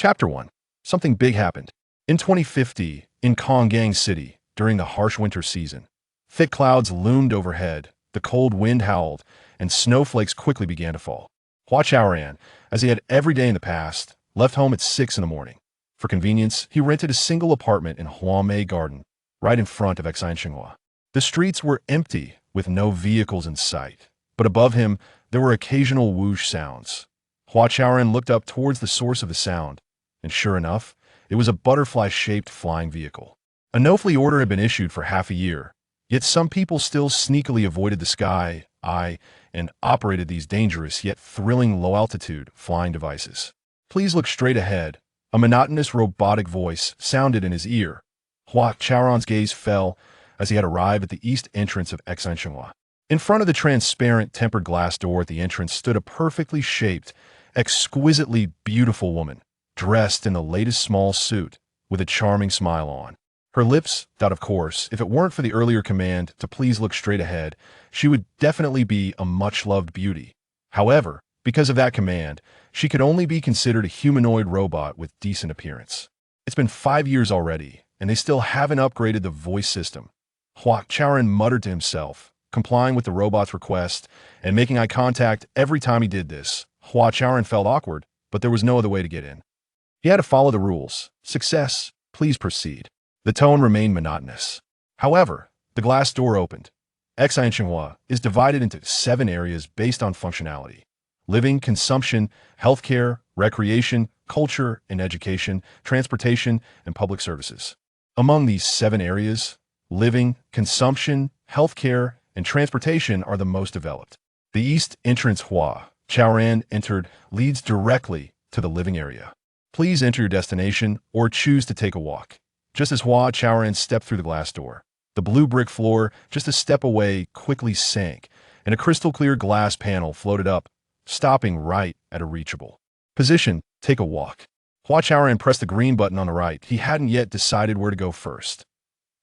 Chapter 1. Something big happened. In 2050, in Konggang City, during the harsh winter season, thick clouds loomed overhead, the cold wind howled, and snowflakes quickly began to fall. Hua Chaoran, as he had every day in the past, left home at 6 in the morning. For convenience, he rented a single apartment in Hua Mei Garden, right in front of Xin. The streets were empty, with no vehicles in sight, but above him, there were occasional whoosh sounds. Hua Chaoran looked up towards the source of the sound, and sure enough, it was a butterfly-shaped flying vehicle. A no-fly order had been issued for half a year, yet some people still sneakily avoided the sky, and operated these dangerous yet thrilling low-altitude flying devices. Please look straight ahead. A monotonous robotic voice sounded in his ear. Hua Chaoran's gaze fell as he had arrived at the east entrance of Xin. In front of the transparent tempered glass door at the entrance stood a perfectly shaped, exquisitely beautiful woman, dressed in the latest small suit, with a charming smile on. Her lips, that of course, if it weren't for the earlier command to please look straight ahead, she would definitely be a much-loved beauty. However, because of that command, she could only be considered a humanoid robot with decent appearance. It's been 5 years already, and they still haven't upgraded the voice system. Hua Chaoran muttered to himself, complying with the robot's request and making eye contact every time he did this. Hua Chaoran felt awkward, but there was no other way to get in. He had to follow the rules. Success, please proceed. The tone remained monotonous. However, the glass door opened. Xin is divided into 7 areas based on functionality: living, consumption, healthcare, recreation, culture and education, transportation, and public services. Among these 7 areas, living, consumption, healthcare, and transportation are the most developed. The east entrance Hua Chaoran entered leads directly to the living area. Please enter your destination or choose to take a walk. Just as Hua Chaoran stepped through the glass door, the blue brick floor just a step away quickly sank, and a crystal-clear glass panel floated up, stopping right at a reachable position. Take a walk. Hua Chaoran pressed the green button on the right. He hadn't yet decided where to go first.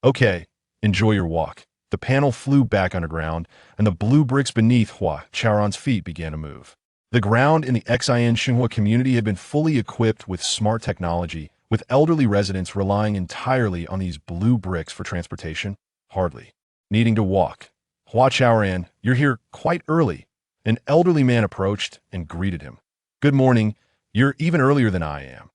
Okay, enjoy your walk. The panel flew back underground, and the blue bricks beneath Hua Chaoran's feet began to move. The ground in the Xin community had been fully equipped with smart technology, with elderly residents relying entirely on these blue bricks for transportation, hardly needing to walk. Hua Chaoran, you're here quite early. An elderly man approached and greeted him. Good morning, you're even earlier than I am.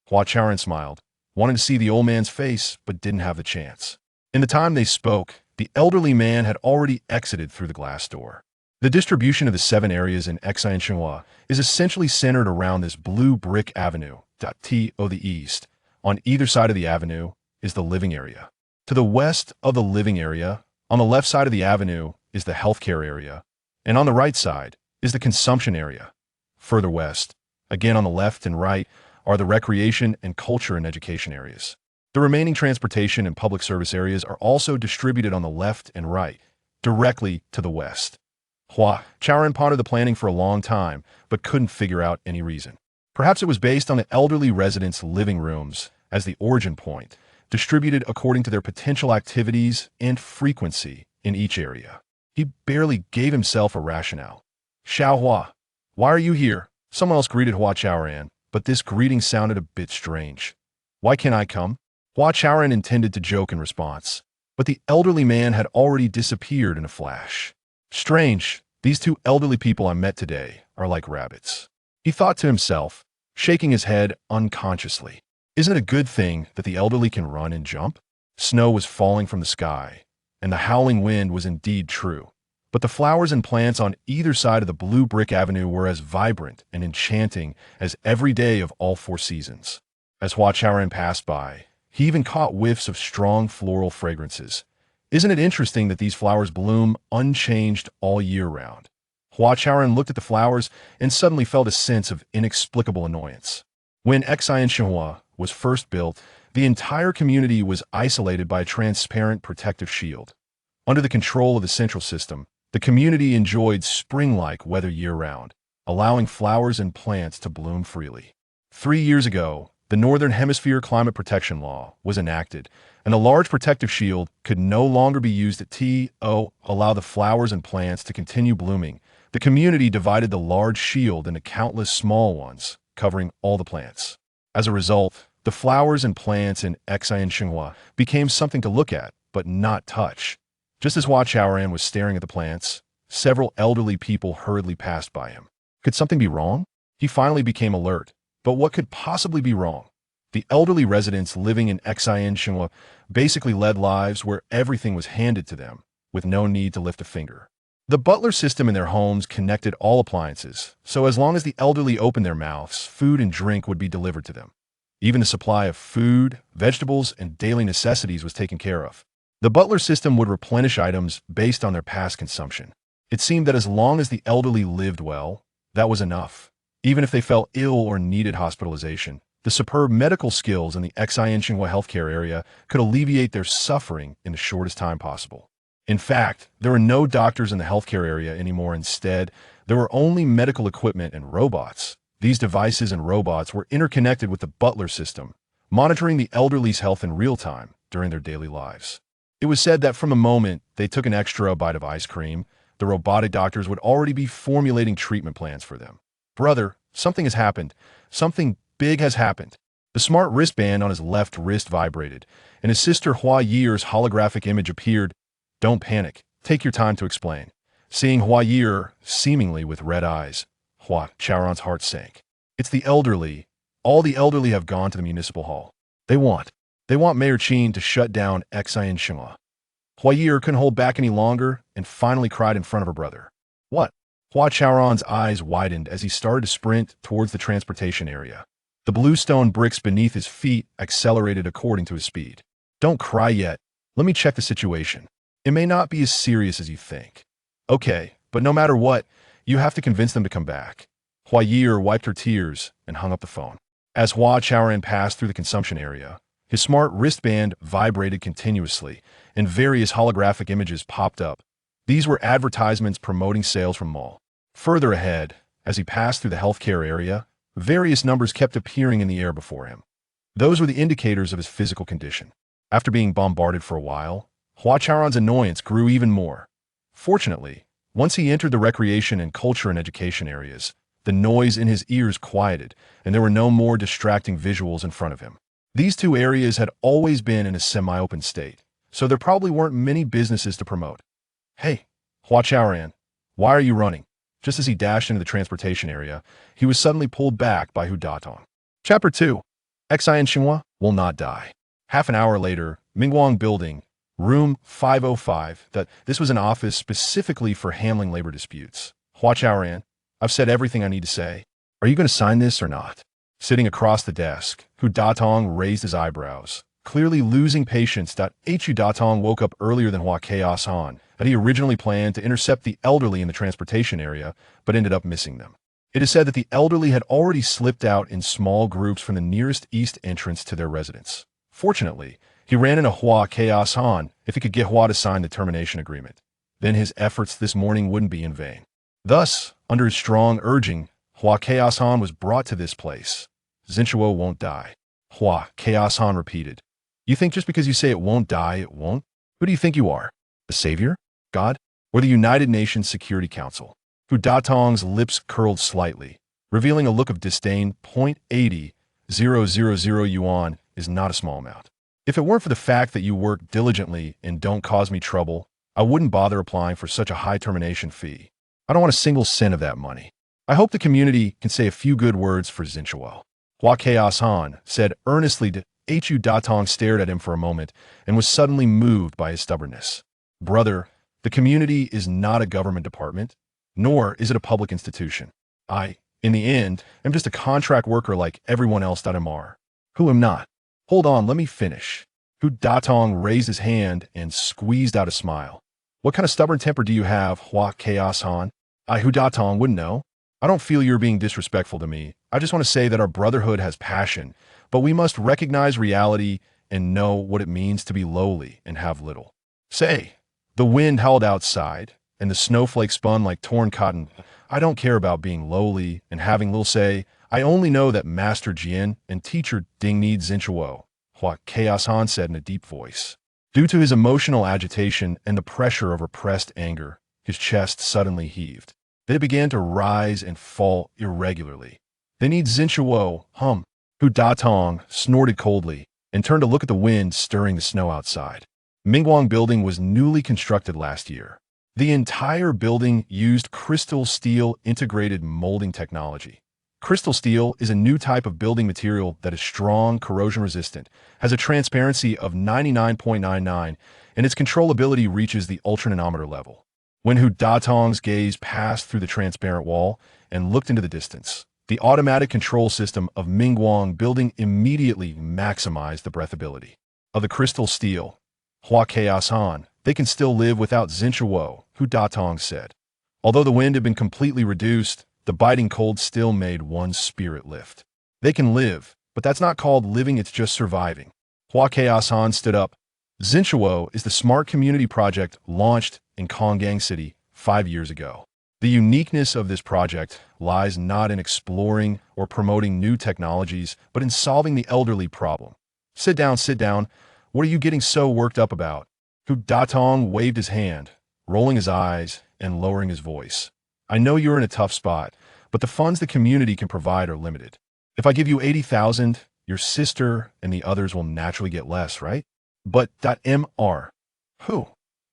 Hua Chaoran smiled, wanted to see the old man's face, but didn't have the chance. In the time they spoke, the elderly man had already exited through the glass door. The distribution of the 7 areas in Xin is essentially centered around this blue brick avenue.The east. On either side of the avenue is the living area. To the west of the living area, on the left side of the avenue is the healthcare area, and on the right side is the consumption area. Further west, again on the left and right, are the recreation and culture and education areas. The remaining transportation and public service areas are also distributed on the left and right, directly to the west. Hua Chaoran pondered the planning for a long time, but couldn't figure out any reason. Perhaps it was based on the elderly residents' living rooms as the origin point, distributed according to their potential activities and frequency in each area. He barely gave himself a rationale. Xiao Hua, why are you here? Someone else greeted Hua Chaoran, but this greeting sounded a bit strange. Why can't I come? Hua Chaoran intended to joke in response, but the elderly man had already disappeared in a flash. Strange, these 2 elderly people I met today are like rabbits. He thought to himself, shaking his head unconsciously. Isn't it a good thing that the elderly can run and jump? Snow was falling from the sky, and the howling wind was indeed true. But the flowers and plants on either side of the blue brick avenue were as vibrant and enchanting as every day of all 4 seasons. As Hua Chaoran passed by, he even caught whiffs of strong floral fragrances. Isn't it interesting that these flowers bloom unchanged all year round? Hua Chaoran looked at the flowers and suddenly felt a sense of inexplicable annoyance. When Xin was first built, the entire community was isolated by a transparent protective shield. Under the control of the central system, the community enjoyed spring-like weather year-round, allowing flowers and plants to bloom freely. 3 years ago, the Northern Hemisphere Climate Protection Law was enacted, and the large protective shield could no longer be used to allow the flowers and plants to continue blooming. The community divided the large shield into countless small ones, covering all the plants. As a result, the flowers and plants in ago.Xin became something to look at, but not touch. Just as Hua Chaoran was staring at the plants, several elderly people hurriedly passed by him. Could something be wrong? He finally became alert. But what could possibly be wrong? The elderly residents living in ago.Xin basically led lives where everything was handed to them, with no need to lift a finger. The butler system in their homes connected all appliances, so as long as the elderly opened their mouths, food and drink would be delivered to them. Even the supply of food, vegetables, and daily necessities was taken care of. The butler system would replenish items based on their past consumption. It seemed that as long as the elderly lived well, that was enough. Even if they fell ill or needed hospitalization, the superb medical skills in the ago.Xin healthcare area could alleviate their suffering in the shortest time possible. In fact, there were no doctors in the healthcare area anymore. Instead, there were only medical equipment and robots. These devices and robots were interconnected with the butler system, monitoring the elderly's health in real time during their daily lives. It was said that from the moment they took an extra bite of ice cream, the robotic doctors would already be formulating treatment plans for them. Brother, something has happened. Something big has happened. The smart wristband on his left wrist vibrated, and his sister Hua Ye'er's holographic image appeared. Don't panic. Take your time to explain. Seeing Hua Ye'er, seemingly with red eyes, Hua Chaoran's heart sank. It's the elderly. All the elderly have gone to the municipal hall. They want Mayor Qin to shut down ago.Xin. Hua Ye'er couldn't hold back any longer and finally cried in front of her brother. What? Hua Chaoran's eyes widened as he started to sprint towards the transportation area. The bluestone bricks beneath his feet accelerated according to his speed. Don't cry yet. Let me check the situation. It may not be as serious as you think. Okay, but no matter what, you have to convince them to come back. Hua Ye'er wiped her tears and hung up the phone. As Hua Chaoran passed through the consumption area, his smart wristband vibrated continuously, and various holographic images popped up. These were advertisements promoting sales from mall. Further ahead, as he passed through the healthcare area, various numbers kept appearing in the air before him. Those were the indicators of his physical condition. After being bombarded for a while, Hua Chaoran's annoyance grew even more. Fortunately, once he entered the recreation and culture and education areas, the noise in his ears quieted, and there were no more distracting visuals in front of him. These two areas had always been in a semi-open state, so there probably weren't many businesses to promote. Hey, Hua Chaoran, why are you running? Just as he dashed into the transportation area, he was suddenly pulled back by Hu Datong. Chapter 2. ago.Xin will not die. Half an hour later, Mingguang Building, Room 505, this was an office specifically for handling labor disputes. Hua Chaoran, I've said everything I need to say. Are you going to sign this or not? Sitting across the desk, Hu Datong raised his eyebrows, clearly losing patience. Hu Datong woke up earlier than Hua Chaoran, that he originally planned to intercept the elderly in the transportation area, but ended up missing them. It is said that the elderly had already slipped out in small groups from the nearest east entrance to their residence. Fortunately, he ran into Hua Chaoran if he could get Hua to sign the termination agreement. Then his efforts this morning wouldn't be in vain. Thus, under his strong urging, Hua Chaoran was brought to this place. Xin won't die. Hua Chaoran repeated. You think just because you say it won't die, it won't? Who do you think you are? The Savior? God? Or the United Nations Security Council? Hu Datong's lips curled slightly, revealing a look of disdain. 0.80,000 yuan is not a small amount. If it weren't for the fact that you work diligently and don't cause me trouble, I wouldn't bother applying for such a high termination fee. I don't want a single cent of that money. I hope the community can say a few good words for Xin. Hua Chaoran said earnestly. Hu Datong stared at him for a moment and was suddenly moved by his stubbornness. Brother, the community is not a government department, nor is it a public institution. In the end, am just a contract worker like everyone else. Mr. Who am not. Hold on, let me finish. Hu Datong raised his hand and squeezed out a smile. What kind of stubborn temper do you have, Hua Chaoran? Hu Datong wouldn't know. I don't feel you're being disrespectful to me. I just want to say that our brotherhood has passion, but we must recognize reality and know what it means to be lowly and have little. Say, the wind howled outside, and the snowflakes spun like torn cotton. I don't care about being lowly and having little say. I only know that Master Jian and Teacher Ding need Xin, Hua Chaoran said in a deep voice. Due to his emotional agitation and the pressure of repressed anger, his chest suddenly heaved. Then it began to rise and fall irregularly. They need Xin. Hu Hu Datong snorted coldly and turned to look at the wind stirring the snow outside. Mingguang Building was newly constructed last year. The entire building used crystal steel integrated molding technology. Crystal steel is a new type of building material that is strong, corrosion-resistant, has a transparency of 99.99, and its controllability reaches the ultra-nanometer level. When Hu Datong's gaze passed through the transparent wall and looked into the distance, the automatic control system of Mingguang Building immediately maximized the breathability of the crystal steel. Hua Chaoran, they can still live without Xinchuo, Hu Datong said. Although the wind had been completely reduced, the biting cold still made one's spirit lift. They can live, but that's not called living, it's just surviving. Hua Chaoran stood up. Xinchuo is the smart community project launched in Konggang City 5 years ago. The uniqueness of this project lies not in exploring or promoting new technologies, but in solving the elderly problem. Sit down, sit down. What are you getting so worked up about? Hu Datong waved his hand, rolling his eyes and lowering his voice. I know you're in a tough spot, but the funds the community can provide are limited. If I give you 80,000, your sister and the others will naturally get less, right? But Mr. Who?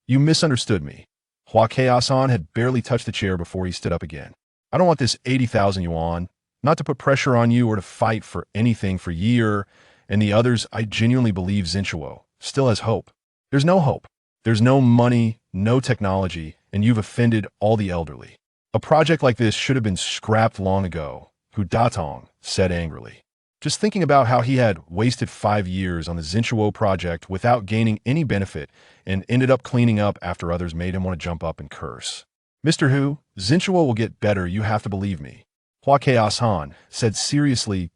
You misunderstood me. Hua Chaoran had barely touched the chair before he stood up again. I don't want this 80,000 yuan, not to put pressure on you or to fight for anything for Ye'er and the others. I genuinely believe Xinchuo still has hope. There's no hope. There's no money, no technology, and you've offended all the elderly. A project like this should have been scrapped long ago, Hu Datong said angrily. Just thinking about how he had wasted 5 years on the Xinchuo project without gaining any benefit and ended up cleaning up after others made him want to jump up and curse. Mr. Hu, Xinchuo will get better, you have to believe me. Hua Chaoran said seriously.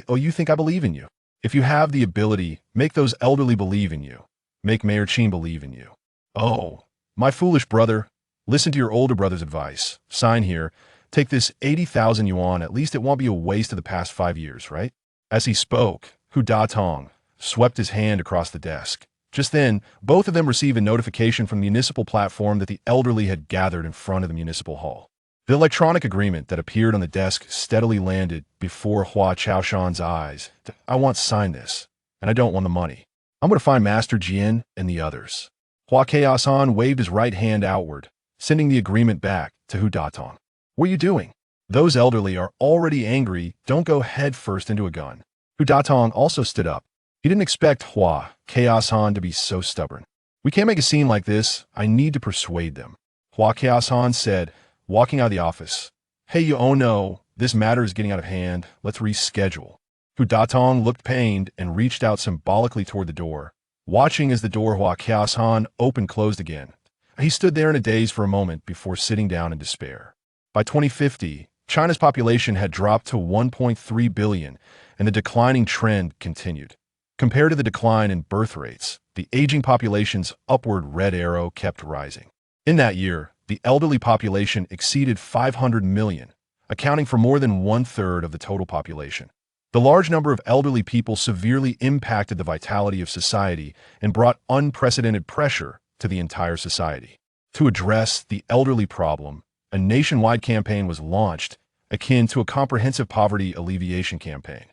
Oh, you think I believe in you? If you have the ability, make those elderly believe in you. Make Mayor Qin believe in you. Oh, my foolish brother, listen to your older brother's advice. Sign here. Take this 80,000 yuan, at least it won't be a waste of the past 5 years, right? As he spoke, Hu Datong swept his hand across the desk. Just then, both of them received a notification from the municipal platform that the elderly had gathered in front of the municipal hall. The electronic agreement that appeared on the desk steadily landed before Hua Chaoran's eyes. I want to sign this, and I don't want the money. I'm going to find Master Jian and the others. Hua Chaoran waved his right hand outward, sending the agreement back to Hu Datong. What are you doing? Those elderly are already angry. Don't go head first into a gun. Hu Datong also stood up. He didn't expect Hua Chaoran to be so stubborn. We can't make a scene like this. I need to persuade them. Hua Chaoran said, walking out of the office. Hey, oh no, this matter is getting out of hand. Let's reschedule. Hu Datong looked pained and reached out symbolically toward the door, watching as the door Hua Chaoran opened-closed again. He stood there in a daze for a moment before sitting down in despair. By 2050, China's population had dropped to 1.3 billion, and the declining trend continued. Compared to the decline in birth rates, the aging population's upward red arrow kept rising. In that year, the elderly population exceeded 500 million, accounting for more than 1/3 of the total population. The large number of elderly people severely impacted the vitality of society and brought unprecedented pressure to the entire society. To address the elderly problem, a nationwide campaign was launched, akin to a comprehensive poverty alleviation campaign.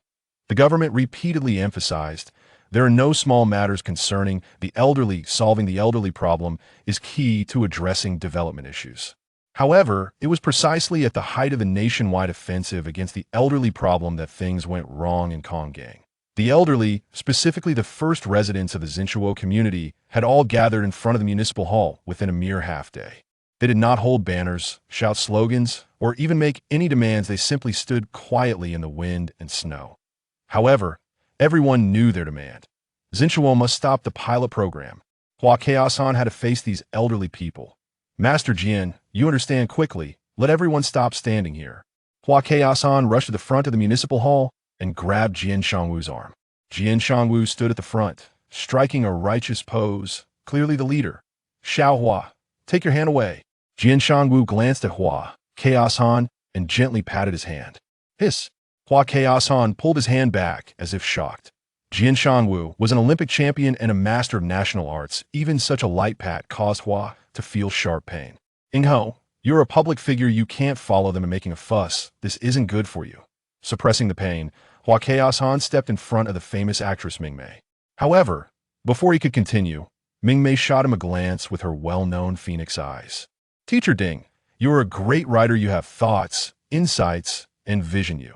The government repeatedly emphasized, there are no small matters concerning the elderly. Solving the elderly problem is key to addressing development issues. However, it was precisely at the height of the nationwide offensive against the elderly problem that things went wrong in Konggang. The elderly, specifically the first residents of the Xinchuo community, had all gathered in front of the municipal hall within a mere half-day. They did not hold banners, shout slogans, or even make any demands. They simply stood quietly in the wind and snow. However, everyone knew their demand. Xinchuo must stop the pilot program. Hua Chaoran had to face these elderly people. Master Jian, you understand quickly. Let everyone stop standing here. Hua Chaoran rushed to the front of the municipal hall and grabbed Jian Shangwu's arm. Jian Shangwu stood at the front, striking a righteous pose, clearly the leader. Xiao Hua, take your hand away. Jian Shangwu glanced at Hua Chaoran and gently patted his hand. Hiss! Hua Chaoran pulled his hand back as if shocked. Jian Shangwu was an Olympic champion and a master of national arts. Even such a light pat caused Hua to feel sharp pain. Ingho, you're a public figure. You can't follow them and making a fuss. This isn't good for you. Suppressing the pain, Hua Chaoran stepped in front of the famous actress Ming Mei. However, before he could continue, Ming Mei shot him a glance with her well-known phoenix eyes. Teacher Ding, you are a great writer. You have thoughts, insights, and vision. You.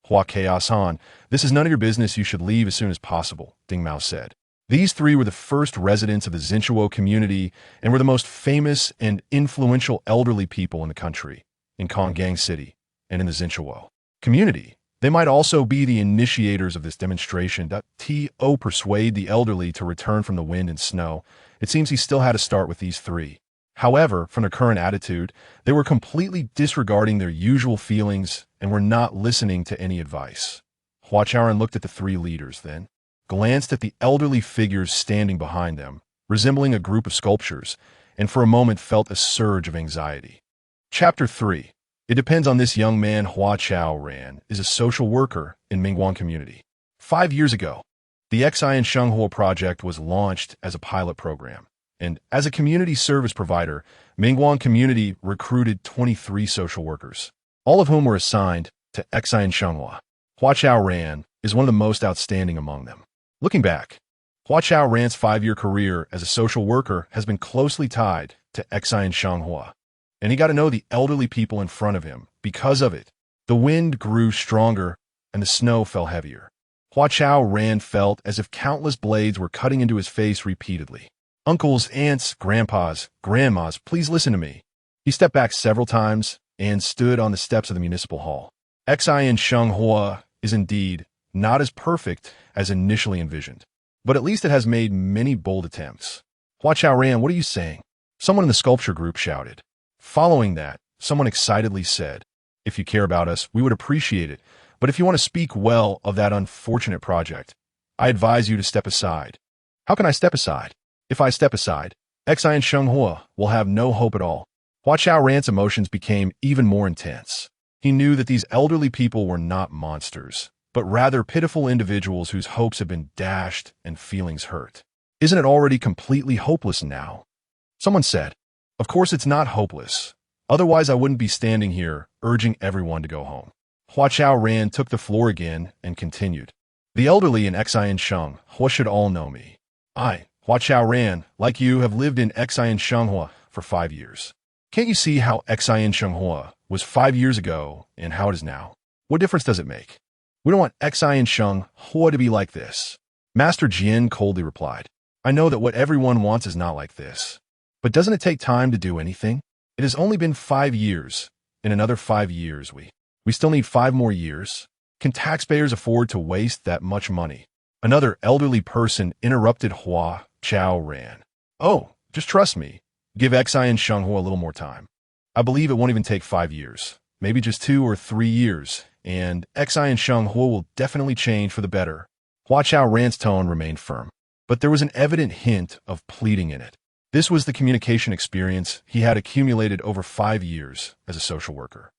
Hua Chaoran, this is none of your business. You should leave as soon as possible, Ding Mao said. These three were the first residents of the Xinchuo community and were the most famous and influential elderly people in the country, in Konggang City and in the Xinchuo community. They might also be the initiators of this demonstration.To persuade the elderly to return from the wind and snow. It seems he still had to start with these three. However, from their current attitude, they were completely disregarding their usual feelings and were not listening to any advice. Hua Chaoran looked at the three leaders, then glanced at the elderly figures standing behind them, resembling a group of sculptures, and for a moment felt a surge of anxiety. Chapter 3. It depends on this young man. Hua Chaoran is a social worker in Mingguan community. 5 years ago, the Xian Shenghua project was launched as a pilot program, and as a community service provider, Mingguan community recruited 23 social workers, all of whom were assigned to Xian Shenghua. Hua Chaoran is one of the most outstanding among them. Looking back, Hua Chaoran's 5-year career as a social worker has been closely tied to Xian Shenghua, and he got to know the elderly people in front of him. Because of it, the wind grew stronger and the snow fell heavier. Hua Chaoran felt as if countless blades were cutting into his face repeatedly. Uncles, aunts, grandpas, grandmas, please listen to me. He stepped back several times and stood on the steps of the municipal hall. Xian Shenghua is indeed not as perfect as initially envisioned, but at least it has made many bold attempts. Hua Chaoran, what are you saying? Someone in the sculpture group shouted. Following that, someone excitedly said, if you care about us, we would appreciate it, but if you want to speak well of that unfortunate project, I advise you to step aside. How can I step aside? If I step aside, Xian Shenghua will have no hope at all. Hua Chaoran's emotions became even more intense. He knew that these elderly people were not monsters, but rather pitiful individuals whose hopes had been dashed and feelings hurt. Isn't it already completely hopeless now? Someone said, of course it's not hopeless. Otherwise I wouldn't be standing here urging everyone to go home. Hua Chaoran took the floor again and continued. The elderly in Xian Shenghua should all know me. I, Hua Chaoran, like you, have lived in Xian Shenghua for 5 years. Can't you see how Xian Shenghua was 5 years ago and how it is now? What difference does it make? We don't want Xian Shenghua to be like this. Master Jian coldly replied. I know that what everyone wants is not like this. But doesn't it take time to do anything? It has only been 5 years. In another 5 years, we still need 5 more years. Can taxpayers afford to waste that much money? Another elderly person interrupted Hua Chaoran. Oh, just trust me. Give Xian Shenghua a little more time. I believe it won't even take 5 years. Maybe just 2 or 3 years, and Xian Shenghua will definitely change for the better. Hua Chaoran's tone remained firm, but there was an evident hint of pleading in it. This was the communication experience he had accumulated over 5 years as a social worker.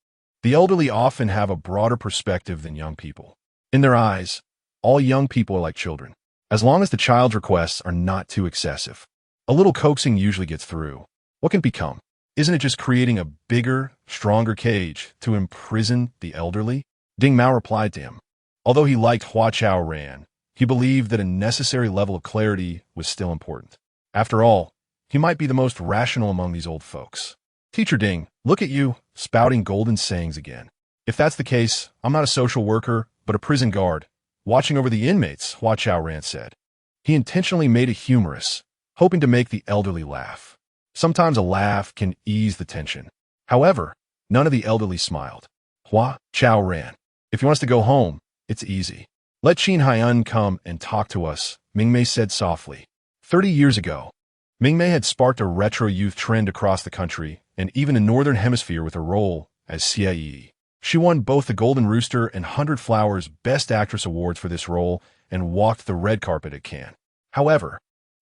The elderly often have a broader perspective than young people. In their eyes, all young people are like children. As long as the child's requests are not too excessive, a little coaxing usually gets through. What can it become? Isn't it just creating a bigger, stronger cage to imprison the elderly? Ding Mao replied to him. Although he liked Hua Chaoran, he believed that a necessary level of clarity was still important. After all, he might be the most rational among these old folks. Teacher Ding, look at you, spouting golden sayings again. If that's the case, I'm not a social worker, but a prison guard, watching over the inmates, Hua Chaoran said. He intentionally made it humorous, hoping to make the elderly laugh. Sometimes a laugh can ease the tension. However, none of the elderly smiled. Hua Chaoran, if you want us to go home, it's easy. Let Xin Yang come and talk to us, Ming Mei said softly. 30 years ago, Ming Mei had sparked a retro youth trend across the country and even the Northern Hemisphere with her role as Xie. She won both the Golden Rooster and 100 Flowers Best Actress awards for this role and walked the red carpet at Cannes. However,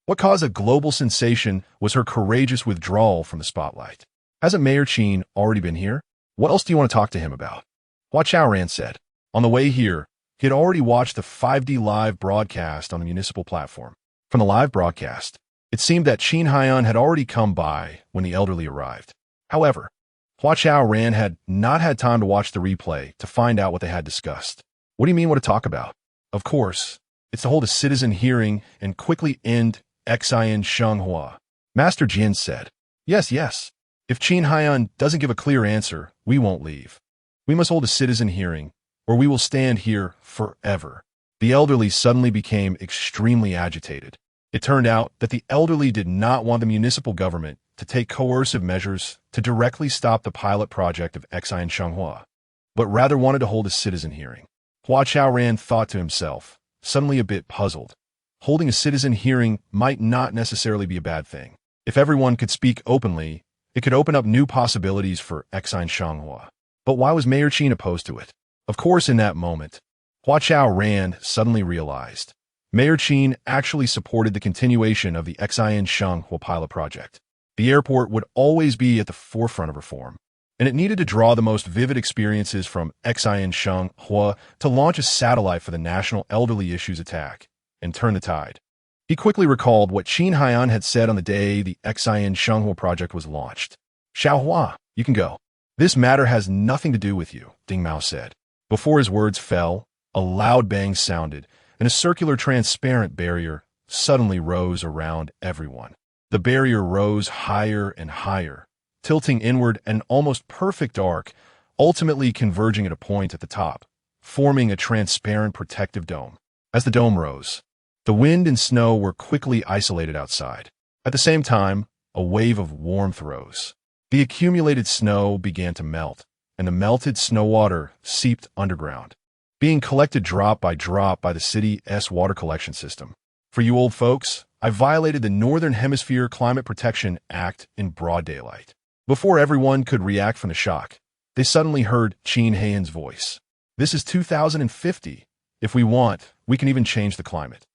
what caused a global sensation was her courageous withdrawal from the spotlight. Hasn't Mayor Qin already been here? What else do you want to talk to him about? Hua Chaoran said. On the way here, he had already watched the 5D live broadcast on the municipal platform. From the live broadcast, it seemed that Xin Yang had already come by when the elderly arrived. However, Hua Chaoran had not had time to watch the replay to find out what they had discussed. What do you mean, what to talk about? Of course, it's to hold a citizen hearing and quickly end Xin Shenghua. Master Jin said. Yes, yes. If Qin Haiyan doesn't give a clear answer, we won't leave. We must hold a citizen hearing, or we will stand here forever. The elderly suddenly became extremely agitated. It turned out that the elderly did not want the municipal government to take coercive measures to directly stop the pilot project of Xin Shenghua, but rather wanted to hold a citizen hearing. Hua Chaoran thought to himself, suddenly a bit puzzled. Holding a citizen hearing might not necessarily be a bad thing. If everyone could speak openly, it could open up new possibilities for Xin Shenghua. But why was Mayor Qin opposed to it? Of course, in that moment, Hua Chaoran suddenly realized Mayor Qin actually supported the continuation of the Xin Shenghua pilot project. The airport would always be at the forefront of reform, and it needed to draw the most vivid experiences from Xin Shenghua to launch a satellite for the National Elderly Issues Attack and turn the tide. He quickly recalled what Qin Haiyan had said on the day the Xin Shenghua project was launched. Xiaohua, you can go. This matter has nothing to do with you, Ding Mao said. Before his words fell, a loud bang sounded, and a circular transparent barrier suddenly rose around everyone. The barrier rose higher and higher, tilting inward an almost perfect arc, ultimately converging at a point at the top, forming a transparent protective dome. As the dome rose, the wind and snow were quickly isolated outside. At the same time, a wave of warmth rose. The accumulated snow began to melt, and the melted snow water seeped underground, being collected drop by the city's water collection system. For you old folks, I violated the Northern Hemisphere Climate Protection Act in broad daylight. Before everyone could react from the shock, they suddenly heard Qin Haiyan's voice. This is 2050. If we want, we can even change the climate.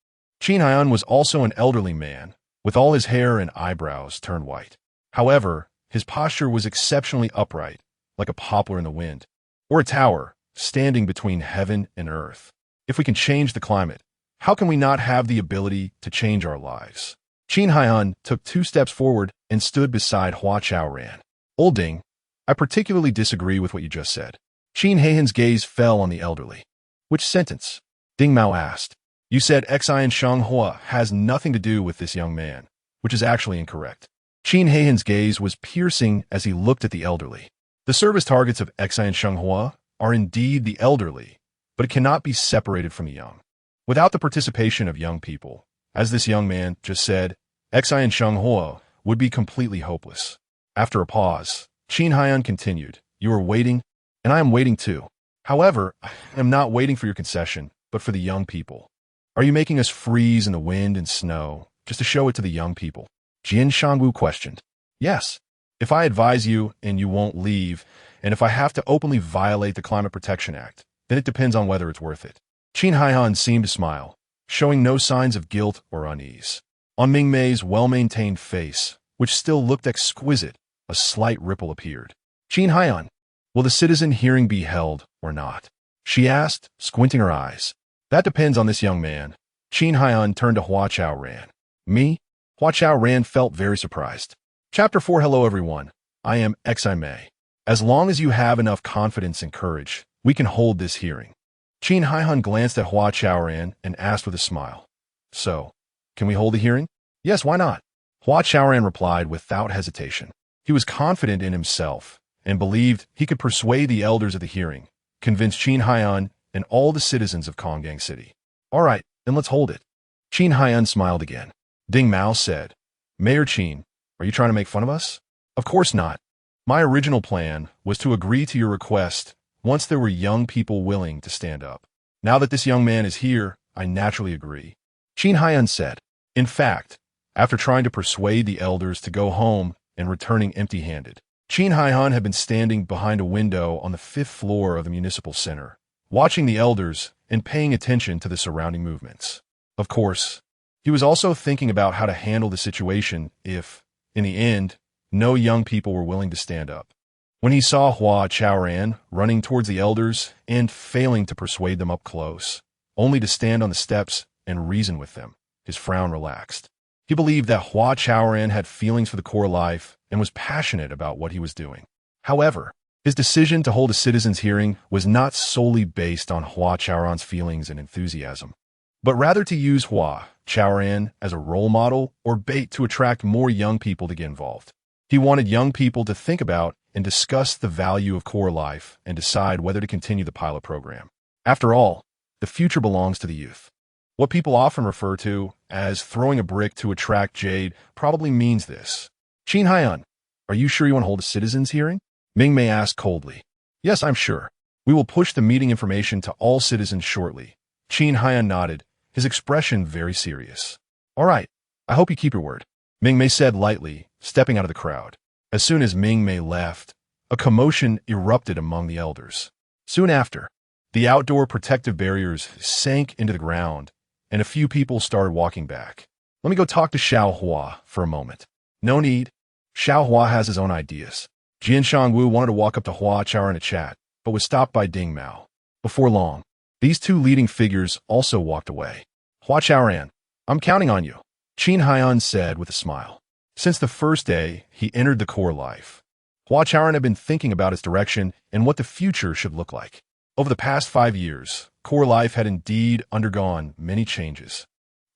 Qin Haiyan was also an elderly man, with all his hair and eyebrows turned white. However, his posture was exceptionally upright, like a poplar in the wind, or a tower standing between heaven and earth. If we can change the climate, how can we not have the ability to change our lives? Qin Haiyan took 2 steps forward and stood beside Hua Chaoran. Old Ding, I particularly disagree with what you just said. Qin Haiyan's gaze fell on the elderly. Which sentence? Ding Mao asked. You said Xin Shenghua has nothing to do with this young man, which is actually incorrect. Qin Haiyan's gaze was piercing as he looked at the elderly. The service targets of Xin Shenghua are indeed the elderly, but it cannot be separated from the young. Without the participation of young people, as this young man just said, Xin Shenghua would be completely hopeless. After a pause, Qin Haiyan continued, You are waiting, and I am waiting too. However, I am not waiting for your concession, but for the young people. Are you making us freeze in the wind and snow just to show it to the young people? Jin Shangwu questioned. Yes. If I advise you and you won't leave, and if I have to openly violate the Climate Protection Act, then it depends on whether it's worth it. Qin Haiyan seemed to smile, showing no signs of guilt or unease. On Ming Mei's well-maintained face, which still looked exquisite, a slight ripple appeared. Qin Haiyan, will the citizen hearing be held or not? She asked, squinting her eyes. That depends on this young man. Qin Haiyan turned to Hua Chaoran. Me? Hua Chaoran felt very surprised. Chapter 4. Hello everyone. I am Xi Mei. As long as you have enough confidence and courage, we can hold this hearing. Qin Haiyan glanced at Hua Chaoran and asked with a smile. So, can we hold the hearing? Yes, why not? Hua Chaoran replied without hesitation. He was confident in himself and believed he could persuade the elders of the hearing, convince Qin Haiyan and all the citizens of Konggang City. All right, then let's hold it. Qin Haiyan smiled again. Ding Mao said, Mayor Qin, are you trying to make fun of us? Of course not. My original plan was to agree to your request once there were young people willing to stand up. Now that this young man is here, I naturally agree. Qin Haiyan said. In fact, after trying to persuade the elders to go home and returning empty-handed, Qin Haiyan had been standing behind a window on the 5th floor of the municipal center, watching the elders and paying attention to the surrounding movements. Of course, he was also thinking about how to handle the situation if, in the end, no young people were willing to stand up. When he saw Hua Chaoran running towards the elders and failing to persuade them up close, only to stand on the steps and reason with them, his frown relaxed. He believed that Hua Chaoran had feelings for the core life and was passionate about what he was doing. However, his decision to hold a citizens' hearing was not solely based on Hua Chaoran's feelings and enthusiasm, but rather to use Hua Chaoran as a role model or bait to attract more young people to get involved. He wanted young people to think about and discuss the value of core life and decide whether to continue the pilot program. After all, the future belongs to the youth. What people often refer to as throwing a brick to attract jade probably means this. Xin Yang, are you sure you want to hold a citizens' hearing? Ming Mei asked coldly. Yes, I'm sure. We will push the meeting information to all citizens shortly. Xin Yang nodded, his expression very serious. All right, I hope you keep your word, Ming Mei said lightly, stepping out of the crowd. As soon as Ming Mei left, a commotion erupted among the elders. Soon after, the outdoor protective barriers sank into the ground, and a few people started walking back. Let me go talk to Xiao Hua for a moment. No need. Xiao Hua has his own ideas. Jian Shangwu wanted to walk up to Hua Chaoran to chat, but was stopped by Ding Mao. Before long, these two leading figures also walked away. Hua Chaoran, I'm counting on you, Qin Haiyan said with a smile. Since the first day he entered the core life, Hua Chaoran had been thinking about its direction and what the future should look like. Over the past 5 years, core life had indeed undergone many changes.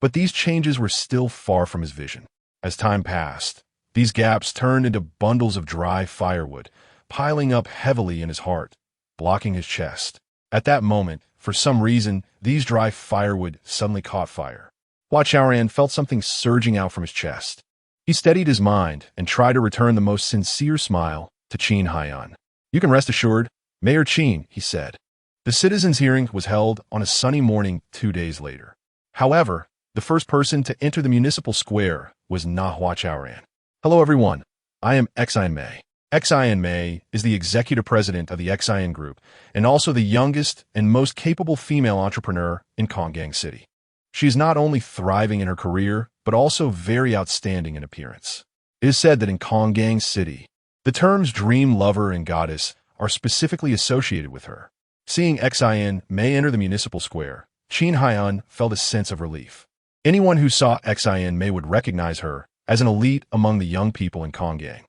But these changes were still far from his vision. As time passed, these gaps turned into bundles of dry firewood, piling up heavily in his heart, blocking his chest. At that moment, for some reason, these dry firewood suddenly caught fire. Hua Chaoran felt something surging out from his chest. He steadied his mind and tried to return the most sincere smile to Qin Haiyan. You can rest assured, Mayor Qin, he said. The citizens' hearing was held on a sunny morning 2 days later. However, the first person to enter the municipal square was not Hua Chaoran. Hello everyone, I am Xian Mei. Xian Mei is the executive president of the Xian Group and also the youngest and most capable female entrepreneur in Konggang City. She is not only thriving in her career, but also very outstanding in appearance. It is said that in Konggang City, the terms dream lover and goddess are specifically associated with her. Seeing Xian Mei enter the municipal square, Qin Haiyan felt a sense of relief. Anyone who saw Xian Mei would recognize her as an elite among the young people in Konggang.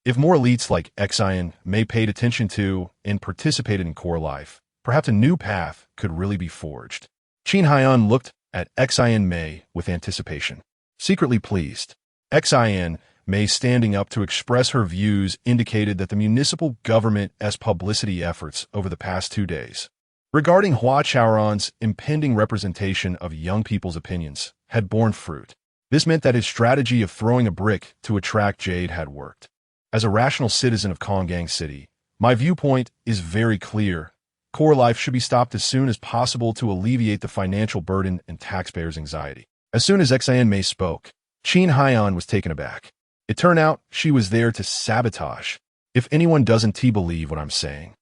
If more elites like Xian Mei paid attention to and participated in core life, perhaps a new path could really be forged. Qin Haiyan looked at Xian Mei with anticipation. Secretly pleased, Xian Mei standing up to express her views indicated that the municipal government's publicity efforts over the past 2 days regarding Hua Chaoran's impending representation of young people's opinions had borne fruit. This meant that his strategy of throwing a brick to attract jade had worked. As a rational citizen of Konggang City, my viewpoint is very clear. Core life should be stopped as soon as possible to alleviate the financial burden and taxpayers' anxiety. As soon as Xian Mei spoke, Qin Haiyan was taken aback. It turned out she was there to sabotage. If anyone doesn't believe what I'm saying,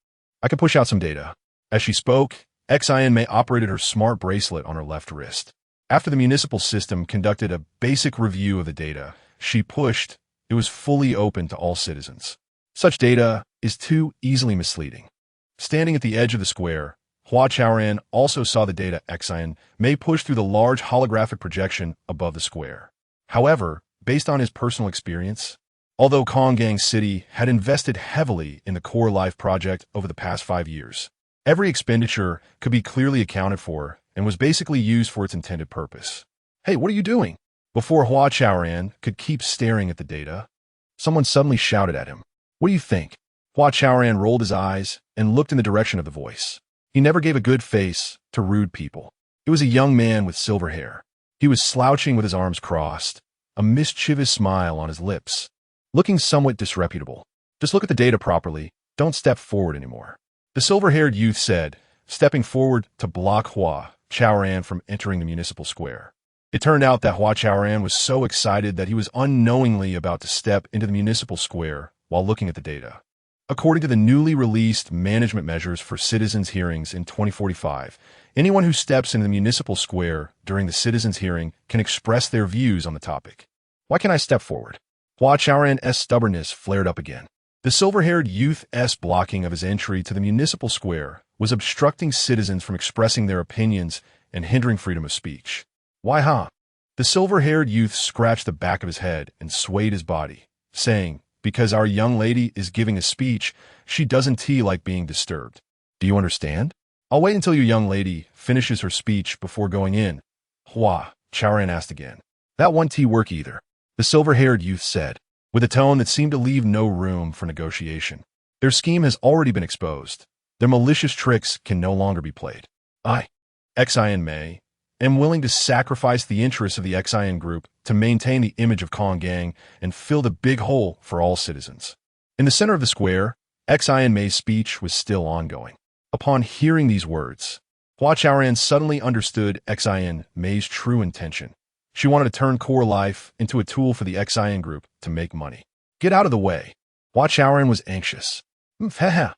I can push out some data. As she spoke, Xian Mei operated her smart bracelet on her left wrist. After the municipal system conducted a basic review of the data she pushed, it was fully open to all citizens. Such data is too easily misleading. Standing at the edge of the square, Hua Chaoran also saw the data Xian Mei push through the large holographic projection above the square. However, based on his personal experience, although Konggang City had invested heavily in the Core Life project over the past 5 years, every expenditure could be clearly accounted for and was basically used for its intended purpose. Hey, what are you doing? Before Hua Chaoran could keep staring at the data, someone suddenly shouted at him. What do you think? Hua Chaoran rolled his eyes and looked in the direction of the voice. He never gave a good face to rude people. It was a young man with silver hair. He was slouching with his arms crossed, a mischievous smile on his lips, looking somewhat disreputable. Just look at the data properly. Don't step forward anymore. The silver-haired youth said, stepping forward to block Hua Chaoran from entering the municipal square. It turned out that Hua Chaoran was so excited that he was unknowingly about to step into the municipal square while looking at the data. According to the newly released management measures for citizens' hearings in 2045, anyone who steps into the municipal square during the citizens' hearing can express their views on the topic. Why can't I step forward? Hua Chaoran's stubbornness flared up again. The silver-haired youth's blocking of his entry to the municipal square was obstructing citizens from expressing their opinions and hindering freedom of speech. Why, huh? The silver-haired youth scratched the back of his head and swayed his body, saying, because our young lady is giving a speech, she doesn't like being disturbed. Do you understand? I'll wait until your young lady finishes her speech before going in. Hua Chaoran asked again. That won't work either, the silver-haired youth said, with a tone that seemed to leave no room for negotiation. Their scheme has already been exposed. Their malicious tricks can no longer be played. Xian am willing to sacrifice the interests of the Xian group to maintain the image of Konggang and fill the big hole for all citizens. In the center of the square, Xian speech was still ongoing. Upon hearing these words, Hua Chaoran suddenly understood Xian's true intention. She wanted to turn core life into a tool for the Xian group to make money. Get out of the way. Hua Chaoran was anxious. The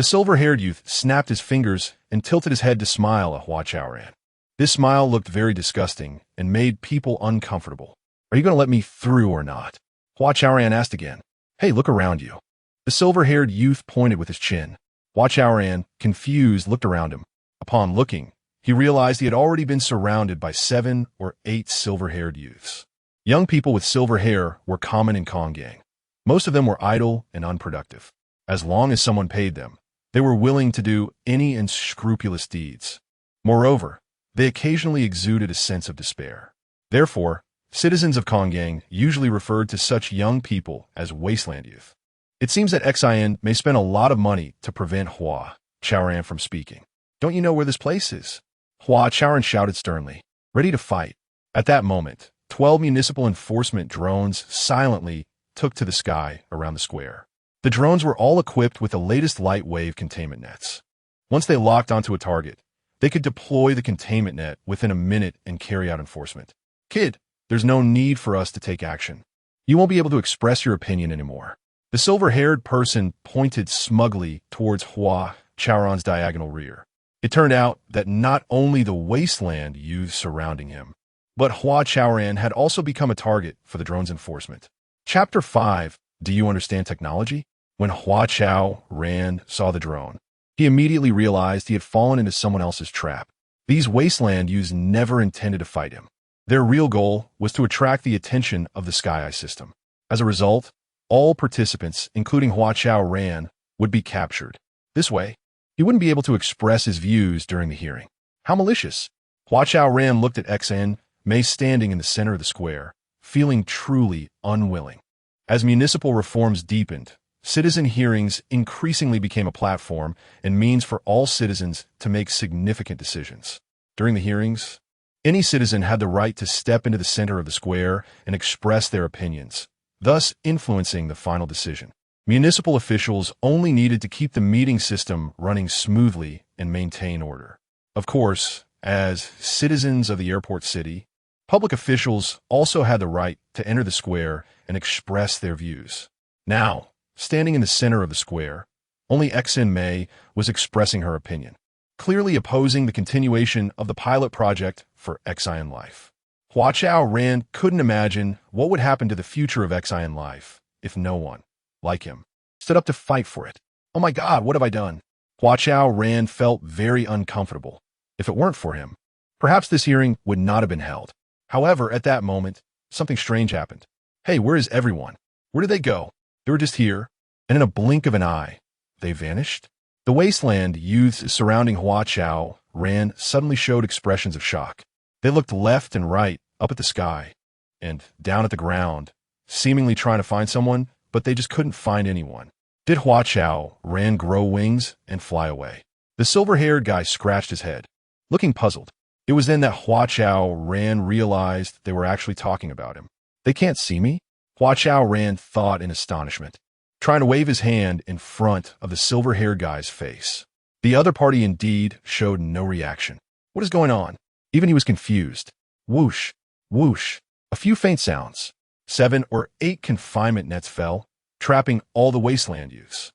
silver-haired youth snapped his fingers and tilted his head to smile at Hua Chaoran. This smile looked very disgusting and made people uncomfortable. Are you going to let me through or not? Hua Chaoran asked again. Hey, look around you. The silver-haired youth pointed with his chin. Hua Chaoran, confused, looked around him. Upon looking, he realized he had already been surrounded by 7 or 8 silver-haired youths. Young people with silver hair were common in Konggang. Most of them were idle and unproductive. As long as someone paid them, they were willing to do any unscrupulous deeds. Moreover, they occasionally exuded a sense of despair. Therefore, citizens of Konggang usually referred to such young people as wasteland youth. It seems that Xian may spend a lot of money to prevent Hua Chaoran from speaking. Don't you know where this place is? Hua Chaoran shouted sternly, ready to fight. At that moment, 12 municipal enforcement drones silently took to the sky around the square. The drones were all equipped with the latest light wave containment nets. Once they locked onto a target, they could deploy the containment net within a minute and carry out enforcement. Kid, there's no need for us to take action. You won't be able to express your opinion anymore. The silver-haired person pointed smugly towards Hua Chaoran's diagonal rear. It turned out that not only the wasteland youths surrounding him, but Hua Chaoran had also become a target for the drone's enforcement. Chapter 5. Do you understand technology? When Hua Chaoran saw the drone, he immediately realized he had fallen into someone else's trap. These wasteland youths never intended to fight him. Their real goal was to attract the attention of the Sky Eye system. As a result, all participants, including Hua Chaoran, would be captured. This way, he wouldn't be able to express his views during the hearing. How malicious! Hua Chaoran looked at Xian standing in the center of the square, feeling truly unwilling. As municipal reforms deepened, citizen hearings increasingly became a platform and means for all citizens to make significant decisions. During the hearings, any citizen had the right to step into the center of the square and express their opinions, thus influencing the final decision. Municipal officials only needed to keep the meeting system running smoothly and maintain order. Of course, as citizens of the airport city, public officials also had the right to enter the square and express their views. Now, standing in the center of the square, only Xin was expressing her opinion, clearly opposing the continuation of the pilot project for Xin Life. Hua Chaoran couldn't imagine what would happen to the future of Xin Life if no one, like him, stood up to fight for it. Oh my God, what have I done? Hua Chaoran felt very uncomfortable. If it weren't for him, perhaps this hearing would not have been held. However, at that moment, something strange happened. Hey, where is everyone? Where did they go? They were just here, and in a blink of an eye, they vanished. The wasteland youths surrounding Hua Chaoran suddenly showed expressions of shock. They looked left and right, up at the sky, and down at the ground, seemingly trying to find someone, but they just couldn't find anyone. Did Hua Chaoran grow wings and fly away? The silver-haired guy scratched his head, looking puzzled. It was then that Hua Chaoran realized they were actually talking about him. They can't see me? Hua Chaoran thought in astonishment, trying to wave his hand in front of the silver-haired guy's face. The other party indeed showed no reaction. What is going on? Even he was confused. Whoosh, whoosh, a few faint sounds. 7 or 8 confinement nets fell, trapping all the wasteland youths.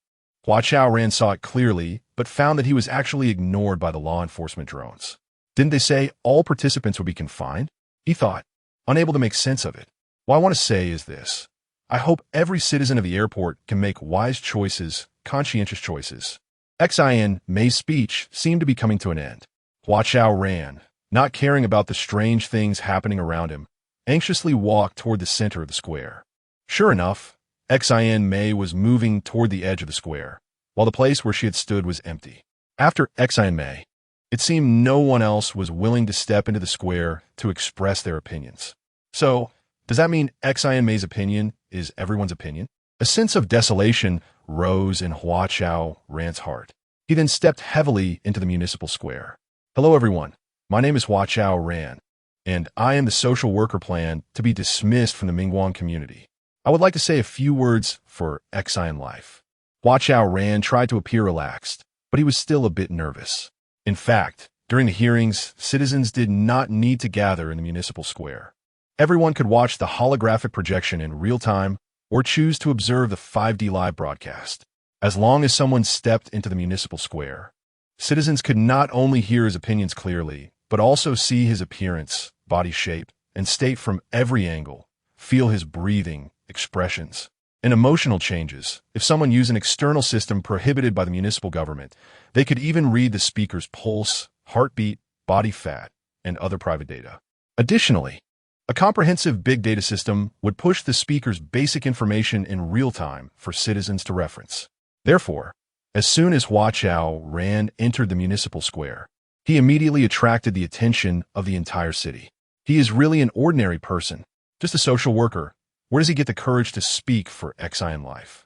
Hua Chaoran saw it clearly, but found that he was actually ignored by the law enforcement drones. Didn't they say all participants would be confined? He thought, unable to make sense of it. What I want to say is this. I hope every citizen of the airport can make wise choices, conscientious choices. Xian's speech seemed to be coming to an end. Hua Chaoran, not caring about the strange things happening around him, anxiously walked toward the center of the square. Sure enough, Xin Mei was moving toward the edge of the square, while the place where she had stood was empty. After Xin Mei, it seemed no one else was willing to step into the square to express their opinions. So, does that mean Xin Mei's opinion is everyone's opinion? A sense of desolation rose in Hua Chaoran's heart. He then stepped heavily into the municipal square. Hello everyone, my name is Hua Chaoran, and I am the social worker planned to be dismissed from the Mingguang community. I would like to say a few words for Xin Life. Hua Chaoran tried to appear relaxed, but he was still a bit nervous. In fact, during the hearings, citizens did not need to gather in the municipal square. Everyone could watch the holographic projection in real time or choose to observe the 5D live broadcast. As long as someone stepped into the municipal square, citizens could not only hear his opinions clearly, but also see his appearance, body shape, and state from every angle, feel his breathing, expressions, and emotional changes. If someone used an external system prohibited by the municipal government, they could even read the speaker's pulse, heartbeat, body fat, and other private data. Additionally, a comprehensive big data system would push the speaker's basic information in real time for citizens to reference. Therefore, as soon as Hua Chaoran entered the municipal square, he immediately attracted the attention of the entire city. He is really an ordinary person, just a social worker. Where does he get the courage to speak for Xin Life?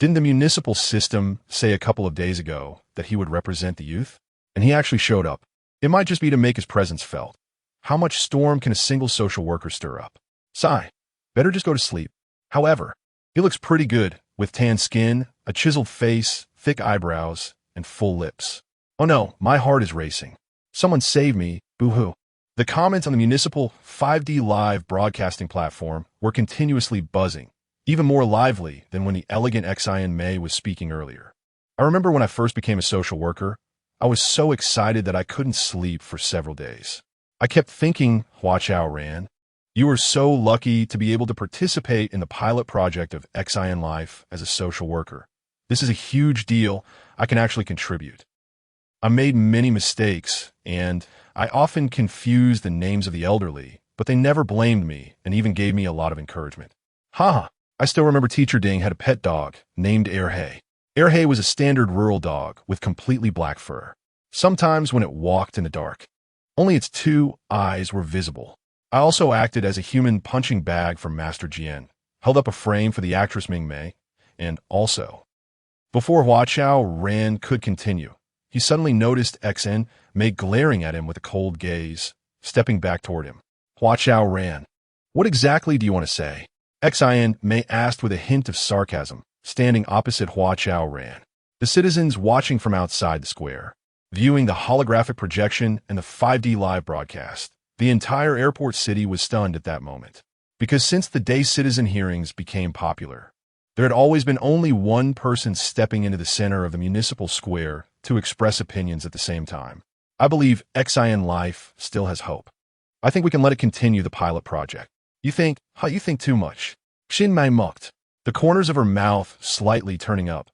Didn't the municipal system say a couple of days ago that he would represent the youth? And he actually showed up. It might just be to make his presence felt. How much storm can a single social worker stir up? Sigh. Better just go to sleep. However, he looks pretty good, with tan skin, a chiseled face, thick eyebrows, and full lips. Oh no, my heart is racing. Someone save me, boo-hoo. The comments on the municipal 5D live broadcasting platform were continuously buzzing, even more lively than when the elegant Xin Mei was speaking earlier. I remember when I first became a social worker, I was so excited that I couldn't sleep for several days. I kept thinking, Hua Chaoran, you are so lucky to be able to participate in the pilot project of Xin Life as a social worker. This is a huge deal. I can actually contribute. I made many mistakes, and I often confused the names of the elderly, but they never blamed me and even gave me a lot of encouragement. Haha, I still remember Teacher Ding had a pet dog named Erhei. Erhei was a standard rural dog with completely black fur. Sometimes when it walked in the dark, only its two eyes were visible. I also acted as a human punching bag for Master Jian, held up a frame for the actress Ming Mei, and also, before Hua Chaoran could continue, he suddenly noticed Xin Mei glaring at him with a cold gaze, stepping back toward him. Hua Chaoran, what exactly do you want to say? Xin Mei asked with a hint of sarcasm, standing opposite Hua Chaoran. The citizens watching from outside the square, viewing the holographic projection and the 5D live broadcast. The entire airport city was stunned at that moment. Because since the day citizen hearings became popular, there had always been only one person stepping into the center of the municipal square to express opinions at the same time. I believe Xin Life still has hope. I think we can let it continue the pilot project. You think too much. Xin Mei mucked, the corners of her mouth slightly turning up.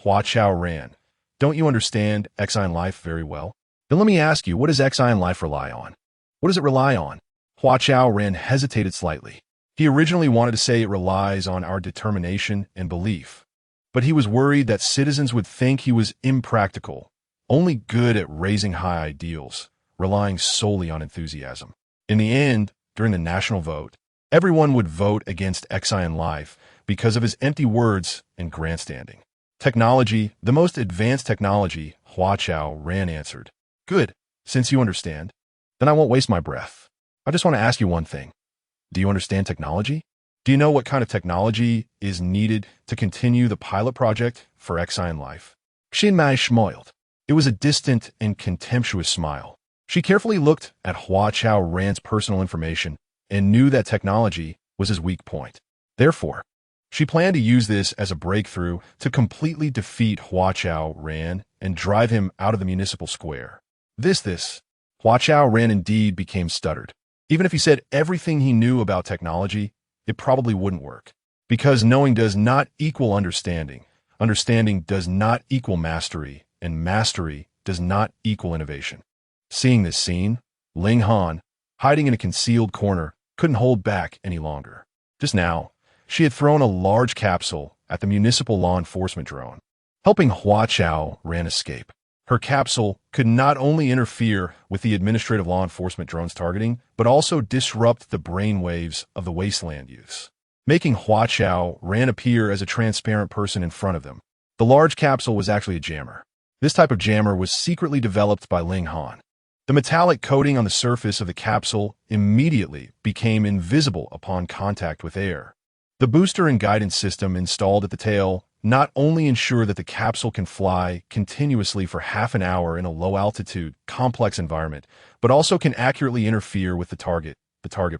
Hua Chaoran, don't you understand Xin Life very well? Then let me ask you, what does Xin Life rely on? What does it rely on? Hua Chaoran hesitated slightly. He originally wanted to say it relies on our determination and belief, but he was worried that citizens would think he was impractical, only good at raising high ideals, relying solely on enthusiasm. In the end, during the national vote, everyone would vote against Xin Life because of his empty words and grandstanding. Technology, the most advanced technology, Hua Chaoran answered. Good, since you understand, then I won't waste my breath. I just want to ask you one thing. Do you understand technology? Do you know what kind of technology is needed to continue the pilot project for Xin Life? Xin Mei smiled. It was a distant and contemptuous smile. She carefully looked at Hua Chaoran's personal information and knew that technology was his weak point. Therefore, she planned to use this as a breakthrough to completely defeat Hua Chaoran and drive him out of the municipal square. Hua Chaoran indeed became stuttered. Even if he said everything he knew about technology, it probably wouldn't work. Because knowing does not equal understanding. Understanding does not equal mastery, and mastery does not equal innovation. Seeing this scene, Ling Han, hiding in a concealed corner, couldn't hold back any longer. Just now, She had thrown a large capsule at the municipal law enforcement drone, helping Hua Chaoran escape. Her capsule could not only interfere with the administrative law enforcement drone's targeting, but also disrupt the brainwaves of the wasteland youths, making Hua Chaoran appear as a transparent person in front of them. The large capsule was actually a jammer. This type of jammer was secretly developed by Ling Han. The metallic coating on the surface of the capsule immediately became invisible upon contact with air. The booster and guidance system installed at the tail not only ensure that the capsule can fly continuously for half an hour in a low-altitude, complex environment, but also can accurately interfere with the target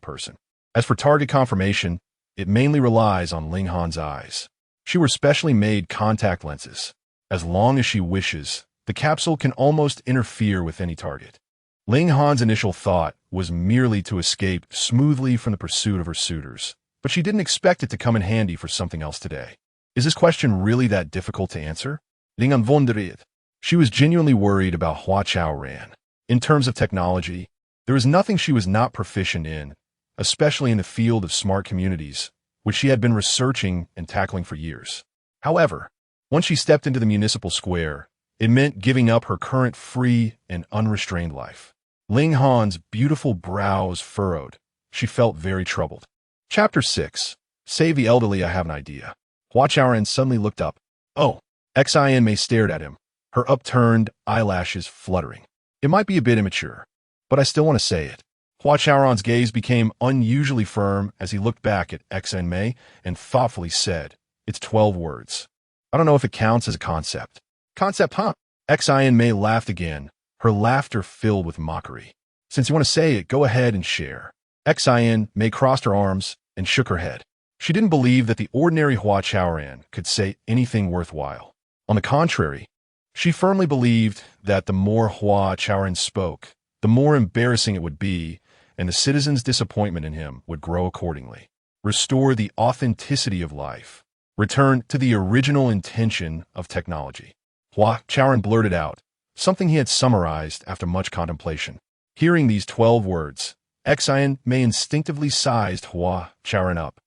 person. As for target confirmation, it mainly relies on Ling Han's eyes. She wore specially made contact lenses. As long as she wishes, the capsule can almost interfere with any target. Ling Han's initial thought was merely to escape smoothly from the pursuit of her suitors, but she didn't expect it to come in handy for something else today. Is this question really that difficult to answer? Ling Han wondered. She was genuinely worried about Hua Chaoran. In terms of technology, there was nothing she was not proficient in, especially in the field of smart communities, which she had been researching and tackling for years. However, once she stepped into the municipal square, it meant giving up her current free and unrestrained life. Ling Han's beautiful brows furrowed. She felt very troubled. Chapter 6. Save the elderly, I have an idea. Hua Chaoran suddenly looked up. Oh, Xin May stared at him, her upturned eyelashes fluttering. It might be a bit immature, but I still want to say it. Hua Chaoran's gaze became unusually firm as he looked back at Xin May and thoughtfully said, "It's 12 words. I don't know if it counts as a concept." Concept, huh? Xin May laughed again, her laughter filled with mockery. Since you want to say it, go ahead and share. Xin May crossed her arms and shook her head. She didn't believe that the ordinary Hua Chaoran could say anything worthwhile. On the contrary, she firmly believed that the more Hua Chaoran spoke, the more embarrassing it would be, and the citizens' disappointment in him would grow accordingly. Restore the authenticity of life. Return to the original intention of technology. Hua Chaoran blurted out, something he had summarized after much contemplation. Hearing these 12 words, Xin May instinctively sized Hua Chaoran up.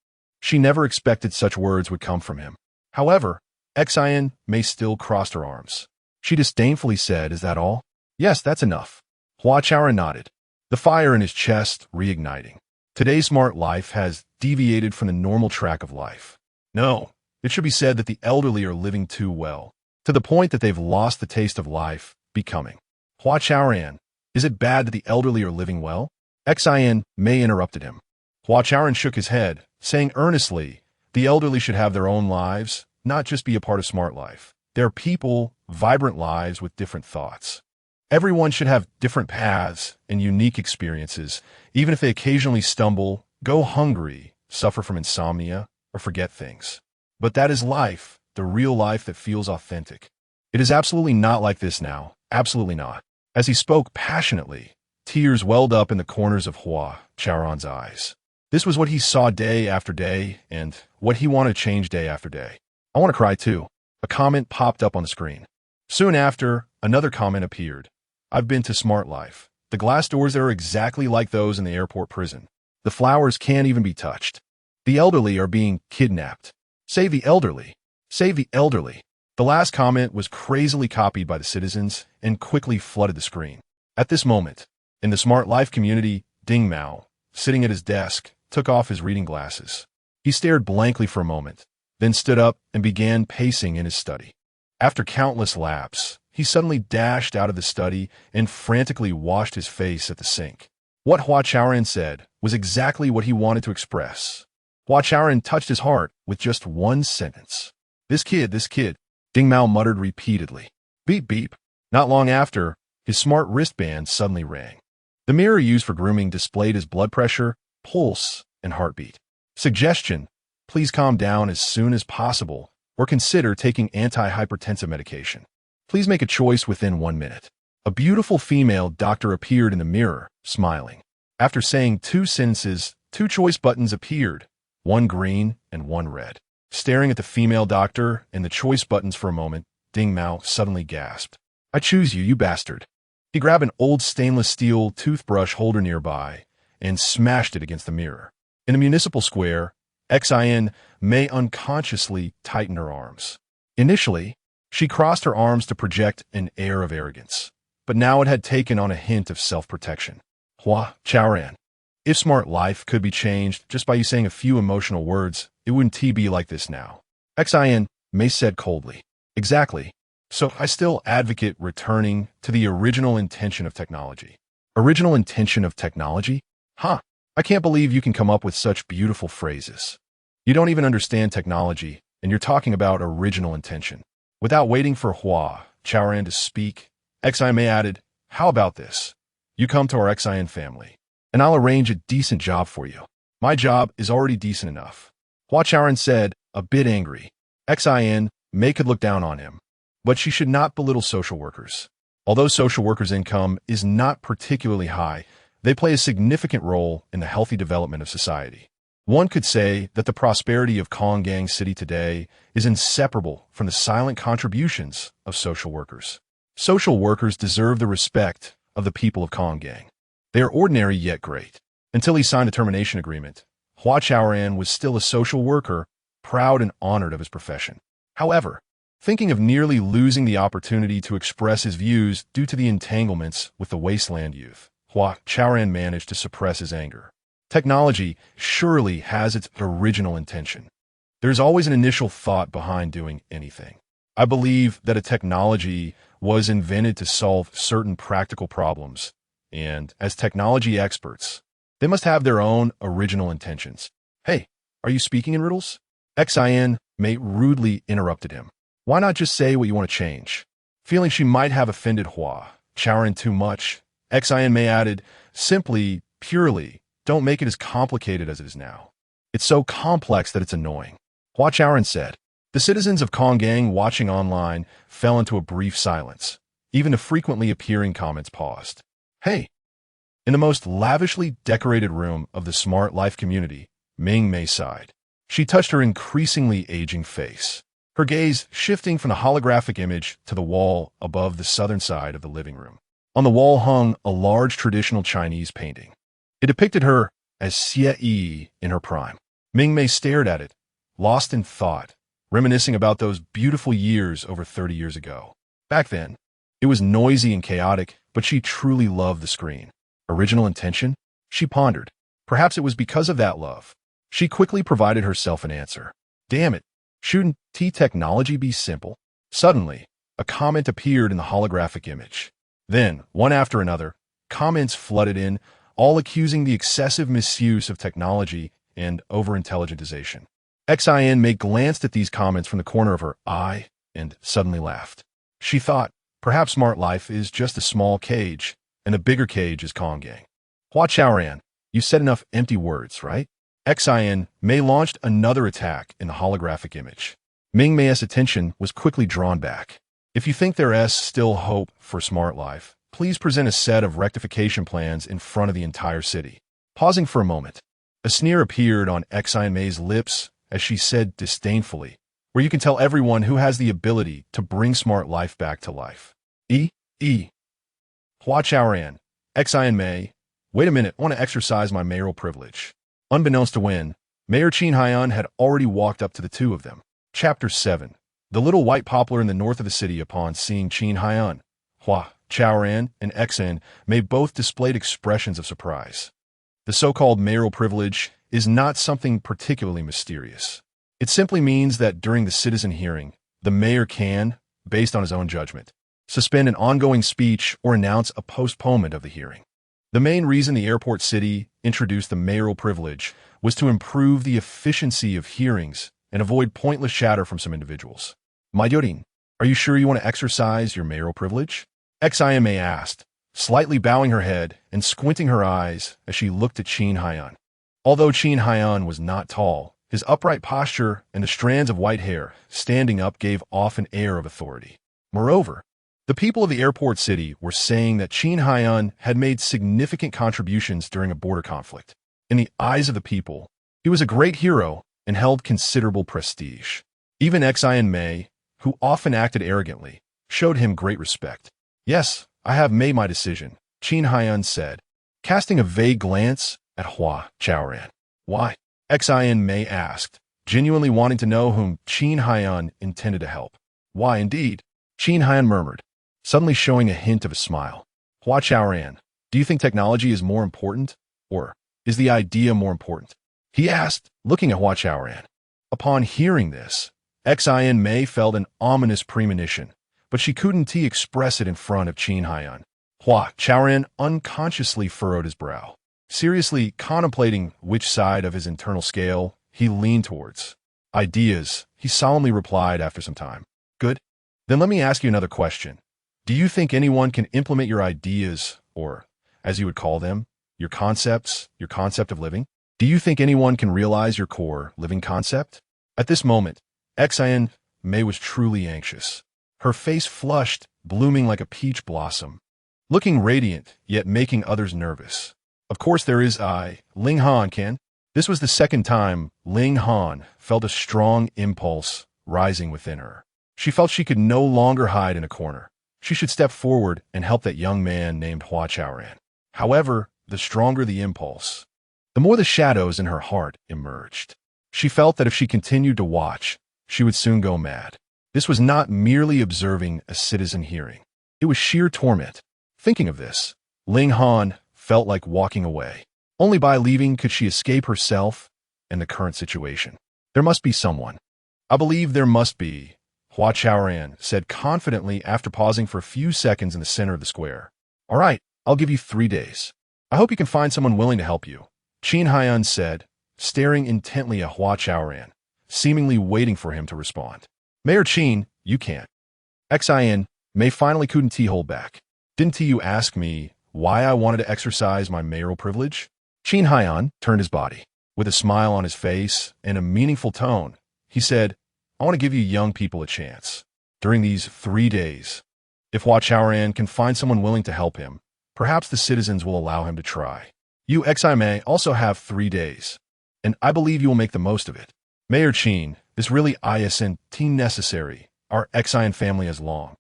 She never expected such words would come from him. However, Xin May still crossed her arms. She disdainfully said, "Is that all?" "Yes, that's enough." Hua Chaoran nodded, the fire in his chest reigniting. Today's smart life has deviated from the normal track of life. No, it should be said that the elderly are living too well, to the point that they've lost the taste of life, becoming. Hua Chaoran, is it bad that the elderly are living well? Xin May interrupted him. Hua Chaoran shook his head, saying earnestly, the elderly should have their own lives, not just be a part of smart life. They're people, vibrant lives with different thoughts. Everyone should have different paths and unique experiences, even if they occasionally stumble, go hungry, suffer from insomnia, or forget things. But that is life, the real life that feels authentic. It is absolutely not like this now, absolutely not. As he spoke passionately, tears welled up in the corners of Hua Chaoran's eyes. This was what he saw day after day, and what he wanted to change day after day. I want to cry too. A comment popped up on the screen. Soon after, another comment appeared. I've been to Smart Life. The glass doors there are exactly like those in the airport prison. The flowers can't even be touched. The elderly are being kidnapped. Save the elderly. Save the elderly. The last comment was crazily copied by the citizens and quickly flooded the screen. At this moment, in the Smart Life community, Ding Mao, sitting at his desk, took off his reading glasses. He stared blankly for a moment, then stood up and began pacing in his study. After countless laps, he suddenly dashed out of the study and frantically washed his face at the sink. What Hua Chaoran said was exactly what he wanted to express. Hua Chaoran touched his heart with just one sentence. This kid, Ding Mao muttered repeatedly. Beep, beep. Not long after, his smart wristband suddenly rang. The mirror used for grooming displayed his blood pressure, pulse, and heartbeat. Suggestion: please calm down as soon as possible or consider taking antihypertensive medication. Please make a choice within 1 minute. A beautiful female doctor appeared in the mirror, smiling. After saying 2 sentences, 2 choice buttons appeared, one green and one red. Staring at the female doctor and the choice buttons for a moment, Ding Mao suddenly gasped. I choose you, you bastard. He grabbed an old stainless steel toothbrush holder nearby and smashed it against the mirror. In the municipal square, Xin May unconsciously tightened her arms. Initially, she crossed her arms to project an air of arrogance, but now it had taken on a hint of self-protection. Hua Chaoran. If smart life could be changed just by you saying a few emotional words, it wouldn't be like this now. Xin May said coldly. Exactly. So I still advocate returning to the original intention of technology. Original intention of technology? Huh. I can't believe you can come up with such beautiful phrases. You don't even understand technology, and you're talking about original intention. Without waiting for Hua Chaoran to speak, Xin May added, how about this? You come to our Xin family, and I'll arrange a decent job for you. My job is already decent enough. Hua Chaoran said, a bit angry. Xin May could look down on him, but she should not belittle social workers. Although social workers' income is not particularly high, they play a significant role in the healthy development of society. One could say that the prosperity of Konggang City today is inseparable from the silent contributions of social workers. Social workers deserve the respect of the people of Konggang. They are ordinary yet great. Until he signed a termination agreement, Hua Chaoran was still a social worker, proud and honored of his profession. However, thinking of nearly losing the opportunity to express his views due to the entanglements with the wasteland youth, Hua Chaoran managed to suppress his anger. Technology surely has its original intention. There's always an initial thought behind doing anything. I believe that a technology was invented to solve certain practical problems, and as technology experts, they must have their own original intentions. Hey, are you speaking in riddles? Xin May rudely interrupted him. Why not just say what you want to change? Feeling she might have offended Hua Chaoran too much, Xin May added, simply, purely, don't make it as complicated as it is now. It's so complex that it's annoying. Hua Chaoran said. The citizens of Konggang watching online fell into a brief silence. Even the frequently appearing comments paused. Hey! In the most lavishly decorated room of the Smart Life community, Ming Mei sighed. She touched her increasingly aging face, her gaze shifting from the holographic image to the wall above the southern side of the living room. On the wall hung a large traditional Chinese painting. It depicted her as Xie in her prime. Ming Mei stared at it, lost in thought, reminiscing about those beautiful years over 30 years ago. Back then, it was noisy and chaotic, but she truly loved the screen. Original intention? She pondered. Perhaps it was because of that love. She quickly provided herself an answer. Damn it, shouldn't technology be simple? Suddenly, a comment appeared in the holographic image. Then, one after another, comments flooded in, all accusing the excessive misuse of technology and over-intelligentization. Xin May glanced at these comments from the corner of her eye and suddenly laughed. She thought, perhaps smart life is just a small cage, and the bigger cage is Konggang. Hua Chaoran, you said enough empty words, right? Xin May launched another attack in the holographic image. Ming Mei's attention was quickly drawn back. If you think there is still hope for smart life, please present a set of rectification plans in front of the entire city. Pausing for a moment, a sneer appeared on Xin Mei's lips as she said disdainfully, where you can tell everyone who has the ability to bring smart life back to life. Hua Chaoran, Xin May, wait a minute, I want to exercise my mayoral privilege. Unbeknownst to Wen, Mayor Xin Yang had already walked up to the two of them. Chapter 7. The little white poplar in the north of the city upon seeing Xin Yang, Hua Chaoran, and Xin May both displayed expressions of surprise. The so-called mayoral privilege is not something particularly mysterious. It simply means that during the citizen hearing, the mayor can, based on his own judgment, suspend an ongoing speech or announce a postponement of the hearing. The main reason the airport city introduced the mayoral privilege was to improve the efficiency of hearings and avoid pointless chatter from some individuals. Mayorin, are you sure you want to exercise your mayoral privilege? Xin May asked, slightly bowing her head and squinting her eyes as she looked at Xin Yang. Although Xin Yang was not tall, his upright posture and the strands of white hair standing up gave off an air of authority. Moreover, the people of the airport city were saying that Xin Yang had made significant contributions during a border conflict. In the eyes of the people, he was a great hero and held considerable prestige. Even Xin May, who often acted arrogantly, showed him great respect. Yes, I have made my decision, Xin Yang said, casting a vague glance at Hua Chaoran. Why? Xin Mei asked, genuinely wanting to know whom Xin Haiyan intended to help. Why, indeed, Xin Haiyan murmured, suddenly showing a hint of a smile. Hua Chaoran, do you think technology is more important, or is the idea more important? He asked, looking at Hua Chaoran. Upon hearing this, Xin Mei felt an ominous premonition, but she couldn't express it in front of Xin Haiyan. Hua Chaoran unconsciously furrowed his brow, seriously contemplating which side of his internal scale he leaned towards. Ideas, he solemnly replied after some time. Good. Then let me ask you another question. Do you think anyone can implement your ideas, or, as you would call them, your concepts, your concept of living? Do you think anyone can realize your core living concept? At this moment, Xin Mei was truly anxious. Her face flushed, blooming like a peach blossom, looking radiant, yet making others nervous. Of course there is Ling Han can. This was the second time Ling Han felt a strong impulse rising within her. She felt she could no longer hide in a corner. She should step forward and help that young man named Hua Chaoran. However, the stronger the impulse, the more the shadows in her heart emerged. She felt that if she continued to watch, she would soon go mad. This was not merely observing a citizen hearing. It was sheer torment. Thinking of this, Ling Han felt like walking away. Only by leaving could she escape herself and the current situation. There must be someone. I believe there must be, Hua Chaoran said confidently after pausing for a few seconds in the center of the square. All right, I'll give you 3 days. I hope you can find someone willing to help you, Xin Haiyan said, staring intently at Hua Chaoran, seemingly waiting for him to respond. Mayor Xin, you can't. Xin Mei finally couldn't hold back. Didn't you ask me why I wanted to exercise my mayoral privilege? Xin Haiyan turned his body. With a smile on his face and a meaningful tone, he said, I want to give you young people a chance. During these 3 days, if Hua Chaoran can find someone willing to help him, perhaps the citizens will allow him to try. You Xin Mei also have 3 days, and I believe you will make the most of it. Mayor Xin, this really isn't necessary. Our Xin family has long.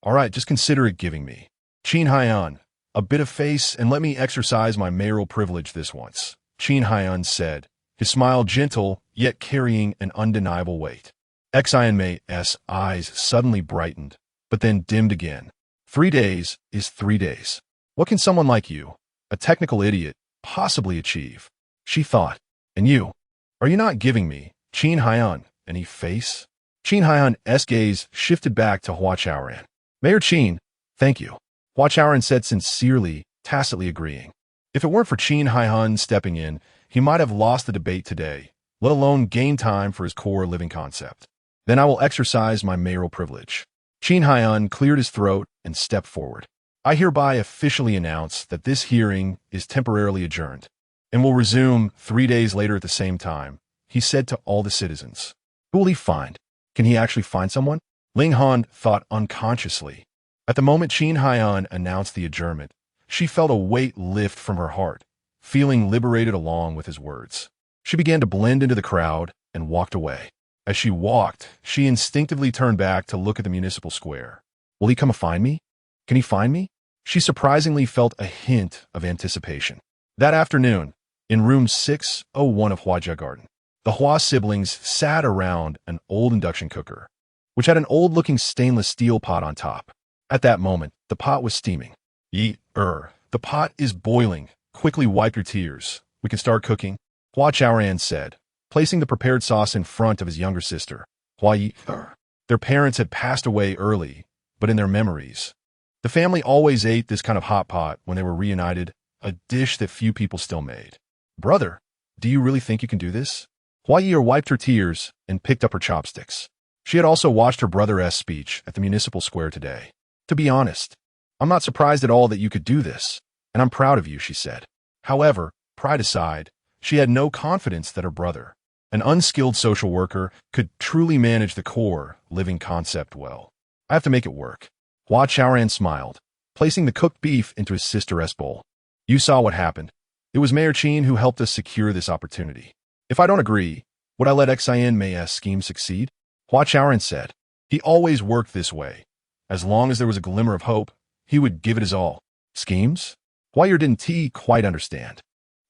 All right, just consider it giving me, Xin Haiyan, a bit of face and let me exercise my mayoral privilege this once, Xin Haiyan said, his smile gentle yet carrying an undeniable weight. Xin Mei's eyes suddenly brightened, but then dimmed again. 3 days is 3 days. What can someone like you, a technical idiot, possibly achieve? She thought. And you? Are you not giving me, Xin Haiyan, any face? Xin Haiyan's gaze shifted back to Hua Chaoran. Mayor Xin, thank you. Hua Chaoran said sincerely, tacitly agreeing. If it weren't for Xin Haiyan stepping in, he might have lost the debate today, let alone gain time for his core living concept. Then I will exercise my mayoral privilege. Xin Haiyan cleared his throat and stepped forward. I hereby officially announce that this hearing is temporarily adjourned and will resume 3 days later at the same time, he said to all the citizens. Who will he find? Can he actually find someone? Ling Han thought unconsciously. At the moment Xin Haiyan announced the adjournment, she felt a weight lift from her heart, feeling liberated along with his words. She began to blend into the crowd and walked away. As she walked, she instinctively turned back to look at the municipal square. Will he come find me? Can he find me? She surprisingly felt a hint of anticipation. That afternoon, in room 601 of Hua Garden, the Hua siblings sat around an old induction cooker, which had an old-looking stainless steel pot on top. At that moment, the pot was steaming. Ye'er, the pot is boiling. Quickly wipe your tears. We can start cooking, Hua Chaoran said, placing the prepared sauce in front of his younger sister, Hua Ye'er. Their parents had passed away early, but in their memories, the family always ate this kind of hot pot when they were reunited, a dish that few people still made. Brother, do you really think you can do this? Hua Ye'er wiped her tears and picked up her chopsticks. She had also watched her brother's speech at the municipal square today. To be honest, I'm not surprised at all that you could do this, and I'm proud of you, she said. However, pride aside, she had no confidence that her brother, an unskilled social worker, could truly manage the core living concept well. I have to make it work. Hua Chaoran smiled, placing the cooked beef into his sister's bowl. You saw what happened. It was Mayor Xin who helped us secure this opportunity. If I don't agree, would I let Xin Mei's scheme succeed? Hua Chaoran said. He always worked this way. As long as there was a glimmer of hope, he would give it his all. Schemes? Hua Ye'er didn't quite understand.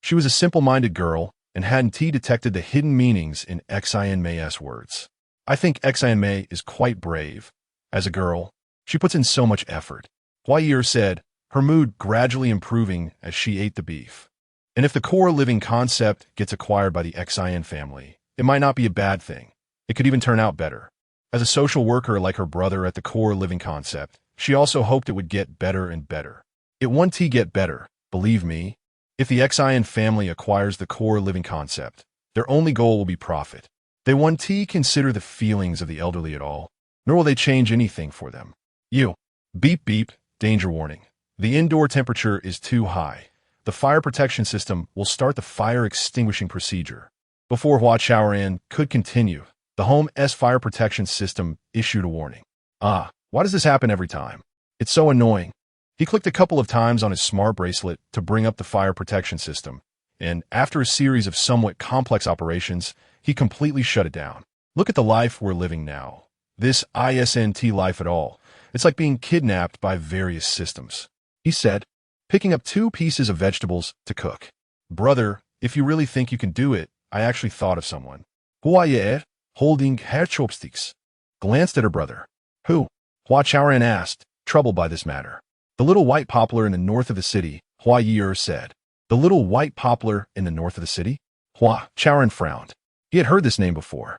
She was a simple-minded girl, and Han Ti detected the hidden meanings in Xin May's words. I think Xin May is quite brave. As a girl, she puts in so much effort. Hua Ye'er said, her mood gradually improving as she ate the beef. And if the core living concept gets acquired by the Xin family, it might not be a bad thing. It could even turn out better. As a social worker like her brother at the core living concept, she also hoped it would get better and better. It won't get better, believe me. If the Xin family acquires the core living concept, their only goal will be profit. They won't consider the feelings of the elderly at all, nor will they change anything for them. Beep beep, danger warning. The indoor temperature is too high. The fire protection system will start the fire extinguishing procedure. Before Hua Chaoran could continue, the home's fire protection system issued a warning. Why does this happen every time? It's so annoying. He clicked a couple of times on his smart bracelet to bring up the fire protection system, and after a series of somewhat complex operations, he completely shut it down. Look at the life we're living now. This isn't life at all. It's like being kidnapped by various systems, he said, picking up 2 pieces of vegetables to cook. Brother, if you really think you can do it, I actually thought of someone. Hua Ye'er, holding her chopsticks, glanced at her brother. Who? Hua Chaoran asked, troubled by this matter. The little white poplar in the north of the city, Hua Ye'er said. The little white poplar in the north of the city? Hua Chaoran frowned. He had heard this name before.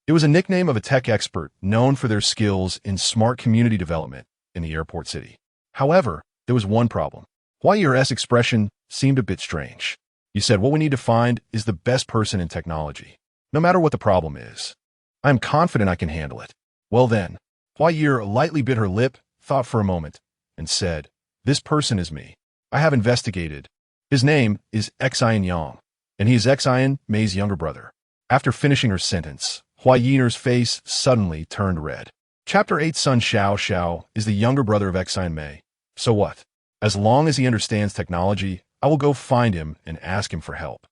It was a nickname of a tech expert known for their skills in smart community development in the airport city. However, there was one problem. Hua Ye'er's expression seemed a bit strange. He said, what we need to find is the best person in technology, no matter what the problem is. I am confident I can handle it. Well then, Hua Ye'er lightly bit her lip, thought for a moment, and said, this person is me. I have investigated. His name is Xin Yang, and he is Xin May's younger brother. After finishing her sentence, Hua Ye'er's face suddenly turned red. Chapter 8 Sun Xiao is the younger brother of Xin May. So what? As long as he understands technology, I will go find him and ask him for help.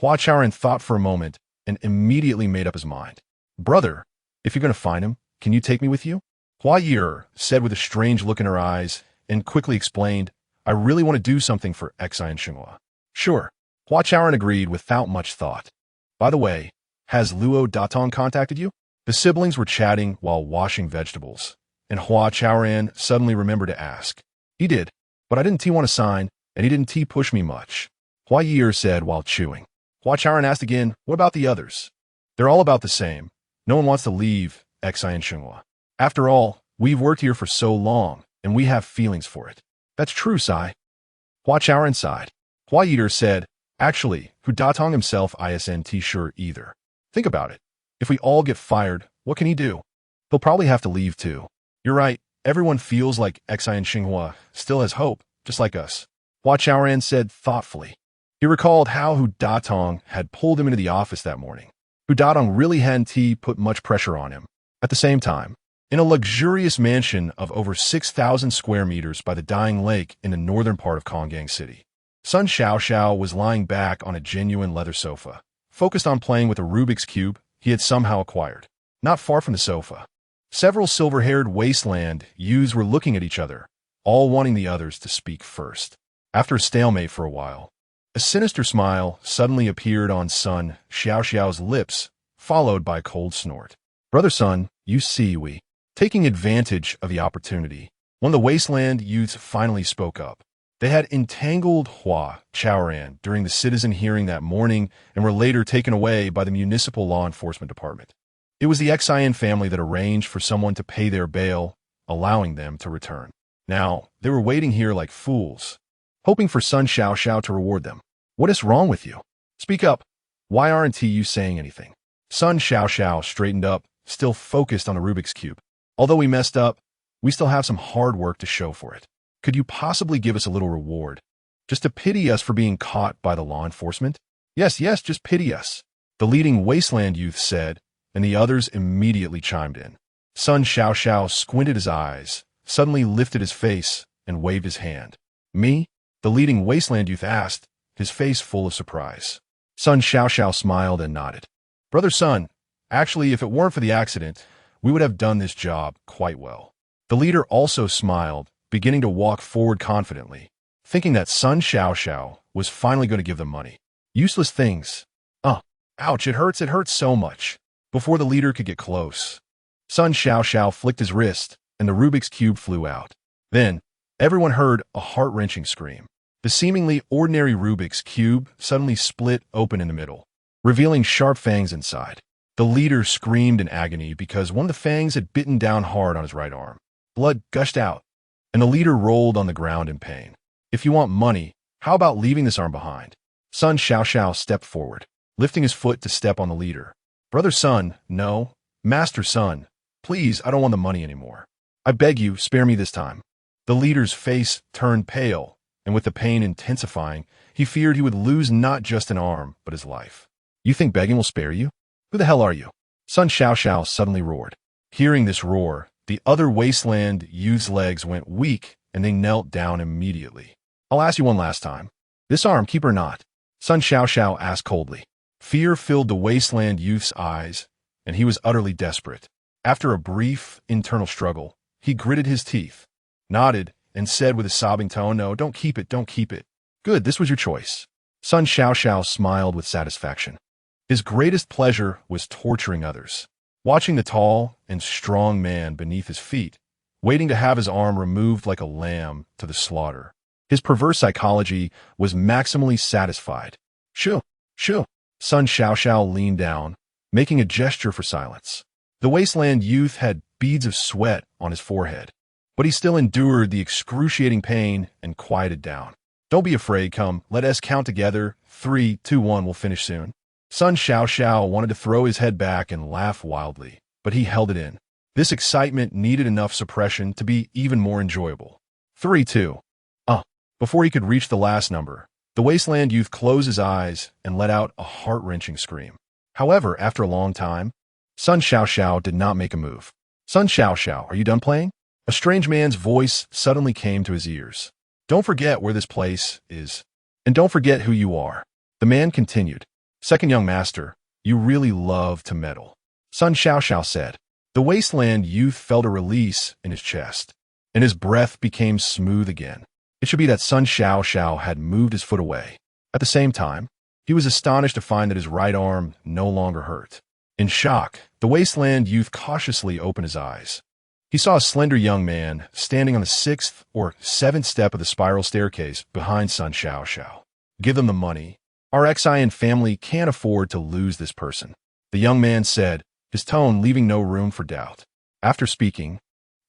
Hua Chaoran thought for a moment and immediately made up his mind. Brother, if you're going to find him, can you take me with you? Hua Ye'er said with a strange look in her eyes and quickly explained, I really want to do something for Xin Xinhua. Sure. Hua Chaoran agreed without much thought. By the way, has Luo Datong contacted you? The siblings were chatting while washing vegetables, and Hua Chaoran suddenly remembered to ask. He did, but I didn't want to sign, and he didn't push me much. Hua Ye'er said while chewing. Hua Chaoran asked again, what about the others? They're all about the same. No one wants to leave Xin Xinhua. After all, we've worked here for so long, and we have feelings for it. That's true, Sai. Hua Chaoran sighed. Hua Ye'er said, actually, Hu Datong himself isn't sure either. Think about it. If we all get fired, what can he do? He'll probably have to leave too. You're right. Everyone feels like Xin Xinhua still has hope, just like us. Hua Chaoran said thoughtfully. He recalled how Hu Datong had pulled him into the office that morning. Hu Datong really hadn't put much pressure on him. At the same time, in a luxurious mansion of over 6,000 square meters by the dying lake in the northern part of Konggang City, Sun Xiao was lying back on a genuine leather sofa, focused on playing with a Rubik's Cube he had somehow acquired. Not far from the sofa, several silver-haired wasteland youths were looking at each other, all wanting the others to speak first. After a stalemate for a while, a sinister smile suddenly appeared on Sun Xiao's lips, followed by a cold snort. Brother Sun, you see we. Taking advantage of the opportunity, one of the wasteland youths finally spoke up. They had entangled Hua Chaoran during the citizen hearing that morning and were later taken away by the municipal law enforcement department. It was the Xin family that arranged for someone to pay their bail, allowing them to return. Now, they were waiting here like fools, hoping for Sun Xiao to reward them. What is wrong with you? Speak up. Why aren't you saying anything? Sun Xiao straightened up, still focused on the Rubik's Cube. Although we messed up, we still have some hard work to show for it. Could you possibly give us a little reward? Just to pity us for being caught by the law enforcement? Yes, just pity us, the leading wasteland youth said, and the others immediately chimed in. Sun Xiao squinted his eyes, suddenly lifted his face, and waved his hand. Me? The leading wasteland youth asked, his face full of surprise. Sun Xiao smiled and nodded. Brother Sun, actually, if it weren't for the accident, we would have done this job quite well. The leader also smiled, beginning to walk forward confidently, thinking that Sun Xiao was finally going to give them money. Useless things. Ouch, it hurts so much. Before the leader could get close, Sun Xiao flicked his wrist, and the Rubik's Cube flew out. Then, everyone heard a heart-wrenching scream. The seemingly ordinary Rubik's Cube suddenly split open in the middle, revealing sharp fangs inside. The leader screamed in agony because one of the fangs had bitten down hard on his right arm. Blood gushed out, and the leader rolled on the ground in pain. If you want money, how about leaving this arm behind? Sun Xiao stepped forward, lifting his foot to step on the leader. Brother Sun, no. Master Sun, please, I don't want the money anymore. I beg you, spare me this time. The leader's face turned pale, and with the pain intensifying, he feared he would lose not just an arm, but his life. You think begging will spare you? Who the hell are you? Sun Xiao suddenly roared. Hearing this roar, the other wasteland youth's legs went weak, and they knelt down immediately. I'll ask you one last time. This arm, keep or not? Sun Xiao asked coldly. Fear filled the wasteland youth's eyes, and he was utterly desperate. After a brief internal struggle, he gritted his teeth, nodded, and said with a sobbing tone, no, don't keep it. Good, this was your choice. Sun Xiao smiled with satisfaction. His greatest pleasure was torturing others, watching the tall and strong man beneath his feet, waiting to have his arm removed like a lamb to the slaughter. His perverse psychology was maximally satisfied. Shoo. Sun Xiao leaned down, making a gesture for silence. The wasteland youth had beads of sweat on his forehead, but he still endured the excruciating pain and quieted down. Don't be afraid, come, let us count together. 3, 2, 1, we'll finish soon. Sun Xiao wanted to throw his head back and laugh wildly, but he held it in. This excitement needed enough suppression to be even more enjoyable. 3, 2. Before he could reach the last number, the wasteland youth closed his eyes and let out a heart-wrenching scream. However, after a long time, Sun Xiao did not make a move. Sun Xiao, are you done playing? A strange man's voice suddenly came to his ears. Don't forget where this place is, and don't forget who you are. The man continued. Second young master, you really love to meddle. Sun Xiao said. The wasteland youth felt a release in his chest, and his breath became smooth again. It should be that Sun Xiao had moved his foot away. At the same time, he was astonished to find that his right arm no longer hurt. In shock, the wasteland youth cautiously opened his eyes. He saw a slender young man standing on the 6th or 7th step of the spiral staircase behind Sun Xiao. Give them the money. Our Xian family can't afford to lose this person, the young man said, his tone leaving no room for doubt. After speaking,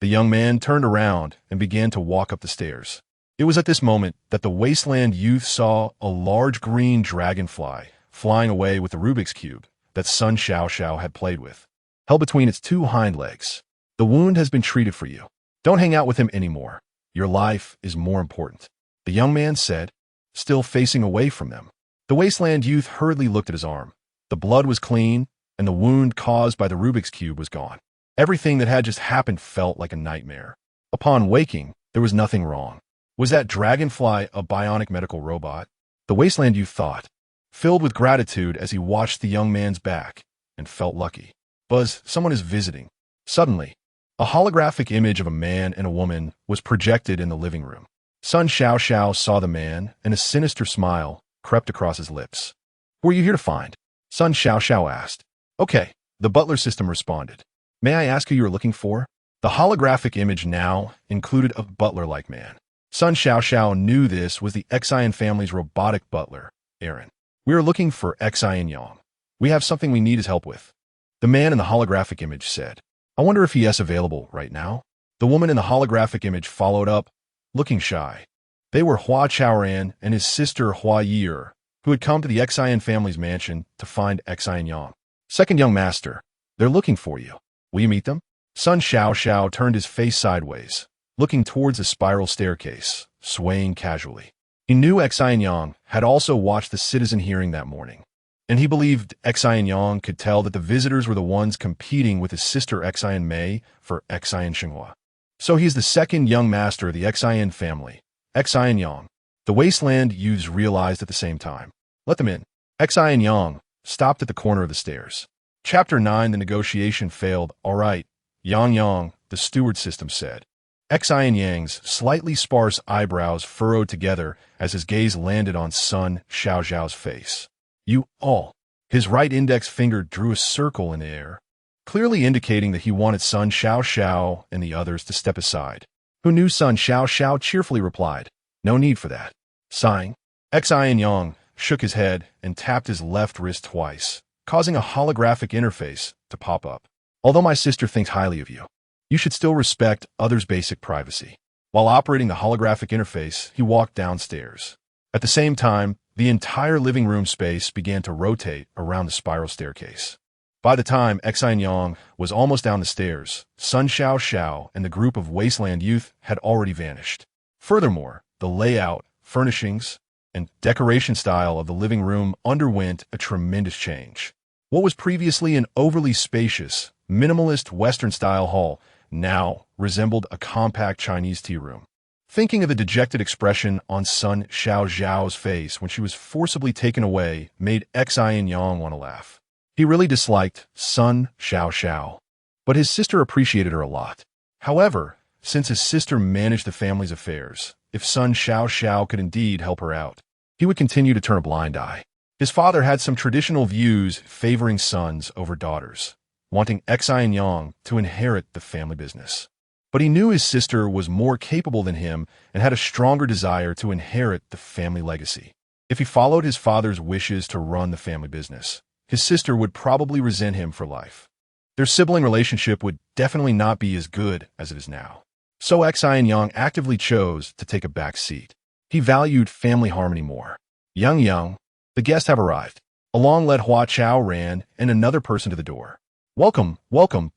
the young man turned around and began to walk up the stairs. It was at this moment that the wasteland youth saw a large green dragonfly flying away with the Rubik's Cube that Sun Xiao had played with, held between its 2 hind legs. The wound has been treated for you. Don't hang out with him anymore. Your life is more important, the young man said, still facing away from them. The wasteland youth hurriedly looked at his arm. The blood was clean, and the wound caused by the Rubik's Cube was gone. Everything that had just happened felt like a nightmare. Upon waking, there was nothing wrong. Was that dragonfly a bionic medical robot? The wasteland youth thought, filled with gratitude as he watched the young man's back, and felt lucky. Buzz, someone is visiting. Suddenly, a holographic image of a man and a woman was projected in the living room. Sun Xiao saw the man, and a sinister smile crept across his lips. Who are you here to find? Sun Xiao asked. Okay, the butler system responded. May I ask who you are looking for? The holographic image now included a butler-like man. Sun Xiao knew this was the Xian family's robotic butler, Aaron. We are looking for Xin Yang. We have something we need his help with. The man in the holographic image said. I wonder if he is available right now. The woman in the holographic image followed up, looking shy. They were Hua Chaoran and his sister Hua Ye'er, who had come to the Xian family's mansion to find Xin Yang. Second young master, they're looking for you. Will you meet them? Sun Xiao turned his face sideways, looking towards the spiral staircase, swaying casually. He knew Xin Yang had also watched the citizen hearing that morning, and he believed Xin Yang could tell that the visitors were the ones competing with his sister Xin Mei for Xin Xinghua. So he's the second young master of the Xian family, Xin Yang. The wasteland youths realized at the same time. Let them in. Xin Yang stopped at the corner of the stairs. Chapter 9, the negotiation failed. All right, Yang, the steward system said. Xin Yang's slightly sparse eyebrows furrowed together as his gaze landed on Sun Xiao's face. You all. His right index finger drew a circle in the air, clearly indicating that he wanted Sun Xiao and the others to step aside. Who knew? Sun Xiao cheerfully replied, "No need for that." Sighing, Xin Yang shook his head and tapped his left wrist twice, causing a holographic interface to pop up. "Although my sister thinks highly of you, you should still respect others' basic privacy." While operating the holographic interface, he walked downstairs. At the same time, the entire living room space began to rotate around the spiral staircase. By the time Xin Yang was almost down the stairs, Sun Xiao and the group of wasteland youth had already vanished. Furthermore, the layout, furnishings, and decoration style of the living room underwent a tremendous change. What was previously an overly spacious, minimalist Western-style hall now resembled a compact Chinese tea room. Thinking of the dejected expression on Sun Xiao's face when she was forcibly taken away made Xin Yang want to laugh. He really disliked Sun Xiao, but his sister appreciated her a lot. However, since his sister managed the family's affairs, if Sun Xiao could indeed help her out, he would continue to turn a blind eye. His father had some traditional views favoring sons over daughters, wanting Xin Yang to inherit the family business. But he knew his sister was more capable than him and had a stronger desire to inherit the family legacy. If he followed his father's wishes to run the family business, his sister would probably resent him for life. Their sibling relationship would definitely not be as good as it is now. So Xin Yang actively chose to take a back seat. He valued family harmony more. Yang, the guests have arrived. Along led Hua Chaoran and another person to the door. Welcome,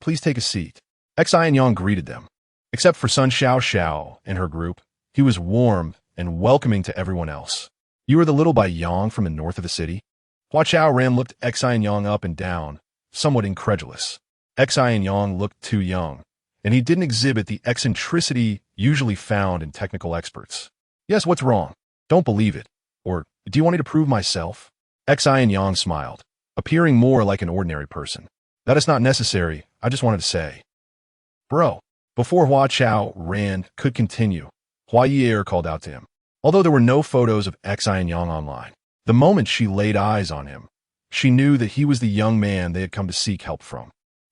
please take a seat. Xin Yang greeted them. Except for Sun Xiao and her group, he was warm and welcoming to everyone else. "You are the little by Yang from the north of the city?" Hua Chaoran looked Xin Yang up and down, somewhat incredulous. Xin Yang looked too young, and he didn't exhibit the eccentricity usually found in technical experts. "Yes, what's wrong? Don't believe it. Or, do you want me to prove myself?" Xin Yang smiled, appearing more like an ordinary person. "That is not necessary, I just wanted to say." "Bro." Before Hua Chaoran could continue, Hua Ye'er called out to him. Although there were no photos of Xin Yang online, the moment she laid eyes on him, she knew that he was the young man they had come to seek help from.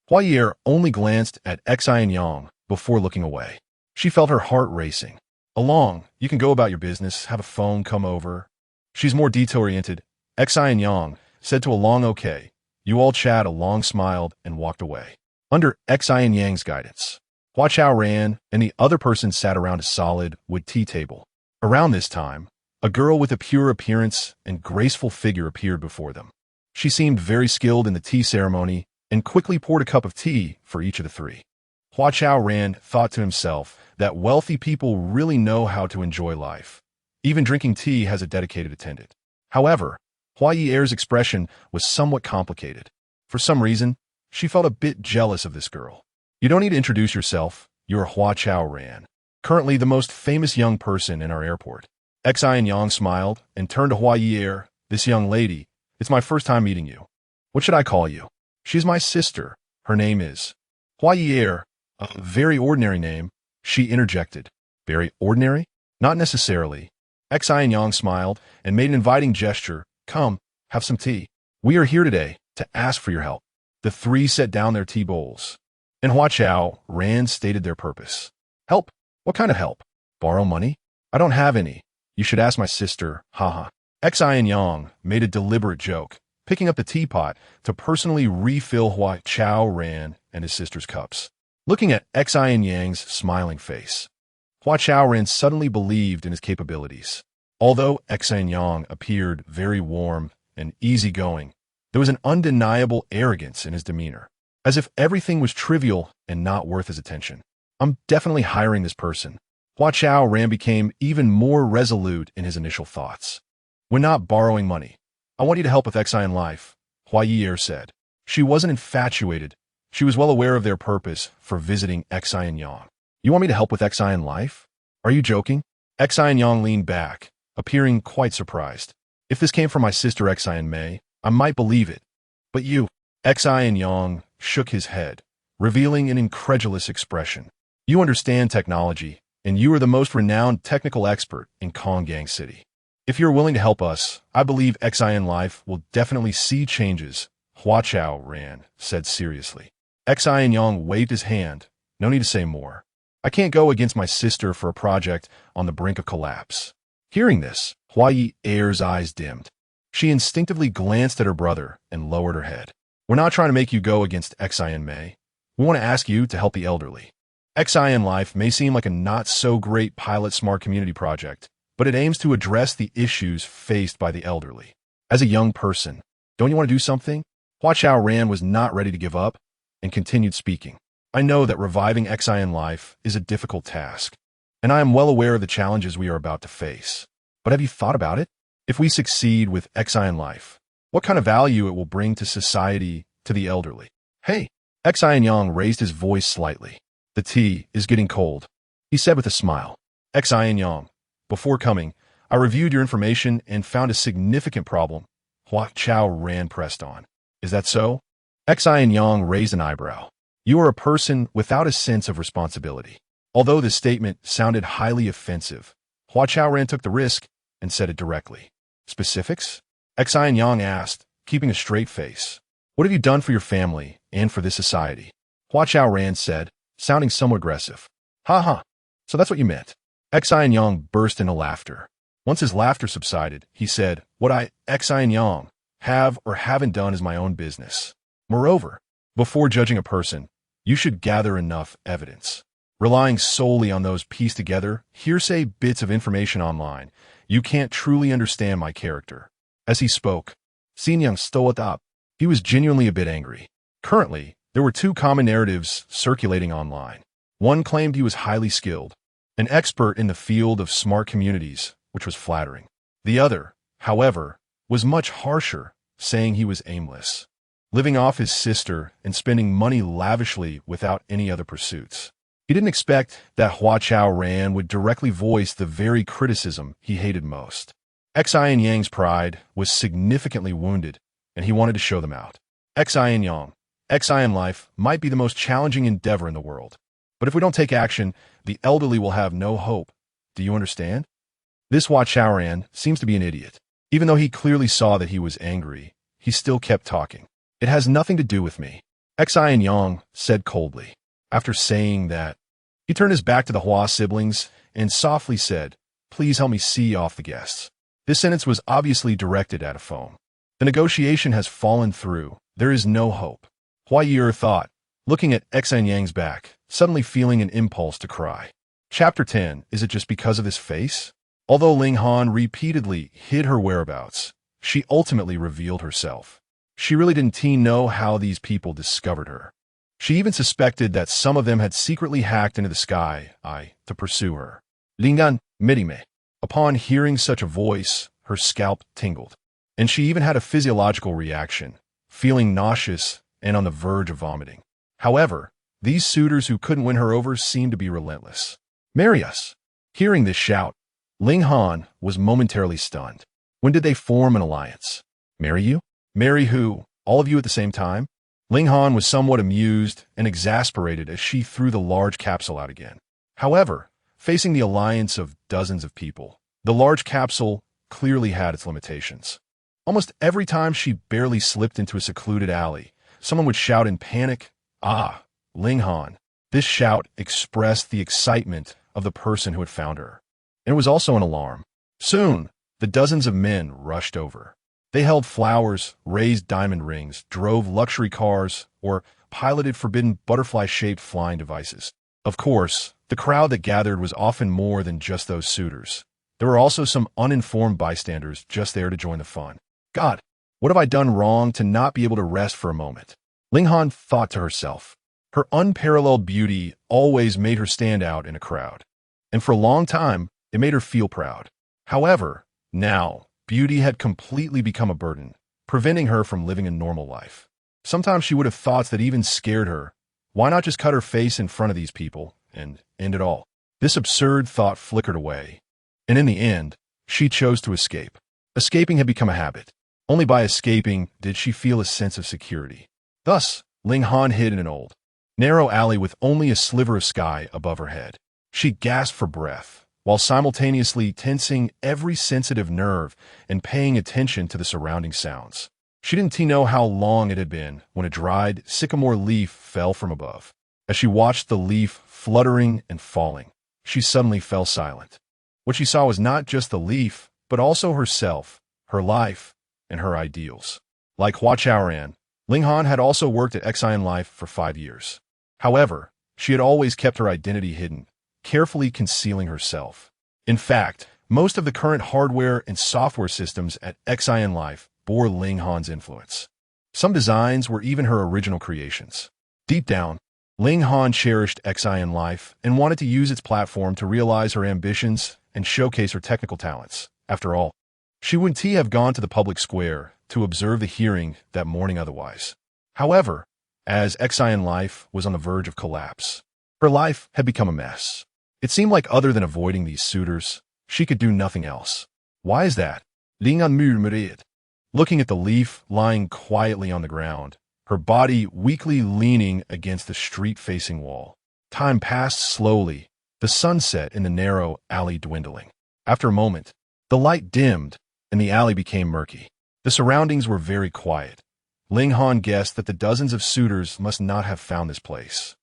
Hua Ye'er only glanced at Xin Yang before looking away. She felt her heart racing. "Along, you can go about your business, have a phone come over." She's more detail-oriented. Xin Yang said to Along, "Okay." You all chat. Along smiled and walked away. Under Xin Yang's guidance, Hua Chaoran and the other person sat around a solid wood tea table. Around this time, a girl with a pure appearance and graceful figure appeared before them. She seemed very skilled in the tea ceremony and quickly poured a cup of tea for each of the three. Hua Chaoran thought to himself that wealthy people really know how to enjoy life. Even drinking tea has a dedicated attendant. However, Hua Ye'er's expression was somewhat complicated. For some reason, she felt a bit jealous of this girl. "You don't need to introduce yourself. You're Hua Chaoran, currently the most famous young person in our airport." Xin Yang smiled and turned to Hua Ye'er. "This young lady, it's my first time meeting you. What should I call you?" "She's my sister. Her name is..." Hua Ye'er, a very ordinary name, she interjected. "Very ordinary?" "Not necessarily." Xin Yang smiled and made an inviting gesture. "Come, have some tea. We are here today to ask for your help." The three set down their tea bowls, and Hua Chaoran stated their purpose. "Help? What kind of help? Borrow money? I don't have any. You should ask my sister, haha." Xin Yang made a deliberate joke, picking up the teapot to personally refill Hua Chaoran and his sister's cups. Looking at Xin Yang's smiling face, Hua Chaoran suddenly believed in his capabilities. Although Xin Yang appeared very warm and easygoing, there was an undeniable arrogance in his demeanor, as if everything was trivial and not worth his attention. "I'm definitely hiring this person." Hua Chaoran became even more resolute in his initial thoughts. "When not borrowing money, I want you to help with Xin Life," Hua Ye'er said. She wasn't infatuated. She was well aware of their purpose for visiting Xin Yang. "You want me to help with Xin Life? Are you joking?" Xin Yang leaned back, appearing quite surprised. "If this came from my sister Xin Mei, I might believe it. But you..." Xin Yang shook his head, revealing an incredulous expression. "You understand technology, and you are the most renowned technical expert in Konggang City. If you're willing to help us, I believe Xin Life will definitely see changes, Hua Chaoran said seriously. Xin Yang waved his hand. No need to say more. I can't go against my sister for a project on the brink of collapse. Hearing this, Hua Ye'er's eyes dimmed. She instinctively glanced at her brother and lowered her head. We're not trying to make you go against Xin Mei. We want to ask you to help the elderly. Xin Life may seem like a not-so-great pilot smart community project, but it aims to address the issues faced by the elderly. As a young person, don't you want to do something? Hua Chaoran was not ready to give up and continued speaking. I know that reviving Xin Life is a difficult task, and I am well aware of the challenges we are about to face. But have you thought about it? If we succeed with Xin Life, what kind of value it will bring to society, to the elderly? Hey! Xin Yang raised his voice slightly. The tea is getting cold, he said with a smile. Xin Yang, before coming, I reviewed your information and found a significant problem. Hua Chaoran pressed on. Is that so? Xin Yang raised an eyebrow. You are a person without a sense of responsibility. Although this statement sounded highly offensive, Hua Chaoran took the risk and said it directly. Specifics? Xin Yang asked, keeping a straight face. What have you done for your family and for this society? Hua Chaoran said, sounding somewhat aggressive. Ha ha. So that's what you meant. Xin Yang burst into laughter. Once his laughter subsided, he said, what I, Xin Yang, have or haven't done is my own business. Moreover, before judging a person, you should gather enough evidence. Relying solely on those pieced together, hearsay bits of information online, you can't truly understand my character. As he spoke, Xin Yang stood up. He was genuinely a bit angry. Currently, there were two common narratives circulating online. One claimed he was highly skilled, an expert in the field of smart communities, which was flattering. The other, however, was much harsher, saying he was aimless, living off his sister and spending money lavishly without any other pursuits. He didn't expect that Hua Chaoran would directly voice the very criticism he hated most. Xin Yang's pride was significantly wounded, and he wanted to show them out. Xin Yang, Xin Life might be the most challenging endeavor in the world, but if we don't take action, the elderly will have no hope. Do you understand? This Hua Chaoran seems to be an idiot. Even though he clearly saw that he was angry, he still kept talking. It has nothing to do with me, Xin Yang said coldly. After saying that, he turned his back to the Hua siblings and softly said, please help me see off the guests. This sentence was obviously directed at a phone. The negotiation has fallen through. There is no hope. Hua Ye'er thought, looking at Xin Yang's back, suddenly feeling an impulse to cry. Chapter 10, is it just because of his face? Although Ling Han repeatedly hid her whereabouts, she ultimately revealed herself. She really didn't know how these people discovered her. She even suspected that some of them had secretly hacked into the sky to pursue her. Ling Han, Midime. Upon hearing such a voice, her scalp tingled, and she even had a physiological reaction, feeling nauseous and on the verge of vomiting. However, these suitors who couldn't win her over seemed to be relentless. Marry us. Hearing this shout, Ling Han was momentarily stunned. When did they form an alliance? Marry you? Marry who? All of you at the same time? Ling Han was somewhat amused and exasperated as she threw the large capsule out again. However, facing the alliance of dozens of people, the large capsule clearly had its limitations. Almost every time she barely slipped into a secluded alley, someone would shout in panic, "Ah, Ling Han." This shout expressed the excitement of the person who had found her. And it was also an alarm. Soon, the dozens of men rushed over. They held flowers, raised diamond rings, drove luxury cars, or piloted forbidden butterfly-shaped flying devices. Of course, the crowd that gathered was often more than just those suitors. There were also some uninformed bystanders just there to join the fun. God, what have I done wrong to not be able to rest for a moment? Ling Han thought to herself. Her unparalleled beauty always made her stand out in a crowd. And for a long time, it made her feel proud. However, now, beauty had completely become a burden, preventing her from living a normal life. Sometimes she would have thoughts that even scared her. Why not just cut her face in front of these people and end it all? This absurd thought flickered away. And in the end, she chose to escape. Escaping had become a habit. Only by escaping did she feel a sense of security. Thus, Ling Han hid in an old, narrow alley with only a sliver of sky above her head. She gasped for breath, while simultaneously tensing every sensitive nerve and paying attention to the surrounding sounds. She didn't know how long it had been when a dried sycamore leaf fell from above. As she watched the leaf fluttering and falling, she suddenly fell silent. What she saw was not just the leaf, but also herself, her life, and her ideals. Like Hua Chaoran, Ling Han had also worked at Xin Life for 5 years. However, she had always kept her identity hidden, carefully concealing herself. In fact, most of the current hardware and software systems at Xin Life bore Ling Han's influence. Some designs were even her original creations. Deep down, Ling Han cherished Xin Life and wanted to use its platform to realize her ambitions and showcase her technical talents. After all, she wouldn't have gone to the public square to observe the hearing that morning otherwise. However, as Xin Life was on the verge of collapse, her life had become a mess. It seemed like other than avoiding these suitors, she could do nothing else. Why is that? Ling Han murmured, looking at the leaf lying quietly on the ground, her body weakly leaning against the street-facing wall. Time passed slowly, the sunset in the narrow alley dwindling. After a moment, the light dimmed and the alley became murky. The surroundings were very quiet. Ling Han guessed that the dozens of suitors must not have found this place,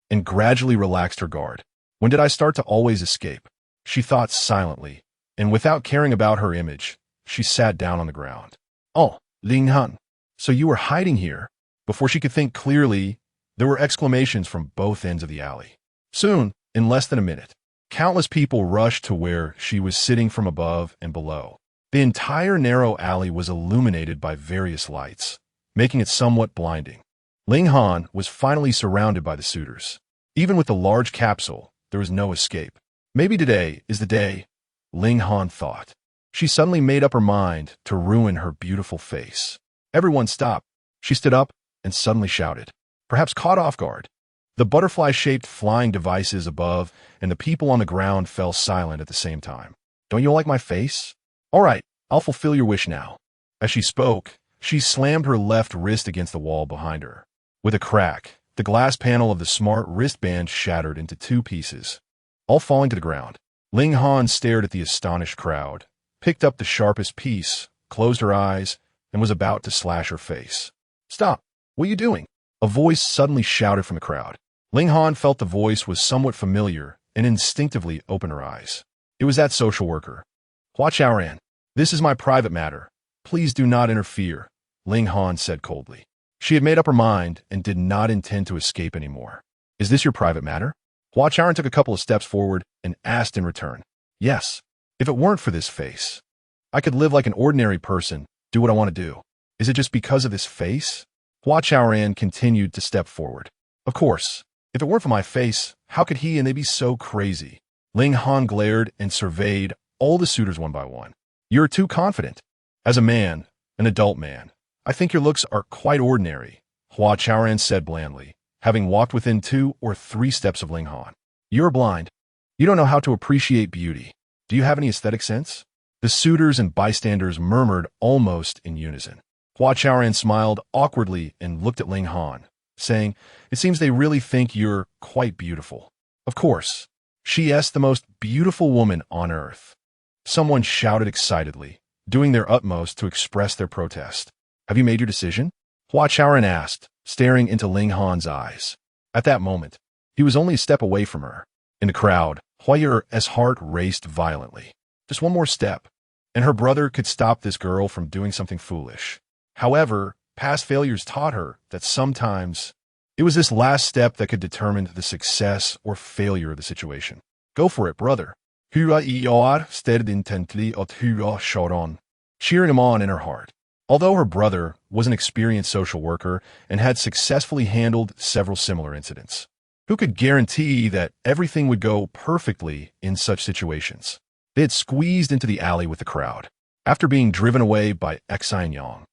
and gradually relaxed her guard. When did I start to always escape? She thought silently, and without caring about her image, she sat down on the ground. Oh, Ling Han, so you were hiding here? Before she could think clearly, there were exclamations from both ends of the alley. Soon, in less than a minute, countless people rushed to where she was sitting from above and below. The entire narrow alley was illuminated by various lights, making it somewhat blinding. Ling Han was finally surrounded by the suitors. Even with the large capsule, there was no escape. Maybe today is the day, Ling Han thought. She suddenly made up her mind to ruin her beautiful face. Everyone stopped. She stood up and suddenly shouted, perhaps caught off guard. The butterfly-shaped flying devices above and the people on the ground fell silent at the same time. Don't you like my face? All right, I'll fulfill your wish now. As she spoke, she slammed her left wrist against the wall behind her. With a crack, the glass panel of the smart wristband shattered into 2 pieces, all falling to the ground. Ling Han stared at the astonished crowd, picked up the sharpest piece, closed her eyes, and was about to slash her face. Stop! What are you doing? A voice suddenly shouted from the crowd. Ling Han felt the voice was somewhat familiar and instinctively opened her eyes. It was that social worker. Hua Chaoran, this is my private matter. Please do not interfere, Ling Han said coldly. She had made up her mind and did not intend to escape anymore. Is this your private matter? Hua Chaoran took a couple of steps forward and asked in return. Yes. If it weren't for this face, I could live like an ordinary person, do what I want to do. Is it just because of this face? Hua Chaoran continued to step forward. Of course. If it weren't for my face, how could he and they be so crazy? Ling Han glared and surveyed all the suitors one by one. You're too confident. As a man, an adult man, I think your looks are quite ordinary, Hua Chaoran said blandly, having walked within 2 or 3 steps of Ling Han. You're blind. You don't know how to appreciate beauty. Do you have any aesthetic sense? The suitors and bystanders murmured almost in unison. Hua Chaoran smiled awkwardly and looked at Ling Han, saying, it seems they really think you're quite beautiful. Of course. She's the most beautiful woman on earth. Someone shouted excitedly, doing their utmost to express their protest. Have you made your decision? Hua Chaoran asked, staring into Ling Han's eyes. At that moment, he was only a step away from her. In the crowd, Hua Ye'er's heart raced violently. Just one more step, and her brother could stop this girl from doing something foolish. However, past failures taught her that sometimes it was this last step that could determine the success or failure of the situation. Go for it, brother. Hua Ye'er stared intently at Hua Chaoran, cheering him on in her heart. Although her brother was an experienced social worker and had successfully handled several similar incidents, who could guarantee that everything would go perfectly in such situations? They had squeezed into the alley with the crowd. After being driven away by Xin Yang,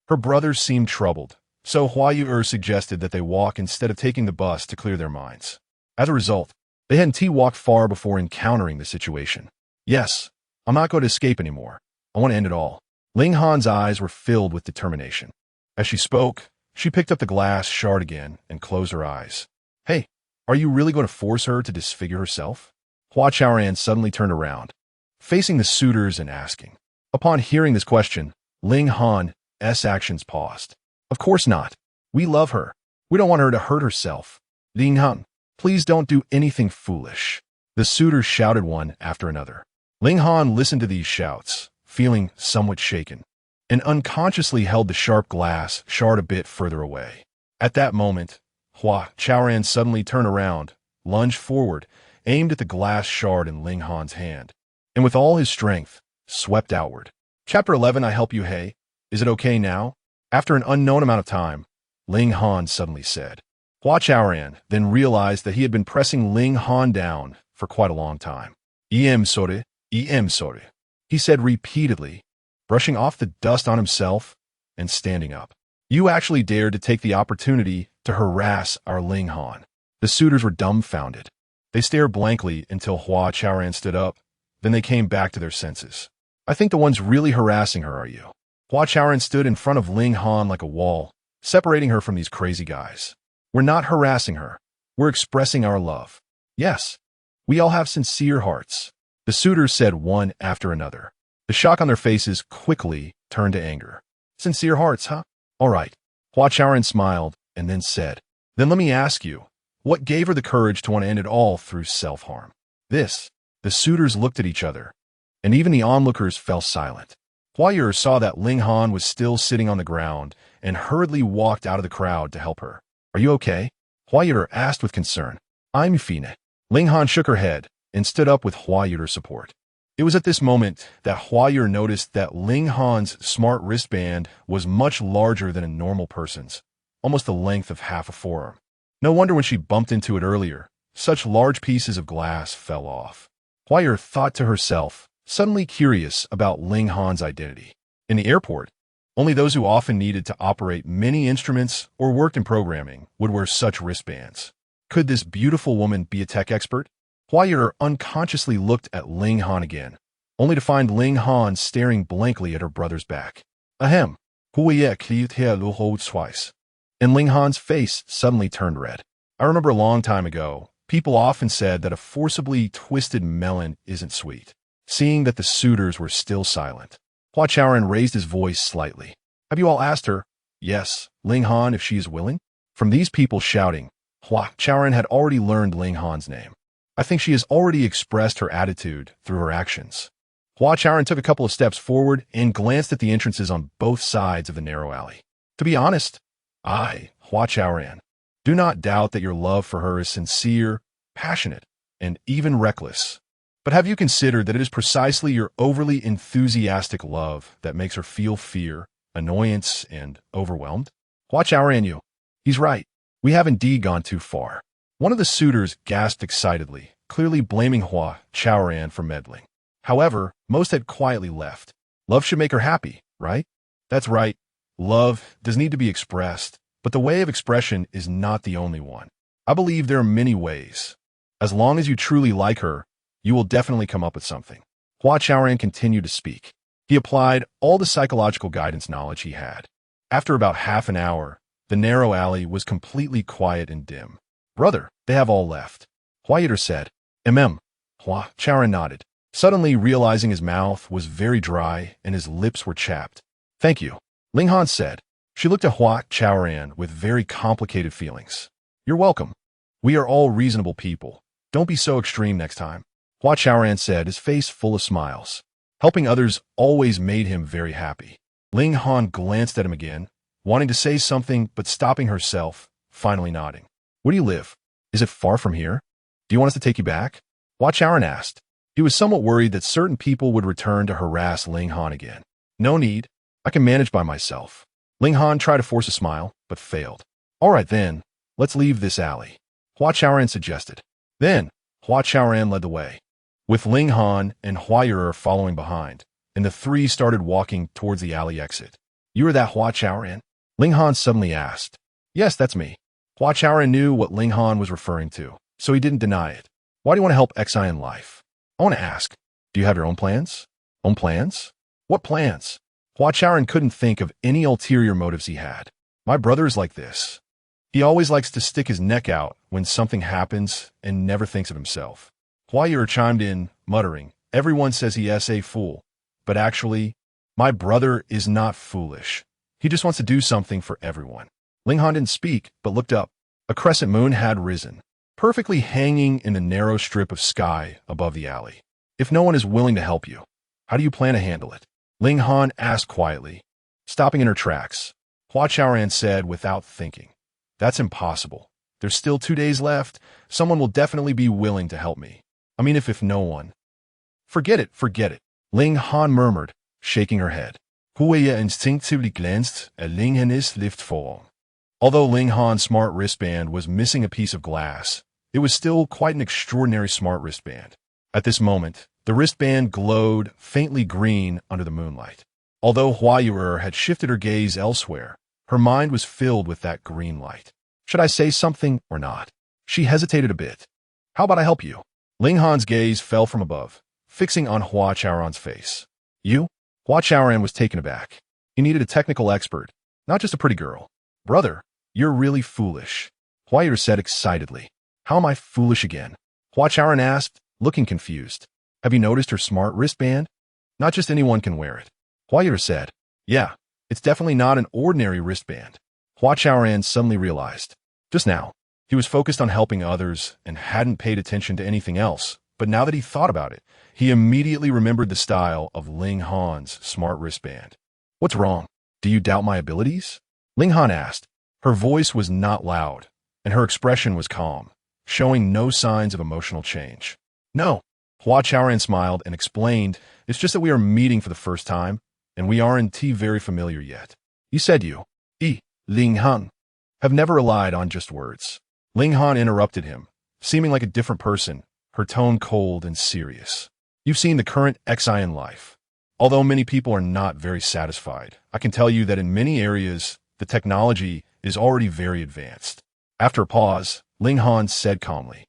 her brothers seemed troubled, so Hua Ye'er suggested that they walk instead of taking the bus to clear their minds. As a result, they hadn't walked far before encountering the situation. Yes, I'm not going to escape anymore. I want to end it all. Ling Han's eyes were filled with determination. As she spoke, she picked up the glass shard again and closed her eyes. Hey, are you really going to force her to disfigure herself? Hua Chaoran suddenly turned around, facing the suitors and asking. Upon hearing this question, Ling Han's actions paused. Of course not. We love her. We don't want her to hurt herself. Ling Han, please don't do anything foolish. The suitors shouted one after another. Ling Han listened to these shouts, feeling somewhat shaken, and unconsciously held the sharp glass shard a bit further away. At that moment, Hua Chaoran suddenly turned around, lunged forward, aimed at the glass shard in Ling Han's hand, and with all his strength, swept outward. Chapter 11. I help you, hey? Is it okay now? After an unknown amount of time, Ling Han suddenly said. Hua Chaoran then realized that he had been pressing Ling Han down for quite a long time. Sorry, sorry, he said repeatedly, brushing off the dust on himself and standing up. You actually dared to take the opportunity to harass our Ling Han. The suitors were dumbfounded. They stared blankly until Hua Chaoran stood up. Then they came back to their senses. I think the ones really harassing her are you. Hua Chaoran stood in front of Ling Han like a wall, separating her from these crazy guys. We're not harassing her. We're expressing our love. Yes, we all have sincere hearts. The suitors said one after another. The shock on their faces quickly turned to anger. Sincere hearts, huh? All right. Hua Chaoran smiled and then said, then let me ask you, what gave her the courage to want to end it all through self-harm? This. The suitors looked at each other, and even the onlookers fell silent. Hua Ye'er saw that Ling Han was still sitting on the ground and hurriedly walked out of the crowd to help her. Are you okay? Hua Ye'er asked with concern. I'm fine. Ling Han shook her head and stood up with Hua Ye'er's support. It was at this moment that Hua Ye'er noticed that Ling Han's smart wristband was much larger than a normal person's, almost the length of half a forearm. No wonder when she bumped into it earlier, such large pieces of glass fell off. Hua Ye'er thought to herself, suddenly curious about Ling Han's identity. In the airport, only those who often needed to operate many instruments or worked in programming would wear such wristbands. Could this beautiful woman be a tech expert? Hua Ye'er unconsciously looked at Ling Han again, only to find Ling Han staring blankly at her brother's back. Ahem. Hua Ye'er twice. And Ling Han's face suddenly turned red. I remember a long time ago, people often said that a forcibly twisted melon isn't sweet. Seeing that the suitors were still silent, Hua Chaoran raised his voice slightly. Have you all asked her? Yes, Ling Han, if she is willing? From these people shouting, Hua Chaoran had already learned Ling Han's name. I think she has already expressed her attitude through her actions. Hua Chaoran took a couple of steps forward and glanced at the entrances on both sides of the narrow alley. To be honest, I, Hua Chaoran, do not doubt that your love for her is sincere, passionate, and even reckless. But have you considered that it is precisely your overly enthusiastic love that makes her feel fear, annoyance, and overwhelmed? Hua Chaoran, he's right. We have indeed gone too far. One of the suitors gasped excitedly, clearly blaming Hua Chaoran for meddling. However, most had quietly left. Love should make her happy, right? That's right. Love does need to be expressed, but the way of expression is not the only one. I believe there are many ways. As long as you truly like her, you will definitely come up with something. Hua Chaoran continued to speak. He applied all the psychological guidance knowledge he had. After about half an hour, the narrow alley was completely quiet and dim. Brother, they have all left. Hua Ye'er said. Hua Chaoran nodded, suddenly realizing his mouth was very dry and his lips were chapped. Thank you, Ling Han said. She looked at Hua Chaoran with very complicated feelings. You're welcome. We are all reasonable people. Don't be so extreme next time. Hua Chaoran said, his face full of smiles. Helping others always made him very happy. Ling Han glanced at him again, wanting to say something but stopping herself, finally nodding. Where do you live? Is it far from here? Do you want us to take you back? Hua Chaoran asked. He was somewhat worried that certain people would return to harass Ling Han again. No need. I can manage by myself. Ling Han tried to force a smile, but failed. All right then, let's leave this alley, Hua Chaoran suggested. Then, Hua Chaoran led the way, with Ling Han and Hua Ye'er following behind, and the three started walking towards the alley exit. You are that Hua Chaoran? Ling Han suddenly asked. Yes, that's me. Hua Chaoran knew what Ling Han was referring to, so he didn't deny it. Why do you want to help Xin Life? I want to ask, do you have your own plans? Own plans? What plans? Hua Chaoran couldn't think of any ulterior motives he had. My brother is like this. He always likes to stick his neck out when something happens and never thinks of himself. Hua Ye'er chimed in, muttering, "Everyone says he is a fool. But actually, my brother is not foolish. He just wants to do something for everyone." Ling Han didn't speak, but looked up. A crescent moon had risen, perfectly hanging in the narrow strip of sky above the alley. "If no one is willing to help you, how do you plan to handle it?" Ling Han asked quietly. Stopping in her tracks, Hua Chaoran said without thinking, "That's impossible. There's still 2 days left. Someone will definitely be willing to help me. I mean, if no one." Forget it. Ling Han murmured, shaking her head. Hua Ye'er instinctively glanced at Ling Han's left forearm. Although Ling Han's smart wristband was missing a piece of glass, it was still quite an extraordinary smart wristband. At this moment, the wristband glowed faintly green under the moonlight. Although Hua Ye'er had shifted her gaze elsewhere, her mind was filled with that green light. Should I say something or not? She hesitated a bit. "How about I help you?" Ling Han's gaze fell from above, fixing on Hua Chaoran's face. "You?" Hua Chaoran was taken aback. He needed a technical expert, not just a pretty girl. "Brother, you're really foolish," Hua Ye'er said excitedly. "How am I foolish again?" Hua Chaoran asked, looking confused. "Have you noticed her smart wristband? Not just anyone can wear it." Hua Ye'er said, "Yeah, it's definitely not an ordinary wristband." Hua Chaoran suddenly realized. Just now, he was focused on helping others and hadn't paid attention to anything else, but now that he thought about it, he immediately remembered the style of Ling Han's smart wristband. "What's wrong? Do you doubt my abilities?" Ling Han asked. Her voice was not loud, and her expression was calm, showing no signs of emotional change. "No." Hua Chaoran smiled and explained, "It's just that we are meeting for the first time, and we aren't very familiar yet. You said Ling Han, have never relied on just words." Ling Han interrupted him, seeming like a different person, her tone cold and serious. "You've seen the current Xin Life. Although many people are not very satisfied, I can tell you that in many areas, the technology is already very advanced." After a pause, Ling Han said calmly,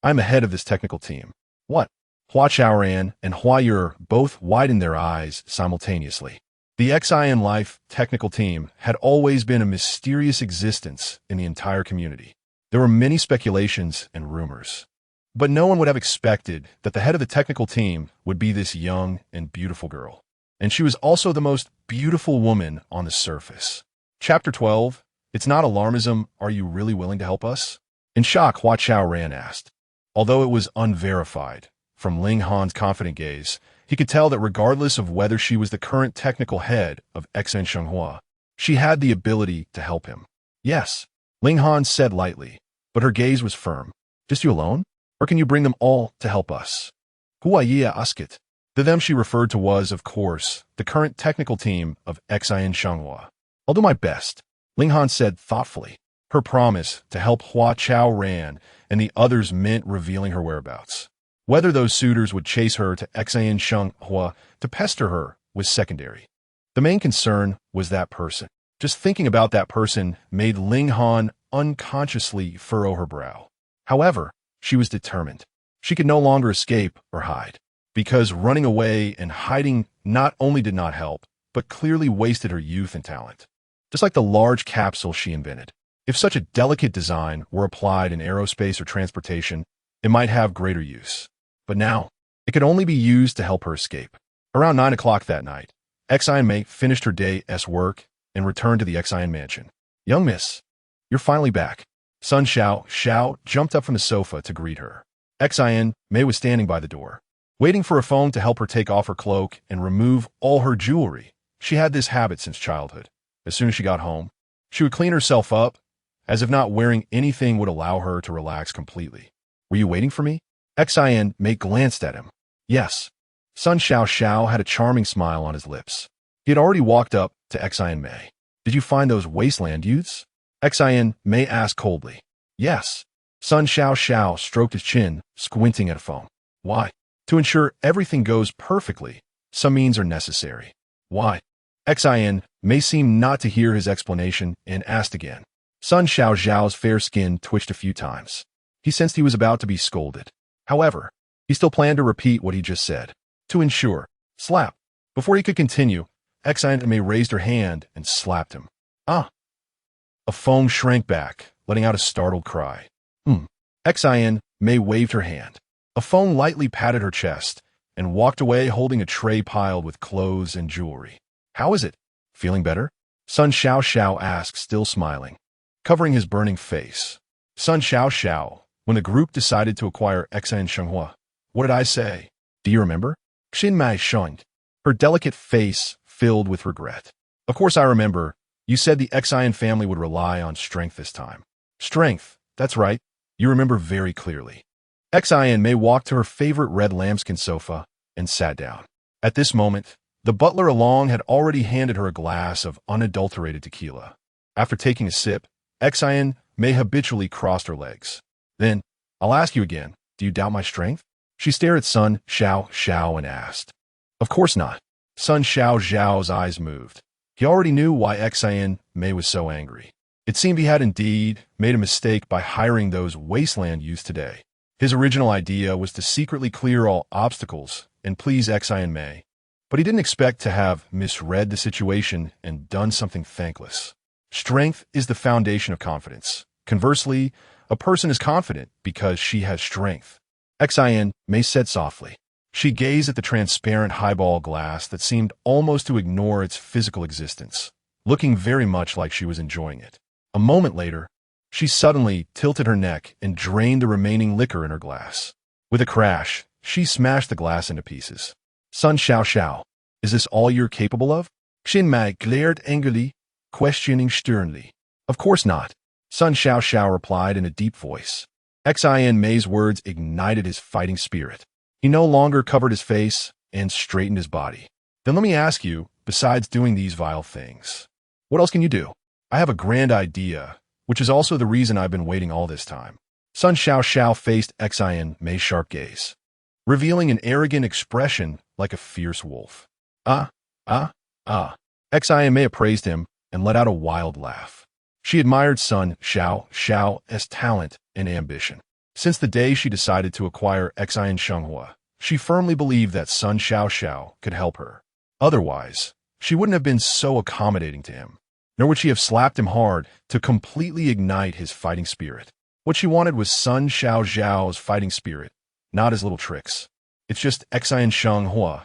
"I'm ahead of this technical team." "What?" Hua Chaoran and Hua Ye'er both widened their eyes simultaneously. The Xin Life technical team had always been a mysterious existence in the entire community. There were many speculations and rumors, but no one would have expected that the head of the technical team would be this young and beautiful girl. And she was also the most beautiful woman on the surface. Chapter 12, It's Not Alarmism, Are You Really Willing to Help Us? In shock, Hua Chaoran asked. Although it was unverified, from Ling Han's confident gaze, he could tell that regardless of whether she was the current technical head of Xin Shenghua, she had the ability to help him. "Yes," Ling Han said lightly, but her gaze was firm. "Just you alone? Or can you bring them all to help us?" Hua Ye'er asked. The them she referred to was, of course, the current technical team of Xin Shenghua. "I'll do my best," Ling Han said thoughtfully. Her promise to help Hua Chaoran and the others meant revealing her whereabouts. Whether those suitors would chase her to Xin Shenghua to pester her was secondary. The main concern was that person. Just thinking about that person made Ling Han unconsciously furrow her brow. However, she was determined. She could no longer escape or hide, because running away and hiding not only did not help, but clearly wasted her youth and talent. Just like the large capsule she invented. If such a delicate design were applied in aerospace or transportation, it might have greater use. But now, it could only be used to help her escape. Around 9 o'clock that night, Xin Mei finished her day's work and returned to the Xin mansion. "Young miss, you're finally back." Sun Xiao jumped up from the sofa to greet her. Xin Mei was standing by the door, waiting for a phone to help her take off her cloak and remove all her jewelry. She had this habit since childhood. As soon as she got home, she would clean herself up, as if not wearing anything would allow her to relax completely. "Were you waiting for me?" Xin Mei glanced at him. "Yes." Sun Xiao had a charming smile on his lips. He had already walked up to Xin Mei. "Did you find those wasteland youths?" Xin Mei asked coldly. "Yes." Sun Xiao stroked his chin, squinting at a phone. "Why?" "To ensure everything goes perfectly, some means are necessary." "Why?" Xin Mei seemed not to hear his explanation and asked again. Sun Xiao's fair skin twitched a few times. He sensed he was about to be scolded. However, he still planned to repeat what he just said. "To ensure." Slap. Before he could continue, Xin Mei raised her hand and slapped him. "Ah!" A foam shrank back, letting out a startled cry. Xin Mei waved her hand. A phone lightly patted her chest and walked away holding a tray piled with clothes and jewelry. How is it? Feeling better? Sun Xiao asked, still smiling, covering his burning face. Sun Xiao, when the group decided to acquire Xian Shenghua, what did I say? Do you remember? Xin Mai shunned, her delicate face filled with regret. Of course I remember. You said the Xian family would rely on strength this time. Strength, that's right. You remember very clearly. Xian Mei walked to her favorite red lambskin sofa and sat down. At this moment, the butler along had already handed her a glass of unadulterated tequila. After taking a sip, Xian Mei habitually crossed her legs. Then, I'll ask you again, do you doubt my strength? She stared at Sun Xiao and asked. Of course not. Sun Xiao's eyes moved. He already knew why Xian Mei was so angry. It seemed he had indeed made a mistake by hiring those wasteland youths today. His original idea was to secretly clear all obstacles and please Xian Mei, but he didn't expect to have misread the situation and done something thankless. Strength is the foundation of confidence. Conversely, a person is confident because she has strength. Xian Mei said softly. She gazed at the transparent highball glass that seemed almost to ignore its physical existence, looking very much like she was enjoying it. A moment later, she suddenly tilted her neck and drained the remaining liquor in her glass. With a crash, she smashed the glass into pieces. Sun Xiao, is this all you're capable of? Xin Mai glared angrily, questioning sternly. Of course not. Sun Xiao replied in a deep voice. Xian Mei's words ignited his fighting spirit. He no longer covered his face and straightened his body. Then let me ask you, besides doing these vile things, what else can you do? I have a grand idea, which is also the reason I've been waiting all this time. Sun Xiao faced Xian Mei's sharp gaze, revealing an arrogant expression like a fierce wolf. Xian Mei appraised him and let out a wild laugh. She admired Sun Xiao's talent and ambition. Since the day she decided to acquire Xian Shenghua, she firmly believed that Sun Xiao could help her. Otherwise, she wouldn't have been so accommodating to him, nor would she have slapped him hard to completely ignite his fighting spirit. What she wanted was Sun Xiao's fighting spirit, not his little tricks. It's just Xian Shenghua.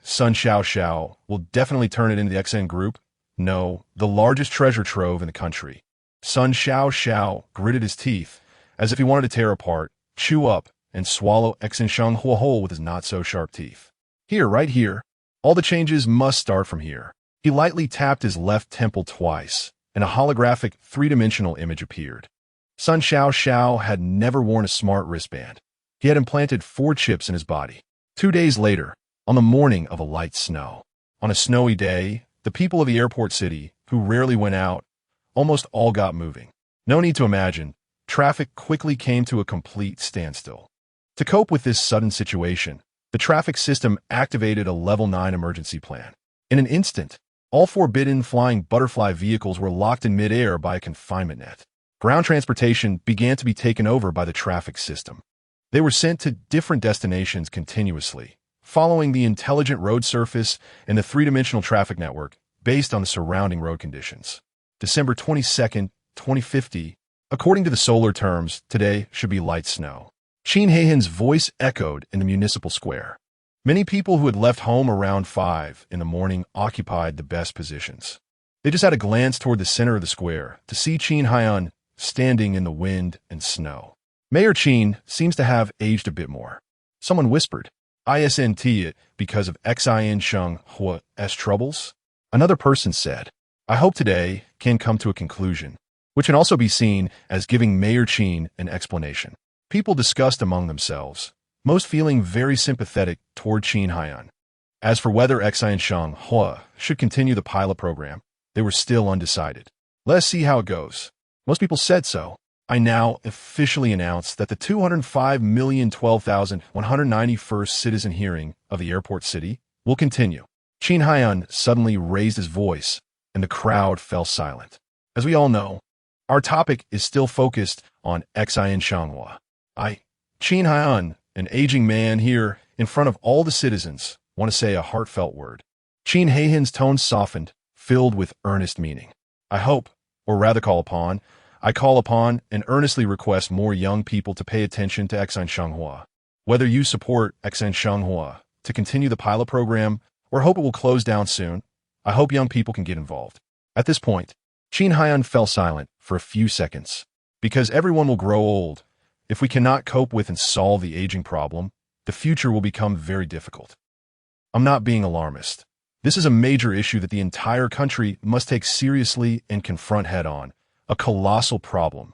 Sun Xiao, will definitely turn it into the Xian group. No, the largest treasure trove in the country. Sun Xiao gritted his teeth, as if he wanted to tear apart, chew up, and swallow Xian Shenghua whole with his not-so-sharp teeth. Here, right here. All the changes must start from here. He lightly tapped his left temple twice, and a holographic three-dimensional image appeared. Sun Xiao had never worn a smart wristband. He had implanted 4 chips in his body. 2 days later, on the morning of a light snow. On a snowy day, the people of the airport city, who rarely went out, almost all got moving. No need to imagine. Traffic quickly came to a complete standstill. To cope with this sudden situation, the traffic system activated a Level 9 emergency plan. In an instant, all forbidden flying butterfly vehicles were locked in midair by a confinement net. Ground transportation began to be taken over by the traffic system. They were sent to different destinations continuously, following the intelligent road surface and the three-dimensional traffic network based on the surrounding road conditions. December 22nd, 2050, according to the solar terms, today should be light snow. Xin Li's voice echoed in the municipal square. Many people who had left home around 5 in the morning occupied the best positions. They just had a glance toward the center of the square to see Xin Lian standing in the wind and snow. Mayor Qin seems to have aged a bit more. Someone whispered, "Isn't it because of Xian Shenghua's troubles?" Another person said, "I hope today can come to a conclusion," which can also be seen as giving Mayor Qin an explanation. People discussed among themselves, most feeling very sympathetic toward Xin Lian. As for whether Xian Shenghua should continue the pilot program, they were still undecided. Let's see how it goes. Most people said so. I now officially announce that the 205,012,191st citizen hearing of the airport city will continue. Xin Lian suddenly raised his voice, and the crowd fell silent. As we all know, our topic is still focused on Xian Shenghua. Xin Lian, an aging man here in front of all the citizens, want to say a heartfelt word. Xin Li's tone softened, filled with earnest meaning. I hope, or rather I call upon and earnestly request more young people to pay attention to Xian Shenghua. Whether you support Xin Shenghua to continue the pilot program or hope it will close down soon, I hope young people can get involved. At this point, Xin Yang fell silent for a few seconds. Because everyone will grow old. If we cannot cope with and solve the aging problem, the future will become very difficult. I'm not being alarmist. This is a major issue that the entire country must take seriously and confront head-on. A colossal problem.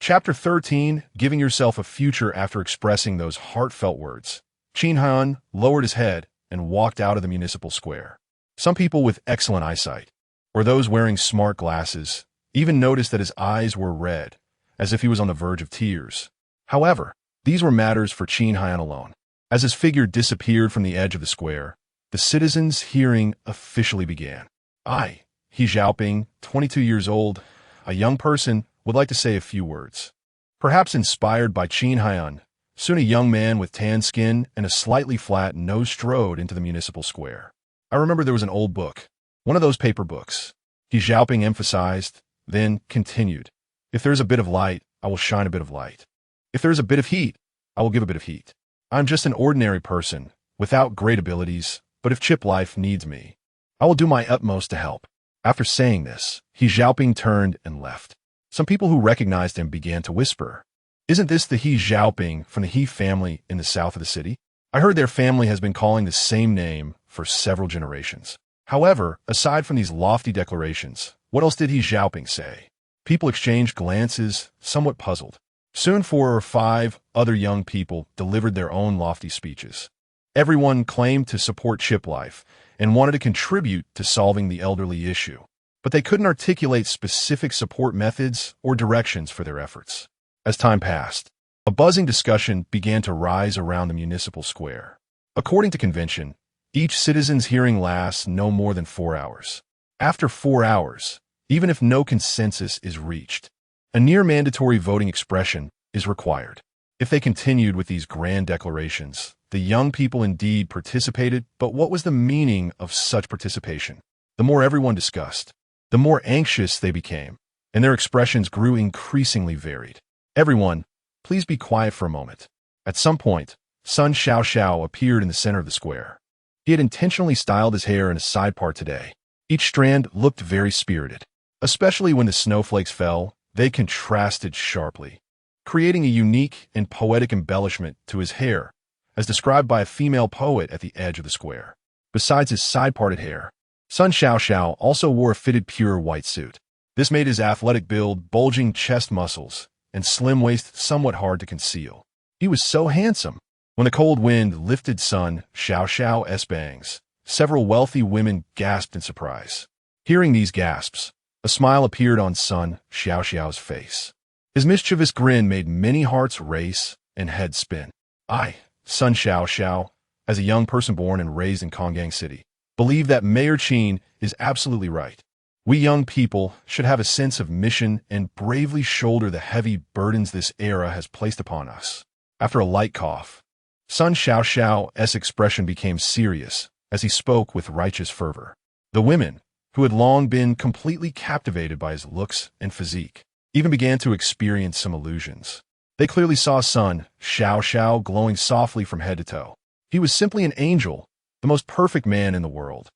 Chapter 13, Giving Yourself a Future After Expressing Those Heartfelt Words. Xin Han lowered his head and walked out of the municipal square. Some people with excellent eyesight, or those wearing smart glasses, even noticed that his eyes were red, as if he was on the verge of tears. However, these were matters for Xin Han alone. As his figure disappeared from the edge of the square, the citizens' hearing officially began. I, He Xiaoping, 22 years old, a young person, would like to say a few words. Perhaps inspired by Xin Han, soon a young man with tan skin and a slightly flat nose strode into the municipal square. I remember there was an old book, one of those paper books. He Xiaoping emphasized, then continued. If there is a bit of light, I will shine a bit of light. If there is a bit of heat, I will give a bit of heat. I'm just an ordinary person, without great abilities, but if Chip Life needs me, I will do my utmost to help. After saying this, He Xiaoping turned and left. Some people who recognized him began to whisper, "Isn't this the He Xiaoping from the He family in the south of the city? I heard their family has been calling the same name for several generations." However, aside from these lofty declarations, what else did He Xiaoping say? People exchanged glances, somewhat puzzled. Soon 4 or 5 other young people delivered their own lofty speeches. Everyone claimed to support Chip Life and wanted to contribute to solving the elderly issue, but they couldn't articulate specific support methods or directions for their efforts. As time passed, a buzzing discussion began to rise around the municipal square. According to convention, each citizen's hearing lasts no more than 4 hours. After 4 hours, even if no consensus is reached, a near-mandatory voting expression is required. If they continued with these grand declarations, the young people indeed participated, but what was the meaning of such participation? The more everyone discussed, the more anxious they became, and their expressions grew increasingly varied. Everyone, please be quiet for a moment. At some point, Sun Xiao appeared in the center of the square. He had intentionally styled his hair in a side part today. Each strand looked very spirited. Especially when the snowflakes fell, they contrasted sharply, creating a unique and poetic embellishment to his hair, as described by a female poet at the edge of the square. Besides his side-parted hair, Sun Xiao also wore a fitted pure white suit. This made his athletic build, bulging chest muscles, and slim waist somewhat hard to conceal. He was so handsome. When the cold wind lifted Sun Xiao's bangs, several wealthy women gasped in surprise. Hearing these gasps, a smile appeared on Sun Xiao's face. His mischievous grin made many hearts race and heads spin. I, Sun Xiao, as a young person born and raised in Konggang City, believe that Mayor Qin is absolutely right. We young people should have a sense of mission and bravely shoulder the heavy burdens this era has placed upon us. After a light cough, Sun Xiao's expression became serious as he spoke with righteous fervor. The women, who had long been completely captivated by his looks and physique, even began to experience some illusions. They clearly saw Sun Xiao glowing softly from head to toe. He was simply an angel, the most perfect man in the world.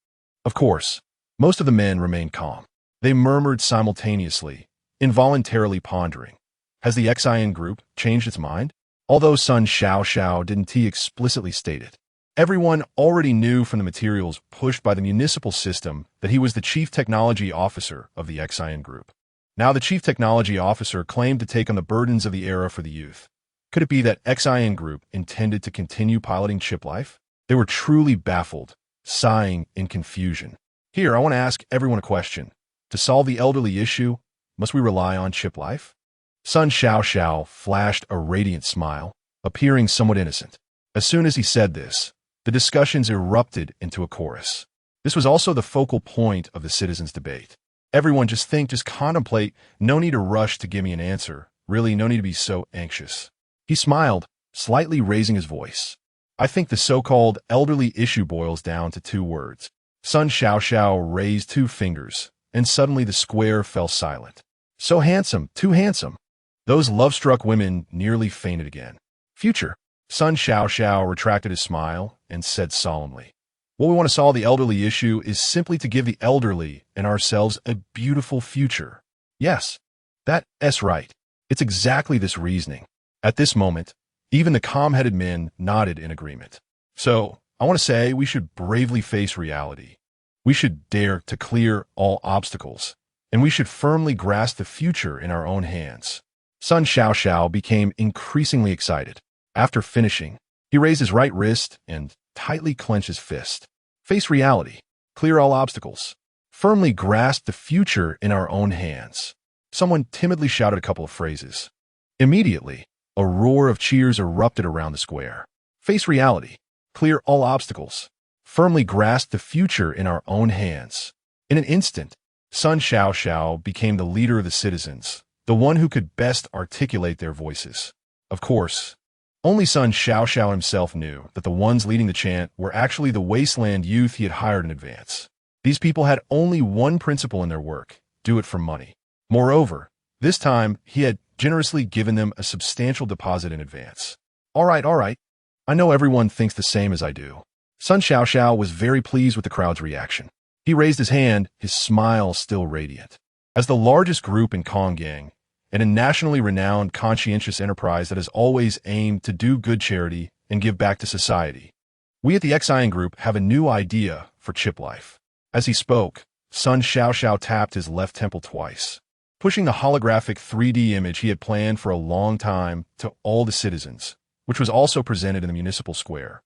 Of course, most of the men remained calm. They murmured simultaneously, involuntarily pondering. Has the Xian group changed its mind? Although Sun Xiao didn't explicitly state it, everyone already knew from the materials pushed by the municipal system that he was the chief technology officer of the Xian group. Now the chief technology officer claimed to take on the burdens of the era for the youth. Could it be that Xian group intended to continue piloting Chip Life? They were truly baffled, sighing in confusion. Here, I want to ask everyone a question. To solve the elderly issue, must we rely on Chip Life? Sun Xiao flashed a radiant smile, appearing somewhat innocent. As soon as he said this, the discussions erupted into a chorus. This was also the focal point of the citizens' debate. Everyone just contemplate, no need to rush to give me an answer. Really, no need to be so anxious. He smiled, slightly raising his voice. I think the so-called elderly issue boils down to 2 words. Sun Xiao raised 2 fingers, and suddenly the square fell silent. So handsome, too handsome. Those love-struck women nearly fainted again. Future. Sun Xiao retracted his smile and said solemnly, "What we want to solve the elderly issue is simply to give the elderly and ourselves a beautiful future." Yes, that's right. It's exactly this reasoning. At this moment, even the calm-headed men nodded in agreement. So, I want to say we should bravely face reality. We should dare to clear all obstacles, and we should firmly grasp the future in our own hands. Sun Xiao became increasingly excited. After finishing, he raised his right wrist and tightly clenched his fist. Face reality, clear all obstacles, firmly grasp the future in our own hands. Someone timidly shouted a couple of phrases. Immediately, a roar of cheers erupted around the square. Face reality, clear all obstacles, firmly grasp the future in our own hands. In an instant, Sun Xiao became the leader of the citizens, the one who could best articulate their voices. Of course, only Sun Xiao himself knew that the ones leading the chant were actually the wasteland youth he had hired in advance. These people had only one principle in their work: do it for money. Moreover, this time he had generously given them a substantial deposit in advance. All right. I know everyone thinks the same as I do." Sun Xiao was very pleased with the crowd's reaction. He raised his hand, his smile still radiant. As the largest group in Konggang, and a nationally renowned conscientious enterprise that has always aimed to do good charity and give back to society, we at the ago.Xin group have a new idea for chip life. As he spoke, Sun Xiao tapped his left temple twice, pushing the holographic 3D image he had planned for a long time to all the citizens, which was also presented in the municipal square.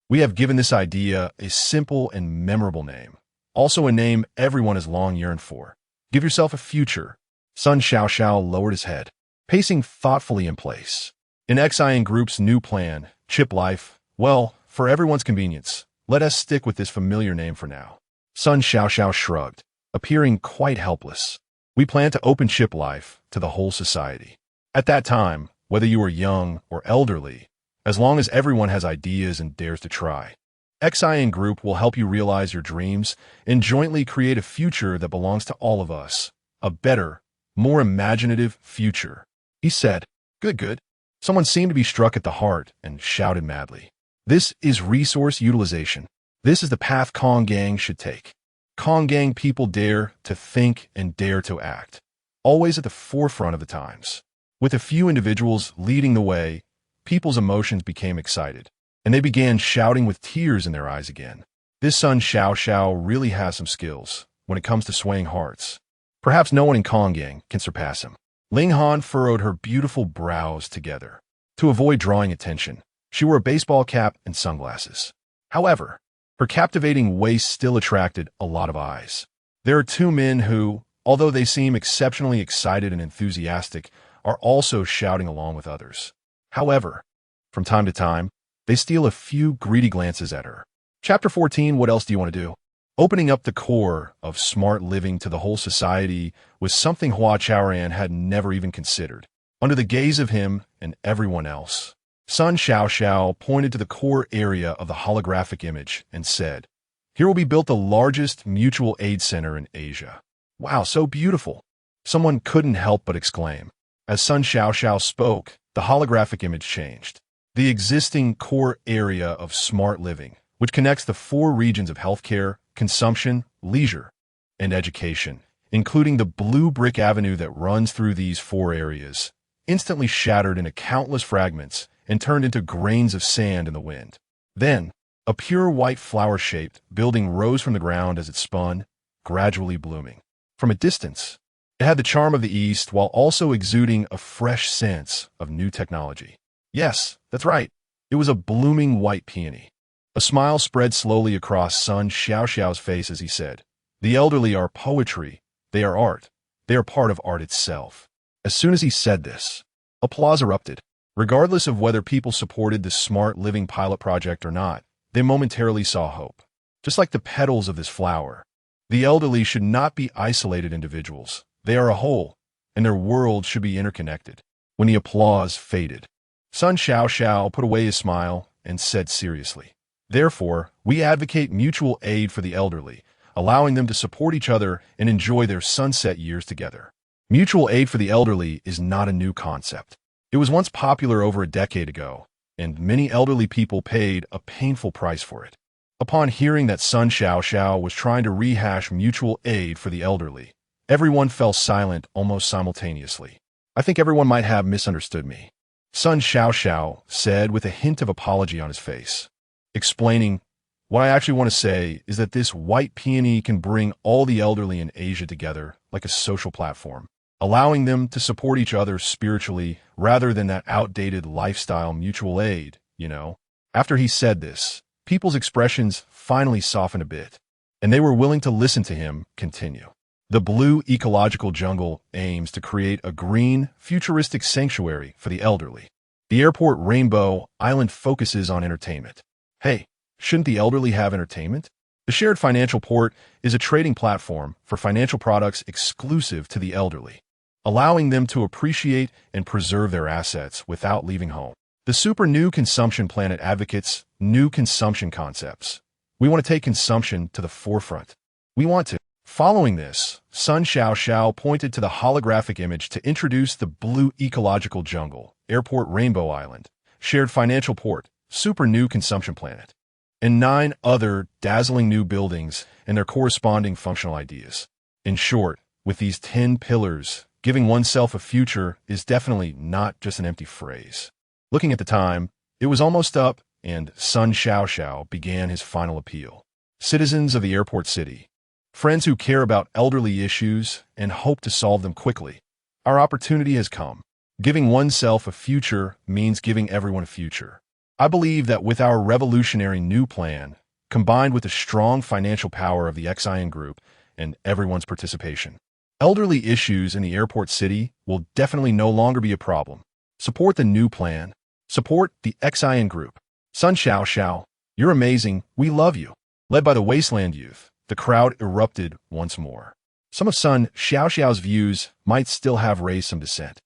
"We have given this idea a simple and memorable name, also a name everyone has long yearned for. Give yourself a future." Sun Xiao lowered his head, pacing thoughtfully in place. In ago.Xin group's new plan, Chip Life, well, for everyone's convenience, let us stick with this familiar name for now. Sun Xiao shrugged, appearing quite helpless. "We plan to open Chip Life to the whole society. At that time, whether you are young or elderly, as long as everyone has ideas and dares to try, ago.Xin Group will help you realize your dreams and jointly create a future that belongs to all of us. A better, more imaginative future," he said. Good. Someone seemed to be struck at the heart and shouted madly. "This is resource utilization. This is the path Konggang should take. Konggang people dare to think and dare to act, always at the forefront of the times." With a few individuals leading the way, people's emotions became excited, and they began shouting with tears in their eyes again. This Sun Xiao really has some skills when it comes to swaying hearts. Perhaps no one in Konggang can surpass him. Ling Han furrowed her beautiful brows together. To avoid drawing attention, she wore a baseball cap and sunglasses. However, her captivating waist still attracted a lot of eyes. There are two men who, although they seem exceptionally excited and enthusiastic, are also shouting along with others. However, from time to time, they steal a few greedy glances at her. Chapter 14, what else do you want to do? Opening up the core of smart living to the whole society was something Hua Chaoran had never even considered. Under the gaze of him and everyone else, Sun Xiao pointed to the core area of the holographic image and said, "Here will be built the largest mutual aid center in Asia." Wow, so beautiful! Someone couldn't help but exclaim. As Sun Xiao spoke, the holographic image changed. The existing core area of smart living, which connects the four regions of healthcare, consumption, leisure, and education, including the blue brick avenue that runs through these four areas, instantly shattered into countless fragments and turned into grains of sand in the wind. Then, a pure white flower-shaped building rose from the ground as it spun, gradually blooming. From a distance, it had the charm of the East while also exuding a fresh sense of new technology. Yes, that's right. It was a blooming white peony. A smile spread slowly across Sun Xiao's face as he said, "The elderly are poetry. They are art. They are part of art itself." As soon as he said this, applause erupted. Regardless of whether people supported the Smart Living pilot project or not, they momentarily saw hope. Just like the petals of this flower, the elderly should not be isolated individuals. They are a whole, and their world should be interconnected. When the applause faded, Sun Xiao put away his smile and said seriously, "Therefore, we advocate mutual aid for the elderly, allowing them to support each other and enjoy their sunset years together." Mutual aid for the elderly is not a new concept. It was once popular over a decade ago, and many elderly people paid a painful price for it. Upon hearing that Sun Xiaoxiao was trying to rehash mutual aid for the elderly, everyone fell silent almost simultaneously. I think everyone might have misunderstood me, Sun Xiaoxiao said with a hint of apology on his face, explaining, what I actually want to say is that this white peony can bring all the elderly in Asia together like a social platform, allowing them to support each other spiritually rather than that outdated lifestyle mutual aid, you know. After he said this, people's expressions finally softened a bit, and they were willing to listen to him continue. The blue ecological jungle aims to create a green, futuristic sanctuary for the elderly. The airport Rainbow Island focuses on entertainment. Hey, shouldn't the elderly have entertainment? The shared financial port is a trading platform for financial products exclusive to the elderly, allowing them to appreciate and preserve their assets without leaving home. The Super New Consumption Planet advocates new consumption concepts. We want to take consumption to the forefront. We want to. Following this, Sun Xiaoxiao pointed to the holographic image to introduce the blue ecological jungle, airport Rainbow Island, shared financial port, Super New Consumption Planet, and 9 other dazzling new buildings and their corresponding functional ideas. In short, with these 10 pillars, giving oneself a future is definitely not just an empty phrase. Looking at the time, it was almost up, and Sun Xiaoxiao began his final appeal. Citizens of the airport city, friends who care about elderly issues and hope to solve them quickly, our opportunity has come. Giving oneself a future means giving everyone a future. I believe that with our revolutionary new plan, combined with the strong financial power of the Xin group and everyone's participation, elderly issues in the airport city will definitely no longer be a problem. Support the new plan. Support the Xin group. Sun Xiaoxiao, you're amazing. We love you. Led by the Wasteland youth, the crowd erupted once more. Some of Sun Xiaoxiao's views might still have raised some dissent,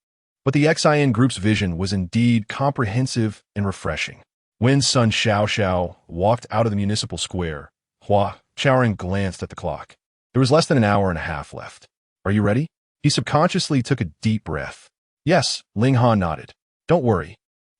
but the Xin group's vision was indeed comprehensive and refreshing. When Sun Xiaoxiao walked out of the municipal square, Hua Chaoran glanced at the clock. There was less than an hour and a half left. Are you ready? He subconsciously took a deep breath. Yes, Ling Han nodded. Don't worry.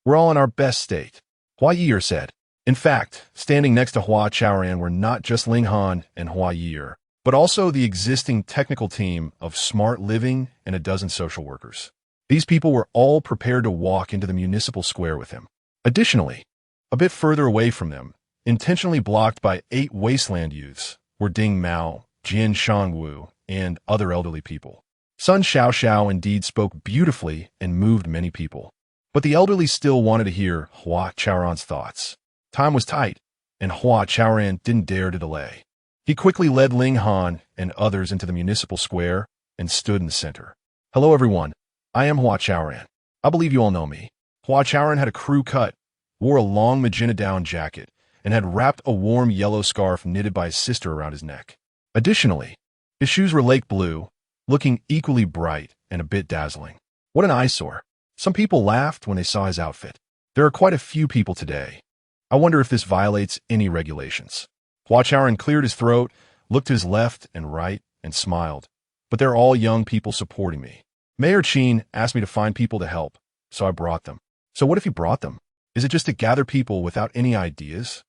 We're all in our best state, Hua Ye'er said. In fact, standing next to Hua Chaoran were not just Ling Han and Hua Ye'er, but also the existing technical team of Smart Living and a dozen social workers. These people were all prepared to walk into the municipal square with him. Additionally, a bit further away from them, intentionally blocked by 8 wasteland youths, were Ding Mao, Jin Shangwu, and other elderly people. Sun Xiaoxiao indeed spoke beautifully and moved many people. But the elderly still wanted to hear Hua Chaoran's thoughts. Time was tight, and Hua Chaoran didn't dare to delay. He quickly led Ling Han and others into the municipal square and stood in the center. Hello everyone, I am Hua Chaoran. I believe you all know me. Hua Chaoran had a crew cut, wore a long magenta down jacket, and had wrapped a warm yellow scarf knitted by his sister around his neck. Additionally, his shoes were lake blue, looking equally bright and a bit dazzling. What an eyesore. Some people laughed when they saw his outfit. There are quite a few people today. I wonder if this violates any regulations. Hua Chaoran cleared his throat, looked to his left and right, and smiled. But they're all young people supporting me. Mayor Xin asked me to find people to help, so I brought them. So what if he brought them? Is it just to gather people without any ideas?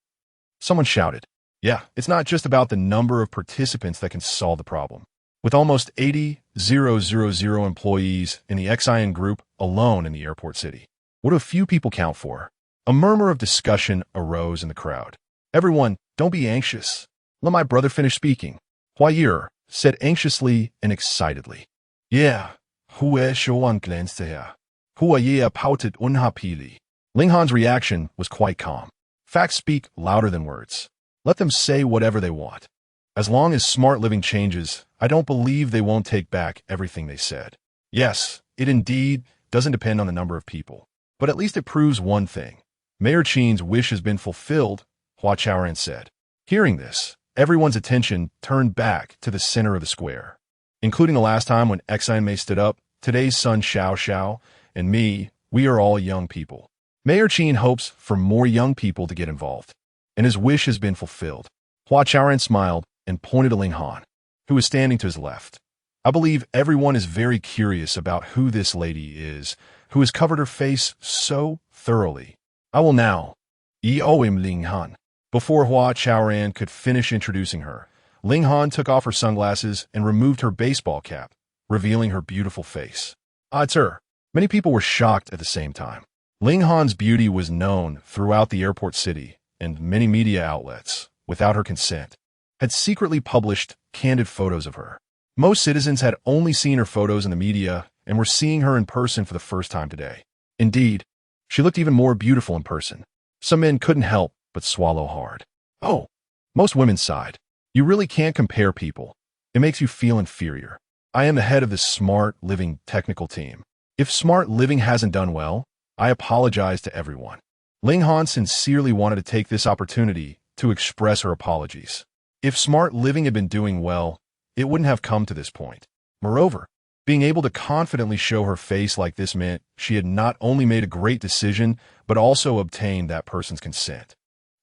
Someone shouted. Yeah, it's not just about the number of participants that can solve the problem. With almost 80,000 employees in the Xin group alone in the airport city, what do a few people count for? A murmur of discussion arose in the crowd. Everyone, don't be anxious. Let my brother finish speaking. Hua Ye'er said anxiously and excitedly. Yeah, Hua Chaoran glanced at her. Hua Ye'er pouted unhappily. Ling Han's reaction was quite calm. Facts speak louder than words. Let them say whatever they want. As long as Smart Living changes, I don't believe they won't take back everything they said. Yes, it indeed doesn't depend on the number of people. But at least it proves one thing. Mayor Qin's wish has been fulfilled, Hua Chaoran said. Hearing this, everyone's attention turned back to the center of the square. Including the last time when Xin Mei stood up, today's Sun Xiaoxiao, and me, we are all young people. Mayor Qin hopes for more young people to get involved, and his wish has been fulfilled. Hua Chaoran smiled and pointed to Ling Han, who was standing to his left. I believe everyone is very curious about who this lady is, who has covered her face so thoroughly. I will now. Eoim Ling Han. Before Hua Chaoran could finish introducing her, Ling Han took off her sunglasses and removed her baseball cap, revealing her beautiful face. It's her. Many people were shocked at the same time. Ling Han's beauty was known throughout the airport city, and many media outlets, without her consent, had secretly published candid photos of her. Most citizens had only seen her photos in the media and were seeing her in person for the first time today. Indeed, she looked even more beautiful in person. Some men couldn't help but swallow hard. Oh, most women sighed. You really can't compare people. It makes you feel inferior. I am the head of this Smart Living technical team. If Smart Living hasn't done well, I apologize to everyone. Ling Han sincerely wanted to take this opportunity to express her apologies. If Smart Living had been doing well, it wouldn't have come to this point. Moreover, being able to confidently show her face like this meant she had not only made a great decision, but also obtained that person's consent.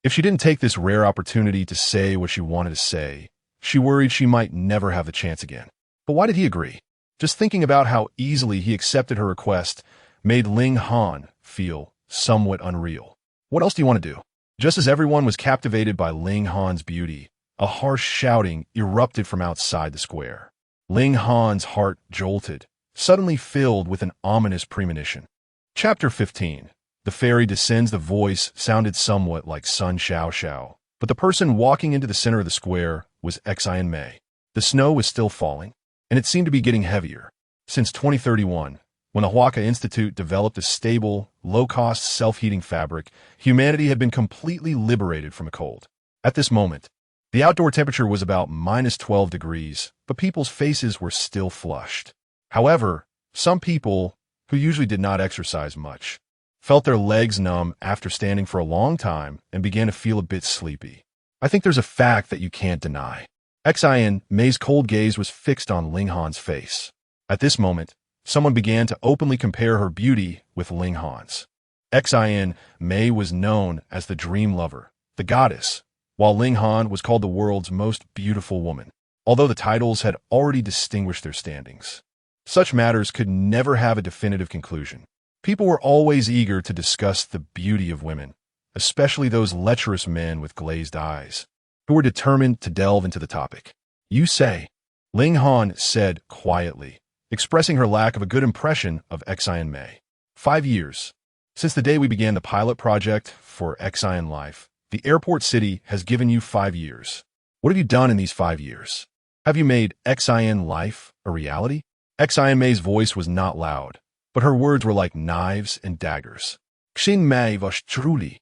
If she didn't take this rare opportunity to say what she wanted to say, she worried she might never have the chance again. But why did he agree? Just thinking about how easily he accepted her request made Ling Han feel somewhat unreal. What else do you want to do? Just as everyone was captivated by Ling Han's beauty, a harsh shouting erupted from outside the square. Ling Han's heart jolted, suddenly filled with an ominous premonition. Chapter 15. The fairy descends. The voice sounded somewhat like Sun Xiao Xiao, but the person walking into the center of the square was Xin Mei. The snow was still falling, and it seemed to be getting heavier. Since 2031, when the Huaca Institute developed a stable, low-cost, self-heating fabric, humanity had been completely liberated from a cold. At this moment, the outdoor temperature was about -12 degrees, but people's faces were still flushed. However, some people, who usually did not exercise much, felt their legs numb after standing for a long time and began to feel a bit sleepy. I think there's a fact that you can't deny. Xin Mei's cold gaze was fixed on Ling Han's face. At this moment, someone began to openly compare her beauty with Ling Han's. Xin Mei was known as the dream lover, the goddess, while Ling Han was called the world's most beautiful woman, although the titles had already distinguished their standings. Such matters could never have a definitive conclusion. People were always eager to discuss the beauty of women, especially those lecherous men with glazed eyes, who were determined to delve into the topic. You say, Ling Han said quietly, expressing her lack of a good impression of Xin Mei. 5 years. Since the day we began the pilot project for Xin Life, the airport city has given you 5 years. What have you done in these 5 years? Have you made Xin Life a reality? Xin Mei's voice was not loud, but her words were like knives and daggers. Xin Mei was truly.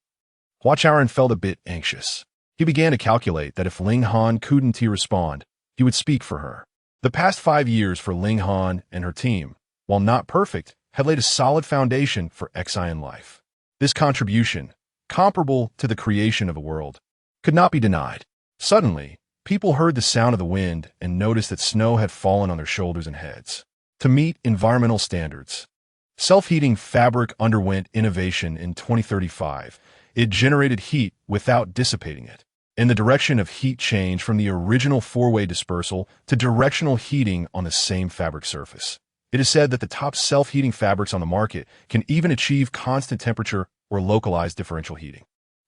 Hua Chaoran felt a bit anxious. He began to calculate that if Ling Han couldn't respond, he would speak for her. The past 5 years for Ling Han and her team, while not perfect, had laid a solid foundation for Xin Life. This contribution, comparable to the creation of a world, could not be denied. Suddenly, people heard the sound of the wind and noticed that snow had fallen on their shoulders and heads. To meet environmental standards, self-heating fabric underwent innovation in 2035. It generated heat without dissipating it, in the direction of heat change from the original four-way dispersal to directional heating on the same fabric surface. It is said that the top self-heating fabrics on the market can even achieve constant temperature or localized differential heating.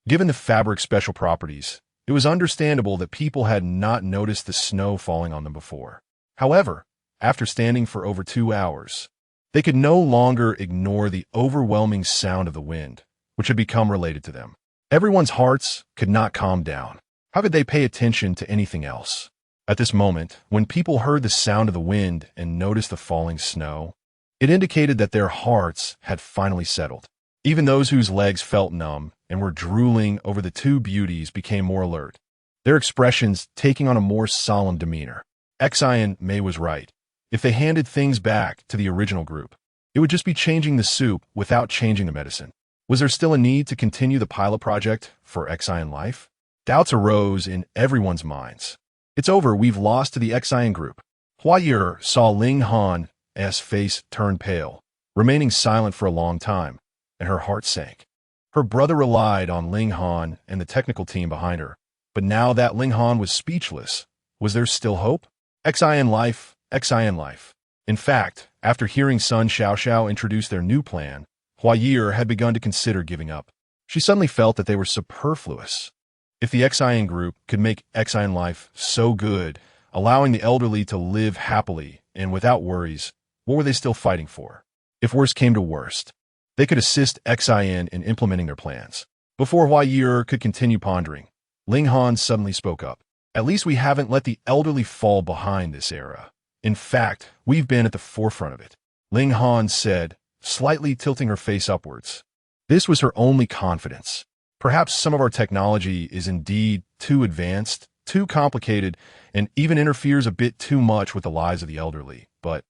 Given the fabric's special properties, it was understandable that people had not noticed the snow falling on them before. However, after standing for over 2 hours, they could no longer ignore the overwhelming sound of the wind, which had become related to them. Everyone's hearts could not calm down. How could they pay attention to anything else? At this moment, when people heard the sound of the wind and noticed the falling snow, it indicated that their hearts had finally settled. Even those whose legs felt numb and were drooling over the two beauties became more alert, their expressions taking on a more solemn demeanor. Xin Mei was right. If they handed things back to the original group, it would just be changing the soup without changing the medicine. Was there still a need to continue the pilot project for Xin Life? Doubts arose in everyone's minds. It's over, we've lost to the Xin group. Hua Ye'er saw Ling Han's face turn pale, remaining silent for a long time, and her heart sank. Her brother relied on Ling Han and the technical team behind her, but now that Ling Han was speechless, was there still hope? Xin Life, Xin Life. In fact, after hearing Sun Xiao Xiao introduce their new plan, Hua Ye'er had begun to consider giving up. She suddenly felt that they were superfluous. If the Xian group could make Xian life so good, allowing the elderly to live happily and without worries, what were they still fighting for? If worst came to worst, they could assist Xian in implementing their plans. Before Hua Ye'er could continue pondering, Ling Han suddenly spoke up. At least we haven't let the elderly fall behind this era. In fact, we've been at the forefront of it, Ling Han said, slightly tilting her face upwards. This was her only confidence. Perhaps some of our technology is indeed too advanced, too complicated, and even interferes a bit too much with the lives of the elderly. But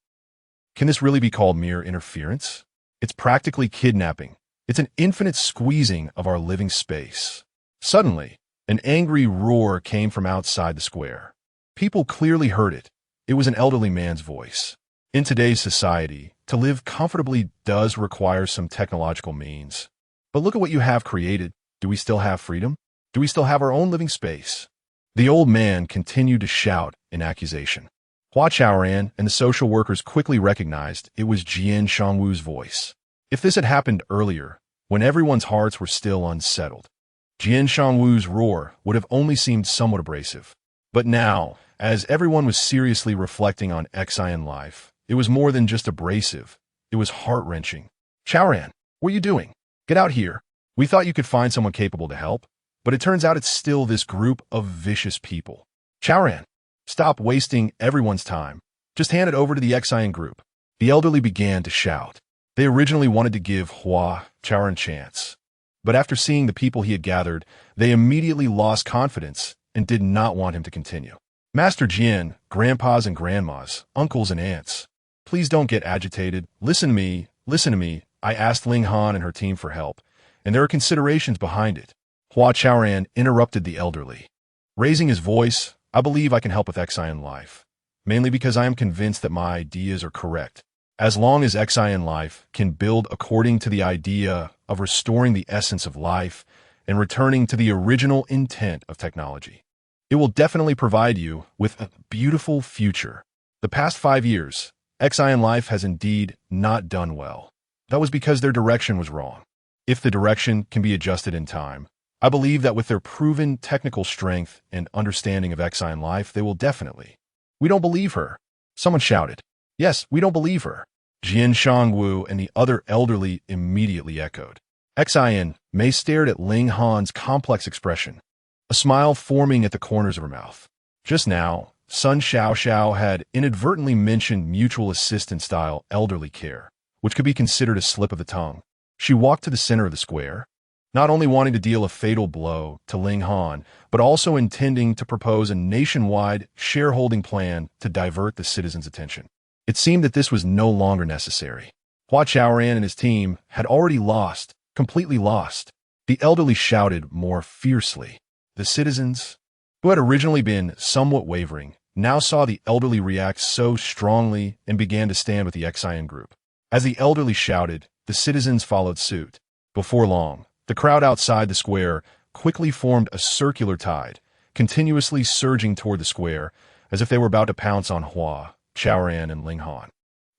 can this really be called mere interference? It's practically kidnapping. It's an infinite squeezing of our living space. Suddenly, an angry roar came from outside the square. People clearly heard it. It was an elderly man's voice. In today's society, to live comfortably does require some technological means. But look at what you have created. Do we still have freedom? Do we still have our own living space? The old man continued to shout in accusation. Hua Chaoran and the social workers quickly recognized it was Jian Shangwu's voice. If this had happened earlier, when everyone's hearts were still unsettled, Jian Shangwu's roar would have only seemed somewhat abrasive. But now, as everyone was seriously reflecting on Xian life, it was more than just abrasive. It was heart-wrenching. Chaoran, what are you doing? Get out here. We thought you could find someone capable to help, but it turns out it's still this group of vicious people. Chaoran, stop wasting everyone's time. Just hand it over to the Xian group. The elderly began to shout. They originally wanted to give Hua Chaoran a chance, but after seeing the people he had gathered, they immediately lost confidence and did not want him to continue. Master Jian, grandpas and grandmas, uncles and aunts, please don't get agitated. Listen to me. I asked Ling Han and her team for help, and there are considerations behind it. Hua Chaoran interrupted the elderly. Raising his voice, I believe I can help with Xian life, mainly because I am convinced that my ideas are correct. As long as Xian life can build according to the idea of restoring the essence of life and returning to the original intent of technology, it will definitely provide you with a beautiful future. The past 5 years, Xian life has indeed not done well. That was because their direction was wrong. If the direction can be adjusted in time, I believe that with their proven technical strength and understanding of Xian life, they will definitely. We don't believe her. Someone shouted. Yes, we don't believe her. Jian Shangwu and the other elderly immediately echoed. Xian Mei stared at Ling Han's complex expression, a smile forming at the corners of her mouth. Just now, Sun Xiao had inadvertently mentioned mutual assistance-style elderly care, which could be considered a slip of the tongue. She walked to the center of the square, not only wanting to deal a fatal blow to Ling Han, but also intending to propose a nationwide shareholding plan to divert the citizens' attention. It seemed that this was no longer necessary. Hua Chaoran and his team had already lost, completely lost. The elderly shouted more fiercely. The citizens, who had originally been somewhat wavering, now saw the elderly react so strongly and began to stand with the Xian group. As the elderly shouted, the citizens followed suit. Before long, the crowd outside the square quickly formed a circular tide, continuously surging toward the square, as if they were about to pounce on Hua Chaoran and Ling Han.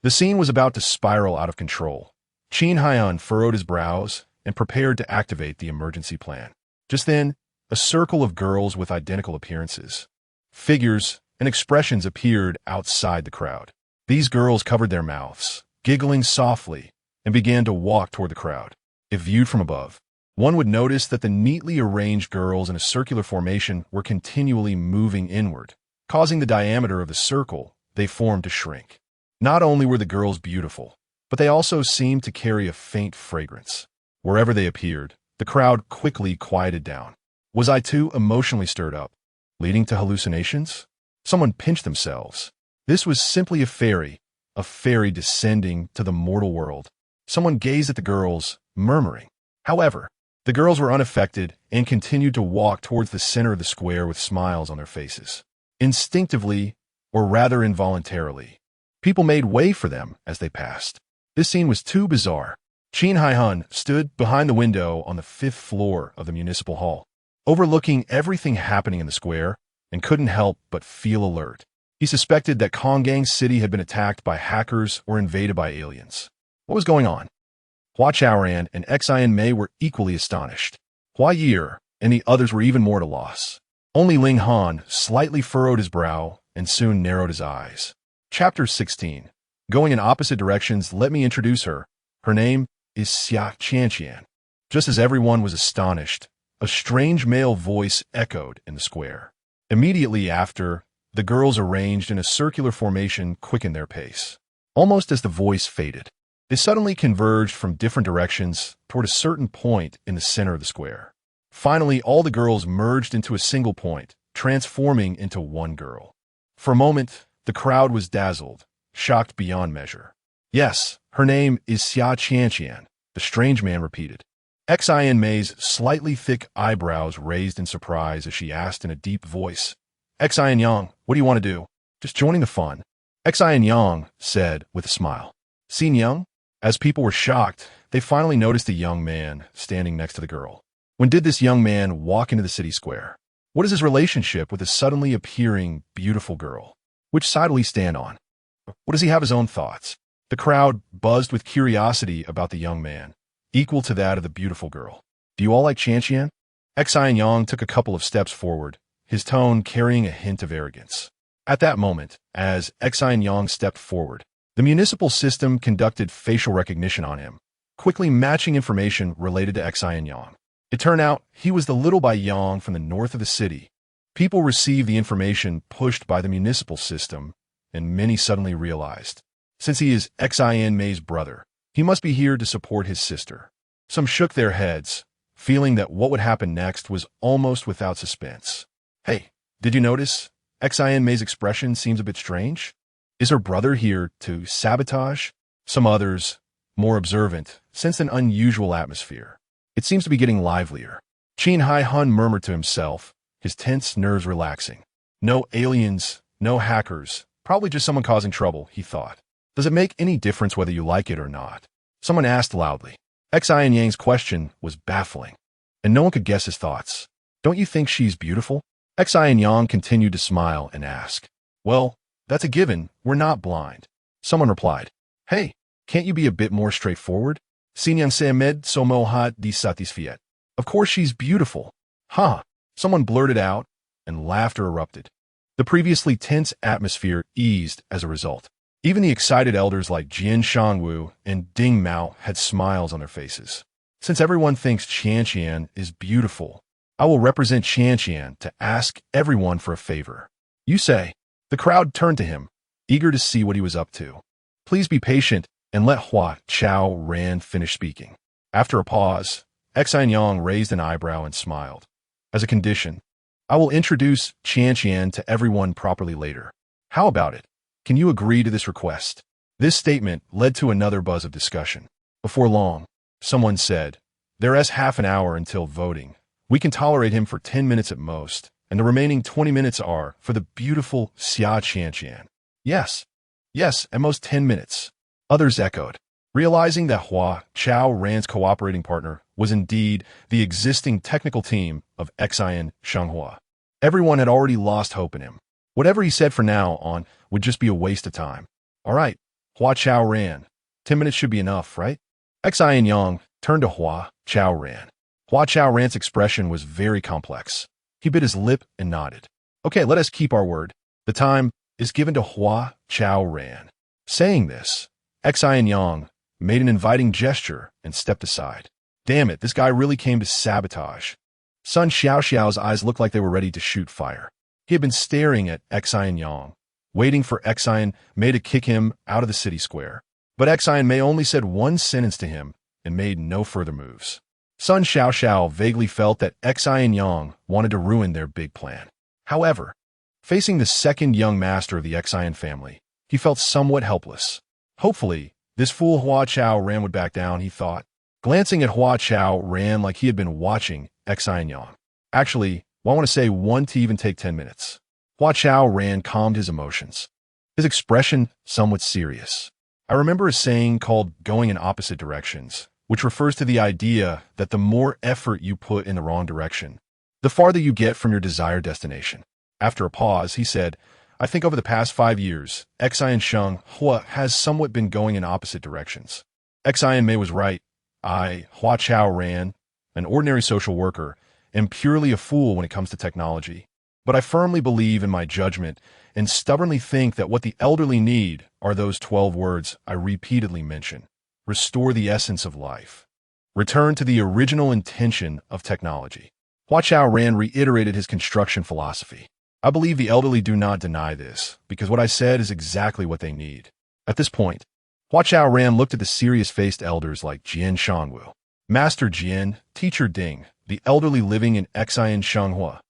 The scene was about to spiral out of control. Xin Yang furrowed his brows and prepared to activate the emergency plan. Just then, a circle of girls with identical appearances, figures, and expressions appeared outside the crowd. These girls covered their mouths, giggling softly, and began to walk toward the crowd. If viewed from above, one would notice that the neatly arranged girls in a circular formation were continually moving inward, causing the diameter of the circle they formed to shrink. Not only were the girls beautiful, but they also seemed to carry a faint fragrance. Wherever they appeared, the crowd quickly quieted down. Was I too emotionally stirred up, leading to hallucinations? Someone pinched themselves. This was simply a fairy descending to the mortal world. Someone gazed at the girls, murmuring. However, the girls were unaffected and continued to walk towards the center of the square with smiles on their faces. Instinctively, or rather involuntarily, people made way for them as they passed. This scene was too bizarre. Xin Yang stood behind the window on the 5th floor of the municipal hall, overlooking everything happening in the square, and couldn't help but feel alert. He suspected that Konggang City had been attacked by hackers or invaded by aliens. What was going on? Hua Chaoran and Xin were equally astonished. Hua Ye'er and the others were even more at a loss. Only Ling Han slightly furrowed his brow and soon narrowed his eyes. Chapter 16. Going in opposite directions, let me introduce her. Her name is Xin. Just as everyone was astonished, a strange male voice echoed in the square. Immediately after, the girls arranged in a circular formation quickened their pace. Almost as the voice faded, they suddenly converged from different directions toward a certain point in the center of the square. Finally, all the girls merged into a single point, transforming into one girl. For a moment, the crowd was dazzled, shocked beyond measure. Yes, her name is Xin, the strange man repeated. Xian's slightly thick eyebrows raised in surprise as she asked in a deep voice, Xin Yang, what do you want to do? Just joining the fun. Xin Yang said with a smile. Xin Yang? As people were shocked, they finally noticed a young man standing next to the girl. When did this young man walk into the city square? What is his relationship with a suddenly appearing, beautiful girl? Which side will he stand on? What does he have his own thoughts? The crowd buzzed with curiosity about the young man, equal to that of the beautiful girl. Do you all like Xian? Xin Yang took a couple of steps forward, his tone carrying a hint of arrogance. At that moment, as Xin Yang stepped forward, the municipal system conducted facial recognition on him, quickly matching information related to Xin Yang. It turned out he was the little Bai Yang from the north of the city. People received the information pushed by the municipal system, and many suddenly realized, since he is Xian's brother, he must be here to support his sister. Some shook their heads, feeling that what would happen next was almost without suspense. Hey, did you notice? Xian's expression seems a bit strange. Is her brother here to sabotage? Some others, more observant, sensed an unusual atmosphere. It seems to be getting livelier. Xin Han murmured to himself, his tense nerves relaxing. No aliens, no hackers, probably just someone causing trouble, he thought. Does it make any difference whether you like it or not? Someone asked loudly. Xin Yang's question was baffling, and no one could guess his thoughts. Don't you think she's beautiful? Xin Yang continued to smile and ask. Well, that's a given, we're not blind. Someone replied. Hey, can't you be a bit more straightforward? Xin Yang se med somo hat di satisfiet. Of course she's beautiful. Huh? Someone blurted out, and laughter erupted. The previously tense atmosphere eased as a result. Even the excited elders like Jian Shangwu and Ding Mao had smiles on their faces. Since everyone thinks Qian is beautiful, I will represent Qian to ask everyone for a favor. You say. The crowd turned to him, eager to see what he was up to. Please be patient and let Hua Chaoran finish speaking. After a pause, Xin Yang raised an eyebrow and smiled. As a condition, I will introduce Qian to everyone properly later. How about it? Can you agree to this request? This statement led to another buzz of discussion. Before long, someone said, there is half an hour until voting. We can tolerate him for 10 minutes at most, and the remaining 20 minutes are for the beautiful Qian. Yes, at most 10 minutes. Others echoed, realizing that Hua Chaoran's cooperating partner was indeed the existing technical team of Xin Shanghua. Everyone had already lost hope in him. Whatever he said from now on would just be a waste of time. All right, Hua Chaoran, 10 minutes should be enough, right? Xin Yang turned to Hua Chaoran. Hua Chaoran's expression was very complex. He bit his lip and nodded. Okay, let us keep our word. The time is given to Hua Chaoran. Saying this, Xin Yang made an inviting gesture and stepped aside. Damn it, this guy really came to sabotage. Sun Xiaoxiao's eyes looked like they were ready to shoot fire. He had been staring at Xin Yang, waiting for Xin to kick him out of the city square. But Xin only said one sentence to him and made no further moves. Sun Xiaoxiao vaguely felt that Xin Yang wanted to ruin their big plan. However, facing the second young master of the Xin family, he felt somewhat helpless. Hopefully, this fool Hua Chaoran would back down, he thought, glancing at Hua Chaoran like he had been watching Xin Yang. Actually, I want to say one to even take 10 minutes. Hua Chaoran calmed his emotions, his expression somewhat serious. I remember a saying called going in opposite directions, which refers to the idea that the more effort you put in the wrong direction, the farther you get from your desired destination. After a pause, he said, I think over the past 5 years, Xin Shanghua has somewhat been going in opposite directions. Xin was right. I, Hua Chaoran, an ordinary social worker, am purely a fool when it comes to technology. But I firmly believe in my judgment and stubbornly think that what the elderly need are those 12 words I repeatedly mention. Restore the essence of life. Return to the original intention of technology. Hua Chaoran reiterated his construction philosophy. I believe the elderly do not deny this, because what I said is exactly what they need. At this point, Hua Chaoran looked at the serious-faced elders like Jian Shangwu. Master Jian, Teacher Ding, the elderly living in Xian Shanghua.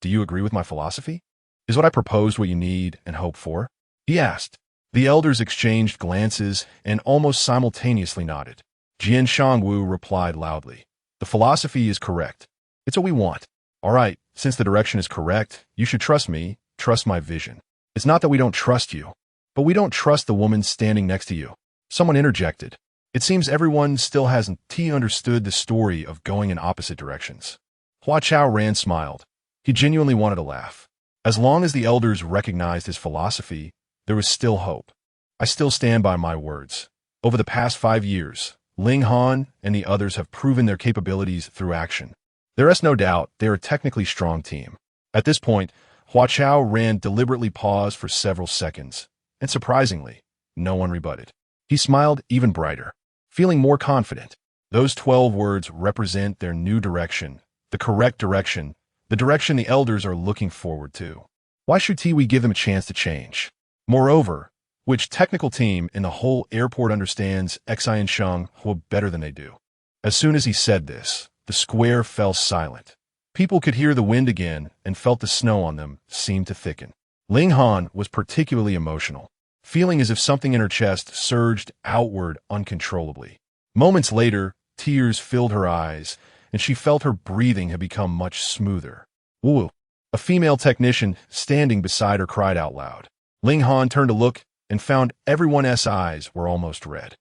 Do you agree with my philosophy? Is what I proposed what you need and hope for? He asked. The elders exchanged glances and almost simultaneously nodded. Jian Shangwu replied loudly. The philosophy is correct. It's what we want. All right, since the direction is correct, you should trust me, trust my vision. It's not that we don't trust you, but we don't trust the woman standing next to you. Someone interjected. It seems everyone still hasn't understood the story of going in opposite directions. Hua Chaoran smiled. He genuinely wanted to laugh. As long as the elders recognized his philosophy, there was still hope. I still stand by my words. Over the past 5 years, Ling Han and the others have proven their capabilities through action. There is no doubt they are a technically strong team. At this point, Hua Chaoran deliberately paused for several seconds, and surprisingly, no one rebutted. He smiled even brighter, feeling more confident. Those 12 words represent their new direction, the correct direction, the direction the elders are looking forward to. Why should we give them a chance to change? Moreover, which technical team in the whole airport understands Xian Shanghua better than they do? As soon as he said this, the square fell silent. People could hear the wind again and felt the snow on them seem to thicken. Ling Han was particularly emotional, feeling as if something in her chest surged outward uncontrollably. Moments later, tears filled her eyes, and she felt her breathing had become much smoother. Woo! A female technician standing beside her cried out loud. Ling Han turned to look and found everyone's eyes were almost red.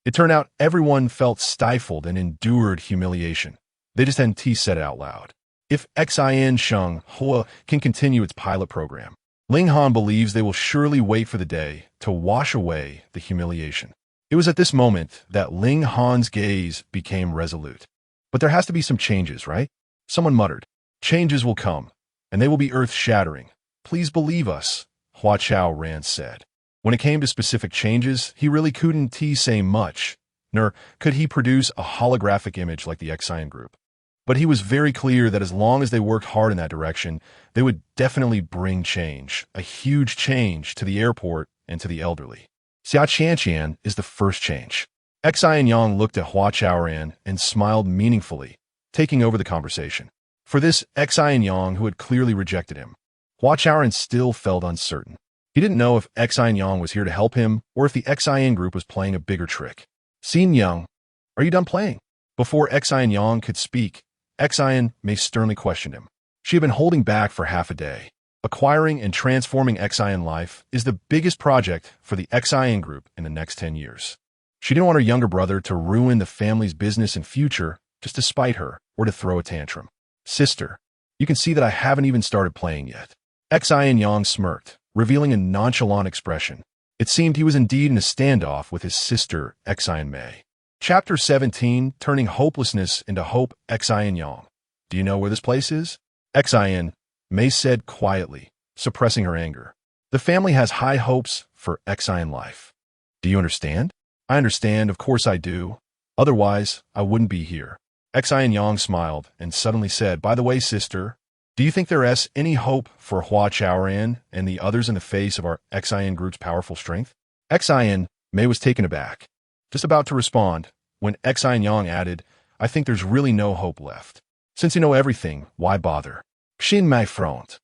It turned out everyone felt stifled and endured humiliation. They just hadn't said it out loud. If Xian Shanghua can continue its pilot program, Ling Han believes they will surely wait for the day to wash away the humiliation. It was at this moment that Ling Han's gaze became resolute. But there has to be some changes, right? Someone muttered. Changes will come, and they will be earth-shattering. Please believe us, Hua Chaoran said. When it came to specific changes, he really couldn't say much, nor could he produce a holographic image like the Xian group. But he was very clear that as long as they worked hard in that direction, they would definitely bring change, a huge change to the airport and to the elderly. Xiaqian is the first change. Xian Yang looked at Hua Chaoran and smiled meaningfully, taking over the conversation. For this Xian Yang, who had clearly rejected him, Hua Chaoran still felt uncertain. He didn't know if Xian Yang was here to help him or if the Xian group was playing a bigger trick. Xin Yang, are you done playing? Before Xian Yang could speak, Xian Mei sternly questioned him. She had been holding back for half a day. Acquiring and transforming Xian Life is the biggest project for the Xian group in the next 10 years. She didn't want her younger brother to ruin the family's business and future just to spite her or to throw a tantrum. Sister, you can see that I haven't even started playing yet. Xian Yang smirked, revealing a nonchalant expression. It seemed he was indeed in a standoff with his sister, Xian Mei. Chapter 17, Turning Hopelessness into Hope, Xian Yang. Do you know where this place is? Xian Mei said quietly, suppressing her anger. The family has high hopes for Xian Life. Do you understand? I understand, of course I do. Otherwise, I wouldn't be here. Xian Yang smiled and suddenly said, By the way, sister, do you think there is any hope for Hua Chaoran and the others in the face of our Xian group's powerful strength? Xian Mei was taken aback, just about to respond, when Xian Yang added, I think there's really no hope left. Since you know everything, why bother? Xin Mei frowned.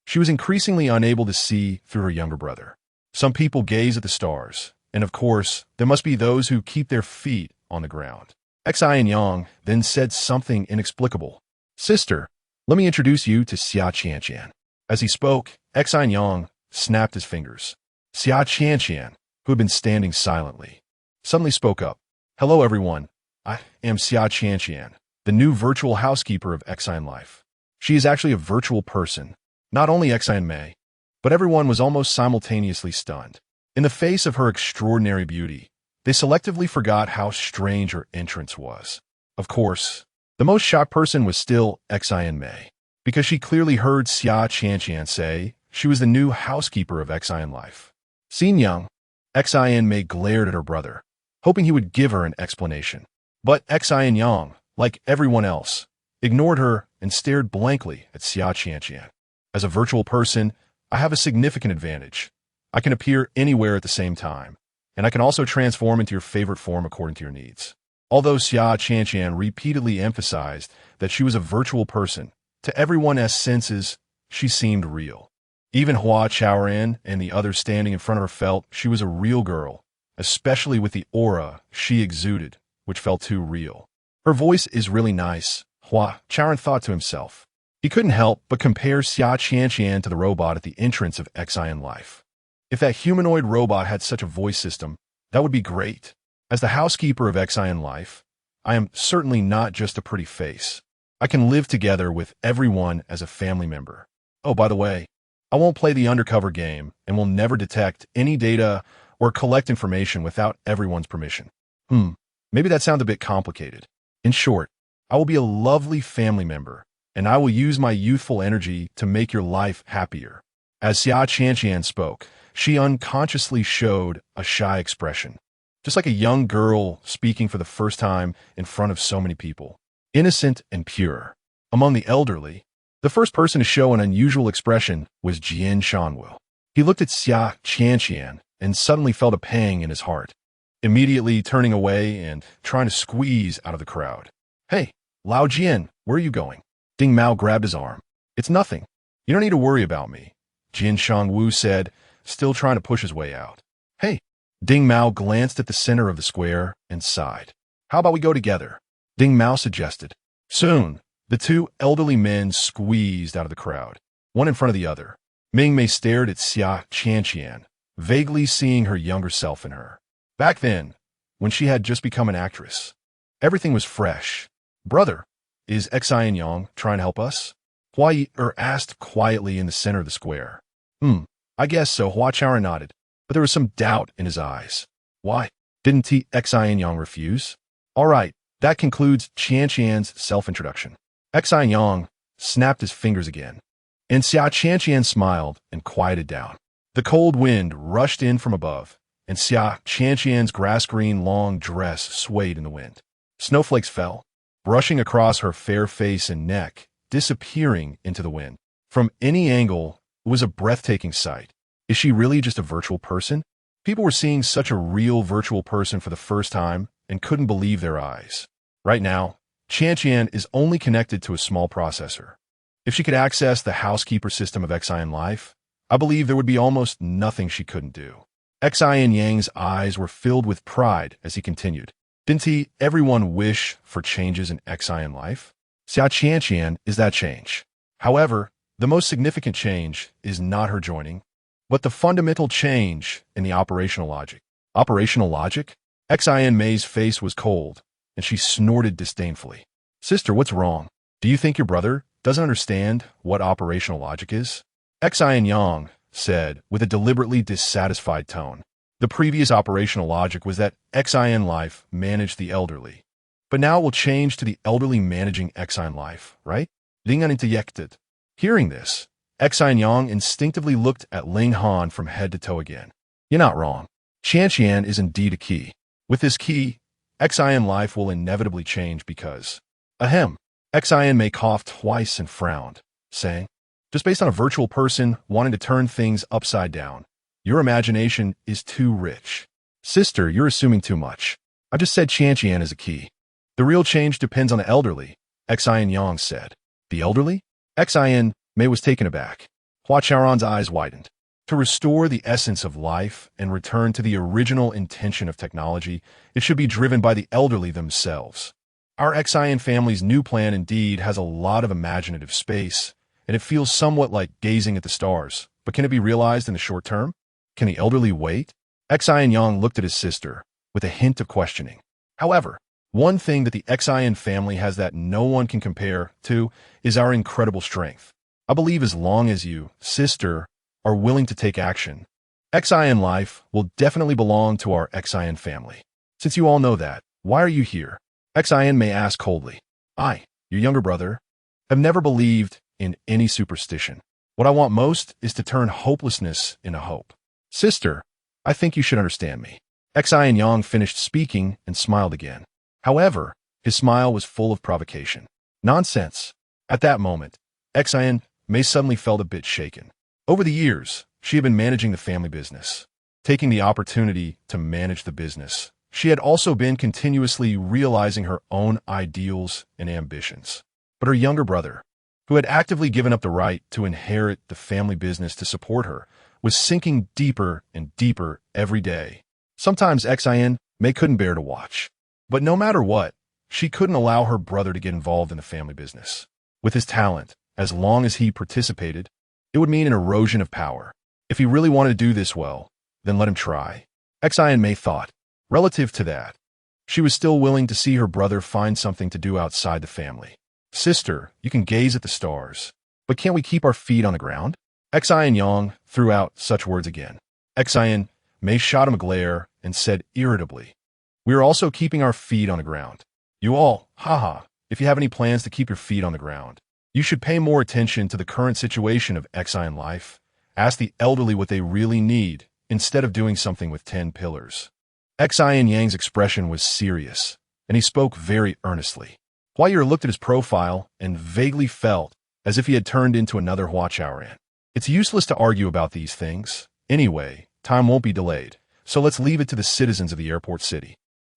She was increasingly unable to see through her younger brother. Some people gaze at the stars, and of course, there must be those who keep their feet on the ground. Xian Yang then said something inexplicable. Sister, let me introduce you to Xiaqian. As he spoke, Xian Yang snapped his fingers. Xiaqian, who had been standing silently, suddenly spoke up. Hello, everyone. I am Xiaqian, the new virtual housekeeper of Xian Life. She is actually a virtual person. Not only Xian Mei, but everyone was almost simultaneously stunned. In the face of her extraordinary beauty, They selectively forgot how strange her entrance was. Of course, the most shocked person was still Xin Mei, because she clearly heard Xia Qianqian say she was the new housekeeper of Xin Life. Xin Yang, Xin Mei glared at her brother, hoping he would give her an explanation. But Xin Yang, like everyone else, ignored her and stared blankly at Xia Qianqian. As a virtual person, I have a significant advantage. I can appear anywhere at the same time, and I can also transform into your favorite form according to your needs. Although Xia Qianqian repeatedly emphasized that she was a virtual person, to everyone's senses, she seemed real. Even Hua Chaoran and the others standing in front of her felt she was a real girl, especially with the aura she exuded, which felt too real. Her voice is really nice, Hua Chaoran thought to himself. He couldn't help but compare Xia Qianqian to the robot at the entrance of Xin Life. If that humanoid robot had such a voice system, that would be great. As the housekeeper of Xin Life, I am certainly not just a pretty face. I can live together with everyone as a family member. Oh, by the way, I won't play the undercover game and will never detect any data or collect information without everyone's permission. Maybe that sounds a bit complicated. In short, I will be a lovely family member, and I will use my youthful energy to make your life happier. As Xia Qianqian spoke, she unconsciously showed a shy expression, just like a young girl speaking for the first time in front of so many people. Innocent and pure. Among the elderly, the first person to show an unusual expression was Jian Shanwu. He looked at Xia Qianqian and suddenly felt a pang in his heart, immediately turning away and trying to squeeze out of the crowd. Hey, Lao Jian, where are you going? Ding Mao grabbed his arm. It's nothing. You don't need to worry about me, Jian Shanwu said, still trying to push his way out. Hey, Ding Mao glanced at the center of the square and sighed. How about we go together? Ding Mao suggested. Soon, the two elderly men squeezed out of the crowd, one in front of the other. Ming Mei stared at Xia Qianqian, vaguely seeing her younger self in her. Back then, when she had just become an actress, everything was fresh. Brother, is Xin Yang trying to help us? Hua Ye'er asked quietly in the center of the square. I guess so, Hua Chaoran nodded, but there was some doubt in his eyes. Why? Didn't Xin Yang refuse? All right, that concludes Qianqian's self-introduction. Xin Yang snapped his fingers again, and Xia Qianqian smiled and quieted down. The cold wind rushed in from above, and Xia Qianqian's grass-green long dress swayed in the wind. Snowflakes fell, brushing across her fair face and neck, disappearing into the wind. From any angle, it was a breathtaking sight. Is she really just a virtual person? People were seeing such a real virtual person for the first time and couldn't believe their eyes. Right now, Qianqian is only connected to a small processor. If she could access the housekeeper system of Xin Life, I believe there would be almost nothing she couldn't do. Xin Yang's eyes were filled with pride as he continued. Didn't everyone wish for changes in Xin Life? Xia Qianqian is that change. However, the most significant change is not her joining, but the fundamental change in the operational logic. Operational logic? Xin Mei's face was cold, and she snorted disdainfully. Sister, what's wrong? Do you think your brother doesn't understand what operational logic is? Xin Yang said with a deliberately dissatisfied tone. The previous operational logic was that Xin Life managed the elderly, but now it will change to the elderly managing Xin Life, right? Ling Han interjected. Hearing this, Xin Yang instinctively looked at Ling Han from head to toe again. You're not wrong. Qianqian is indeed a key. With this key, Xin Life will inevitably change because... Ahem. Xin Mei coughed twice and frowned, saying, just based on a virtual person wanting to turn things upside down, your imagination is too rich. Sister, you're assuming too much. I just said Qianqian is a key. The real change depends on the elderly, Xin Yang said. The elderly? Xin Mei was taken aback. Hua Chaoran's eyes widened. To restore the essence of life and return to the original intention of technology, it should be driven by the elderly themselves. Our Xin family's new plan indeed has a lot of imaginative space, and it feels somewhat like gazing at the stars. But can it be realized in the short term? Can the elderly wait? Xin Yang looked at his sister with a hint of questioning. However, one thing that the Xin family has that no one can compare to is our incredible strength. I believe as long as you, sister, are willing to take action, Xin Life will definitely belong to our Xin family. Since you all know that, why are you here? Xin may ask coldly. I, your younger brother, have never believed in any superstition. What I want most is to turn hopelessness into hope. Sister, I think you should understand me. Xin Yang finished speaking and smiled again. However, his smile was full of provocation. Nonsense. At that moment, Xin May suddenly felt a bit shaken. Over the years, she had been managing the family business. Taking the opportunity to manage the business, she had also been continuously realizing her own ideals and ambitions. But her younger brother, who had actively given up the right to inherit the family business to support her, was sinking deeper and deeper every day. Sometimes Xin May couldn't bear to watch. But no matter what, she couldn't allow her brother to get involved in the family business. With his talent, as long as he participated, it would mean an erosion of power. If he really wanted to do this well, then let him try. Xin May thought. Relative to that, she was still willing to see her brother find something to do outside the family. Sister, you can gaze at the stars, but can't we keep our feet on the ground? Xin Yang threw out such words again. Xin May shot him a glare and said irritably, we are also keeping our feet on the ground. You all, haha, if you have any plans to keep your feet on the ground, you should pay more attention to the current situation of Xin Life. Ask the elderly what they really need, instead of doing something with 10 pillars. Xin Yang's expression was serious, and he spoke very earnestly. Hua Ye'er looked at his profile and vaguely felt as if he had turned into another Hua Chaoran. It's useless to argue about these things. Anyway, time won't be delayed, so let's leave it to the citizens of the airport city.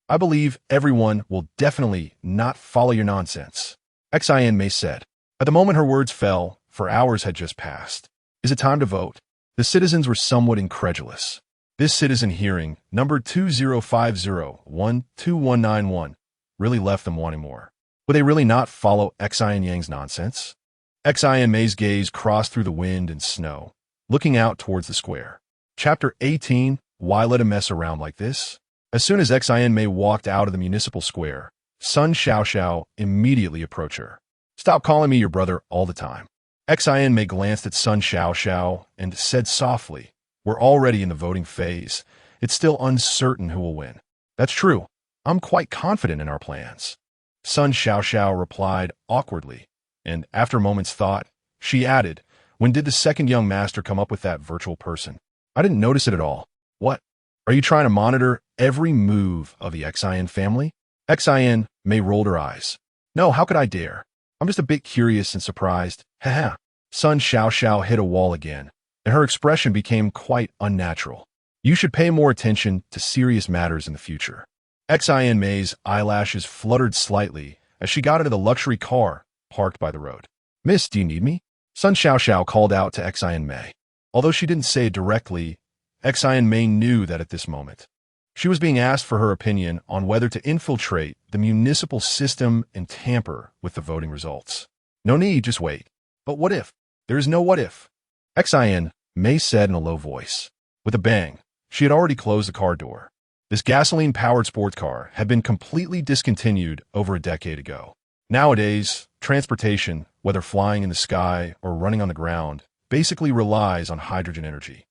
I believe everyone will definitely not follow your nonsense. Xin May said. At the moment her words fell, for hours had just passed. Is it time to vote? The citizens were somewhat incredulous. This citizen hearing, number 2050121191, really left them wanting more. Would they really not follow Xin Yang's nonsense? Xin May's gaze crossed through the wind and snow, looking out towards the square. Chapter 18, Why Let Him Mess Around Like This? As soon as Xin May walked out of the municipal square, Sun Xiaoxiao immediately approached her. Stop calling me your brother all the time. Xin May glanced at Sun Xiaoxiao and said softly, we're already in the voting phase. It's still uncertain who will win. That's true. I'm quite confident in our plans. Sun Xiaoxiao replied awkwardly, and after a moment's thought, she added, when did the second young master come up with that virtual person? I didn't notice it at all. What? Are you trying to monitor every move of the Xin family? Xin May rolled her eyes. No, how could I dare? I'm just a bit curious and surprised. Haha. Sun Xiaoxiao hit a wall again, and her expression became quite unnatural. You should pay more attention to serious matters in the future. Xin May's eyelashes fluttered slightly as she got into the luxury car parked by the road. Miss, do you need me? Sun Xiaoxiao called out to Xin May. Although she didn't say it directly, Xin May knew that at this moment, she was being asked for her opinion on whether to infiltrate the municipal system and tamper with the voting results. No need, just wait. But what if? There is no what if. Xin May said in a low voice. With a bang, she had already closed the car door. This gasoline-powered sports car had been completely discontinued over a decade ago. Nowadays, transportation, whether flying in the sky or running on the ground, basically relies on hydrogen energy.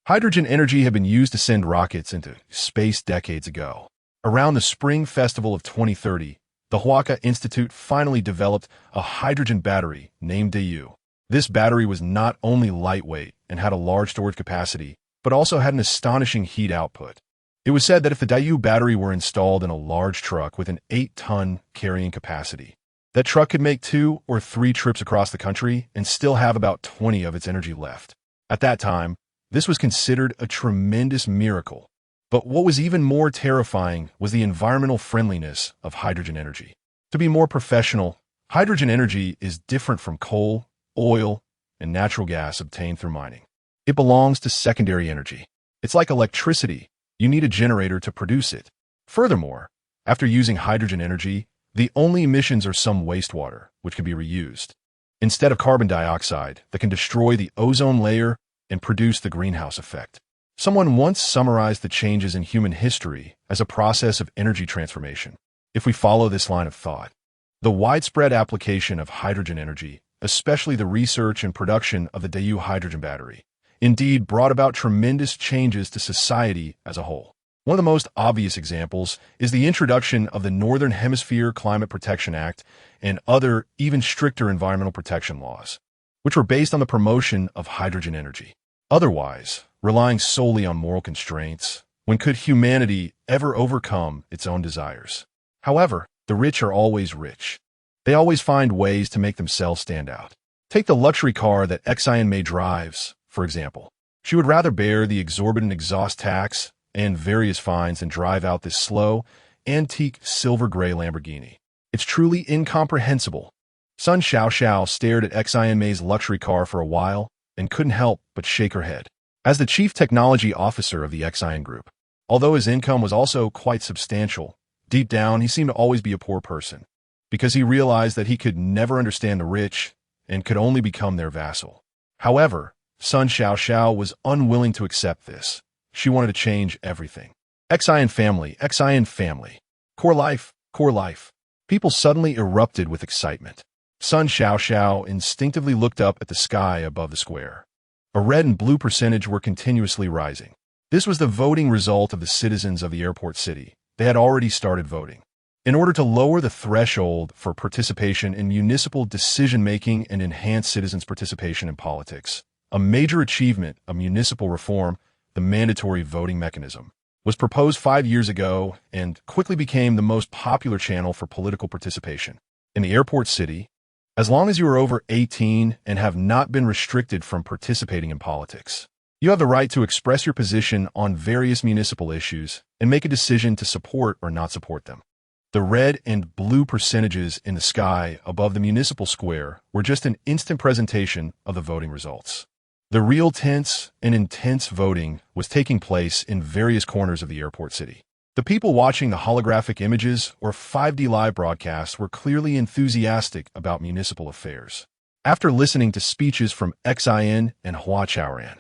Hydrogen energy had been used to send rockets into space decades ago. Around the Spring Festival of 2030, the Huaca Institute finally developed a hydrogen battery named DU. This battery was not only lightweight and had a large storage capacity, but also had an astonishing heat output. It was said that if the DU battery were installed in a large truck with an 8-ton carrying capacity, that truck could make 2 or 3 trips across the country and still have about 20 of its energy left. At that time, this was considered a tremendous miracle. But what was even more terrifying was the environmental friendliness of hydrogen energy. To be more professional, hydrogen energy is different from coal, oil, and natural gas obtained through mining. It belongs to secondary energy. It's like electricity. You need a generator to produce it. Furthermore, after using hydrogen energy, the only emissions are some wastewater, which can be reused, instead of carbon dioxide that can destroy the ozone layer and produce the greenhouse effect. Someone once summarized the changes in human history as a process of energy transformation. If we follow this line of thought, the widespread application of hydrogen energy, especially the research and production of the DU hydrogen battery, indeed brought about tremendous changes to society as a whole. One of the most obvious examples is the introduction of the Northern Hemisphere Climate Protection Act and other, even stricter environmental protection laws, which were based on the promotion of hydrogen energy. Otherwise, relying solely on moral constraints, when could humanity ever overcome its own desires? However, the rich are always rich. They always find ways to make themselves stand out. Take the luxury car that Xian Mei drives, for example. She would rather bear the exorbitant exhaust tax and various fines than drive out this slow, antique silver-gray Lamborghini. It's truly incomprehensible. Sun Xiaoxiao stared at Xian Mei's luxury car for a while and couldn't help but shake her head. As the chief technology officer of the Xian group, although his income was also quite substantial, deep down he seemed to always be a poor person, because he realized that he could never understand the rich and could only become their vassal. However, Sun Xiaoxiao was unwilling to accept this. She wanted to change everything. Xian family, Xian family. Core life, core life. People suddenly erupted with excitement. Sun Xiaoxiao instinctively looked up at the sky above the square. A red and blue percentage were continuously rising. This was the voting result of the citizens of the airport city. They had already started voting. In order to lower the threshold for participation in municipal decision-making and enhance citizens' participation in politics, a major achievement of municipal reform, the mandatory voting mechanism, was proposed 5 years ago and quickly became the most popular channel for political participation. In the airport city, as long as you are over 18 and have not been restricted from participating in politics, you have the right to express your position on various municipal issues and make a decision to support or not support them. The red and blue percentages in the sky above the municipal square were just an instant presentation of the voting results. The real tense and intense voting was taking place in various corners of the airport city. The people watching the holographic images or 5D live broadcasts were clearly enthusiastic about municipal affairs. After listening to speeches from Xian and Hua Chaoran,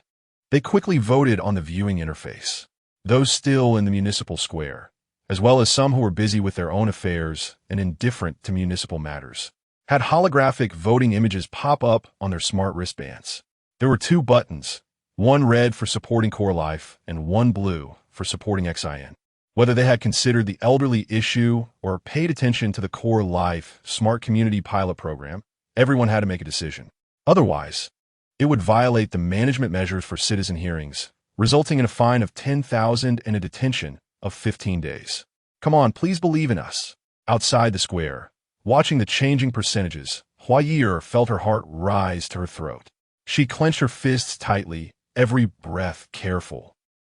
they quickly voted on the viewing interface. Those still in the municipal square, as well as some who were busy with their own affairs and indifferent to municipal matters, had holographic voting images pop up on their smart wristbands. There were 2 buttons, one red for supporting core life and one blue for supporting Xian. Whether they had considered the elderly issue or paid attention to the core life smart community pilot program, everyone had to make a decision. Otherwise, it would violate the management measures for citizen hearings, resulting in a fine of 10,000 and a detention of 15 days. Come on, please believe in us. Outside the square, watching the changing percentages, Hua Ye'er felt her heart rise to her throat. She clenched her fists tightly, every breath careful,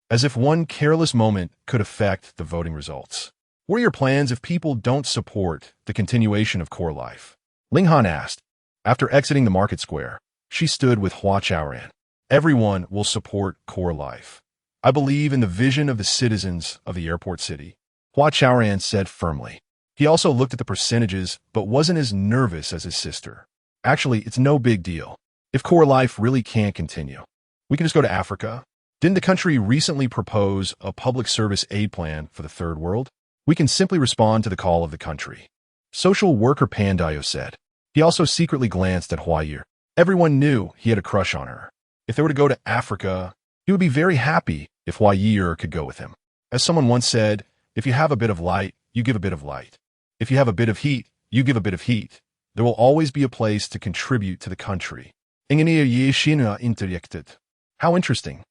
as if one careless moment could affect the voting results. What are your plans if people don't support the continuation of core life? Ling Han asked. After exiting the market square, she stood with Hua Chaoran. Everyone will support core life. I believe in the vision of the citizens of the airport city, Hua Chaoran said firmly. He also looked at the percentages but wasn't as nervous as his sister. Actually, it's no big deal. If core life really can't continue, we can just go to Africa. Didn't the country recently propose a public service aid plan for the third world? We can simply respond to the call of the country. Social worker Pandayo said. He also secretly glanced at Hua Ye'er. Everyone knew he had a crush on her. If they were to go to Africa, he would be very happy if Hua Ye'er could go with him. As someone once said, if you have a bit of light, you give a bit of light. If you have a bit of heat, you give a bit of heat. There will always be a place to contribute to the country. How interesting.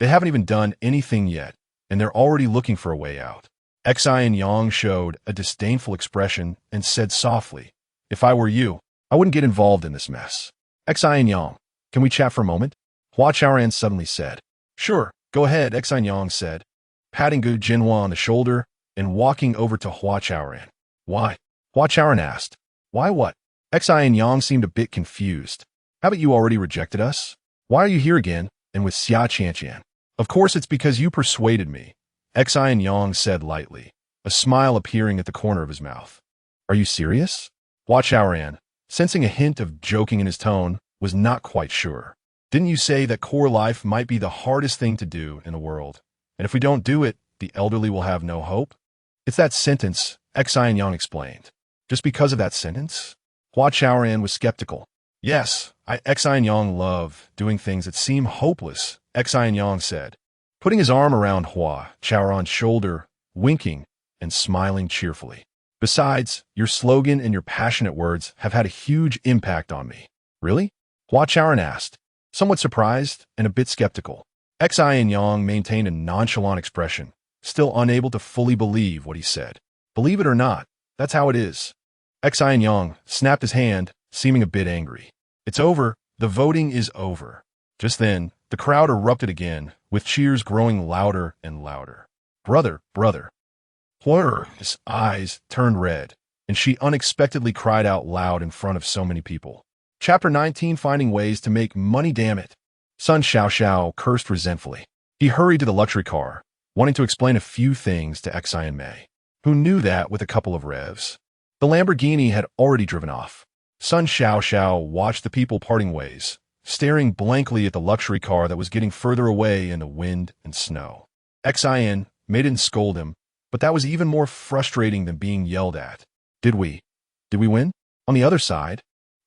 They haven't even done anything yet, and they're already looking for a way out. Xin Yang showed a disdainful expression and said softly, if I were you, I wouldn't get involved in this mess. Xin Yang, can we chat for a moment? Hua Chaoran suddenly said. Sure, go ahead, Xin Yang said, patting Gu Jinhua on the shoulder and walking over to Hua Chaoran. Why? Hua Chaoran asked. Why what? Xin Yang seemed a bit confused. Haven't you already rejected us? Why are you here again, and with Xia Qianqian? Of course it's because you persuaded me, Xin Yang said lightly, a smile appearing at the corner of his mouth. Are you serious? Hua Chaoran, sensing a hint of joking in his tone, was not quite sure. Didn't you say that core life might be the hardest thing to do in the world, and if we don't do it, the elderly will have no hope? It's that sentence, Xin Yang explained. Just because of that sentence? Hua Chaoran was skeptical. Yes, Xin Yang love doing things that seem hopeless, Xin Yang said. putting his arm around Hua Chaoran's shoulder, winking and smiling cheerfully. Besides, your slogan and your passionate words have had a huge impact on me. Really? Hua Chaoran asked, somewhat surprised and a bit skeptical. Xin Yang maintained a nonchalant expression, still unable to fully believe what he said. Believe it or not, that's how it is. Xin Yang snapped his hand, seeming a bit angry. It's over. The voting is over. Just then, the crowd erupted again, with cheers growing louder and louder. Brother, brother. Hua Ye'er's eyes turned red, and she unexpectedly cried out loud in front of so many people. Chapter 19, Finding Ways to Make Money, damn it. Sun Xiao cursed resentfully. He hurried to the luxury car, wanting to explain a few things to Xin Mei, who knew that with a couple of revs. The Lamborghini had already driven off. Sun Xiao watched the people parting ways, staring blankly at the luxury car that was getting further away in the wind and snow. Xin Mei didn't scold him, but that was even more frustrating than being yelled at. Did we win? On the other side,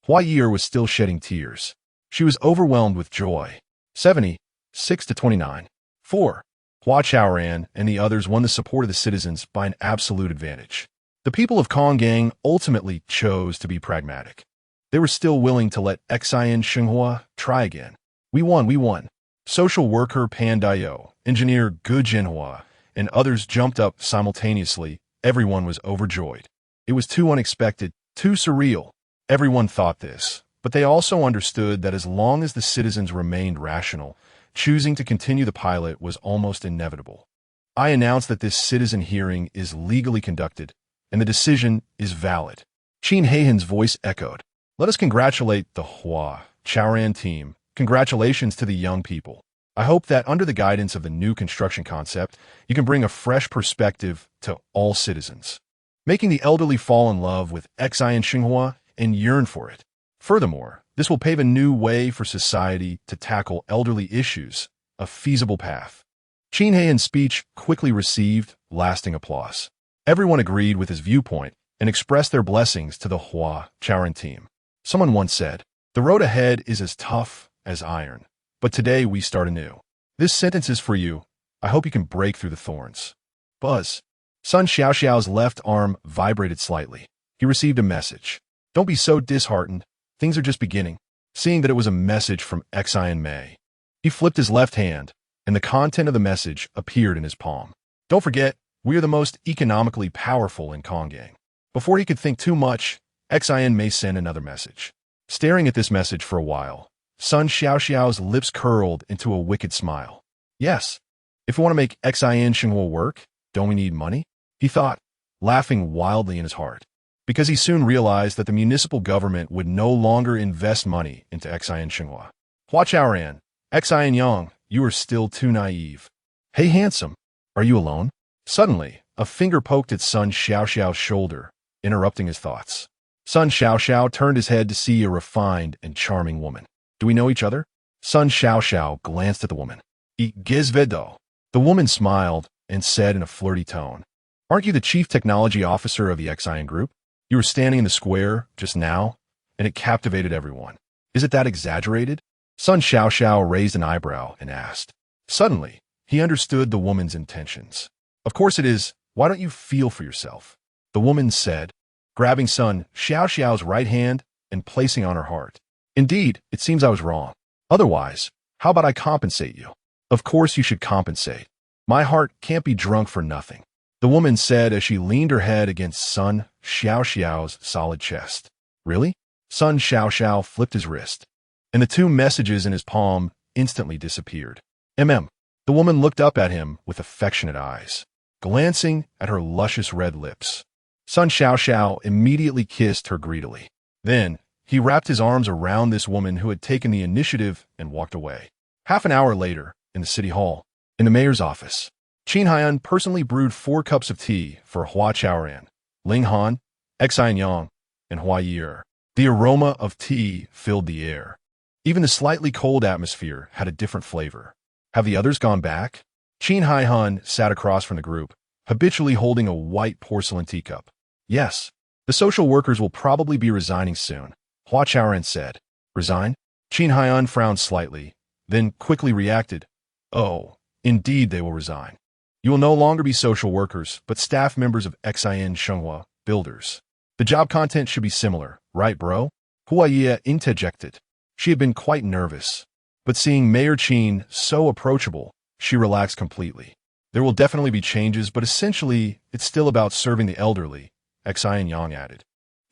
Hua Ye'er was still shedding tears. She was overwhelmed with joy. 76-29. 4. Hua Chaoran and the others won the support of the citizens by an absolute advantage. The people of Konggang ultimately chose to be pragmatic. They were still willing to let Xin Xinghua try again. We won. Social worker Pan Dayo, engineer Gu Jinhua, and others jumped up simultaneously. Everyone was overjoyed. It was too unexpected, too surreal. Everyone thought this, but they also understood that as long as the citizens remained rational, choosing to continue the pilot was almost inevitable. I announce that this citizen hearing is legally conducted, and the decision is valid. Qin Heihan's voice echoed. Let us congratulate the Hua Chaoran team. Congratulations to the young people. I hope that under the guidance of the new construction concept, you can bring a fresh perspective to all citizens, making the elderly fall in love with Xin Xinghua and yearn for it. Furthermore, this will pave a new way for society to tackle elderly issues, a feasible path. Qin Heihan's speech quickly received lasting applause. Everyone agreed with his viewpoint and expressed their blessings to the Hua Chaoran team. Someone once said, "The road ahead is as tough as iron, but today we start anew." This sentence is for you. I hope you can break through the thorns. Buzz. Sun Xiao's left arm vibrated slightly. He received a message. Don't be so disheartened. Things are just beginning. Seeing that it was a message from Xin Mei, he flipped his left hand, and the content of the message appeared in his palm. Don't forget, we are the most economically powerful in Konggang. Before he could think too much, Xin Mei sent another message. Staring at this message for a while, Sun Xiao's lips curled into a wicked smile. Yes, if we want to make Xin Xinghua work, don't we need money? He thought, laughing wildly in his heart, because he soon realized that the municipal government would no longer invest money into Xin Xinghua. Hua Chaoran, Xin Yang, you are still too naive. Hey, handsome, are you alone? Suddenly, a finger poked at Sun Xiao's shoulder, interrupting his thoughts. Sun Xiao turned his head to see a refined and charming woman. Do we know each other? Sun Xiao glanced at the woman. Gizvedo. The woman smiled and said in a flirty tone, Aren't you the chief technology officer of the Xin group? You were standing in the square just now, and it captivated everyone. Is it that exaggerated? Sun Xiao raised an eyebrow and asked. Suddenly, he understood the woman's intentions. Of course it is. Why don't you feel for yourself? The woman said, grabbing Sun Xiao's right hand and placing on her heart. Indeed, it seems I was wrong. Otherwise, how about I compensate you? Of course you should compensate. My heart can't be drunk for nothing, the woman said as she leaned her head against Sun Xiao's solid chest. Really? Sun Xiao flipped his wrist, and the two messages in his palm instantly disappeared. The woman looked up at him with affectionate eyes, glancing at her luscious red lips. Sun Xiao immediately kissed her greedily. Then, he wrapped his arms around this woman who had taken the initiative and walked away. Half an hour later, in the city hall, in the mayor's office, Qin Heihan personally brewed 4 cups of tea for Hua Chaoran, Ling Han, Xin Yang, and Hua Ye'er. The aroma of tea filled the air. Even the slightly cold atmosphere had a different flavor. Have the others gone back? Qin Heihan sat across from the group, habitually holding a white porcelain teacup. Yes, the social workers will probably be resigning soon, Hua Chaoran said. Resign? Qin Heihan frowned slightly, then quickly reacted. Oh, Indeed, they will resign. You will no longer be social workers, but staff members of Xin builders. The job content should be similar, right, bro? Hua Ye'er interjected. She had been quite nervous, but seeing Mayor Xin so approachable, she relaxed completely. There will definitely be changes, but essentially, it's still about serving the elderly, Xin Yang added.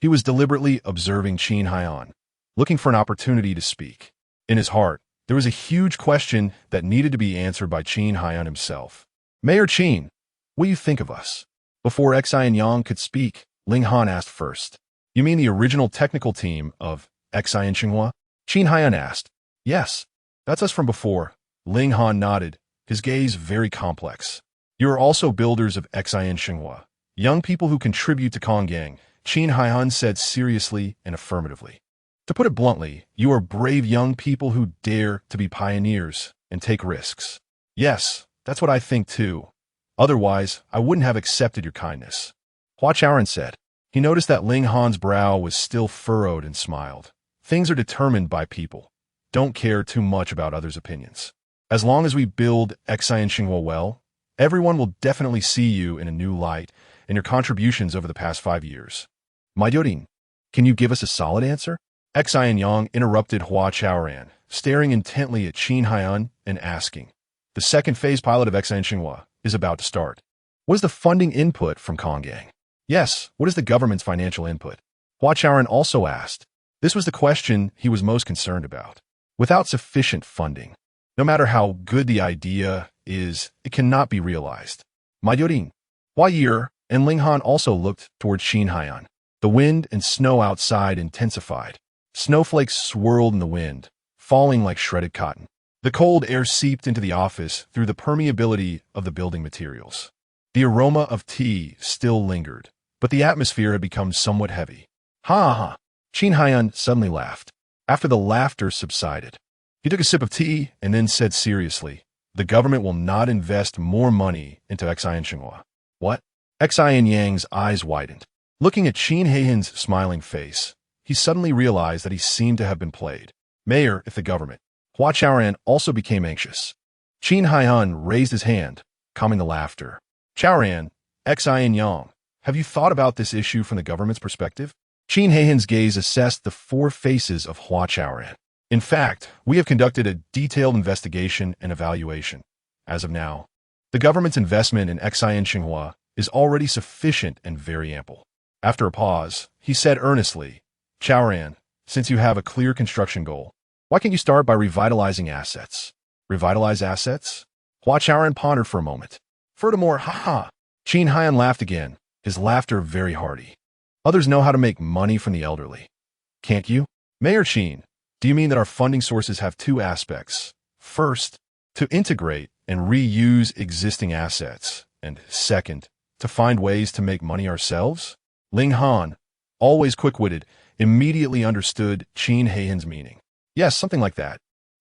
He was deliberately observing Xin Han, looking for an opportunity to speak. In his heart, there was a huge question that needed to be answered by Xin Han himself. Mayor Xin, what do you think of us? Before Xin Yang could speak, Ling Han asked first. You mean the original technical team of Xin? Xin Han asked. Yes, that's us from before. Ling Han nodded, his gaze very complex. You are also builders of Xin. Young people who contribute to Konggang, Xin Han said seriously and affirmatively. To put it bluntly, you are brave young people who dare to be pioneers and take risks. Yes, that's what I think too. Otherwise, I wouldn't have accepted your kindness. Hua Chaoran said. He noticed that Ling Han's brow was still furrowed and smiled. Things are determined by people. Don't care too much about others' opinions. As long as we build Xin well, everyone will definitely see you in a new light and your contributions over the past 5 years. My Yorin, can you give us a solid answer? Xin Yang interrupted Hua Chaoran, staring intently at Xin Han and asking. The second phase pilot of Xin is about to start. What is the funding input from Konggang? Yes, what is the government's financial input? Hua Chaoran also asked. This was the question he was most concerned about. Without sufficient funding, no matter how good the idea is, it cannot be realized. My Yorin, Hua Ye'er and Ling Han also looked toward Xin Han. The wind and snow outside intensified. Snowflakes swirled in the wind, falling like shredded cotton. The cold air seeped into the office through the permeability of the building materials. The aroma of tea still lingered, but the atmosphere had become somewhat heavy. Ha ha! Xin Han suddenly laughed. After the laughter subsided, he took a sip of tea and then said seriously, the government will not invest more money into Xin. What? Xin Yang's eyes widened. Looking at Xin Han's smiling face, he suddenly realized that he seemed to have been played. Mayor, if the government. Hua Chaoran also became anxious. Xin Han raised his hand, calming the laughter. Chaoran, Xin Yang, have you thought about this issue from the government's perspective? Xin Han's gaze assessed the 4 faces of Hua Chaoran. In fact, we have conducted a detailed investigation and evaluation. As of now, the government's investment in Xin is already sufficient and very ample. After a pause, he said earnestly, Chaoran, since you have a clear construction goal, why can't you start by revitalizing assets? Revitalize assets? Hua Chaoran pondered for a moment. Furthermore, ha-ha! Xin Han laughed again, his laughter very hearty. Others know how to make money from the elderly. Can't you? Mayor Xin, do you mean that our funding sources have 2 aspects? First, to integrate and reuse existing assets, and second, to find ways to make money ourselves? Ling Han, always quick-witted, immediately understood Xin Han's meaning. Yes, something like that.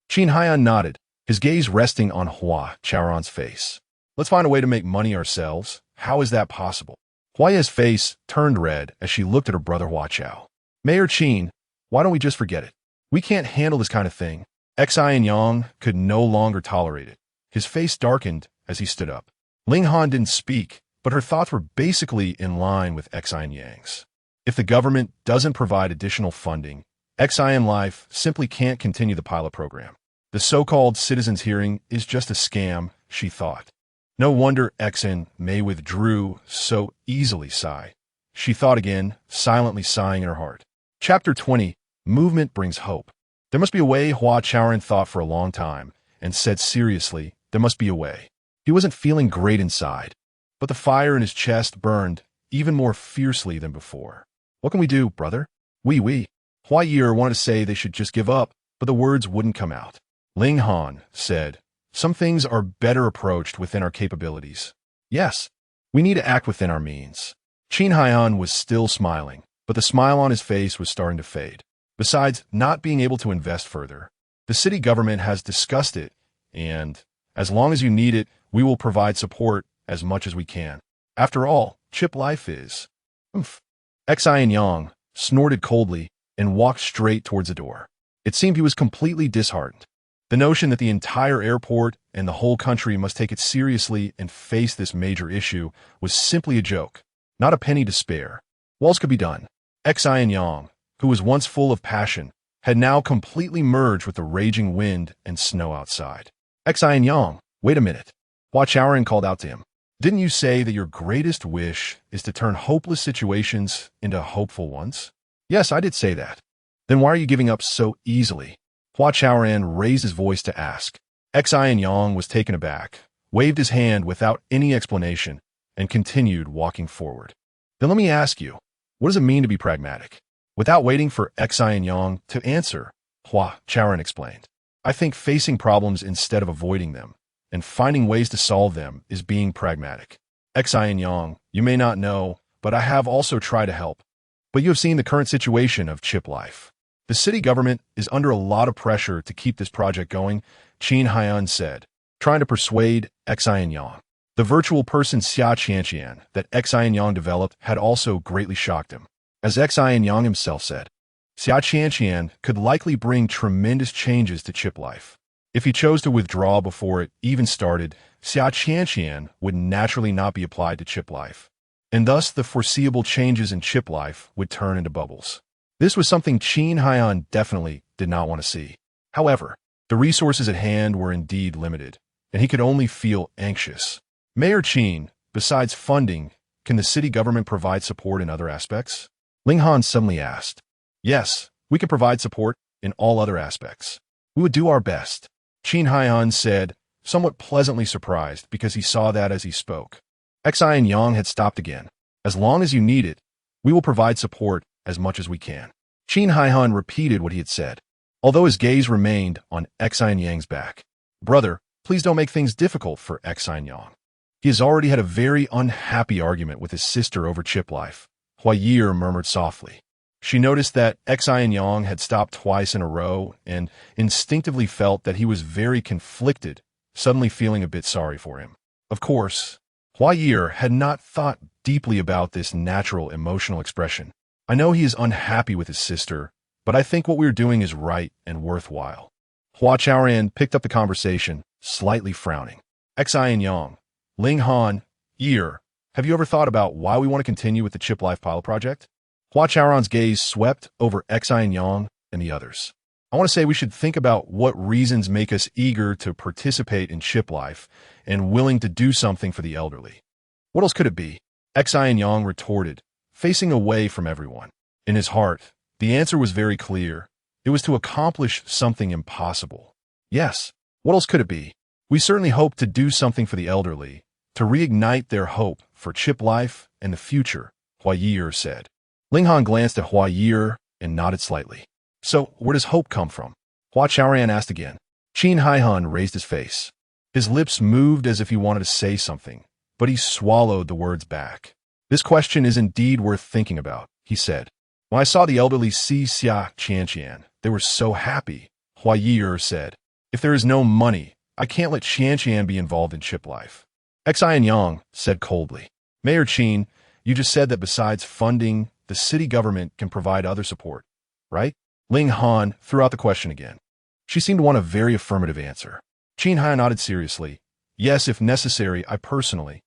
Xin Han nodded, his gaze resting on Hua Chaoran's face. Let's find a way to make money ourselves. How is that possible? Hua Ye'er's face turned red as she looked at her brother Hua Chao. Mayor Xin, why don't we just forget it? We can't handle this kind of thing. Xin Yang could no longer tolerate it. His face darkened as he stood up. Ling Han didn't speak, but her thoughts were basically in line with Xin Yang's. If the government doesn't provide additional funding, Xin Life simply can't continue the pilot program. The so-called citizens' hearing is just a scam, she thought. No wonder Xin May withdrew so easily sigh. She thought again, silently sighing in her heart. Chapter 20, Movement Brings Hope. There must be a way, Hua Chaoran thought for a long time, and said seriously, there must be a way. He wasn't feeling great inside, but the fire in his chest burned even more fiercely than before. What can we do, brother? We. Hua Ye'er wanted to say they should just give up, but the words wouldn't come out. Ling Han said, some things are better approached within our capabilities. Yes, we need to act within our means. Xin Han was still smiling, but the smile on his face was starting to fade. Besides not being able to invest further, the city government has discussed it, and as long as you need it, we will provide support as much as we can. After all, chip life is. Xin Yang snorted coldly and walked straight towards the door. It seemed he was completely disheartened. The notion that the entire airport and the whole country must take it seriously and face this major issue was simply a joke, not a penny to spare. What else could be done? Xin Yang, who was once full of passion, had now completely merged with the raging wind and snow outside. Xin Yang, wait a minute. Hua Chaoran called out to him. Didn't you say that your greatest wish is to turn hopeless situations into hopeful ones? Yes, I did say that. Then why are you giving up so easily? Hua Chaoran raised his voice to ask. Xin Yang was taken aback, waved his hand without any explanation, and continued walking forward. Then let me ask you, what does it mean to be pragmatic? Without waiting for Xin Yang to answer, Hua Chaoran explained. I think facing problems instead of avoiding them, and finding ways to solve them is being pragmatic. Xin Yang, you may not know, but I have also tried to help. But you have seen the current situation of Chip Life. The city government is under a lot of pressure to keep this project going, Xin Han said, trying to persuade Xin Yang. The virtual person Xin that Xin Yang developed had also greatly shocked him. As Xin Yang himself said, Xin could likely bring tremendous changes to Chip Life. If he chose to withdraw before it even started, Xin would naturally not be applied to Chip Life, and thus the foreseeable changes in Chip Life would turn into bubbles. This was something Xin Han definitely did not want to see. However, the resources at hand were indeed limited, and he could only feel anxious. Mayor Xin, besides funding, can the city government provide support in other aspects? Ling Han suddenly asked. Yes, we can provide support in all other aspects. We would do our best, Xin Han said, somewhat pleasantly surprised because he saw that as he spoke. Xin Yang had stopped again. As long as you need it, we will provide support as much as we can. Xin Han repeated what he had said, although his gaze remained on Xin Yang's back. Brother, please don't make things difficult for Xin Yang. He has already had a very unhappy argument with his sister over Chip Life, Hua Ye'er murmured softly. She noticed that Xin Yang had stopped twice in a row and instinctively felt that he was very conflicted, suddenly feeling a bit sorry for him. Of course, Hua Ye'er had not thought deeply about this natural emotional expression. I know he is unhappy with his sister, but I think what we're doing is right and worthwhile. Hua Chaoran picked up the conversation, slightly frowning. Xin Yang, Ling Han, Ye'er, have you ever thought about why we want to continue with the Chip Life pilot project? Hua Chaoran's gaze swept over Xin Yang and the others. I want to say we should think about what reasons make us eager to participate in Chip Life and willing to do something for the elderly. What else could it be? Xin Yang retorted, facing away from everyone. In his heart, the answer was very clear. It was to accomplish something impossible. Yes, what else could it be? We certainly hope to do something for the elderly, to reignite their hope for Chip Life and the future, Hua Ye'er said. Ling Han glanced at Hua Ye'er and nodded slightly. So, where does hope come from? Hua Chaoran asked again. Xin Han raised his face. His lips moved as if he wanted to say something, but he swallowed the words back. This question is indeed worth thinking about, he said. When I saw the elderly see Xin, they were so happy, Hua Ye'er said. If there is no money, I can't let Xin be involved in Chip Life. Xin Yang said coldly. Mayor Xin, you just said that besides funding, the city government can provide other support, right? Ling Han threw out the question again. She seemed to want a very affirmative answer. Xin Han nodded seriously. Yes, if necessary, I personally.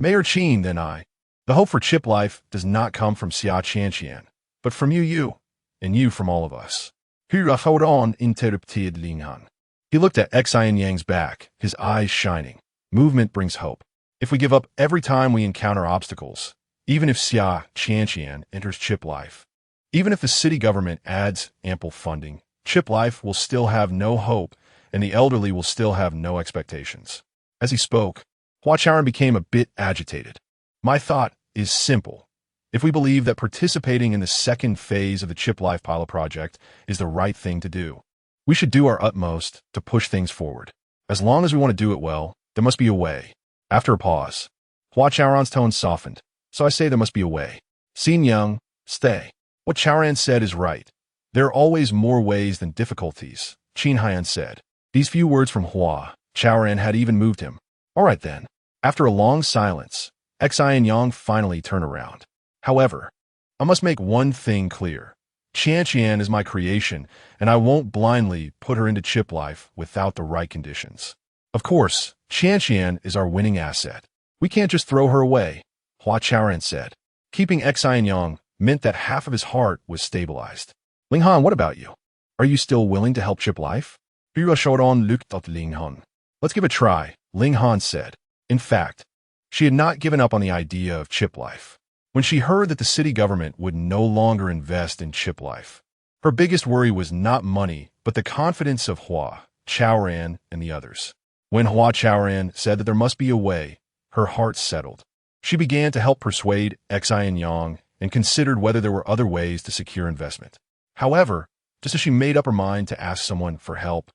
Mayor Xin, then I. The hope for Chip Life does not come from Xin, but from you, and you from all of us. Hua Chaoran interrupted Ling Han. He looked at Xin Yang's back, his eyes shining. Movement brings hope. If we give up every time we encounter obstacles, even if Xin enters Chip Life, even if the city government adds ample funding, Chip Life will still have no hope, and the elderly will still have no expectations. As he spoke, Hua Chaoran became a bit agitated. My thought is simple. If we believe that participating in the second phase of the Chip Life pilot project is the right thing to do, we should do our utmost to push things forward. As long as we want to do it well, there must be a way. After a pause, Hua Chaoran's tone softened. So I say there must be a way. Xin Yang, stay. What Chaoran said is right. There are always more ways than difficulties, Xin Han said. These few words from Hua Chaoran had even moved him. All right then. After a long silence, Xin Yang finally turned around. However, I must make one thing clear. Qian is my creation, and I won't blindly put her into chip life without the right conditions. Of course, Qian is our winning asset. We can't just throw her away, Hua Chaoran said. Keeping Xin Yang meant that half of his heart was stabilized. Ling Han, what about you? Are you still willing to help chip life? Hua Chaoran looked at Ling Han. Let's give it a try, Ling Han said. In fact, she had not given up on the idea of chip life. When she heard that the city government would no longer invest in chip life, her biggest worry was not money, but the confidence of Hua Chaoran and the others. When Hua Chaoran said that there must be a way, her heart settled. She began to help persuade Xin Yang and considered whether there were other ways to secure investment. However, just as she made up her mind to ask someone for help,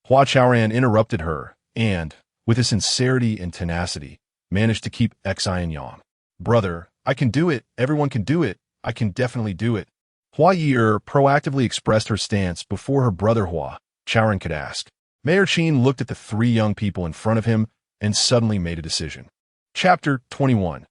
Hua Chaoran interrupted her and, with his sincerity and tenacity, managed to keep Xin Yang. Brother, I can do it. Everyone can do it. I can definitely do it. Hua Ye'er proactively expressed her stance before her brother Hua Chaoran could ask. Mayor Qin looked at the three young people in front of him and suddenly made a decision. Chapter 21.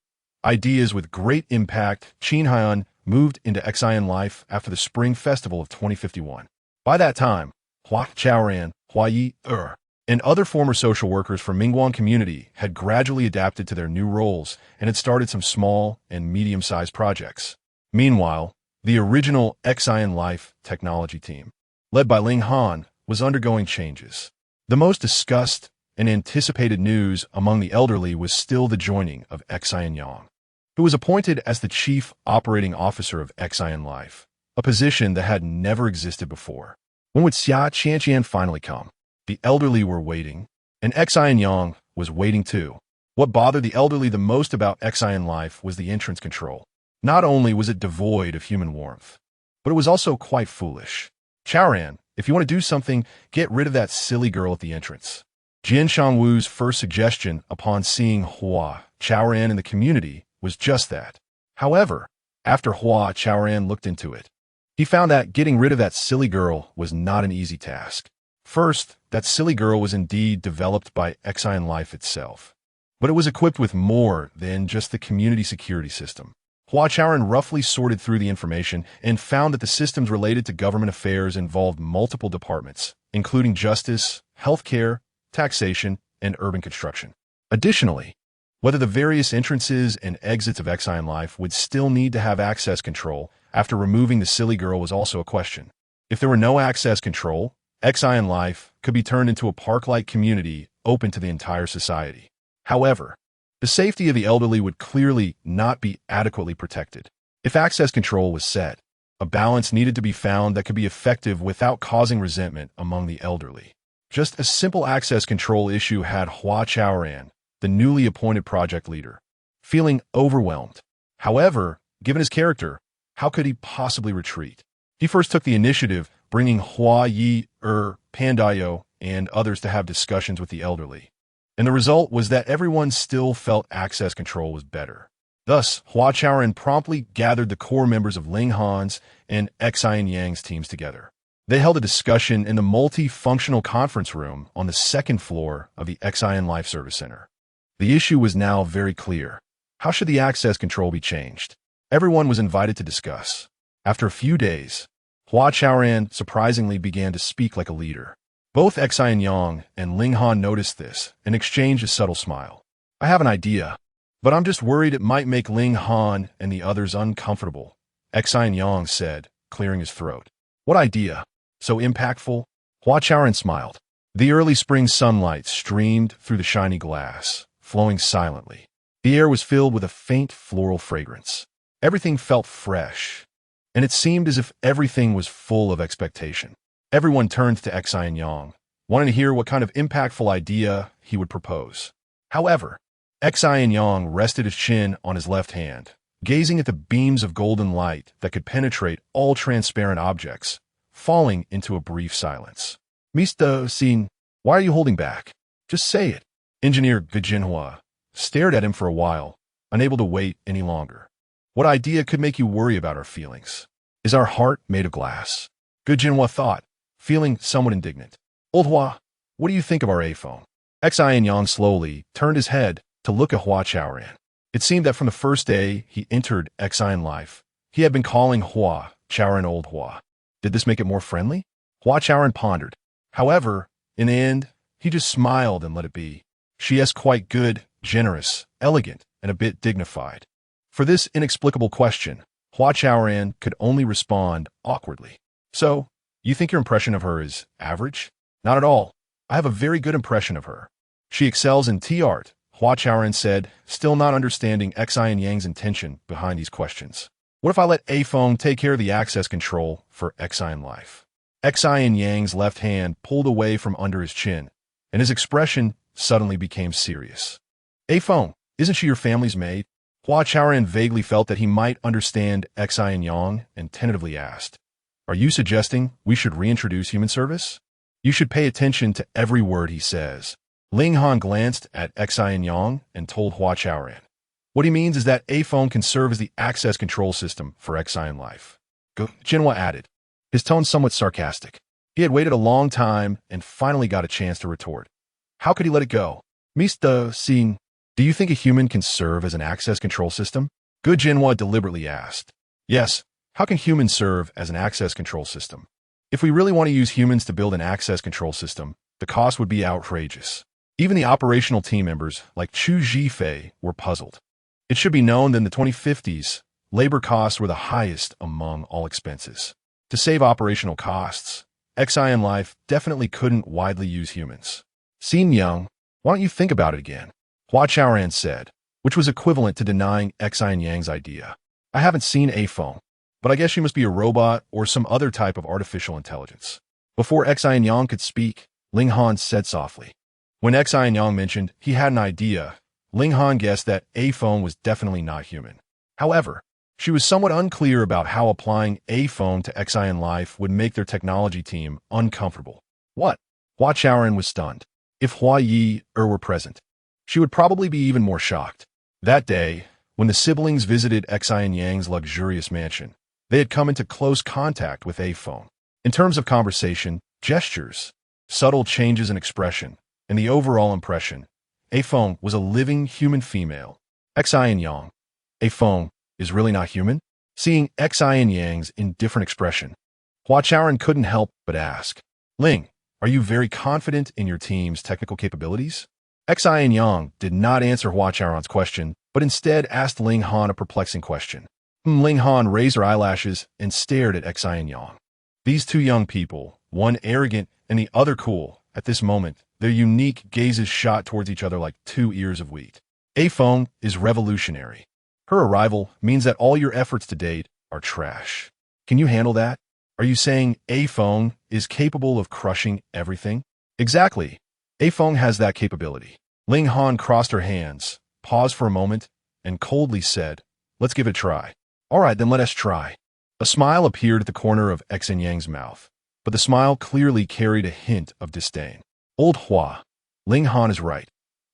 Ideas with great impact. Ling Han moved into Xin Life after the Spring Festival of 2051. By that time, Hua Chaoran, Hua Ye'er, and other former social workers from Mingguan community had gradually adapted to their new roles and had started some small and medium-sized projects. Meanwhile, the original Xin Life technology team, led by Ling Han, was undergoing changes. The most discussed and anticipated news among the elderly was still the joining of Xin Yang, who was appointed as the Chief Operating Officer of Xin Life, a position that had never existed before. When would Xia Qian finally come? The elderly were waiting, and Xin Yang was waiting too. What bothered the elderly the most about Xin Life was the entrance control. Not only was it devoid of human warmth, but it was also quite foolish. Chaoran, if you want to do something, get rid of that silly girl at the entrance. Jian Shangwu's first suggestion upon seeing Hua Chaoran in the community was just that. However, after Hua Chaoran looked into it, he found that getting rid of that silly girl was not an easy task. First, that silly girl was indeed developed by Xin Life itself, but it was equipped with more than just the community security system. Hua Chaoran roughly sorted through the information and found that the systems related to government affairs involved multiple departments, including justice, healthcare, taxation, and urban construction. Additionally, whether the various entrances and exits of Xin Life would still need to have access control after removing the silly girl was also a question. If there were no access control, Xin Life could be turned into a park-like community open to the entire society. However, the safety of the elderly would clearly not be adequately protected. If access control was set, a balance needed to be found that could be effective without causing resentment among the elderly. Just a simple access control issue had Hua Chaoran, the newly appointed project leader, feeling overwhelmed. However, given his character, how could he possibly retreat? He first took the initiative, bringing Hua Ye'er, Pandayo, and others to have discussions with the elderly. And the result was that everyone still felt access control was better. Thus, Hua Chaoran promptly gathered the core members of Ling Han's and Xin Yang's teams together. They held a discussion in the multi-functional conference room on the second floor of the Xin Life Service Center. The issue was now very clear. How should the access control be changed? Everyone was invited to discuss. After a few days, Hua Chaoran surprisingly began to speak like a leader. Both Xin Yang and Ling Han noticed this and exchanged a subtle smile. I have an idea, but I'm just worried it might make Ling Han and the others uncomfortable, Xin Yang said, clearing his throat. What idea? So impactful? Hua Chaoran smiled. The early spring sunlight streamed through the shiny glass, flowing silently. The air was filled with a faint floral fragrance. Everything felt fresh, and it seemed as if everything was full of expectation. Everyone turned to Xin Yang, wanting to hear what kind of impactful idea he would propose. However, Xin Yang rested his chin on his left hand, gazing at the beams of golden light that could penetrate all transparent objects, falling into a brief silence. Mr. Xin, why are you holding back? Just say it. Engineer Gajinhua stared at him for a while, unable to wait any longer. What idea could make you worry about our feelings? Is our heart made of glass? Gajinhua thought, feeling somewhat indignant. Old Hua, what do you think of our A-phone? Xin Yang slowly turned his head to look at Hua Chaoran. It seemed that from the first day he entered Xin Life, he had been calling Hua Chaoran old Hua. Did this make it more friendly? Hua Chaoran pondered. However, in the end, he just smiled and let it be. She is quite good, generous, elegant, and a bit dignified. For this inexplicable question, Hua Chaoran could only respond awkwardly. So, you think your impression of her is average? Not at all. I have a very good impression of her. She excels in tea art, Hua Chaoran said, still not understanding Xin Yang's intention behind these questions. What if I let A-Phone take care of the access control for Xin Life? Xin Yang's left hand pulled away from under his chin, and his expression suddenly became serious. A-Phone, isn't she your family's maid? Hua Chaoran vaguely felt that he might understand Xin Yang and tentatively asked, Are you suggesting we should reintroduce human service? You should pay attention to every word he says. Ling Han glanced at Xin Yang and told Hua Chaoran. What he means is that A-Phone can serve as the access control system for Xin Life. Jinhua added, his tone somewhat sarcastic. He had waited a long time and finally got a chance to retort. How could he let it go? Mr. Xin, do you think a human can serve as an access control system? Good Jinhua deliberately asked. Yes, how can humans serve as an access control system? If we really want to use humans to build an access control system, the cost would be outrageous. Even the operational team members, like Chu Zhifei, were puzzled. It should be known that in the 2050s, labor costs were the highest among all expenses. To save operational costs, Xin Life definitely couldn't widely use humans. Xin Yang, why don't you think about it again? Hua Chaoran said, which was equivalent to denying Xin Yang's idea. I haven't seen A-Phone, but I guess she must be a robot or some other type of artificial intelligence. Before Xin Yang could speak, Ling Han said softly. When Xin Yang mentioned he had an idea, Ling Han guessed that A-Phone was definitely not human. However, she was somewhat unclear about how applying A-Phone to Xin Life would make their technology team uncomfortable. What? Hua Chaoran was stunned. If Hua Ye'er were present, she would probably be even more shocked. That day, when the siblings visited Xin Yang's luxurious mansion, they had come into close contact with A-Phone. In terms of conversation, gestures, subtle changes in expression, and the overall impression, A-Phone was a living human female. Xin Yang. A-Phone is really not human? Seeing Xin Yang's indifferent expression, Hua Chaoran couldn't help but ask, Ling, are you very confident in your team's technical capabilities? Xin Yang did not answer Hua Chaoran's question, but instead asked Ling Han a perplexing question. Ling Han raised her eyelashes and stared at Xin Yang. These two young people, one arrogant and the other cool, at this moment, their unique gazes shot towards each other like two ears of wheat. A-Phone is revolutionary. Her arrival means that all your efforts to date are trash. Can you handle that? Are you saying A-Phone is capable of crushing everything? Exactly. A-Phone has that capability. Ling Han crossed her hands, paused for a moment, and coldly said, Let's give it a try. All right, then let us try. A smile appeared at the corner of Xin Yang's mouth, but the smile clearly carried a hint of disdain. Old Hua, Ling Han is right.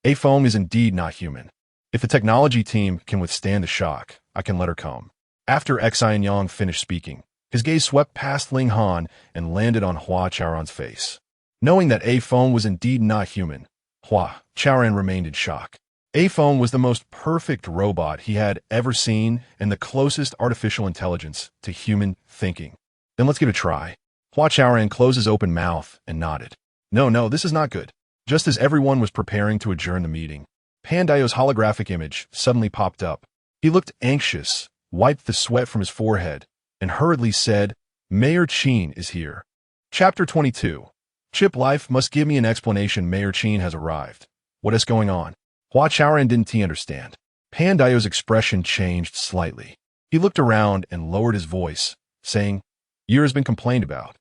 A-Phone is indeed not human. If the technology team can withstand the shock, I can let her come. After Xin Yang finished speaking, his gaze swept past Ling Han and landed on Hua Chaoran's face. Knowing that A-Phone was indeed not human, Hua Chaoran remained in shock. A-Phone was the most perfect robot he had ever seen and the closest artificial intelligence to human thinking. Then let's give it a try. Hua Chaoran closed his open mouth and nodded. No, this is not good. Just as everyone was preparing to adjourn the meeting, Pandayo's holographic image suddenly popped up. He looked anxious, wiped the sweat from his forehead, and hurriedly said, Mayor Qin is here. Chapter 22. Chip Life must give me an explanation. Mayor Qin has arrived. What is going on? Hua Chaoran didn't understand. Pandayo's expression changed slightly. He looked around and lowered his voice, saying, Ye'er has been complained about.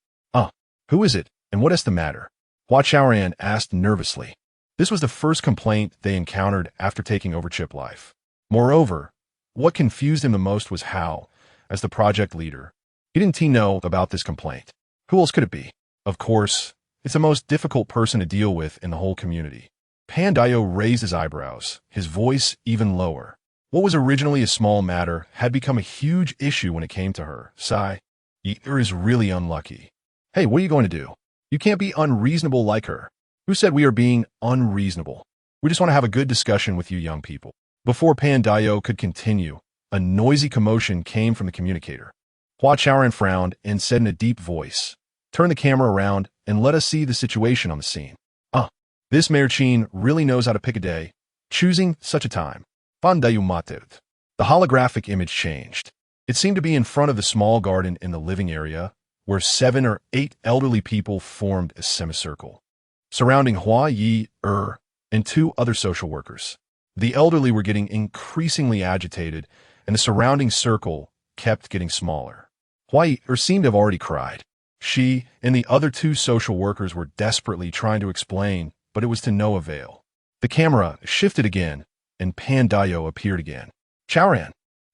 Who is it, and what is the matter? Hua Chaoran asked nervously. This was the first complaint they encountered after taking over Chip Life. Moreover, what confused him the most was how, as the project leader, he didn't know about this complaint. Who else could it be? Of course, it's the most difficult person to deal with in the whole community. Pandayo raised his eyebrows, his voice even lower. What was originally a small matter had become a huge issue when it came to her. Sigh. Ye'er is really unlucky. Hey, what are you going to do? You can't be unreasonable like her. Who said we are being unreasonable? We just want to have a good discussion with you young people. Before Pandayo could continue, a noisy commotion came from the communicator. Hua Chaoran frowned and said in a deep voice, "Turn the camera around and let us see the situation on the scene." This Mayor Qin really knows how to pick a day, choosing such a time. The holographic image changed. It seemed to be in front of the small garden in the living area, where 7 or 8 elderly people formed a semicircle, surrounding Hua Ye'er and 2 other social workers. The elderly were getting increasingly agitated, and the surrounding circle kept getting smaller. Hua Ye'er seemed to have already cried. She and the other 2 social workers were desperately trying to explain, but it was to no avail. The camera shifted again, and Pandayo appeared again. "Chaoran,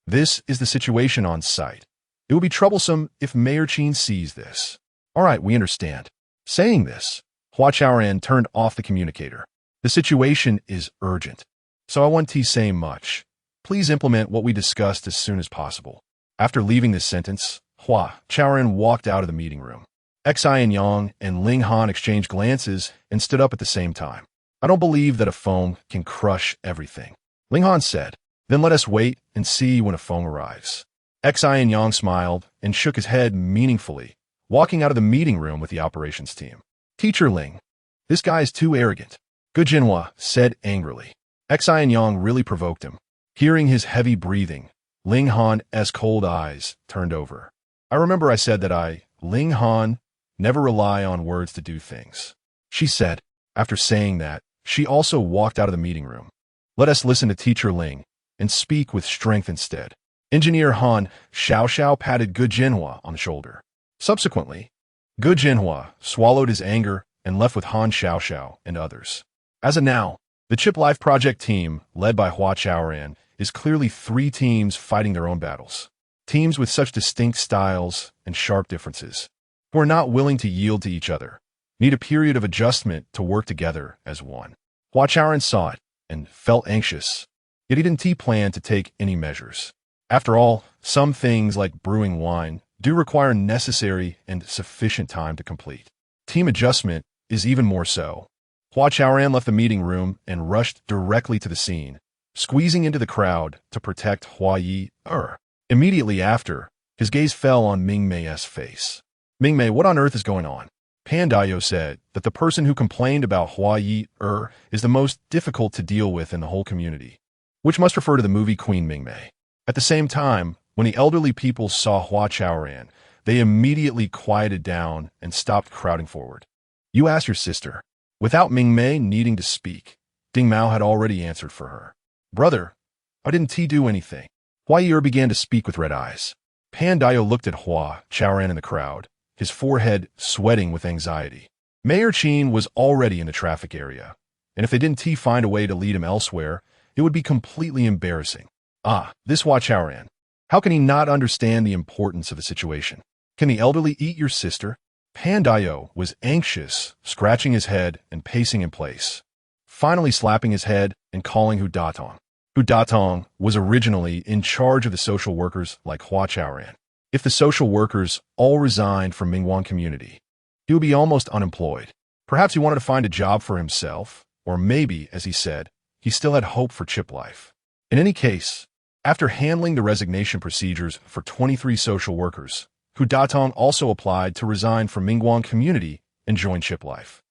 this is the situation on site. It will be troublesome if Mayor Qin sees this." "All right, we understand." Saying this, Hua Chaoran turned off the communicator. "The situation is urgent, so I won't say much. Please implement what we discussed as soon as possible." After leaving this sentence, Hua Chaoran walked out of the meeting room. Xin Yang and Ling Han exchanged glances and stood up at the same time. "I don't believe that a foam can crush everything," Ling Han said. "Then let us wait and see when a foam arrives." Xin Yang smiled and shook his head meaningfully, walking out of the meeting room with the operations team. "Teacher Ling, this guy is too arrogant," Gu Jinhua said angrily. Xin Yang really provoked him. Hearing his heavy breathing, Ling Han's cold eyes turned over. "I remember I said that Ling Han, never rely on words to do things," she said. After saying that, she also walked out of the meeting room. "Let us listen to Teacher Ling and speak with strength instead." Engineer Han Xiao patted Gu Jinhua on the shoulder. Subsequently, Gu Jinhua swallowed his anger and left with Han Xiao and others. As of now, the Chip Life project team, led by Hua Chaoran, is clearly 3 teams fighting their own battles. Teams with such distinct styles and sharp differences, who are not willing to yield to each other, need a period of adjustment to work together as one. Hua Chaoran saw it and felt anxious, yet he didn't plan to take any measures. After all, some things like brewing wine do require necessary and sufficient time to complete. Team adjustment is even more so. Hua Chaoran left the meeting room and rushed directly to the scene, squeezing into the crowd to protect Hua Ye'er. Immediately after, his gaze fell on Mingmei's face. "Mingmei, what on earth is going on?" Pandayo said that the person who complained about Hua Ye'er is the most difficult to deal with in the whole community, which must refer to the movie Queen Mingmei. At the same time, when the elderly people saw Hua Chaoran, they immediately quieted down and stopped crowding forward. "You ask your sister." Without Mingmei needing to speak, Ding Mao had already answered for her. "Brother, why didn't he do anything?" Hua Ye'er began to speak with red eyes. Pandayo looked at Hua Chaoran in the crowd, his forehead sweating with anxiety. Mayor Qin was already in the traffic area, and if they didn't find a way to lead him elsewhere, it would be completely embarrassing. This Hua Chaoran. How can he not understand the importance of the situation? Can the elderly eat your sister? Pandayo was anxious, scratching his head and pacing in place, finally slapping his head and calling Hu Datong. Hu Datong was originally in charge of the social workers like Hua Chaoran. If the social workers all resigned from Mingguan community, he would be almost unemployed. Perhaps he wanted to find a job for himself, or maybe, as he said, he still had hope for Chip Life. In any case, after handling the resignation procedures for 23 social workers, Hu Datong also applied to resign from Mingguan community and join Chip Life.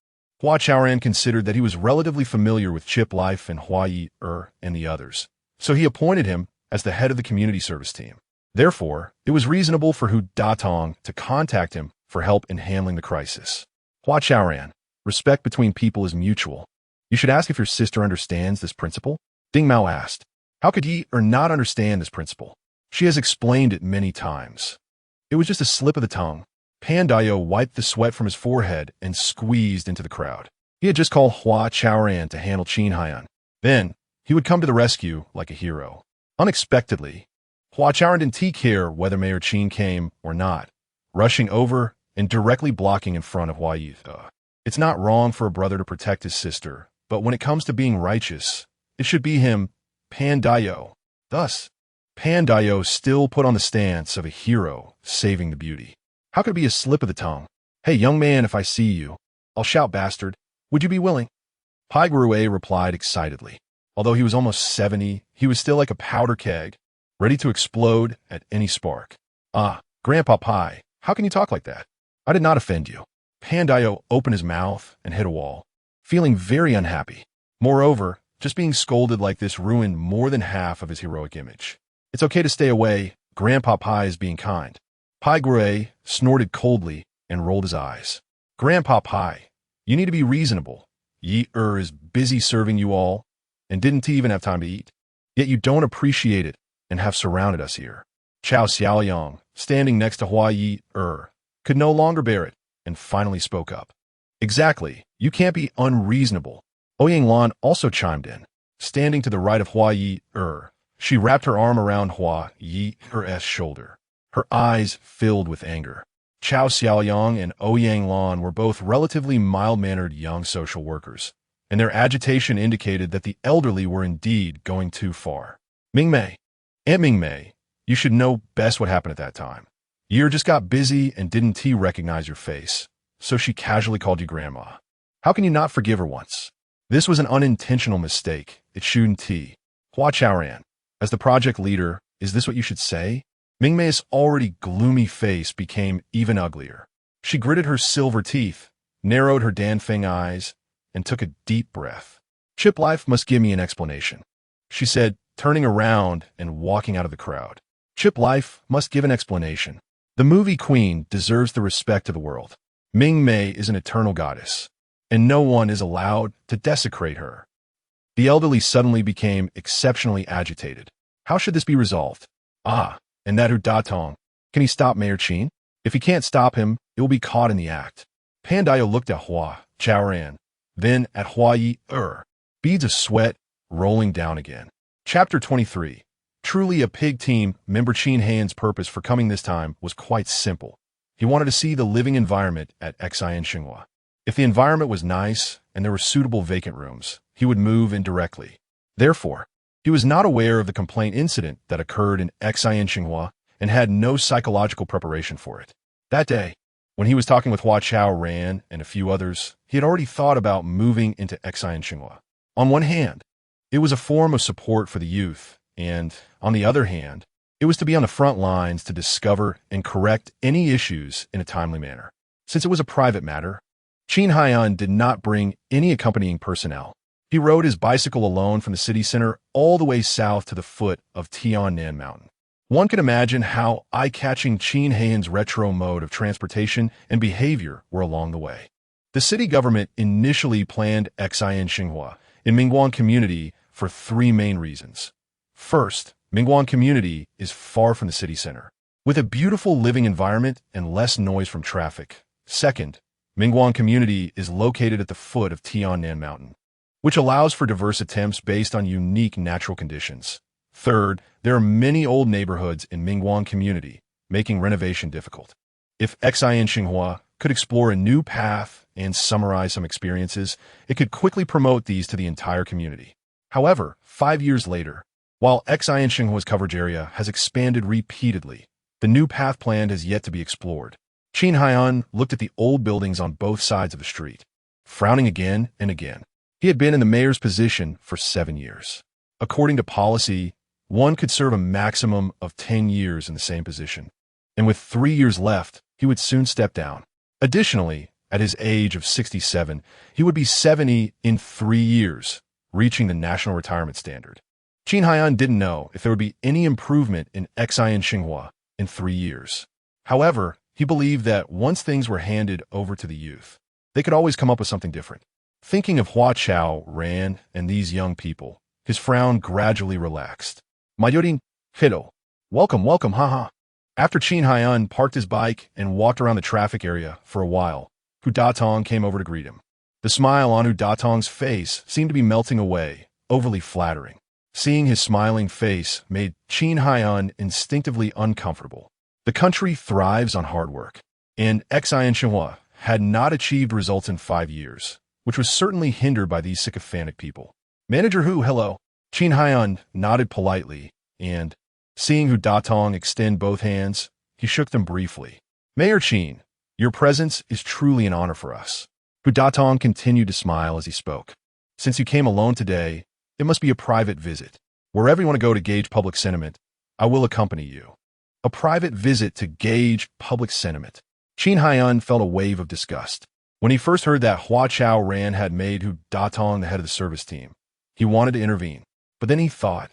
Hua Chaoran considered that he was relatively familiar with Chip Life and Hua Ye'er and the others, so he appointed him as the head of the community service team. Therefore, it was reasonable for Hu Datong to contact him for help in handling the crisis. Hua Chaoran, respect between people is mutual. You should ask if your sister understands this principle? Ding Mao asked. How could Ye'er not understand this principle? She has explained it many times. It was just a slip of the tongue. Pandayo wiped the sweat from his forehead and squeezed into the crowd. He had just called Hua Chaoran to handle Qin Haiyan. Then, he would come to the rescue like a hero. Unexpectedly, Hua Chaoran didn't care whether Mayor Qin came or not, rushing over and directly blocking in front of Hua Ye'er. It's not wrong for a brother to protect his sister, but when it comes to being righteous, it should be him, Pandayo. Thus, Pandayo still put on the stance of a hero saving the beauty. How could it be a slip of the tongue? Hey, young man, if I see you, I'll shout bastard. Would you be willing? Pai Grue replied excitedly. Although he was almost 70, he was still like a powder keg, ready to explode at any spark. Grandpa Pai, how can you talk like that? I did not offend you. Pandayo opened his mouth and hit a wall, feeling very unhappy. Moreover, just being scolded like this ruined more than half of his heroic image. It's okay to stay away. Grandpa Pai is being kind. Pai Gray snorted coldly and rolled his eyes. Grandpa Pai, you need to be reasonable. Ye'er is busy serving you all, and didn't he even have time to eat? Yet you don't appreciate it and have surrounded us here. Xiaoyang, standing next to Hua Ye'er, could no longer bear it and finally spoke up. Exactly, you can't be unreasonable. Ouyang Lan also chimed in. Standing to the right of Hua Ye'er, she wrapped her arm around Hua Ye'er's shoulder. Her eyes filled with anger. Chao Xiaoyang and Ouyang Lan were both relatively mild-mannered young social workers, and their agitation indicated that the elderly were indeed going too far. Mingmei, Aunt Mingmei, you should know best what happened at that time. Ye'er just got busy and didn't recognize your face, so she casually called you Grandma. How can you not forgive her once? This was an unintentional mistake. It shouldn't. Hua Chaoran, as the project leader, is this what you should say? Mingmei's already gloomy face became even uglier. She gritted her silver teeth, narrowed her Danfeng eyes, and took a deep breath. Xin Life must give me an explanation, she said, turning around and walking out of the crowd. Xin Life must give an explanation. The movie queen deserves the respect of the world. Mingmei is an eternal goddess, and no one is allowed to desecrate her. The elderly suddenly became exceptionally agitated. How should this be resolved? And that Hu Datong, can he stop Mayor Qin? If he can't stop him, it will be caught in the act. Pandayo looked at Hua Chaoran, then at Hua Ye'er, beads of sweat rolling down again. Chapter 23. Truly a pig team member Qin Han's purpose for coming this time was quite simple. He wanted to see the living environment at Xian Xinhua. If the environment was nice and there were suitable vacant rooms, he would move in directly. Therefore, he was not aware of the complaint incident that occurred in Xian Xinhua and had no psychological preparation for it. That day, when he was talking with Hua Chaoran and a few others, he had already thought about moving into Xian Xinhua. On one hand, it was a form of support for the youth, and, on the other hand, it was to be on the front lines to discover and correct any issues in a timely manner. Since it was a private matter, Qin Haiyan did not bring any accompanying personnel. He rode his bicycle alone from the city center all the way south to the foot of Tiannan Mountain. One can imagine how eye-catching Qin Haiyan's retro mode of transportation and behavior were along the way. The city government initially planned Xian Xinhua in Mingguan Community for three main reasons. First, Mingguan Community is far from the city center, with a beautiful living environment and less noise from traffic. Second, Mingguan Community is located at the foot of Tiannan Mountain, which allows for diverse attempts based on unique natural conditions. Third, there are many old neighborhoods in Mingguan Community, making renovation difficult. If Xian Xinhua could explore a new path and summarize some experiences, it could quickly promote these to the entire community. However, 5 years later, while Xian Xinhua's coverage area has expanded repeatedly, the new path plan has yet to be explored. Qin Haiyan looked at the old buildings on both sides of the street, frowning again and again. He had been in the mayor's position for 7 years. According to policy, one could serve a maximum of 10 years in the same position, and with 3 years left, he would soon step down. Additionally, at his age of 67, he would be 70 in 3 years, reaching the national retirement standard. Qin Haiyan didn't know if there would be any improvement in Xian Xinhua in 3 years. However, he believed that once things were handed over to the youth, they could always come up with something different. Thinking of Hua Chaoran and these young people, his frown gradually relaxed. Mayodin, Fido. Welcome, haha. After Qin Haiyan parked his bike and walked around the traffic area for a while, Hu Datong came over to greet him. The smile on Hu Datong's face seemed to be melting away, overly flattering. Seeing his smiling face made Qin Haiyan instinctively uncomfortable. The country thrives on hard work, and Xian Xinhua had not achieved results in 5 years, which was certainly hindered by these sycophantic people. Manager Hu, hello. Qin Haiyan nodded politely, and, seeing Hu Datong extend both hands, he shook them briefly. Mayor Qin, your presence is truly an honor for us. Hu Datong continued to smile as he spoke. Since you came alone today, it must be a private visit. Wherever you want to go to gauge public sentiment, I will accompany you. a private visit to gauge public sentiment. Xin Yang felt a wave of disgust. When he first heard that Hua Chaoran had made Hu Datong the head of the service team, he wanted to intervene. But then he thought,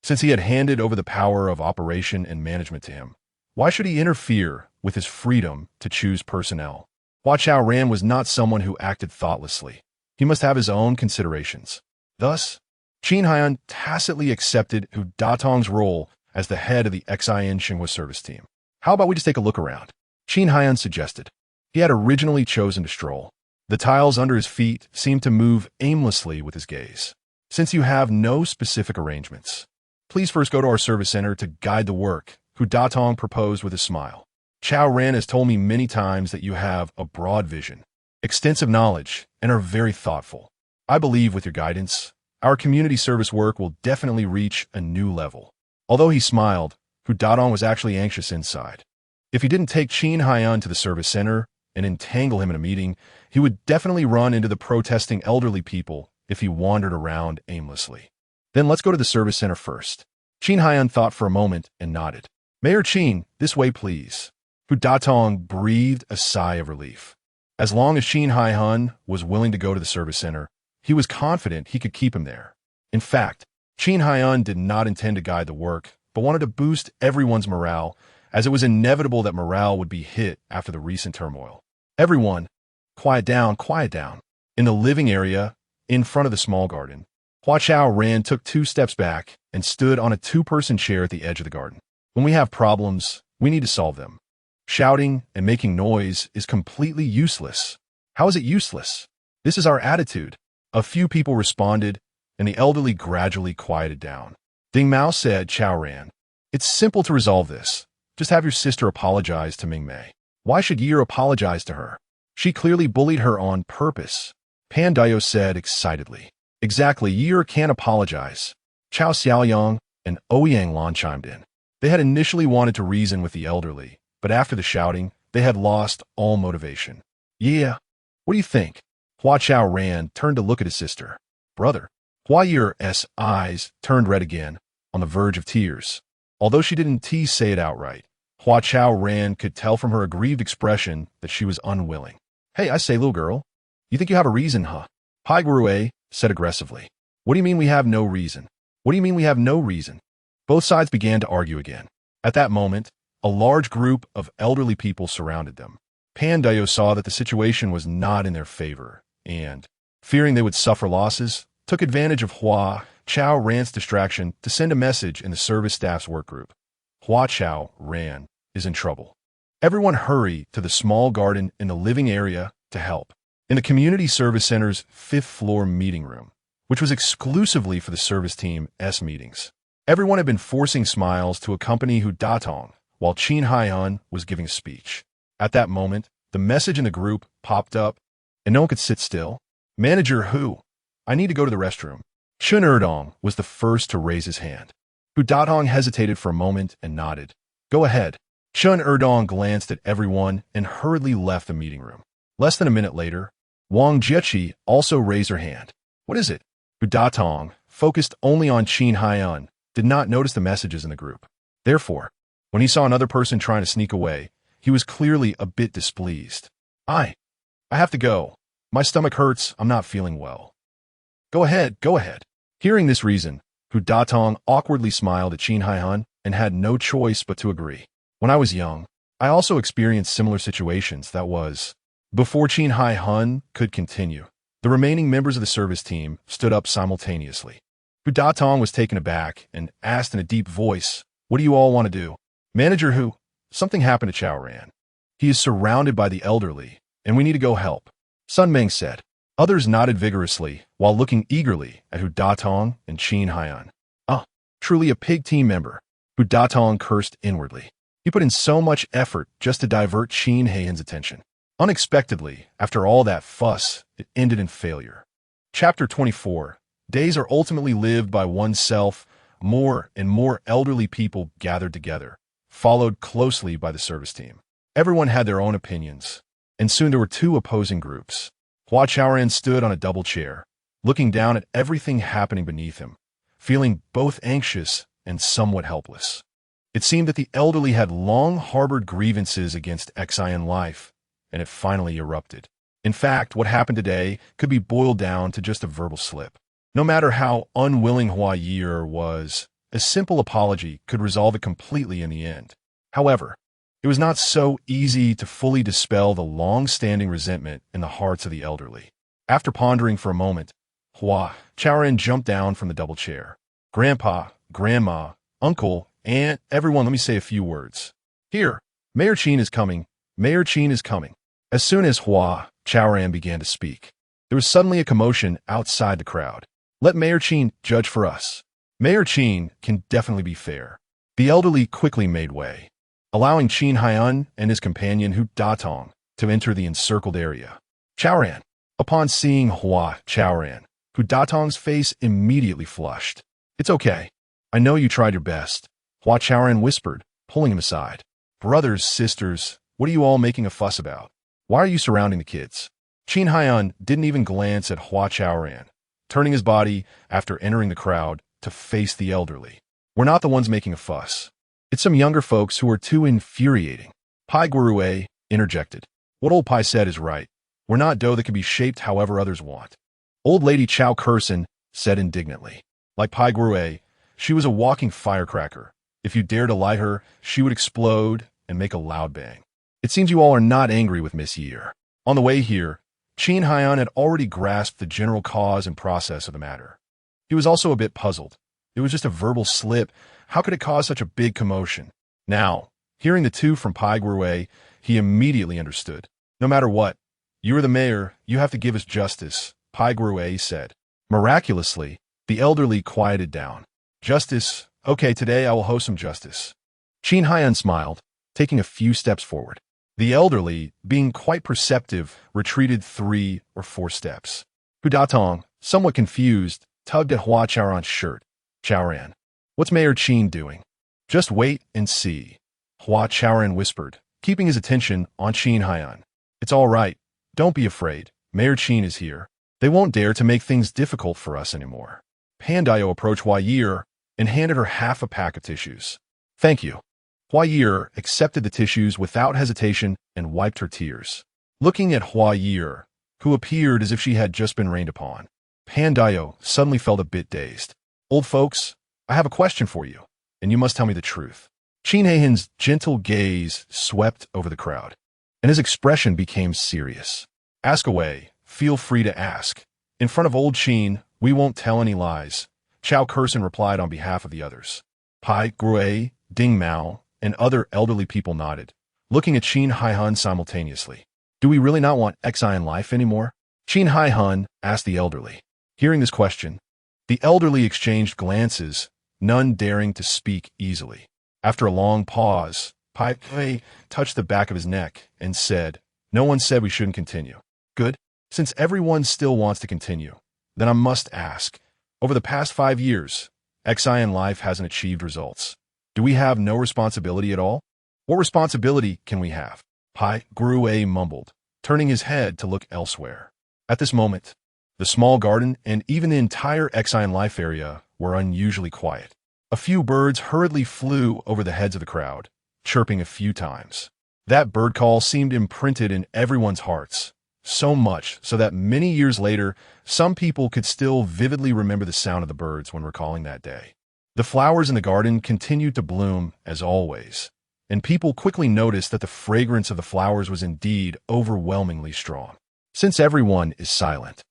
since he had handed over the power of operation and management to him, why should he interfere with his freedom to choose personnel? Hua Chaoran was not someone who acted thoughtlessly. He must have his own considerations. Thus, Xin Yang tacitly accepted Hu Datong's role as the head of the Xian Xinhua service team. How about we just take a look around? Xin Yang suggested. He had originally chosen to stroll. The tiles under his feet seemed to move aimlessly with his gaze. Since you have no specific arrangements, please first go to our service center to guide the work, Hu Datong proposed with a smile. Chaoran has told me many times that you have a broad vision, extensive knowledge, and are very thoughtful. I believe with your guidance, our community service work will definitely reach a new level. Although he smiled, Hu Datong was actually anxious inside. If he didn't take Xin Yang to the service center and entangle him in a meeting, he would definitely run into the protesting elderly people if he wandered around aimlessly. Then let's go to the service center first. Xin Yang thought for a moment and nodded. Mayor Xin, this way please. Hu Datong breathed a sigh of relief. As long as Xin Yang was willing to go to the service center, he was confident he could keep him there. In fact, Xin Yang did not intend to guide the work, but wanted to boost everyone's morale, as it was inevitable that morale would be hit after the recent turmoil. Everyone, quiet down, quiet down. In the living area, in front of the small garden, Hua Chaoran took 2 steps back and stood on a 2-person chair at the edge of the garden. When we have problems, we need to solve them. Shouting and making noise is completely useless. How is it useless? This is our attitude. A few people responded, and the elderly gradually quieted down. Ding Mao said, Chaoran, it's simple to resolve this. Just have your sister apologize to Ming Mei. Why should Ye'er apologize to her? She clearly bullied her on purpose. Pan Dayo said excitedly. Exactly, Ye'er can't apologize. Chao Xiaoyang and Ouyang Lan chimed in. They had initially wanted to reason with the elderly, but after the shouting, they had lost all motivation. Yeah, what do you think? Hua Chaoran turned to look at his sister. Brother. Hua Ye'er's eyes turned red again, on the verge of tears. Although she didn't say it outright, Hua Chaoran could tell from her aggrieved expression that she was unwilling. Hey, I say, little girl, you think you have a reason, huh? Pai Gurue said aggressively. What do you mean we have no reason? What do you mean we have no reason? Both sides began to argue again. At that moment, a large group of elderly people surrounded them. Pan Dayo saw that the situation was not in their favor, and, fearing they would suffer losses, took advantage of Hua Chaoran's distraction to send a message in the service staff's workgroup. Hua Chaoran is in trouble. Everyone hurry to the small garden in the living area to help. In the community service center's 5th-floor meeting room, which was exclusively for the service team's meetings, everyone had been forcing smiles to accompany Hu Datong while Xin Yang was giving a speech. At that moment, the message in the group popped up, and no one could sit still. Manager Hu, I need to go to the restroom. Shun Erdong was the first to raise his hand. Hu Datong hesitated for a moment and nodded. Go ahead. Shun Erdong glanced at everyone and hurriedly left the meeting room. Less than a minute later, Wang Jiechi also raised her hand. What is it? Hu Datong, focused only on Xin Yang, did not notice the messages in the group. Therefore, when he saw another person trying to sneak away, he was clearly a bit displeased. I have to go. My stomach hurts. I'm not feeling well. Go ahead, go ahead. Hearing this reason, Hu Datong awkwardly smiled at Xin Yang and had no choice but to agree. When I was young, I also experienced similar situations. That was, before Xin Yang could continue, the remaining members of the service team stood up simultaneously. Hu Datong was taken aback and asked in a deep voice, what do you all want to do? Manager Hu, something happened to Chaoran. He is surrounded by the elderly, and we need to go help. Sun Meng said. Others nodded vigorously while looking eagerly at Hu Datong and Xin Yang. Truly a pig team member. Hu Datong cursed inwardly. He put in so much effort just to divert Xin Yan's attention. Unexpectedly, after all that fuss, it ended in failure. Chapter 24. Days are ultimately lived by oneself. More and more elderly people gathered together, followed closely by the service team. Everyone had their own opinions, and soon there were 2 opposing groups. Hua Chaoran stood on a double chair, looking down at everything happening beneath him, feeling both anxious and somewhat helpless. It seemed that the elderly had long harbored grievances against Xin Life, and it finally erupted. In fact, what happened today could be boiled down to just a verbal slip. No matter how unwilling Hua Ye'er was, a simple apology could resolve it completely in the end. However, it was not so easy to fully dispel the long-standing resentment in the hearts of the elderly. After pondering for a moment, Hua Chaoran jumped down from the double chair. Grandpa, Grandma, Uncle, Aunt, everyone, let me say a few words. Here, Mayor Xin is coming. Mayor Xin is coming. As soon as Hua Chaoran began to speak, there was suddenly a commotion outside the crowd. Let Mayor Xin judge for us. Mayor Xin can definitely be fair. The elderly quickly made way, allowing Xin Yang and his companion Hu Datong to enter the encircled area. Chaoran. Upon seeing Hua Chaoran, Hu Datong's face immediately flushed. It's okay. I know you tried your best, Hua Chaoran whispered, pulling him aside. Brothers, sisters, what are you all making a fuss about? Why are you surrounding the kids? Xin Yang didn't even glance at Hua Chaoran, turning his body after entering the crowd to face the elderly. We're not the ones making a fuss. It's some younger folks who are too infuriating. Pai Gurue interjected. What old Pai said is right. We're not dough that can be shaped however others want. Old Lady Chao Kurson said indignantly. Like Pai Gurue, she was a walking firecracker. If you dare to light her, she would explode and make a loud bang. It seems you all are not angry with Miss Ye'er. On the way here, Xin Yang had already grasped the general cause and process of the matter. He was also a bit puzzled. It was just a verbal slip. How could it cause such a big commotion? Now, hearing the two from Pai Gurue, he immediately understood. No matter what, you are the mayor, you have to give us justice, Pai Gurue said. Miraculously, the elderly quieted down. Justice? Okay, today I will host some justice. Xin Yang smiled, taking a few steps forward. The elderly, being quite perceptive, retreated 3 or 4 steps. Hu Datong, somewhat confused, tugged at Hua Chaoran's shirt. Chaoran, what's Mayor Xin doing? Just wait and see, Hua Chaoran whispered, keeping his attention on Xin Yang. It's all right. Don't be afraid. Mayor Xin is here. They won't dare to make things difficult for us anymore. Pandayo approached Hua Ye'er and handed her half a pack of tissues. Thank you. Hua Ye'er accepted the tissues without hesitation and wiped her tears. Looking at Hua Ye'er, who appeared as if she had just been rained upon, Pandayo suddenly felt a bit dazed. Old folks, I have a question for you, and you must tell me the truth. Xin Hehan's gentle gaze swept over the crowd, and his expression became serious. Ask away. Feel free to ask. In front of old Xin, we won't tell any lies, Chao Kurson replied on behalf of the others. Pai Gurue, Ding Mao, and other elderly people nodded, looking at Xin Yang simultaneously. Do we really not want Xin Life anymore? Xin Yang asked the elderly. Hearing this question, the elderly exchanged glances, none daring to speak easily. After a long pause, Pai Gurue touched the back of his neck and said, No one said we shouldn't continue. Good. Since everyone still wants to continue, then I must ask, over the past 5 years, Xin Life hasn't achieved results. Do we have no responsibility at all? What responsibility can we have? Pai Gurue mumbled, turning his head to look elsewhere. At this moment, the small garden and even the entire Xin Life area were unusually quiet. A few birds hurriedly flew over the heads of the crowd, chirping a few times. That bird call seemed imprinted in everyone's hearts, so much so that many years later, some people could still vividly remember the sound of the birds when recalling that day. The flowers in the garden continued to bloom as always, and people quickly noticed that the fragrance of the flowers was indeed overwhelmingly strong. Since everyone is silent,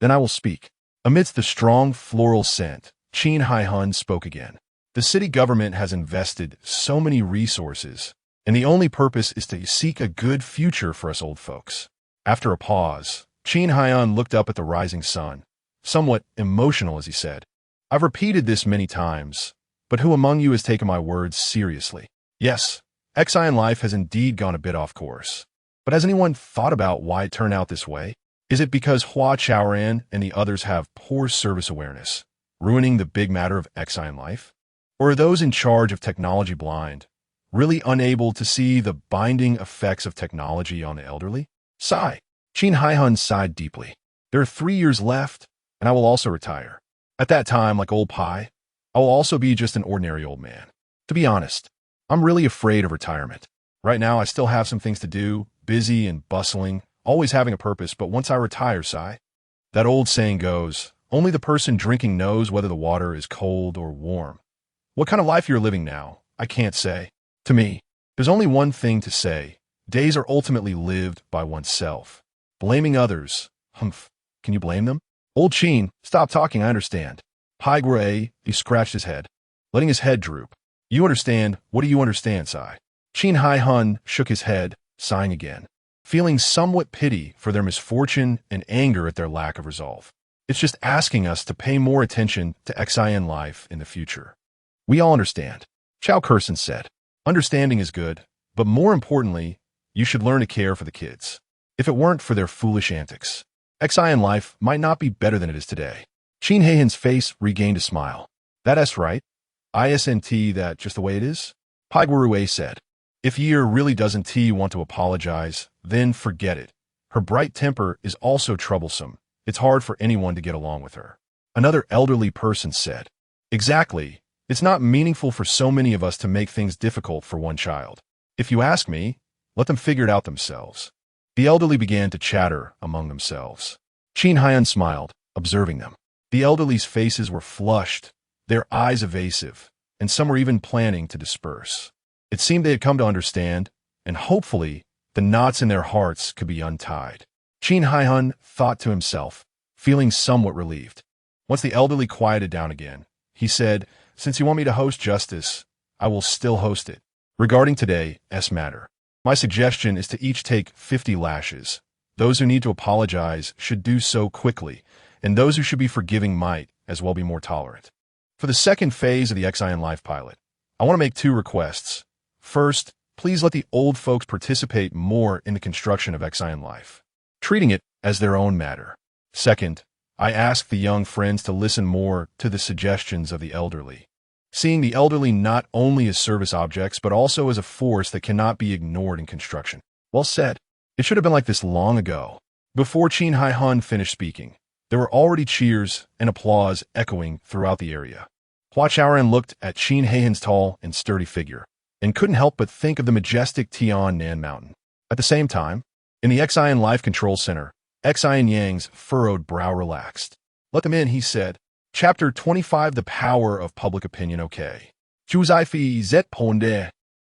then I will speak. Amidst the strong floral scent, Xin Yang spoke again. The city government has invested so many resources, and the only purpose is to seek a good future for us old folks. After a pause, Xin Yang looked up at the rising sun, somewhat emotional as he said, I've repeated this many times, but who among you has taken my words seriously? Yes, Xin Life has indeed gone a bit off course. But has anyone thought about why it turned out this way? Is it because Hua Chaoran and the others have poor service awareness, ruining the big matter of Xin Life? Or are those in charge of technology blind, really unable to see the binding effects of technology on the elderly? Sigh. Xin Yang sighed deeply. There are 3 years left, and I will also retire. At that time, like old Pai, I will also be just an ordinary old man. To be honest, I'm really afraid of retirement. Right now, I still have some things to do, busy and bustling, always having a purpose, but once I retire, sigh. That old saying goes, only the person drinking knows whether the water is cold or warm. What kind of life you're living now, I can't say. To me, there's only one thing to say. Days are ultimately lived by oneself. Blaming others, humph, can you blame them? Old Xin, stop talking, I understand. Pai, he scratched his head, letting his head droop. You understand, what do you understand, sigh? Xin Hun shook his head, sighing again, feeling somewhat pity for their misfortune and anger at their lack of resolve. It's just asking us to pay more attention to Xin life in the future. We all understand. Chao Curson said, understanding is good, but more importantly, you should learn to care for the kids. If it weren't for their foolish antics, Xin life might not be better than it is today. Xin Hehan's face regained a smile. That's right. Isn't that just the way it is? Pai said. If Ye'er really doesn't want to apologize, then forget it. Her bright temper is also troublesome. It's hard for anyone to get along with her. Another elderly person said. Exactly. It's not meaningful for so many of us to make things difficult for one child. If you ask me, let them figure it out themselves. The elderly began to chatter among themselves. Xin Yan smiled, observing them. The elderly's faces were flushed, their eyes evasive, and some were even planning to disperse. It seemed they had come to understand, and hopefully, the knots in their hearts could be untied. Xin Hun thought to himself, feeling somewhat relieved. Once the elderly quieted down again, he said, since you want me to host justice, I will still host it. Regarding today's matter, my suggestion is to each take 50 lashes. Those who need to apologize should do so quickly, and those who should be forgiving might as well be more tolerant. For the second phase of the Xin Life pilot, I want to make 2 requests. First, please let the old folks participate more in the construction of Xin Life, treating it as their own matter. Second, I ask the young friends to listen more to the suggestions of the elderly, seeing the elderly not only as service objects but also as a force that cannot be ignored in construction. Well said. It should have been like this long ago. Before Xin Hun finished speaking, there were already cheers and applause echoing throughout the area. Hua Chaoran looked at Xin Hehan's tall and sturdy figure, and couldn't help but think of the majestic Tian Mountain. At the same time, in the Xin Life Control Center, Xin Yang's furrowed brow relaxed. Let them in, he said. Chapter 25, The Power of Public Opinion, OK.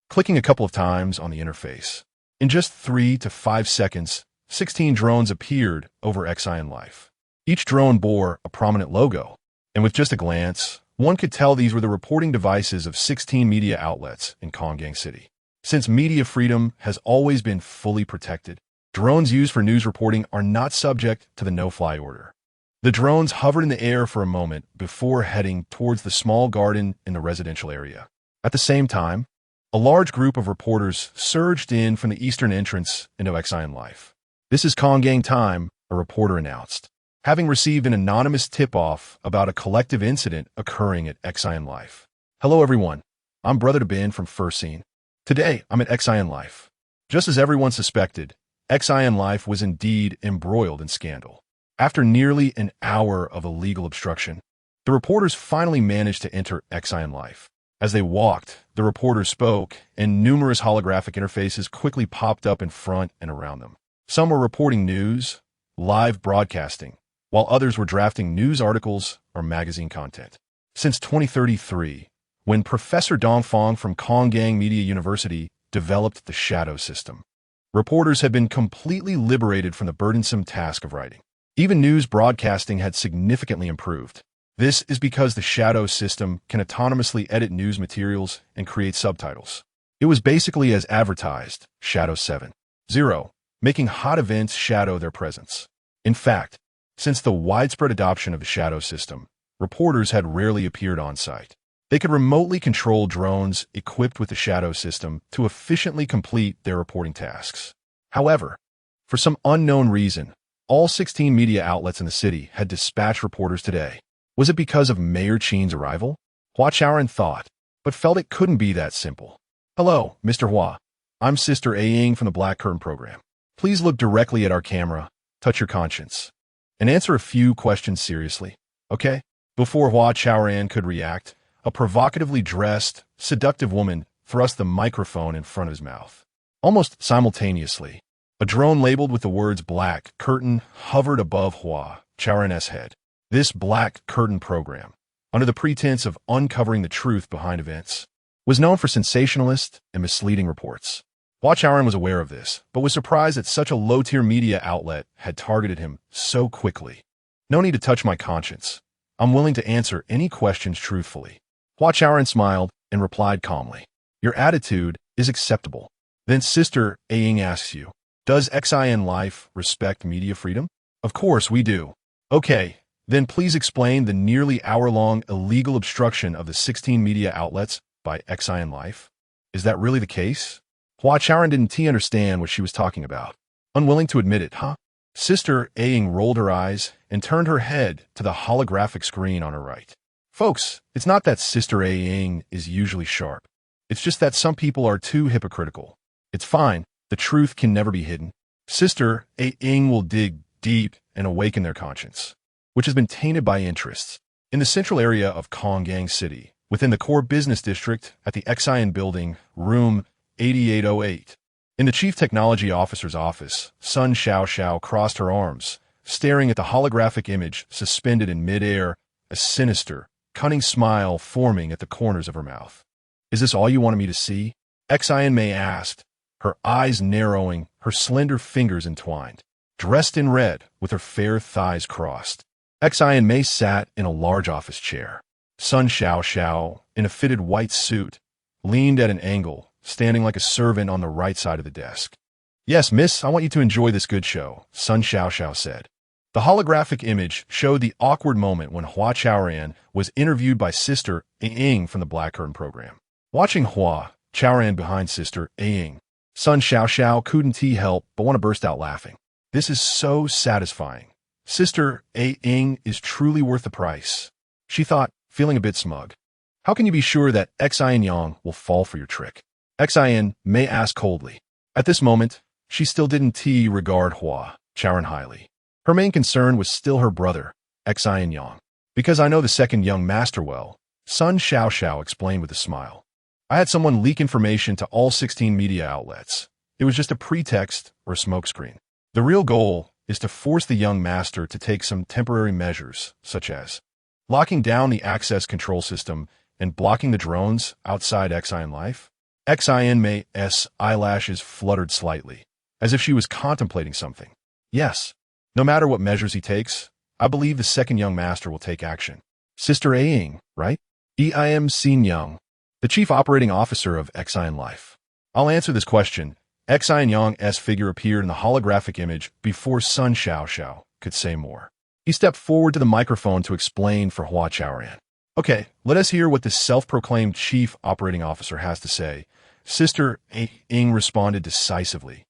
Clicking a couple of times on the interface. In just 3 to 5 seconds, 16 drones appeared over Xin Life. Each drone bore a prominent logo, and with just a glance, one could tell these were the reporting devices of 16 media outlets in Konggang City. Since media freedom has always been fully protected, drones used for news reporting are not subject to the no-fly order. The drones hovered in the air for a moment before heading towards the small garden in the residential area. At the same time, a large group of reporters surged in from the eastern entrance into Xin Life. This is Konggang time, a reporter announced, having received an anonymous tip-off about a collective incident occurring at Xin Life. Hello everyone, I'm Brother Ben from First Scene. Today, I'm at Xin Life. Just as everyone suspected, Xin Life was indeed embroiled in scandal. After nearly an hour of illegal obstruction, the reporters finally managed to enter Xin Life. As they walked, the reporters spoke, and numerous holographic interfaces quickly popped up in front and around them. Some were reporting news, live broadcasting, while others were drafting news articles or magazine content. Since 2033, when Professor Dongfang from Konggang Media University developed the shadow system, reporters had been completely liberated from the burdensome task of writing. Even news broadcasting had significantly improved. This is because the shadow system can autonomously edit news materials and create subtitles. It was basically as advertised, Shadow 7.0, making hot events shadow their presence. In fact, since the widespread adoption of the shadow system, reporters had rarely appeared on site. They could remotely control drones equipped with the shadow system to efficiently complete their reporting tasks. However, for some unknown reason, all 16 media outlets in the city had dispatched reporters today. Was it because of Mayor Qin's arrival? Hua Chaoran thought, but felt it couldn't be that simple. Hello, Mr. Hua. I'm Sister Aying from the Black Curtain program. Please look directly at our camera, touch your conscience, and answer a few questions seriously, okay? Before Hua Chaoran could react, a provocatively dressed, seductive woman thrust the microphone in front of his mouth. Almost simultaneously, a drone labeled with the words Black Curtain hovered above Hua Chaoran's head. This Black Curtain program, under the pretense of uncovering the truth behind events, was known for sensationalist and misleading reports. Hua Chaoran was aware of this, but was surprised that such a low-tier media outlet had targeted him so quickly. No need to touch my conscience. I'm willing to answer any questions truthfully. Hua Chaoran smiled and replied calmly. Your attitude is acceptable. Then Sister Aying asks you, does Xin Life respect media freedom? Of course we do. Okay, then please explain the nearly hour-long illegal obstruction of the 16 media outlets by Xin Life. Is that really the case? Hua Chaoran didn't understand what she was talking about. Unwilling to admit it, huh? Sister Aying rolled her eyes and turned her head to the holographic screen on her right. Folks, it's not that Sister Aying is usually sharp. It's just that some people are too hypocritical. It's fine. The truth can never be hidden. Sister Aying will dig deep and awaken their conscience, which has been tainted by interests. In the central area of Konggang City, within the core business district at the Xin building, room 8808. In the chief technology officer's office, Sun Xiao crossed her arms, staring at the holographic image suspended in midair, a sinister, cunning smile forming at the corners of her mouth. Is this all you wanted me to see? Xin Mei asked, her eyes narrowing, her slender fingers entwined. Dressed in red, with her fair thighs crossed, Xin Mei sat in a large office chair. Sun Xiao, in a fitted white suit, leaned at an angle, standing like a servant on the right side of the desk. Yes, miss, I want you to enjoy this good show, Sun Xiao said. The holographic image showed the awkward moment when Hua Chaoran was interviewed by Sister Aying from the Black Curtain program. Watching Hua Chaoran behind Sister Aying, Sun Xiao couldn't help but want to burst out laughing. This is so satisfying. Sister Aying is truly worth the price, she thought, feeling a bit smug. How can you be sure that Yang will fall for your trick? Xin Mei asked coldly. At this moment, she still didn't regard Hua Chaoran highly. Her main concern was still her brother, Yang. Because I know the second young master well, Sun Xiao explained with a smile. I had someone leak information to all 16 media outlets. It was just a pretext or a smokescreen. The real goal is to force the young master to take some temporary measures, such as locking down the access control system and blocking the drones outside Xin Life. Xin Mei's eyelashes fluttered slightly, as if she was contemplating something. Yes, no matter what measures he takes, I believe the second young master will take action. Sister Aying, right? I'm Xin Yang, the chief operating officer of Xin Life. I'll answer this question. Xin Yang's figure appeared in the holographic image before Sun Xiao could say more. He stepped forward to the microphone to explain for Hua Chaoran. Okay, let us hear what this self-proclaimed chief operating officer has to say. Sister Aying responded decisively,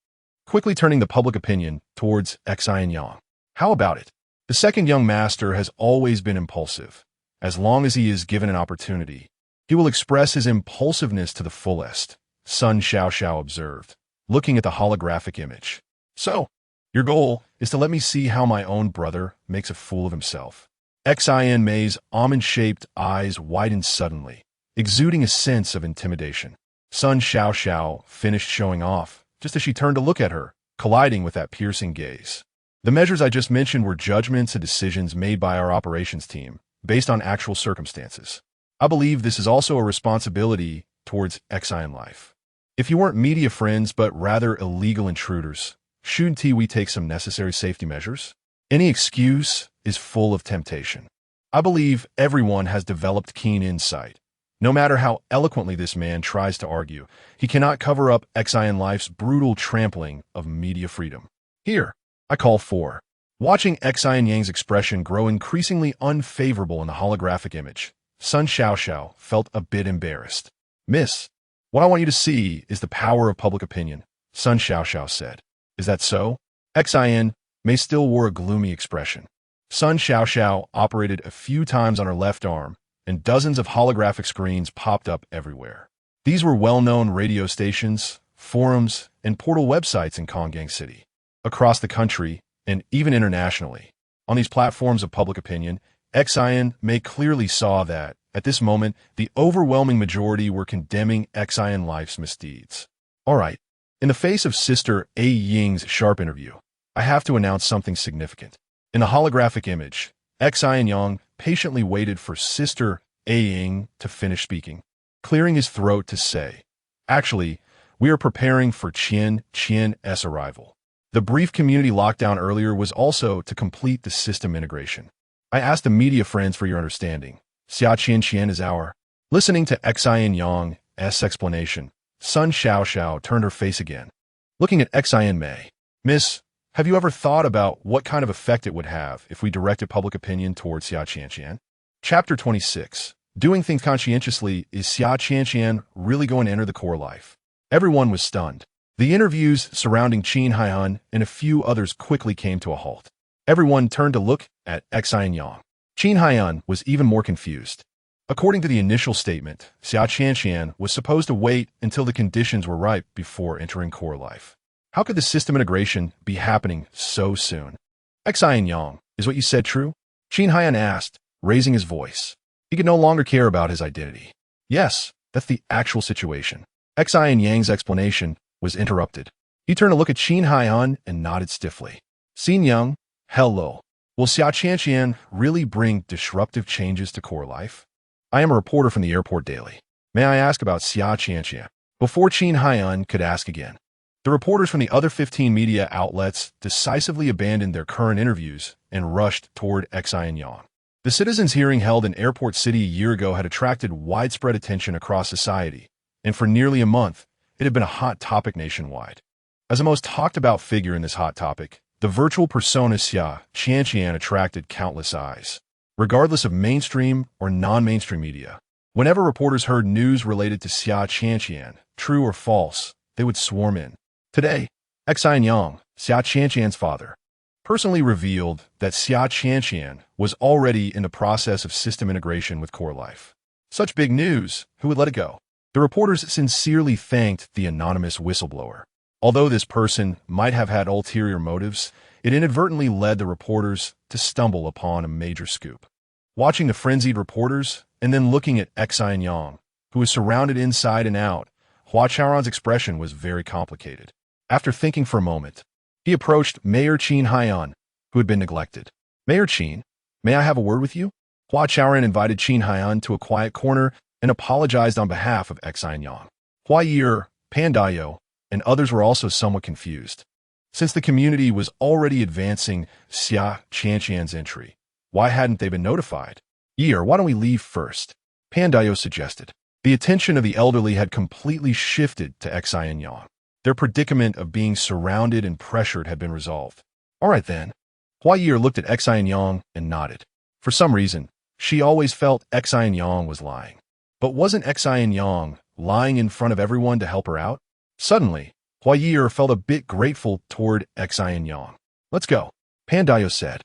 quickly turning the public opinion towards Xin Yang. How about it? The second young master has always been impulsive. As long as he is given an opportunity, he will express his impulsiveness to the fullest, Sun Xiao observed, looking at the holographic image. So, your goal is to let me see how my own brother makes a fool of himself. Xin Mei's almond-shaped eyes widened suddenly, exuding a sense of intimidation. Sun Xiao finished showing off, just as she turned to look at her, colliding with that piercing gaze. The measures I just mentioned were judgments and decisions made by our operations team, based on actual circumstances. I believe this is also a responsibility towards Xin Life. If you weren't media friends but rather illegal intruders, shouldn't we take some necessary safety measures? Any excuse is full of temptation. I believe everyone has developed keen insight. No matter how eloquently this man tries to argue, he cannot cover up Xin Life's brutal trampling of media freedom. Here, I call for. Watching Xin Yang's expression grow increasingly unfavorable in the holographic image, Sun Xiao felt a bit embarrassed. Miss, what I want you to see is the power of public opinion, Sun Xiao said. Is that so? Xin Mei still wore a gloomy expression. Sun Xiao operated a few times on her left arm, and dozens of holographic screens popped up everywhere. These were well-known radio stations, forums, and portal websites in Konggang City, across the country, and even internationally. On these platforms of public opinion, Xin Mei clearly saw that At this moment, the overwhelming majority were condemning Xin Life's misdeeds. All right, in the face of Sister A Ying's sharp interview, I have to announce something significant. In the holographic image, Xin Yang patiently waited for Sister A Ying to finish speaking, clearing his throat to say, "Actually, we are preparing for Qian's arrival." The brief community lockdown earlier was also to complete the system integration. I asked the media friends for your understanding. Qian is our. Listening to Xin Yang's explanation, Sun Xiao turned her face again. Looking at Xin Mei, "Miss, have you ever thought about what kind of effect it would have if we directed public opinion towards Qian? Chapter 26. Doing things conscientiously. Is Qian really going to enter the core life? Everyone was stunned. The interviews surrounding Xin Han and a few others quickly came to a halt. Everyone turned to look at Xin Yang. Xin Han was even more confused. According to the initial statement, Qian was supposed to wait until the conditions were ripe before entering core life. How could the system integration be happening so soon? Xin Yang, is what you said true? Xin Han asked, raising his voice. He could no longer care about his identity. Yes, that's the actual situation. Xin Yang's explanation was interrupted. He turned to look at Xin Han and nodded stiffly. Xin Yang, hello. Will Qian really bring disruptive changes to core life? I am a reporter from the airport daily. May I ask about Qian? Before Xin Han could ask again, the reporters from the other 15 media outlets decisively abandoned their current interviews and rushed toward Xin Yang. The citizens' hearing held in Airport City a year ago had attracted widespread attention across society, and for nearly a month, it had been a hot topic nationwide. As the most talked-about figure in this hot topic, the virtual persona Qian attracted countless eyes, regardless of mainstream or non-mainstream media. Whenever reporters heard news related to Qian, true or false, they would swarm in. Today, Xin Yang, Qian's father, personally revealed that Qian was already in the process of system integration with core life. Such big news, who would let it go? The reporters sincerely thanked the anonymous whistleblower. Although this person might have had ulterior motives, it inadvertently led the reporters to stumble upon a major scoop. Watching the frenzied reporters and then looking at Xin Yang, who was surrounded inside and out, Hua Chaoran's expression was very complicated. After thinking for a moment, he approached Mayor Xin Han, who had been neglected. "Mayor Xin, may I have a word with you?" Hua Chaoran invited Xin Han to a quiet corner and apologized on behalf of Xin Yang. Hua Ye'er, Pandayo, and others were also somewhat confused. Since the community was already advancing Qian's entry, why hadn't they been notified? "Ye'er, why don't we leave first?" Pandayo suggested. The attention of the elderly had completely shifted to Xin Yang. Their predicament of being surrounded and pressured had been resolved. All right then. Hua Ye'er looked at Xin Yang and nodded. For some reason, she always felt Xin Yang was lying. But wasn't Xin Yang lying in front of everyone to help her out? Suddenly, Hua Ye'er felt a bit grateful toward Xin Yang. "Let's go," Pandayo said.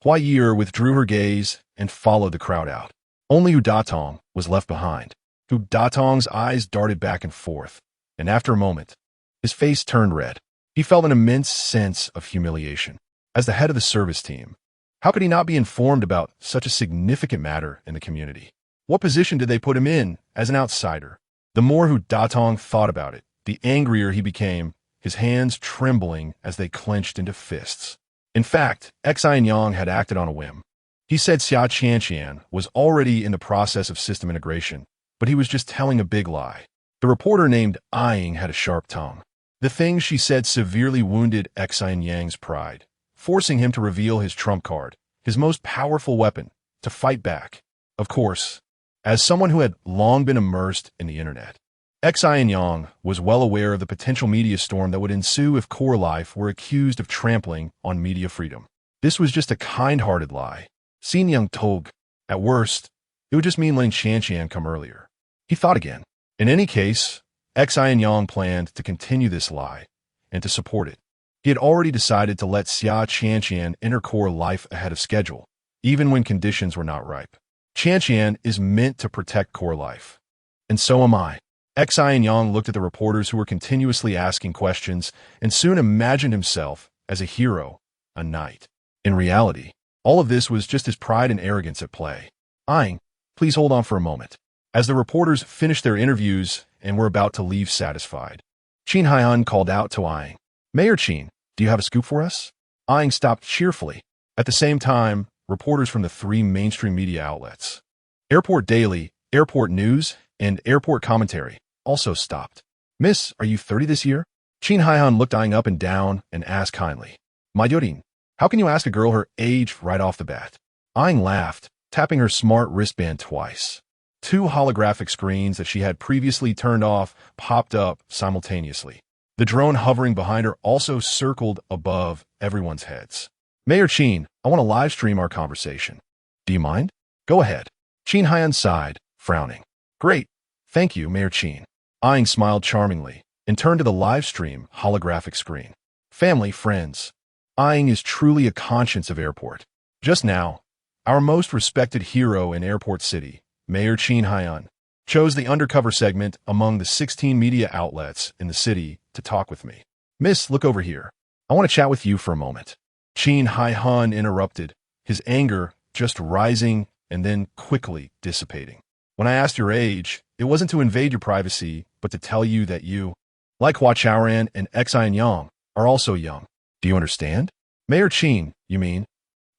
Hua Ye'er withdrew her gaze and followed the crowd out. Only Hu Datong was left behind. Hu Datong's eyes darted back and forth, and after a moment, his face turned red. He felt an immense sense of humiliation. As the head of the service team, how could he not be informed about such a significant matter in the community? What position did they put him in as an outsider? The more Hu Datong thought about it, the angrier he became, his hands trembling as they clenched into fists. In fact, Xin Yang had acted on a whim. He said Qian was already in the process of system integration, but he was just telling a big lie. The reporter named Ying had a sharp tongue. The things she said severely wounded Xin Yang's pride, forcing him to reveal his trump card, his most powerful weapon, to fight back. Of course, as someone who had long been immersed in the internet, Xin Yang was well aware of the potential media storm that would ensue if core life were accused of trampling on media freedom. This was just a kind-hearted lie. Xin Yang told, at worst, it would just mean letting Qian come earlier. He thought again. In any case, Xin Yang planned to continue this lie and to support it. He had already decided to let Qian enter core life ahead of schedule, even when conditions were not ripe. Qian is meant to protect core life. And so am I. Xin Yang looked at the reporters who were continuously asking questions and soon imagined himself as a hero, a knight. In reality, all of this was just his pride and arrogance at play. Ying, Please hold on for a moment. As the reporters finished their interviews and were about to leave satisfied, Xin Yang called out to Aing, Mayor Xin, do you have a scoop for us? Aing stopped cheerfully. At the same time, reporters from the three mainstream media outlets, Airport Daily, Airport News, and Airport Commentary, also stopped. Miss, are you 30 this year? Xin Yang looked Aing up and down and asked kindly, Mayorin, how can you ask a girl her age right off the bat? Aing laughed, tapping her smart wristband twice. Two holographic screens that she had previously turned off popped up simultaneously. The drone hovering behind her also circled above everyone's heads. Mayor Xin, I want to live stream our conversation. Do you mind? Go ahead. Xin Yang sighed, frowning. Great. Thank you, Mayor Xin. Aing smiled charmingly and turned to the live stream holographic screen. Family, friends. Aing is truly a conscience of airport. Just now, our most respected hero in Airport City, Mayor Xin Yang, chose the undercover segment among the 16 media outlets in the city to talk with me. Miss, look over here. I want to chat with you for a moment. Xin Yang interrupted, his anger just rising and then quickly dissipating. When I asked your age, it wasn't to invade your privacy, but to tell you that you, like Hua Chaoran and Xin Yang, are also young. Do you understand? Mayor Xin, you mean?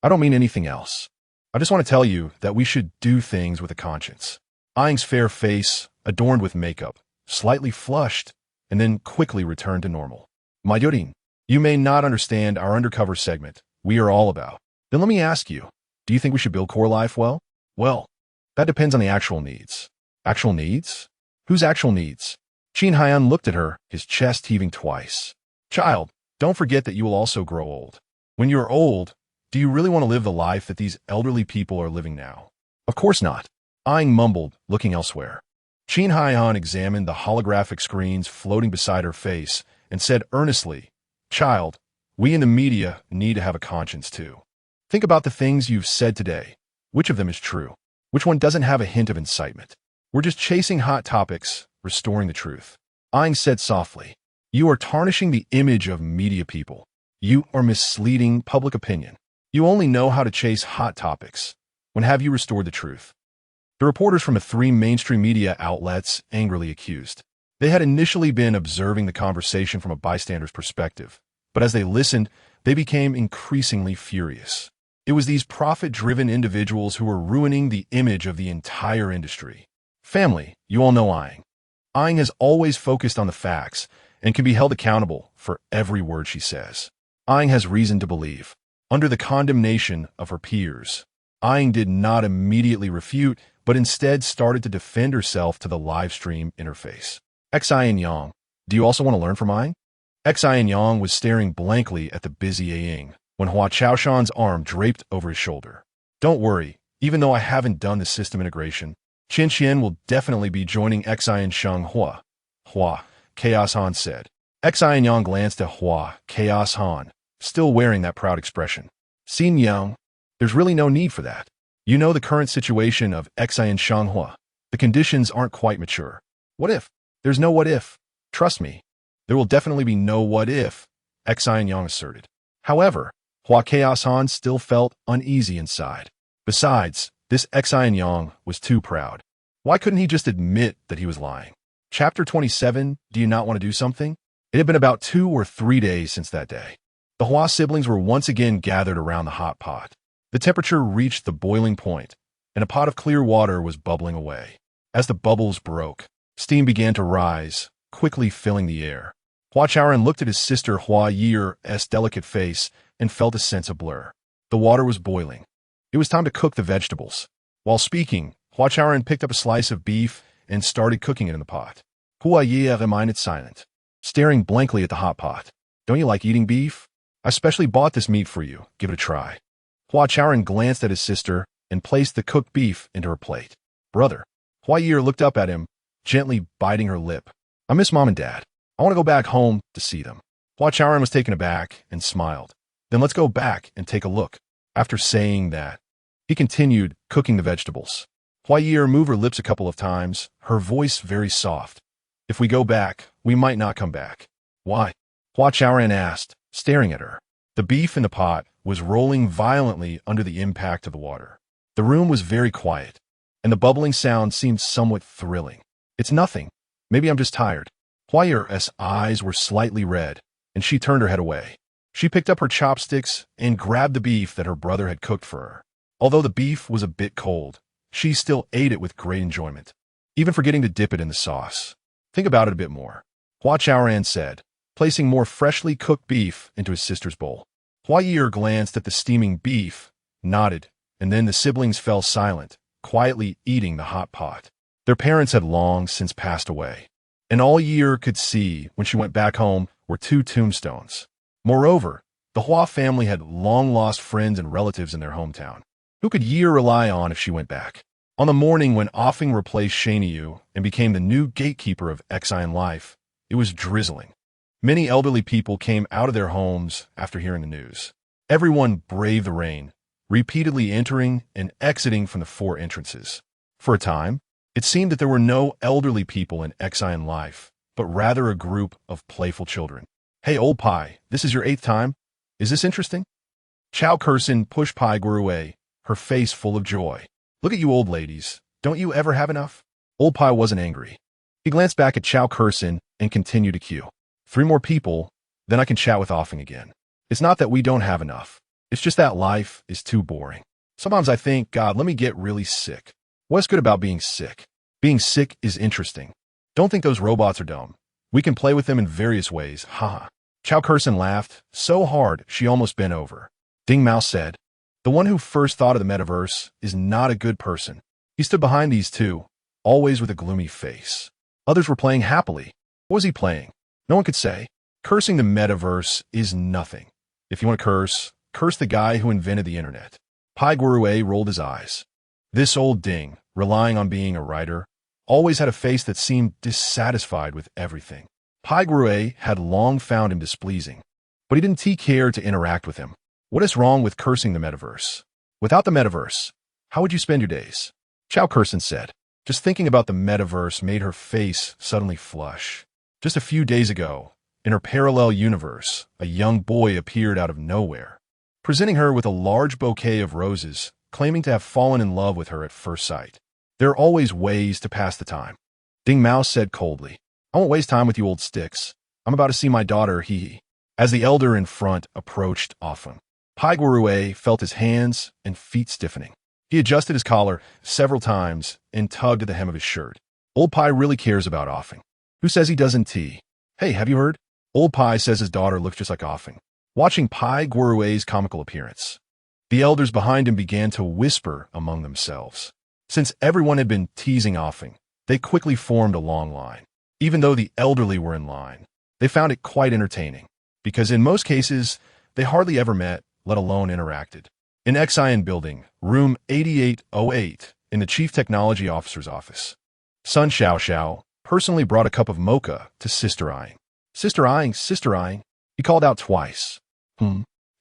I don't mean anything else. I just want to tell you that we should do things with a conscience. Aing's fair face, adorned with makeup, slightly flushed, and then quickly returned to normal. Mayorin, you may not understand our undercover segment we are all about. Then let me ask you, do you think we should build core life well? Well, that depends on the actual needs. Actual needs? Whose actual needs? Xin Yang looked at her, his chest heaving twice. Child, don't forget that you will also grow old. When you're old, do you really want to live the life that these elderly people are living now? Of course not. Aing mumbled, looking elsewhere. Xin Yang examined the holographic screens floating beside her face and said earnestly, Child, we in the media need to have a conscience too. Think about the things you've said today. Which of them is true? Which one doesn't have a hint of incitement? We're just chasing hot topics, restoring the truth. Aing said softly, You are tarnishing the image of media people. You are misleading public opinion. You only know how to chase hot topics. When have you restored the truth? The reporters from the three mainstream media outlets angrily accused. They had initially been observing the conversation from a bystander's perspective, but as they listened, they became increasingly furious. It was these profit-driven individuals who were ruining the image of the entire industry. Family, you all know Aing. Aing has always focused on the facts and can be held accountable for every word she says. Aing has reason to believe, under the condemnation of her peers, Aing did not immediately refute, but instead started to defend herself to the live stream interface. Xin Yang, do you also want to learn from Aing? Xin Yang was staring blankly at the busy Aing when Hua Chaoran's arm draped over his shoulder. Don't worry, even though I haven't done the system integration, Xin Qian will definitely be joining Xin Sheng Hua. Hua Chaoran said. Xin Yang glanced at Hua Chaoran, still wearing that proud expression. Xin Yang, there's really no need for that. You know the current situation of Xin Sheng Hua. The conditions aren't quite mature. What if? There's no what if. Trust me. There will definitely be no what if, Xin Yang asserted. However, Hua Chaoran still felt uneasy inside. Besides, this Xin Yang was too proud. Why couldn't he just admit that he was lying? Chapter 27, Do You Not Want to Do Something? It had been about 2 or 3 days since that day. The Hua siblings were once again gathered around the hot pot. The temperature reached the boiling point, and a pot of clear water was bubbling away. As the bubbles broke, steam began to rise, quickly filling the air. Hua Chaoran looked at his sister Hua Ye'er's delicate face and felt a sense of blur. The water was boiling. It was time to cook the vegetables. While speaking, Hua Chaoran picked up a slice of beef and started cooking it in the pot. Hua Ye'er remained silent, staring blankly at the hot pot. Don't you like eating beef? I specially bought this meat for you. Give it a try. Hua Chaoran glanced at his sister and placed the cooked beef into her plate. Brother. Hua Ye'er looked up at him, gently biting her lip. I miss Mom and Dad. I want to go back home to see them. Hua Chaoran was taken aback and smiled. Then let's go back and take a look. After saying that, he continued cooking the vegetables. Hua Ye'er moved her lips a couple of times, her voice very soft. If we go back, we might not come back. Why? Hua Chaoran asked, staring at her. The beef in the pot was rolling violently under the impact of the water. The room was very quiet. and the bubbling sound seemed somewhat thrilling. "It's nothing. Maybe I'm just tired." Hua Ye'er's eyes were slightly red, and she turned her head away. She picked up her chopsticks and grabbed the beef that her brother had cooked for her. Although the beef was a bit cold, she still ate it with great enjoyment, even forgetting to dip it in the sauce. "Think about it a bit more," Hua Chaoran said, placing more freshly cooked beef into his sister's bowl. Hua Ye'er glanced at the steaming beef, nodded, and then the siblings fell silent, quietly eating the hot pot. Their parents had long since passed away, and all Ye'er could see when she went back home were 2 tombstones. Moreover, the Hua family had long-lost friends and relatives in their hometown. Who could Ye'er rely on if she went back? On the morning when Offing replaced Shaniyu and became the new gatekeeper of Xin Life, it was drizzling. Many elderly people came out of their homes after hearing the news. Everyone braved the rain, repeatedly entering and exiting from the 4 entrances. For a time, it seemed that there were no elderly people in Xin Life, but rather a group of playful children. "Hey, old Pai, this is your 8th time? Is this interesting?" Chao Kursin pushed Pai away, her face full of joy. "Look at you old ladies. Don't you ever have enough?" Old Pai wasn't angry. He glanced back at Chao Kursin and continued to queue. 3 more people, then I can chat with Offing again. It's not that we don't have enough. It's just that life is too boring. Sometimes I think, God, let me get really sick. What's good about being sick? Being sick is interesting. Don't think those robots are dumb. We can play with them in various ways, haha. Chao Kursin laughed, so hard she almost bent over. Ding Mao said, "The one who first thought of the metaverse is not a good person." He stood behind these 2, always with a gloomy face. Others were playing happily. What was he playing? No one could say. Cursing the metaverse is nothing. If you want to curse the guy who invented the internet. Pai Guerue rolled his eyes. This old ding, relying on being a writer, always had a face that seemed dissatisfied with everything. Pai Guerue had long found him displeasing, but he didn't take care to interact with him. What is wrong with cursing the metaverse? Without the metaverse, how would you spend your days? Chao Kursin said. Just thinking about the metaverse made her face suddenly flush. Just a few days ago, in her parallel universe, a young boy appeared out of nowhere, presenting her with a large bouquet of roses, claiming to have fallen in love with her at first sight. There are always ways to pass the time. Ding Mao said coldly. I won't waste time with you old sticks. I'm about to see my daughter, hee. As the elder in front approached Offing, Pai Guerue felt his hands and feet stiffening. He adjusted his collar several times and tugged at the hem of his shirt. Old Pai really cares about Offing. Who says he doesn't tea? Hey, have you heard? Old Pai says his daughter looks just like Offing. Watching Pai Guerue's comical appearance, the elders behind him began to whisper among themselves. Since everyone had been teasing Offing, they quickly formed a long line. Even though the elderly were in line, they found it quite entertaining, because in most cases, they hardly ever met, let alone interacted. In Xin Building, room 8808, in the Chief Technology Officer's office, Sun Xiao personally brought a cup of mocha to Sister Yang. Sister Yang, he called out twice.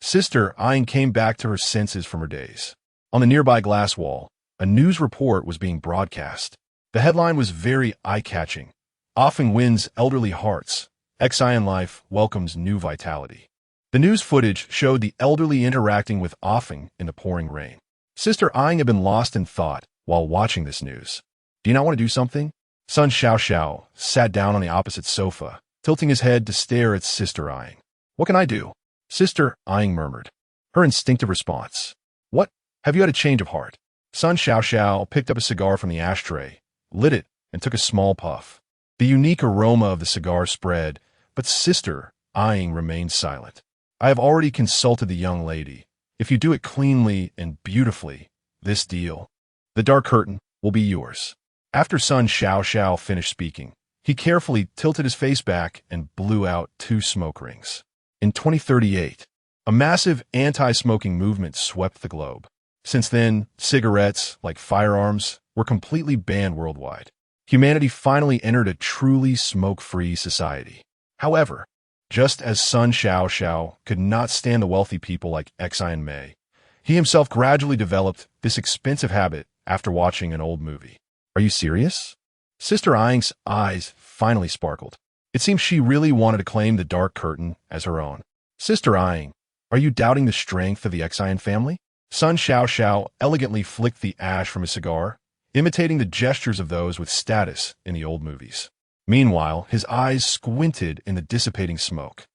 Sister Yang came back to her senses from her daze. On the nearby glass wall, a news report was being broadcast. The headline was very eye-catching. Offing wins elderly hearts. Xin Life welcomes new vitality. The news footage showed the elderly interacting with Offing in the pouring rain. Sister Yang had been lost in thought while watching this news. Do you not want to do something? Sun Xiao sat down on the opposite sofa, tilting his head to stare at Sister Yang. What can I do? Sister Yang murmured. Her instinctive response. What? Have you had a change of heart? Sun Xiao picked up a cigar from the ashtray, lit it, and took a small puff. The unique aroma of the cigar spread, but Sister Yang remained silent. I have already consulted the young lady. If you do it cleanly and beautifully, this deal, the dark curtain, will be yours. After Sun Xiao finished speaking, he carefully tilted his face back and blew out 2 smoke rings. In 2038, a massive anti-smoking movement swept the globe. Since then, cigarettes, like firearms, were completely banned worldwide. Humanity finally entered a truly smoke-free society. However, just as Sun Xiao could not stand the wealthy people like Xin Mei, he himself gradually developed this expensive habit after watching an old movie. Are you serious? Sister Yang's eyes finally sparkled. It seemed she really wanted to claim the dark curtain as her own. Sister Yang, are you doubting the strength of the Xin family? Sun Xiao elegantly flicked the ash from his cigar. imitating the gestures of those with status in the old movies. Meanwhile, his eyes squinted in the dissipating smoke.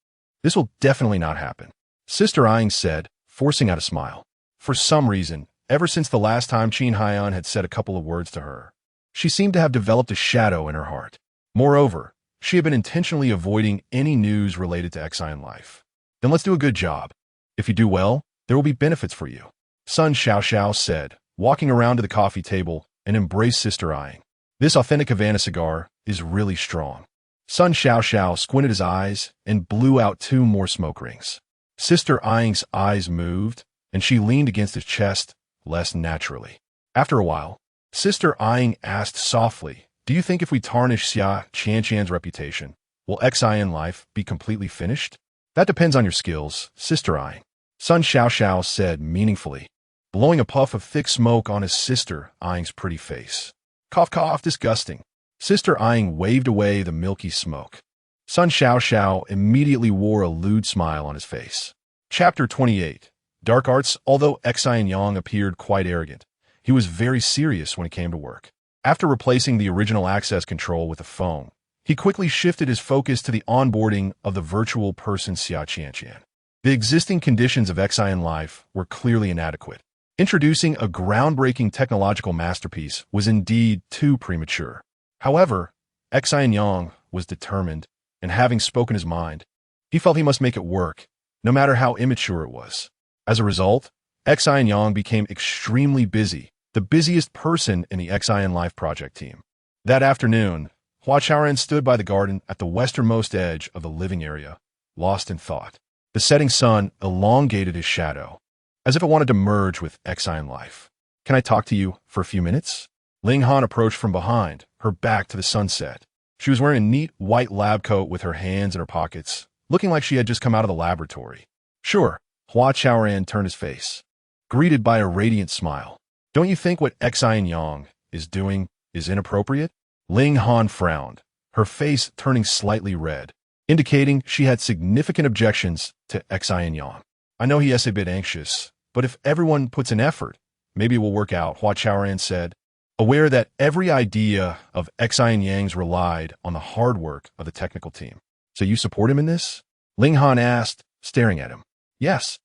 This will definitely not happen, Sister Yang said, forcing out a smile. For some reason, ever since the last time Xin Yan had said a couple of words to her, she seemed to have developed a shadow in her heart. Moreover, she had been intentionally avoiding any news related to Xin Life. Then let's do a good job. If you do well, there will be benefits for you, Sun Xiao said, walking around to the coffee table and embraced Sister Yang. This authentic Havana cigar is really strong. Sun Xiao squinted his eyes and blew out 2 more smoke rings. Sister Yang's eyes moved, and she leaned against his chest less naturally. After a while, Sister Yang asked softly, "Do you think if we tarnish Xia Qianqian's reputation, will Xin Life be completely finished?" "That depends on your skills, Sister Yang," Sun Xiao said meaningfully, blowing a puff of thick smoke on his Sister Yang's pretty face. "Cough, cough, disgusting." Sister Yang waved away the milky smoke. Sun Xiao immediately wore a lewd smile on his face. Chapter 28. Dark Arts. Although Xin Yang appeared quite arrogant, he was very serious when it came to work. After replacing the original access control with a phone, he quickly shifted his focus to the onboarding of the virtual person Xia Qianqian. The existing conditions of Xin Life were clearly inadequate. Introducing a groundbreaking technological masterpiece was indeed too premature. However, Xin Yang was determined, and having spoken his mind, he felt he must make it work, no matter how immature it was. As a result, Xin Yang became extremely busy, the busiest person in the Xin Life project team. That afternoon, Hua Chaoran stood by the garden at the westernmost edge of the living area, lost in thought. The setting sun elongated his shadow, as if it wanted to merge with Xin Life. "Can I talk to you for a few minutes?" Ling Han approached from behind, her back to the sunset. She was wearing a neat white lab coat with her hands in her pockets, looking like she had just come out of the laboratory. "Sure," Hua Chaoran turned his face, greeted by a radiant smile. "Don't you think what Xin Yang is doing is inappropriate?" Ling Han frowned, her face turning slightly red, indicating she had significant objections to Xin Yang. "I know he is a bit anxious, but if everyone puts in effort, maybe it will work out," Hua Chaoran said, aware that every idea of Xin Yang's relied on the hard work of the technical team. "So you support him in this?" Ling Han asked, staring at him. "Yes.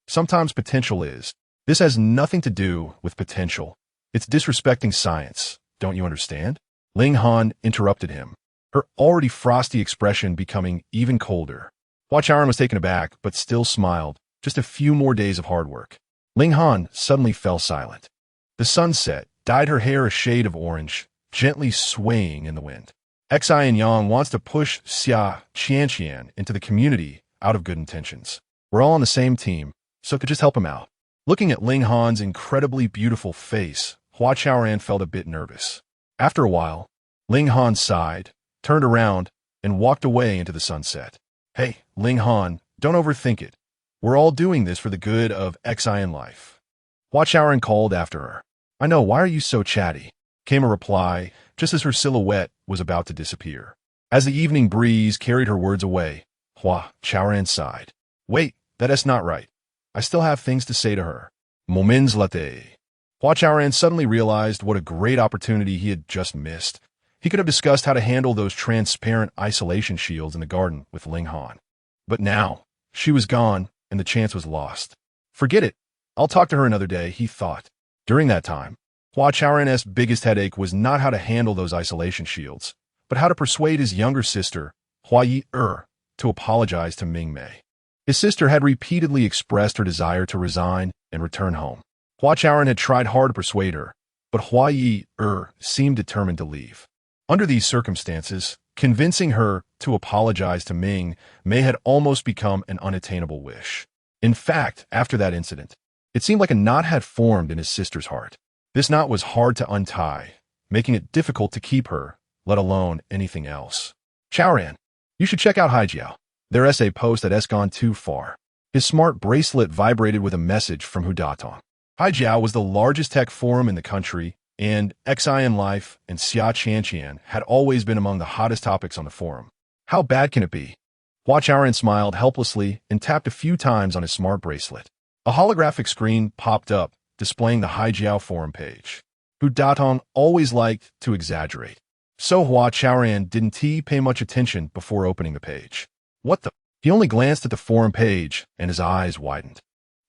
Sometimes potential is. This has nothing to do with potential. It's disrespecting science. Don't you understand?" Ling Han interrupted him, her already frosty expression becoming even colder. Hua Chaoran was taken aback, but still smiled. Just a few more days of hard work. Ling Han suddenly fell silent. The sunset dyed her hair a shade of orange, gently swaying in the wind. Xin Yang wants to push Xia Qianqian into the community out of good intentions. We're all on the same team, so it could just help him out. Looking at Ling Han's incredibly beautiful face, Hua Chaoran felt a bit nervous. After a while, Ling Han sighed, turned around, and walked away into the sunset. "Hey, Ling Han, don't overthink it. We're all doing this for the good of Xin Life." Hua Chaoran called after her. "I know, why are you so chatty?" came a reply, just as her silhouette was about to disappear. As the evening breeze carried her words away, Hua Chaoran sighed. "Wait, that is not right. I still have things to say to her." Moments-They. Hua Chaoran suddenly realized what a great opportunity he had just missed. He could have discussed how to handle those transparent isolation shields in the garden with Ling Han. But now, she was gone, and the chance was lost. Forget it. I'll talk to her another day, he thought. During that time, Hua Chaoran's biggest headache was not how to handle those isolation shields, but how to persuade his younger sister, Hua Ye'er, to apologize to Ming Mei. His sister had repeatedly expressed her desire to resign and return home. Hua Chaoran had tried hard to persuade her, but Hua Ye'er seemed determined to leave. Under these circumstances, convincing her to apologize to Ming Mei had almost become an unattainable wish. In fact, after that incident, it seemed like a knot had formed in his sister's heart. This knot was hard to untie, making it difficult to keep her, let alone anything else. "Chaoran, you should check out Haijiao. Their essay post has gone too far." His smart bracelet vibrated with a message from Hudatong. Haijiao was the largest tech forum in the country, and Xin Life and Xia Qianqian had always been among the hottest topics on the forum. How bad can it be? Hua Chaoran smiled helplessly and tapped a few times on his smart bracelet. A holographic screen popped up, displaying the Haijiao forum page. Hu Datong always liked to exaggerate. So Hua Chaoran didn't pay much attention before opening the page. What the? He only glanced at the forum page, and his eyes widened.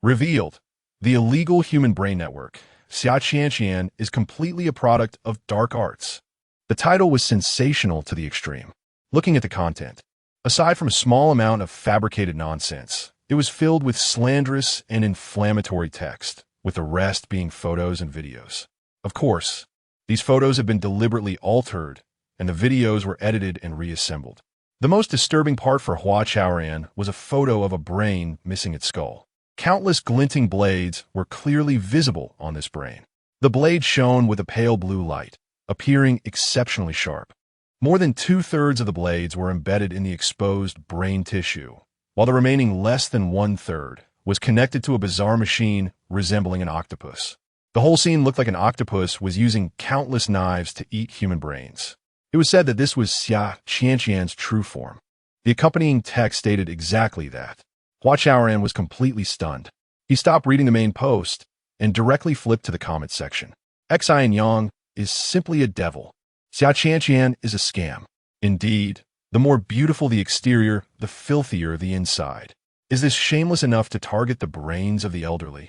Revealed, the illegal human brain network, Xiaqian, is completely a product of dark arts. The title was sensational to the extreme. Looking at the content, aside from a small amount of fabricated nonsense, it was filled with slanderous and inflammatory text, with the rest being photos and videos. Of course, these photos have been deliberately altered, and the videos were edited and reassembled. The most disturbing part for Hua Chaoran was a photo of a brain missing its skull. Countless glinting blades were clearly visible on this brain. The blade shone with a pale blue light, appearing exceptionally sharp. More than 2/3 of the blades were embedded in the exposed brain tissue, while the remaining less than 1/3 was connected to a bizarre machine resembling an octopus. The whole scene looked like an octopus was using countless knives to eat human brains. It was said that this was Xia Qianqian's true form. The accompanying text stated exactly that. Hua Chaoran was completely stunned. He stopped reading the main post and directly flipped to the comment section. Xin Yang is simply a devil. Xia Qianqian is a scam. Indeed, the more beautiful the exterior, the filthier the inside. Is this shameless enough to target the brains of the elderly?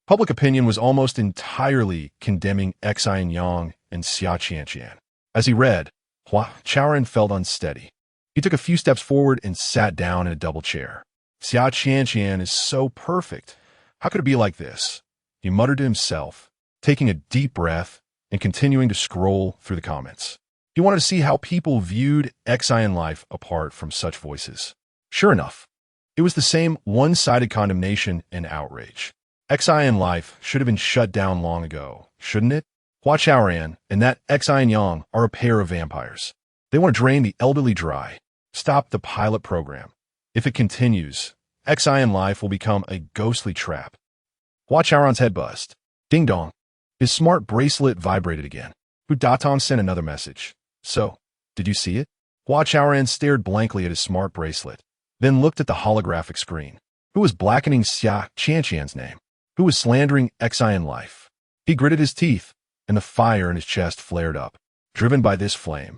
Public opinion was almost entirely condemning Xin Yang and Xia Qianqian. As he read, Hua Chaoran felt unsteady. He took a few steps forward and sat down in a double chair. Xia Qianqian is so perfect. How could it be like this? He muttered to himself, taking a deep breath and continuing to scroll through the comments. He wanted to see how people viewed Xin Life apart from such voices. Sure enough, it was the same one-sided condemnation and outrage. Xin Life should have been shut down long ago, shouldn't it? Hua Chaoran and that Xin Yang are a pair of vampires. They want to drain the elderly dry. Stop the pilot program. If it continues, Xin Life will become a ghostly trap. Hua Chaoran's head buzzed. Ding dong. His smart bracelet vibrated again. Hu Datong sent another message. So, did you see it? Hua Chaoran stared blankly at his smart bracelet, then looked at the holographic screen. Who was blackening Xia Qianqian's name? Who was slandering Xin Life? He gritted his teeth, and the fire in his chest flared up. Driven by this flame,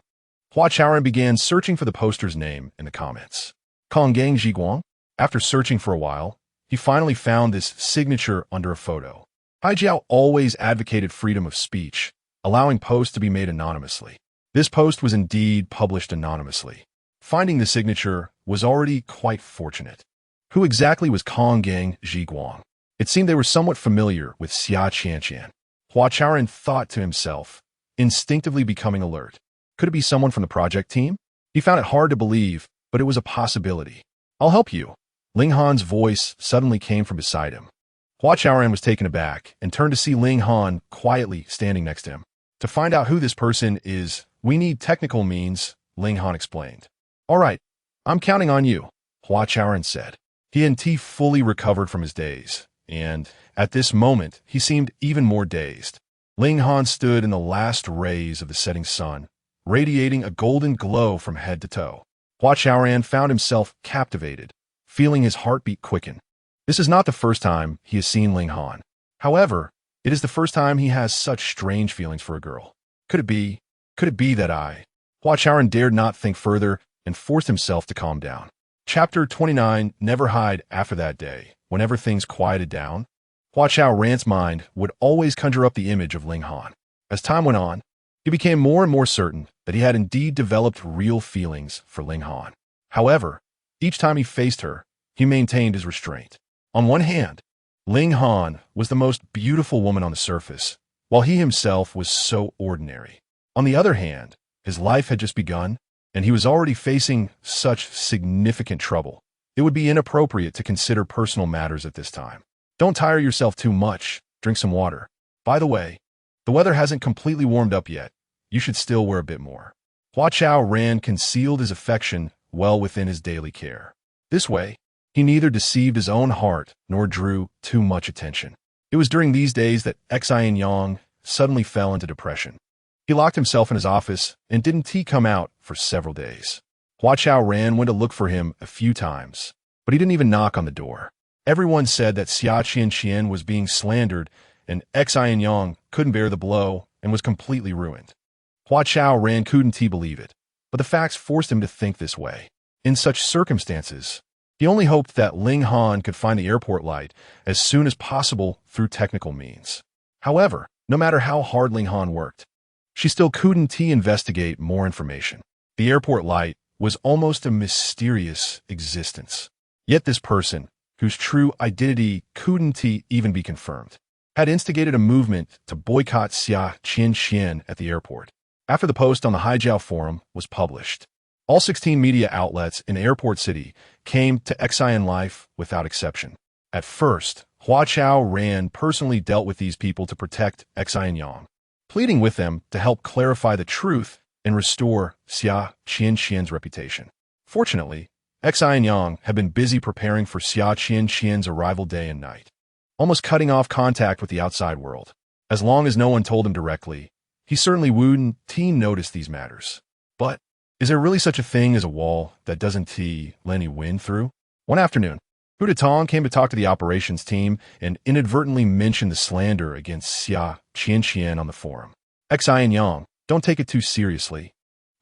Hua Chaoran began searching for the poster's name in the comments. Konggang City. After searching for a while, he finally found this signature under a photo. Haijiao always advocated freedom of speech, allowing posts to be made anonymously. This post was indeed published anonymously. Finding the signature was already quite fortunate. Who exactly was Konggang City? It seemed they were somewhat familiar with Xia Qianqian. Hua Chaoran thought to himself, instinctively becoming alert. Could it be someone from the project team? He found it hard to believe, but it was a possibility. I'll help you. Ling Han's voice suddenly came from beside him. Hua Chaoran was taken aback and turned to see Ling Han quietly standing next to him. To find out who this person is, we need technical means, Ling Han explained. All right, I'm counting on you, Hua Chaoran said. He hadn't fully recovered from his daze, and at this moment, he seemed even more dazed. Ling Han stood in the last rays of the setting sun, radiating a golden glow from head to toe. Hua Chaoran found himself captivated, feeling his heartbeat quicken. This is not the first time he has seen Ling Han. However, it is the first time he has such strange feelings for a girl. Could it be that Hua Chaoran dared not think further and forced himself to calm down. Chapter 29, Never Hide. After that day, whenever things quieted down, Hua Chaoran's mind would always conjure up the image of Ling Han. As time went on, he became more and more certain that he had indeed developed real feelings for Ling Han. However, each time he faced her, he maintained his restraint. On one hand, Ling Han was the most beautiful woman on the surface, while he himself was so ordinary. On the other hand, his life had just begun, and he was already facing such significant trouble. It would be inappropriate to consider personal matters at this time. Don't tire yourself too much. Drink some water. By the way, the weather hasn't completely warmed up yet. You should still wear a bit more. Hua Chaoran concealed his affection well within his daily care. This way, he neither deceived his own heart nor drew too much attention. It was during these days that Xin Yang suddenly fell into depression. He locked himself in his office and didn't come out for several days. Hua Chaoran went to look for him a few times, but he didn't even knock on the door. Everyone said that Xia Qianqian was being slandered and Xin Yang couldn't bear the blow and was completely ruined. Hua Chaoran couldn't believe it, but the facts forced him to think this way. In such circumstances, he only hoped that Ling Han could find the airport light as soon as possible through technical means. However, no matter how hard Ling Han worked, she still couldn't investigate more information. The airport light was almost a mysterious existence. Yet this person, whose true identity couldn't even be confirmed, had instigated a movement to boycott Xin at the airport. After the post on the Haijiao forum was published, all 16 media outlets in Airport City came to Xin Life without exception. At first, Hua Chaoran personally dealt with these people to protect Xin Yang, pleading with them to help clarify the truth and restore Xia's reputation. Fortunately, Xin Yang had been busy preparing for Xia's arrival day and night, almost cutting off contact with the outside world. As long as no one told him directly, he certainly wouldn't notice these matters. But is there really such a thing as a wall that doesn't let any wind through? One afternoon, Hu came to talk to the operations team and inadvertently mentioned the slander against Xian on the forum. Xin Yang, don't take it too seriously.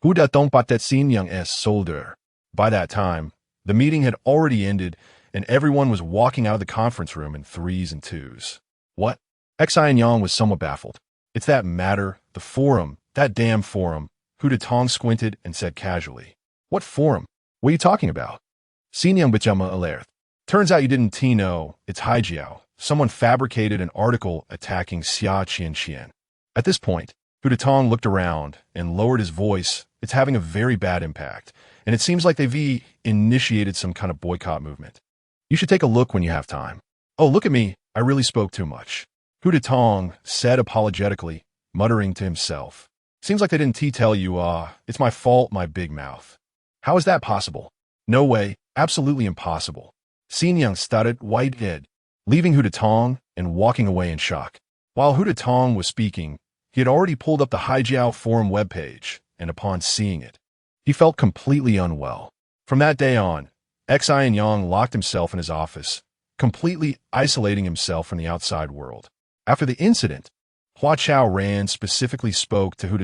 Hu don't bat that Xin Yang es solder. By that time, the meeting had already ended and everyone was walking out of the conference room in threes and twos. What? Xin Yang was somewhat baffled. It's that matter, the forum, that damn forum. Hu squinted and said casually, "What forum? What are you talking about?" Xin Yang bijama alerth. Turns out you didn't know, it's Haijiao. Someone fabricated an article attacking Xian. At this point, Hu looked around and lowered his voice. It's having a very bad impact, and it seems like they've initiated some kind of boycott movement. You should take a look when you have time. Oh, look at me, I really spoke too much. Hu said apologetically, muttering to himself. Seems like they didn't tell you, it's my fault, my big mouth. How is that possible? No way, absolutely impossible. Xin Yang started white-head, leaving Hu and walking away in shock. While Hu was speaking, he had already pulled up the Haijiao forum webpage, and upon seeing it, he felt completely unwell. From that day on, Xin Yang locked himself in his office, completely isolating himself from the outside world. After the incident, Hua Chaoran specifically spoke to Hu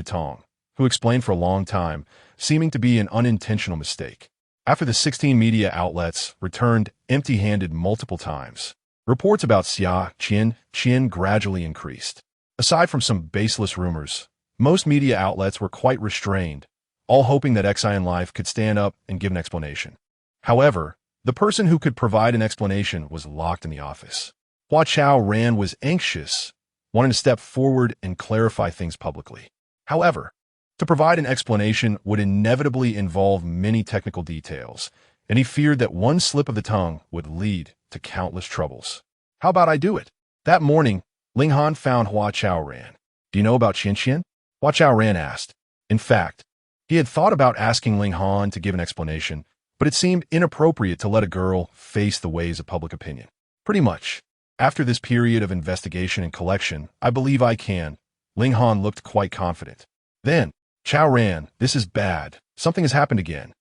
who explained for a long time, seeming to be an unintentional mistake. After the 16 media outlets returned empty-handed multiple times, reports about Xian gradually increased. Aside from some baseless rumors, most media outlets were quite restrained, all hoping that Xin Life could stand up and give an explanation. However, the person who could provide an explanation was locked in the office. Hua Chaoran was anxious, wanting to step forward and clarify things publicly. However, to provide an explanation would inevitably involve many technical details, and he feared that one slip of the tongue would lead to countless troubles. How about I do it? That morning, Ling Han found Hua Chaoran. Do you know about Xin? Hua Chaoran asked. In fact, he had thought about asking Ling Han to give an explanation, but it seemed inappropriate to let a girl face the ways of public opinion. Pretty much. After this period of investigation and collection, I believe I can. Ling Han looked quite confident. Then, Chaoran, this is bad. Something has happened again.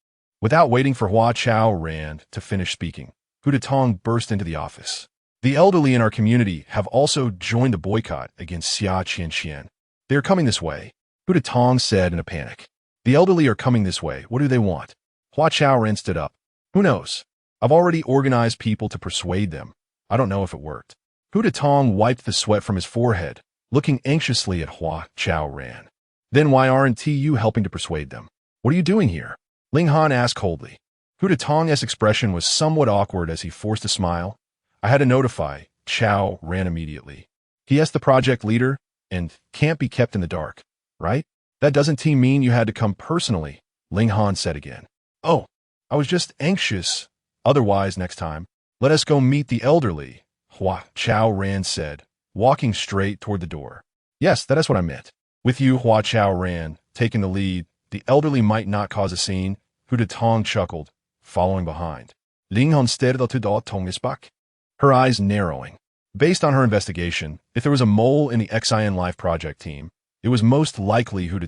Without waiting for Hua Chaoran to finish speaking, Hu burst into the office. The elderly in our community have also joined the boycott against Xian. They are coming this way, Hu said in a panic. The elderly are coming this way. What do they want? Hua Chaoran stood up. Who knows? I've already organized people to persuade them. I don't know if it worked. Hu wiped the sweat from his forehead, looking anxiously at Hua Chaoran. Then why aren't you helping to persuade them? What are you doing here? Ling Han asked coldly. Hu expression was somewhat awkward as he forced a smile. I had to notify Chaoran immediately. He asked the project leader, and can't be kept in the dark, right? That doesn't mean you had to come personally, Ling Han said again. Oh, I was just anxious. Otherwise, next time, let us go meet the elderly, Hua Chaoran said, walking straight toward the door. Yes, that is what I meant. With you, Hua Chaoran, taking the lead, the elderly might not cause a scene. Hu chuckled, following behind. Ling Han stared to da Tongisbak, her eyes narrowing. Based on her investigation, if there was a mole in the Xin Life project team, it was most likely Hu.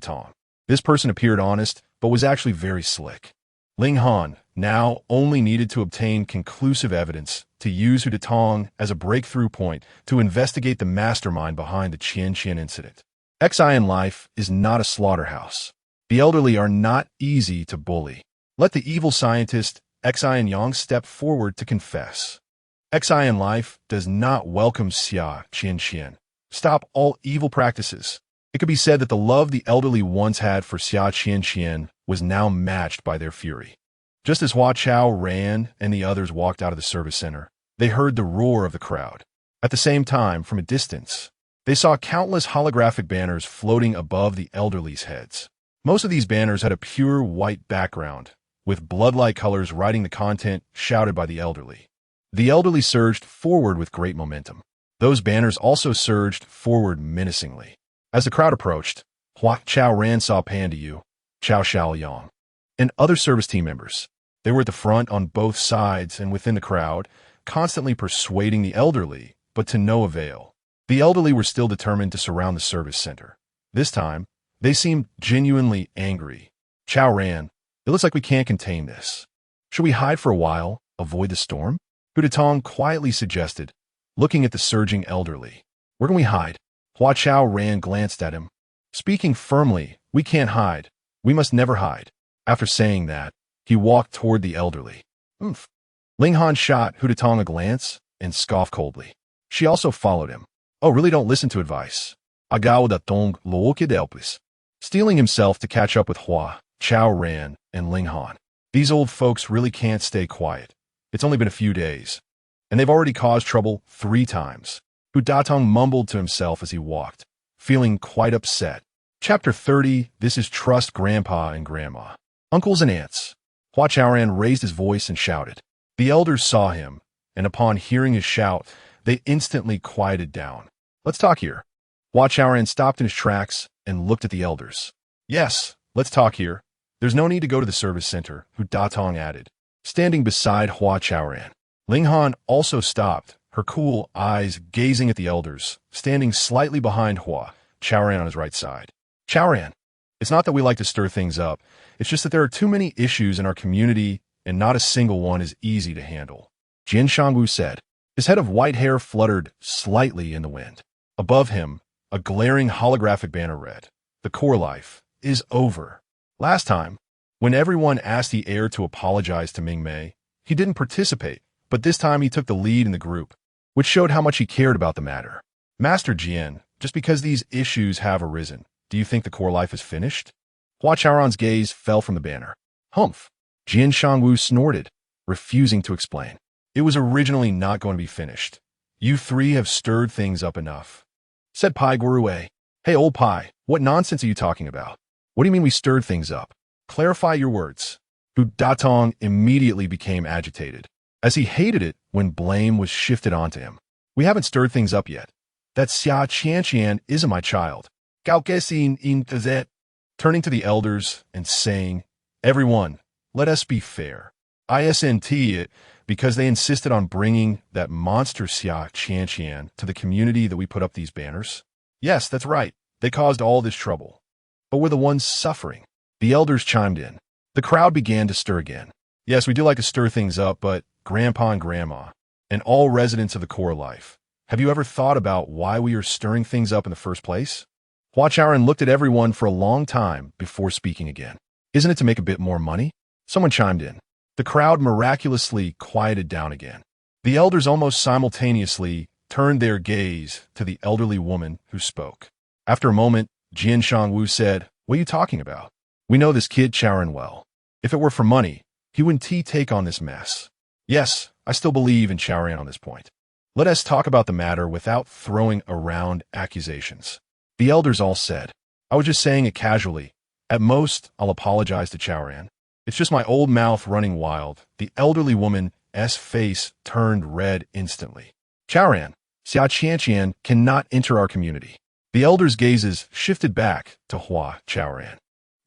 This person appeared honest, but was actually very slick. Ling Han, now only needed to obtain conclusive evidence to use Hua Datong as a breakthrough point to investigate the mastermind behind the Xin incident. Xin Life is not a slaughterhouse. The elderly are not easy to bully. Let the evil scientist Xin Yang step forward to confess. Xin Life does not welcome Xin. Stop all evil practices. It could be said that the love the elderly once had for Xin was now matched by their fury. Just as Hua Chaoran and the others walked out of the service center, they heard the roar of the crowd. At the same time, from a distance, they saw countless holographic banners floating above the elderly's heads. Most of these banners had a pure white background, with blood-like colors writing the content shouted by the elderly. The elderly surged forward with great momentum. Those banners also surged forward menacingly. As the crowd approached, Hua Chaoran saw Panda Yu, Xin Yang, and other service team members. They were at the front on both sides and within the crowd, constantly persuading the elderly, but to no avail. The elderly were still determined to surround the service center. This time, they seemed genuinely angry. Chaoran, it looks like we can't contain this. Should we hide for a while, avoid the storm? Hua Datong quietly suggested, looking at the surging elderly. Where can we hide? Hua Chaoran glanced at him. Speaking firmly, we can't hide. We must never hide. After saying that, he walked toward the elderly. Ling Han shot Hua Datong a glance and scoffed coldly. She also followed him. Oh, really don't listen to advice. Ago.Lo. Steeling himself to catch up with Hua Chaoran and Ling Han. These old folks really can't stay quiet. It's only been a few days, and they've already caused trouble 3 times. Hua Datong mumbled to himself as he walked, feeling quite upset. Chapter 30, This is Trust Grandpa and Grandma. Uncles and aunts. Hua Chaoran raised his voice and shouted. The elders saw him, and upon hearing his shout, they instantly quieted down. Let's talk here. Hua Chaoran stopped in his tracks and looked at the elders. Yes, let's talk here. There's no need to go to the service center, Hua Datong added. Standing beside Hua Chaoran, Ling Han also stopped, her cool eyes gazing at the elders, standing slightly behind Hua Chaoran on his right side. Chaoran, it's not that we like to stir things up, it's just that there are too many issues in our community and not a single one is easy to handle. Jin Shangwu said. His head of white hair fluttered slightly in the wind. Above him, a glaring holographic banner read, The core life is over. Last time, when everyone asked the heir to apologize to Ming Mei, he didn't participate, but this time he took the lead in the group, which showed how much he cared about the matter. Master Jian, just because these issues have arisen, do you think the core life is finished? Hua Chaoran's gaze fell from the banner. Humph. Jin Shangwu snorted, refusing to explain. It was originally not going to be finished. You 3 have stirred things up enough. Said Pai Guruwei. Hey, old Pai, what nonsense are you talking about? What do you mean we stirred things up? Clarify your words. Hua Datong immediately became agitated, as he hated it when blame was shifted onto him. We haven't stirred things up yet. That Xin isn't my child. Xin. Turning to the elders and saying, Everyone, let us be fair. ISNT it because they insisted on bringing that monster Xin to the community that we put up these banners. Yes, that's right. They caused all this trouble. But we're the ones suffering. The elders chimed in. The crowd began to stir again. Yes, we do like to stir things up, but Grandpa and Grandma, and all residents of the core life, have you ever thought about why we are stirring things up in the first place? Hua Chaoran looked at everyone for a long time before speaking again. Isn't it to make a bit more money? Someone chimed in. The crowd miraculously quieted down again. The elders almost simultaneously turned their gaze to the elderly woman who spoke. After a moment, Jin Shangwu said, What are you talking about? We know this kid Chaoran well. If it were for money, he wouldn't take on this mess. Yes, I still believe in Chaoran on this point. Let us talk about the matter without throwing around accusations. The elders all said, I was just saying it casually. At most, I'll apologize to Chaoran. It's just my old mouth running wild. The elderly woman's face turned red instantly. Chaoran, Xin cannot enter our community. The elders' gazes shifted back to Hua Chaoran.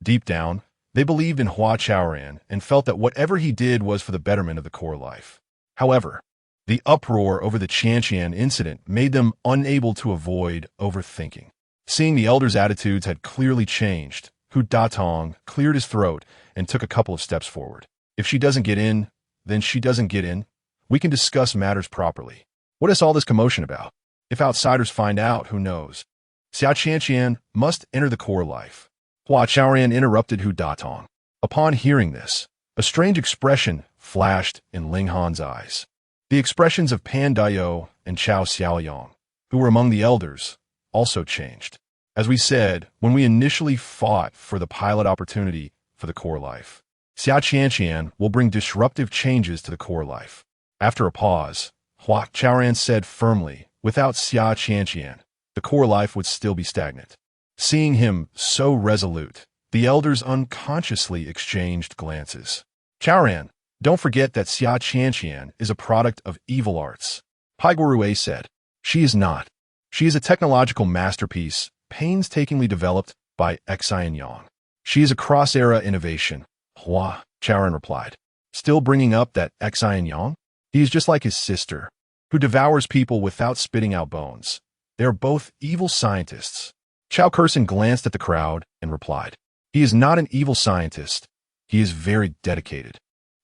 Deep down, they believed in Hua Chaoran and felt that whatever he did was for the betterment of the core life. However, the uproar over the Qianqian incident made them unable to avoid overthinking. Seeing the elders' attitudes had clearly changed, Hua Datong cleared his throat and took a couple of steps forward. If she doesn't get in, then she doesn't get in. We can discuss matters properly. What is all this commotion about? If outsiders find out, who knows? Xia Qianqian must enter the core life. Hua Chaoran interrupted Hu Datong. Upon hearing this, a strange expression flashed in Ling Han's eyes. The expressions of Pan Daiyou and Chao Xiaoyang, who were among the elders, also changed. As we said, when we initially fought for the pilot opportunity for the core life, Xia Qianqian will bring disruptive changes to the core life. After a pause, Hua Chaoran said firmly, without Xia Qianqian, the core life would still be stagnant. Seeing him so resolute, the elders unconsciously exchanged glances. Chaoran, don't forget that Xia Qianqian is a product of evil arts. Paiguorue said. She is not. She is a technological masterpiece, painstakingly developed by Xin Yang. She is a cross-era innovation, Hua Chaoran replied. Still bringing up that Xin Yang? He is just like his sister, who devours people without spitting out bones. They are both evil scientists. Chao Kurson glanced at the crowd and replied, he is not an evil scientist. He is very dedicated.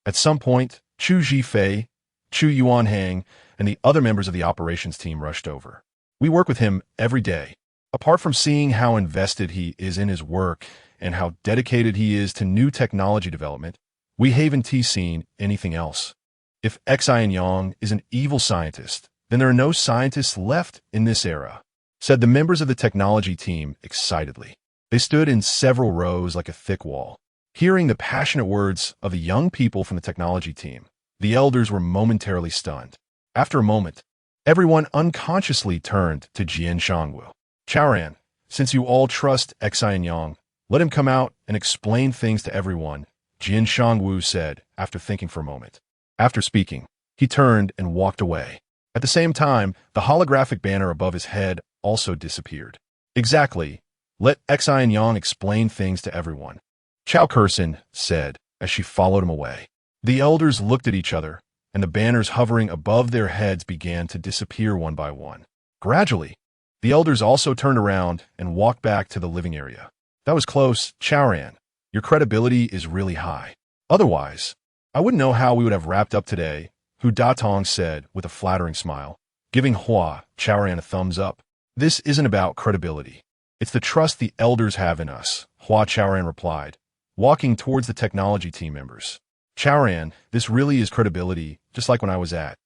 At some point, Chu Zhifei, Chu Yuanhang, and the other members of the operations team rushed over. We work with him every day. Apart from seeing how invested he is in his work and how dedicated he is to new technology development, we haven't seen anything else. If Xin Yang is an evil scientist, then there are no scientists left in this era, said the members of the technology team excitedly. They stood in several rows like a thick wall. Hearing the passionate words of the young people from the technology team, the elders were momentarily stunned. After a moment, everyone unconsciously turned to Jian Shangwu. Chaoran, since you all trust Xin Yang, let him come out and explain things to everyone, Jian Shangwu said after thinking for a moment. After speaking, he turned and walked away. At the same time, the holographic banner above his head also disappeared. Exactly. Let Xin Yang explain things to everyone, Chao Kurson said as she followed him away. The elders looked at each other, and the banners hovering above their heads began to disappear one by one. Gradually, the elders also turned around and walked back to the living area. That was close, Chaoran. Your credibility is really high. Otherwise, I wouldn't know how we would have wrapped up today, Hu Datong said with a flattering smile, giving Hua Chaoran a thumbs up. This isn't about credibility. It's the trust the elders have in us, Hua Chaoran replied, walking towards the technology team members. Chaoran, this really is credibility, just like when I was at.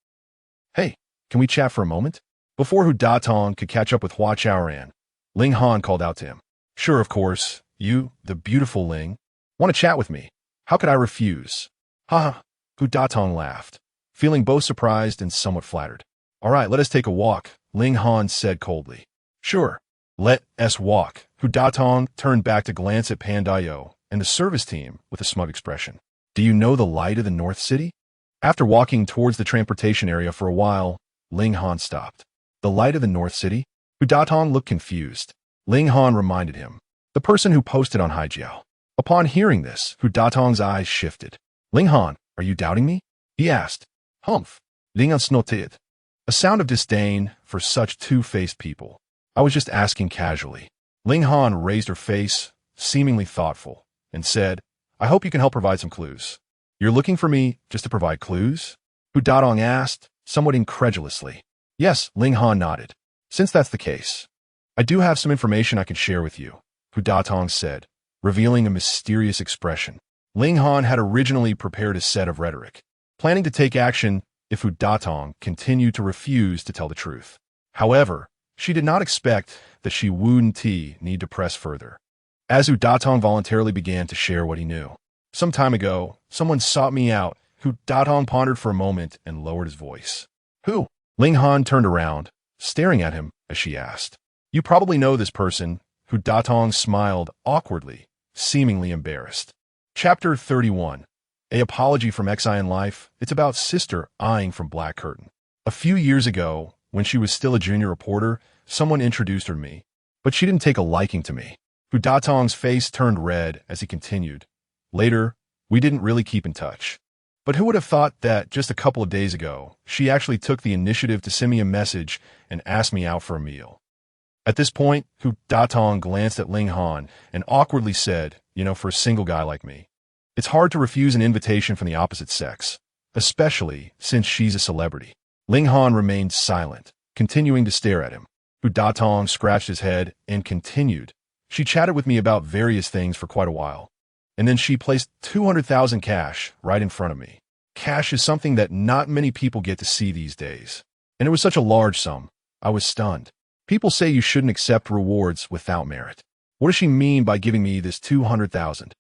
Hey, can we chat for a moment? Before Hu Datong could catch up with Hua Chaoran, Ling Han called out to him. Sure, of course. You, the beautiful Ling, want to chat with me. How could I refuse? Ha! Hu Datong laughed, feeling both surprised and somewhat flattered. All right, let us take a walk, Ling Han said coldly. Sure, let us walk. Hu Datong turned back to glance at Pan Daiyou and the service team with a smug expression. Do you know the light of the North City? After walking towards the transportation area for a while, Ling Han stopped. The light of the North City? Hu Datong looked confused. Ling Han reminded him. The person who posted on Haijiao. Upon hearing this, Hu Datong's eyes shifted. Ling Han, are you doubting me? He asked. Humph. Ling Han snorted. A sound of disdain for such two-faced people. I was just asking casually. Ling Han raised her face, seemingly thoughtful, and said, I hope you can help provide some clues. You're looking for me just to provide clues? Hu Datong asked, somewhat incredulously. Yes, Ling Han nodded. Since that's the case, I do have some information I can share with you, Hu Datong said, revealing a mysterious expression. Ling Han had originally prepared a set of rhetoric, planning to take action if Hu Datong continued to refuse to tell the truth. However, she did not expect that she wouldn't need to press further. As Hu Datong voluntarily began to share what he knew. Some time ago, someone sought me out. Hu Datong pondered for a moment and lowered his voice. Who? Ling Han turned around, staring at him as she asked. You probably know this person. Hu Datong smiled awkwardly, seemingly embarrassed. Chapter 31. A apology from Xin Life. It's about sister eyeing from Black Curtain. A few years ago, when she was still a junior reporter, someone introduced her to me, but she didn't take a liking to me. Hu Datong's face turned red as he continued. Later, we didn't really keep in touch. But who would have thought that just a couple of days ago, she actually took the initiative to send me a message and asked me out for a meal. At this point, Hu Datong glanced at Ling Han and awkwardly said, for a single guy like me. It's hard to refuse an invitation from the opposite sex, especially since she's a celebrity. Ling Han remained silent, continuing to stare at him. Hu Datong scratched his head and continued. She chatted with me about various things for quite a while. And then she placed 200,000 cash right in front of me. Cash is something that not many people get to see these days. And it was such a large sum. I was stunned. People say you shouldn't accept rewards without merit. What does she mean by giving me this 200,000?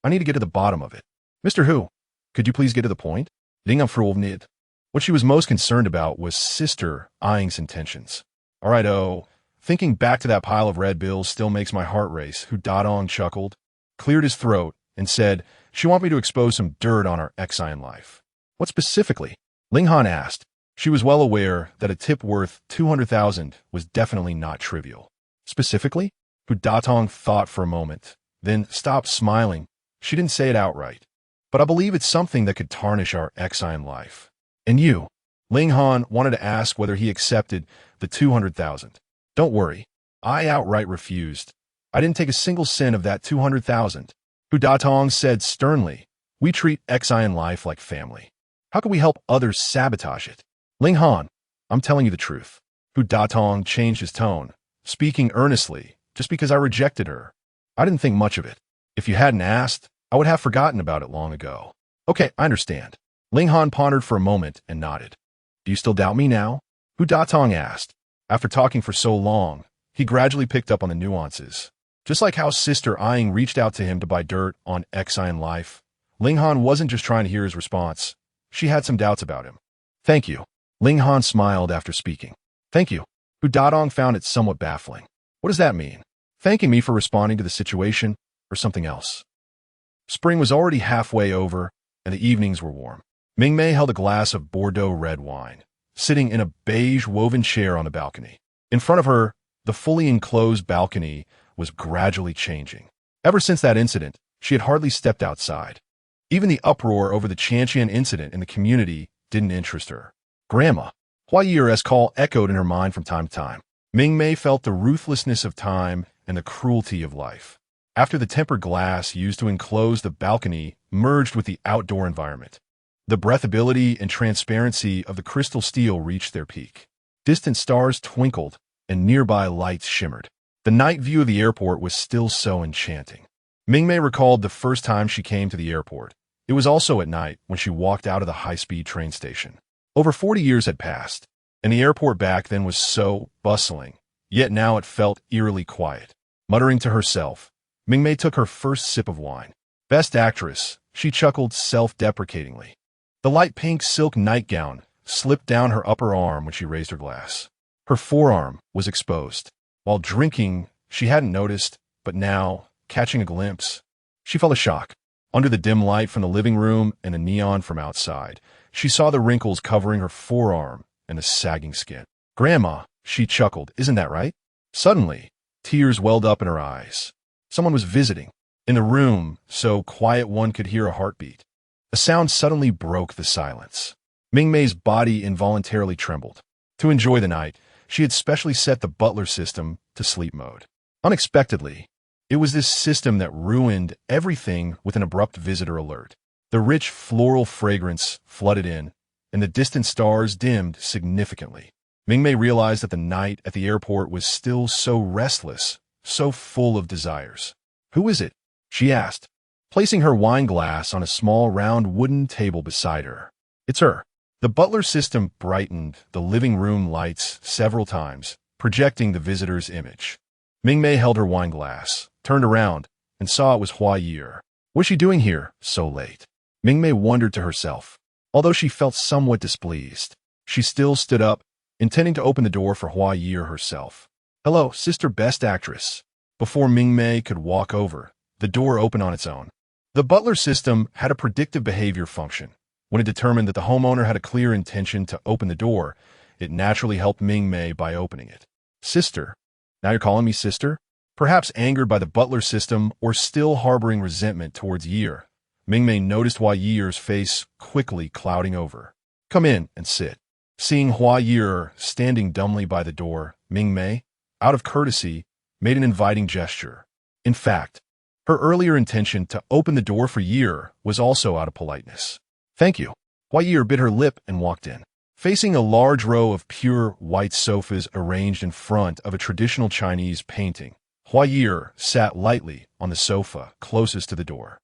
I need to get to the bottom of it. Mr. Hu, could you please get to the point? What she was most concerned about was Sister Yang's intentions. All right, thinking back to that pile of red bills still makes my heart race. Hu Datong chuckled, cleared his throat, and said, she want me to expose some dirt on our Xin Life. What specifically? Ling Han asked. She was well aware that a tip worth 200,000 was definitely not trivial. Specifically? Hu Datong thought for a moment, then stopped smiling. She didn't say it outright. But I believe it's something that could tarnish our Xin Life. And you? Ling Han wanted to ask whether he accepted the 200,000. Don't worry. I outright refused. I didn't take a single cent of that 200,000. Hu Datong said sternly, we treat Xin Life like family. How can we help others sabotage it? Ling Han, I'm telling you the truth. Hu Datong changed his tone, speaking earnestly, just because I rejected her. I didn't think much of it. If you hadn't asked, I would have forgotten about it long ago. Okay, I understand. Ling Han pondered for a moment and nodded. Do you still doubt me now? Hu Datong asked. After talking for so long, he gradually picked up on the nuances. Just like how Sister Yang reached out to him to buy dirt on Xin Life, Ling Han wasn't just trying to hear his response. She had some doubts about him. Thank you. Ling Han smiled after speaking. Thank you. Hu Datong found it somewhat baffling. What does that mean? Thanking me for responding to the situation or something else? Spring was already halfway over, and the evenings were warm. Mingmei held a glass of Bordeaux red wine, sitting in a beige woven chair on the balcony. In front of her, the fully enclosed balcony was gradually changing. Ever since that incident, she had hardly stepped outside. Even the uproar over the Chantian incident in the community didn't interest her. Grandma, Hua Ye'er's call echoed in her mind from time to time. Mingmei felt the ruthlessness of time and the cruelty of life. After the tempered glass used to enclose the balcony merged with the outdoor environment, the breathability and transparency of the crystal steel reached their peak. Distant stars twinkled and nearby lights shimmered. The night view of the airport was still so enchanting. Mingmei recalled the first time she came to the airport. It was also at night when she walked out of the high-speed train station. Over 40 years had passed, and the airport back then was so bustling, yet now it felt eerily quiet. Muttering to herself, Mingmei took her first sip of wine. Best actress, she chuckled self-deprecatingly. The light pink silk nightgown slipped down her upper arm when she raised her glass. Her forearm was exposed. While drinking, she hadn't noticed, but now, catching a glimpse, she felt a shock. Under the dim light from the living room and the neon from outside, she saw the wrinkles covering her forearm and the sagging skin. Grandma, she chuckled, isn't that right? Suddenly, tears welled up in her eyes. Someone was visiting. In the room, so quiet one could hear a heartbeat. A sound suddenly broke the silence. Mingmei's body involuntarily trembled. To enjoy the night, she had specially set the butler system to sleep mode. Unexpectedly, it was this system that ruined everything with an abrupt visitor alert. The rich floral fragrance flooded in, and the distant stars dimmed significantly. Mingmei realized that the night at the airport was still so restless, so full of desires. Who is it? She asked, placing her wine glass on a small round wooden table beside her. It's her. The butler system brightened the living room lights several times, projecting the visitor's image. Mingmei held her wine glass, turned around, and saw it was Hua Ye'er. What's she doing here so late? Mingmei wondered to herself. Although she felt somewhat displeased, she still stood up, intending to open the door for Hua Ye'er herself. Hello, Sister Best Actress. Before Mingmei could walk over, the door opened on its own. The butler system had a predictive behavior function. When it determined that the homeowner had a clear intention to open the door, it naturally helped Mingmei by opening it. Sister. Now you're calling me sister? Perhaps angered by the butler system or still harboring resentment towards Ye'er, Mingmei noticed Hua Ye'er's face quickly clouding over. Come in and sit. Seeing Hua Ye'er standing dumbly by the door, Mingmei, out of courtesy, made an inviting gesture. In fact, Her earlier intention to open the door for Ye'er was also out of politeness. "Thank you." Hua Ye'er bit her lip and walked in. Facing a large row of pure white sofas arranged in front of a traditional Chinese painting, Hua Ye'er sat lightly on the sofa closest to the door.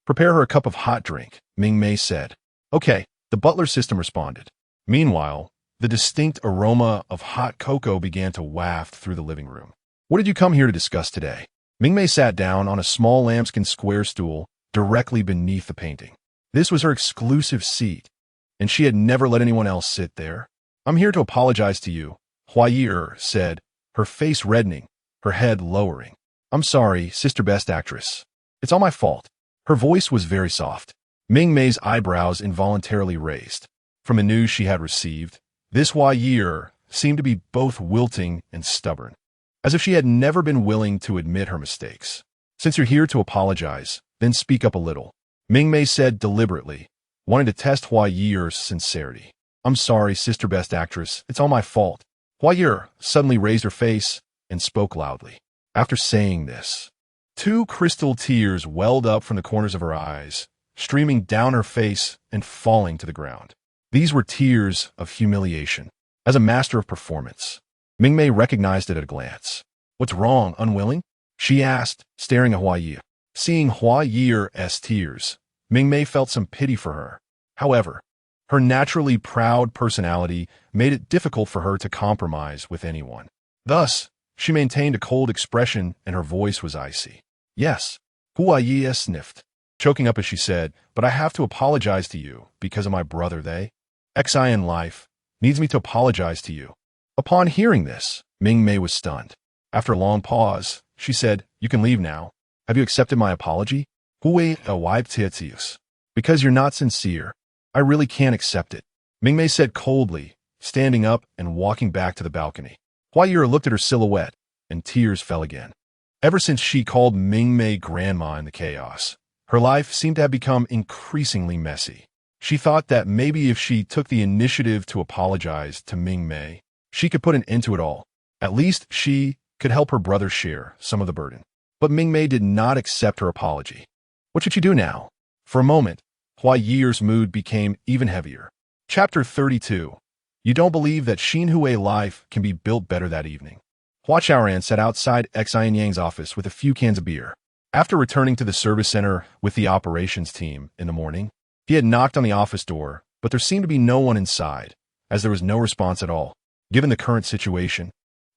"Prepare her a cup of hot drink," Ming Mei said. "Okay," the butler system responded. Meanwhile, the distinct aroma of hot cocoa began to waft through the living room. "What did you come here to discuss today?" Ming Mei sat down on a small lambskin square stool directly beneath the painting. This was her exclusive seat, and she had never let anyone else sit there. "I'm here to apologize to you," Hua Ye'er said, her face reddening, her head lowering. "I'm sorry, Sister Best Actress. It's all my fault." Her voice was very soft. Ming Mei's eyebrows involuntarily raised. From the news she had received, this Hua Ye'er seemed to be both wilting and stubborn, as if she had never been willing to admit her mistakes. "Since you're here to apologize, then speak up a little," Ming Mei said deliberately, wanting to test Hua Ye'er's sincerity. "I'm sorry, Sister Best Actress. It's all my fault." Hua Ye'er suddenly raised her face and spoke loudly. After saying this, 2 crystal tears welled up from the corners of her eyes, streaming down her face and falling to the ground. These were tears of humiliation. As a master of performance, Ming Mei recognized it at a glance. "What's wrong, unwilling?" she asked, staring at Hua Ye'er. Seeing Hua Ye'er's tears, Ming Mei felt some pity for her. However, her naturally proud personality made it difficult for her to compromise with anyone. Thus, she maintained a cold expression and her voice was icy. "Yes," Hua Ye'er sniffed, choking up as she said, "but I have to apologize to you because of my brother, They. Xin Life needs me to apologize to you." Upon hearing this, Ming Mei was stunned. After a long pause, she said, "You can leave now. Have you accepted my apology?" "Hua Ye'er, because you're not sincere. I really can't accept it," Ming Mei said coldly, standing up and walking back to the balcony. Hua Ye'er looked at her silhouette, and tears fell again. Ever since she called Ming Mei grandma in the chaos, her life seemed to have become increasingly messy. She thought that maybe if she took the initiative to apologize to Ming Mei, she could put an end to it all. At least she could help her brother share some of the burden. But Ming Mei did not accept her apology. What should she do now? For a moment, Hua Ye'er's mood became even heavier. Chapter 32. You don't believe that Xin Life can be built better that evening. Hua Chaoran sat outside Xin Yang's office with a few cans of beer. After returning to the service center with the operations team in the morning, he had knocked on the office door, but there seemed to be no one inside, as there was no response at all. Given the current situation,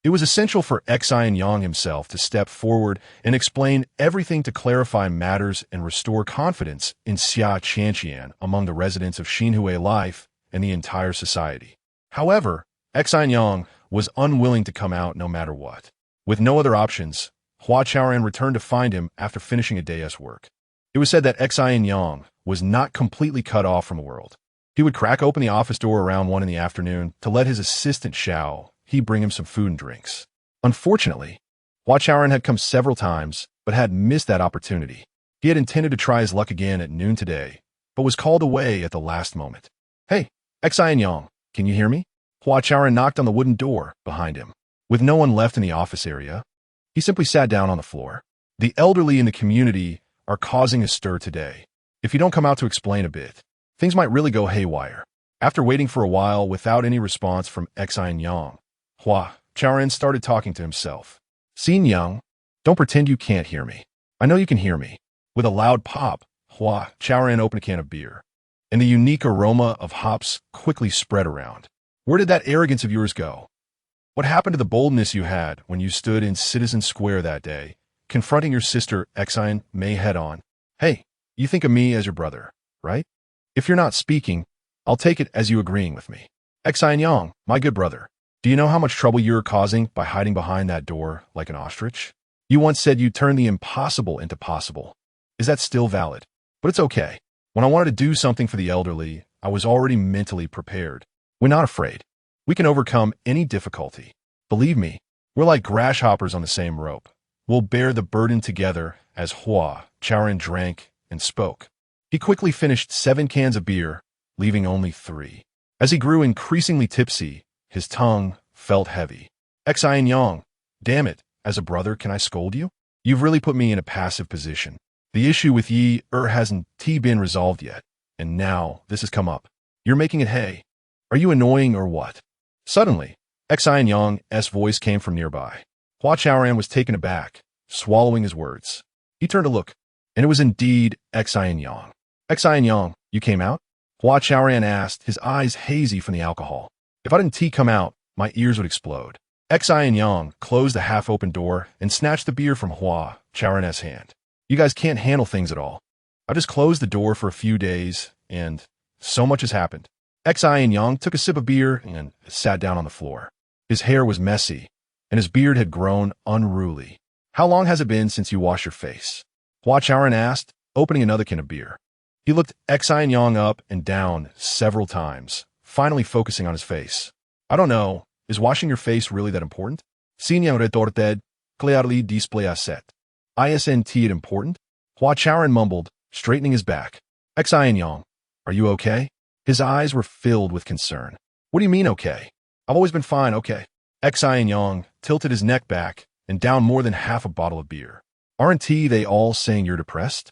it was essential for Xin Yang himself to step forward and explain everything to clarify matters and restore confidence in Xia Qianqian among the residents of Xin Life and the entire society. However, Xin Yang was unwilling to come out no matter what. With no other options, Hua Chaoran returned to find him after finishing a day's work. It was said that Xin Yang was not completely cut off from the world. He would crack open the office door around 1 in the afternoon to let his assistant Xiao bring him some food and drinks. Unfortunately, Hua Chaoran had come several times, but had missed that opportunity. He had intended to try his luck again at noon today, but was called away at the last moment. "Hey, Xin Yang, can you hear me?" Hua Chaoran knocked on the wooden door behind him. With no one left in the office area, he simply sat down on the floor. "The elderly in the community are causing a stir today. If you don't come out to explain a bit, things might really go haywire." After waiting for a while without any response from Xin Yang, Hua Chaoran started talking to himself. "Xin Yang, don't pretend you can't hear me. I know you can hear me." With a loud pop, Hua Chaoran opened a can of beer, and the unique aroma of hops quickly spread around. "Where did that arrogance of yours go? What happened to the boldness you had when you stood in Citizen Square that day, confronting your sister Xin Mei head-on? Hey, you think of me as your brother, right? If you're not speaking, I'll take it as you agreeing with me. Xin Yang, my good brother, do you know how much trouble you're causing by hiding behind that door like an ostrich? You once said you'd turn the impossible into possible. Is that still valid? But it's okay. When I wanted to do something for the elderly, I was already mentally prepared. We're not afraid. We can overcome any difficulty. Believe me, we're like grasshoppers on the same rope. We'll bear the burden together." As Hua Chaoran drank and spoke, he quickly finished 7 cans of beer, leaving only 3. As he grew increasingly tipsy, his tongue felt heavy. "Xin Yang, damn it, as a brother, can I scold you?" You've really put me in a passive position. The issue with Ye'er hasn't been resolved yet, and now this has come up. You're making it hay. Are you annoying or what? Suddenly, Xin Yang's voice came from nearby. Hua Chaoran was taken aback, swallowing his words. He turned to look, and it was indeed Xin Yang. Xin Yang, you came out? Hua Chaoran asked, his eyes hazy from the alcohol. If I didn't come out, my ears would explode. Xin Yang closed the half-open door and snatched the beer from Hua Chaoran's hand. You guys can't handle things at all. I just closed the door for a few days, and so much has happened. Xin Yang took a sip of beer and sat down on the floor. His hair was messy, and his beard had grown unruly. How long has it been since you washed your face? Hua Chaoran asked, opening another can of beer. He looked Xin Yang up and down several times, finally focusing on his face. I don't know. Is washing your face really that important? Xin Yang retorted, clearly display asset. Isn't it important? Hua Chaoran mumbled, straightening his back. Xin Yang, are you okay? His eyes were filled with concern. What do you mean okay? I've always been fine, okay. Xin Yang tilted his neck back and downed more than half a bottle of beer. Aren't they all saying you're depressed?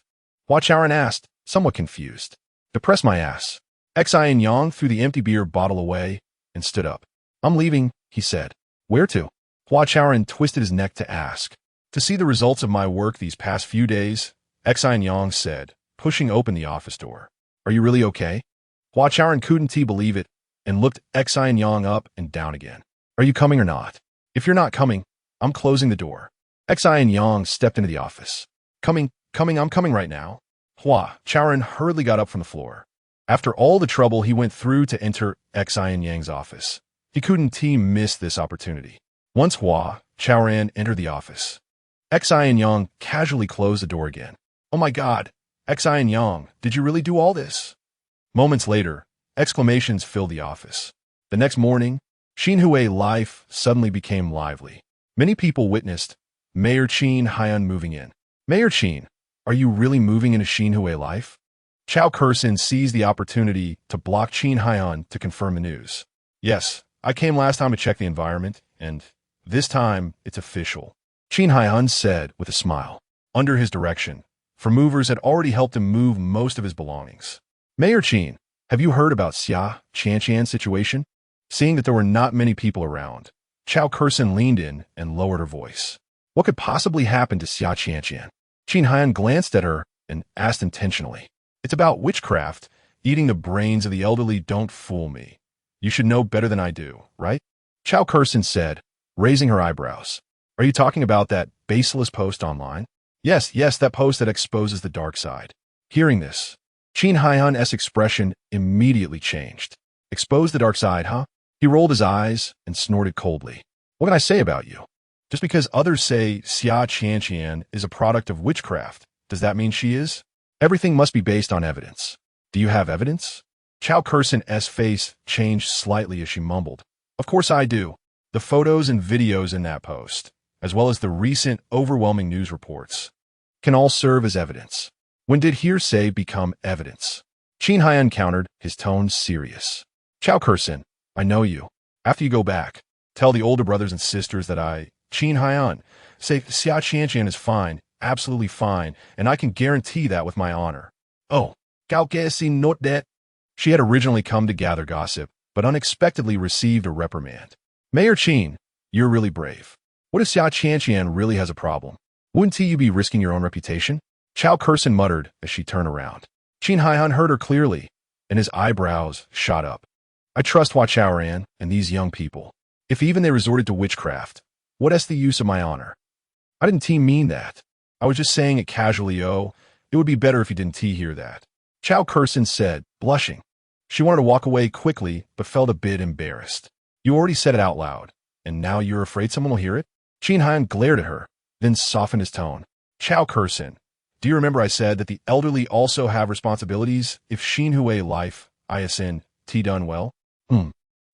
Hua Chaoran asked, somewhat confused. Depress my ass. Xin Yang threw the empty beer bottle away and stood up. I'm leaving, he said. Where to? Hua Chaoran twisted his neck to ask. To see the results of my work these past few days, Xin Yang said, pushing open the office door. Are you really okay? Hua Chaoran couldn't believe it and looked Xin Yang up and down again. Are you coming or not? If you're not coming, I'm closing the door. Xin Yang stepped into the office. I'm coming right now. Hua Chaoran hurriedly got up from the floor. After all the trouble he went through to enter Xin Yang's office, he couldn't miss this opportunity. Once Hua Chaoran entered the office, Xin Yang casually closed the door again. Oh my God, Xin Yang, did you really do all this? Moments later, exclamations filled the office. The next morning, Xin Life suddenly became lively. Many people witnessed Mayor Xin Yang moving in. Mayor Xin, are you really moving into Xin Life? Chaoran seized the opportunity to block Xin Yang to confirm the news. Yes, I came last time to check the environment, and this time it's official. Xin Yang said with a smile. Under his direction, for movers had already helped him move most of his belongings. Mayor Xin, have you heard about Xia Qianqian's situation? Seeing that there were not many people around, Chaoran leaned in and lowered her voice. What could possibly happen to Xia Qianqian? Xin Yang glanced at her and asked intentionally. It's about witchcraft, eating the brains of the elderly. Don't fool me. You should know better than I do, right? Chaoran said, raising her eyebrows. Are you talking about that baseless post online? Yes, that post that exposes the dark side. Hearing this, Xin Yang's expression immediately changed. Expose the dark side, huh? He rolled his eyes and snorted coldly. What can I say about you? Just because others say Xia Qianqian is a product of witchcraft, does that mean she is? Everything must be based on evidence. Do you have evidence? Chaoran's face changed slightly as she mumbled. Of course I do. The photos and videos in that post, as well as the recent overwhelming news reports, can all serve as evidence. When did hearsay become evidence? Xin Yang countered, his tone serious. Chaoran, I know you. After you go back, tell the older brothers and sisters that Xin Yang, say Xia Qianqian is fine, absolutely fine, and I can guarantee that with my honor. Oh, Konggang note that. She had originally come to gather gossip, but unexpectedly received a reprimand. Mayor Xin, you're really brave. What if Xia Qianqian really has a problem? Wouldn't you be risking your own reputation? Chaoran muttered as she turned around. Xin Yang heard her clearly, and his eyebrows shot up. I trust Hua Chaoran and these young people. If even they resorted to witchcraft, what is the use of my honor? I didn't mean that. I was just saying it casually. Oh, it would be better if you didn't hear that. Chaoran said, blushing. She wanted to walk away quickly, but felt a bit embarrassed. You already said it out loud, and now you're afraid someone will hear it? Xin Yang glared at her, then softened his tone. Chaoran, do you remember I said that the elderly also have responsibilities if Xin Life, isn't done well?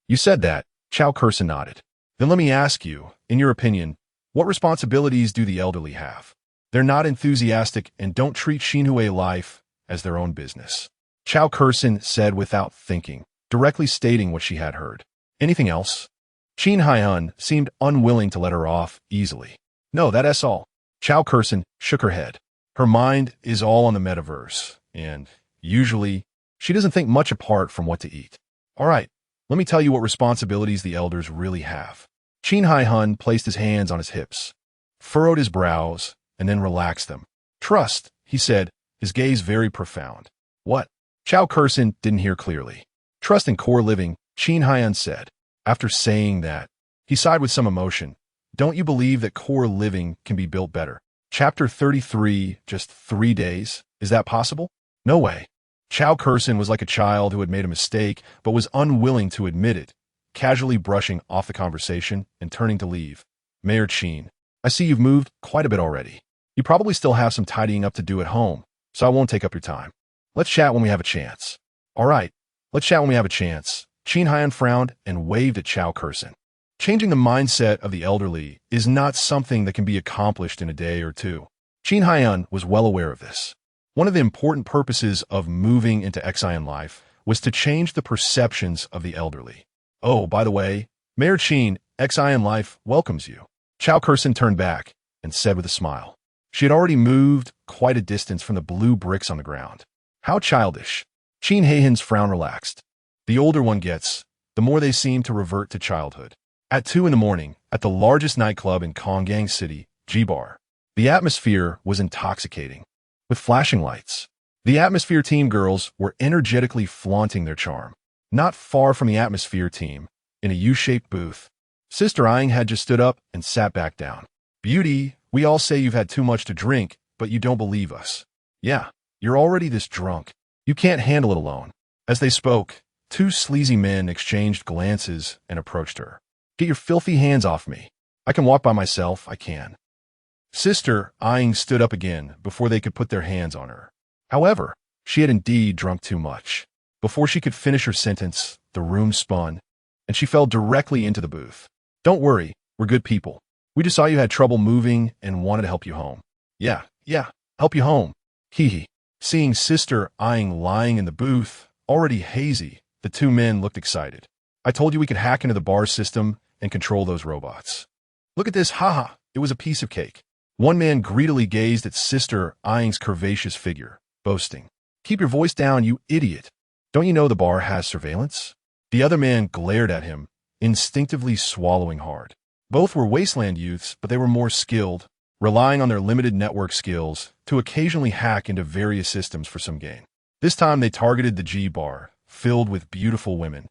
You said that. Chaoran nodded. Then let me ask you, in your opinion, what responsibilities do the elderly have? They're not enthusiastic and don't treat Xin Life as their own business. Chaoran said without thinking, directly stating what she had heard. Anything else? Xin Yang seemed unwilling to let her off easily. No, that's all. Chao Kurson shook her head. Her mind is all on the metaverse, and usually she doesn't think much apart from what to eat. All right, let me tell you what responsibilities the elders really have. Xin Hun placed his hands on his hips, furrowed his brows, and then relaxed them. Trust, he said, his gaze very profound. What? Chao Kurson didn't hear clearly. Trust in core living, Xin Hun said. After saying that, he sighed with some emotion. Don't you believe that core living can be built better? Chapter 33, just 3 days? Is that possible? No way. Chao Kurson was like a child who had made a mistake but was unwilling to admit it, casually brushing off the conversation and turning to leave. Mayor Qin, I see you've moved quite a bit already. You probably still have some tidying up to do at home, so I won't take up your time. Let's chat when we have a chance. All right, let's chat when we have a chance. Xin Hun frowned and waved at Chao Kurson. Changing the mindset of the elderly is not something that can be accomplished in a day or two. Xin Hun was well aware of this. One of the important purposes of moving into Xin Life was to change the perceptions of the elderly. Oh, by the way, Mayor Qin, Xin Life welcomes you. Chao Kurson turned back and said with a smile. She had already moved quite a distance from the blue bricks on the ground. How childish. Qin Heihan's frown relaxed. The older one gets, the more they seem to revert to childhood. At 2 in the morning, at the largest nightclub in Konggang City, Cyborg, the atmosphere was intoxicating. With flashing lights, the Atmosphere team girls were energetically flaunting their charm. Not far from the Atmosphere team, in a U-shaped booth, Sister Yang had just stood up and sat back down. Beauty, we all say you've had too much to drink, but you don't believe us. Yeah, you're already this drunk. You can't handle it alone. As they spoke, 2 sleazy men exchanged glances and approached her. Get your filthy hands off me. I can walk by myself, I can. Sister Yang stood up again before they could put their hands on her. However, she had indeed drunk too much. Before she could finish her sentence, the room spun, and she fell directly into the booth. Don't worry, we're good people. We just saw you had trouble moving and wanted to help you home. Yeah, help you home. Hee hee. Seeing Sister Yang lying in the booth, already hazy, the 2 men looked excited. I told you we could hack into the bar system and control those robots. Look at this, haha, it was a piece of cake. One man greedily gazed at Sister Yang's curvaceous figure, boasting. Keep your voice down, you idiot. Don't you know the bar has surveillance? The other man glared at him, instinctively swallowing hard. Both were wasteland youths, but they were more skilled, relying on their limited network skills to occasionally hack into various systems for some gain. This time they targeted the G bar, filled with beautiful women,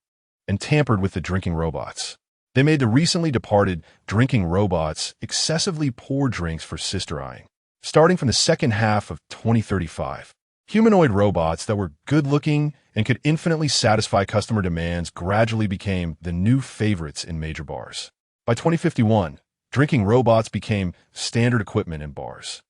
and tampered with the drinking robots. They made the recently departed drinking robots excessively pour drinks for Sister Yang. Starting from the second half of 2035, humanoid robots that were good-looking and could infinitely satisfy customer demands gradually became the new favorites in major bars. By 2051, drinking robots became standard equipment in bars.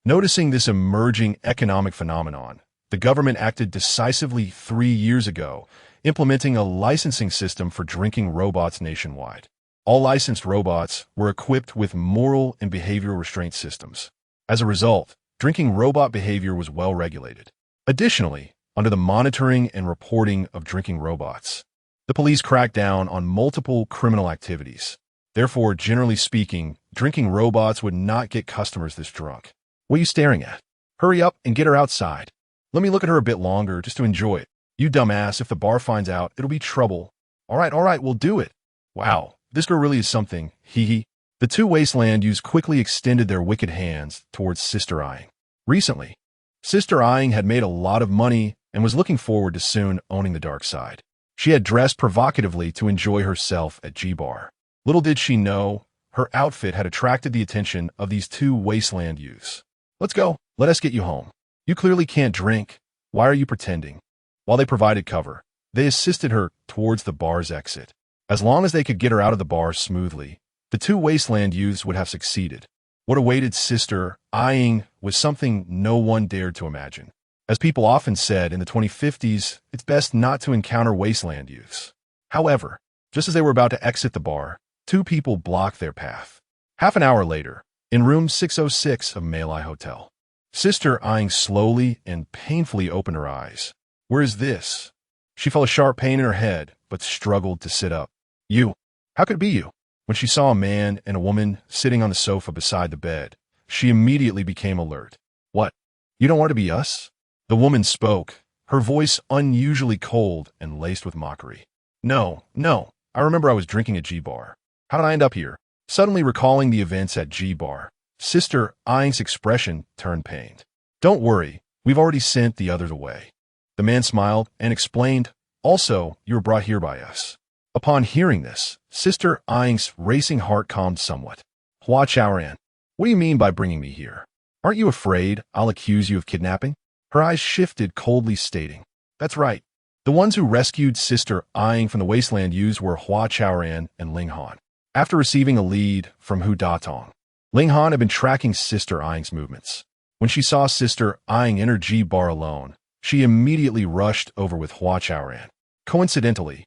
Noticing this emerging economic phenomenon, the government acted decisively 3 years ago, implementing a licensing system for drinking robots nationwide. All licensed robots were equipped with moral and behavioral restraint systems. As a result, drinking robot behavior was well regulated. Additionally, under the monitoring and reporting of drinking robots, the police cracked down on multiple criminal activities. Therefore, generally speaking, drinking robots would not get customers this drunk. What are you staring at? Hurry up and get her outside. Let me look at her a bit longer just to enjoy it. You dumbass, if the bar finds out, it'll be trouble. All right, we'll do it. Wow, this girl really is something, hee hee. The 2 wasteland youths quickly extended their wicked hands towards Sister Yang. Recently, Sister Yang had made a lot of money and was looking forward to soon owning the dark side. She had dressed provocatively to enjoy herself at G-Bar. Little did she know, her outfit had attracted the attention of these 2 wasteland youths. Let's go, let us get you home. You clearly can't drink. Why are you pretending? While they provided cover, they assisted her towards the bar's exit. As long as they could get her out of the bar smoothly, the 2 wasteland youths would have succeeded. What awaited Sister Yang was something no one dared to imagine. As people often said in the 2050s, it's best not to encounter wasteland youths. However, just as they were about to exit the bar, 2 people blocked their path. Half an hour later, in room 606 of Malai Hotel, Sister Yang slowly and painfully opened her eyes. Where is this? She felt a sharp pain in her head, but struggled to sit up. You? How could it be you? When she saw a man and a woman sitting on the sofa beside the bed, she immediately became alert. What? You don't want to be us? The woman spoke, her voice unusually cold and laced with mockery. No, no, I remember I was drinking at G-Bar. How did I end up here? Suddenly recalling the events at G-Bar, Sister Ying's expression turned pained. Don't worry, we've already sent the others away. The man smiled and explained, also, you were brought here by us. Upon hearing this, Sister Ying's racing heart calmed somewhat. Hua Chaoran, what do you mean by bringing me here? Aren't you afraid I'll accuse you of kidnapping? Her eyes shifted, coldly stating, that's right. The ones who rescued Sister Ying from the wasteland used were Hua Chaoran and Ling Han. After receiving a lead from Hu Datong, Ling Han had been tracking Sister Ying's movements. When she saw Sister Ying enter G-Bar alone, she immediately rushed over with Hua Chaoran. Coincidentally,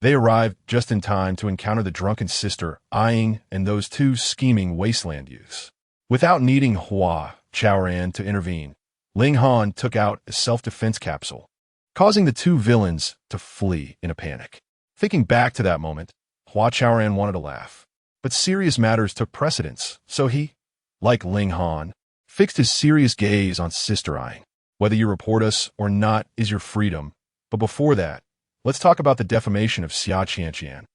they arrived just in time to encounter the drunken Sister Ying and those two scheming wasteland youths. Without needing Hua Chaoran to intervene, Ling Han took out a self-defense capsule, causing the two villains to flee in a panic. Thinking back to that moment, Hua Chaoran wanted to laugh, but serious matters took precedence, so he, like Ling Han, fixed his serious gaze on Sister Ying. Whether you report us or not is your freedom, but before that, let's talk about the defamation of Xia Qianqian.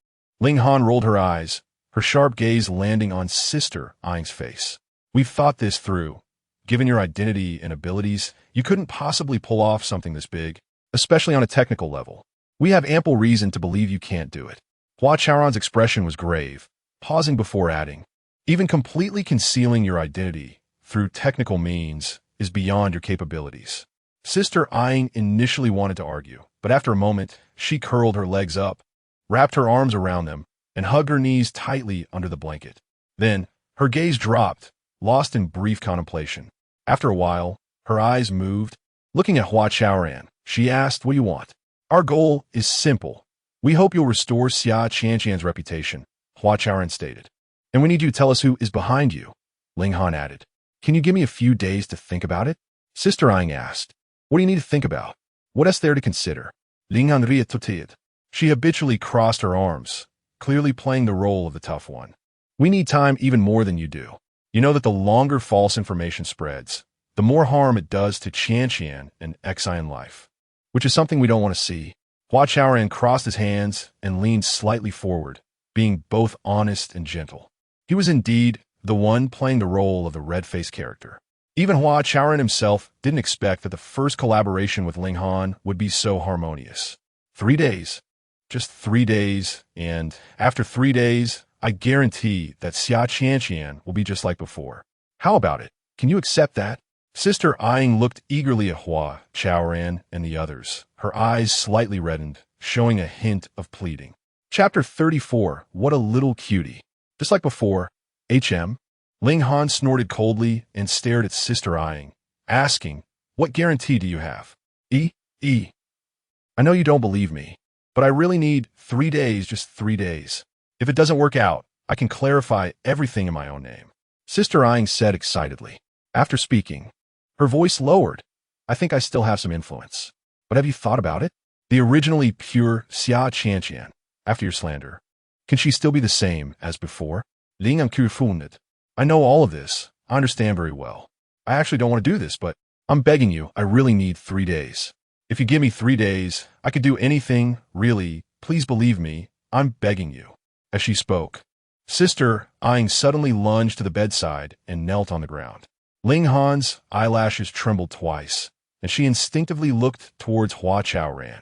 Ling Han rolled her eyes, her sharp gaze landing on Sister Ying's face. We've thought this through. Given your identity and abilities, you couldn't possibly pull off something this big, especially on a technical level. We have ample reason to believe you can't do it. Hua Chaoran's expression was grave, pausing before adding, even completely concealing your identity through technical means is beyond your capabilities. Sister Ying initially wanted to argue, but after a moment, she curled her legs up, wrapped her arms around them, and hugged her knees tightly under the blanket. Then, her gaze dropped, lost in brief contemplation. After a while, her eyes moved. Looking at Hua Chaoran, she asked, what do you want? Our goal is simple. We hope you'll restore Xia Qianqian's reputation, Hua Chaoran stated. And we need you to tell us who is behind you, Ling Han added. Can you give me a few days to think about it? Sister Ying asked. What do you need to think about? What else there to consider? Ling Han retorted. She habitually crossed her arms, clearly playing the role of the tough one. We need time even more than you do. You know that the longer false information spreads, the more harm it does to Qianqian and Xin Life, which is something we don't want to see. Hua Chaoran crossed his hands and leaned slightly forward, being both honest and gentle. He was indeed the one playing the role of the red-faced character. Even Hua Chaoran himself didn't expect that the first collaboration with Ling Han would be so harmonious. 3 days. Just 3 days, and after 3 days, I guarantee that Xia Qianqian will be just like before. How about it? Can you accept that? Sister Ying looked eagerly at Hua Chaoran and the others, her eyes slightly reddened, showing a hint of pleading. Chapter 34, What a Little Cutie. Just like before, HM, Ling Han snorted coldly and stared at Sister Ying, asking, what guarantee do you have? I know you don't believe me, but I really need 3 days, just 3 days. If it doesn't work out, I can clarify everything in my own name, Sister Ying said excitedly. After speaking, her voice lowered. I think I still have some influence. But have you thought about it? The originally pure Xia Qianqian, after your slander, can she still be the same as before? Ling Han kufundet. I know all of this. I understand very well. I actually don't want to do this, but I'm begging you, I really need 3 days. If you give me 3 days, I could do anything, really. Please believe me, I'm begging you. As she spoke, Sister Ying suddenly lunged to the bedside and knelt on the ground. Ling Han's eyelashes trembled twice, and she instinctively looked towards Hua Chaoran.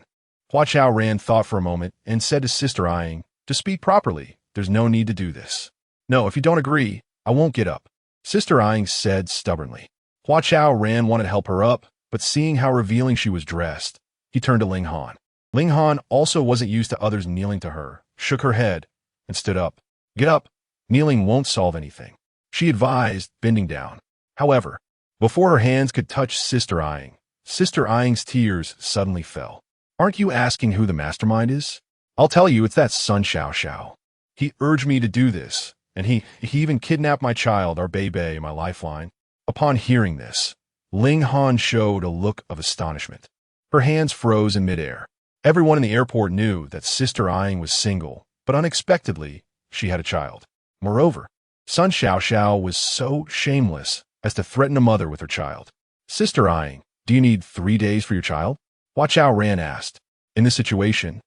Hua Chaoran thought for a moment and said to Sister Ying, to speak properly, there's no need to do this. No, if you don't agree, I won't get up, Sister Ying said stubbornly. Hua Chaoran wanted to help her up, but seeing how revealing she was dressed, he turned to Ling Han. Ling Han also wasn't used to others kneeling to her, shook her head, and stood up. Get up. Kneeling won't solve anything, she advised, bending down. However, before her hands could touch Sister Ying's tears suddenly fell. Aren't you asking who the mastermind is? I'll tell you, it's that Sun Xiao. He urged me to do this, and he even kidnapped my child, our Bei, my lifeline. Upon hearing this, Ling Han showed a look of astonishment. Her hands froze in midair. Everyone in the airport knew that Sister Ying was single, but unexpectedly, she had a child. Moreover, Sun Xiao was so shameless as to threaten a mother with her child. Sister eyeing, do you need 3 days for your child? Hua Chaoran asked. In this situation,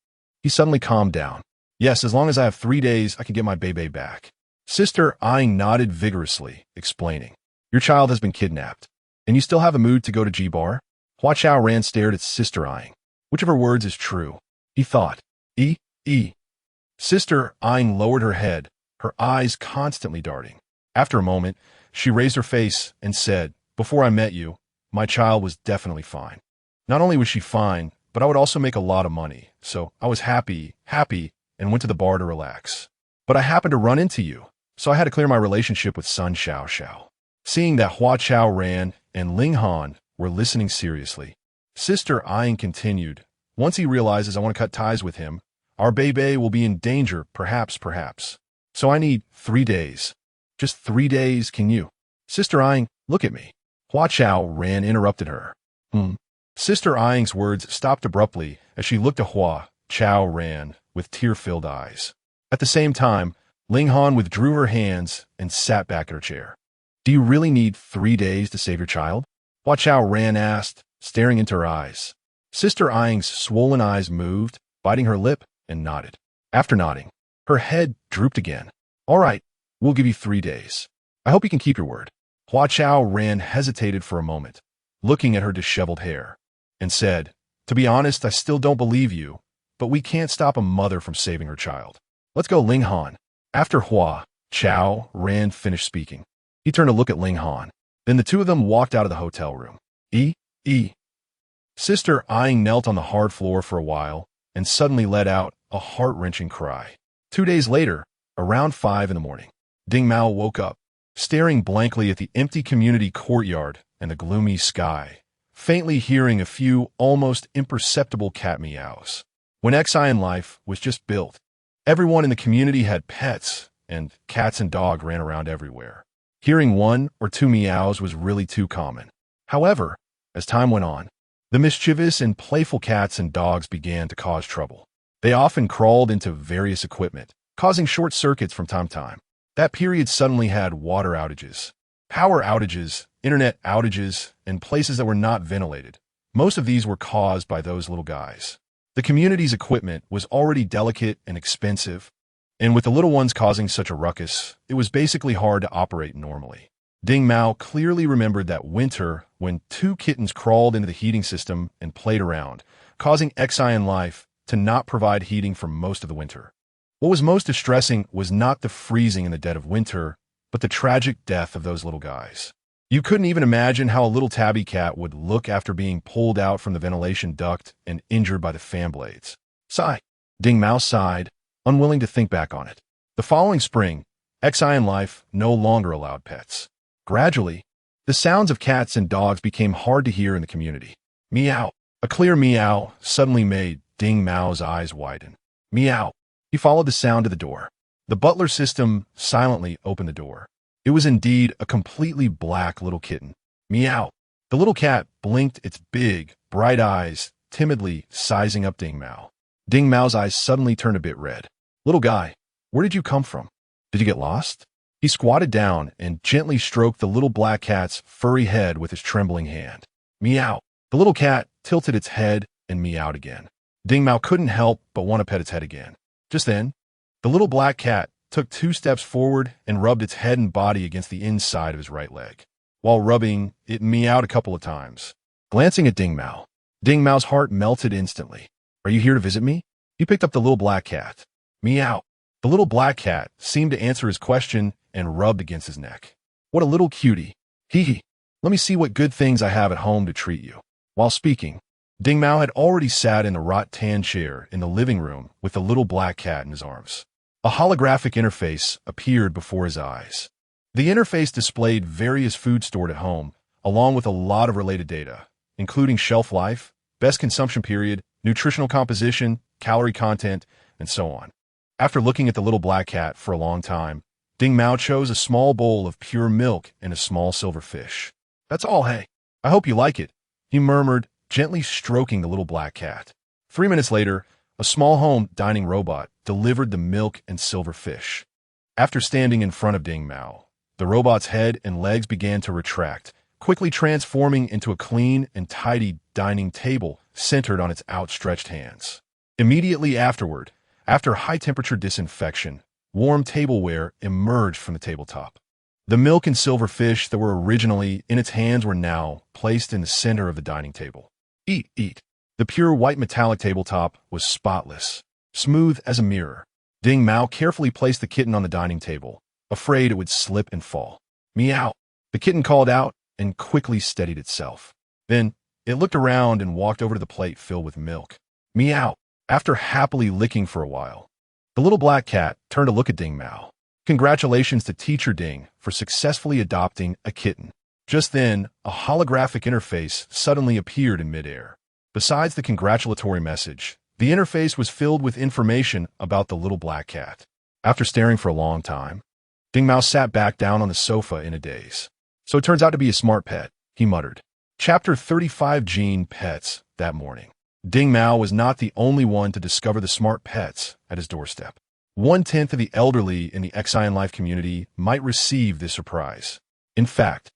he suddenly calmed down. Yes, as long as I have 3 days, I can get my baby back. Sister eyeing nodded vigorously, explaining. Your child has been kidnapped, and you still have a mood to go to G-Bar? Hua Chaoran stared at Sister eyeing. Which of her words is true? He thought. Sister eyeing lowered her head, her eyes constantly darting. After a moment, she raised her face and said, before I met you, my child was definitely fine. Not only was she fine, but I would also make a lot of money, so I was happy, and went to the bar to relax. But I happened to run into you, so I had to clear my relationship with Sun Xiao. Seeing that Hua Chaoran and Ling Han were listening seriously, Sister eyeing continued, once he realizes I want to cut ties with him, our baby will be in danger, perhaps. So I need 3 days. Just 3 days, can you? Sister eyeing, look at me. Hua Chaoran interrupted her. Sister eyeing's words stopped abruptly as she looked at Hua Chaoran with tear-filled eyes. At the same time, Ling Han withdrew her hands and sat back in her chair. Do you really need 3 days to save your child? Hua Chaoran asked, staring into her eyes. Sister eyeing's swollen eyes moved, biting her lip, and nodded. After nodding, her head drooped again. All right, we'll give you 3 days. I hope you can keep your word. Hua Chaoran hesitated for a moment, looking at her disheveled hair, and said, to be honest, I still don't believe you, but we can't stop a mother from saving her child. Let's go, Ling Han. After Hua Chaoran finished speaking, he turned to look at Ling Han. Then the two of them walked out of the hotel room. Sister eyeing knelt on the hard floor for a while and suddenly let out a heart-wrenching cry. 2 days later, around 5 in the morning, Ding Mao woke up, staring blankly at the empty community courtyard and the gloomy sky, faintly hearing a few almost imperceptible cat meows. When Xin Life was just built, everyone in the community had pets, and cats and dogs ran around everywhere. Hearing 1 or 2 meows was really too common. However, as time went on, the mischievous and playful cats and dogs began to cause trouble. They often crawled into various equipment, causing short circuits from time to time. That period suddenly had water outages, power outages, internet outages, and places that were not ventilated. Most of these were caused by those little guys. The community's equipment was already delicate and expensive, and with the little ones causing such a ruckus, it was basically hard to operate normally. Ding Mao clearly remembered that winter when 2 kittens crawled into the heating system and played around, causing Xin Life to not provide heating for most of the winter. What was most distressing was not the freezing in the dead of winter, but the tragic death of those little guys. You couldn't even imagine how a little tabby cat would look after being pulled out from the ventilation duct and injured by the fan blades. Sigh. Ding Mao sighed, unwilling to think back on it. The following spring, Xin Life no longer allowed pets. Gradually, the sounds of cats and dogs became hard to hear in the community. Meow. A clear meow suddenly made Ding Mao's eyes widen. Meow. He followed the sound to the door. The butler system silently opened the door. It was indeed a completely black little kitten. Meow. The little cat blinked its big, bright eyes, timidly sizing up Ding Mao. Ding Mao's eyes suddenly turned a bit red. Little guy, where did you come from? Did you get lost? He squatted down and gently stroked the little black cat's furry head with his trembling hand. Meow. The little cat tilted its head and meowed again. Ding Mao couldn't help but want to pet its head again. Just then, the little black cat took 2 steps forward and rubbed its head and body against the inside of his right leg. While rubbing, it meowed a couple of times. Glancing at Ding Mao's heart melted instantly. Are you here to visit me? He picked up the little black cat. Meow. The little black cat seemed to answer his question and rubbed against his neck. What a little cutie. Hee. Let me see what good things I have at home to treat you. While speaking, Ding Mao had already sat in the rattan chair in the living room with the little black cat in his arms. A holographic interface appeared before his eyes. The interface displayed various foods stored at home, along with a lot of related data, including shelf life, best consumption period, nutritional composition, calorie content, and so on. After looking at the little black cat for a long time, Ding Mao chose a small bowl of pure milk and a small silver fish. That's all, hey. I hope you like it, he murmured, gently stroking the little black cat. 3 minutes later, a small home dining robot delivered the milk and silver fish. After standing in front of Ding Mao, The robot's head and legs began to retract, quickly transforming into a clean and tidy dining table centered on its outstretched hands. Immediately afterward, after high-temperature disinfection, warm tableware emerged from the tabletop. The milk and silver fish that were originally in its hands were now placed in the center of the dining table. Eat, eat. The pure white metallic tabletop was spotless, smooth as a mirror. Ding Mao carefully placed the kitten on the dining table, afraid it would slip and fall. Meow. The kitten called out and quickly steadied itself. Then, it looked around and walked over to the plate filled with milk. Meow. After happily licking for a while, the little black cat turned to look at Ding Mao. Congratulations to Teacher Ding for successfully adopting a kitten. Just then, a holographic interface suddenly appeared in midair. Besides the congratulatory message, the interface was filled with information about the little black cat. After staring for a long time, Ding Mao sat back down on the sofa in a daze. So it turns out to be a smart pet, he muttered. Chapter 35 Gene Pets. That morning, Ding Mao was not the only one to discover the smart pets at his doorstep. 1/10 of the elderly in the Xin Life community might receive this surprise. In fact,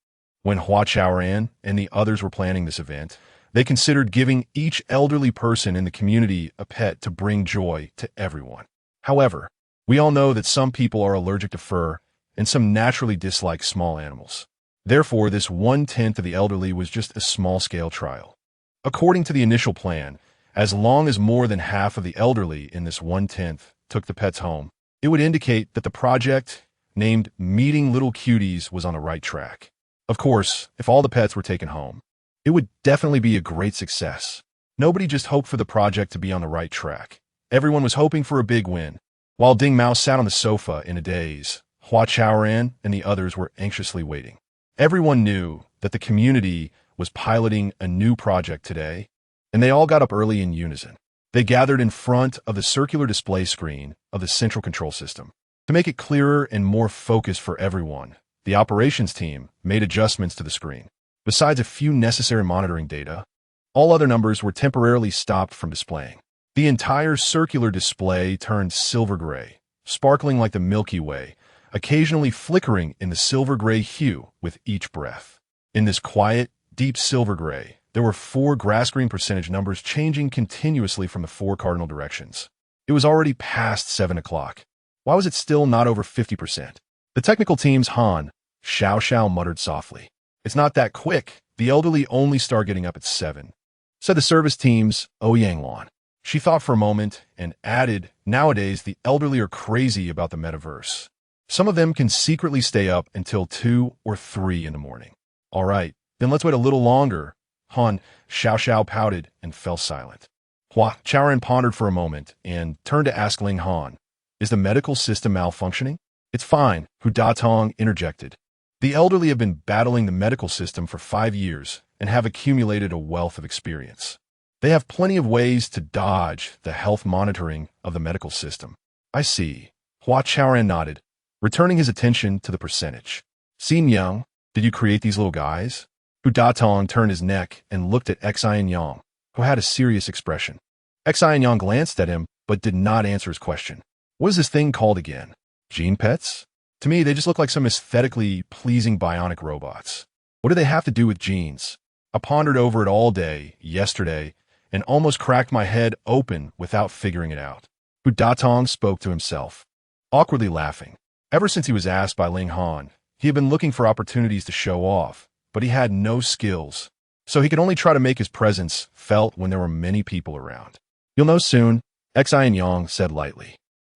when Hua Chaoran and the others were planning this event, they considered giving each elderly person in the community a pet to bring joy to everyone. However, we all know that some people are allergic to fur and some naturally dislike small animals. Therefore, this 1/10 of the elderly was just a small-scale trial. According to the initial plan, as long as more than half of the elderly in this 1/10 took the pets home, it would indicate that the project, named Meeting Little Cuties, was on the right track. Of course, if all the pets were taken home, it would definitely be a great success. Nobody just hoped for the project to be on the right track. Everyone was hoping for a big win. While Ding Mao sat on the sofa in a daze, Hua Chaoran and the others were anxiously waiting. Everyone knew that the community was piloting a new project today, and they all got up early in unison. They gathered in front of the circular display screen of the central control system. To make it clearer and more focused for everyone, the operations team made adjustments to the screen. Besides a few necessary monitoring data, all other numbers were temporarily stopped from displaying. The entire circular display turned silver gray, sparkling like the Milky Way, occasionally flickering in the silver gray hue with each breath. In this quiet, deep silver gray, there were 4 grass-green percentage numbers changing continuously from the 4 cardinal directions. It was already past 7 o'clock. Why was it still not over 50%? The technical team's Han Xiao muttered softly. It's not that quick. The elderly only start getting up at 7, said the service team's Yang. She thought for a moment and added, nowadays the elderly are crazy about the metaverse. Some of them can secretly stay up until 2 or 3 in the morning. All right, then let's wait a little longer. Han Xiao pouted and fell silent. Hua Chaoran pondered for a moment and turned to ask Ling Han, is the medical system malfunctioning? It's fine, Hu Datong interjected. The elderly have been battling the medical system for 5 years and have accumulated a wealth of experience. They have plenty of ways to dodge the health monitoring of the medical system. I see. Hua Chaoran nodded, returning his attention to the percentage. Xin Yang, did you create these little guys? Hu Datong turned his neck and looked at Xin Yang, who had a serious expression. Xin Yang glanced at him, but did not answer his question. What is this thing called again? Gene pets? To me, they just look like some aesthetically pleasing bionic robots. What do they have to do with genes? I pondered over it all day, yesterday, and almost cracked my head open without figuring it out. Hu Datong spoke to himself, awkwardly laughing. Ever since he was asked by Ling Han, he had been looking for opportunities to show off, but he had no skills, so he could only try to make his presence felt when there were many people around. You'll know soon, Xin Yang said lightly.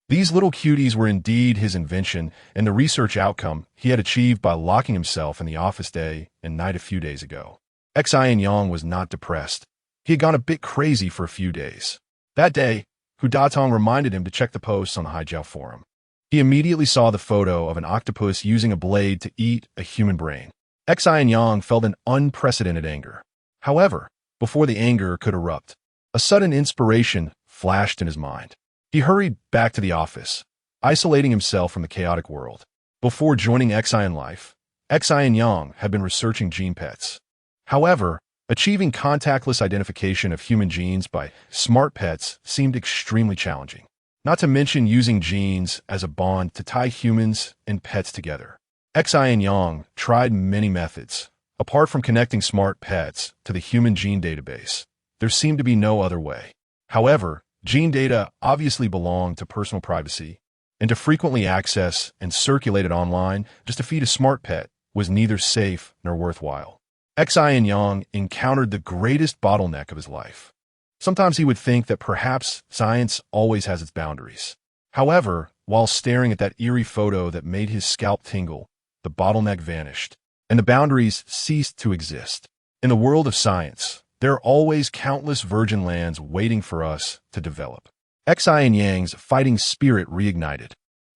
These little cuties were indeed his invention and the research outcome he had achieved by locking himself in the office day and night a few days ago. Xin Yang was not depressed. He had gone a bit crazy for a few days. That day, Hu Datong reminded him to check the posts on the Haijiao forum. He immediately saw the photo of an octopus using a blade to eat a human brain. Xin Yang felt an unprecedented anger. However, before the anger could erupt, a sudden inspiration flashed in his mind. He hurried back to the office, isolating himself from the chaotic world. Before joining Xin Life, Xin Yang had been researching gene pets. However, achieving contactless identification of human genes by smart pets seemed extremely challenging, not to mention using genes as a bond to tie humans and pets together. Xin Yang tried many methods. Apart from connecting smart pets to the human gene database, there seemed to be no other way. However, gene data obviously belonged to personal privacy, and to frequently access and circulate it online just to feed a smart pet was neither safe nor worthwhile. Xin Yang encountered the greatest bottleneck of his life. Sometimes he would think that perhaps science always has its boundaries. However, while staring at that eerie photo that made his scalp tingle, the bottleneck vanished, and the boundaries ceased to exist. In the world of science, there are always countless virgin lands waiting for us to develop. Xin Yang's fighting spirit reignited.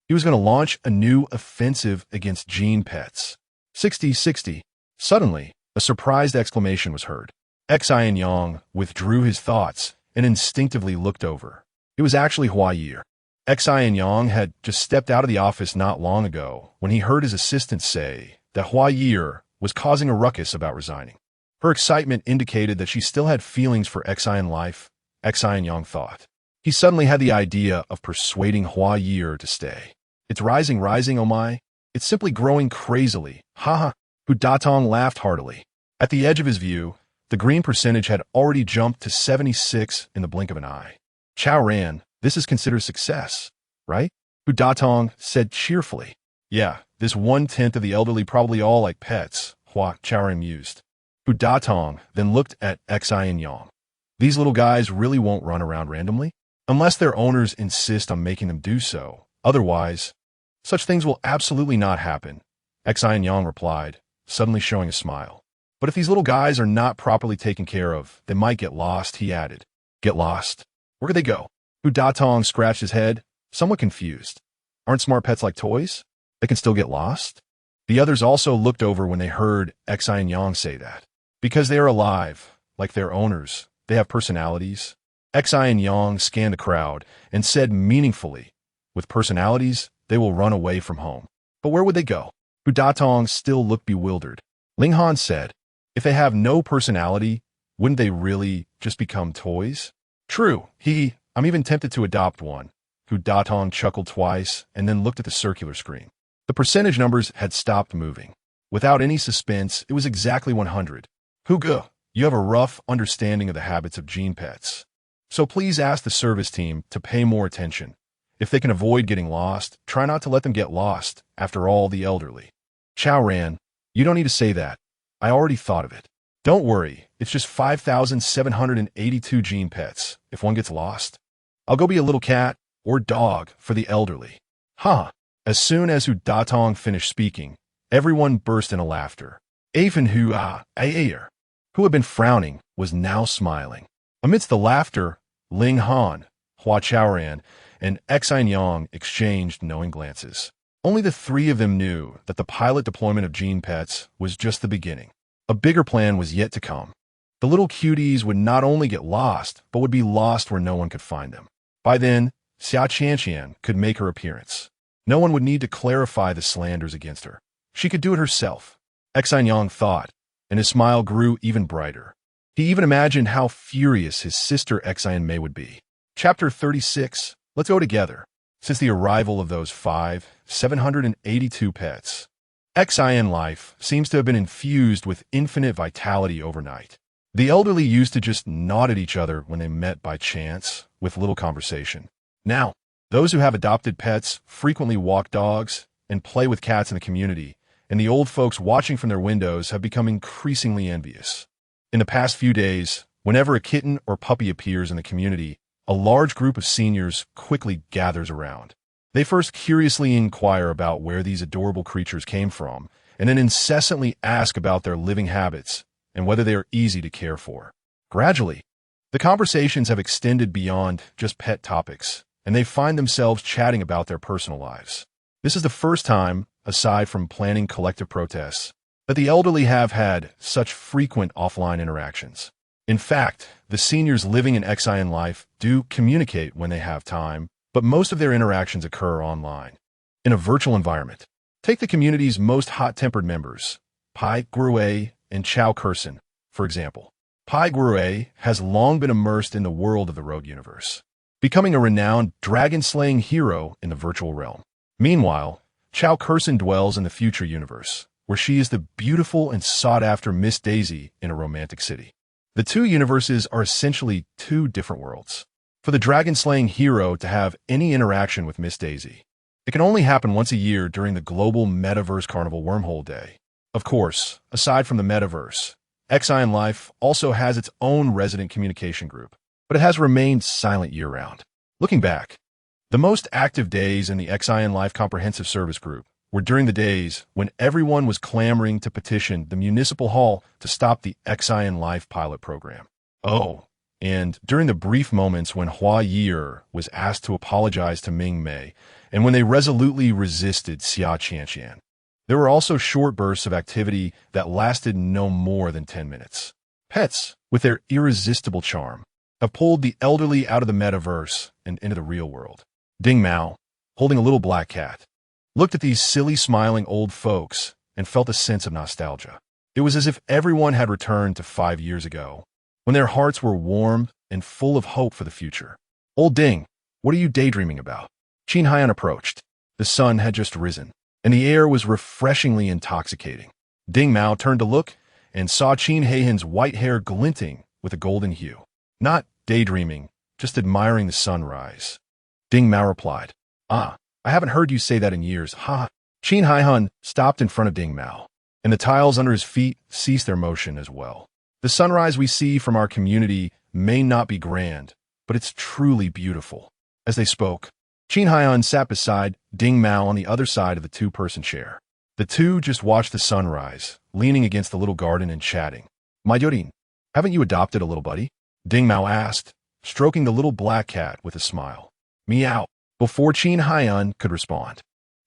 He was going to launch a new offensive against gene pets. 60. Suddenly, a surprised exclamation was heard. Xin Yang withdrew his thoughts and instinctively looked over. It was actually Hua Ye'er. Xin Yang had just stepped out of the office not long ago when he heard his assistant say that Hua Ye'er was causing a ruckus about resigning. Her excitement indicated that she still had feelings for Xin Life, Xin Yang thought. He suddenly had the idea of persuading Hua Ye'er to stay. It's rising, oh my. It's simply growing crazily. Haha. Hu Datong laughed heartily. At the edge of his view, the green percentage had already jumped to 76 in the blink of an eye. Chaoran, this is considered success, right? Hu Datong said cheerfully. Yeah, this 1/10 of the elderly probably all like pets, Hua Chaoran mused. Hu Datong then looked at Xin Yang. These little guys really won't run around randomly? Unless their owners insist on making them do so. Otherwise, such things will absolutely not happen, Xin Yang replied, suddenly showing a smile. But if these little guys are not properly taken care of, they might get lost, he added. Get lost? Where could they go? Hu Datong scratched his head, somewhat confused. Aren't smart pets like toys? They can still get lost? The others also looked over when they heard Xin Yang say that. Because they are alive, like their owners, they have personalities. Xin Yang scanned the crowd and said meaningfully, with personalities, they will run away from home. But where would they go? Hu Datong still looked bewildered. Ling Han said, if they have no personality, wouldn't they really just become toys? True, I'm even tempted to adopt one. Hu Datong chuckled twice and then looked at the circular screen. The percentage numbers had stopped moving. Without any suspense, it was exactly 100. Hugo, you have a rough understanding of the habits of gene pets. So please ask the service team to pay more attention. If they can avoid getting lost, try not to let them get lost, after all, the elderly. Chaoran, you don't need to say that. I already thought of it. Don't worry, it's just 5,782 gene pets. If one gets lost, I'll go be a little cat or dog for the elderly. Huh. As soon as Hua Datong finished speaking, everyone burst into laughter. Even Hua Ye'er, who had been frowning, was now smiling. Amidst the laughter, Ling Han, Hua Chaoran, and Xin Yang exchanged knowing glances. Only the three of them knew that the pilot deployment of gene pets was just the beginning. A bigger plan was yet to come. The little cuties would not only get lost, but would be lost where no one could find them. By then, Xia Qianqian could make her appearance. No one would need to clarify the slanders against her. She could do it herself, Xin Yang thought, and his smile grew even brighter. He even imagined how furious his sister Xin Mei would be. Chapter 36. Let's go together. Since the arrival of those 782 pets, Xin Life seems to have been infused with infinite vitality overnight. The elderly used to just nod at each other when they met by chance, with little conversation. Now, those who have adopted pets frequently walk dogs and play with cats in the community, and the old folks watching from their windows have become increasingly envious. In the past few days, whenever a kitten or puppy appears in the community, a large group of seniors quickly gathers around. They first curiously inquire about where these adorable creatures came from, and then incessantly ask about their living habits and whether they are easy to care for. Gradually, the conversations have extended beyond just pet topics, and they find themselves chatting about their personal lives. This is the first time, aside from planning collective protests, that the elderly have had such frequent offline interactions. In fact, the seniors living in Xin Life do communicate when they have time, but most of their interactions occur online, in a virtual environment. Take the community's most hot-tempered members, Pai Guruei and Chao Kurson, for example. Pai Guruei has long been immersed in the world of the rogue universe, becoming a renowned dragon-slaying hero in the virtual realm. Meanwhile, Chao Kurson dwells in the future universe, where she is the beautiful and sought-after Miss Daisy in a romantic city. The two universes are essentially two different worlds. For the dragon-slaying hero to have any interaction with Miss Daisy, it can only happen once a year during the global Metaverse Carnival Wormhole Day. Of course, aside from the Metaverse, Xin Life also has its own resident communication group, but it has remained silent year-round. Looking back, the most active days in the Xin Life Comprehensive Service Group were during the days when everyone was clamoring to petition the municipal hall to stop the Xin Life pilot program. Oh, and during the brief moments when Hua Ye'er was asked to apologize to Ming Mei, and when they resolutely resisted Xia Qianxian. There were also short bursts of activity that lasted no more than 10 minutes. Pets, with their irresistible charm, have pulled the elderly out of the metaverse and into the real world. Ding Mao, holding a little black cat, looked at these silly smiling old folks and felt a sense of nostalgia. It was as if everyone had returned to 5 years ago, when their hearts were warm and full of hope for the future. Old Ding, what are you daydreaming about? Xin Haiyan approached. The sun had just risen, and the air was refreshingly intoxicating. Ding Mao turned to look and saw Xin Haiyan's white hair glinting with a golden hue. Not daydreaming, just admiring the sunrise. Ding Mao replied, I haven't heard you say that in years, ha. Xin Haiyan stopped in front of Ding Mao, and the tiles under his feet ceased their motion as well. The sunrise we see from our community may not be grand, but it's truly beautiful. As they spoke, Xin Haiyan sat beside Ding Mao on the other side of the two-person chair. The two just watched the sunrise, leaning against the little garden and chatting. My Yorin, haven't you adopted a little buddy? Ding Mao asked, stroking the little black cat with a smile. Meow, before Xin Haiyan could respond.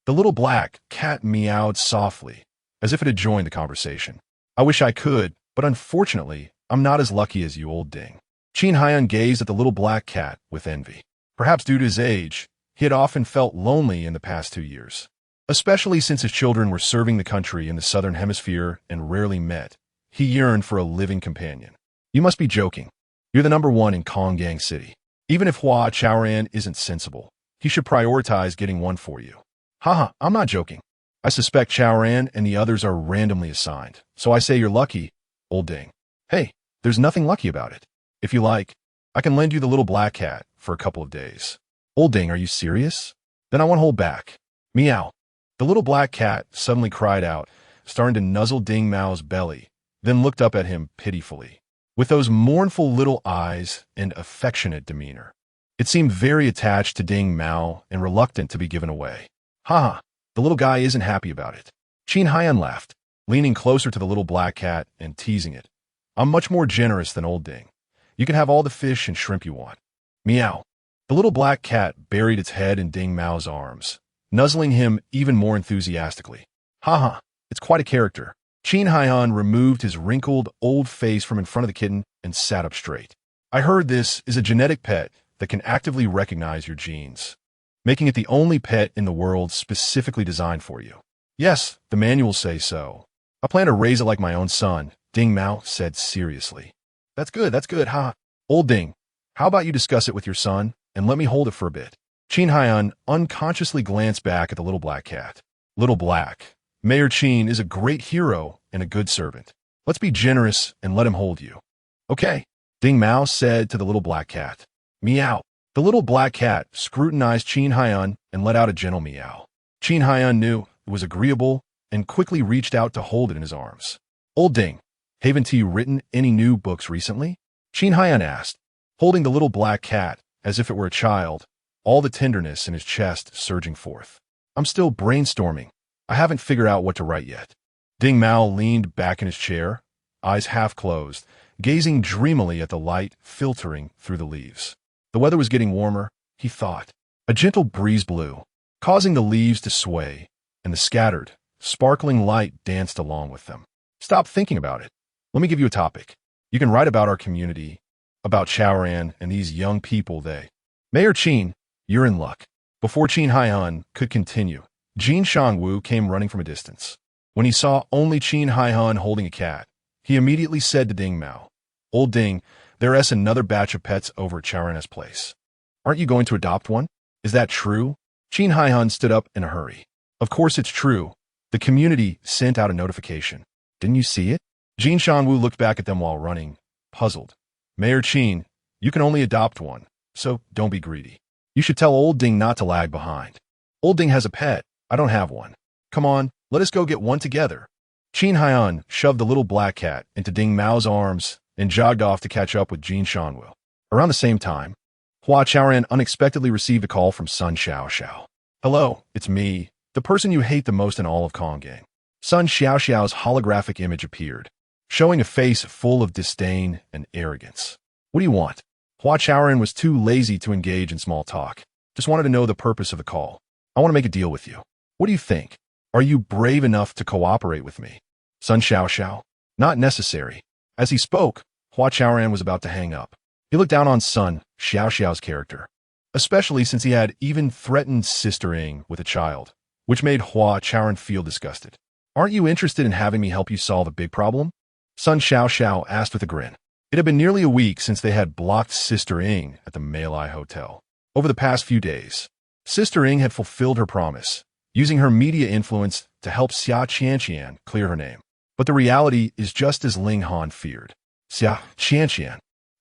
The little black cat meowed softly, as if it had joined the conversation. I wish I could, but unfortunately, I'm not as lucky as you, old Ding. Xin Haiyan gazed at the little black cat with envy. Perhaps due to his age, he had often felt lonely in the past 2 years, especially since his children were serving the country in the southern hemisphere and rarely met. He yearned for a living companion. You must be joking. You're the number one in Konggang City. Even if Hua Chaoran isn't sensible, he should prioritize getting one for you. Haha, I'm not joking. I suspect Chaoran and the others are randomly assigned, so I say you're lucky, old Ding. Hey, there's nothing lucky about it. If you like, I can lend you the little black cat for a couple of days. Old Ding, are you serious? Then I won't hold back. Meow. The little black cat suddenly cried out, starting to nuzzle Ding Mao's belly, then looked up at him pitifully, with those mournful little eyes and affectionate demeanor. It seemed very attached to Ding Mao and reluctant to be given away. Haha, the little guy isn't happy about it. Xin Haiyan laughed, leaning closer to the little black cat and teasing it. I'm much more generous than old Ding. You can have all the fish and shrimp you want. Meow. The little black cat buried its head in Ding Mao's arms, nuzzling him even more enthusiastically. Haha, it's quite a character. Xin Haiyan removed his wrinkled, old face from in front of the kitten and sat up straight. I heard this is a genetic pet that can actively recognize your genes, making it the only pet in the world specifically designed for you. Yes, the manuals say so. I plan to raise it like my own son, Ding Mao said seriously. That's good, ha. Old Ding, how about you discuss it with your son and let me hold it for a bit? Xin Haiyan unconsciously glanced back at the little black cat. Little Black, Mayor Xin is a great hero and a good servant. Let's be generous and let him hold you. Okay, Ding Mao said to the little black cat. Meow. The little black cat scrutinized Xin Haiyan and let out a gentle meow. Xin Haiyan knew it was agreeable and quickly reached out to hold it in his arms. Old Ding, haven't you written any new books recently? Xin Haiyan asked, holding the little black cat as if it were a child, all the tenderness in his chest surging forth. I'm still brainstorming. I haven't figured out what to write yet. Ding Mao leaned back in his chair, eyes half closed, gazing dreamily at the light filtering through the leaves. The weather was getting warmer, he thought. A gentle breeze blew, causing the leaves to sway, and the scattered, sparkling light danced along with them. Stop thinking about it. Let me give you a topic. You can write about our community, about Chaoran and these young people, they. Mayor Xin, you're in luck. Before Xin Haiyan could continue, Jin Shangwu came running from a distance. When he saw only Xin Haiyan holding a cat, he immediately said to Ding Mao, Old Ding, there's another batch of pets over at Chaoran's place. Aren't you going to adopt one? Is that true? Xin Haiyan stood up in a hurry. Of course it's true. The community sent out a notification. Didn't you see it? Jin Shanwu looked back at them while running, puzzled. Mayor Qin, you can only adopt one, so don't be greedy. You should tell Old Ding not to lag behind. Old Ding has a pet. I don't have one. Come on, let us go get one together. Qin Haiyan shoved the little black cat into Ding Mao's arms and jogged off to catch up with Jin Shanwu. Around the same time, Hua Chaoran unexpectedly received a call from Sun Xiaoxiao. Hello, it's me, the person you hate the most in all of Konggang. Sun Xiaoxiao's holographic image appeared, showing a face full of disdain and arrogance. What do you want? Hua Chaoran was too lazy to engage in small talk. Just wanted to know the purpose of the call. I want to make a deal with you. What do you think? Are you brave enough to cooperate with me? Sun Xiaoxiao. Not necessary. As he spoke, Hua Chaoran was about to hang up. He looked down on Sun Xiaoxiao's character, especially since he had even threatened Sister Ying with a child, which made Hua Chaoran feel disgusted. Aren't you interested in having me help you solve a big problem? Sun Xiaoxiao asked with a grin. It had been nearly a week since they had blocked Sister Ying at the Malai Hotel. Over the past few days, Sister Ying had fulfilled her promise, using her media influence to help Xia Qianqian clear her name. But the reality is just as Ling Han feared. Xia Qianqian,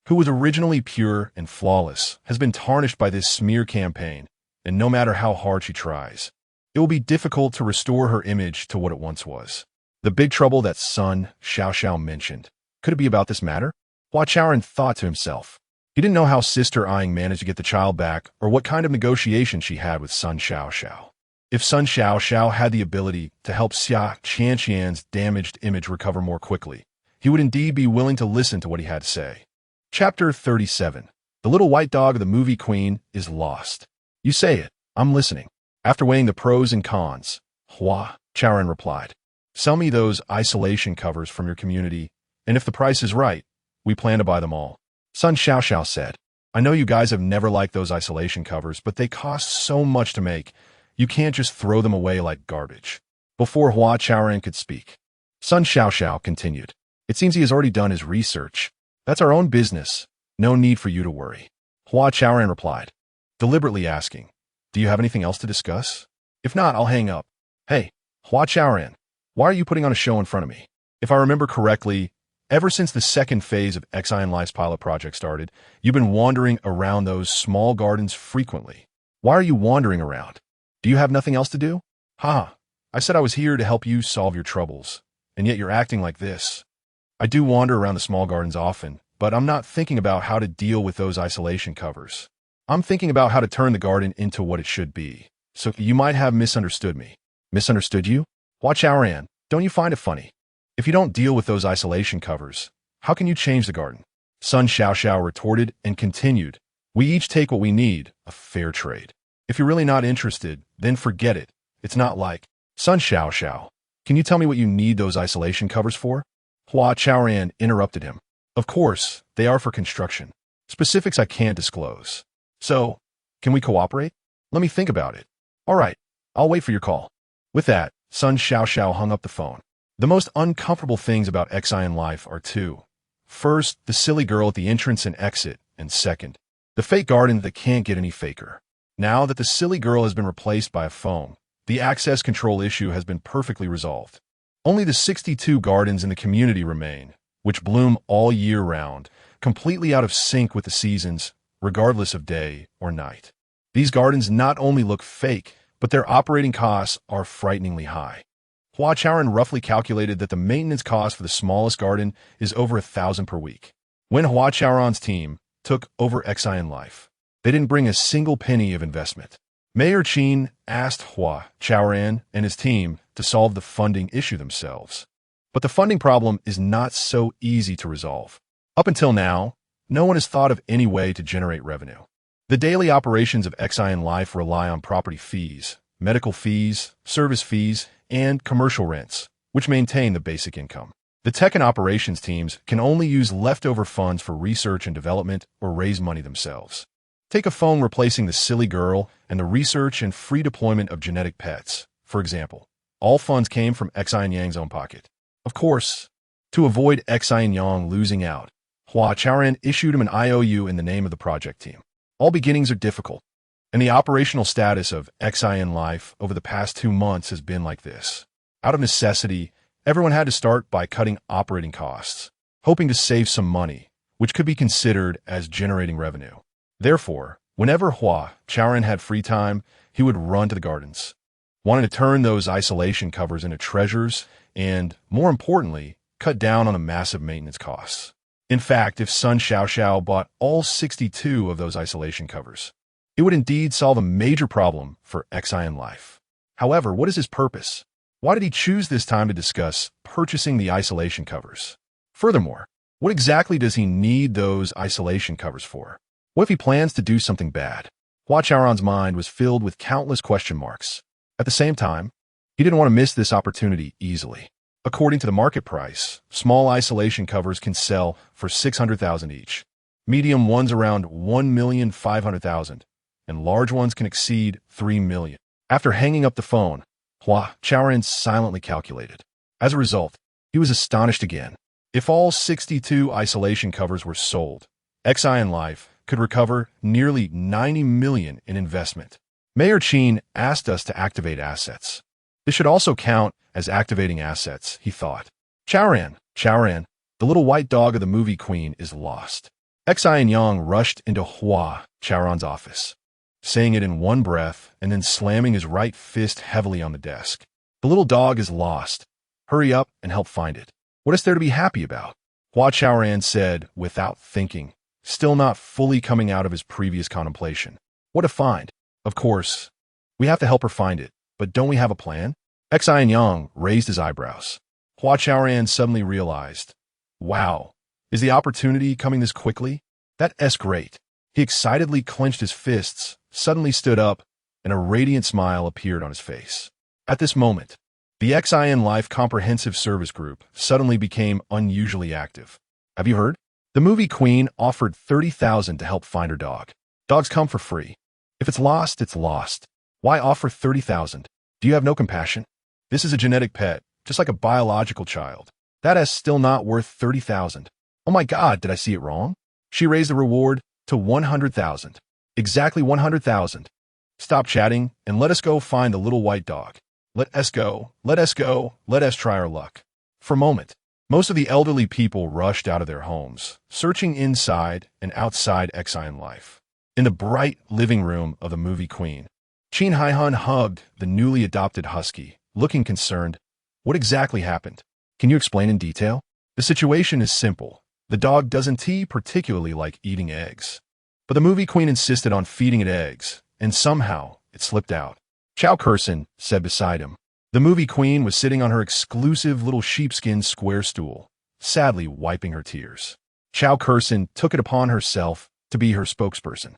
who was originally pure and flawless, has been tarnished by this smear campaign, and no matter how hard she tries, it will be difficult to restore her image to what it once was. The big trouble that Sun Xiaoxiao mentioned. Could it be about this matter? Hua Chaoran thought to himself. He didn't know how Sister Ying managed to get the child back or what kind of negotiation she had with Sun Xiaoxiao. If Sun Xiaoxiao had the ability to help Xia Qianqian's damaged image recover more quickly, he would indeed be willing to listen to what he had to say. Chapter 37. The little white dog of the movie queen is lost. You say it. I'm listening. After weighing the pros and cons, Hua Chaoran replied. Sell me those isolation covers from your community, and if the price is right, we plan to buy them all. Sun Xiaoxiao said. I know you guys have never liked those isolation covers, but they cost so much to make, you can't just throw them away like garbage. Before Hua Chaoran could speak, Sun Xiaoxiao continued. It seems he has already done his research. That's our own business. No need for you to worry. Hua Chaoran replied, deliberately asking, do you have anything else to discuss? If not, I'll hang up. Hey, Hua Chaoran, why are you putting on a show in front of me? If I remember correctly, ever since the second phase of Xin Life's pilot project started, you've been wandering around those small gardens frequently. Why are you wandering around? Do you have nothing else to do? Ha! I said I was here to help you solve your troubles, and yet you're acting like this. I do wander around the small gardens often, but I'm not thinking about how to deal with those isolation covers. I'm thinking about how to turn the garden into what it should be. So you might have misunderstood me. Misunderstood you? Hua Chaoran, don't you find it funny? If you don't deal with those isolation covers, how can you change the garden? Sun Xiaoxiao retorted and continued. We each take what we need, a fair trade. If you're really not interested, then forget it. It's not like, Sun Xiaoxiao, can you tell me what you need those isolation covers for? Hua Chaoran interrupted him. Of course, they are for construction. Specifics I can't disclose. So, can we cooperate? Let me think about it. All right, I'll wait for your call. With that, Sun Xiaoxiao hung up the phone. The most uncomfortable things about Xin Life are two. First, the silly girl at the entrance and exit, and second, the fake garden that can't get any faker. Now that the silly girl has been replaced by a phone, the access control issue has been perfectly resolved. Only the 62 gardens in the community remain, which bloom all year round, completely out of sync with the seasons, regardless of day or night. These gardens not only look fake, but their operating costs are frighteningly high. Hua Chaoran roughly calculated that the maintenance cost for the smallest garden is over 1,000 per week. When Hua Chaoran's team took over Xin Life, they didn't bring a single penny of investment. Mayor Qin asked Hua Chaoran and his team to solve the funding issue themselves. But the funding problem is not so easy to resolve. Up until now, no one has thought of any way to generate revenue. The daily operations of Xin Life rely on property fees, medical fees, service fees, and commercial rents, which maintain the basic income. The tech and operations teams can only use leftover funds for research and development or raise money themselves. Take a phone replacing the silly girl and the research and free deployment of genetic pets, for example. All funds came from Xin Yang's own pocket. Of course, to avoid Xin Yang losing out, Hua Chaoran issued him an IOU in the name of the project team. All beginnings are difficult, And the operational status of Xin Life over the past 2 months has been like this. Out of necessity, everyone had to start by cutting operating costs, hoping to save some money, which could be considered as generating revenue. Therefore, whenever Hua Chaoran had free time, he would run to the gardens, wanting to turn those isolation covers into treasures and, more importantly, cut down on the massive maintenance costs. In fact, if Sun Xiao bought all 62 of those isolation covers, it would indeed solve a major problem for Xin Life. However, what is his purpose? Why did he choose this time to discuss purchasing the isolation covers? Furthermore, what exactly does he need those isolation covers for? What if he plans to do something bad? Hua Chaoran's mind was filled with countless question marks. At the same time, he didn't want to miss this opportunity easily. According to the market price, small isolation covers can sell for 600,000 each. Medium ones around 1,500,000, and large ones can exceed 3 million. After hanging up the phone, Hua Chaoran silently calculated. As a result, he was astonished again. If all 62 isolation covers were sold, Xin Life could recover nearly 90 million in investment. Mayor Xin asked us to activate assets. This should also count as activating assets, he thought. Chaoran, the little white dog of the movie queen is lost. Xin Yang rushed into Hua Chaoran's office, saying it in one breath and then slamming his right fist heavily on the desk. The little dog is lost. Hurry up and help find it. What is there to be happy about? Hua Chaoran said without thinking, still not fully coming out of his previous contemplation. What to find? Of course, we have to help her find it, but don't we have a plan? Xin Yang raised his eyebrows. Hua Chaoran suddenly realized, wow, is the opportunity coming this quickly? That's great. He excitedly clenched his fists, suddenly stood up, and a radiant smile appeared on his face. At this moment, the Xin Life Comprehensive Service Group suddenly became unusually active. Have you heard? The movie queen offered 30,000 to help find her dog. Dogs come for free. If it's lost, it's lost. Why offer 30,000? Do you have no compassion? This is a genetic pet, just like a biological child. That is still not worth 30,000. Oh my God, did I see it wrong? She raised the reward to 100,000. Exactly 100,000. Stop chatting and let us go find the little white dog. Let us go, let us try our luck. For a moment, most of the elderly people rushed out of their homes, searching inside and outside Xin Life. In the bright living room of the movie queen, Xin Han hugged the newly adopted husky, looking concerned. What exactly happened? Can you explain in detail? The situation is simple. The dog doesn't particularly like eating eggs. But the movie queen insisted on feeding it eggs, and somehow it slipped out. Chaoran said beside him. The movie queen was sitting on her exclusive little sheepskin square stool, sadly wiping her tears. Chaoran took it upon herself to be her spokesperson.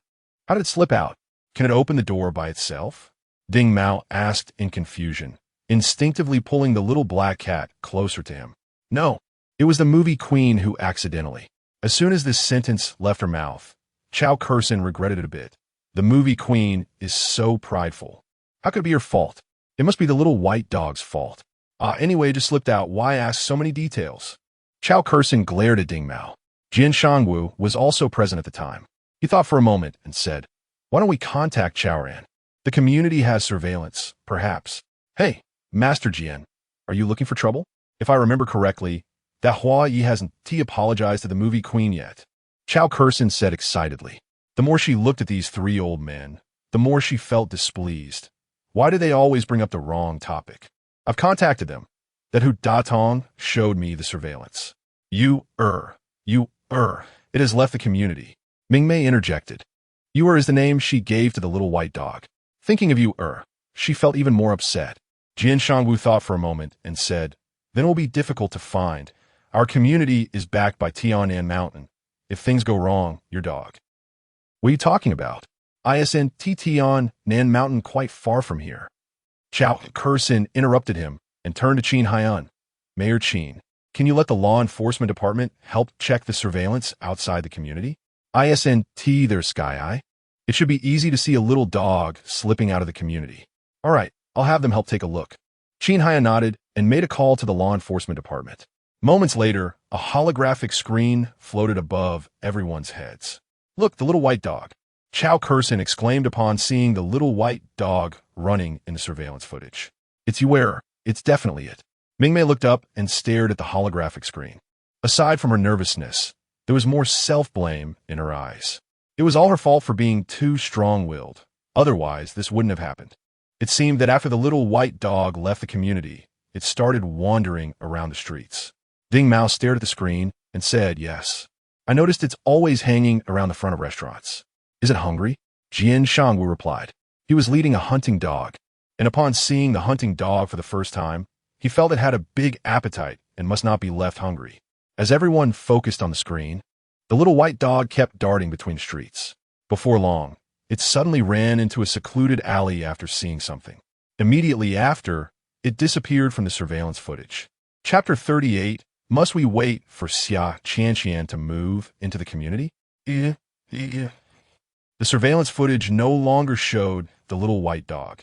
How did it slip out? Can it open the door by itself? Ding Mao asked in confusion, instinctively pulling the little black cat closer to him. No, it was the movie queen who accidentally. As soon as this sentence left her mouth, Chaoran regretted it a bit. The movie queen is so prideful. How could it be her fault? It must be the little white dog's fault. Anyway, it just slipped out. Why ask so many details? Chaoran glared at Ding Mao. Jian Shangwu was also present at the time. He thought for a moment and said, why don't we contact Chaoran? The community has surveillance, perhaps. Hey, Master Jian, are you looking for trouble? If I remember correctly, that Hua Ye'er hasn't apologized to the movie queen yet. Chaoran said excitedly. The more she looked at these 3 old men, the more she felt displeased. Why do they always bring up the wrong topic? I've contacted them. That Hu Datong showed me the surveillance. It has left the community. Ming Mei interjected. Is the name she gave to the little white dog. Thinking of she felt even more upset. Jian Shangwu thought for a moment and said, then it will be difficult to find. Our community is backed by Tianan Mountain. If things go wrong, your dog. What are you talking about? Tianan Mountain quite far from here. Chaoran interrupted him and turned to Xin Han. Mayor Xin, can you let the law enforcement department help check the surveillance outside the community? There's Sky Eye. It should be easy to see a little dog slipping out of the community. All right, I'll have them help take a look. Xin Han nodded and made a call to the law enforcement department. Moments later, a holographic screen floated above everyone's heads. Look, the little white dog. Chao Kursin exclaimed upon seeing the little white dog running in the surveillance footage. It's Hua Ye'er. It's definitely it. Mingmei looked up and stared at the holographic screen. Aside from her nervousness, there was more self-blame in her eyes. It was all her fault for being too strong-willed. Otherwise, this wouldn't have happened. It seemed that after the little white dog left the community, it started wandering around the streets. Ding Mao stared at the screen and said, "Yes. I noticed it's always hanging around the front of restaurants. Is it hungry?" Jian Shangwu replied. He was leading a hunting dog, and upon seeing the hunting dog for the first time, he felt it had a big appetite and must not be left hungry. As everyone focused on the screen, the little white dog kept darting between streets. Before long, it suddenly ran into a secluded alley after seeing something. Immediately after, it disappeared from the surveillance footage. Chapter 38, Must We Wait for Xia Qianqian to Move into the Community? The surveillance footage no longer showed the little white dog,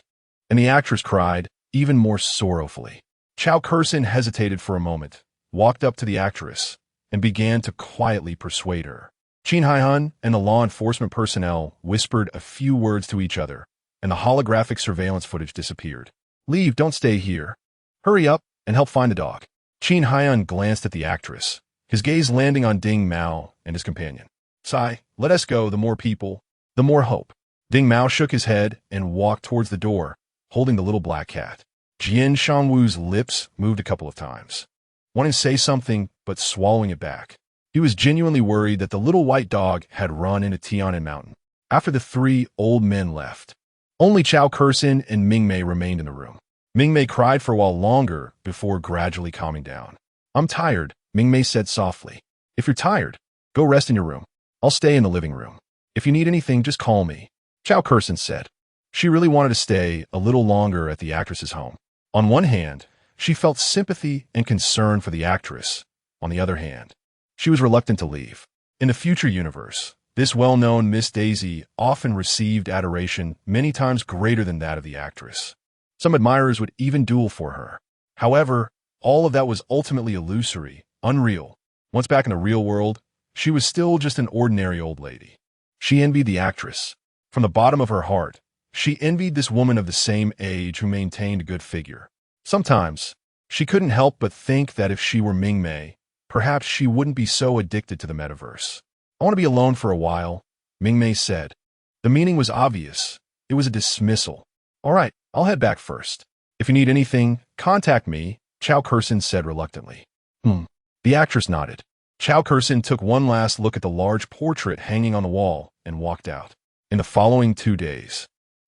and the actress cried even more sorrowfully. Chao Kursin hesitated for a moment, walked up to the actress, and began to quietly persuade her. Xin Life and the law enforcement personnel whispered a few words to each other, and the holographic surveillance footage disappeared. "Leave, don't stay here. Hurry up and help find the dog." Xin Life glanced at the actress, his gaze landing on Ding Mao and his companion. "Sai, let us go, the more people, the more hope." Ding Mao shook his head and walked towards the door, holding the little black cat. Jian Shangwu's lips moved a couple of times, wanting to say something but swallowing it back. He was genuinely worried that the little white dog had run into Tianan Mountain. After the three old men left, only Chao Kursin and Mingmei remained in the room. Mingmei cried for a while longer before gradually calming down. "I'm tired," Mingmei said softly. "If you're tired, go rest in your room. I'll stay in the living room. If you need anything, just call me," Chao Kursin said. She really wanted to stay a little longer at the actress's home. On one hand, she felt sympathy and concern for the actress. On the other hand, she was reluctant to leave. In the future universe, this well-known Miss Daisy often received adoration many times greater than that of the actress. Some admirers would even duel for her. However, all of that was ultimately illusory, unreal. Once back in the real world, she was still just an ordinary old lady. She envied the actress. From the bottom of her heart, she envied this woman of the same age who maintained a good figure. Sometimes, she couldn't help but think that if she were Mingmei, perhaps she wouldn't be so addicted to the metaverse. "I want to be alone for a while," Mingmei said. The meaning was obvious. It was a dismissal. "All right, I'll head back first. If you need anything, contact me," Chao Kursin said reluctantly. The actress nodded. Chao Kursin took one last look at the large portrait hanging on the wall and walked out. In the following 2 days,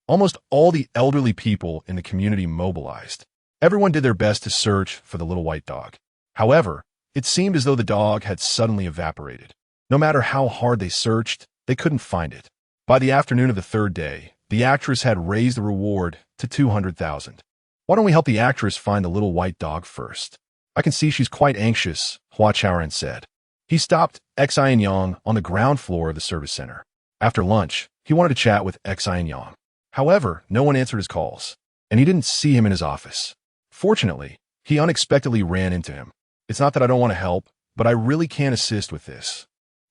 almost all the elderly people in the community mobilized. Everyone did their best to search for the little white dog. However, it seemed as though the dog had suddenly evaporated. No matter how hard they searched, they couldn't find it. By the afternoon of the 3rd day, the actress had raised the reward to 200,000. "Why don't we help the actress find the little white dog first? I can see she's quite anxious," Hua Chaoran said. He stopped Xin Yang on the ground floor of the service center. After lunch, he wanted to chat with Xin Yang. However, no one answered his calls, and he didn't see him in his office. Fortunately, he unexpectedly ran into him. "It's not that I don't want to help, but I really can't assist with this,"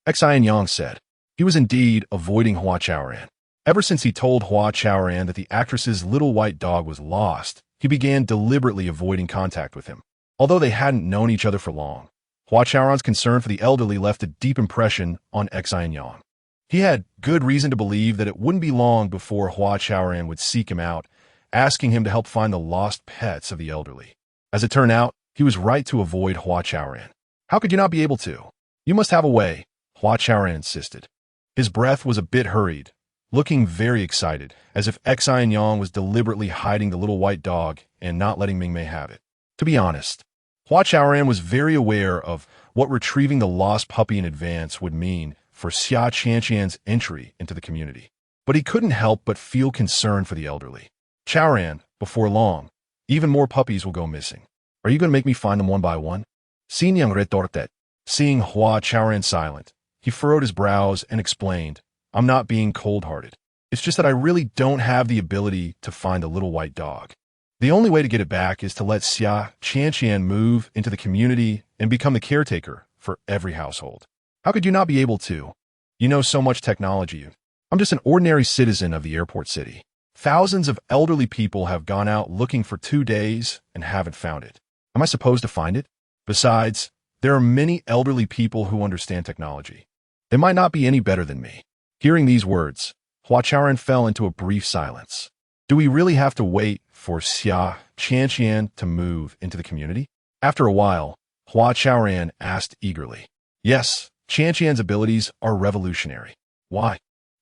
Xin Yang said. He was indeed avoiding Hua Chaoran. Ever since he told Hua Chaoran that the actress's little white dog was lost, he began deliberately avoiding contact with him. Although they hadn't known each other for long, Hua Chaoran's concern for the elderly left a deep impression on Xin Yang. He had good reason to believe that it wouldn't be long before Hua Chaoran would seek him out, asking him to help find the lost pets of the elderly. As it turned out, he was right to avoid Hua Chaoran. "How could you not be able to? You must have a way," Hua Chaoran insisted. His breath was a bit hurried, looking very excited, as if Xin Yang was deliberately hiding the little white dog and not letting Mingmei have it. To be honest, Hua Chaoran was very aware of what retrieving the lost puppy in advance would mean for Xia Qianqian's entry into the community. But he couldn't help but feel concern for the elderly. "Chaoran, before long, even more puppies will go missing. Are you going to make me find them one by one?" Xin Yang retorted. Seeing Hua Chaoran silent, he furrowed his brows and explained, "I'm not being cold-hearted. It's just that I really don't have the ability to find the little white dog. The only way to get it back is to let Xia Qianqian move into the community and become the caretaker for every household." "How could you not be able to? You know so much technology. I'm just an ordinary citizen of the airport city. Thousands of elderly people have gone out looking for 2 days and haven't found it. Am I supposed to find it? Besides, there are many elderly people who understand technology. They might not be any better than me. Hearing these words, Hua Chaoran fell into a brief silence. Do we really have to wait for Xia Qianqian to move into the community? After a while, Hua Chaoran asked eagerly. Yes, Qianqian's abilities are revolutionary. Why?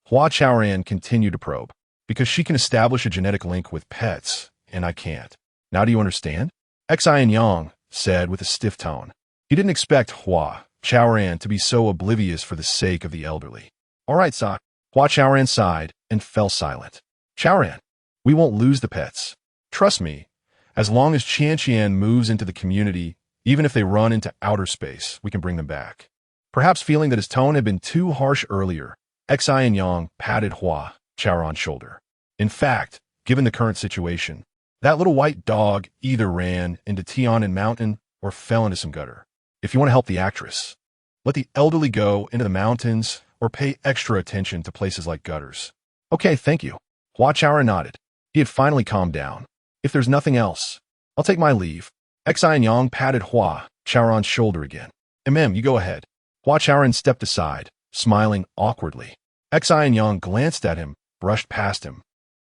Hua Chaoran continued to probe. Because she can establish a genetic link with pets, and I can't. Now do you understand? Xin Yang said with a stiff tone. He didn't expect Hua Chaoran to be so oblivious for the sake of the elderly. All right, Sa. Hua Chaoran sighed and fell silent. Chaoran, we won't lose the pets. Trust me, as long as Qianqian moves into the community, even if they run into outer space, we can bring them back. Perhaps feeling that his tone had been too harsh earlier, Xin Yang patted Hua Chaoran's shoulder. In fact, given the current situation, that little white dog either ran into Tianan Mountain or fell into some gutter. If you want to help the actress, let the elderly go into the mountains or pay extra attention to places like gutters. Okay, thank you. Hua Chaoran nodded. He had finally calmed down. If there's nothing else, I'll take my leave. Xin Yang patted Hua Chaoran's shoulder again. You go ahead. Hua Chaoran stepped aside, smiling awkwardly. Xin Yang glanced at him, brushed past him,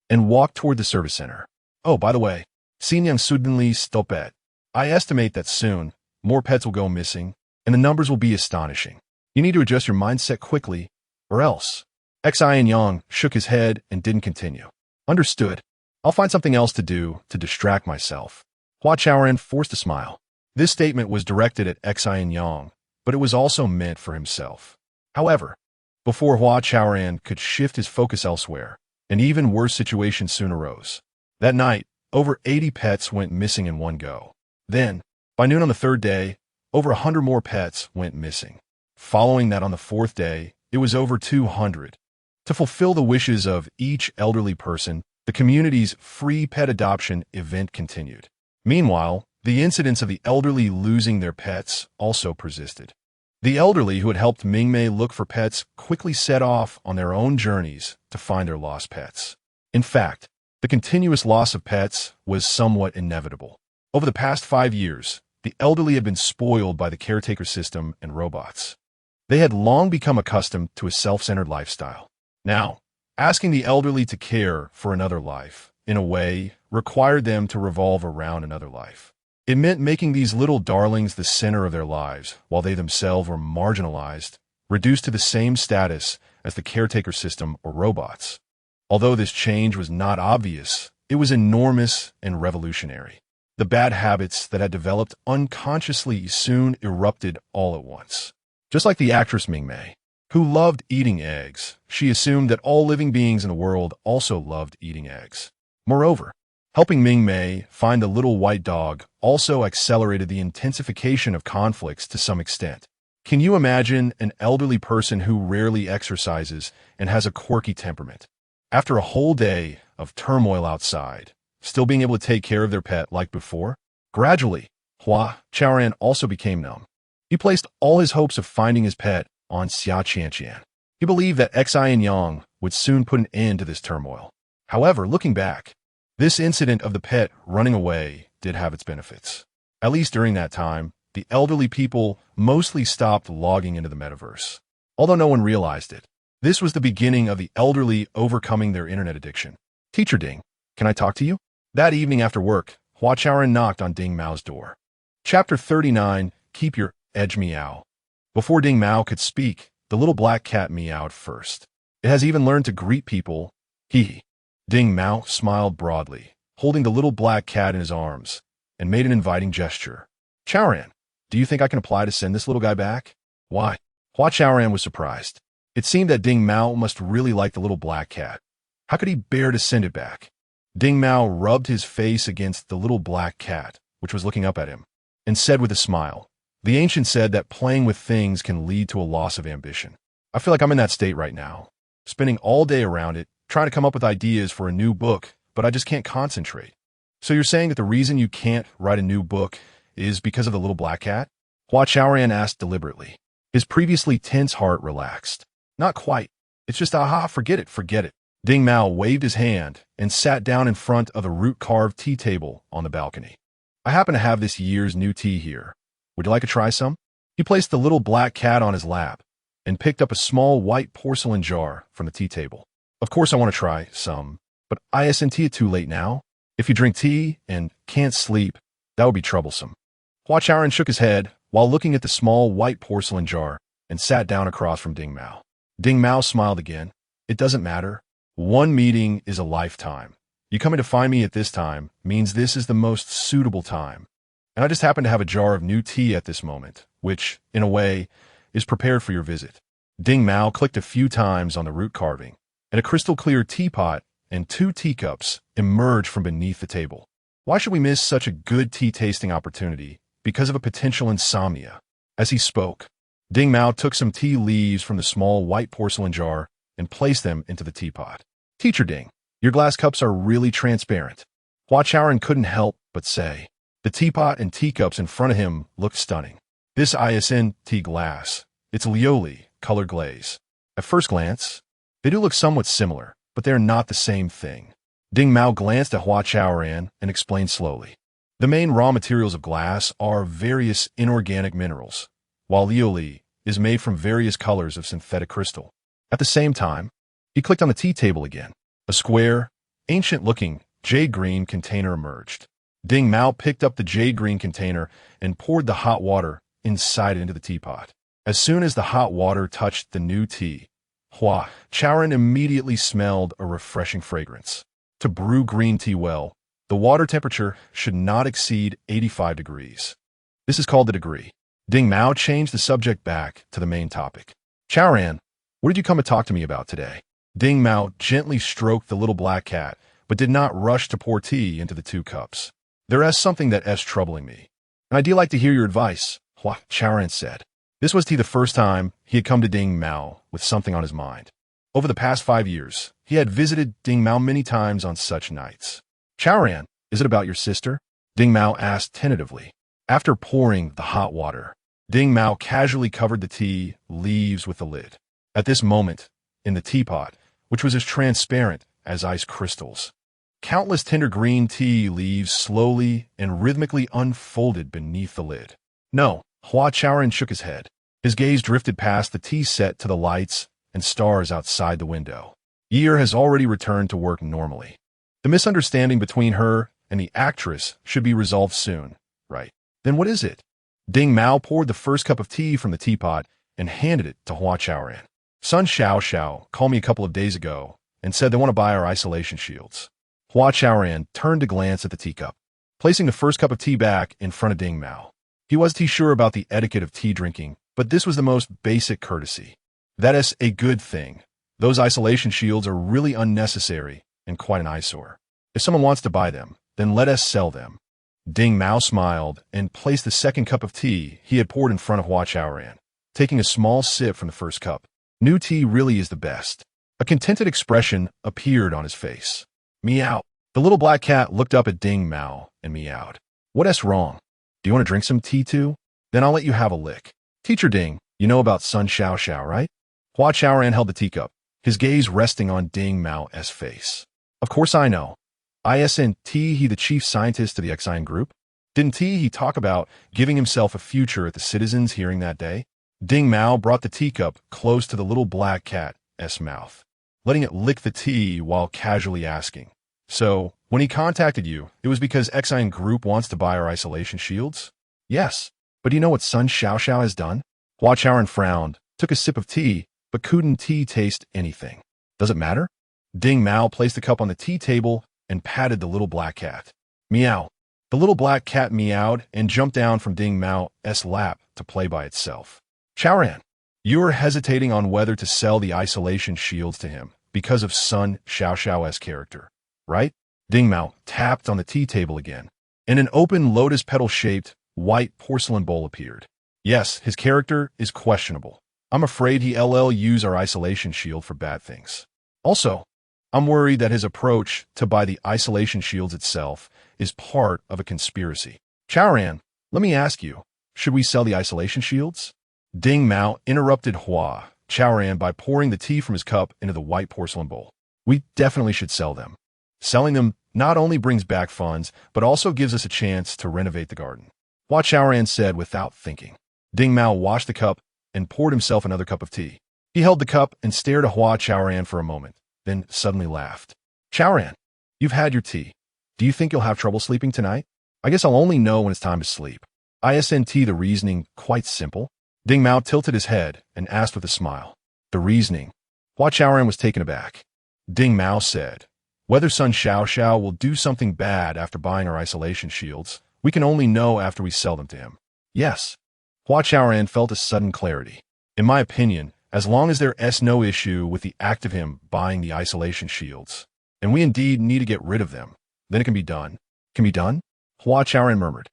and walked toward the service center. Oh, by the way, Xin Yang suddenly stopped. I estimate that soon, more pets will go missing, and the numbers will be astonishing. You need to adjust your mindset quickly, or else. Xin Yang shook his head and didn't continue. Understood. I'll find something else to do to distract myself. Hua Chaoran forced a smile. This statement was directed at Xin Yang, but it was also meant for himself. However, before Hua Chaoran could shift his focus elsewhere, an even worse situation soon arose. That night, over 80 pets went missing in one go. Then, by noon on the third day, over 100 more pets went missing. Following that on the fourth day, it was over 200. To fulfill the wishes of each elderly person, the community's free pet adoption event continued. Meanwhile, the incidents of the elderly losing their pets also persisted. The elderly who had helped Mingmei look for pets quickly set off on their own journeys to find their lost pets. In fact, the continuous loss of pets was somewhat inevitable. Over the past 5 years, the elderly had been spoiled by the caretaker system and robots. They had long become accustomed to a self-centered lifestyle. Now, asking the elderly to care for another life, in a way, required them to revolve around another life. It meant making these little darlings the center of their lives, while they themselves were marginalized, reduced to the same status as the caretaker system or robots. Although this change was not obvious, it was enormous and revolutionary. The bad habits that had developed unconsciously soon erupted all at once. Just like the actress Mingmei, who loved eating eggs, she assumed that all living beings in the world also loved eating eggs. Moreover, helping Mingmei find the little white dog also accelerated the intensification of conflicts to some extent. Can you imagine an elderly person who rarely exercises and has a quirky temperament? After a whole day of turmoil outside, still being able to take care of their pet like before? Gradually, Hua Chaoran also became numb. He placed all his hopes of finding his pet on Xia Qianqian. He believed that Xin Yang would soon put an end to this turmoil. However, looking back, this incident of the pet running away did have its benefits. At least during that time, the elderly people mostly stopped logging into the metaverse. Although no one realized it, this was the beginning of the elderly overcoming their internet addiction. Teacher Ding, can I talk to you? That evening after work, Hua Chaoran knocked on Ding Mao's door. Chapter 39, Keep Your Edge Meow. Before Ding Mao could speak, the little black cat meowed first. It has even learned to greet people. Hee. Ding Mao smiled broadly, holding the little black cat in his arms, and made an inviting gesture. Chaoran, do you think I can apply to send this little guy back? Why? Hua Chaoran was surprised. It seemed that Ding Mao must really like the little black cat. How could he bear to send it back? Ding Mao rubbed his face against the little black cat, which was looking up at him, and said with a smile, the ancient said that playing with things can lead to a loss of ambition. I feel like I'm in that state right now, spending all day around it, trying to come up with ideas for a new book, but I just can't concentrate. So you're saying that the reason you can't write a new book is because of the little black cat? Hua Chaoran asked deliberately. His previously tense heart relaxed. Not quite. It's just, aha, forget it, forget it. Ding Mao waved his hand and sat down in front of the root-carved tea table on the balcony. I happen to have this year's new tea here. Would you like to try some? He placed the little black cat on his lap and picked up a small white porcelain jar from the tea table. Of course I want to try some, but isn't it too late now? If you drink tea and can't sleep, that would be troublesome. Hua Chaoran shook his head while looking at the small white porcelain jar and sat down across from Ding Mao. Ding Mao smiled again. It doesn't matter. One meeting is a lifetime. You coming to find me at this time means this is the most suitable time. And I just happen to have a jar of new tea at this moment, which, in a way, is prepared for your visit. Ding Mao clicked a few times on the root carving, and a crystal-clear teapot and 2 teacups emerged from beneath the table. Why should we miss such a good tea-tasting opportunity because of a potential insomnia? As he spoke, Ding Mao took some tea leaves from the small white porcelain jar and placed them into the teapot. Teacher Ding, your glass cups are really transparent. Hua Chaoran couldn't help but say. The teapot and teacups in front of him looked stunning. This isn't tea glass. It's lioli, color glaze. At first glance, they do look somewhat similar, but they are not the same thing. Ding Mao glanced at Hua Chaoran and explained slowly. The main raw materials of glass are various inorganic minerals, while lioli is made from various colors of synthetic crystal. At the same time, he clicked on the tea table again. A square, ancient-looking, jade-green container emerged. Ding Mao picked up the jade-green container and poured the hot water inside it into the teapot. As soon as the hot water touched the new tea, Hua Chaoran immediately smelled a refreshing fragrance. To brew green tea well, the water temperature should not exceed 85 degrees. This is called the degree. Ding Mao changed the subject back to the main topic. Chaoran, what did you come to talk to me about today? Ding Mao gently stroked the little black cat, but did not rush to pour tea into the 2 cups. There is something that is troubling me, and I do like to hear your advice, Hua Chaoran said. This was the first time he had come to Ding Mao with something on his mind. Over the past 5 years, he had visited Ding Mao many times on such nights. Chaoran, is it about your sister? Ding Mao asked tentatively. After pouring the hot water, Ding Mao casually covered the tea leaves with the lid. At this moment, in the teapot, which was as transparent as ice crystals, countless tender green tea leaves slowly and rhythmically unfolded beneath the lid. No, Hua Chaoran shook his head. His gaze drifted past the tea set to the lights and stars outside the window. Ye'er has already returned to work normally. The misunderstanding between her and the actress should be resolved soon, right? Then what is it? Ding Mao poured the first cup of tea from the teapot and handed it to Hua Chaoran. Sun Xiao called me a couple of days ago and said they want to buy our isolation shields. Hua Chaoran turned to glance at the teacup, placing the first cup of tea back in front of Ding Mao. He wasn't sure about the etiquette of tea drinking, but this was the most basic courtesy. That is a good thing. Those isolation shields are really unnecessary and quite an eyesore. If someone wants to buy them, then let us sell them. Ding Mao smiled and placed the second cup of tea he had poured in front of Hua Chaoran, taking a small sip from the first cup. New tea really is the best. A contented expression appeared on his face. Meow. The little black cat looked up at Ding Mao and meowed. What's wrong? Do you want to drink some tea too? Then I'll let you have a lick. Teacher Ding, you know about Sun Xiao, right? Hua Chaoran held the teacup, his gaze resting on Ding Mao's face. Of course I know. Isn't he the chief scientist of the ago.Xin group? Didn't he talk about giving himself a future at the citizens' hearing that day? Ding Mao brought the teacup close to the little black cat's mouth, letting it lick the tea while casually asking. So, when he contacted you, it was because ago.Xin group wants to buy our isolation shields? Yes, but do you know what Sun Xiao has done? Hua Chaoran frowned, took a sip of tea, but couldn't taste anything. Does it matter? Ding Mao placed the cup on the tea table and patted the little black cat. Meow. The little black cat meowed and jumped down from Ding Mao's lap to play by itself. Chaoran, you're hesitating on whether to sell the isolation shields to him because of Sun Xiao's character, right? Ding Mao tapped on the tea table again, and an open lotus petal-shaped white porcelain bowl appeared. Yes, his character is questionable. I'm afraid he'll use our isolation shield for bad things. Also, I'm worried that his approach to buy the isolation shields itself is part of a conspiracy. Chaoran, let me ask you, should we sell the isolation shields? Ding Mao interrupted Hua Chaoran by pouring the tea from his cup into the white porcelain bowl. We definitely should sell them. Selling them not only brings back funds, but also gives us a chance to renovate the garden. Hua Chaoran said without thinking. Ding Mao washed the cup and poured himself another cup of tea. He held the cup and stared at Hua Chaoran for a moment, then suddenly laughed. Chaoran, you've had your tea. Do you think you'll have trouble sleeping tonight? I guess I'll only know when it's time to sleep. Isn't the reasoning quite simple? Ding Mao tilted his head and asked with a smile. The reasoning? Hua Chaoran was taken aback. Ding Mao said, whether Sun Xiao will do something bad after buying our isolation shields, we can only know after we sell them to him. Yes. Hua Chaoran felt a sudden clarity. In my opinion, as long as there's no issue with the act of him buying the isolation shields, and we indeed need to get rid of them, then it can be done. Can be done? Hua Chaoran murmured.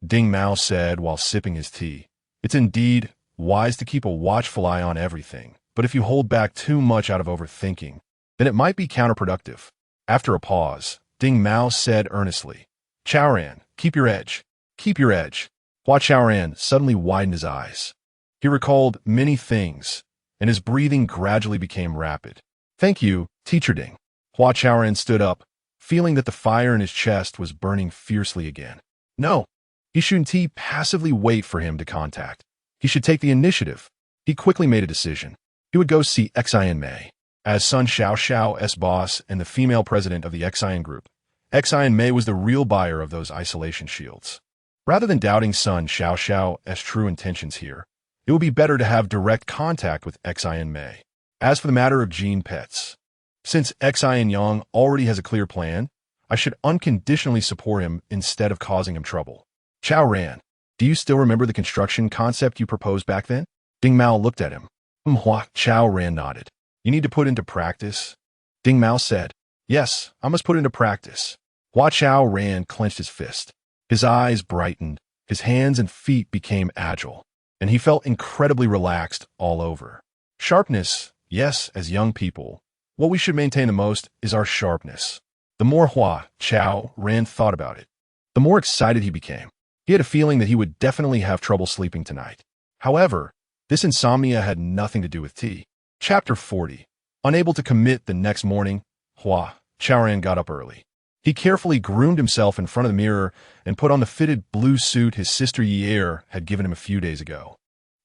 Ding Mao said while sipping his tea, it's indeed wise to keep a watchful eye on everything, but if you hold back too much out of overthinking, then it might be counterproductive. After a pause, Ding Mao said earnestly, Chaoran, keep your edge. Keep your edge. Hua Chaoran suddenly widened his eyes. He recalled many things, and his breathing gradually became rapid. Thank you, Teacher Ding. Hua Chaoran stood up, feeling that the fire in his chest was burning fiercely again. No, he shouldn't passively wait for him to contact. He should take the initiative. He quickly made a decision. He would go see Xin Mei. As Sun Xiao's boss and the female president of the Xin group, Xin Mei was the real buyer of those isolation shields. Rather than doubting Sun Xiao's true intentions here, it would be better to have direct contact with Xin Mei. As for the matter of gene pets, since Xin Yang already has a clear plan, I should unconditionally support him instead of causing him trouble. Chaoran, do you still remember the construction concept you proposed back then? Ding Mao looked at him. Hua Chaoran nodded. You need to put into practice? Ding Mao said. Yes, I must put into practice. Hua Chaoran clenched his fist. His eyes brightened, his hands and feet became agile, and he felt incredibly relaxed all over. Sharpness, yes, as young people, what we should maintain the most is our sharpness. The more Hua Chaoran thought about it, the more excited he became. He had a feeling that he would definitely have trouble sleeping tonight. However, this insomnia had nothing to do with tea. Chapter 40. Unable to commit the next morning, Hua Chaoran got up early. He carefully groomed himself in front of the mirror and put on the fitted blue suit his sister Ye'er had given him a few days ago.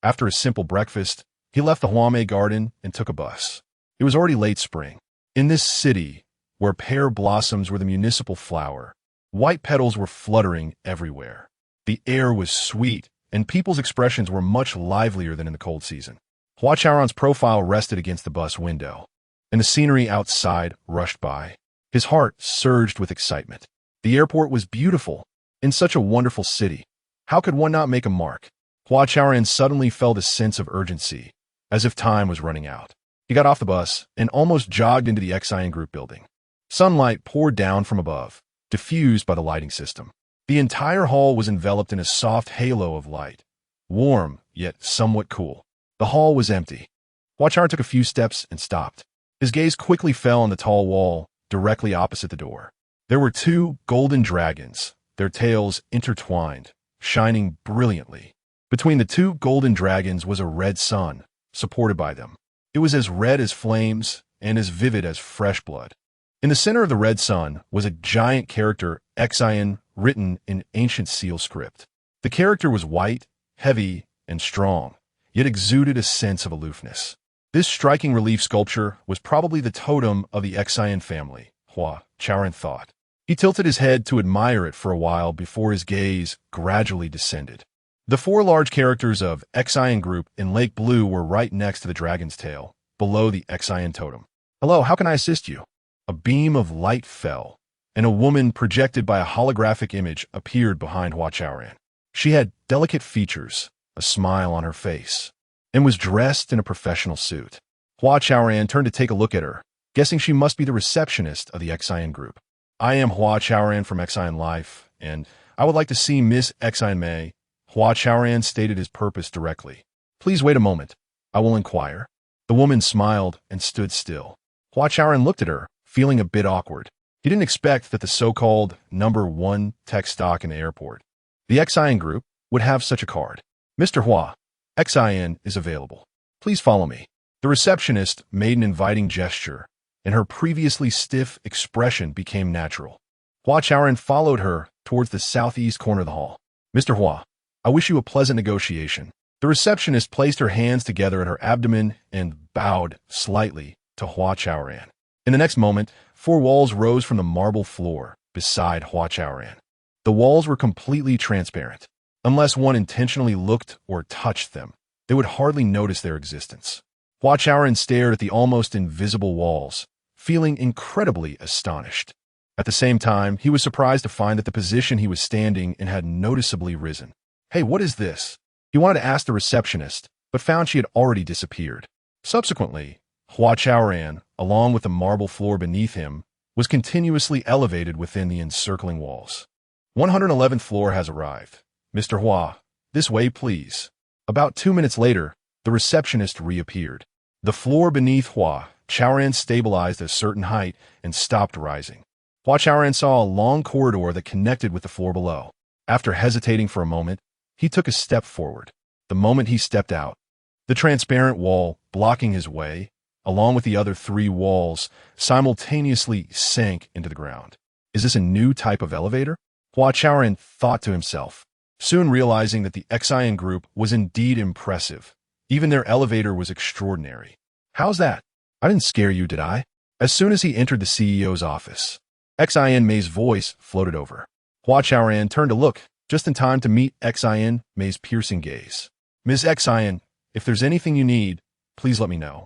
After a simple breakfast, he left the Huame garden and took a bus. It was already late spring. In this city, where pear blossoms were the municipal flower, white petals were fluttering everywhere. The air was sweet, and people's expressions were much livelier than in the cold season. Hua Chaoran's profile rested against the bus window, and the scenery outside rushed by. His heart surged with excitement. The airport was beautiful. In such a wonderful city, how could one not make a mark? Hua Chaoran suddenly felt a sense of urgency, as if time was running out. He got off the bus and almost jogged into the Xin group building. Sunlight poured down from above, diffused by the lighting system. The entire hall was enveloped in a soft halo of light, warm yet somewhat cool. The hall was empty. Hua Chaoran took a few steps and stopped. His gaze quickly fell on the tall wall directly opposite the door. There were two golden dragons, their tails intertwined, shining brilliantly. Between the two golden dragons was a red sun, supported by them. It was as red as flames and as vivid as fresh blood. In the center of the red sun was a giant character Xin written in ancient seal script. The character was white, heavy, and strong, yet exuded a sense of aloofness. This striking relief sculpture was probably the totem of the Xin family, Hua Chaoran thought. He tilted his head to admire it for a while before his gaze gradually descended. The four large characters of Xin group in Lake Blue were right next to the dragon's tail, below the Xin totem. Hello, how can I assist you? A beam of light fell, and a woman projected by a holographic image appeared behind Hua Chaoran. She had delicate features, a smile on her face, and was dressed in a professional suit. Hua Chaoran turned to take a look at her, guessing she must be the receptionist of the Xin group. I am Hua Chaoran from Xin Life, and I would like to see Miss Xin Mei. Hua Chaoran stated his purpose directly. Please wait a moment. I will inquire. The woman smiled and stood still. Hua Chaoran looked at her, feeling a bit awkward. He didn't expect that the so-called #1 tech stock in the airport, the Xin group, would have such a card. Mr. Hua, Xin is available. Please follow me. The receptionist made an inviting gesture, and her previously stiff expression became natural. Hua Chaoran followed her towards the southeast corner of the hall. "Mr. Hua, I wish you a pleasant negotiation." The receptionist placed her hands together at her abdomen and bowed slightly to Hua Chaoran. In the next moment, 4 walls rose from the marble floor beside Hua Chaoran. The walls were completely transparent. Unless one intentionally looked or touched them, they would hardly notice their existence. Hua Chaoran stared at the almost invisible walls, feeling incredibly astonished. At the same time, he was surprised to find that the position he was standing in had noticeably risen. "Hey, what is this?" He wanted to ask the receptionist, but found she had already disappeared. Subsequently, Hua Chaoran, along with the marble floor beneath him, was continuously elevated within the encircling walls. 111th floor has arrived. "Mr. Hua, this way, please." About 2 minutes later, the receptionist reappeared. The floor beneath Hua Chaoran stabilized at a certain height and stopped rising. Hua Chaoran saw a long corridor that connected with the floor below. After hesitating for a moment, he took a step forward. The moment he stepped out, the transparent wall blocking his way, along with the other 3 walls, simultaneously sank into the ground. Is this a new type of elevator? Hua Chaoran thought to himself, soon realizing that the Xian group was indeed impressive. Even their elevator was extraordinary. "How's that? I didn't scare you, did I?" As soon as he entered the CEO's office, Xian Mei's voice floated over. Hua Chaoran turned to look, just in time to meet Xian Mei's piercing gaze. "Ms. Xian, if there's anything you need, please let me know."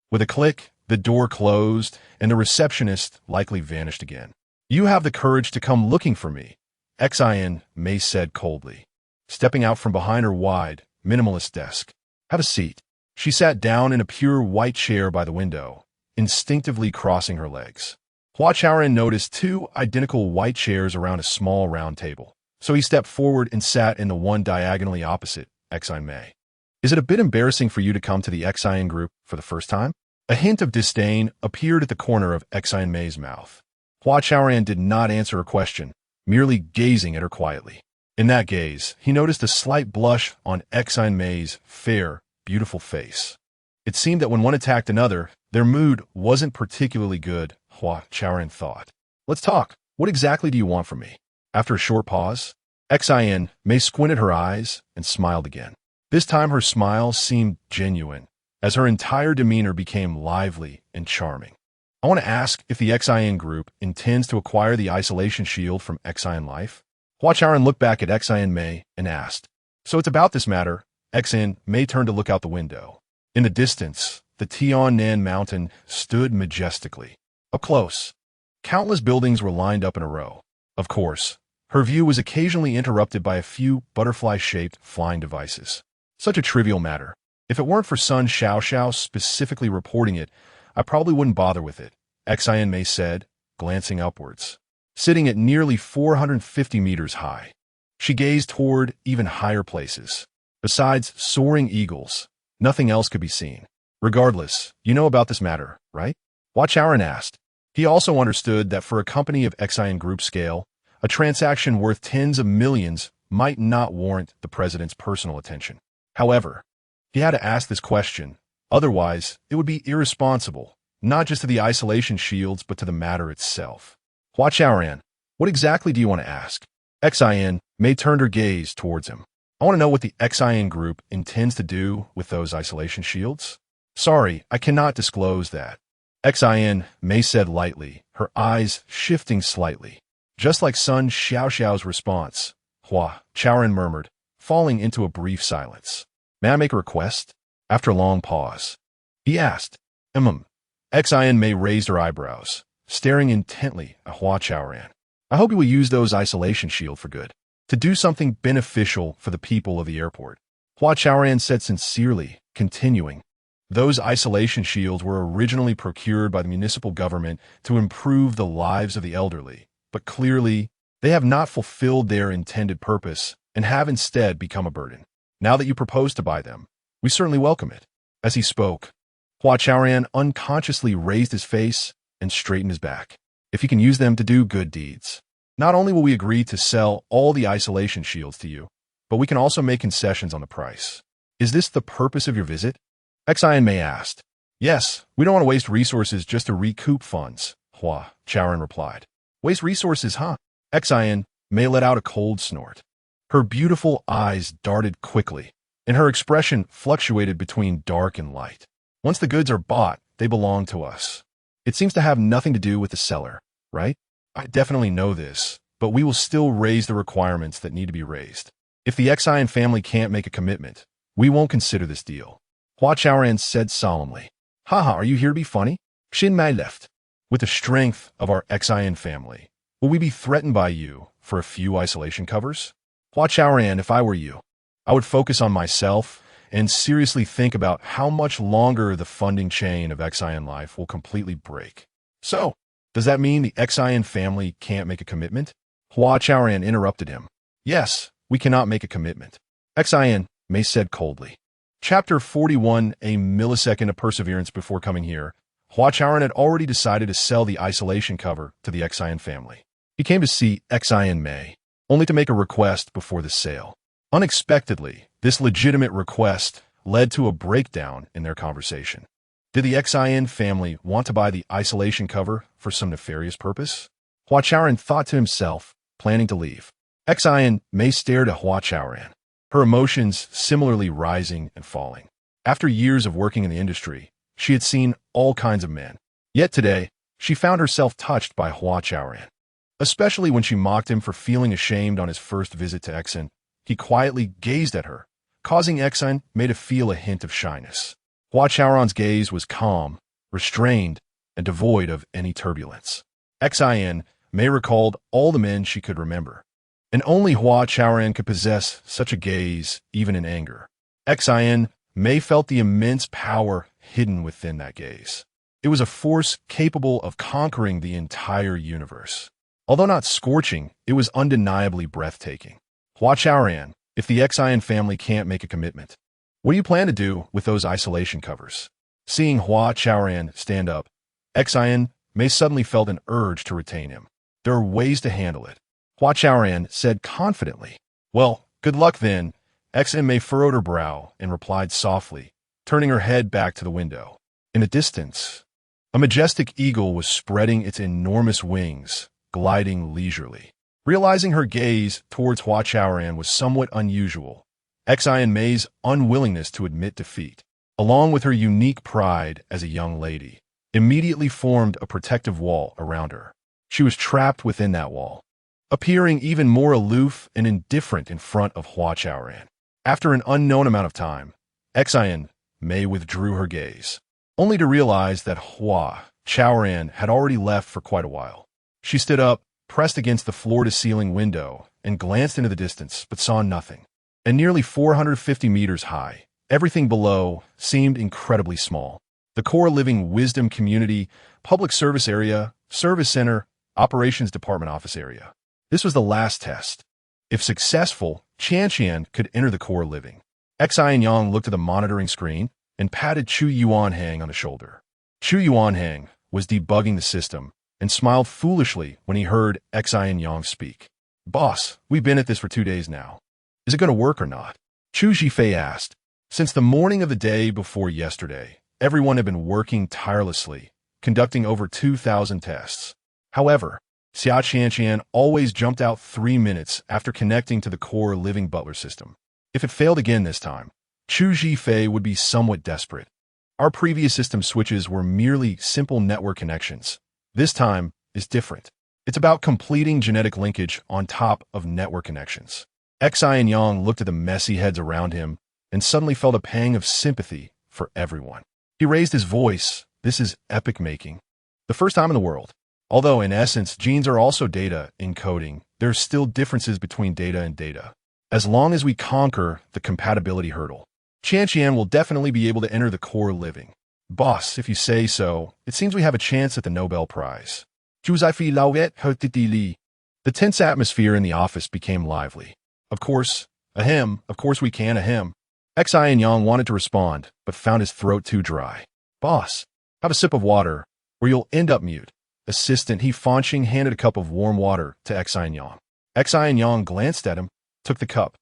With a click, the door closed, and the receptionist likely vanished again. "You have the courage to come looking for me," Xian Mei said coldly, stepping out from behind her wide, minimalist desk. "Have a seat." She sat down in a pure white chair by the window, instinctively crossing her legs. Hua Chaoran noticed 2 identical white chairs around a small round table, so he stepped forward and sat in the one diagonally opposite Xian Mei. "Is it a bit embarrassing for you to come to the Xian group for the first time?" A hint of disdain appeared at the corner of Xian Mei's mouth. Hua Chaoran did not answer her question, merely gazing at her quietly. In that gaze, he noticed a slight blush on Xian Mei's fair, beautiful face. It seemed that when one attacked another, their mood wasn't particularly good, Hua Chaoran thought. "Let's talk. What exactly do you want from me?" After a short pause, Xian Mei squinted her eyes and smiled again. This time her smile seemed genuine, as her entire demeanor became lively and charming. "I want to ask if the Xian group intends to acquire the isolation shield from Xin Life." Hua Chaoran looked back at Xian Mei and asked, "So it's about this matter." Xian Mei turned to look out the window. In the distance, the Tiannan Mountain stood majestically. Up close, countless buildings were lined up in a row. Of course, her view was occasionally interrupted by a few butterfly-shaped flying devices. Such a trivial matter. If it weren't for Sun Xiaoxiao specifically reporting it, I probably wouldn't bother with it, Xian Mei said, glancing upwards. Sitting at nearly 450 meters high, she gazed toward even higher places. Besides soaring eagles, nothing else could be seen. "Regardless, you know about this matter, right?" Hua Chaoran asked. He also understood that for a company of Xian Group scale, a transaction worth tens of millions might not warrant the president's personal attention. However, he had to ask this question, otherwise it would be irresponsible, not just to the isolation shields but to the matter itself. "Hua Chaoran, what exactly do you want to ask?" Xian Mei turned her gaze towards him. "I want to know what the Xian Group intends to do with those isolation shields." "Sorry, I cannot disclose that," Xian Mei said lightly, her eyes shifting slightly. Just like Sun Xiaoxiao's response, Hua Chaoran murmured, falling into a brief silence. "May I make a request?" After a long pause, he asked. Xian Mei raised her eyebrows, staring intently at Hua Chaoran. "I hope you will use those isolation shield for good, to do something beneficial for the people of the airport," Hua Chaoran said sincerely, continuing. "Those isolation shields were originally procured by the municipal government to improve the lives of the elderly, but clearly, they have not fulfilled their intended purpose and have instead become a burden. Now that you propose to buy them, we certainly welcome it." As he spoke, Hua Chaoran unconsciously raised his face and straightened his back. "If you can use them to do good deeds, not only will we agree to sell all the isolation shields to you, but we can also make concessions on the price." "Is this the purpose of your visit?" Xian Mei asked. Yes, we don't want to waste resources just to recoup funds, Hua Chaoran replied. Waste resources, huh? Xin May let out a cold snort. Her beautiful eyes darted quickly, and her expression fluctuated between dark and light. Once the goods are bought, they belong to us. It seems to have nothing to do with the seller, right? I definitely know this, but we will still raise the requirements that need to be raised. If the Xin family can't make a commitment, we won't consider this deal. Hua Chaoran said solemnly. Haha, are you here to be funny? Xin Mai left. With the strength of our Xin family, will we be threatened by you for a few isolation covers? Hua Chaoran, if I were you, I would focus on myself and seriously think about how much longer the funding chain of Xin Life will completely break. So, does that mean the Xin family can't make a commitment? Hua Chaoran interrupted him. Yes, we cannot make a commitment. Xin May said coldly. Chapter 41, a millisecond of perseverance before coming here. Hua Chaoran had already decided to sell the isolation cover to the Xin family. He came to see Xin May, only to make a request before the sale. Unexpectedly, this legitimate request led to a breakdown in their conversation. Did the Xin family want to buy the isolation cover for some nefarious purpose? Hua Chaoran thought to himself, planning to leave. Xin May stared at Hua Chaoran, her emotions similarly rising and falling. After years of working in the industry, she had seen all kinds of men. Yet today, she found herself touched by Hua Chaoran. Especially when she mocked him for feeling ashamed on his first visit to Xin. He quietly gazed at her, causing Xin May to feel a hint of shyness. Hua Chaoran's gaze was calm, restrained, and devoid of any turbulence. Xin May recalled all the men she could remember, and only Hua Chaoran could possess such a gaze, even in anger. Xin May felt the immense power hidden within that gaze. It was a force capable of conquering the entire universe. Although not scorching, it was undeniably breathtaking. Hua Chaoran, if the Xin family can't make a commitment, what do you plan to do with those isolation covers? Seeing Hua Chaoran stand up, Xin May suddenly felt an urge to retain him. There are ways to handle it. Hua Chaoran said confidently. Well, good luck then. Xin May furrowed her brow and replied softly, turning her head back to the window. In the distance, a majestic eagle was spreading its enormous wings, gliding leisurely. Realizing her gaze towards Hua Chaoran was somewhat unusual, Xin May's unwillingness to admit defeat, along with her unique pride as a young lady, immediately formed a protective wall around her. She was trapped within that wall, appearing even more aloof and indifferent in front of Hua Chaoran. After an unknown amount of time, Xin May withdrew her gaze, only to realize that Hua Chaoran had already left for quite a while. She stood up, pressed against the floor-to-ceiling window, and glanced into the distance, but saw nothing. And nearly 450 meters high, everything below seemed incredibly small. The core living wisdom community, public service area, service center, operations department office area. This was the last test. If successful, Qian could enter the core living. Xin Yang looked at the monitoring screen and patted Chu Yuanhang on the shoulder. Chu Yuanhang was debugging the system and smiled foolishly when he heard Xin Yang speak. Boss, we've been at this for 2 days now. Is it going to work or not? Chu Zhifei asked. Since the morning of the day before yesterday, everyone had been working tirelessly, conducting over 2,000 tests. However, Xia Qian always jumped out 3 minutes after connecting to the core living butler system. If it failed again this time, Chu Zhifei would be somewhat desperate. Our previous system switches were merely simple network connections. This time is different. It's about completing genetic linkage on top of network connections. Xin Yang looked at the messy heads around him and suddenly felt a pang of sympathy for everyone. He raised his voice. This is epic making. The first time in the world. Although in essence, genes are also data encoding, there's still differences between data and data. As long as we conquer the compatibility hurdle, Qian will definitely be able to enter the core living. Boss, if you say so, it seems we have a chance at the Nobel Prize. The tense atmosphere in the office became lively. Of course we can, ahem. Xin Yang wanted to respond, but found his throat too dry. Boss, have a sip of water, or you'll end up mute. Assistant He Fanqing handed a cup of warm water to Xin Yang. Xin Yang glanced at him, took the cup,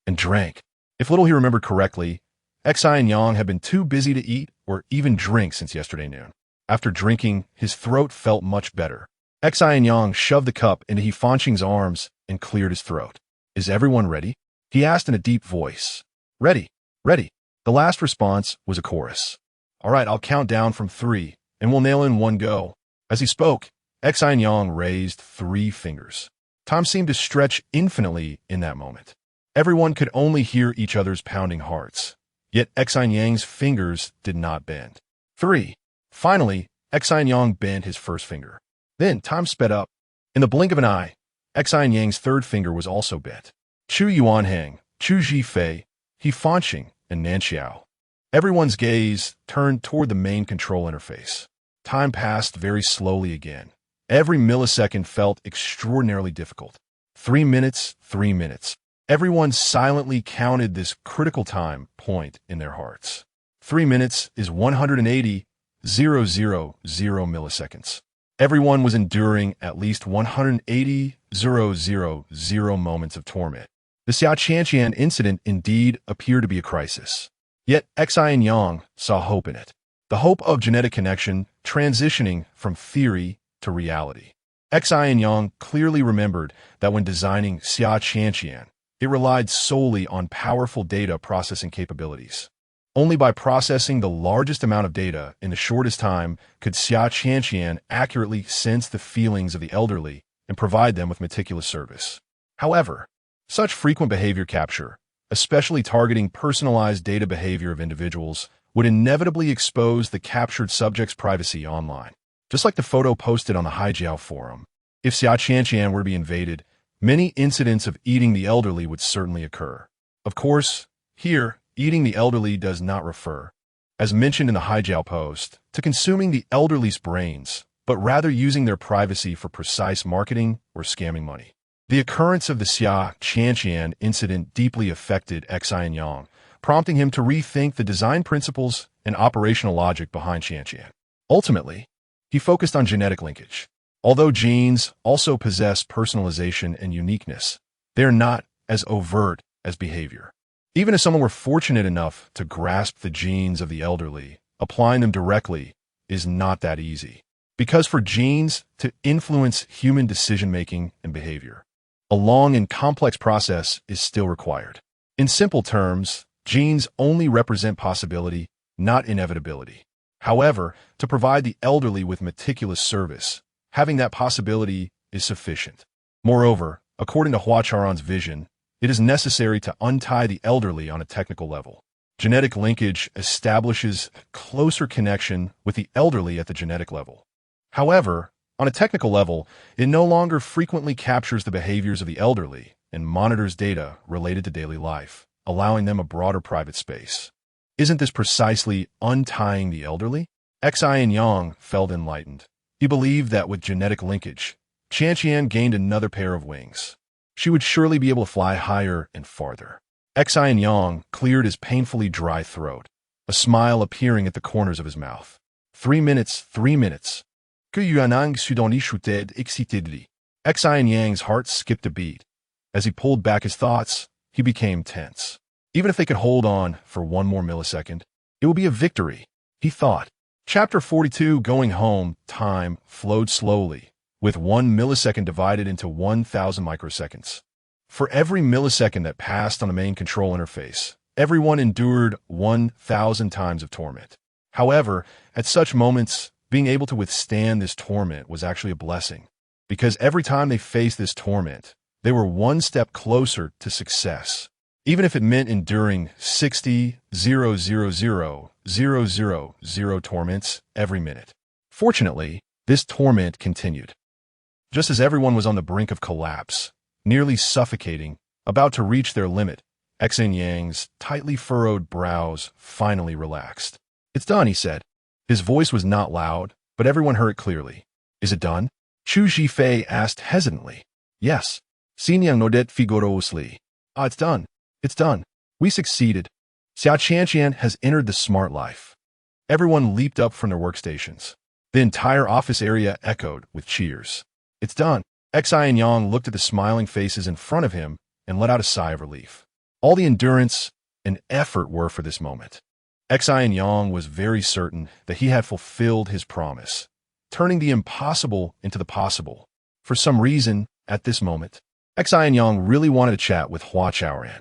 and drank. If little he remembered correctly, Xin Yang had been too busy to eat or even drink since yesterday noon. After drinking, his throat felt much better. Xin Yang shoved the cup into He Fanqing's arms and cleared his throat. "Is everyone ready?" he asked in a deep voice. "Ready, ready." The last response was a chorus. "All right, I'll count down from 3, and we'll nail in one go." As he spoke, Xin Yang raised 3 fingers. Time seemed to stretch infinitely in that moment. Everyone could only hear each other's pounding hearts. Yet Xin Yang's fingers did not bend. 3. Finally, Xin Yang bent his first finger. Then time sped up. In the blink of an eye, Xin Yang's third finger was also bent. Chu Yuanhang, Chu Zhifei, He Fanqing, and Nanxiao. Everyone's gaze turned toward the main control interface. Time passed very slowly again. Every millisecond felt extraordinarily difficult. 3 minutes, 3 minutes. Everyone silently counted this critical time point in their hearts. 3 minutes is 180,000 milliseconds. Everyone was enduring at least 180,000 moments of torment. The Xiaqian incident indeed appeared to be a crisis. Yet Xin Yang saw hope in it. The hope of genetic connection transitioning from theory to reality. Xin Yang clearly remembered that when designing Xiaqian, it relied solely on powerful data processing capabilities. Only by processing the largest amount of data in the shortest time could Xiaqian accurately sense the feelings of the elderly and provide them with meticulous service. However, such frequent behavior capture, especially targeting personalized data behavior of individuals, would inevitably expose the captured subject's privacy online. Just like the photo posted on the Haijiao forum, if Xiaqian were to be invaded, many incidents of eating the elderly would certainly occur. Of course, here, eating the elderly does not refer, as mentioned in the Haijiao post, to consuming the elderly's brains, but rather using their privacy for precise marketing or scamming money. The occurrence of the Xiaqian incident deeply affected Xin Yang, prompting him to rethink the design principles and operational logic behind Xiaqian. Ultimately, he focused on genetic linkage. Although genes also possess personalization and uniqueness, they are not as overt as behavior. Even if someone were fortunate enough to grasp the genes of the elderly, applying them directly is not that easy. Because for genes to influence human decision-making and behavior, a long and complex process is still required. In simple terms, genes only represent possibility, not inevitability. However, to provide the elderly with meticulous service, having that possibility is sufficient. Moreover, according to Hua Chaoran's vision, it is necessary to untie the elderly on a technical level. Genetic linkage establishes closer connection with the elderly at the genetic level. However, on a technical level, it no longer frequently captures the behaviors of the elderly and monitors data related to daily life, allowing them a broader private space. Isn't this precisely untying the elderly? Xin Yang felt enlightened. He believed that with genetic linkage, Qianqian gained another pair of wings. She would surely be able to fly higher and farther. Xin Yang cleared his painfully dry throat, a smile appearing at the corners of his mouth. 3 minutes, 3 minutes. Que Yuanang Sudoni Shuted excitedly. Xin Yang's heart skipped a beat. As he pulled back his thoughts, he became tense. Even if they could hold on for 1 more millisecond, it would be a victory, he thought. Chapter 42, Going Home. Time flowed slowly, with 1 millisecond divided into 1,000 microseconds. For every millisecond that passed on the main control interface, everyone endured 1,000 times of torment. However, at such moments, being able to withstand this torment was actually a blessing, because every time they faced this torment, they were 1 step closer to success, even if it meant enduring 60,000,000 torments every minute. Fortunately, this torment continued. Just as everyone was on the brink of collapse, nearly suffocating, about to reach their limit, Xin Yang's tightly furrowed brows finally relaxed. "It's done," he said. His voice was not loud, but everyone heard it clearly. "Is it done?" Chu Zhifei asked hesitantly. "Yes." Xin Yang nodded vigorously. "Ah, it's done. It's done. We succeeded. Xiaqian has entered the smart life." Everyone leaped up from their workstations. The entire office area echoed with cheers. "It's done." Xin Yang looked at the smiling faces in front of him and let out a sigh of relief. All the endurance, and effort were for this moment. Xin Yang was very certain that he had fulfilled his promise, turning the impossible into the possible. For some reason, at this moment, Xin Yang really wanted to chat with Hua Chaoran.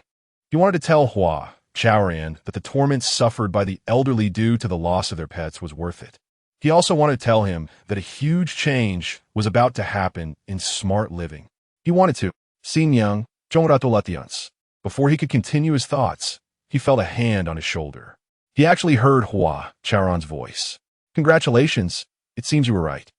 He wanted to tell Hua Chaoran that the torments suffered by the elderly due to the loss of their pets was worth it. He also wanted to tell him that a huge change was about to happen in smart living. He wanted to. Xin Yang, Latians. Before he could continue his thoughts, he felt a hand on his shoulder. He actually heard Hua Chaoran's voice. Congratulations, it seems you were right.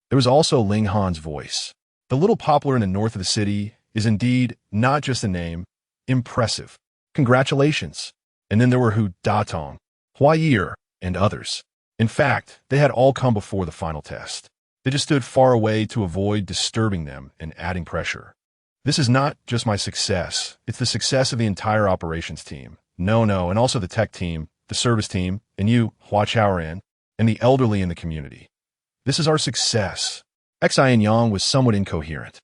There was also Ling Han's voice. The little poplar in the north of the city is indeed not just a name, impressive. Congratulations. And then there were Hu Datong, Hua Ye'er, and others. In fact, they had all come before the final test. They just stood far away to avoid disturbing them and adding pressure. This is not just my success, it's the success of the entire operations team. No, and also the tech team, the service team, and you, Hua Chaoran, and the elderly in the community. This is our success. Xin Yang was somewhat incoherent.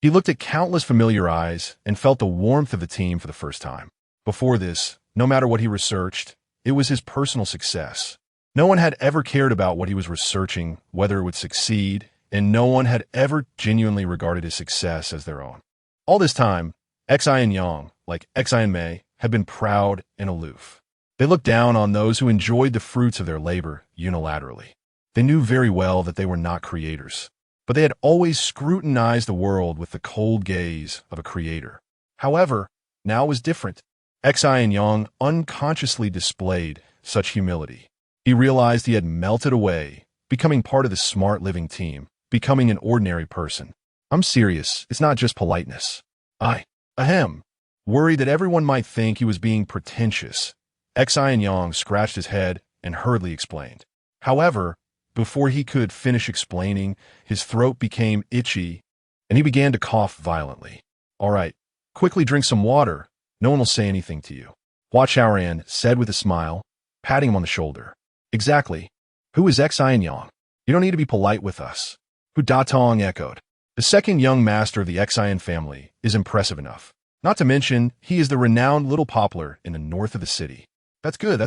He looked at countless familiar eyes and felt the warmth of the team for the first time. Before this, no matter what he researched, it was his personal success. No one had ever cared about what he was researching, whether it would succeed, and no one had ever genuinely regarded his success as their own. All this time, Xin Yang, like Xin Mei, had been proud and aloof. They looked down on those who enjoyed the fruits of their labor unilaterally. They knew very well that they were not creators, but they had always scrutinized the world with the cold gaze of a creator. However, now it was different. Xin Yang unconsciously displayed such humility. He realized he had melted away, becoming part of the smart living team, becoming an ordinary person. I'm serious, it's not just politeness. Worried that everyone might think he was being pretentious, Xin Yang scratched his head and hurriedly explained. However, before he could finish explaining, his throat became itchy, and he began to cough violently. All right, quickly drink some water. No one will say anything to you, Hua Chaoran said with a smile, patting him on the shoulder. Exactly. Who is Xin Yang? You don't need to be polite with us. Hu Datong echoed. The second young master of the Xin family is impressive enough. Not to mention, he is the renowned little poplar in the north of the city. That's good.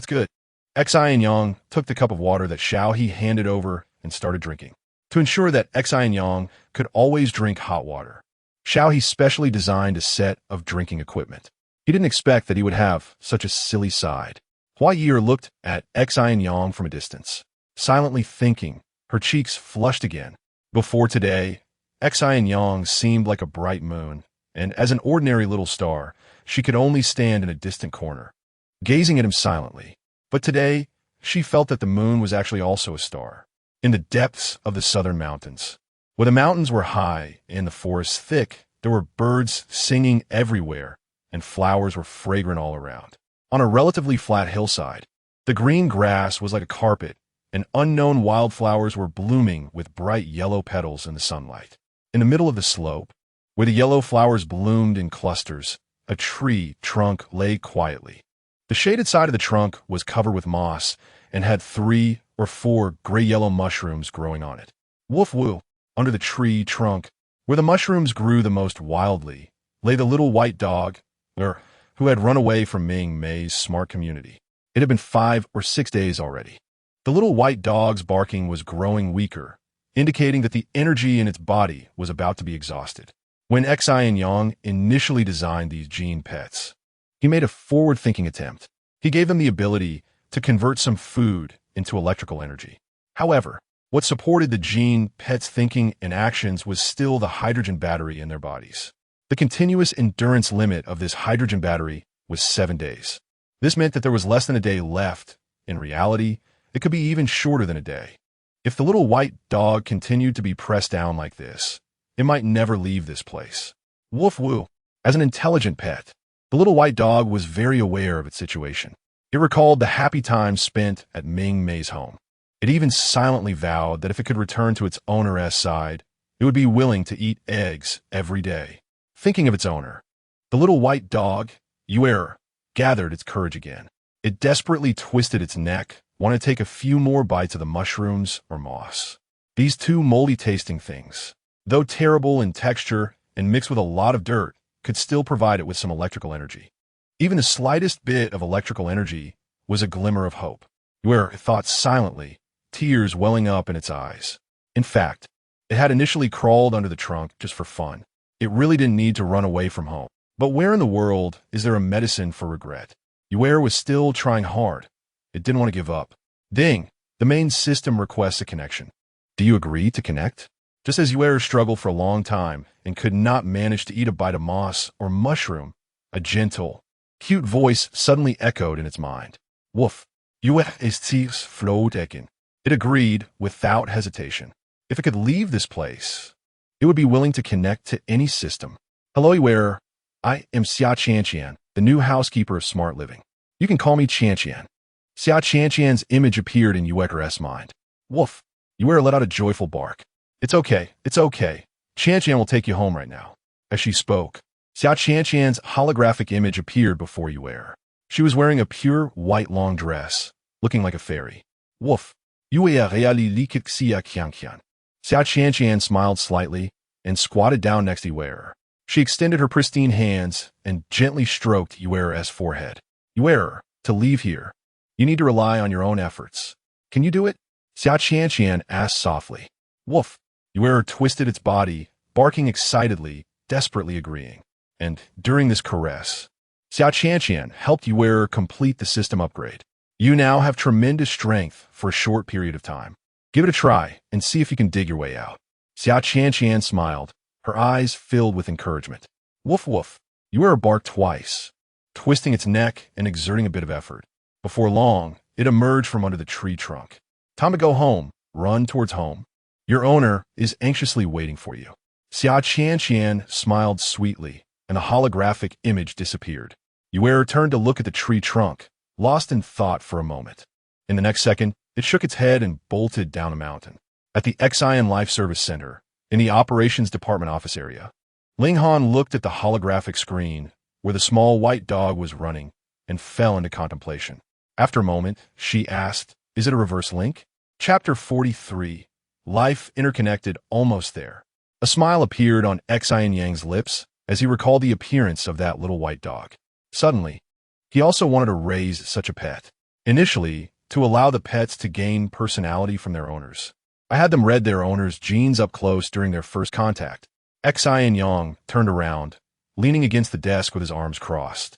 Xin Yang took the cup of water that Xiao He handed over and started drinking. To ensure that Xin Yang could always drink hot water, Xiao He specially designed a set of drinking equipment. He didn't expect that he would have such a silly side. Hua Ye'er looked at Xin Yang from a distance, silently thinking, her cheeks flushed again. Before today, Xin Yang seemed like a bright moon, and as an ordinary little star, she could only stand in a distant corner, gazing at him silently. But today, she felt that the moon was actually also a star, in the depths of the southern mountains. Where the mountains were high and the forests thick, there were birds singing everywhere, and flowers were fragrant all around. On a relatively flat hillside, the green grass was like a carpet, and unknown wildflowers were blooming with bright yellow petals in the sunlight. In the middle of the slope, where the yellow flowers bloomed in clusters, a tree trunk lay quietly. The shaded side of the trunk was covered with moss and had 3 or 4 gray-yellow mushrooms growing on it. Woof woo, under the tree trunk, where the mushrooms grew the most wildly, lay the little white dog, who had run away from Ming Mei's smart community. It had been 5 or 6 days already. The little white dog's barking was growing weaker, indicating that the energy in its body was about to be exhausted. When Xin Yang initially designed these gene pets, he made a forward-thinking attempt. He gave them the ability to convert some food into electrical energy. However, what supported the gene pets' thinking and actions was still the hydrogen battery in their bodies. The continuous endurance limit of this hydrogen battery was 7 days. This meant that there was less than a day left. In reality, it could be even shorter than a day. If the little white dog continued to be pressed down like this, it might never leave this place. Woof woo. As an intelligent pet, the little white dog was very aware of its situation. It recalled the happy times spent at Ming Mei's home. It even silently vowed that if it could return to its owner's side, it would be willing to eat eggs every day. Thinking of its owner, the little white dog, Hua Ye'er, gathered its courage again. It desperately twisted its neck, wanted to take a few more bites of the mushrooms or moss. These 2 moldy-tasting things, though terrible in texture and mixed with a lot of dirt, could still provide it with some electrical energy. Even the slightest bit of electrical energy was a glimmer of hope. Ye'er thought silently, tears welling up in its eyes. In fact, it had initially crawled under the trunk just for fun. It really didn't need to run away from home. But where in the world is there a medicine for regret? Ye'er was still trying hard. It didn't want to give up. Ding! The main system requests a connection. Do you agree to connect? Just as Ye'er struggled for a long time and could not manage to eat a bite of moss or mushroom, a gentle, cute voice suddenly echoed in its mind. Woof! Ye'er is tiefs flodecken. It agreed without hesitation. If it could leave this place, it would be willing to connect to any system. Hello, Ye'er. I am Xia Chanqian, the new housekeeper of Smart Living. You can call me Chanqian. Xia Chanqian's image appeared in Ye'er's mind. Woof! Ye'er let out a joyful bark. It's okay, it's okay. Chanqian will take you home right now. As she spoke, Xia Chanqian's holographic image appeared before Ye'er. She was wearing a pure white long dress, looking like a fairy. Woof! Ye'er really liked Xia Chanqian. Xia Chanqian smiled slightly and squatted down next to Ye'er. She extended her pristine hands and gently stroked Ye'er's forehead. Ye'er, to leave here, you need to rely on your own efforts. Can you do it? Xia Chanqian asked softly. Woof! Ye'er twisted its body, barking excitedly, desperately agreeing. And during this caress, Xia Chanqian helped Ye'er complete the system upgrade. You now have tremendous strength for a short period of time. Give it a try and see if you can dig your way out. Xia Chanqian smiled, her eyes filled with encouragement. Woof woof! Ye'er barked twice, twisting its neck and exerting a bit of effort. Before long, it emerged from under the tree trunk. Time to go home. Run towards home. Your owner is anxiously waiting for you. Xia Chanqian smiled sweetly, and the holographic image disappeared. Ye'er turned to look at the tree trunk, lost in thought for a moment. In the next second, it shook its head and bolted down a mountain. At the Xin Life Service Center, in the Operations Department office area, Ling Han looked at the holographic screen where the small white dog was running and fell into contemplation. After a moment, she asked, is it a reverse link? Chapter 43. Life interconnected almost there. A smile appeared on Xin Yang's lips as he recalled the appearance of that little white dog. Suddenly, he also wanted to raise such a pet. Initially, to allow the pets to gain personality from their owners. I had them read their owners' genes up close during their first contact. Xin Yang turned around, leaning against the desk with his arms crossed.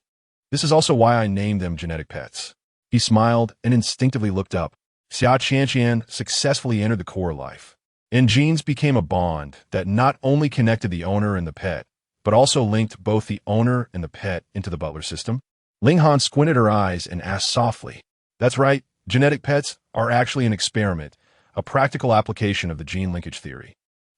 This is also why I named them genetic pets. He smiled and instinctively looked up. Xia Chanqian successfully entered the core life, and genes became a bond that not only connected the owner and the pet, but also linked both the owner and the pet into the butler system. Ling Han squinted her eyes and asked softly, that's right, genetic pets are actually an experiment, a practical application of the gene linkage theory.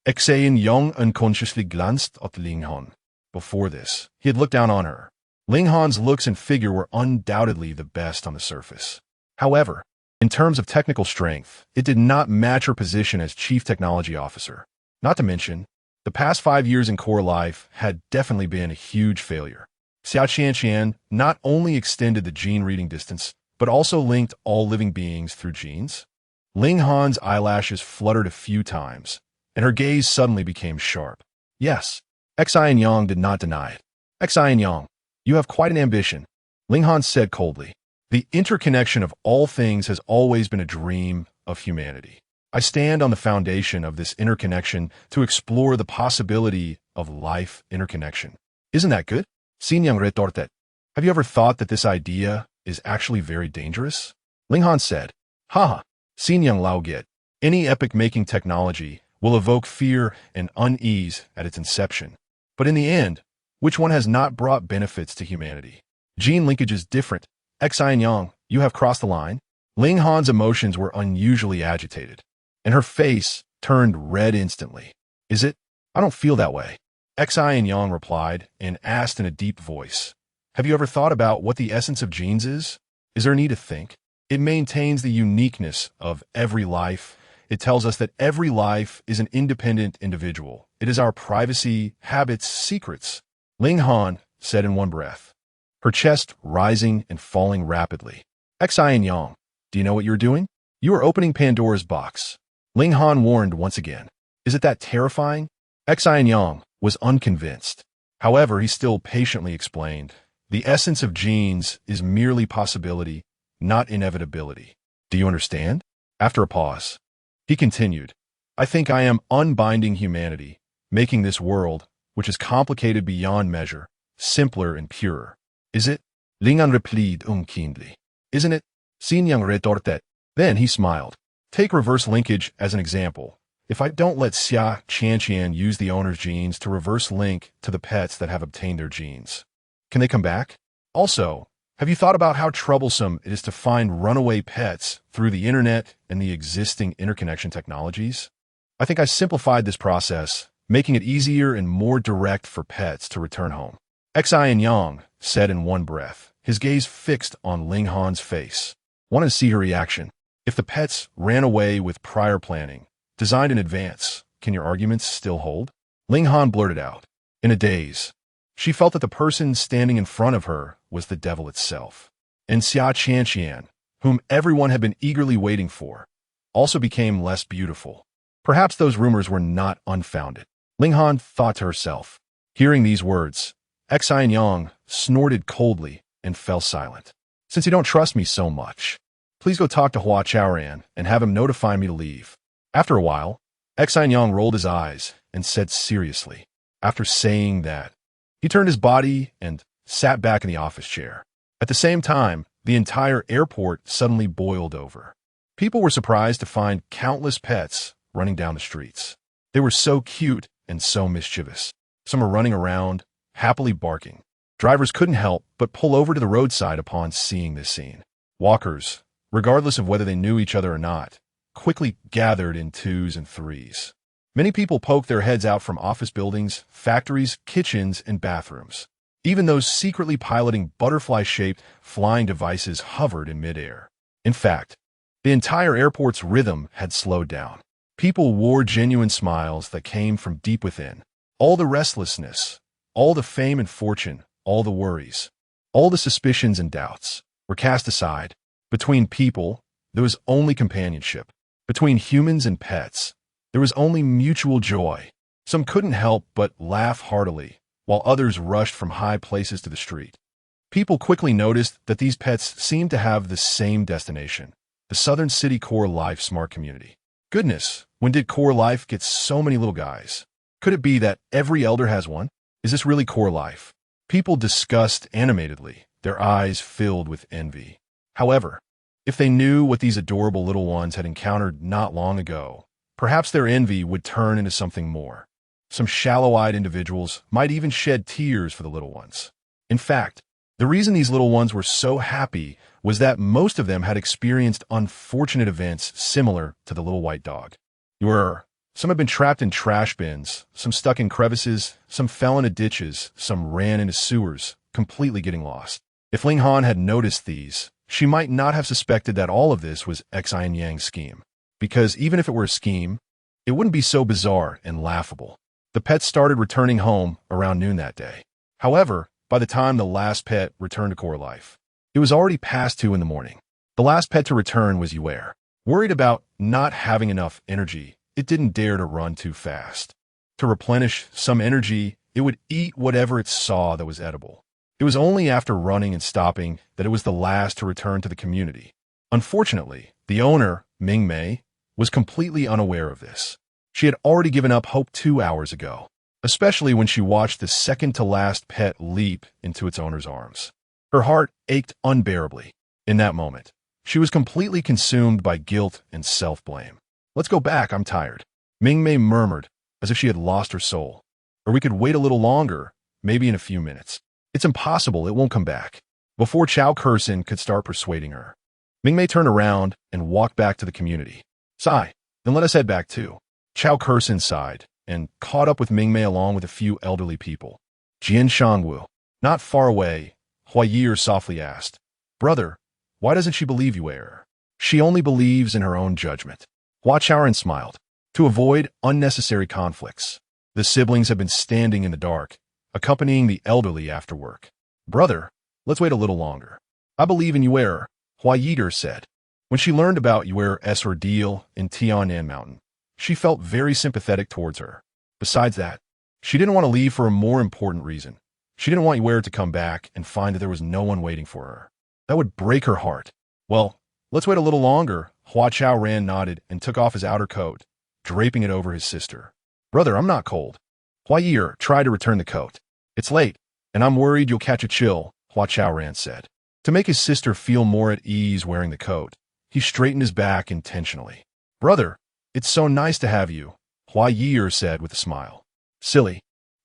Xin Yang unconsciously glanced at Ling Han. Before this, he had looked down on her. Ling Han's looks and figure were undoubtedly the best on the surface. However, in terms of technical strength, it did not match her position as Chief Technology Officer. Not to mention, the past 5 years in core life had definitely been a huge failure. Xia Chanqian not only extended the gene reading distance, but also linked all living beings through genes. Ling Han's eyelashes fluttered a few times, and her gaze suddenly became sharp. Yes, Xin Yang did not deny it. Xin Yang, you have quite an ambition, Ling Han said coldly. The interconnection of all things has always been a dream of humanity. I stand on the foundation of this interconnection to explore the possibility of life interconnection. Isn't that good? Xin Yang retorted. Have you ever thought that this idea is actually very dangerous? Ling Han said, haha, Xin Yang lao get. Any epic-making technology will evoke fear and unease at its inception. But in the end, which one has not brought benefits to humanity? Gene linkage is different. Xin Yang, you have crossed the line. Ling Han's emotions were unusually agitated, and her face turned red instantly. Is it? I don't feel that way. Xin Yang replied and asked in a deep voice, have you ever thought about what the essence of genes is? Is there a need to think? It maintains the uniqueness of every life. It tells us that every life is an independent individual. It is our privacy, habits, secrets. Ling Han said in one breath, her chest rising and falling rapidly. Xin Yang, do you know what you're doing? You are opening Pandora's box. Ling Han warned once again. Is it that terrifying? Xin Yang was unconvinced. However, he still patiently explained, The essence of genes is merely possibility, not inevitability. Do you understand? After a pause, he continued, I think I am unbinding humanity, making this world, which is complicated beyond measure, simpler and purer. Is it? Ling Han replied unkindly. Isn't it? Xin Yang retorted. Then he smiled. Take reverse linkage as an example. If I don't let Hua Chaoran use the owner's genes to reverse link to the pets that have obtained their genes, can they come back? Also, have you thought about how troublesome it is to find runaway pets through the internet and the existing interconnection technologies? I think I simplified this process, making it easier and more direct for pets to return home. Xin Yang said in one breath, his gaze fixed on Ling Han's face. Wanted to see her reaction. If the pets ran away with prior planning, designed in advance, can your arguments still hold? Ling Han blurted out. In a daze, she felt that the person standing in front of her was the devil itself. And Hua Chaoran, whom everyone had been eagerly waiting for, also became less beautiful. Perhaps those rumors were not unfounded. Ling Han thought to herself. Hearing these words, Xin Yang snorted coldly and fell silent. Since you don't trust me so much, please go talk to Hua Chaoran and have him notify me to leave. After a while, Xin Yang rolled his eyes and said seriously. After saying that, he turned his body and sat back in the office chair. At the same time, the entire airport suddenly boiled over. People were surprised to find countless pets running down the streets. They were so cute and so mischievous. Some were running around, happily barking. Drivers couldn't help but pull over to the roadside upon seeing this scene. Walkers, regardless of whether they knew each other or not, quickly gathered in twos and threes. Many people poked their heads out from office buildings, factories, kitchens, and bathrooms. Even those secretly piloting butterfly-shaped flying devices hovered in midair. In fact, the entire airport's rhythm had slowed down. People wore genuine smiles that came from deep within. All the restlessness, all the fame and fortune, all the worries, all the suspicions and doubts were cast aside. Between people, there was only companionship. Between humans and pets, there was only mutual joy. Some couldn't help but laugh heartily, while others rushed from high places to the street. People quickly noticed that these pets seemed to have the same destination, the Southern City Core Life smart community. Goodness, when did Core Life get so many little guys? Could it be that every elder has one? Is this really Core Life? People discussed animatedly, their eyes filled with envy. However, if they knew what these adorable little ones had encountered not long ago, perhaps their envy would turn into something more. Some shallow-eyed individuals might even shed tears for the little ones. In fact, the reason these little ones were so happy was that most of them had experienced unfortunate events similar to the little white dog. Some had been trapped in trash bins, some stuck in crevices, some fell into ditches, some ran into sewers, completely getting lost. If Ling Han had noticed these, she might not have suspected that all of this was Xin Yang's scheme. Because even if it were a scheme, it wouldn't be so bizarre and laughable. The pets started returning home around noon that day. However, by the time the last pet returned to Core Life, it was already past 2 in the morning. The last pet to return was Ye'er. Worried about not having enough energy, it didn't dare to run too fast. To replenish some energy, it would eat whatever it saw that was edible. It was only after running and stopping that it was the last to return to the community. Unfortunately, the owner, Ming Mei, was completely unaware of this. She had already given up hope 2 hours ago, especially when she watched the second-to-last pet leap into its owner's arms. Her heart ached unbearably. In that moment, she was completely consumed by guilt and self-blame. Let's go back, I'm tired, Ming Mei murmured, as if she had lost her soul. Or we could wait a little longer, maybe in a few minutes. It's impossible, it won't come back. Before Chaoran could start persuading her, Ming Mei turned around and walked back to the community. Sigh, then let us head back too. Chaoran sighed and caught up with Ming Mei along with a few elderly people. Jian Shangwu, not far away, Hua Ye'er softly asked, Brother, why doesn't she believe Ye'er? She only believes in her own judgment. Hua Chaoran smiled. To avoid unnecessary conflicts, the siblings had been standing in the dark, accompanying the elderly after work. Brother, let's wait a little longer. I believe in Ye'er, Hua Ye'er said. When she learned about Ye'er's ordeal in Tianan Mountain, she felt very sympathetic towards her. Besides that, she didn't want to leave for a more important reason. She didn't want Ye'er to come back and find that there was no one waiting for her. That would break her heart. Well, let's wait a little longer. Hua Chaoran nodded and took off his outer coat, draping it over his sister. Brother, I'm not cold. Hua Ye'er tried to return the coat. It's late, and I'm worried you'll catch a chill, Hua Chaoran said. To make his sister feel more at ease wearing the coat, he straightened his back intentionally. Brother, it's so nice to have you, Hua Ye'er said with a smile. Silly.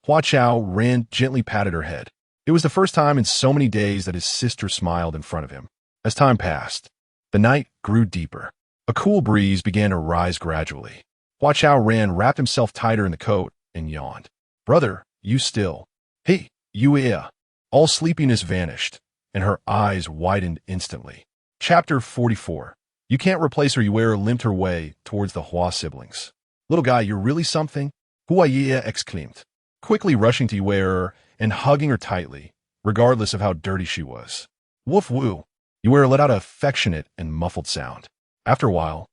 Hua Chaoran gently patted her head. It was the first time in so many days that his sister smiled in front of him. As time passed, the night grew deeper. A cool breeze began to rise gradually. Hua Chaoran wrapped himself tighter in the coat and yawned. Brother, you still. Hey, Ye'er. All sleepiness vanished, and her eyes widened instantly. Chapter 44. You can't replace her. Ye'er limped her way towards the Hua siblings. Little guy, you're really something? Hua Ye'er exclaimed, quickly rushing to Ye'er and hugging her tightly, regardless of how dirty she was. Woof woo. Ye'er let out an affectionate and muffled sound. After a while,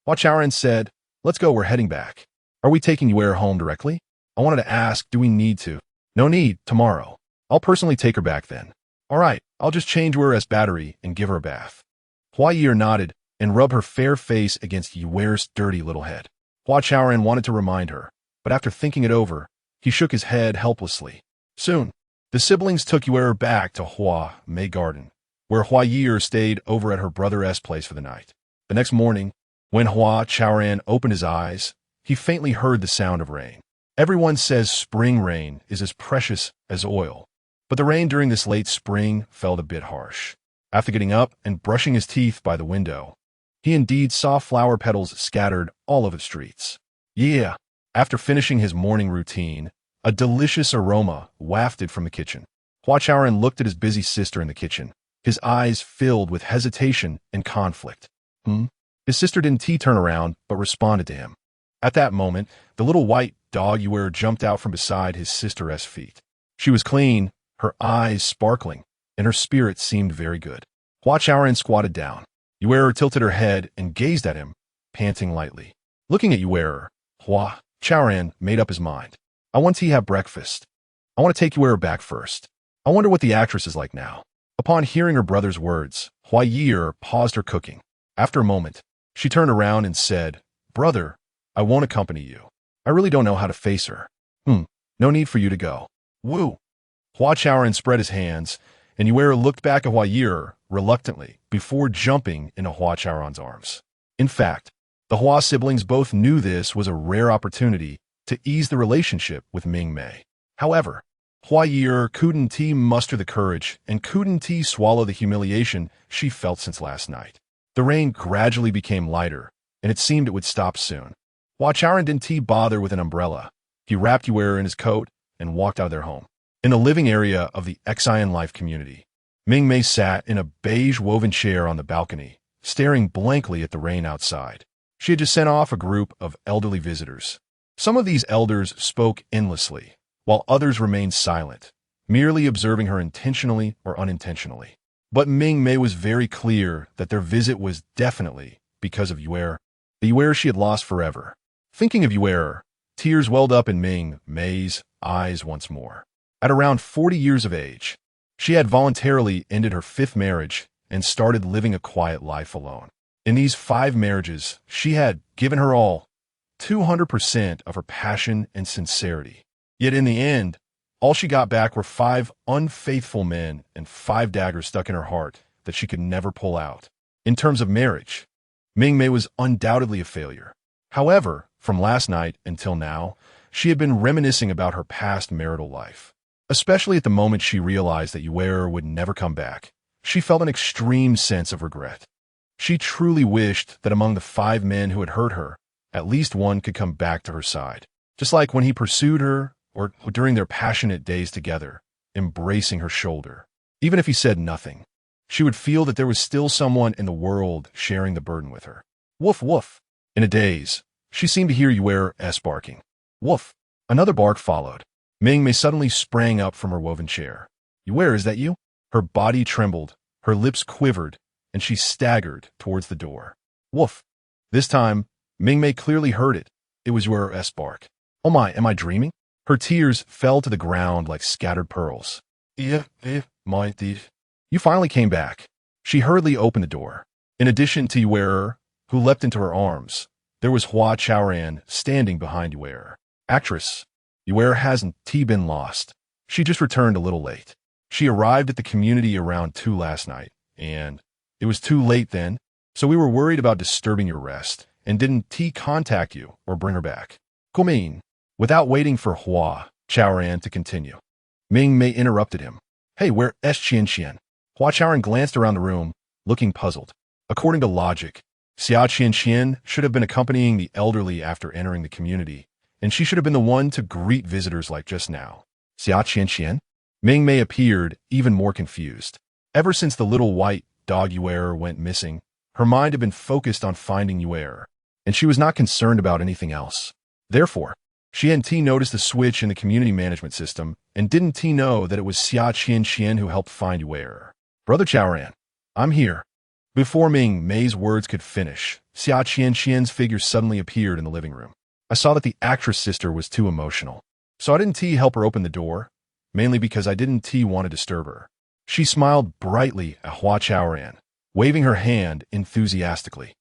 Hua Chaoran said, Let's go, we're heading back. Are we taking Ye'er home directly? I wanted to ask, do we need to? No need, tomorrow. I'll personally take her back then. All right, I'll just change Ye'er's battery and give her a bath. Hua Ye'er nodded and rubbed her fair face against Ye'er's dirty little head. Hua Chaoran wanted to remind her, but after thinking it over, he shook his head helplessly. Soon, the siblings took Ye'er back to Hua May Garden, where Hua Ye'er stayed over at her brother's place for the night. The next morning, when Hua Chaoran opened his eyes, he faintly heard the sound of rain. Everyone says spring rain is as precious as oil, but the rain during this late spring felt a bit harsh. After getting up and brushing his teeth by the window, he indeed saw flower petals scattered all over the streets. Yeah. After finishing his morning routine, a delicious aroma wafted from the kitchen. Hua Chaoran looked at his busy sister in the kitchen, his eyes filled with hesitation and conflict. His sister didn't turn around, but responded to him. At that moment, the little white dog Ye'er jumped out from beside his sister's feet. She was clean, her eyes sparkling, and her spirit seemed very good. Hua Chaoran squatted down. Ye'er tilted her head and gazed at him, panting lightly. Looking at Ye'er, Hua Chaoran made up his mind. I want to have breakfast. I want to take Ye'er back first. I wonder what the actress is like now. Upon hearing her brother's words, Hua Ye'er paused her cooking. After a moment, she turned around and said, Brother, I won't accompany you. I really don't know how to face her. No need for you to go. Woo. Hua Chaoran spread his hands, and Ye'er looked back at Hua Ye'er reluctantly before jumping into Hua Chaoran's arms. In fact, the Hua siblings both knew this was a rare opportunity to ease the relationship with Ming Mei. However, Hua Ye'er couldn't muster the courage and couldn't swallow the humiliation she felt since last night. The rain gradually became lighter, and it seemed it would stop soon. Hua Chaoran didn't bother with an umbrella. He wrapped Ye'er in his coat and walked out of their home. In the living area of the Xin Life community, Ming Mei sat in a beige woven chair on the balcony, staring blankly at the rain outside. She had just sent off a group of elderly visitors. Some of these elders spoke endlessly, while others remained silent, merely observing her intentionally or unintentionally. But Ming Mei was very clear that their visit was definitely because of Ye'er, the Ye'er she had lost forever. Thinking of Ye'er, tears welled up in Ming Mei's eyes once more. At around 40 years of age, she had voluntarily ended her 5th marriage and started living a quiet life alone. In these 5 marriages, she had given her all, 200% of her passion and sincerity. Yet in the end, all she got back were 5 unfaithful men and 5 daggers stuck in her heart that she could never pull out. In terms of marriage, Ming Mei was undoubtedly a failure. However, from last night until now, she had been reminiscing about her past marital life. Especially at the moment she realized that Ye'er would never come back, she felt an extreme sense of regret. She truly wished that among the 5 men who had hurt her, at least one could come back to her side. Just like when he pursued her, or during their passionate days together, embracing her shoulder. Even if he said nothing, she would feel that there was still someone in the world sharing the burden with her. Woof woof. In a daze, she seemed to hear Ye'er's barking. Woof. Another bark followed. Ming Mei suddenly sprang up from her woven chair. Ye'er, is that you? Her body trembled, her lips quivered, and she staggered towards the door. Woof. This time, Ming Mei clearly heard it. It was Ye'er's bark. Oh my, am I dreaming? Her tears fell to the ground like scattered pearls. My thief. You finally came back. She hurriedly opened the door. In addition to Hua Ye'er, who leapt into her arms, there was Hua Chaoran standing behind Hua Ye'er. Actress, Hua Ye'er hasn't been lost. She just returned a little late. She arrived at the community around 2 last night, and it was too late then, so we were worried about disturbing your rest and didn't contact you or bring her back. Kumin. Without waiting for Hua Chaoran to continue, Ming Mei interrupted him. Hey, where is Qian? Hua Chaoran glanced around the room, looking puzzled. According to logic, Qian should have been accompanying the elderly after entering the community, and she should have been the one to greet visitors like just now. Qian? Ming Mei appeared even more confused. Ever since the little white dog Hua Ye'er went missing, her mind had been focused on finding Hua Ye'er, and she was not concerned about anything else. Therefore, she hadn't noticed the switch in the community management system and didn't know that it was Qian who helped find Hua Ye'er. Brother Chaoran, I'm here. Before Ming Mei's words could finish, Qian's figure suddenly appeared in the living room. I saw that the actress sister was too emotional, so I didn't help her open the door, mainly because I didn't want to disturb her. She smiled brightly at Hua Chaoran, waving her hand enthusiastically,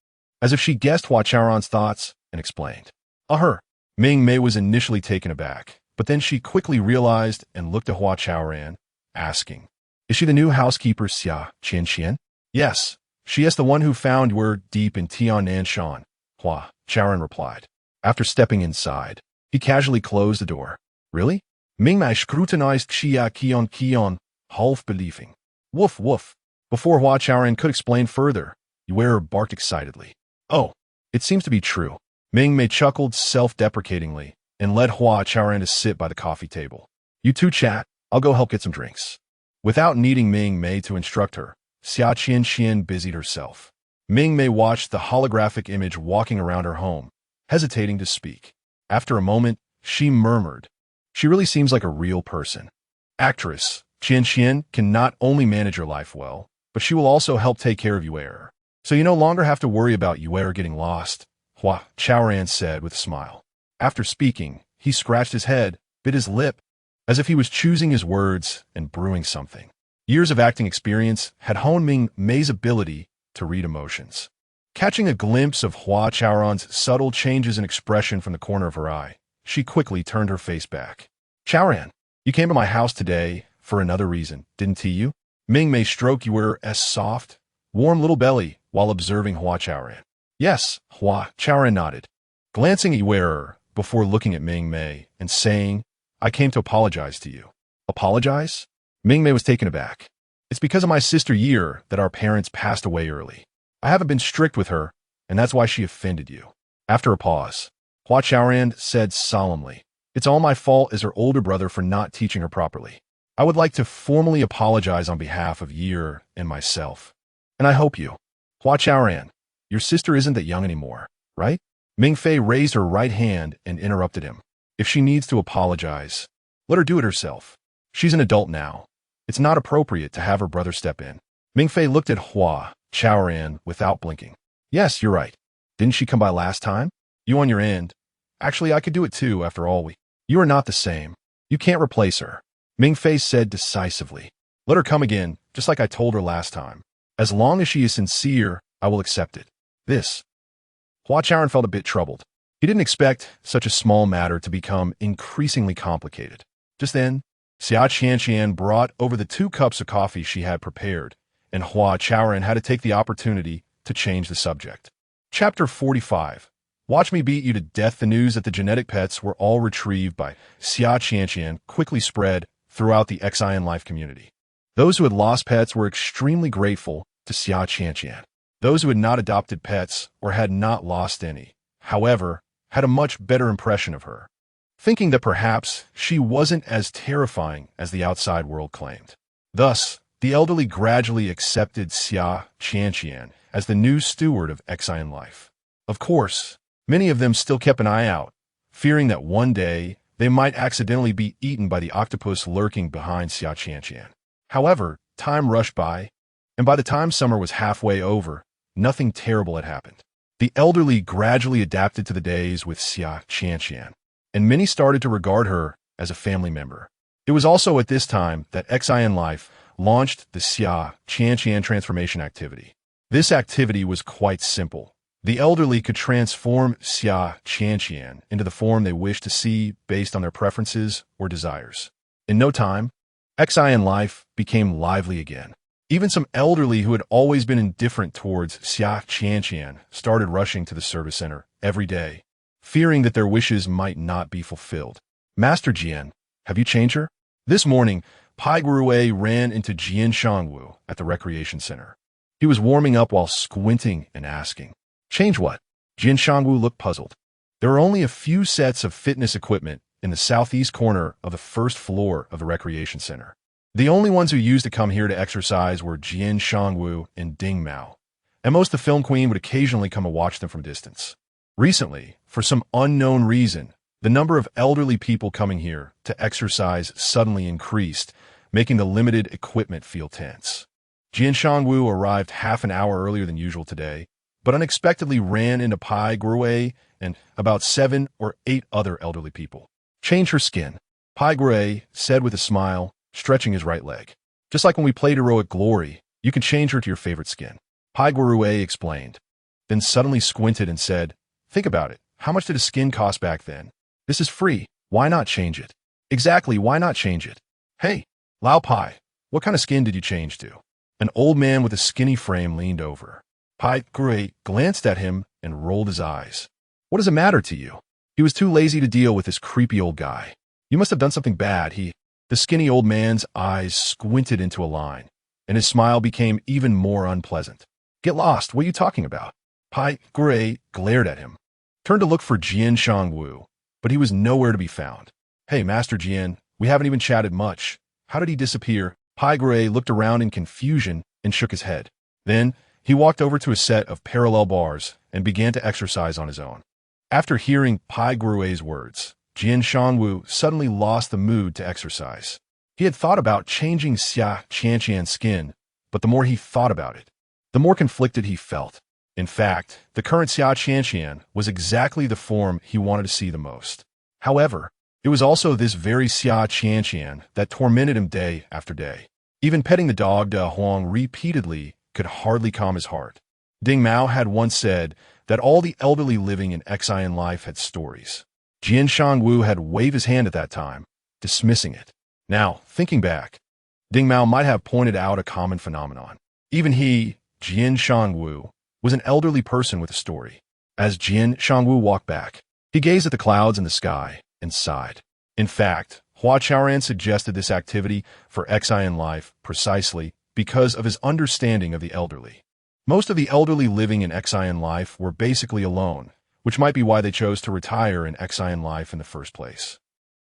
as if she guessed Hua Chaoran's thoughts, and explained. Her. Ming Mei was initially taken aback, but then she quickly realized and looked at Hua Chaoran, asking, Is she the new housekeeper Qian? Yes, she is the one who found her deep in Tianan. Hua Chaoran replied. After stepping inside, he casually closed the door. Really? Ming Mei scrutinized Kion, half believing. Woof woof. Before Hua Chaoran could explain further, Hua Ye'er barked excitedly. Oh, it seems to be true. Ming Mei chuckled self-deprecatingly and led Hua Chaoran to sit by the coffee table. You two chat, I'll go help get some drinks. Without needing Ming Mei to instruct her, Qian busied herself. Ming Mei watched the holographic image walking around her home, hesitating to speak. After a moment, she murmured, She really seems like a real person. Actress, Qian can not only manage her life well, but she will also help take care of Hua Ye'er. So you no longer have to worry about Hua Ye'er getting lost, Hua Chaoran said with a smile. After speaking, he scratched his head, bit his lip, as if he was choosing his words and brewing something. Years of acting experience had honed Ming Mei's ability to read emotions. Catching a glimpse of Hua Chaoran's subtle changes in expression from the corner of her eye, she quickly turned her face back. Chaoran, you came to my house today for another reason, didn't you? Ming Mei stroked Hua Ye'er's soft, warm little belly while observing Hua Chaoran. Yes, Hua Chaoran nodded, glancing at Hua Ye'er before looking at Ming Mei and saying, I came to apologize to you. Apologize? Ming Mei was taken aback. It's because of my sister Ye'er that our parents passed away early. I haven't been strict with her, and that's why she offended you. After a pause, Hua Chaoran said solemnly, It's all my fault as her older brother for not teaching her properly. I would like to formally apologize on behalf of Ye'er and myself. And I hope you. Hua Chaoran, your sister isn't that young anymore, right? Ming Fei raised her right hand and interrupted him. If she needs to apologize, let her do it herself. She's an adult now. It's not appropriate to have her brother step in. Ming Fei looked at Hua Chaoran without blinking. Yes, you're right. Didn't she come by last time? You on your end. Actually, I could do it too, after all. You are not the same. You can't replace her. Ming Fei said decisively. Let her come again, just like I told her last time. As long as she is sincere, I will accept it. This. Hua Chaoran felt a bit troubled. He didn't expect such a small matter to become increasingly complicated. Just then, Qian brought over the 2 cups of coffee she had prepared, and Hua Chaoran had to take the opportunity to change the subject. Chapter 45. Watch me beat you to death. The news that the genetic pets were all retrieved by Qian quickly spread throughout the Xin Life community. Those who had lost pets were extremely grateful to Qian. Those who had not adopted pets or had not lost any, however, had a much better impression of her, thinking that perhaps she wasn't as terrifying as the outside world claimed. Thus, the elderly gradually accepted Qian as the new steward of Xin Life. Of course, many of them still kept an eye out, fearing that one day they might accidentally be eaten by the octopus lurking behind Qian. However, time rushed by, and by the time summer was halfway over, nothing terrible had happened. The elderly gradually adapted to the days with Qian, and many started to regard her as a family member. It was also at this time that Xin Life launched the Xia Qianqian transformation activity. This activity was quite simple. The elderly could transform Xia Qianqian into the form they wished to see based on their preferences or desires. In no time, Xin Life became lively again. Even some elderly who had always been indifferent towards Xia Qianqian started rushing to the service center every day, fearing that their wishes might not be fulfilled. Master Jian, have you changed her? This morning, Pai Guruwei ran into Jian Shangwu at the recreation center. He was warming up while squinting and asking, "Change what?" Jian Shangwu looked puzzled. There are only a few sets of fitness equipment in the southeast corner of the first floor of the recreation center. The only ones who used to come here to exercise were Jian Shangwu and Ding Mao, and most the film queen would occasionally come and watch them from distance. Recently, for some unknown reason, the number of elderly people coming here to exercise suddenly increased, making the limited equipment feel tense. Jian Shangwu arrived half an hour earlier than usual today, but unexpectedly ran into Pai Guruwei and about 7 or 8 other elderly people. "Change her skin," Pai Guruwei said with a smile, stretching his right leg. "Just like when we played Heroic Glory, you can change her to your favorite skin," Pai Guruwei explained, then suddenly squinted and said, "Think about it. How much did a skin cost back then? This is free. Why not change it?" "Exactly, why not change it?" "Hey, Lao Pai, what kind of skin did you change to?" An old man with a skinny frame leaned over. Pai Guruwei glanced at him and rolled his eyes. "What does it matter to you?" He was too lazy to deal with this creepy old guy. "You must have done something bad." The skinny old man's eyes squinted into a line, and his smile became even more unpleasant. "Get lost, what are you talking about?" Pai Guruwei glared at him, turned to look for Jian Shangwu, but he was nowhere to be found. "Hey, Master Jian, we haven't even chatted much. How did he disappear?" Pai Guruwei looked around in confusion and shook his head. Then, he walked over to a set of parallel bars and began to exercise on his own. After hearing Pai Guruwei's words, Jian Shangwu suddenly lost the mood to exercise. He had thought about changing Xia Qianqian's skin, but the more he thought about it, the more conflicted he felt. In fact, the current Xia Qianqian was exactly the form he wanted to see the most. However, it was also this very Xia Qianqian that tormented him day after day. Even petting the dog De Huang repeatedly could hardly calm his heart. Ding Mao had once said that all the elderly living in Xin Life had stories. Jian Shangwu had waved his hand at that time, dismissing it. Now, thinking back, Ding Mao might have pointed out a common phenomenon. Even he, Jian Shangwu, was an elderly person with a story. As Jian Shangwu walked back, he gazed at the clouds in the sky and sighed. In fact, Hua Chaoran suggested this activity for Xin Life precisely because of his understanding of the elderly. Most of the elderly living in Xin Life were basically alone, which might be why they chose to retire in Xin Life in the first place.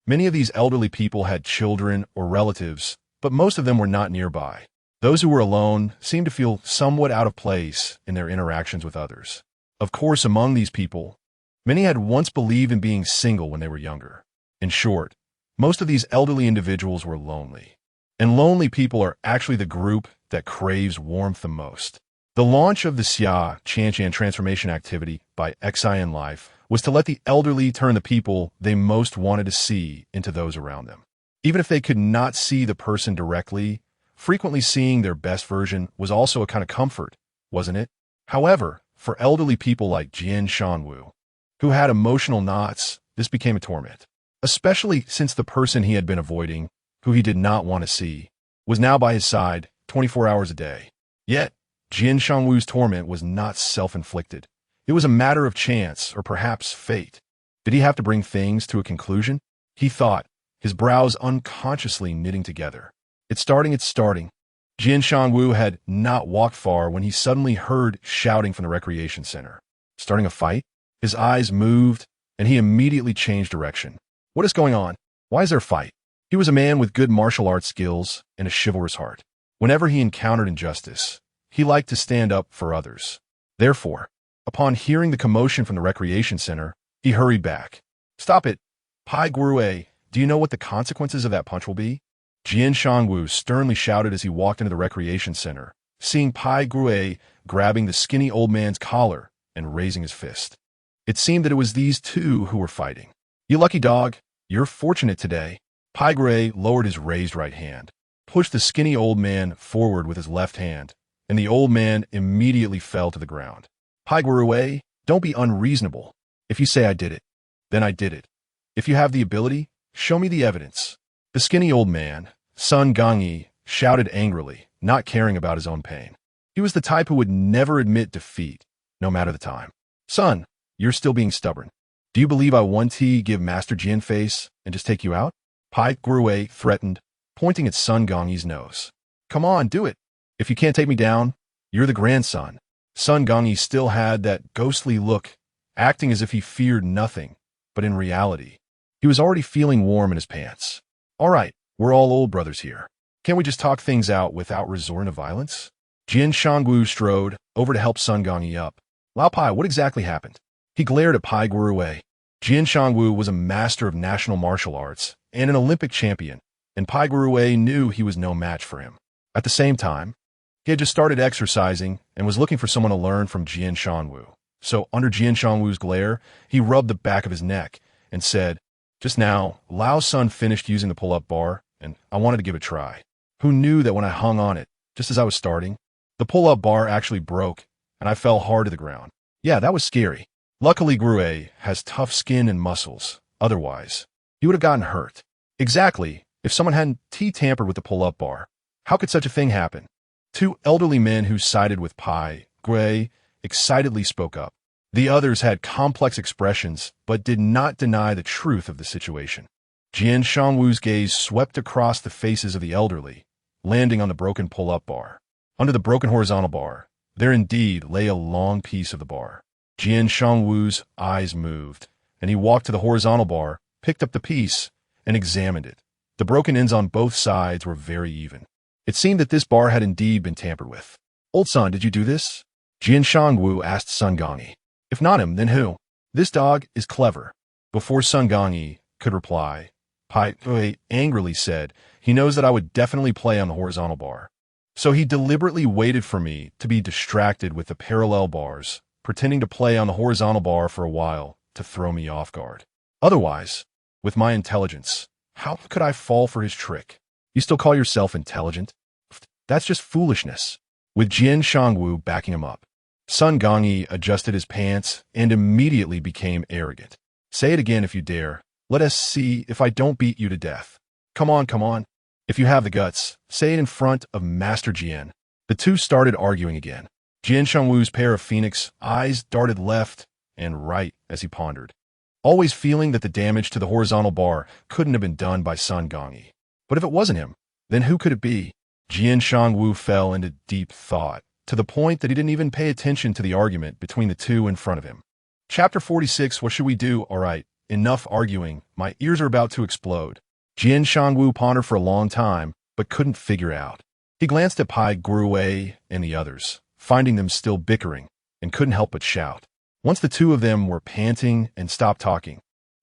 Many of these elderly people had children or relatives, but most of them were not nearby. Those who were alone seemed to feel somewhat out of place in their interactions with others. Of course, among these people, many had once believed in being single when they were younger. In short, most of these elderly individuals were lonely. And lonely people are actually the group that craves warmth the most. The launch of the Xia Qianqian transformation activity by Xin Life was to let the elderly turn the people they most wanted to see into those around them. Even if they could not see the person directly, frequently seeing their best version was also a kind of comfort, wasn't it? However, for elderly people like Jian Shangwu, who had emotional knots, this became a torment, especially since the person he had been avoiding, who he did not want to see, was now by his side 24 hours a day. Yet, Jian Shangwu's torment was not self-inflicted. It was a matter of chance, or perhaps fate. Did he have to bring things to a conclusion? He thought, his brows unconsciously knitting together. It's starting. Jian Shangwu had not walked far when he suddenly heard shouting from the recreation center. Starting a fight? His eyes moved, and he immediately changed direction. What is going on? Why is there a fight? He was a man with good martial arts skills and a chivalrous heart. Whenever he encountered injustice, he liked to stand up for others. Therefore, upon hearing the commotion from the recreation center, he hurried back. "Stop it! Pai Guruwei, do you know what the consequences of that punch will be?" Jian Shangwu sternly shouted as he walked into the recreation center, seeing Pai Guruwei grabbing the skinny old man's collar and raising his fist. It seemed that it was these two who were fighting. "You lucky dog, you're fortunate today." Pai Gui lowered his raised right hand, pushed the skinny old man forward with his left hand, and the old man immediately fell to the ground. Pai Gui, don't be unreasonable. If you say I did it, then I did it. If you have the ability, show me the evidence. The skinny old man, Sun Gangyi, shouted angrily, not caring about his own pain. He was the type who would never admit defeat, no matter the time. Son, you're still being stubborn. Do you believe I want to give Master Jian face and just take you out? Pai Gui threatened, pointing at Sun Gangyi's nose. Come on, do it. If you can't take me down, you're the grandson. Sun Gangyi still had that ghostly look, acting as if he feared nothing, but in reality, he was already feeling warm in his pants. All right, we're all old brothers here. Can't we just talk things out without resorting to violence? Jian Shangwu strode over to help Sun Gangyi up. Lao Pai, what exactly happened? He glared at Pai Gui. Jian Shangwu was a master of national martial arts and an Olympic champion, and Pai Gui knew he was no match for him. At the same time, he had just started exercising and was looking for someone to learn from Jian Shangwu. So under Jian Shangwu's glare, he rubbed the back of his neck and said, just now, Lao's son finished using the pull-up bar, and I wanted to give it a try. Who knew that when I hung on it, just as I was starting, the pull-up bar actually broke, and I fell hard to the ground. Yeah, that was scary. Luckily, Gui has tough skin and muscles. Otherwise, he would have gotten hurt. Exactly. If someone hadn't tampered with the pull-up bar, how could such a thing happen? Two elderly men who sided with Pai Gui excitedly spoke up. The others had complex expressions, but did not deny the truth of the situation. Jian Shangwu's gaze swept across the faces of the elderly, landing on the broken pull-up bar. Under the broken horizontal bar, there indeed lay a long piece of the bar. Jian Shangwu's eyes moved, and he walked to the horizontal bar, picked up the piece, and examined it. The broken ends on both sides were very even. It seemed that this bar had indeed been tampered with. Old son, did you do this? Jian Shangwu asked Sun Gangyi. If not him, then who? This dog is clever. Before Sun Gangyi could reply, Pai Gui angrily said, he knows that I would definitely play on the horizontal bar. So he deliberately waited for me to be distracted with the parallel bars, pretending to play on the horizontal bar for a while to throw me off guard. Otherwise, with my intelligence, how could I fall for his trick? You still call yourself intelligent? That's just foolishness. With Jian Shangwu backing him up, Sun Gangyi adjusted his pants and immediately became arrogant. Say it again if you dare. Let us see if I don't beat you to death. Come on, come on. If you have the guts, say it in front of Master Jian. The two started arguing again. Jian Shangwu's pair of phoenix eyes darted left and right as he pondered, always feeling that the damage to the horizontal bar couldn't have been done by Sun Gangyi. But if it wasn't him, then who could it be? Jian Shangwu fell into deep thought, to the point that he didn't even pay attention to the argument between the two in front of him. Chapter 46, what should we do? All right, enough arguing. My ears are about to explode. Jian Shangwu pondered for a long time, but couldn't figure out. He glanced at Pai Gui and the others, finding them still bickering, and couldn't help but shout. Once the two of them were panting and stopped talking,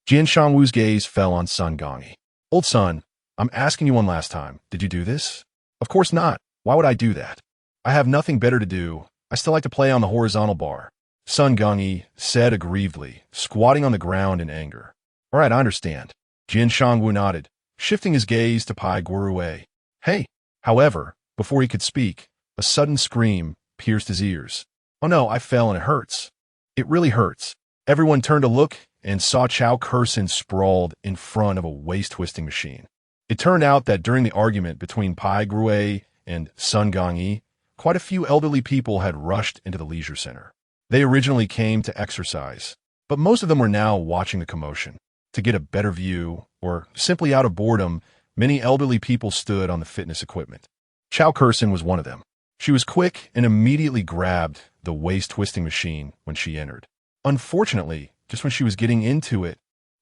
Jian Shangwu's gaze fell on Sun Gangyi. Old son, I'm asking you one last time. Did you do this? Of course not. Why would I do that? I have nothing better to do. I still like to play on the horizontal bar. Sun Gangyi said aggrievedly, squatting on the ground in anger. All right, I understand. Jian Shangwu nodded, shifting his gaze to Pai Gui. Hey! However, before he could speak, a sudden scream pierced his ears. Oh no, I fell and it hurts. It really hurts. Everyone turned to look and saw Chaoran sprawled in front of a waist-twisting machine. It turned out that during the argument between Pai Gui and Sun Gangyi, quite a few elderly people had rushed into the leisure center. They originally came to exercise, but most of them were now watching the commotion. To get a better view, or simply out of boredom, many elderly people stood on the fitness equipment. Chaoran was one of them. She was quick and immediately grabbed the waist-twisting machine when she entered. Unfortunately, just when she was getting into it,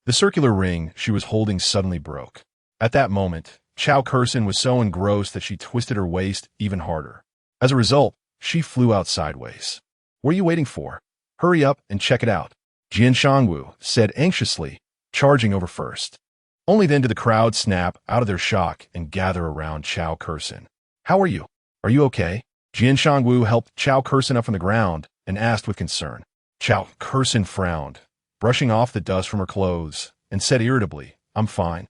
the circular ring she was holding suddenly broke. At that moment, Chaoran was so engrossed that she twisted her waist even harder. As a result, she flew out sideways. What are you waiting for? Hurry up and check it out, Jian Shangwu said anxiously, charging over first. Only then did the crowd snap out of their shock and gather around Chaoran. How are you? Are you okay? Jian Shangwu helped Chaoran up from the ground and asked with concern. Chaoran frowned, brushing off the dust from her clothes, and said irritably, I'm fine.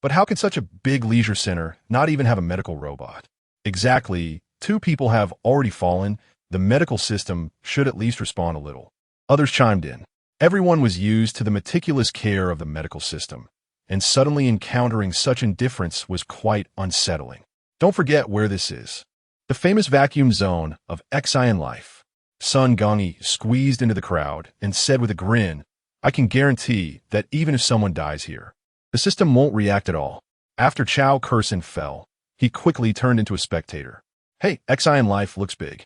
But how could such a big leisure center not even have a medical robot? Exactly. 2 people have already fallen. The medical system should at least respond a little. Others chimed in. Everyone was used to the meticulous care of the medical system, and suddenly encountering such indifference was quite unsettling. Don't forget where this is. The famous vacuum zone of Xin Life. Sun Gongyi squeezed into the crowd and said with a grin, I can guarantee that even if someone dies here, the system won't react at all. After Chao Kursin fell, he quickly turned into a spectator. Hey, Xin Life looks big,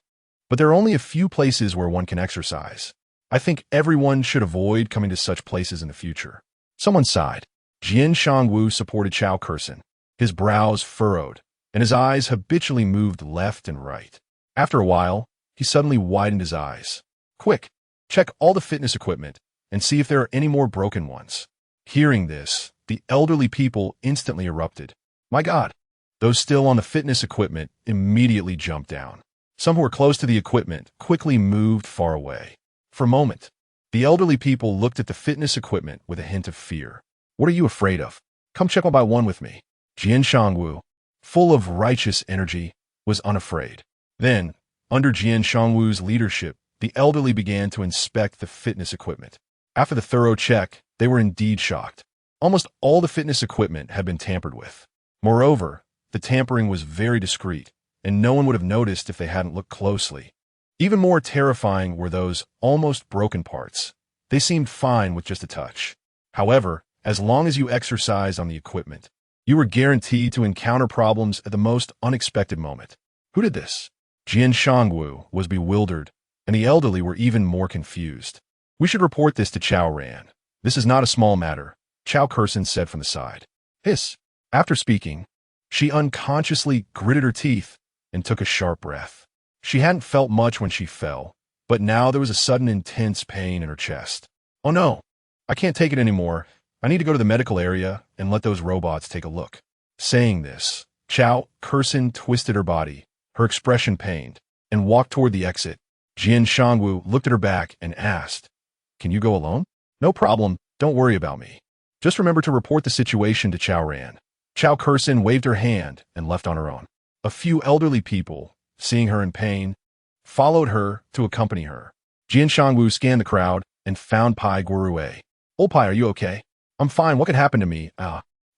but there are only a few places where one can exercise. I think everyone should avoid coming to such places in the future. Someone sighed. Jian Shangwu supported Chao Kursin. His brows furrowed, and his eyes habitually moved left and right. After a while, he suddenly widened his eyes. Quick, check all the fitness equipment and see if there are any more broken ones. Hearing this, the elderly people instantly erupted. My God! Those still on the fitness equipment immediately jumped down. Some who were close to the equipment quickly moved far away. For a moment, the elderly people looked at the fitness equipment with a hint of fear. What are you afraid of? Come check one by one with me. Jian Shangwu, full of righteous energy, was unafraid. Then, under Jian Shangwu's leadership, the elderly began to inspect the fitness equipment. After the thorough check, they were indeed shocked. Almost all the fitness equipment had been tampered with. Moreover, the tampering was very discreet, and no one would have noticed if they hadn't looked closely. Even more terrifying were those almost broken parts. They seemed fine with just a touch. However, as long as you exercised on the equipment, you were guaranteed to encounter problems at the most unexpected moment. Who did this? Jian Shangwu was bewildered, and the elderly were even more confused. We should report this to Chaoran. This is not a small matter, Chao Kursin said from the side. Hiss. After speaking, she unconsciously gritted her teeth and took a sharp breath. She hadn't felt much when she fell, but now there was a sudden intense pain in her chest. Oh no, I can't take it anymore. I need to go to the medical area and let those robots take a look. Saying this, Chao Kursin twisted her body, her expression pained, and walked toward the exit. Jian Shangwu looked at her back and asked, Can you go alone? No problem, don't worry about me. Just remember to report the situation to Chaoran. Chao Kursin waved her hand and left on her own. A few elderly people, seeing her in pain, followed her to accompany her. Jian Shangwu scanned the crowd and found Pai Guorue. Old Pai, are you okay? I'm fine, what could happen to me?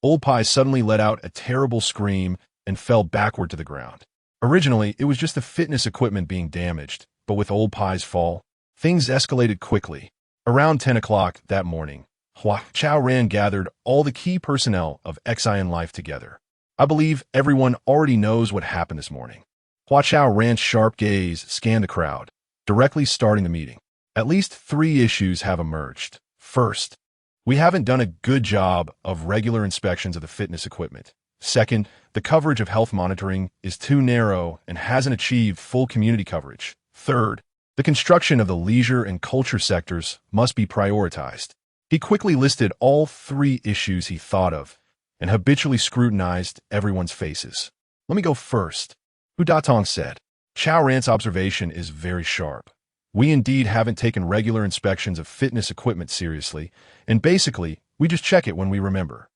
Old Pai suddenly let out a terrible scream and fell backward to the ground. Originally, it was just the fitness equipment being damaged, but with Old Pai's fall, things escalated quickly. Around 10 o'clock that morning, Hua Chaoran gathered all the key personnel of Xin Life together. I believe everyone already knows what happened this morning. Hua Chaoran's sharp gaze scanned the crowd, directly starting the meeting. At least 3 issues have emerged. First, we haven't done a good job of regular inspections of the fitness equipment. Second, the coverage of health monitoring is too narrow and hasn't achieved full community coverage. Third, the construction of the leisure and culture sectors must be prioritized. He quickly listed all 3 issues he thought of and habitually scrutinized everyone's faces. Let me go first. Hu Datong said. Chaoran's observation is very sharp. We indeed haven't taken regular inspections of fitness equipment seriously, and basically, we just check it when we remember.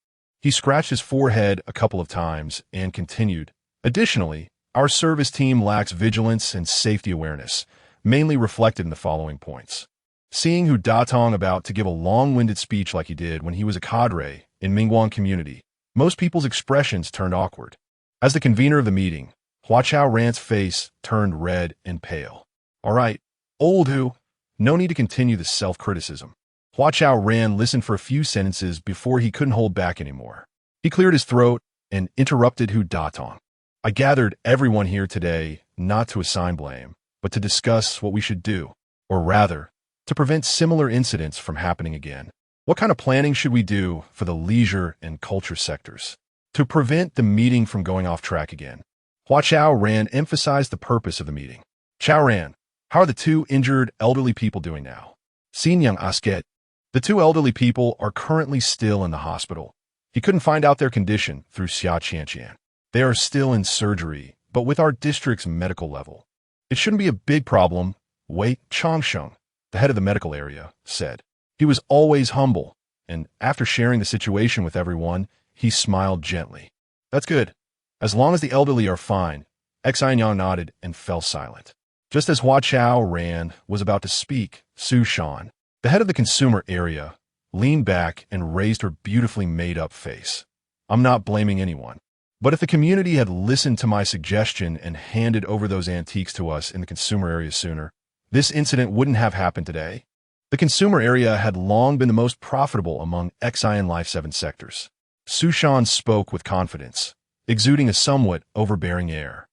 He scratched his forehead a couple of times and continued. Additionally, our service team lacks vigilance and safety awareness, mainly reflected in the following points. Seeing Hu Datong about to give a long-winded speech like he did when he was a cadre in Mingguang community, most people's expressions turned awkward. As the convener of the meeting, Hua Chaoran's face turned red and pale. All right, old Hu, no need to continue the self-criticism. Hua Chaoran listened for a few sentences before he couldn't hold back anymore. He cleared his throat and interrupted Hu Datong. I gathered everyone here today not to assign blame, but to discuss what we should do, or rather, to prevent similar incidents from happening again. What kind of planning should we do for the leisure and culture sectors to prevent the meeting from going off track again? Hua Chaoran emphasized the purpose of the meeting. Chaoran, how are the 2 injured elderly people doing now? Xin Yang asked. The 2 elderly people are currently still in the hospital. He couldn't find out their condition through Xia Qianqian. They are still in surgery, but with our district's medical level. It shouldn't be a big problem, Wei Changsheng, the head of the medical area, said. He was always humble, and after sharing the situation with everyone, he smiled gently. That's good. As long as the elderly are fine. Xin Yang nodded and fell silent. Just as Hua Chaoran was about to speak, Su Shan, the head of the consumer area, leaned back and raised her beautifully made-up face. I'm not blaming anyone. But if the community had listened to my suggestion and handed over those antiques to us in the consumer area sooner, this incident wouldn't have happened today. The consumer area had long been the most profitable among Xin Life 7 sectors. Su Shan spoke with confidence, exuding a somewhat overbearing air.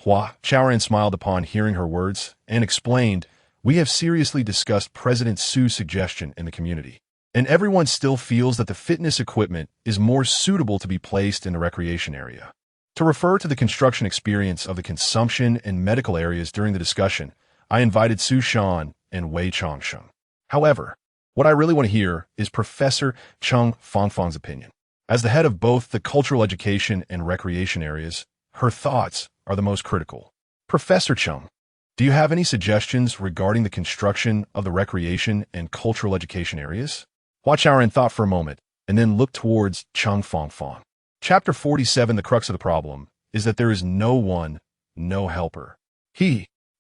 Hua Chaoran smiled upon hearing her words and explained, we have seriously discussed President Su's suggestion in the community, and everyone still feels that the fitness equipment is more suitable to be placed in the recreation area. To refer to the construction experience of the consumption and medical areas during the discussion, I invited Su Shan and Wei Changsheng. However, what I really want to hear is Professor Cheng Fangfang's opinion. As the head of both the cultural education and recreation areas, her thoughts are the most critical. Professor Cheng, do you have any suggestions regarding the construction of the recreation and cultural education areas? Hua Chaoran thought for a moment and then looked towards Cheng Fangfang. Chapter 47, the crux of the problem, is that there is no one, no helper.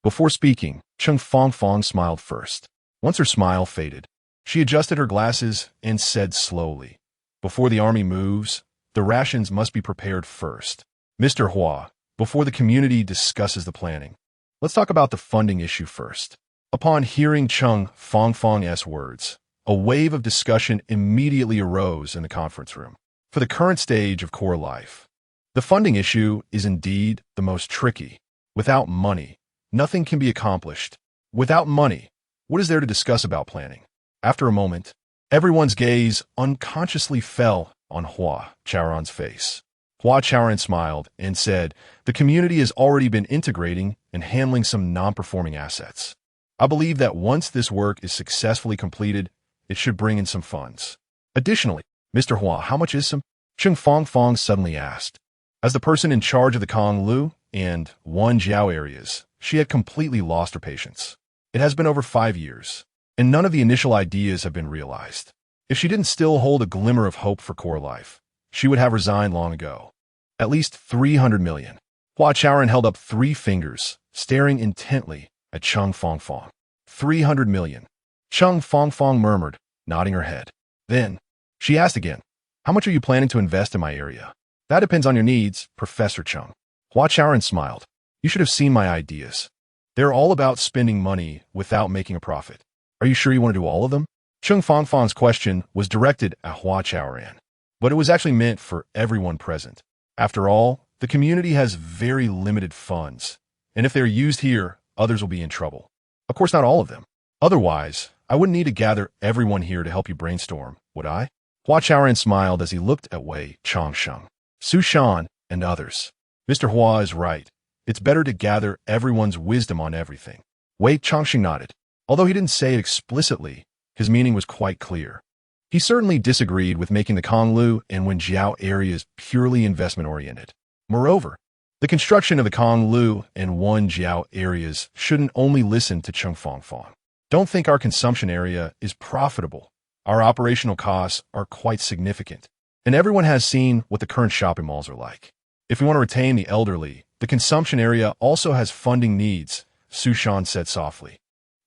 Before speaking, Cheng Fangfang smiled first. Once her smile faded, she adjusted her glasses and said slowly, before the army moves, the rations must be prepared first. Mr. Hua, before the community discusses the planning, let's talk about the funding issue first. Upon hearing Cheng Fangfang's words, a wave of discussion immediately arose in the conference room. For the current stage of core life, the funding issue is indeed the most tricky. Without money, nothing can be accomplished. Without money, what is there to discuss about planning? After a moment, everyone's gaze unconsciously fell on Hua Chaoran's face. Hua Chaoran smiled and said, the community has already been integrating and handling some non-performing assets. I believe that once this work is successfully completed, it should bring in some funds. Additionally, Mr. Hua, how much is some? Cheng Fangfang suddenly asked. As the person in charge of the Konglu and Wanjiao areas, she had completely lost her patience. It has been over 5 years, and none of the initial ideas have been realized. If she didn't still hold a glimmer of hope for core life, she would have resigned long ago. At least 300 million. Hua Chaoran held up 3 fingers, staring intently at Cheng Fangfang. 300 million. Cheng Fangfang murmured, nodding her head. Then, she asked again, how much are you planning to invest in my area? That depends on your needs, Professor Cheng. Hua Chaoran smiled. You should have seen my ideas. They're all about spending money without making a profit. Are you sure you want to do all of them? Cheng Fangfang's question was directed at Hua Chaoran, but it was actually meant for everyone present. After all, the community has very limited funds, and if they're used here, others will be in trouble. Of course, not all of them. Otherwise, I wouldn't need to gather everyone here to help you brainstorm, would I? Hua Chaoran smiled as he looked at Wei Changsheng, Su Shan, and others. Mr. Hua is right. It's better to gather everyone's wisdom on everything. Wei Changsheng nodded. Although he didn't say it explicitly, his meaning was quite clear. He certainly disagreed with making the Konglu and Wanjiao areas purely investment-oriented. Moreover, the construction of the Konglu and Wanjiao areas shouldn't only listen to Cheng Fangfang. Don't think our consumption area is profitable. Our operational costs are quite significant, and everyone has seen what the current shopping malls are like. If we want to retain the elderly, the consumption area also has funding needs, Su Shan said softly.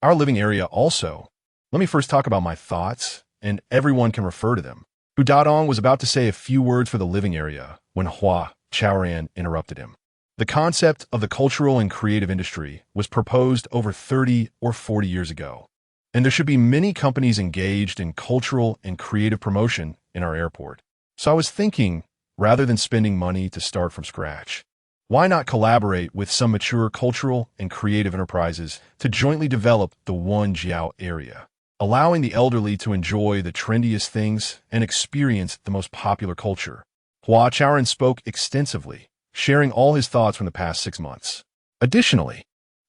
Our living area also. Let me first talk about my thoughts, and everyone can refer to them. Hu Dadong was about to say a few words for the living area when Hua Chaoran interrupted him. The concept of the cultural and creative industry was proposed over 30 or 40 years ago, and there should be many companies engaged in cultural and creative promotion in our airport. So I was thinking, rather than spending money to start from scratch, why not collaborate with some mature cultural and creative enterprises to jointly develop the Wanjiao area, allowing the elderly to enjoy the trendiest things and experience the most popular culture? Hua Chaoran spoke extensively, sharing all his thoughts from the past 6 months. Additionally,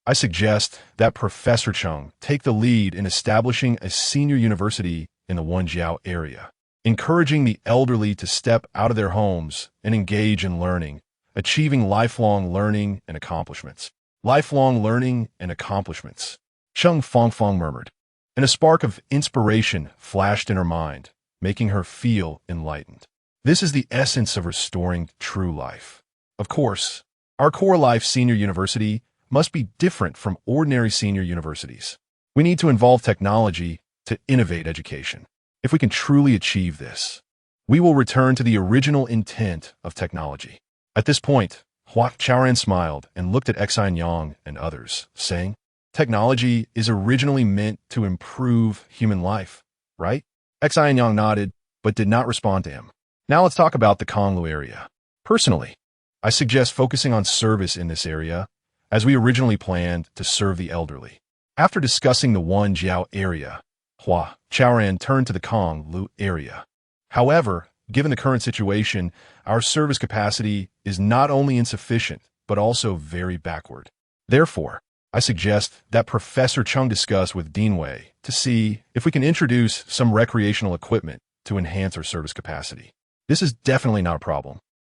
I suggest that Professor Cheng take the lead in establishing a senior university in the Wanjiao area, encouraging the elderly to step out of their homes and engage in learning, achieving lifelong learning and accomplishments. Lifelong learning and accomplishments, Cheng Fangfang murmured, and a spark of inspiration flashed in her mind, making her feel enlightened. This is the essence of restoring true life. Of course, our core life senior university must be different from ordinary senior universities. We need to involve technology to innovate education. If we can truly achieve this, we will return to the original intent of technology. At this point, Hua Chaoran smiled and looked at Xin Yang and others, saying, "Technology is originally meant to improve human life, right?" Xin Yang nodded, but did not respond to him. Now let's talk about the Konglu area. Personally, I suggest focusing on service in this area, as we originally planned to serve the elderly. After discussing the Wanjiao area, Hua Chaoran turned to the Konglu area. However, given the current situation, our service capacity is not only insufficient, but also very backward. Therefore, I suggest that Professor Chung discuss with Dean Wei to see if we can introduce some recreational equipment to enhance our service capacity. This is definitely not a problem.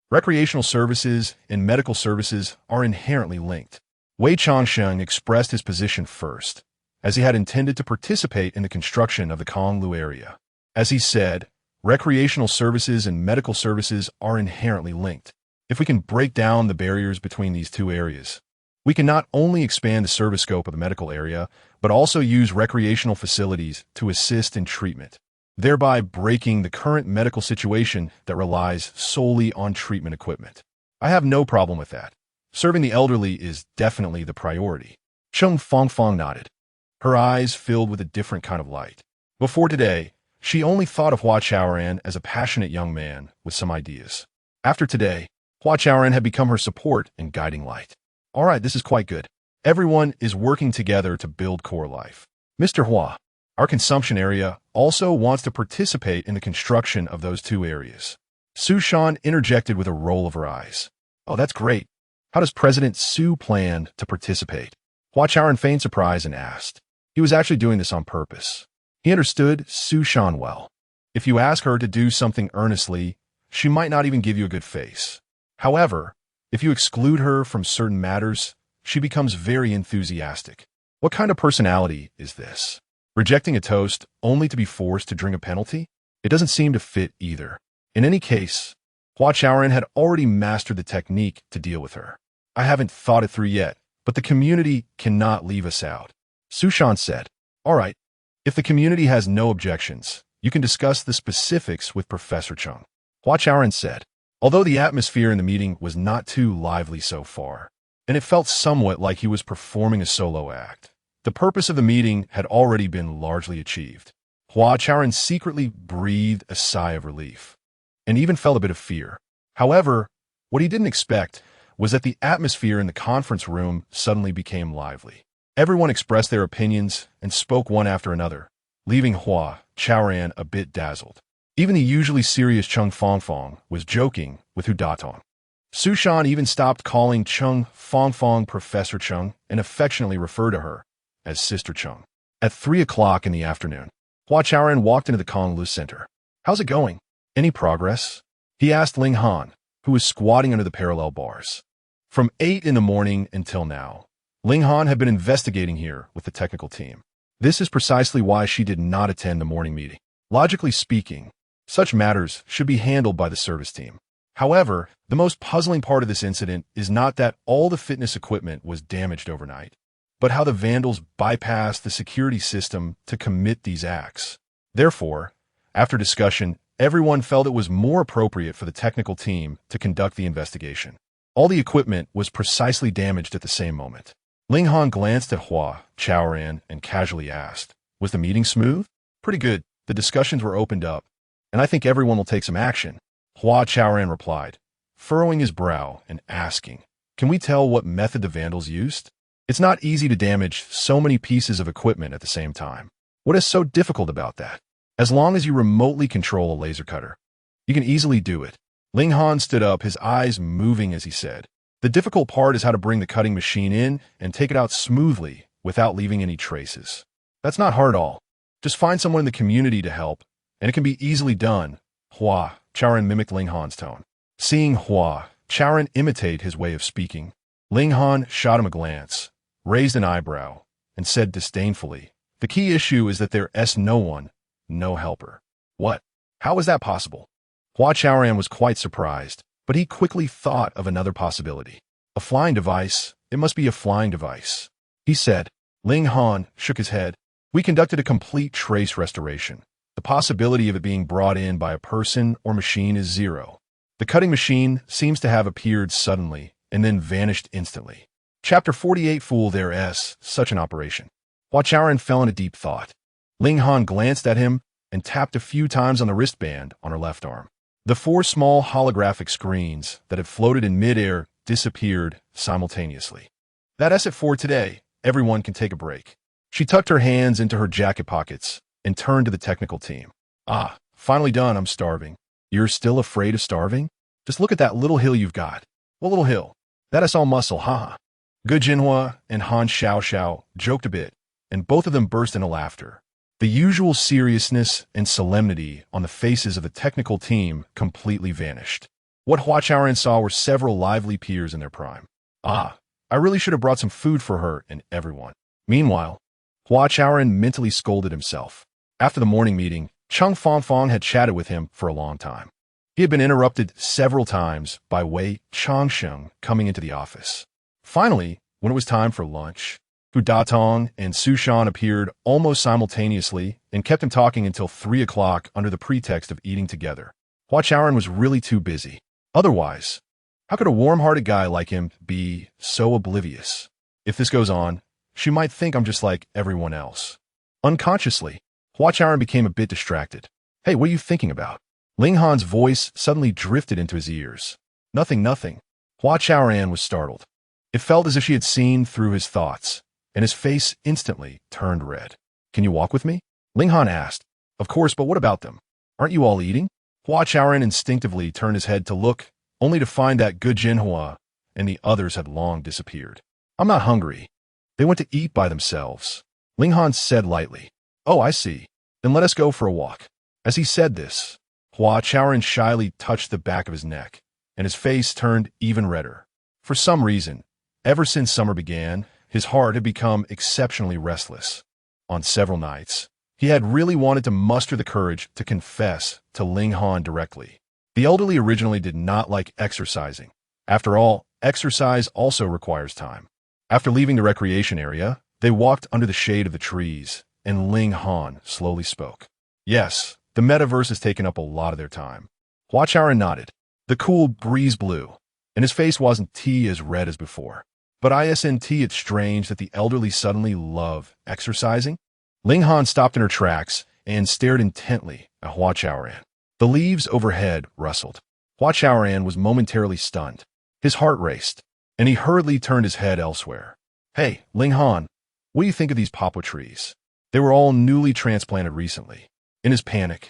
Recreational services and medical services are inherently linked. Wei Changsheng expressed his position first, as he had intended to participate in the construction of the Konglu area. As he said, recreational services and medical services are inherently linked. If we can break down the barriers between these two areas, we can not only expand the service scope of the medical area, but also use recreational facilities to assist in treatment, thereby breaking the current medical situation that relies solely on treatment equipment. I have no problem with that. Serving the elderly is definitely the priority. Chung Fangfang nodded. Her eyes filled with a different kind of light. Before today, she only thought of Hua Chaoran as a passionate young man with some ideas. After today, Hua Chaoran had become her support and guiding light. All right, this is quite good. Everyone is working together to build core life. Mr. Hua, our consumption area also wants to participate in the construction of those two areas. Su Shan interjected with a roll of her eyes. Oh, that's great. How does President Su plan to participate? Hua Chaoran feigned surprise and asked. He was actually doing this on purpose. He understood Su Shan well. If you ask her to do something earnestly, she might not even give you a good face. However, if you exclude her from certain matters, she becomes very enthusiastic. What kind of personality is this? Rejecting a toast only to be forced to drink a penalty? It doesn't seem to fit either. In any case, Hua Chaoran had already mastered the technique to deal with her. I haven't thought it through yet, but the community cannot leave us out. Su Shan said, all right, if the community has no objections, you can discuss the specifics with Professor Chung. Hua Chaoran said, although the atmosphere in the meeting was not too lively so far, and it felt somewhat like he was performing a solo act, the purpose of the meeting had already been largely achieved. Hua Chaoran secretly breathed a sigh of relief, and even felt a bit of fear. However, what he didn't expect was that the atmosphere in the conference room suddenly became lively. Everyone expressed their opinions and spoke one after another, leaving Hua Chaoran a bit dazzled. Even the usually serious Chung Fangfang was joking with Hu Datong. Su Shan even stopped calling Chung Fangfang Professor Chung and affectionately referred to her as Sister Chung. At 3 o'clock in the afternoon, Hua Chaoran walked into the Konglu Center. How's it going? Any progress? He asked Ling Han, who was squatting under the parallel bars. From 8 in the morning until now, Ling Han had been investigating here with the technical team. This is precisely why she did not attend the morning meeting. Logically speaking, such matters should be handled by the service team. However, the most puzzling part of this incident is not that all the fitness equipment was damaged overnight, but how the vandals bypassed the security system to commit these acts. Therefore, after discussion, everyone felt it was more appropriate for the technical team to conduct the investigation. All the equipment was precisely damaged at the same moment. Ling Han glanced at Hua Chaoran and casually asked, was the meeting smooth? Pretty good. The discussions were opened up, and I think everyone will take some action. Hua Chaoran replied, furrowing his brow and asking, can we tell what method the vandals used? It's not easy to damage so many pieces of equipment at the same time. What is so difficult about that? As long as you remotely control a laser cutter, you can easily do it. Ling Han stood up, his eyes moving as he said, the difficult part is how to bring the cutting machine in and take it out smoothly without leaving any traces. That's not hard at all. Just find someone in the community to help, and it can be easily done. Hua Chaoran mimicked Ling Han's tone. Seeing Hua Chaoran imitate his way of speaking, Ling Han shot him a glance, raised an eyebrow, and said disdainfully, the key issue is that there is no one, no helper. What? How is that possible? Hua Chaoran was quite surprised, but he quickly thought of another possibility. A flying device? It must be a flying device, he said. Ling Han shook his head. We conducted a complete trace restoration. The possibility of it being brought in by a person or machine is zero. The cutting machine seems to have appeared suddenly and then vanished instantly. Chapter 48. Fool there's such an operation. Hua Chaoran fell into deep thought. Ling Han glanced at him and tapped a few times on the wristband on her left arm. The 4 small holographic screens that had floated in midair disappeared simultaneously. That's it for today. Everyone can take a break. She tucked her hands into her jacket pockets and turned to the technical team. Ah, finally done. I'm starving. You're still afraid of starving? Just look at that little hill you've got. What little hill? That's all muscle, haha. Gu Jinhua and Han Xiao joked a bit, and both of them burst into laughter. The usual seriousness and solemnity on the faces of the technical team completely vanished. What Hua Chaoran saw were several lively peers in their prime. Ah, I really should have brought some food for her and everyone. Meanwhile, Hua Chaoran mentally scolded himself. After the morning meeting, Cheng Fangfang had chatted with him for a long time. He had been interrupted several times by Wei Changsheng coming into the office. Finally, when it was time for lunch, Hu Datong and Su Shan appeared almost simultaneously and kept him talking until 3 o'clock under the pretext of eating together. Hua Chaoran was really too busy. Otherwise, how could a warm-hearted guy like him be so oblivious? If this goes on, she might think I'm just like everyone else. Unconsciously, Hua Chaoran became a bit distracted. Hey, what are you thinking about? Ling Han's voice suddenly drifted into his ears. Nothing. Hua Chaoran was startled. It felt as if she had seen through his thoughts, and his face instantly turned red. Can you walk with me? Ling Han asked. Of course, but what about them? Aren't you all eating? Hua Chaoran instinctively turned his head to look, only to find that Gu Jinhua and the others had long disappeared. I'm not hungry. They went to eat by themselves. Ling Han said lightly. Oh, I see. Then let us go for a walk. As he said this, Hua Chaoran shyly touched the back of his neck, and his face turned even redder. For some reason, ever since summer began, his heart had become exceptionally restless. On several nights, he had really wanted to muster the courage to confess to Ling Han directly. The elderly originally did not like exercising. After all, exercise also requires time. After leaving the recreation area, they walked under the shade of the trees, and Ling Han slowly spoke. Yes, the metaverse has taken up a lot of their time. Hua Chaoran nodded. The cool breeze blew, and his face wasn't as red as before. But isn't it strange that the elderly suddenly love exercising? Ling Han stopped in her tracks and stared intently at Hua Chaoran. The leaves overhead rustled. Hua Chaoran was momentarily stunned. His heart raced, and he hurriedly turned his head elsewhere. Hey, Ling Han, what do you think of these poplar trees? They were all newly transplanted recently. In his panic,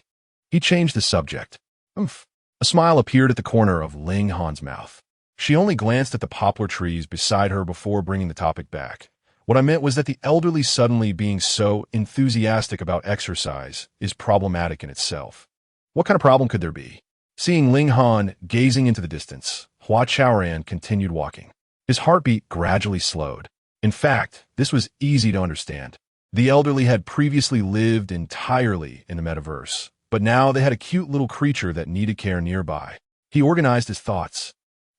he changed the subject. Umph. A smile appeared at the corner of Ling Han's mouth. She only glanced at the poplar trees beside her before bringing the topic back. What I meant was that the elderly suddenly being so enthusiastic about exercise is problematic in itself. What kind of problem could there be? Seeing Ling Han gazing into the distance, Hua Chaoran continued walking. His heartbeat gradually slowed. In fact, this was easy to understand. The elderly had previously lived entirely in the metaverse, but now they had a cute little creature that needed care nearby. He organized his thoughts,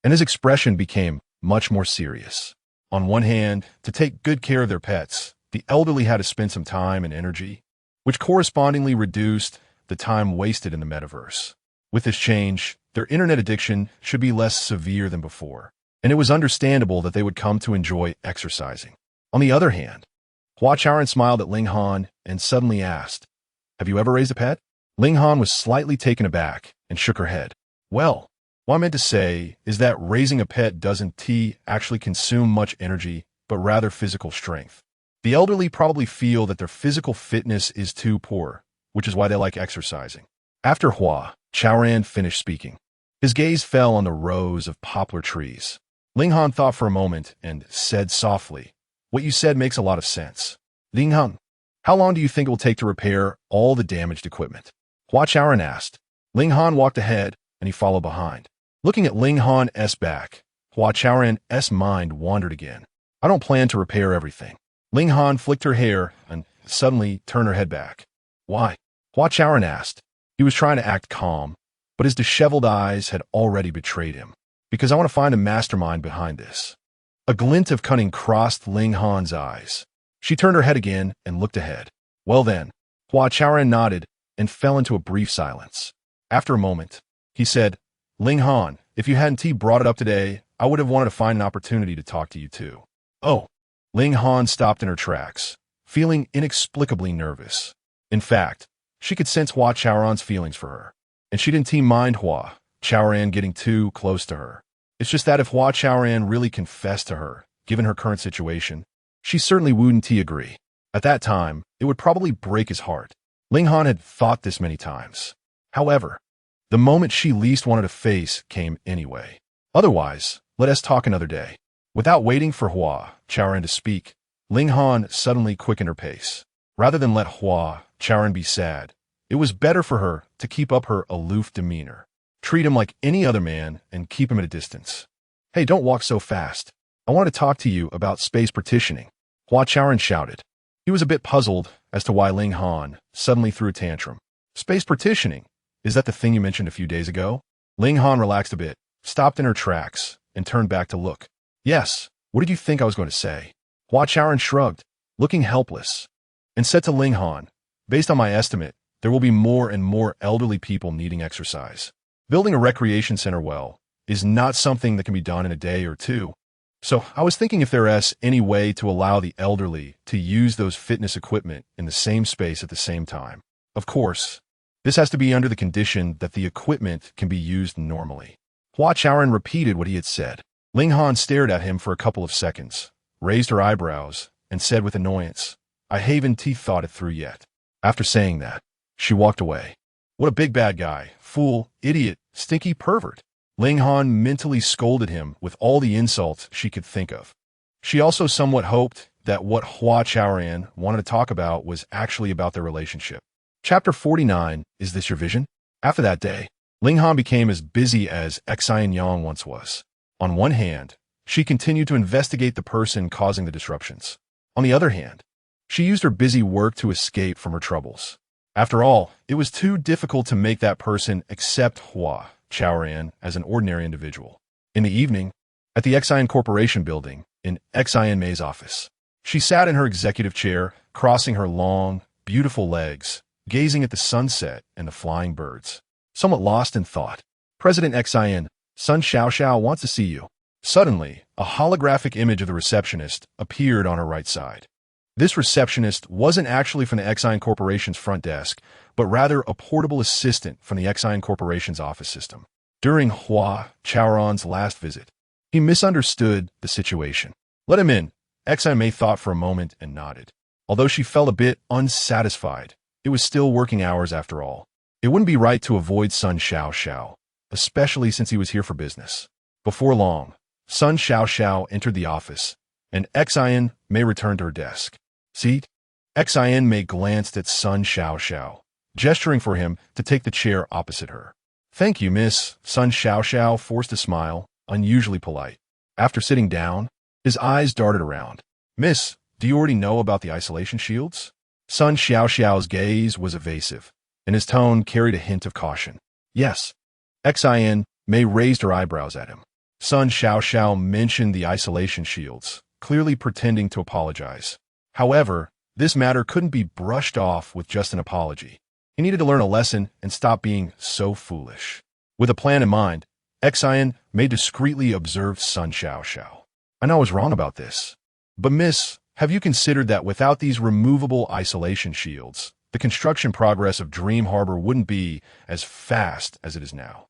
and his expression became much more serious. On one hand, to take good care of their pets, the elderly had to spend some time and energy, which correspondingly reduced the time wasted in the metaverse. With this change, their internet addiction should be less severe than before, and it was understandable that they would come to enjoy exercising. On the other hand, Hua Chaoran smiled at Ling Han and suddenly asked, Have you ever raised a pet? Ling Han was slightly taken aback and shook her head. Well, what I meant to say is that raising a pet doesn't actually consume much energy, but rather physical strength. The elderly probably feel that their physical fitness is too poor, which is why they like exercising. After Hua Chaoran finished speaking, his gaze fell on the rows of poplar trees. Ling Han thought for a moment and said softly, What you said makes a lot of sense. Ling Han, how long do you think it will take to repair all the damaged equipment? Hua Chaoran asked. Ling Han walked ahead, and he followed behind. Looking at Ling Han's back, Hua Chaoran's mind wandered again. I don't plan to repair everything. Ling Han flicked her hair and suddenly turned her head back. Why? Hua Chaoran asked. He was trying to act calm, but his disheveled eyes had already betrayed him. Because I want to find a mastermind behind this. A glint of cunning crossed Ling Han's eyes. She turned her head again and looked ahead. Well then, Hua Chaoran nodded and fell into a brief silence. After a moment, he said, Ling Han, if you hadn't brought it up today, I would have wanted to find an opportunity to talk to you too. Oh. Ling Han stopped in her tracks, feeling inexplicably nervous. In fact, she could sense Hua Chaoran's feelings for her, and she didn't mind Hua Chaoran getting too close to her. It's just that if Hua Chaoran really confessed to her, given her current situation, she certainly wouldn't agree. At that time, it would probably break his heart. Ling Han had thought this many times. However, the moment she least wanted to face came anyway. Otherwise, let us talk another day. Without waiting for Hua Chaoran to speak, Ling Han suddenly quickened her pace. Rather than let Hua Chaoran be sad, it was better for her to keep up her aloof demeanor. Treat him like any other man and keep him at a distance. Hey, don't walk so fast. I want to talk to you about space partitioning, Hua Chaoran shouted. He was a bit puzzled as to why Ling Han suddenly threw a tantrum. Space partitioning? Is that the thing you mentioned a few days ago? Ling Han relaxed a bit, stopped in her tracks, and turned back to look. Yes, what did you think I was going to say? Hua Chaoran shrugged, looking helpless, and said to Ling Han, based on my estimate, there will be more and more elderly people needing exercise. Building a recreation center is not something that can be done in a day or two. So I was thinking if there is any way to allow the elderly to use those fitness equipment in the same space at the same time. Of course, this has to be under the condition that the equipment can be used normally. Hua Chaoran repeated what he had said. Ling Han stared at him for a couple of seconds, raised her eyebrows, and said with annoyance, I haven't thought it through yet. After saying that, she walked away. What a big bad guy, fool, idiot, stinky pervert. Ling Han mentally scolded him with all the insults she could think of. She also somewhat hoped that what Hua Chaoran wanted to talk about was actually about their relationship. Chapter 49, Is This Your Vision? After that day, Ling Han became as busy as Xin Yang once was. On one hand, she continued to investigate the person causing the disruptions. On the other hand, she used her busy work to escape from her troubles. After all, it was too difficult to make that person accept Hua Chaoran as an ordinary individual. In the evening, at the Xin Corporation building, in Xin May's office, she sat in her executive chair, crossing her long, beautiful legs, gazing at the sunset and the flying birds. Somewhat lost in thought, President Xin, Sun Xiao wants to see you. Suddenly, a holographic image of the receptionist appeared on her right side. This receptionist wasn't actually from the Xin Corporation's front desk, but rather a portable assistant from the Xin Corporation's office system. During Hua Chaoran's last visit, he misunderstood the situation. Let him in, Xin May thought for a moment and nodded. Although she felt a bit unsatisfied, it was still working hours after all. It wouldn't be right to avoid Sun Xiao, especially since he was here for business. Before long, Sun Xiao entered the office, and Xin May returned to her desk. Seat? Xin May glanced at Sun Xiao, gesturing for him to take the chair opposite her. Thank you, miss. Sun Xiao forced a smile, unusually polite. After sitting down, his eyes darted around. Miss, do you already know about the isolation shields? Sun Xiao's gaze was evasive, and his tone carried a hint of caution. Yes. Xin May raised her eyebrows at him. Sun Xiao mentioned the isolation shields, clearly pretending to apologize. However, this matter couldn't be brushed off with just an apology. He needed to learn a lesson and stop being so foolish. With a plan in mind, Xin May discreetly observed Sun Xiao. I know I was wrong about this. But miss, have you considered that without these removable isolation shields, the construction progress of Dream Harbor wouldn't be as fast as it is now?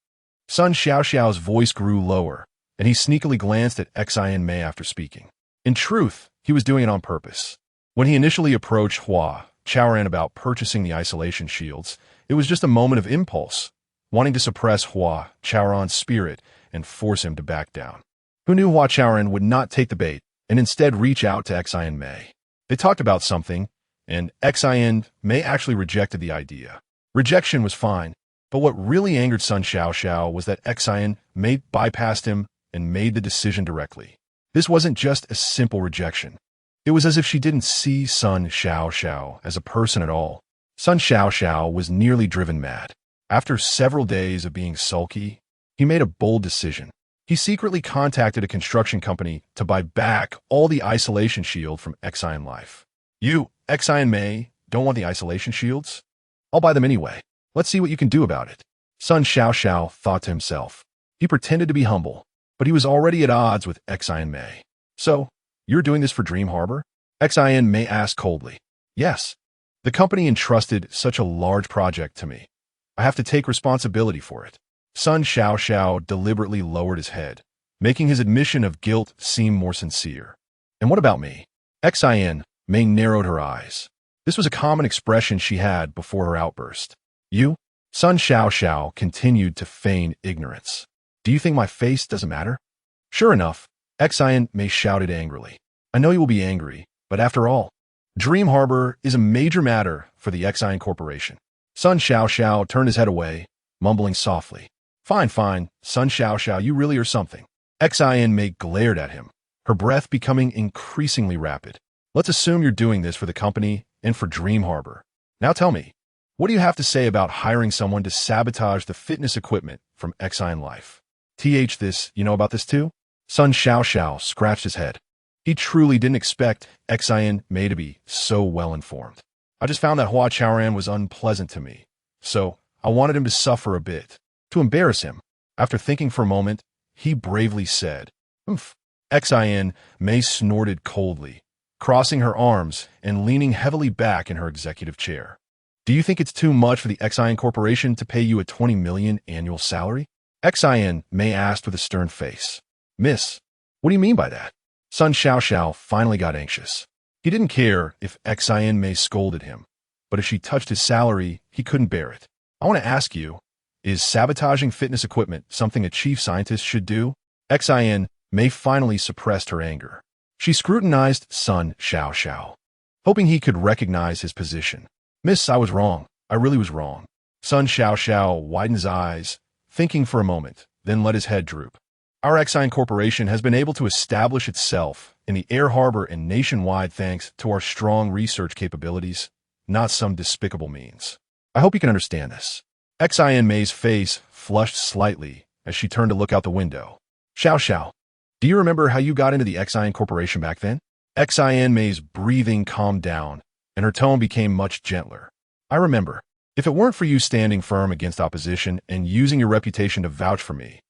Sun Xiao's voice grew lower, and he sneakily glanced at Xin May after speaking. In truth, he was doing it on purpose. When he initially approached Hua Chaoran about purchasing the isolation shields, it was just a moment of impulse, wanting to suppress Hua Chaoran's spirit and force him to back down. Who knew Hua Chaoran would not take the bait and instead reach out to Xin May? They talked about something, and Xin May actually rejected the idea. Rejection was fine, but what really angered Sun Xiao was that Xin May bypassed him and made the decision directly. This wasn't just a simple rejection. It was as if she didn't see Sun Xiao as a person at all. Sun Xiao was nearly driven mad. After several days of being sulky, he made a bold decision. He secretly contacted a construction company to buy back all the isolation shield from Xin Life. You, Xin Mei, don't want the isolation shields? I'll buy them anyway. Let's see what you can do about it. Sun Xiao thought to himself. He pretended to be humble, but he was already at odds with Xin Mei. So, you're doing this for Dream Harbor? Xin Mei asked coldly. Yes. The company entrusted such a large project to me. I have to take responsibility for it. Sun Xiao deliberately lowered his head, making his admission of guilt seem more sincere. And what about me? Xin Mei narrowed her eyes. This was a common expression she had before her outburst. You? Sun Xiao continued to feign ignorance. Do you think my face doesn't matter? Sure enough, Xin Mei shouted angrily. I know you will be angry, but after all, Dream Harbor is a major matter for the Xin Corporation. Sun Xiao turned his head away, mumbling softly. Fine, Sun Xiao, you really are something. Xin Mei glared at him, her breath becoming increasingly rapid. Let's assume you're doing this for the company and for Dream Harbor. Now tell me, what do you have to say about hiring someone to sabotage the fitness equipment from Xin Life? This, you know about this too? Sun Xiao scratched his head. He truly didn't expect Xin Mei to be so well-informed. I just found that Hua Chaoran was unpleasant to me, so I wanted him to suffer a bit. To embarrass him, after thinking for a moment, he bravely said, "Oomph." Xin Mei snorted coldly, crossing her arms and leaning heavily back in her executive chair. Do you think it's too much for the Xin Corporation to pay you a 20 million annual salary? Xin Mei asked with a stern face. Miss, what do you mean by that? Sun Xiao finally got anxious. He didn't care if Xin Mei scolded him, but if she touched his salary, he couldn't bear it. I want to ask you, is sabotaging fitness equipment something a chief scientist should do? Xin Mei finally suppressed her anger. She scrutinized Sun Xiao, hoping he could recognize his position. Miss, I was wrong. I really was wrong. Sun Xiao widened his eyes, thinking for a moment, then let his head droop. Our Xin Corporation has been able to establish itself in the air harbor and nationwide thanks to our strong research capabilities, not some despicable means. I hope you can understand this. Xin Mei's face flushed slightly as she turned to look out the window. Xiao, do you remember how you got into the Xin Corporation back then? Xin Mei's breathing calmed down, and her tone became much gentler. I remember. If it weren't for you standing firm against opposition and using your reputation to vouch for me,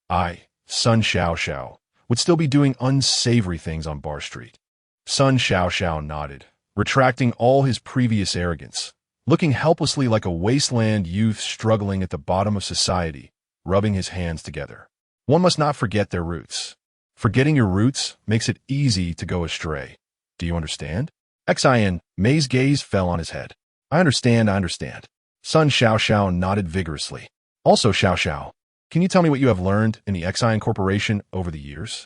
I, Sun Xiao, would still be doing unsavory things on Bar Street. Sun Xiao nodded, retracting all his previous arrogance, looking helplessly like a wasteland youth struggling at the bottom of society, rubbing his hands together. One must not forget their roots. Forgetting your roots makes it easy to go astray. Do you understand? Xin Mei's gaze fell on his head. I understand. Sun Xiao nodded vigorously. Also, Xiao, can you tell me what you have learned in the Xin Corporation over the years?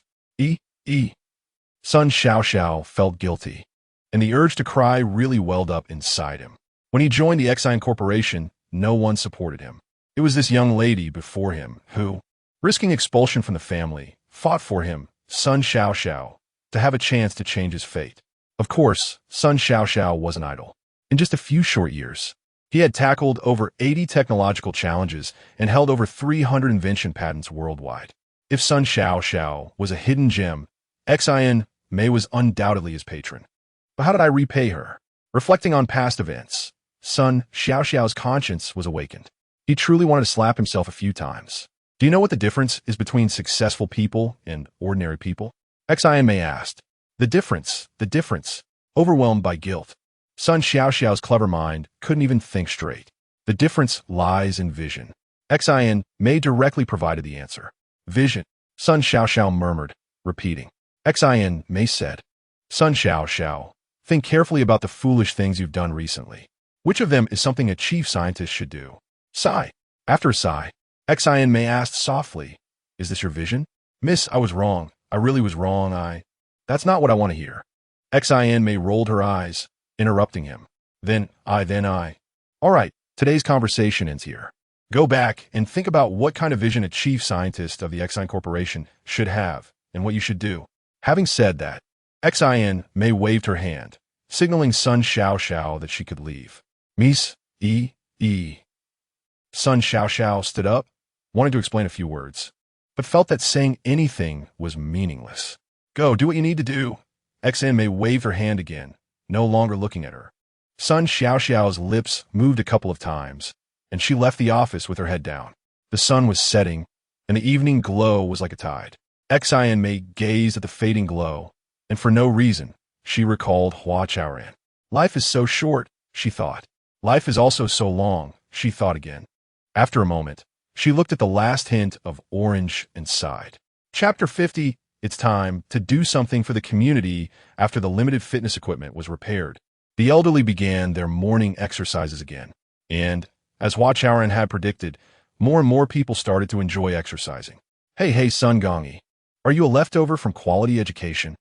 Sun Xiao felt guilty, and the urge to cry really welled up inside him. When he joined the Xin Corporation, no one supported him. It was this young lady before him who, risking expulsion from the family, fought for him, Sun Xiao, to have a chance to change his fate. Of course, Sun Xiao wasn't idle. In just a few short years, he had tackled over 80 technological challenges and held over 300 invention patents worldwide. If Sun Xiao was a hidden gem, Xin Mei was undoubtedly his patron. But how did I repay her? Reflecting on past events, Sun Xiao's conscience was awakened. He truly wanted to slap himself a few times. Do you know what the difference is between successful people and ordinary people? Xin Mei asked. The difference. Overwhelmed by guilt, Sun Xiao's clever mind couldn't even think straight. The difference lies in vision. Xin Mei directly provided the answer. Vision, Sun Xiao murmured, repeating. Xin Mei said, Sun Xiao, think carefully about the foolish things you've done recently. Which of them is something a chief scientist should do? Sigh. After a sigh, Xin Mei asked softly, Is this your vision? Miss, I was wrong. I really was wrong. That's not what I want to hear. Xin Mei rolled her eyes, interrupting him. Then I. All right, today's conversation ends here. Go back and think about what kind of vision a chief scientist of the Xin Corporation should have and what you should do. Having said that, Xin Mei waved her hand, signaling Sun Xiao that she could leave. Miss, Sun Xiao stood up, wanting to explain a few words, but felt that saying anything was meaningless. Go, do what you need to do. Xinmei waved her hand again, no longer looking at her. Sun Xiao's lips moved a couple of times, and she left the office with her head down. The sun was setting, and the evening glow was like a tide. Xinmei gazed at the fading glow, and for no reason, she recalled Hua Chaoran. Life is so short, she thought. Life is also so long, she thought again. After a moment, she looked at the last hint of orange and sighed. Chapter 50, it's time to do something for the community after the limited fitness equipment was repaired. The elderly began their morning exercises again. And, as Hua Chaoran had predicted, more and more people started to enjoy exercising. Hey, Sun Gongyi, are you a leftover from quality education?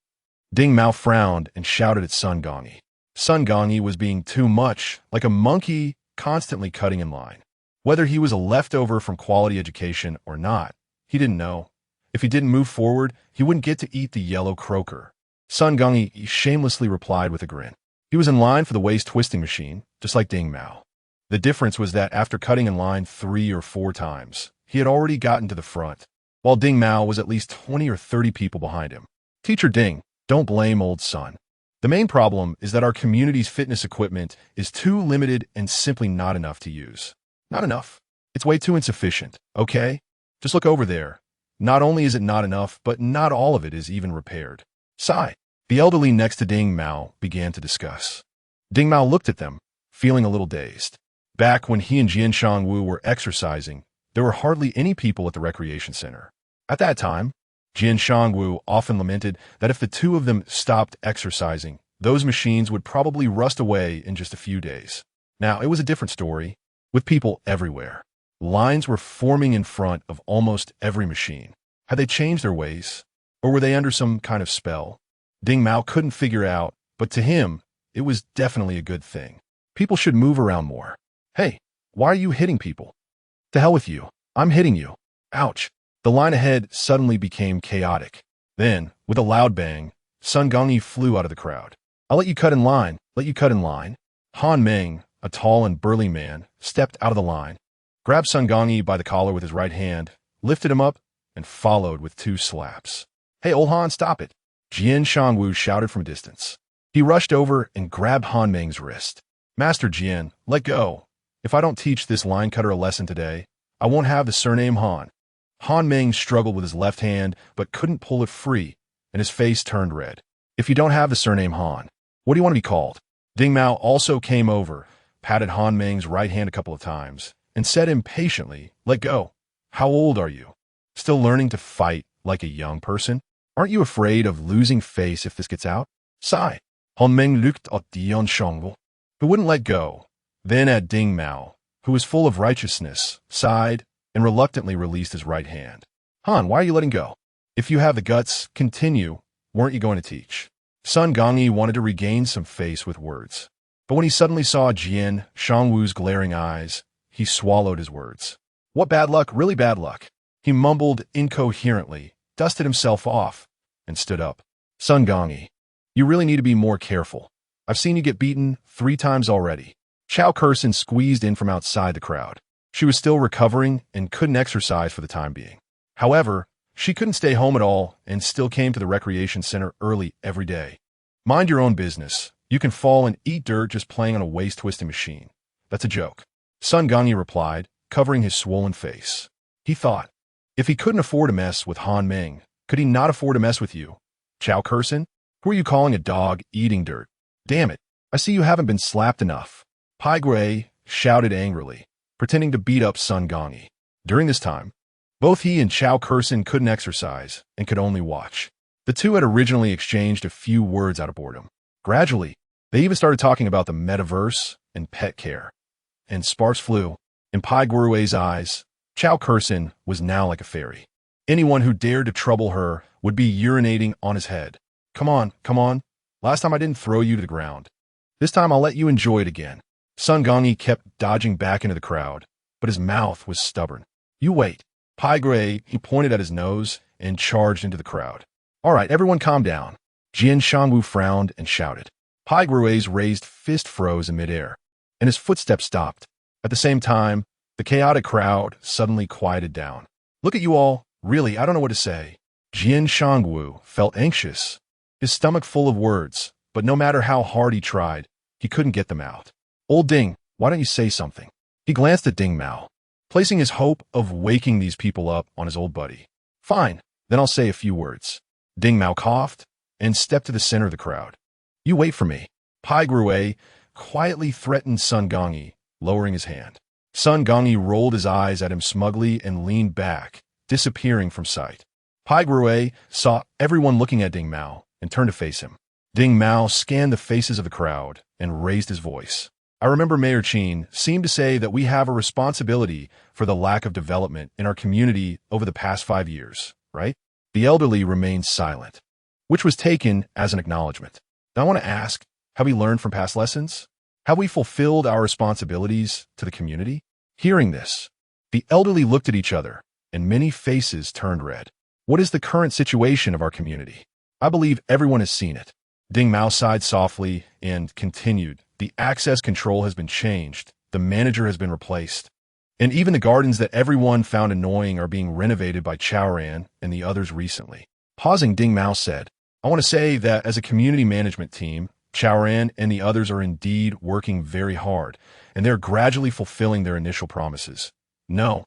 Ding Mao frowned and shouted at Sun Gongyi. Sun Gongyi was being too much, like a monkey constantly cutting in line. Whether he was a leftover from quality education or not, he didn't know. If he didn't move forward, he wouldn't get to eat the yellow croaker. Sun Gongyi shamelessly replied with a grin. He was in line for the waist twisting machine, just like Ding Mao. The difference was that after cutting in line 3 or 4 times, he had already gotten to the front, while Ding Mao was at least 20 or 30 people behind him. Teacher Ding, don't blame old Sun. The main problem is that our community's fitness equipment is too limited and simply not enough to use. Not enough. It's way too insufficient, okay? Just look over there. Not only is it not enough, but not all of it is even repaired. Sigh. The elderly next to Ding Mao began to discuss. Ding Mao looked at them, feeling a little dazed. Back when he and Jian Shangwu were exercising, there were hardly any people at the recreation center. At that time, Jian Shangwu often lamented that if the two of them stopped exercising, those machines would probably rust away in just a few days. Now, it was a different story, with people everywhere. Lines were forming in front of almost every machine. Had they changed their ways? Or were they under some kind of spell? Ding Mao couldn't figure out, but to him, it was definitely a good thing. People should move around more. Hey, why are you hitting people? To hell with you. I'm hitting you. Ouch. The line ahead suddenly became chaotic. Then, with a loud bang, Sun Gongyi flew out of the crowd. I'll let you cut in line. Let you cut in line. Han Meng, a tall and burly man, stepped out of the line, grabbed Sun Gongyi by the collar with his right hand, lifted him up, and followed with 2 slaps. Hey, old Han, stop it. Jian Shangwu shouted from a distance. He rushed over and grabbed Han Meng's wrist. Master Jian, let go. If I don't teach this line cutter a lesson today, I won't have the surname Han. Han Meng struggled with his left hand, but couldn't pull it free, and his face turned red. If you don't have the surname Han, what do you want to be called? Ding Mao also came over, patted Han Meng's right hand a couple of times, and said impatiently, let go. How old are you? Still learning to fight like a young person? Aren't you afraid of losing face if this gets out? Sigh. Han Meng looked at Jian Shangwu, who wouldn't let go, then at Ding Mao, who was full of righteousness, sighed, and reluctantly released his right hand. Han, why are you letting go? If you have the guts, continue. Weren't you going to teach? Sun Gongyi wanted to regain some face with words, but when he suddenly saw Jian Shangwu's glaring eyes, he swallowed his words. What bad luck, really bad luck. He mumbled incoherently, dusted himself off, and stood up. Sun Gongyi, you really need to be more careful. I've seen you get beaten 3 times already. Chao Kursin squeezed in from outside the crowd. She was still recovering and couldn't exercise for the time being. However, she couldn't stay home at all and still came to the recreation center early every day. Mind your own business. You can fall and eat dirt just playing on a waist-twisting machine. That's a joke. Sun Gongyi replied, covering his swollen face. He thought, if he couldn't afford to mess with Han Meng, could he not afford to mess with you? Chao Kursin? Who are you calling a dog eating dirt? Damn it, I see you haven't been slapped enough. Pai Gui shouted angrily, pretending to beat up Sun Gongyi. During this time, both he and Chao Kursin couldn't exercise and could only watch. The two had originally exchanged a few words out of boredom. Gradually, they even started talking about the metaverse and pet care. And sparks flew. In Pai Guru's eyes, Chao Kursin was now like a fairy. Anyone who dared to trouble her would be urinating on his head. Come on, come on. Last time I didn't throw you to the ground. This time I'll let you enjoy it again. Sun Gongyi kept dodging back into the crowd, but his mouth was stubborn. You wait. Pai Gui, he pointed at his nose and charged into the crowd. All right, everyone calm down. Jian Shangwu frowned and shouted. Pai Gui's raised fist froze in midair, and his footsteps stopped. At the same time, The chaotic crowd suddenly quieted down. Look at you all. Really, I don't know what to say. Jian Shangwu felt anxious, his stomach full of words, but no matter how hard he tried, he couldn't get them out. Old Ding, why don't you say something? He glanced at Ding Mao, placing his hope of waking these people up on his old buddy. Fine, then I'll say a few words. Ding Mao coughed and stepped to the center of the crowd. You wait for me. Pai Grue quietly threatened Sun Gongyi, lowering his hand. Sun Gongyi rolled his eyes at him smugly and leaned back, disappearing from sight. Pai Grue saw everyone looking at Ding Mao and turned to face him. Ding Mao scanned the faces of the crowd and raised his voice. I remember Mayor Qin seemed to say that we have a responsibility for the lack of development in our community over the past 5 years, right? The elderly remained silent, which was taken as an acknowledgement. Now I want to ask, have we learned from past lessons? Have we fulfilled our responsibilities to the community? Hearing this, the elderly looked at each other, and many faces turned red. What is the current situation of our community? I believe everyone has seen it. Ding Mao sighed softly and continued. The access control has been changed, the manager has been replaced, and even the gardens that everyone found annoying are being renovated by Chaoran and the others recently. Pausing, Ding Mao said, I want to say that as a community management team, Chaoran and the others are indeed working very hard, and they're gradually fulfilling their initial promises. No,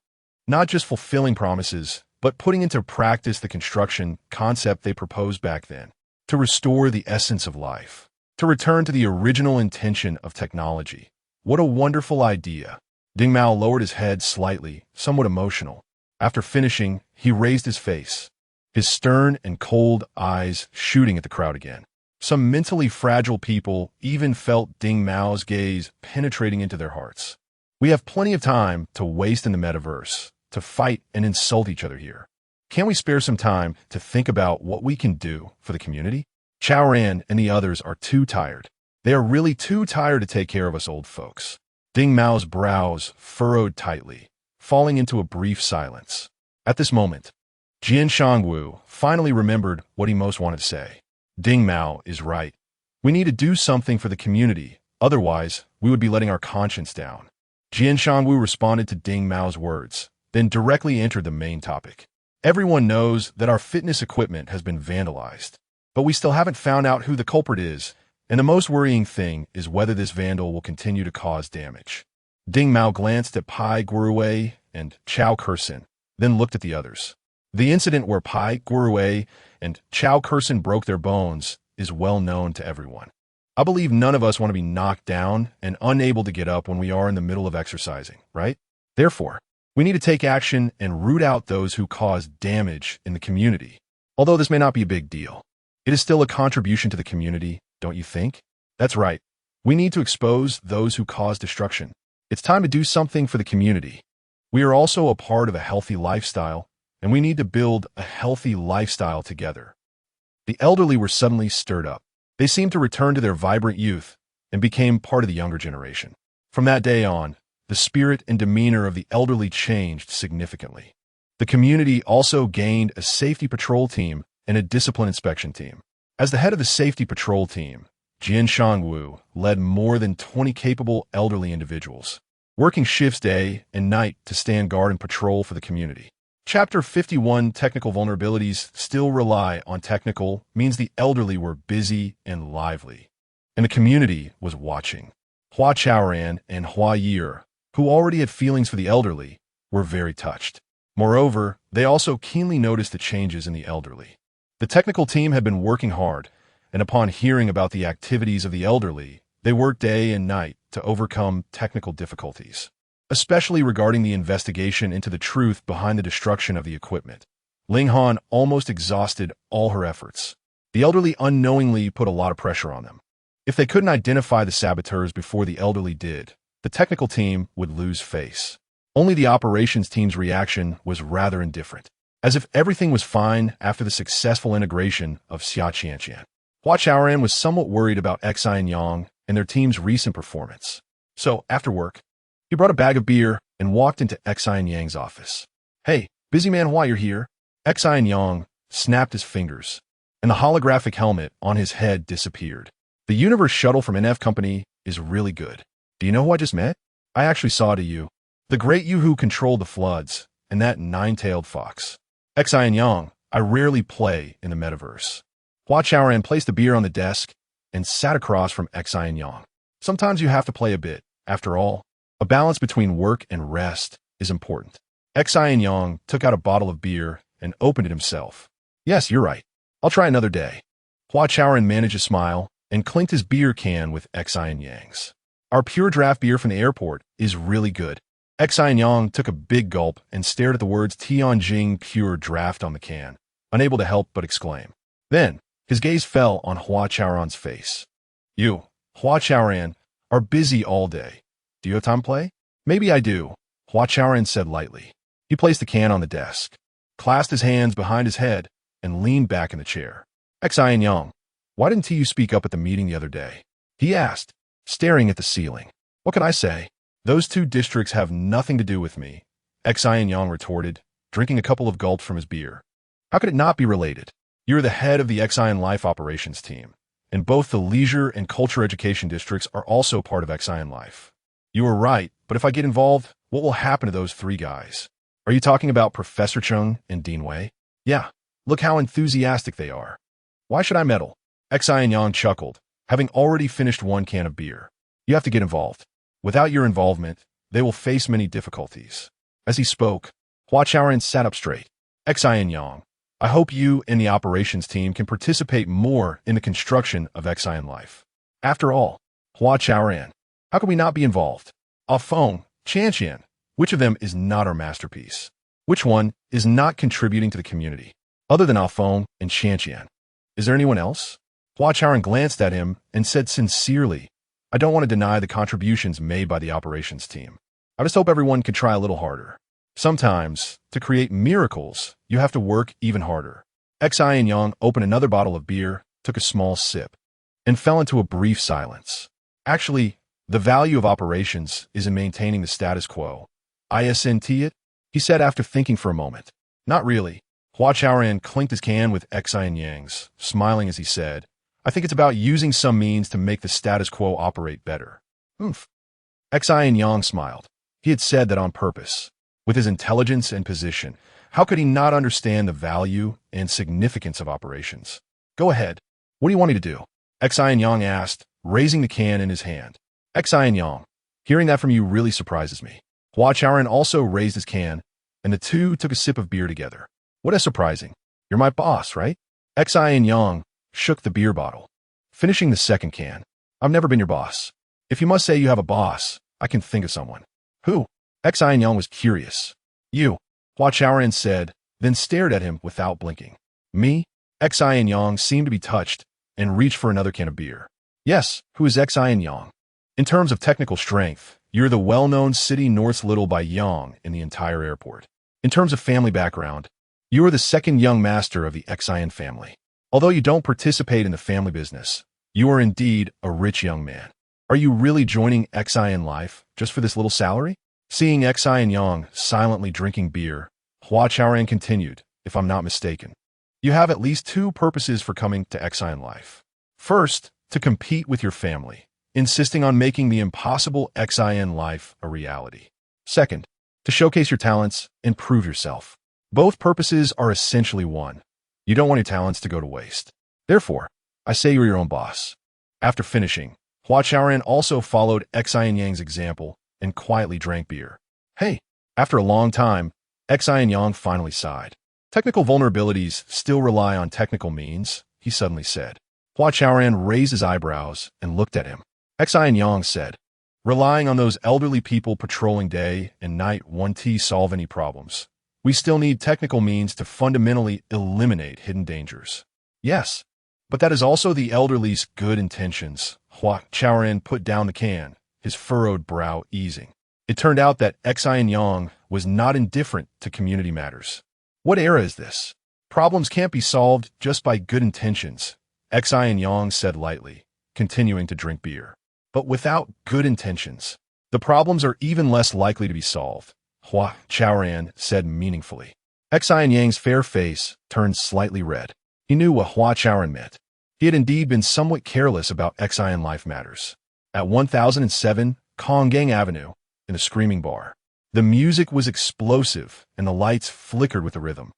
not just fulfilling promises, but putting into practice the construction concept they proposed back then, to restore the essence of life. To return to the original intention of technology. What a wonderful idea. Ding Mao lowered his head slightly, somewhat emotional. After finishing, he raised his face, his stern and cold eyes shooting at the crowd again. Some mentally fragile people even felt Ding Mao's gaze penetrating into their hearts. We have plenty of time to waste in the metaverse, to fight and insult each other here. Can't we spare some time to think about what we can do for the community? Chaoran and the others are too tired. They are really too tired to take care of us old folks. Ding Mao's brows furrowed tightly, falling into a brief silence. At this moment, Jian Shangwu finally remembered what he most wanted to say. Ding Mao is right. We need to do something for the community, otherwise we would be letting our conscience down. Jian Shangwu responded to Ding Mao's words, then directly entered the main topic. Everyone knows that our fitness equipment has been vandalized. But we still haven't found out who the culprit is, and the most worrying thing is whether this vandal will continue to cause damage. Ding Mao glanced at Pai Grue and Chao Kersin, then looked at the others. The incident where Pai Grue and Chao Kersin broke their bones is well known to everyone. I believe none of us want to be knocked down and unable to get up when we are in the middle of exercising, right? Therefore, we need to take action and root out those who cause damage in the community. Although this may not be a big deal, it is still a contribution to the community, don't you think? That's right. We need to expose those who cause destruction. It's time to do something for the community. We are also a part of a healthy lifestyle, and we need to build a healthy lifestyle together. The elderly were suddenly stirred up. They seemed to return to their vibrant youth and became part of the younger generation. From that day on, the spirit and demeanor of the elderly changed significantly. The community also gained a safety patrol team and a discipline inspection team. As the head of the safety patrol team, Jian Shangwu led more than 20 capable elderly individuals, working shifts day and night to stand guard and patrol for the community. Chapter 51 Technical vulnerabilities still rely on technical means the elderly were busy and lively, and the community was watching. Hua Chaoran and Hua Ye'er, who already had feelings for the elderly, were very touched. Moreover, they also keenly noticed the changes in the elderly. The technical team had been working hard, and upon hearing about the activities of the elderly, they worked day and night to overcome technical difficulties, especially regarding the investigation into the truth behind the destruction of the equipment. Ling Han almost exhausted all her efforts. The elderly unknowingly put a lot of pressure on them. If they couldn't identify the saboteurs before the elderly did, the technical team would lose face. Only the operations team's reaction was rather indifferent, as if everything was fine after the successful integration of Hua Chaoran. Hua Chaoran was somewhat worried about Xin Yang and their team's recent performance. So, after work, he brought a bag of beer and walked into Xin Yang's office. Hey, busy man Hua, you're here. Xin Yang snapped his fingers, and the holographic helmet on his head disappeared. The universe shuttle from NF Company is really good. Do you know who I just met? I actually saw it to you. The great you who controlled the floods, and that nine-tailed fox. Xin Yang, I rarely play in the metaverse. Hua Chaoran placed a beer on the desk and sat across from Xin Yang. Sometimes you have to play a bit. After all, a balance between work and rest is important. Xin Yang took out a bottle of beer and opened it himself. Yes, you're right. I'll try another day. Hua Chaoran managed a smile and clinked his beer can with Xin Yang's. Our pure draft beer from the airport is really good. Xin Yang took a big gulp and stared at the words Tianjing Pure Draft on the can, unable to help but exclaim. Then, his gaze fell on Hua Chaoran's face. You, Hua Chaoran, are busy all day. Do you have time to play? Maybe I do, Hua Chaoran said lightly. He placed the can on the desk, clasped his hands behind his head, and leaned back in the chair. Xin Yang, why didn't you speak up at the meeting the other day? He asked, staring at the ceiling. What can I say? Those two districts have nothing to do with me, Xin Yang retorted, drinking a couple of gulps from his beer. How could it not be related? You're the head of the Xin Life operations team, and both the leisure and culture education districts are also part of Xin Life. You are right, but if I get involved, what will happen to those three guys? Are you talking about Professor Chung and Dean Wei? Yeah, look how enthusiastic they are. Why should I meddle? Xin Yang chuckled, having already finished one can of beer. You have to get involved. Without your involvement, they will face many difficulties. As he spoke, Hua Chaoran sat up straight. Xin Yang, I hope you and the operations team can participate more in the construction of Xin Life. After all, Hua Chaoran, how can we not be involved? Feng, Qian, which of them is not our masterpiece? Which one is not contributing to the community? Other than Feng and Qian. Is there anyone else? Hua Chaoran glanced at him and said sincerely, I don't want to deny the contributions made by the operations team. I just hope everyone could try a little harder. Sometimes, to create miracles, you have to work even harder. Xin Yang opened another bottle of beer, took a small sip, and fell into a brief silence. Actually, the value of operations is in maintaining the status quo. Isn't it? He said after thinking for a moment. Not really. Hua Chaoran clinked his can with Xin Yang's, smiling as he said, I think it's about using some means to make the status quo operate better. Oomph. Xin Yang smiled. He had said that on purpose. With his intelligence and position, how could he not understand the value and significance of operations? Go ahead. What do you want me to do? Xin Yang asked, raising the can in his hand. Xin Yang, hearing that from you really surprises me. Hua Chaoran also raised his can, and the two took a sip of beer together. What is surprising? You're my boss, right? Xin Yang shook the beer bottle, finishing the second can. I've never been your boss. If you must say you have a boss, I can think of someone. Who? Xin Yang was curious. You, Hua Chaoran said, then stared at him without blinking. Me? Xin Yang seemed to be touched and reached for another can of beer. Yes, who is Xin Yang? In terms of technical strength, you're the well-known City North's Little by Yang in the entire airport. In terms of family background, you are the second young master of the Xin family. Although you don't participate in the family business, you are indeed a rich young man. Are you really joining Xin Life just for this little salary? Seeing Xin Yang silently drinking beer, Hua Chaoran continued, if I'm not mistaken. You have at least two purposes for coming to Xin Life. First, to compete with your family, insisting on making the impossible Xin Life a reality. Second, to showcase your talents and prove yourself. Both purposes are essentially one. You don't want your talents to go to waste. Therefore, I say you're your own boss. After finishing, Hua Chaoran also followed Xin Yang's example and quietly drank beer. Hey, after a long time, Xin Yang finally sighed. Technical vulnerabilities still rely on technical means, he suddenly said. Hua Chaoran raised his eyebrows and looked at him. Xin Yang said, relying on those elderly people patrolling day and night won't solve any problems. We still need technical means to fundamentally eliminate hidden dangers. Yes, but that is also the elderly's good intentions. Hua Chaoran put down the can, his furrowed brow easing. It turned out that Xin Yang was not indifferent to community matters. What era is this? Problems can't be solved just by good intentions, Xin Yang said lightly, continuing to drink beer. But without good intentions, the problems are even less likely to be solved, Hua Chaoran said meaningfully. Xin Yang's fair face turned slightly red. He knew what Hua Chaoran meant. He had indeed been somewhat careless about Xin Life matters. At 1007 Konggang Avenue, in a screaming bar, The music was explosive, and the lights flickered with the rhythm,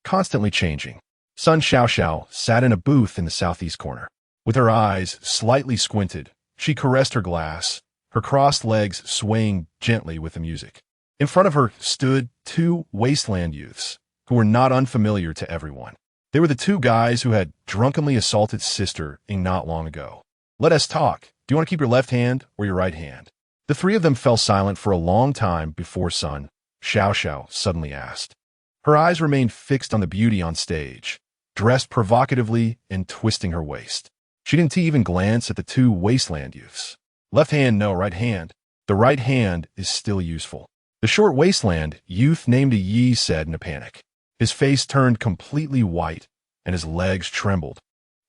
constantly changing. Sun Xiaoxiao sat in a booth in the southeast corner. With her eyes slightly squinted, she caressed her glass, her crossed legs swaying gently with the music. In front of her stood two wasteland youths, who were not unfamiliar to everyone. They were the two guys who had drunkenly assaulted Sister Ying not long ago. "Let us talk. Do you want to keep your left hand or your right hand?" The three of them fell silent for a long time before Sun Xiaoxiao suddenly asked. Her eyes remained fixed on the beauty on stage, dressed provocatively and twisting her waist. She didn't even glance at the two wasteland youths. "Left hand, no, right hand. The right hand is still useful." The short wasteland youth named Yi said in a panic. His face turned completely white, and his legs trembled,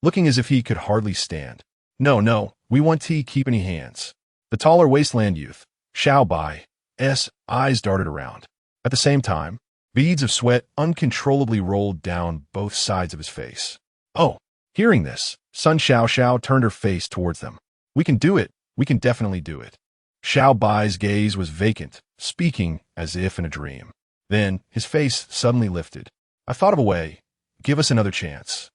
looking as if he could hardly stand. No, we want to keep any hands." The taller wasteland youth, Xiao Bai's eyes darted around. At the same time, beads of sweat uncontrollably rolled down both sides of his face. "Oh!" Hearing this, Sun Xiaoxiao turned her face towards them. "We can do it. We can definitely do it." Xiao Bai's gaze was vacant, speaking as if in a dream. Then, his face suddenly lifted. "I thought of a way. Give us another chance.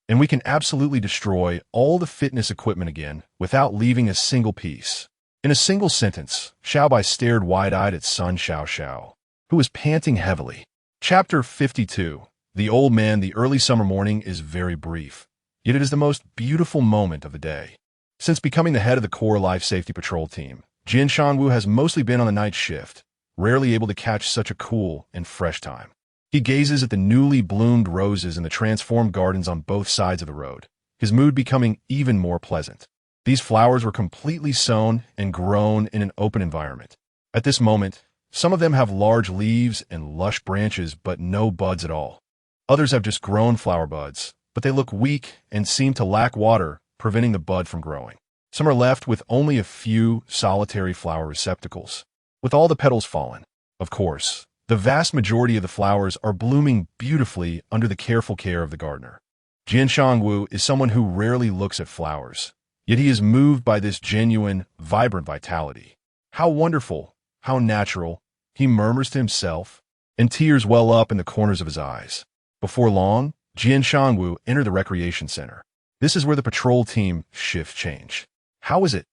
And we can absolutely destroy all the fitness equipment again without leaving a single piece." In a single sentence, Xiao Bai stared wide-eyed at Sun Xiaoxiao, who was panting heavily. Chapter 52. The old man. The early summer morning is very brief, yet it is the most beautiful moment of the day. Since becoming the head of the Core Life Safety Patrol team, Jin Shangwu has mostly been on the night shift, rarely able to catch such a cool and fresh time. He gazes at the newly bloomed roses in the transformed gardens on both sides of the road, his mood becoming even more pleasant. These flowers were completely sown and grown in an open environment. At this moment, some of them have large leaves and lush branches but no buds at all. Others have just grown flower buds, but they look weak and seem to lack water, preventing the bud from growing. Some are left with only a few solitary flower receptacles, with all the petals fallen. Of course, the vast majority of the flowers are blooming beautifully under the careful care of the gardener. Jin Shangwu is someone who rarely looks at flowers, yet he is moved by this genuine, vibrant vitality. "How wonderful, how natural," he murmurs to himself, and tears well up in the corners of his eyes. Before long, Jin Shangwu entered the recreation center. This is where the patrol team shift change. "How is it?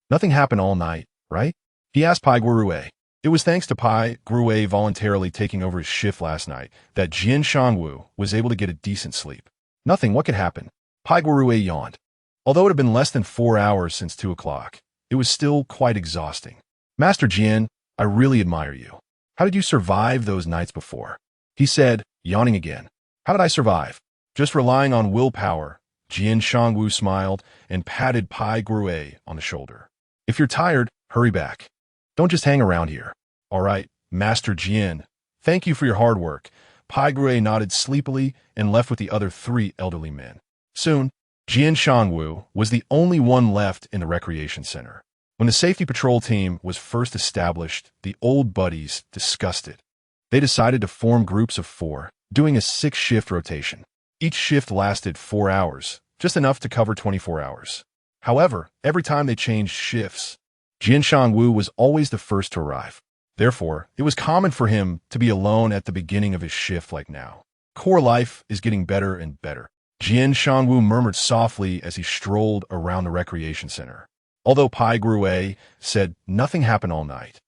Nothing happened all night, right?" he asked Pai Guorue. It was thanks to Pai Guorue voluntarily taking over his shift last night that Jin Shangwu was able to get a decent sleep. "Nothing, what could happen?" Pai Guorue yawned. Although it had been less than 4 hours since 2 o'clock, it was still quite exhausting. "Master Jin, I really admire you. How did you survive those nights before?" he said, yawning again. "How did I survive?" "Just relying on willpower." Jin Shangwu smiled and patted Pai Guorue on the shoulder. "If you're tired, hurry back. Don't just hang around here." "All right, Master Jin. Thank you for your hard work." Pai Guorue nodded sleepily and left with the other 3 elderly men. Soon, Jin Shangwu was the only one left in the recreation center. When the safety patrol team was first established, the old buddies discussed it. They decided to form groups of 4, doing a 6-shift rotation. Each shift lasted 4 hours, just enough to cover 24 hours. However, every time they changed shifts, Jin Shangwu was always the first to arrive. Therefore, it was common for him to be alone at the beginning of his shift like now. Core Life is getting better and better, Jin Shangwu murmured softly as he strolled around the recreation center. Although Pai Guorue said nothing happened all night,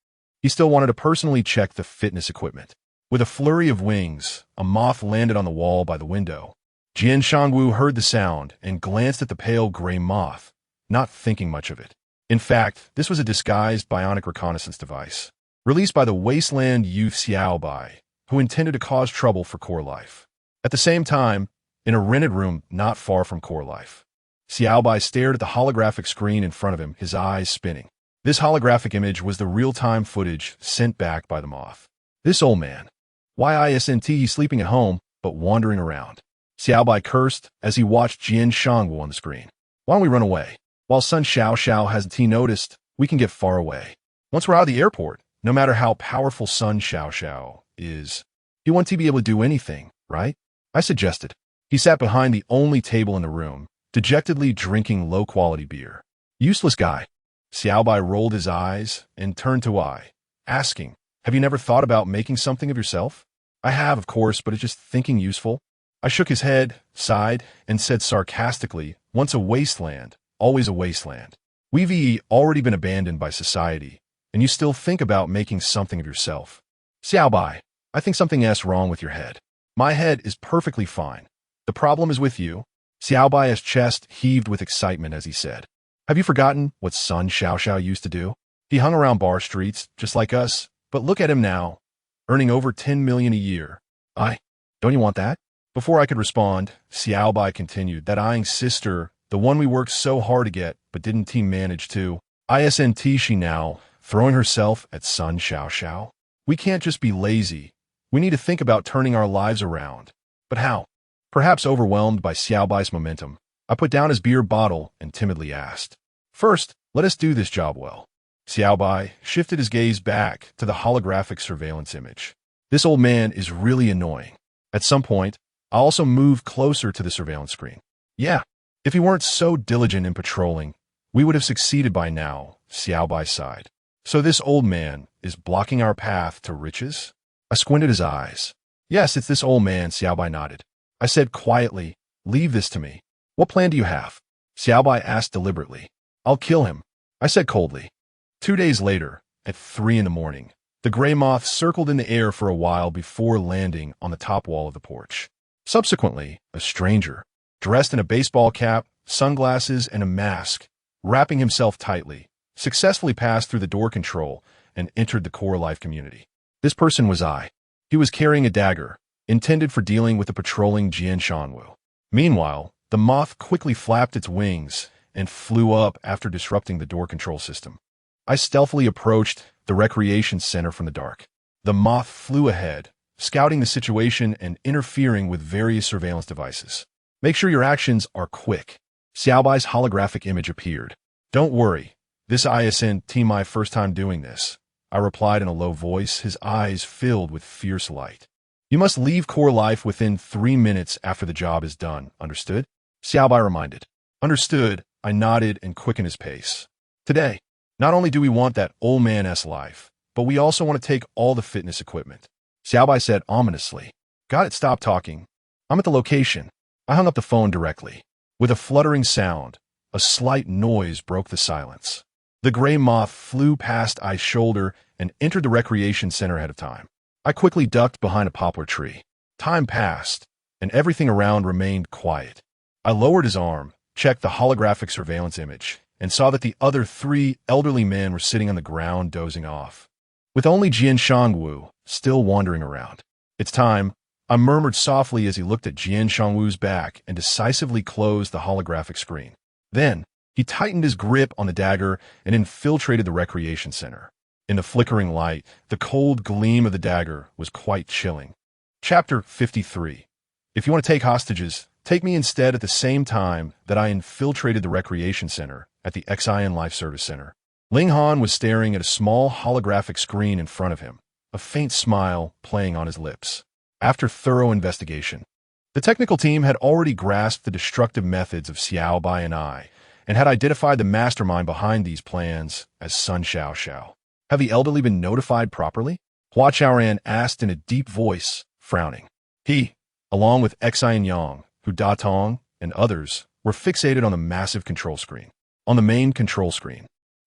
he still wanted to personally check the fitness equipment. With a flurry of wings, a moth landed on the wall by the window. Jin Shangwu heard the sound and glanced at the pale gray moth, not thinking much of it. In fact, this was a disguised bionic reconnaissance device, released by the wasteland youth Xiao Bai, who intended to cause trouble for Core Life. At the same time, in a rented room not far from Core Life, Xiao Bai stared at the holographic screen in front of him, his eyes spinning. This holographic image was the real-time footage sent back by the moth. This old man. Why isn't he sleeping at home, but wandering around? Xiao Bai cursed as he watched Jin Shangwu on the screen. Why don't we run away? While Sun Xiaoxiao hasn't noticed, we can get far away. Once we're out of the airport, no matter how powerful Sun Xiaoxiao is, he won't be able to do anything, right? I suggested. He sat behind the only table in the room, dejectedly drinking low-quality beer. Useless guy. Xiao Bai rolled his eyes and turned to I, asking, Have you never thought about making something of yourself? I have, of course, but it's just thinking useful. I shook his head, sighed, and said sarcastically, once a wasteland, always a wasteland. We've already been abandoned by society, and you still think about making something of yourself. Xiaobai, I think something's wrong with your head. My head is perfectly fine. The problem is with you. Xiaobai's chest heaved with excitement as he said, have you forgotten what Sun Xiaoxiao used to do? He hung around bar streets, just like us, but look at him now, earning over 10 million a year. Don't you want that? Before I could respond, Xiaobai continued, that eyeing sister, the one we worked so hard to get, but didn't team manage to. Isn't she now, throwing herself at Sun Xiaoxiao? We can't just be lazy. We need to think about turning our lives around. But how? Perhaps overwhelmed by Xiaobai's momentum, I put down his beer bottle and timidly asked, first, let us do this job well. Xiaobai shifted his gaze back to the holographic surveillance image. This old man is really annoying. At some point, I also moved closer to the surveillance screen. Yeah, if he weren't so diligent in patrolling, we would have succeeded by now, Xiaobai sighed. So this old man is blocking our path to riches? I squinted his eyes. Yes, it's this old man, Xiaobai nodded. I said quietly, leave this to me. What plan do you have? Xiaobai asked deliberately. I'll kill him, I said coldly. 2 days later, at 3 a.m, the gray moth circled in the air for a while before landing on the top wall of the porch. Subsequently, a stranger, dressed in a baseball cap, sunglasses, and a mask, wrapping himself tightly, successfully passed through the door control and entered the core life community. This person was I. He was carrying a dagger, intended for dealing with the patrolling Jian Shanwu. Meanwhile, the moth quickly flapped its wings and flew up after disrupting the door control system. I stealthily approached the recreation center from the dark. The moth flew ahead, scouting the situation and interfering with various surveillance devices. Make sure your actions are quick. Xiaobai's holographic image appeared. Don't worry, this isn't my first time doing this, I replied in a low voice, his eyes filled with fierce light. You must leave core life within 3 minutes after the job is done, understood? Xiaobai reminded. Understood, I nodded and quickened his pace. Today, not only do we want that old man's life, but we also want to take all the fitness equipment. Xiaobai said ominously. Got it, stop talking. I'm at the location. I hung up the phone directly. With a fluttering sound, a slight noise broke the silence. The gray moth flew past I's shoulder and entered the recreation center ahead of time. I quickly ducked behind a poplar tree. Time passed, and everything around remained quiet. I lowered his arm, checked the holographic surveillance image, and saw that the other 3 elderly men were sitting on the ground dozing off, with only Jian Shangwu still wandering around. It's time, I murmured softly as he looked at Jian Shangwu's back and decisively closed the holographic screen. Then, he tightened his grip on the dagger and infiltrated the recreation center. In the flickering light, the cold gleam of the dagger was quite chilling. Chapter 53. If you want to take hostages, take me instead at the same time that I infiltrated the recreation center at the Xin Life Service Center. Ling Han was staring at a small holographic screen in front of him, a faint smile playing on his lips. After thorough investigation, the technical team had already grasped the destructive methods of Xiaobai and I, and had identified the mastermind behind these plans as Sun Xiaoxiao. Have the elderly been notified properly? Hua Chaoran asked in a deep voice, frowning. He, along with Xin Yang, Hu Datong, and others, were fixated on the massive control screen. On the main control screen,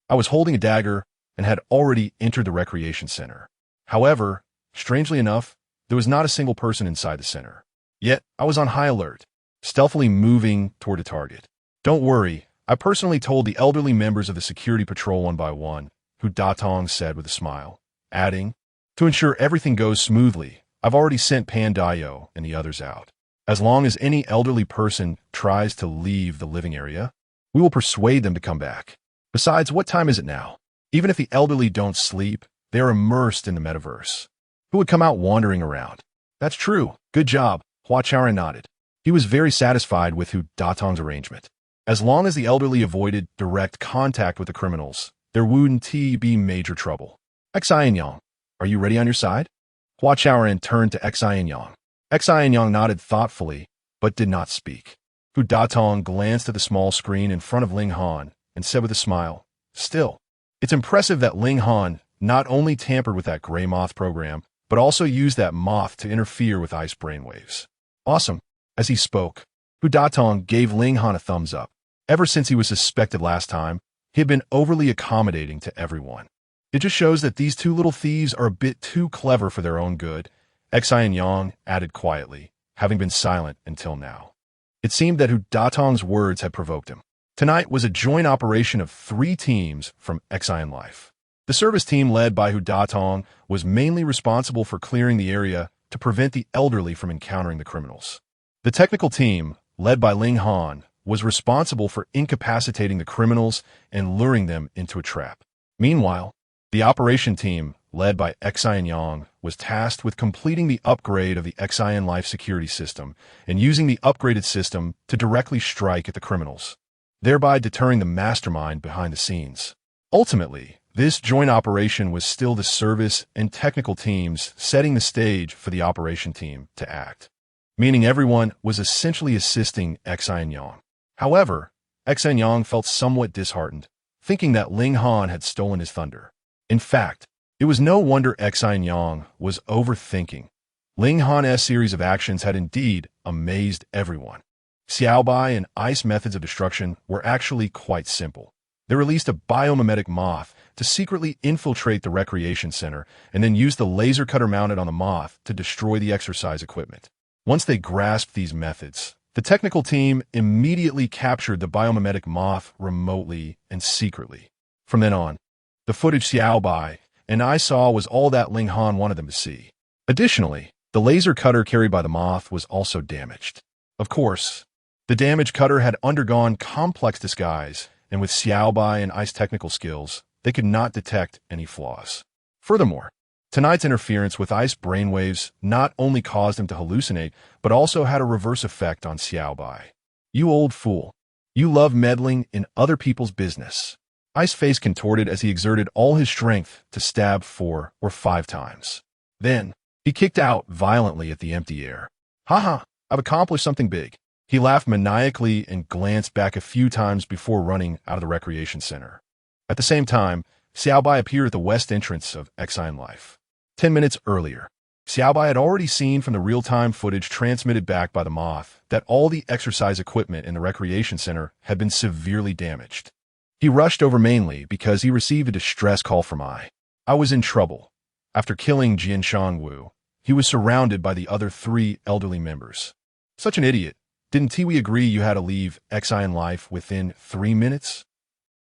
I was holding a dagger and had already entered the recreation center. However, strangely enough, there was not a single person inside the center. Yet, I was on high alert, stealthily moving toward a target. Don't worry, I personally told the elderly members of the security patrol one by one, Hu Datong said with a smile, adding, to ensure everything goes smoothly, I've already sent Pan Dayo and the others out. As long as any elderly person tries to leave the living area, we will persuade them to come back. Besides, what time is it now? Even if the elderly don't sleep, they are immersed in the metaverse. Who would come out wandering around? That's true. Good job, Hua Chaoran nodded. He was very satisfied with Hu Datong's arrangement. As long as the elderly avoided direct contact with the criminals, there wouldn't be major trouble. Xin Yang, are you ready on your side? Hua Chaoran turned to Xin Yang. Xin Yang nodded thoughtfully, but did not speak. Hu Datong glanced at the small screen in front of Ling Han and said with a smile, still, it's impressive that Ling Han not only tampered with that gray moth program, but also used that moth to interfere with ice brainwaves. Awesome. As he spoke, Hua Chaoran gave Ling Han a thumbs up. Ever since he was suspected last time, he had been overly accommodating to everyone. It just shows that these two little thieves are a bit too clever for their own good, Xin Yang added quietly, having been silent until now. It seemed that Hua Chaoran's words had provoked him. Tonight was a joint operation of 3 teams from Xin Life. The service team led by Hua Chaoran was mainly responsible for clearing the area to prevent the elderly from encountering the criminals. The technical team, led by Ling Han, was responsible for incapacitating the criminals and luring them into a trap. Meanwhile, the operation team, led by Xin Yang, was tasked with completing the upgrade of the Xin Life security system and using the upgraded system to directly strike at the criminals, thereby deterring the mastermind behind the scenes. Ultimately, this joint operation was still the service and technical teams setting the stage for the operation team to act, meaning everyone was essentially assisting Xin Yang. However, Xin Yang felt somewhat disheartened, thinking that Ling Han had stolen his thunder. In fact, it was no wonder Xin Yang was overthinking. Ling Han's series of actions had indeed amazed everyone. Xiaobai and ice methods of destruction were actually quite simple. They released a biomimetic moth to secretly infiltrate the recreation center and then used the laser cutter mounted on the moth to destroy the exercise equipment. Once they grasped these methods, the technical team immediately captured the biomimetic moth remotely and secretly. From then on, the footage Xiaobai and I saw was all that Ling Han wanted them to see. Additionally, the laser cutter carried by the moth was also damaged. Of course, the damaged cutter had undergone complex disguise, and with Xiaobai and I's technical skills, they could not detect any flaws. Furthermore, tonight's interference with ice brainwaves not only caused him to hallucinate, but also had a reverse effect on Xiaobai. You old fool. You love meddling in other people's business. I's face contorted as he exerted all his strength to stab 4 or 5 times. Then, he kicked out violently at the empty air. Haha, I've accomplished something big. He laughed maniacally and glanced back a few times before running out of the recreation center. At the same time, Xiaobai appeared at the west entrance of Xin Life. 10 minutes earlier, Xiaobai had already seen from the real-time footage transmitted back by the moth that all the exercise equipment in the recreation center had been severely damaged. He rushed over mainly because he received a distress call from I. I was in trouble. After killing Jian Shangwu, he was surrounded by the other 3 elderly members. Such an idiot. Didn't we agree you had to leave Xin Life within 3 minutes?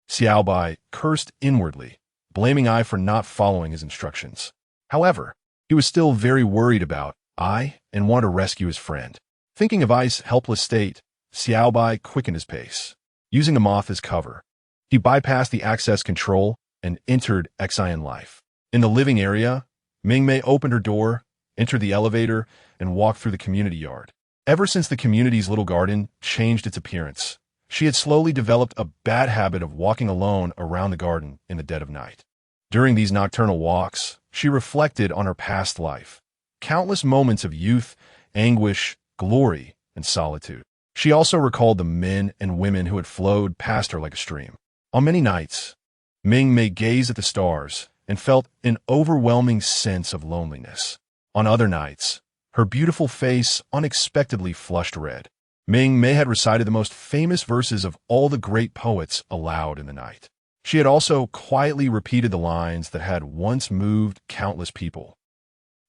Xiaobai cursed inwardly, blaming I for not following his instructions. However, he was still very worried about I and wanted to rescue his friend. Thinking of I's helpless state, Xiaobai quickened his pace. Using the moth as cover, he bypassed the access control and entered Xin Life. In the living area, Mingmei opened her door, entered the elevator, and walked through the community yard. Ever since the community's little garden changed its appearance, she had slowly developed a bad habit of walking alone around the garden in the dead of night. During these nocturnal walks, she reflected on her past life, countless moments of youth, anguish, glory, and solitude. She also recalled the men and women who had flowed past her like a stream. On many nights, Ming may gaze at the stars and felt an overwhelming sense of loneliness. On other nights, her beautiful face unexpectedly flushed red. Ming Mei had recited the most famous verses of all the great poets aloud in the night. She had also quietly repeated the lines that had once moved countless people.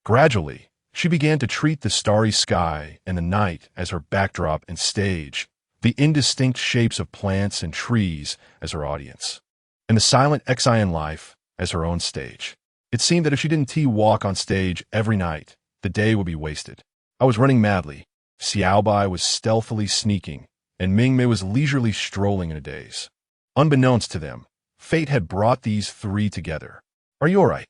Gradually, she began to treat the starry sky and the night as her backdrop and stage, the indistinct shapes of plants and trees as her audience, and the silent Xin Life as her own stage. It seemed that if she didn't walk on stage every night, the day would be wasted. I was running madly. Xiaobai was stealthily sneaking, and Mingmei was leisurely strolling in a daze. Unbeknownst to them, fate had brought these 3 together. Are you all right?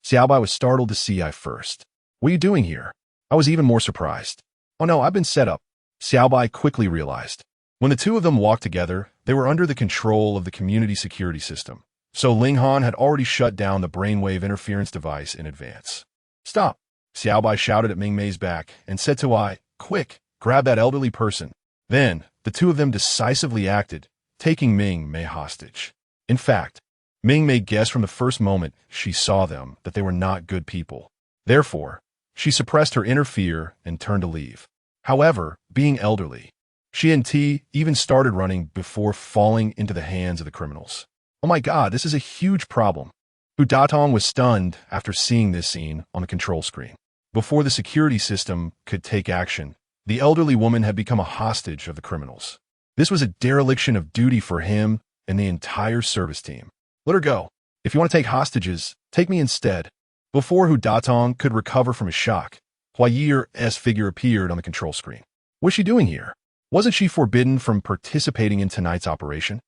Xiaobai was startled to see I first. What are you doing here? I was even more surprised. Oh no, I've been set up. Xiaobai quickly realized. When the 2 of them walked together, they were under the control of the community security system, so Ling Han had already shut down the brainwave interference device in advance. Stop! Xiaobai shouted at Mingmei's back and said to I, quick, grab that elderly person. Then, the 2 of them decisively acted, taking Mingmei hostage. In fact, Ming Mei guessed from the first moment she saw them that they were not good people. Therefore, she suppressed her inner fear and turned to leave. However, being elderly, she and T even started running before falling into the hands of the criminals. Oh my god, this is a huge problem. Hu Datong was stunned after seeing this scene on the control screen. Before the security system could take action, the elderly woman had become a hostage of the criminals. This was a dereliction of duty for him and the entire service team. Let her go. If you want to take hostages, take me instead. Before Hu Datong could recover from his shock, Hua Ye'er's figure appeared on the control screen. What's she doing here? Wasn't she forbidden from participating in tonight's operation?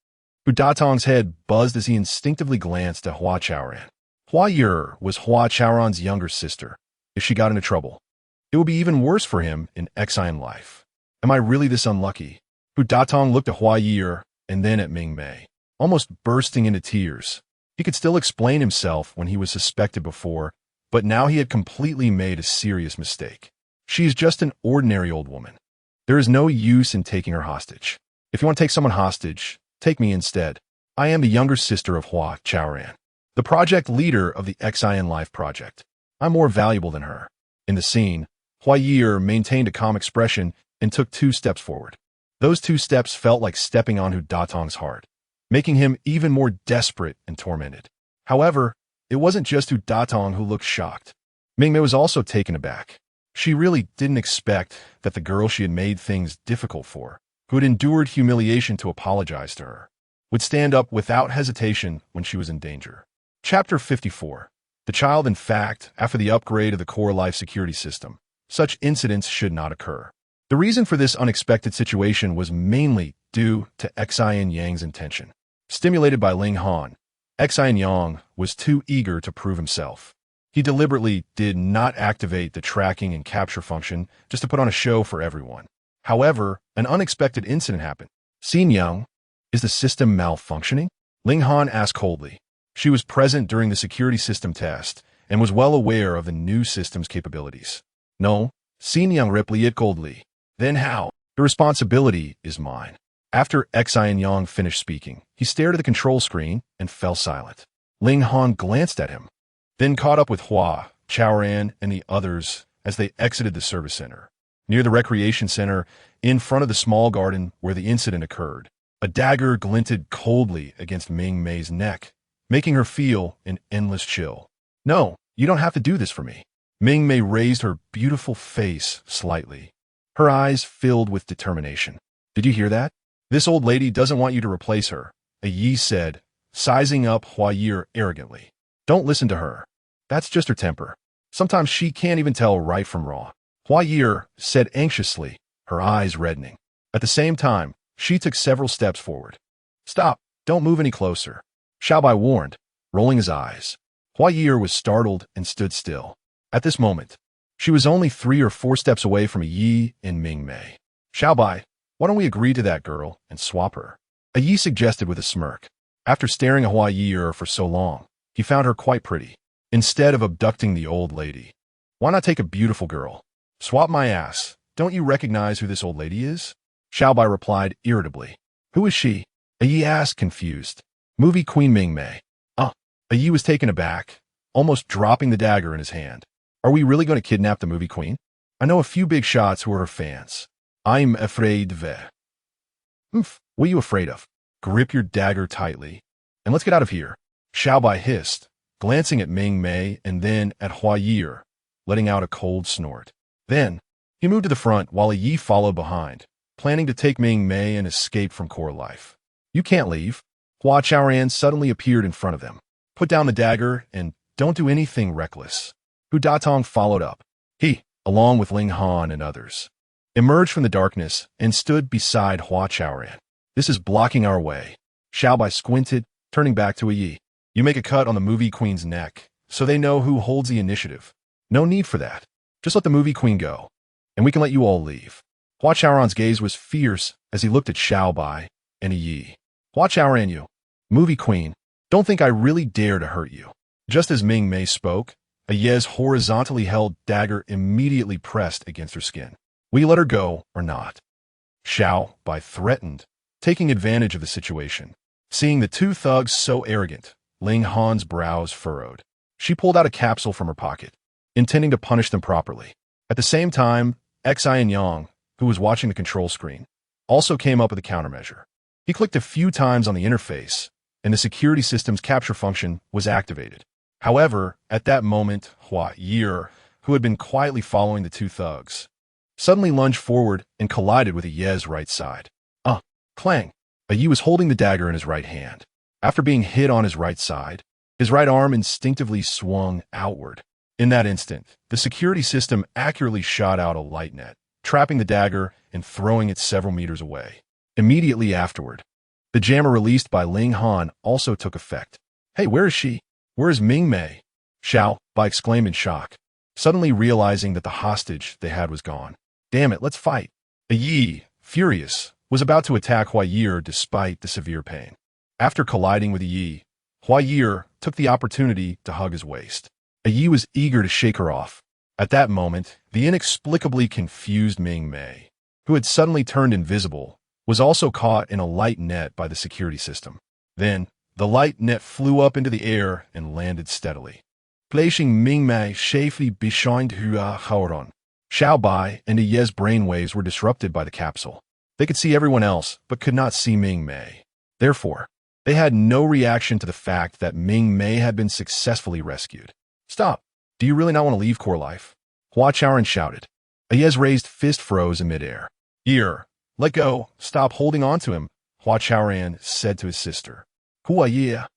Hu Datong's head buzzed as he instinctively glanced at Hua Chaoran. Hua Ye'er was Hua Chaoran's younger sister. If she got into trouble, it would be even worse for him in Xin Life. Am I really this unlucky? Hu Datong looked at Hua Ye'er and then at Ming Mei, almost bursting into tears. He could still explain himself when he was suspected before, but now he had completely made a serious mistake. She is just an ordinary old woman. There is no use in taking her hostage. If you want to take someone hostage, take me instead. I am the younger sister of Hua Chaoran, the project leader of the Xin Life project. I'm more valuable than her. In the scene, Hua Ye'er maintained a calm expression and took 2 steps forward. Those 2 steps felt like stepping on Hu Datong's heart, making him even more desperate and tormented. However, it wasn't just Hu Datong who looked shocked. Ming Mei was also taken aback. She really didn't expect that the girl she had made things difficult for, who had endured humiliation to apologize to her, would stand up without hesitation when she was in danger. Chapter 54. The child. In fact, after the upgrade of the core life security system, such incidents should not occur. The reason for this unexpected situation was mainly due to Xin Yang's intention. Stimulated by Ling Han, Xin Yang was too eager to prove himself. He deliberately did not activate the tracking and capture function just to put on a show for everyone. However, an unexpected incident happened. Xin Yang, is the system malfunctioning? Ling Han asked coldly. She was present during the security system test and was well aware of the new system's capabilities. No, Xin Yang replied coldly. Then how? The responsibility is mine. After Xin Yang finished speaking, he stared at the control screen and fell silent. Ling Han glanced at him, then caught up with Hua Chaoran and the others as they exited the service center. Near the recreation center, in front of the small garden where the incident occurred, a dagger glinted coldly against Ming Mei's neck, making her feel an endless chill. No, you don't have to do this for me. Ming Mei raised her beautiful face slightly, her eyes filled with determination. Did you hear that? This old lady doesn't want you to replace her, a Yi said, sizing up Hua Ye'er arrogantly. Don't listen to her. That's just her temper. Sometimes she can't even tell right from wrong. Hua Ye'er said anxiously, her eyes reddening. At the same time, she took several steps forward. Stop, don't move any closer. Xiaobai warned, rolling his eyes. Hua Ye'er was startled and stood still. At this moment, she was only 3 or 4 steps away from a Yi and Ming Mei. Xiaobai, why don't we agree to that girl and swap her? A Yi suggested with a smirk. After staring at Hua Ye'er for so long, he found her quite pretty. Instead of abducting the old lady, why not take a beautiful girl? Swap my ass. Don't you recognize who this old lady is? Xiaobai replied irritably. Who is she? A Yi asked, confused. Movie Queen Ming Mei. A Yi was taken aback, almost dropping the dagger in his hand. Are we really going to kidnap the movie queen? I know a few big shots who are her fans. I'm afraid of it. What are you afraid of? Grip your dagger tightly, and let's get out of here. Xiaobai hissed, glancing at Ming Mei and then at Hua Ye'er, letting out a cold snort. Then, he moved to the front while a Yi followed behind, planning to take Ming Mei and escape from core life. You can't leave. Hua Chaoran suddenly appeared in front of them. Put down the dagger and don't do anything reckless. Hu Datong followed up. He, along with Ling Han and others, emerged from the darkness and stood beside Hua Chaoran. This is blocking our way. Xiaobai squinted, turning back to a Yi. You make a cut on the movie queen's neck, so they know who holds the initiative. No need for that. Just let the movie queen go, and we can let you all leave. Hua Chaoran's gaze was fierce as he looked at Xiaobai and a Yi. Hua Chaoran, you, movie queen, don't think I really dare to hurt you. Just as Ming Mei spoke, a Ye's horizontally held dagger immediately pressed against her skin. Will you let her go or not? Xiaobai threatened, taking advantage of the situation. Seeing the 2 thugs so arrogant, Ling Han's brows furrowed. She pulled out a capsule from her pocket, intending to punish them properly. At the same time, Xin Yang, who was watching the control screen, also came up with a countermeasure. He clicked a few times on the interface, and the security system's capture function was activated. However, at that moment, Hua Ye'er, who had been quietly following the two thugs, suddenly lunged forward and collided with Ye's right side. Clang! Ye was holding the dagger in his right hand. After being hit on his right side, his right arm instinctively swung outward. In that instant, the security system accurately shot out a light net, trapping the dagger and throwing it several meters away. Immediately afterward, the jammer released by Ling Han also took effect. Hey, where is she? Where is Ming Mei? Xiao Bai exclaimed in shock, suddenly realizing that the hostage they had was gone. Damn it, let's fight. Yi, furious, was about to attack Hua Ye'er despite the severe pain. After colliding with Yi, Hua Ye'er took the opportunity to hug his waist. Yi was eager to shake her off. At that moment, the inexplicably confused Ming Mei, who had suddenly turned invisible, was also caught in a light net by the security system. Then, the light net flew up into the air and landed steadily, placing Ming Mei safely behind Hua Chaoran. Xiao Bai and Ye's brainwaves were disrupted by the capsule. They could see everyone else, but could not see Ming Mei. Therefore, they had no reaction to the fact that Ming Mei had been successfully rescued. Stop! Do you really not want to leave Core Life? Hua Chaoran shouted. Ye's raised fist froze in midair. Ye'er, let go, stop holding on to him, Hua Chaoran said to his sister. Hua Ye'er,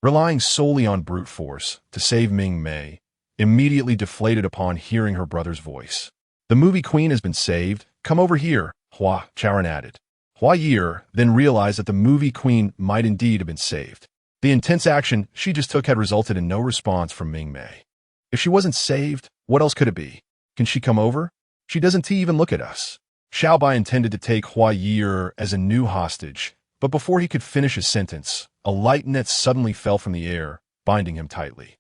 relying solely on brute force to save Ming Mei, immediately deflated upon hearing her brother's voice. The movie queen has been saved. Come over here, Hua Chaoran added. Hua Ye'er then realized that the movie queen might indeed have been saved. The intense action she just took had resulted in no response from Ming Mei. If she wasn't saved, what else could it be? Can she come over? She doesn't even look at us. Xiao Bai intended to take Hua Ye'er as a new hostage, but before he could finish his sentence, a light net suddenly fell from the air, binding him tightly.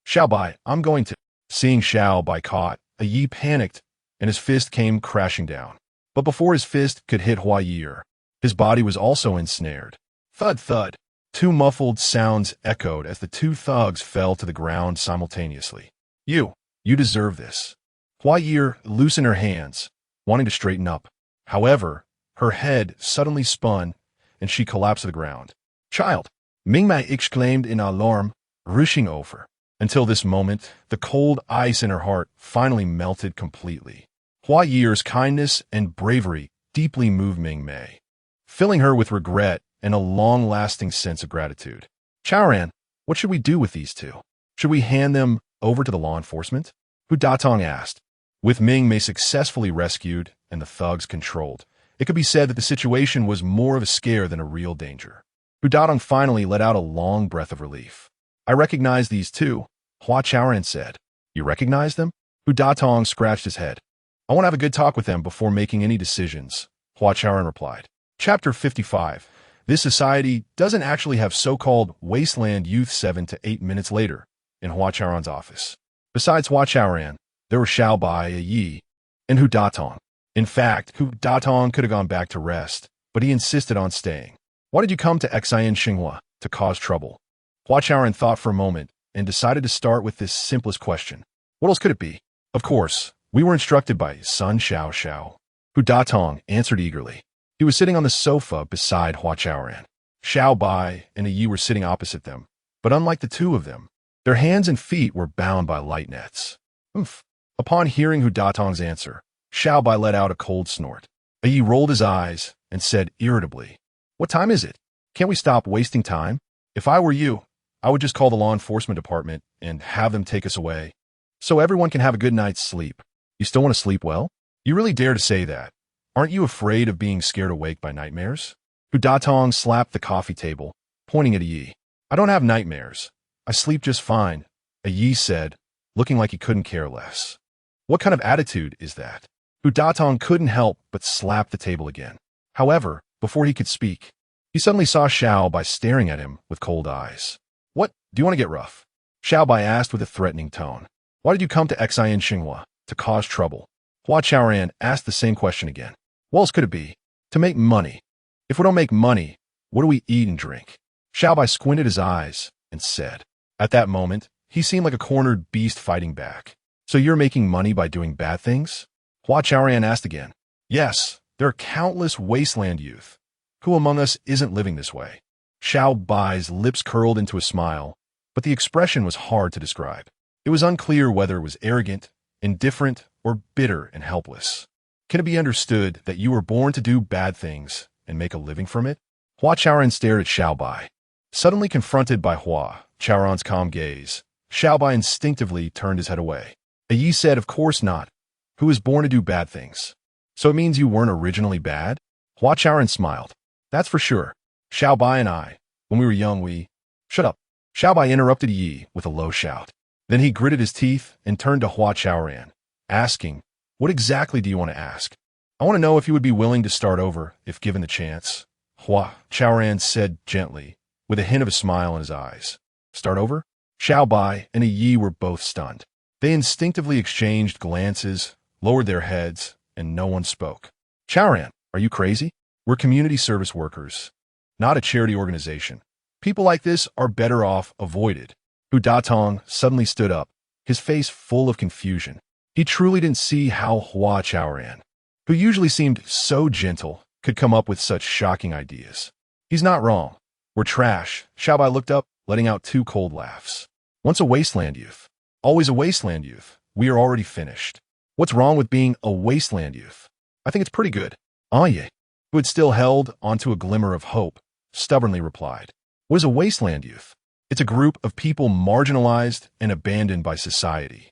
Xiao Bai, I'm going to... Seeing Xiao Bai caught, Yi panicked, and his fist came crashing down. But before his fist could hit Hua Ye'er, his body was also ensnared. Thud, thud. Two muffled sounds echoed as the two thugs fell to the ground simultaneously. You deserve this. Hua Ye'er loosened her hands, wanting to straighten up. However, her head suddenly spun, and she collapsed to the ground. Child! Ming Mei exclaimed in alarm, rushing over. Until this moment, the cold ice in her heart finally melted completely. Hua Ye'er's kindness and bravery deeply moved Ming Mei, filling her with regret and a long-lasting sense of gratitude. Chaoran, what should we do with these two? Should we hand them over to the law enforcement? Hu Datong asked. With Ming Mei successfully rescued and the thugs controlled, it could be said that the situation was more of a scare than a real danger. Hu Datong finally let out a long breath of relief. I recognize these two, Hua Chaoran said. You recognize them? Hu Datong scratched his head. I want to have a good talk with them before making any decisions, Hua Chaoran replied. Chapter 55. This society doesn't actually have so-called wasteland youth 7 to 8 minutes later in Hua Chaoran's office. Besides Hua Chaoran, there were Xiao Bai, Yi, and Hu Datong. In fact, Hu Datong could have gone back to rest, but he insisted on staying. Why did you come to Xian Xinghua to cause trouble? Hua Chaoran thought for a moment and decided to start with this simplest question. What else could it be? Of course, we were instructed by Sun Xiao Xiao. Hu Datong answered eagerly. He was sitting on the sofa beside Hua Chaoran. Xiao Bai and Yi were sitting opposite them, but unlike the two of them, their hands and feet were bound by light nets. Oof. Upon hearing Hu Datong's answer, Xiao Bai let out a cold snort. Yi rolled his eyes and said irritably, What time is it? Can't we stop wasting time? If I were you, I would just call the law enforcement department and have them take us away, so everyone can have a good night's sleep. You still want to sleep well? You really dare to say that? Aren't you afraid of being scared awake by nightmares? Hu Datong slapped the coffee table, pointing at Yi. I don't have nightmares. I sleep just fine, Yi said, looking like he couldn't care less. What kind of attitude is that? Hu Datong couldn't help but slap the table again. However, before he could speak, he suddenly saw Xiao Bai staring at him with cold eyes. What? Do you want to get rough? Xiao Bai asked with a threatening tone. Why did you come to Xian Xinghua? To cause trouble? Hua Chaoran asked the same question again. What else could it be? To make money. If we don't make money, what do we eat and drink? Xiao Bai squinted his eyes and said. At that moment, he seemed like a cornered beast fighting back. So you're making money by doing bad things? Hua Chaoran asked again. Yes, there are countless wasteland youth. Who among us isn't living this way? Xiao Bai's lips curled into a smile, but the expression was hard to describe. It was unclear whether it was arrogant, indifferent, or bitter and helpless. Can it be understood that you were born to do bad things and make a living from it? Hua Chaoran stared at Xiao Bai. Suddenly confronted by Hua Chaoran's calm gaze, Xiao Bai instinctively turned his head away. Yi said, of course not. Who was born to do bad things? So it means you weren't originally bad? Hua Chaoran smiled. That's for sure. Xiao Bai and I, when we were young, we— Shut up. Xiao Bai interrupted Yi with a low shout. Then he gritted his teeth and turned to Hua Chaoran, asking, what exactly do you want to ask? I want to know if you would be willing to start over if given the chance. Hua Chaoran said gently, with a hint of a smile in his eyes. Start over? Xiao Bai and Yi were both stunned. They instinctively exchanged glances, lowered their heads, and no one spoke. Chaoran, are you crazy? We're community service workers, not a charity organization. People like this are better off avoided. Hu Datong suddenly stood up, his face full of confusion. He truly didn't see how Hua Chaoran, who usually seemed so gentle, could come up with such shocking ideas. He's not wrong. We're trash. Xiao Bai looked up, letting out 2 cold laughs. Once a wasteland youth. Always a wasteland youth. We are already finished. What's wrong with being a wasteland youth? I think it's pretty good. Ye, who had still held onto a glimmer of hope, stubbornly replied. What is a wasteland youth? It's a group of people marginalized and abandoned by society.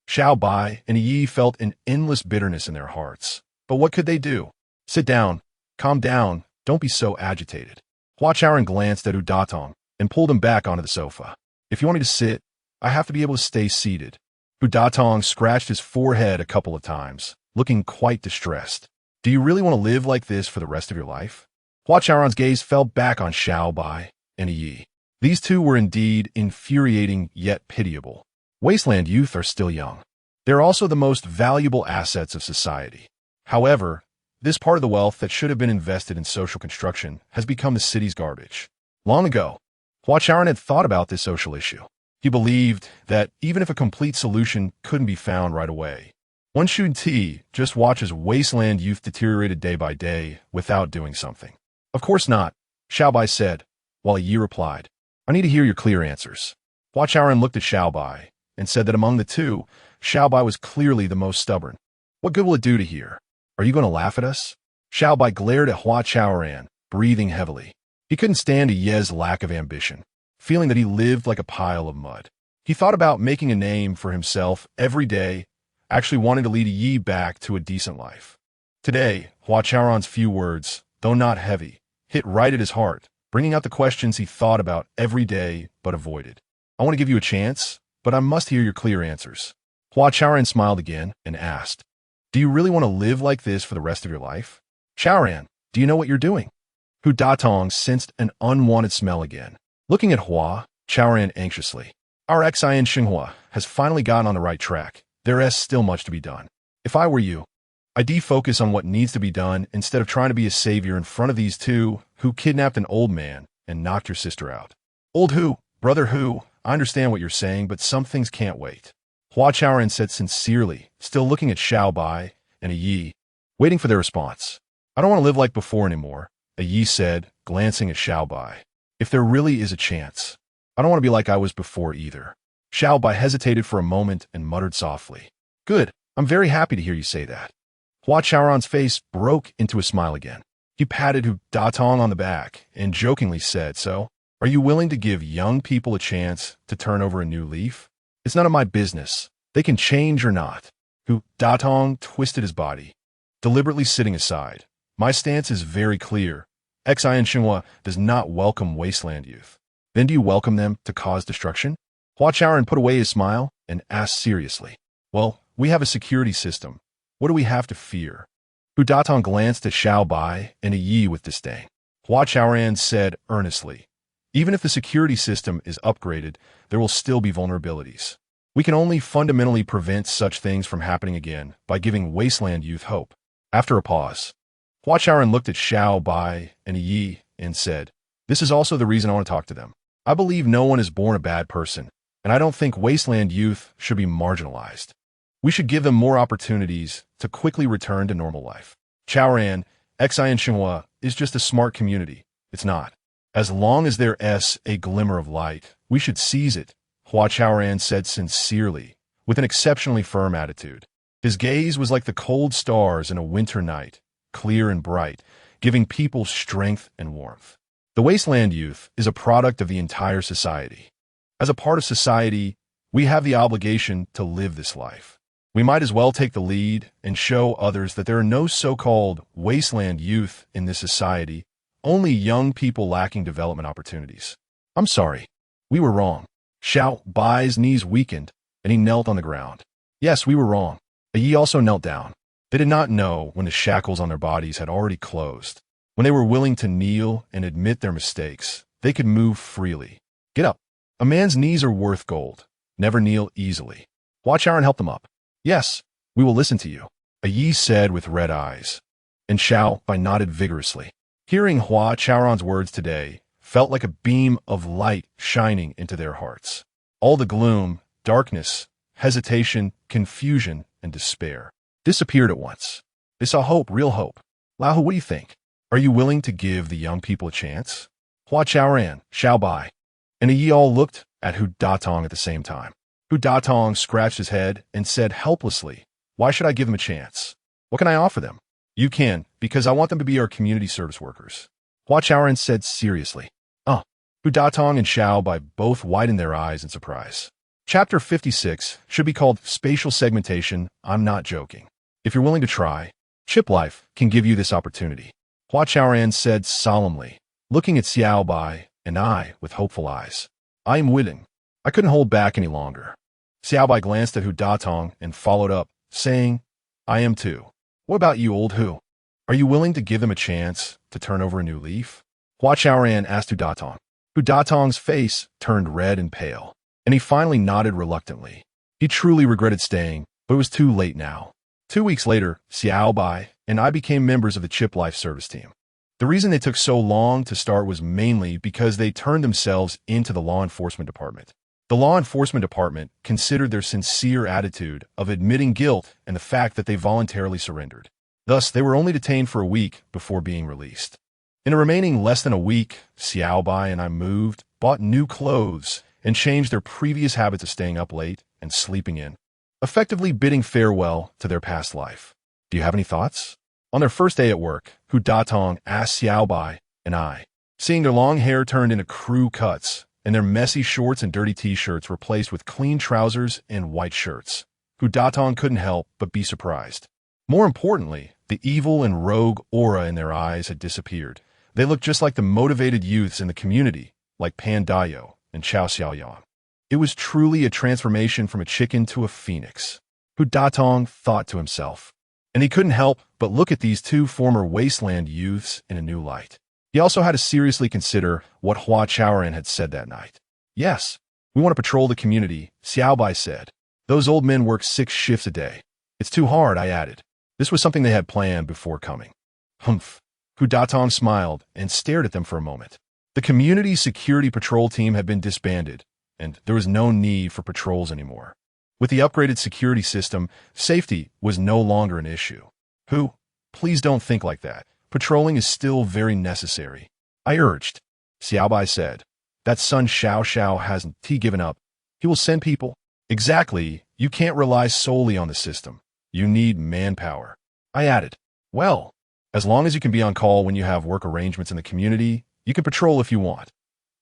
Xiao Bai and Yi felt an endless bitterness in their hearts. But what could they do? Sit down. Calm down. Don't be so agitated. Hua Chaoran glanced at Hu Datong and pulled him back onto the sofa. If you want me to sit, I have to be able to stay seated. Hu Datong scratched his forehead a couple of times, looking quite distressed. Do you really want to live like this for the rest of your life? Hua Chaoran's gaze fell back on Xiao Bai and Yi. These two were indeed infuriating yet pitiable. Wasteland youth are still young. They're also the most valuable assets of society. However, this part of the wealth that should have been invested in social construction has become the city's garbage. Long ago, Hua Chaoran had thought about this social issue. He believed that even if a complete solution couldn't be found right away, one shouldn't just watch as wasteland youth deteriorated day by day without doing something. Of course not, Xiao Bai said, while Yi replied, I need to hear your clear answers. Hua Chaoran looked at Xiao Bai and said that among the two, Xiao Bai was clearly the most stubborn. What good will it do to hear? Are you going to laugh at us? Xiao Bai glared at Hua Chaoran, breathing heavily. He couldn't stand Ye's lack of ambition, feeling that he lived like a pile of mud. He thought about making a name for himself every day, actually wanting to lead Yi back to a decent life. Today, Hua Chaoran's few words, though not heavy, hit right at his heart, bringing out the questions he thought about every day but avoided. I want to give you a chance, but I must hear your clear answers. Hua Chaoran smiled again and asked, do you really want to live like this for the rest of your life? Chaoran, do you know what you're doing? Hu Datong sensed an unwanted smell again. Looking at Hua Chaoran anxiously. Our Xian Xinghua has finally gotten on the right track. There is still much to be done. If I were you, I'd defocus on what needs to be done instead of trying to be a savior in front of these two who kidnapped an old man and knocked your sister out. Old who? Brother who? I understand what you're saying, but some things can't wait. Hua Chaoran said sincerely, still looking at Xiao Bai and Yi, waiting for their response. I don't want to live like before anymore, Yi said, glancing at Xiao Bai. If there really is a chance, I don't want to be like I was before either. Xiao Bai hesitated for a moment and muttered softly. Good, I'm very happy to hear you say that. Hua Chaoran's face broke into a smile again. He patted Hu Datong on the back and jokingly said, so, are you willing to give young people a chance to turn over a new leaf? It's none of my business. They can change or not. Hu Datong twisted his body, deliberately sitting aside. My stance is very clear. Xian Xinhua does not welcome wasteland youth. Then do you welcome them to cause destruction? Hua Chaoran put away his smile and asked seriously. Well, we have a security system. What do we have to fear? Hu Datong glanced at Xiao Bai and Yi with disdain. Hua Chaoran said earnestly, even if the security system is upgraded, there will still be vulnerabilities. We can only fundamentally prevent such things from happening again by giving wasteland youth hope. After a pause, Hua Chaoran looked at Xiao Bai and Yi and said, this is also the reason I want to talk to them. I believe no one is born a bad person, and I don't think wasteland youth should be marginalized. We should give them more opportunities to quickly return to normal life. Chaoran, Xian Xinhua, is just a smart community. It's not. As long as there's a glimmer of light, we should seize it, Hua Chaoran said sincerely, with an exceptionally firm attitude. His gaze was like the cold stars in a winter night, clear and bright, giving people strength and warmth. The wasteland youth is a product of the entire society. As a part of society, we have the obligation to live this life. We might as well take the lead and show others that there are no so-called wasteland youth in this society, only young people lacking development opportunities. I'm sorry. We were wrong. Xiao Bai's knees weakened, and he knelt on the ground. Yes, we were wrong. Yi also knelt down. They did not know when the shackles on their bodies had already closed. When they were willing to kneel and admit their mistakes, they could move freely. Get up. A man's knees are worth gold. Never kneel easily. Hua Chaoran helped them up. Yes, we will listen to you, Yi said with red eyes. And Xiao Bai nodded vigorously. Hearing Hua Chaoran's words today felt like a beam of light shining into their hearts. All the gloom, darkness, hesitation, confusion, and despair disappeared at once. They saw hope, real hope. Lahu, what do you think? Are you willing to give the young people a chance? Hua Chaoran, Xiao Bai, and Yi all looked at Hu Datong at the same time. Hu Datong scratched his head and said helplessly, why should I give them a chance? What can I offer them? You can, because I want them to be our community service workers. Hua Chaoran said seriously. Hu Datong and Xiao Bai both widened their eyes in surprise. Chapter 56 should be called Spatial Segmentation. I'm not joking. If you're willing to try, Chip Life can give you this opportunity. Hua Chaoran said solemnly, looking at Xiao Bai and I with hopeful eyes. I am willing. I couldn't hold back any longer. Xiao Bai glanced at Hu Datong and followed up, saying, I am too. What about you, old Hu? Are you willing to give them a chance to turn over a new leaf? Hua Chaoran asked Hu Datong. Hu Datong's face turned red and pale, and he finally nodded reluctantly. He truly regretted staying, but it was too late now. 2 weeks later, Xiao Bai and I became members of the Chip Life service team. The reason they took so long to start was mainly because they turned themselves into the law enforcement department. The law enforcement department considered their sincere attitude of admitting guilt and the fact that they voluntarily surrendered. Thus, they were only detained for a week before being released. In the remaining less than a week, Xiao Bai and I moved, bought new clothes, and changed their previous habits of staying up late and sleeping in, effectively bidding farewell to their past life. Do you have any thoughts? On their first day at work, Hu Datong asked Xiao Bai and I, seeing their long hair turned into crew cuts and their messy shorts and dirty t-shirts replaced with clean trousers and white shirts. Hu Datong couldn't help but be surprised. More importantly, the evil and rogue aura in their eyes had disappeared. They looked just like the motivated youths in the community, like Pan Dayo and Chao Xiaoyang. It was truly a transformation from a chicken to a phoenix. Hu Datong thought to himself, and he couldn't help but look at these two former wasteland youths in a new light. He also had to seriously consider what Hua Chaoran had said that night. Yes, we want to patrol the community, Xiao Bai said. Those old men work 6 shifts a day. It's too hard, I added. This was something they had planned before coming. Humph. Hu Datong smiled and stared at them for a moment. The community security patrol team had been disbanded, and there was no need for patrols anymore. With the upgraded security system, safety was no longer an issue. Hu, please don't think like that. Patrolling is still very necessary. I urged. Xiao Bai said. That son Xiao hasn't given up. He will send people. Exactly. You can't rely solely on the system. You need manpower. I added. Well, as long as you can be on call when you have work arrangements in the community, you can patrol if you want.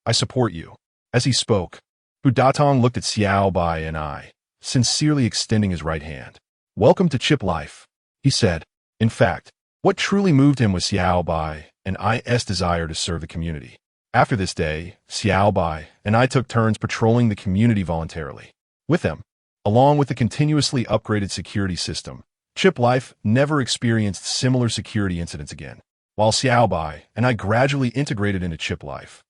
I support you. As he spoke, Hu Datong looked at Xiao Bai and I, sincerely extending his right hand. Welcome to Chip Life, he said. In fact, what truly moved him was Xiao Bai and I's desire to serve the community. After this day, Xiao Bai and I took turns patrolling the community voluntarily. With them, along with the continuously upgraded security system, Chip Life never experienced similar security incidents again. While Xiao Bai and I gradually integrated into Chip Life,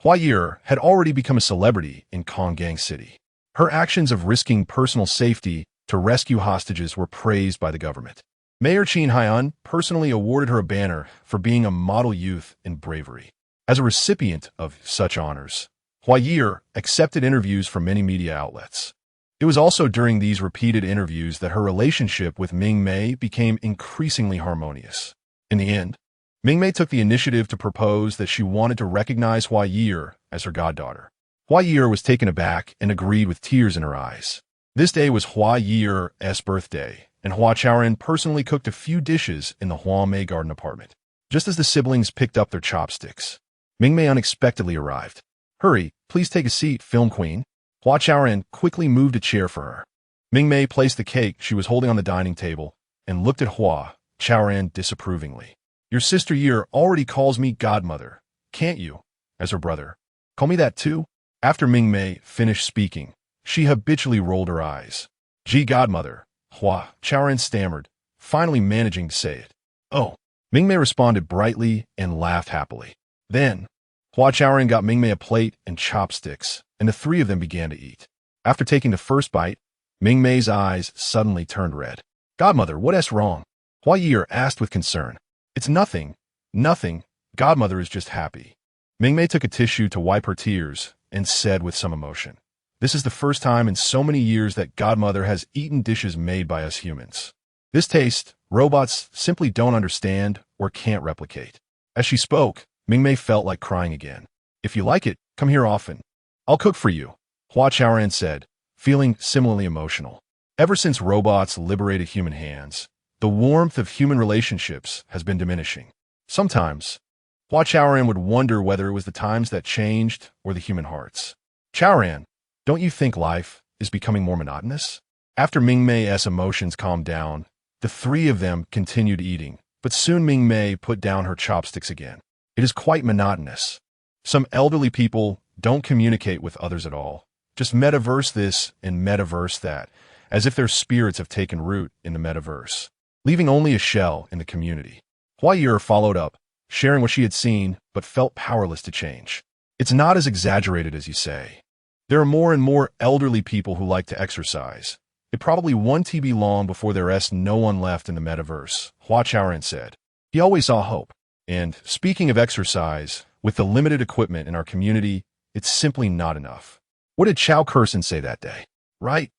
Hua Ye'er had already become a celebrity in Konggang City. Her actions of risking personal safety to rescue hostages were praised by the government. Mayor Xin Han personally awarded her a banner for being a model youth in bravery. As a recipient of such honors, Hua Ye'er accepted interviews from many media outlets. It was also during these repeated interviews that her relationship with Ming Mei became increasingly harmonious. In the end, Ming Mei took the initiative to propose that she wanted to recognize Hua Ye'er as her goddaughter. Hua Ye'er was taken aback and agreed with tears in her eyes. This day was Hua Ye'er's birthday, and Hua Chaoran personally cooked a few dishes in the Hua Mei garden apartment. Just as the siblings picked up their chopsticks, Ming Mei unexpectedly arrived. "Hurry, please take a seat, film queen." Hua Chaoran quickly moved a chair for her. Ming Mei placed the cake she was holding on the dining table and looked at Hua Chaoran disapprovingly. "Your sister Ye'er already calls me godmother. Can't you, as her brother, call me that too?" After Ming Mei finished speaking, she habitually rolled her eyes. "Gee, godmother," Hua Chaoran stammered, finally managing to say it. "Oh." Ming Mei responded brightly and laughed happily. Then, Hua Chaoran got Ming Mei a plate and chopsticks, and the three of them began to eat. After taking the first bite, Ming Mei's eyes suddenly turned red. "Godmother, what's wrong?" Hua Ye'er asked with concern. "It's nothing. Nothing. Godmother is just happy." Ming Mei took a tissue to wipe her tears and said with some emotion, "This is the first time in so many years that Godmother has eaten dishes made by us humans. This taste, robots simply don't understand or can't replicate." As she spoke, Ming Mei felt like crying again. "If you like it, come here often. I'll cook for you," Hua Chaoran said, feeling similarly emotional. Ever since robots liberated human hands, the warmth of human relationships has been diminishing. Sometimes, Hua Chaoran would wonder whether it was the times that changed or the human hearts. "Chaoran, don't you think life is becoming more monotonous?" After Ming Mei's emotions calmed down, the three of them continued eating, but soon Ming Mei put down her chopsticks again. "It is quite monotonous. Some elderly people don't communicate with others at all. Just metaverse this and metaverse that, as if their spirits have taken root in the metaverse, leaving only a shell in the community." Hua Ye'er followed up, sharing what she had seen but felt powerless to change. "It's not as exaggerated as you say. There are more and more elderly people who like to exercise. It probably won't be long before there's no one left in the metaverse," Hua Chaoran said. He always saw hope. "And speaking of exercise, with the limited equipment in our community, it's simply not enough." What did Chao Kerson say that day? "Right?"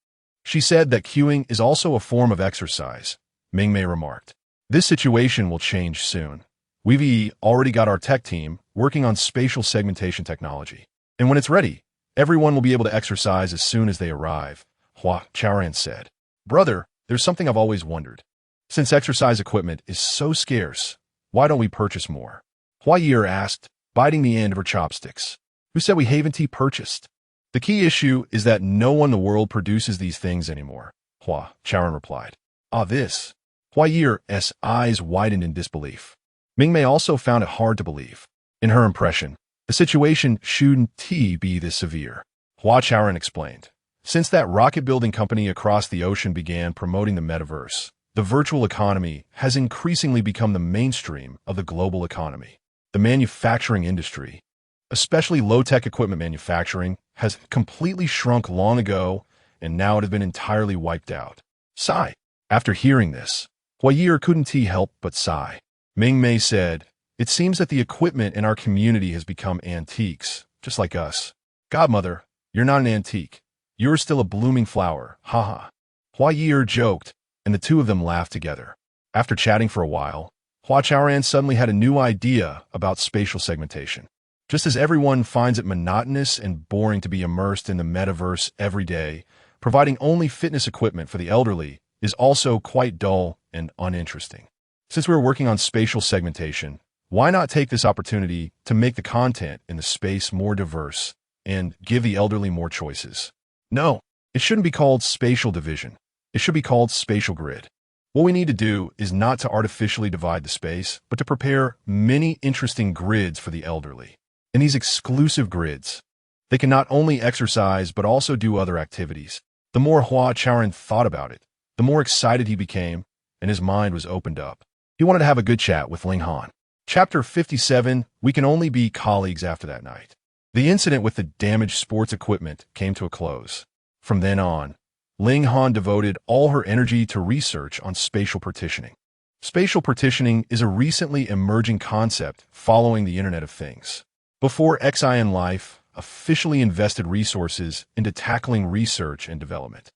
She said that queuing is also a form of exercise, Ming Mei remarked. "This situation will change soon. We've already got our tech team working on spatial segmentation technology. And when it's ready, everyone will be able to exercise as soon as they arrive," Hua Chaoran said. "Brother, there's something I've always wondered. Since exercise equipment is so scarce, why don't we purchase more?" Hua Ye'er asked, biting the end of her chopsticks. "Who said we haven't purchased? The key issue is that no one in the world produces these things anymore," Hua Chaoran replied. "Ah, this." Hua Ye'er's eyes widened in disbelief. Ming Mei also found it hard to believe. In her impression, the situation shouldn't be this severe. Hua Chaoran explained. Since that rocket-building company across the ocean began promoting the metaverse, the virtual economy has increasingly become the mainstream of the global economy. The manufacturing industry, especially low-tech equipment manufacturing, has completely shrunk long ago, and now it has been entirely wiped out. Sigh. After hearing this, Hua Ye'er couldn't help but sigh. Ming Mei said, "It seems that the equipment in our community has become antiques, just like us." "Godmother, you're not an antique. You're still a blooming flower, haha." Hua Ye'er joked, and the two of them laughed together. After chatting for a while, Hua Chaoran suddenly had a new idea about spatial segmentation. Just as everyone finds it monotonous and boring to be immersed in the metaverse every day, providing only fitness equipment for the elderly is also quite dull and uninteresting. Since we're working on spatial segmentation, why not take this opportunity to make the content in the space more diverse and give the elderly more choices? No, it shouldn't be called spatial division. It should be called spatial grid. What we need to do is not to artificially divide the space, but to prepare many interesting grids for the elderly. In these exclusive grids, they can not only exercise but also do other activities. The more Hua Chaoran thought about it, the more excited he became, and his mind was opened up. He wanted to have a good chat with Ling Han. Chapter 57, we can only be colleagues after that night. The incident with the damaged sports equipment came to a close. From then on, Ling Han devoted all her energy to research on spatial partitioning. Spatial partitioning is a recently emerging concept following the Internet of Things. Before Xin Life, officially invested resources into tackling research and development.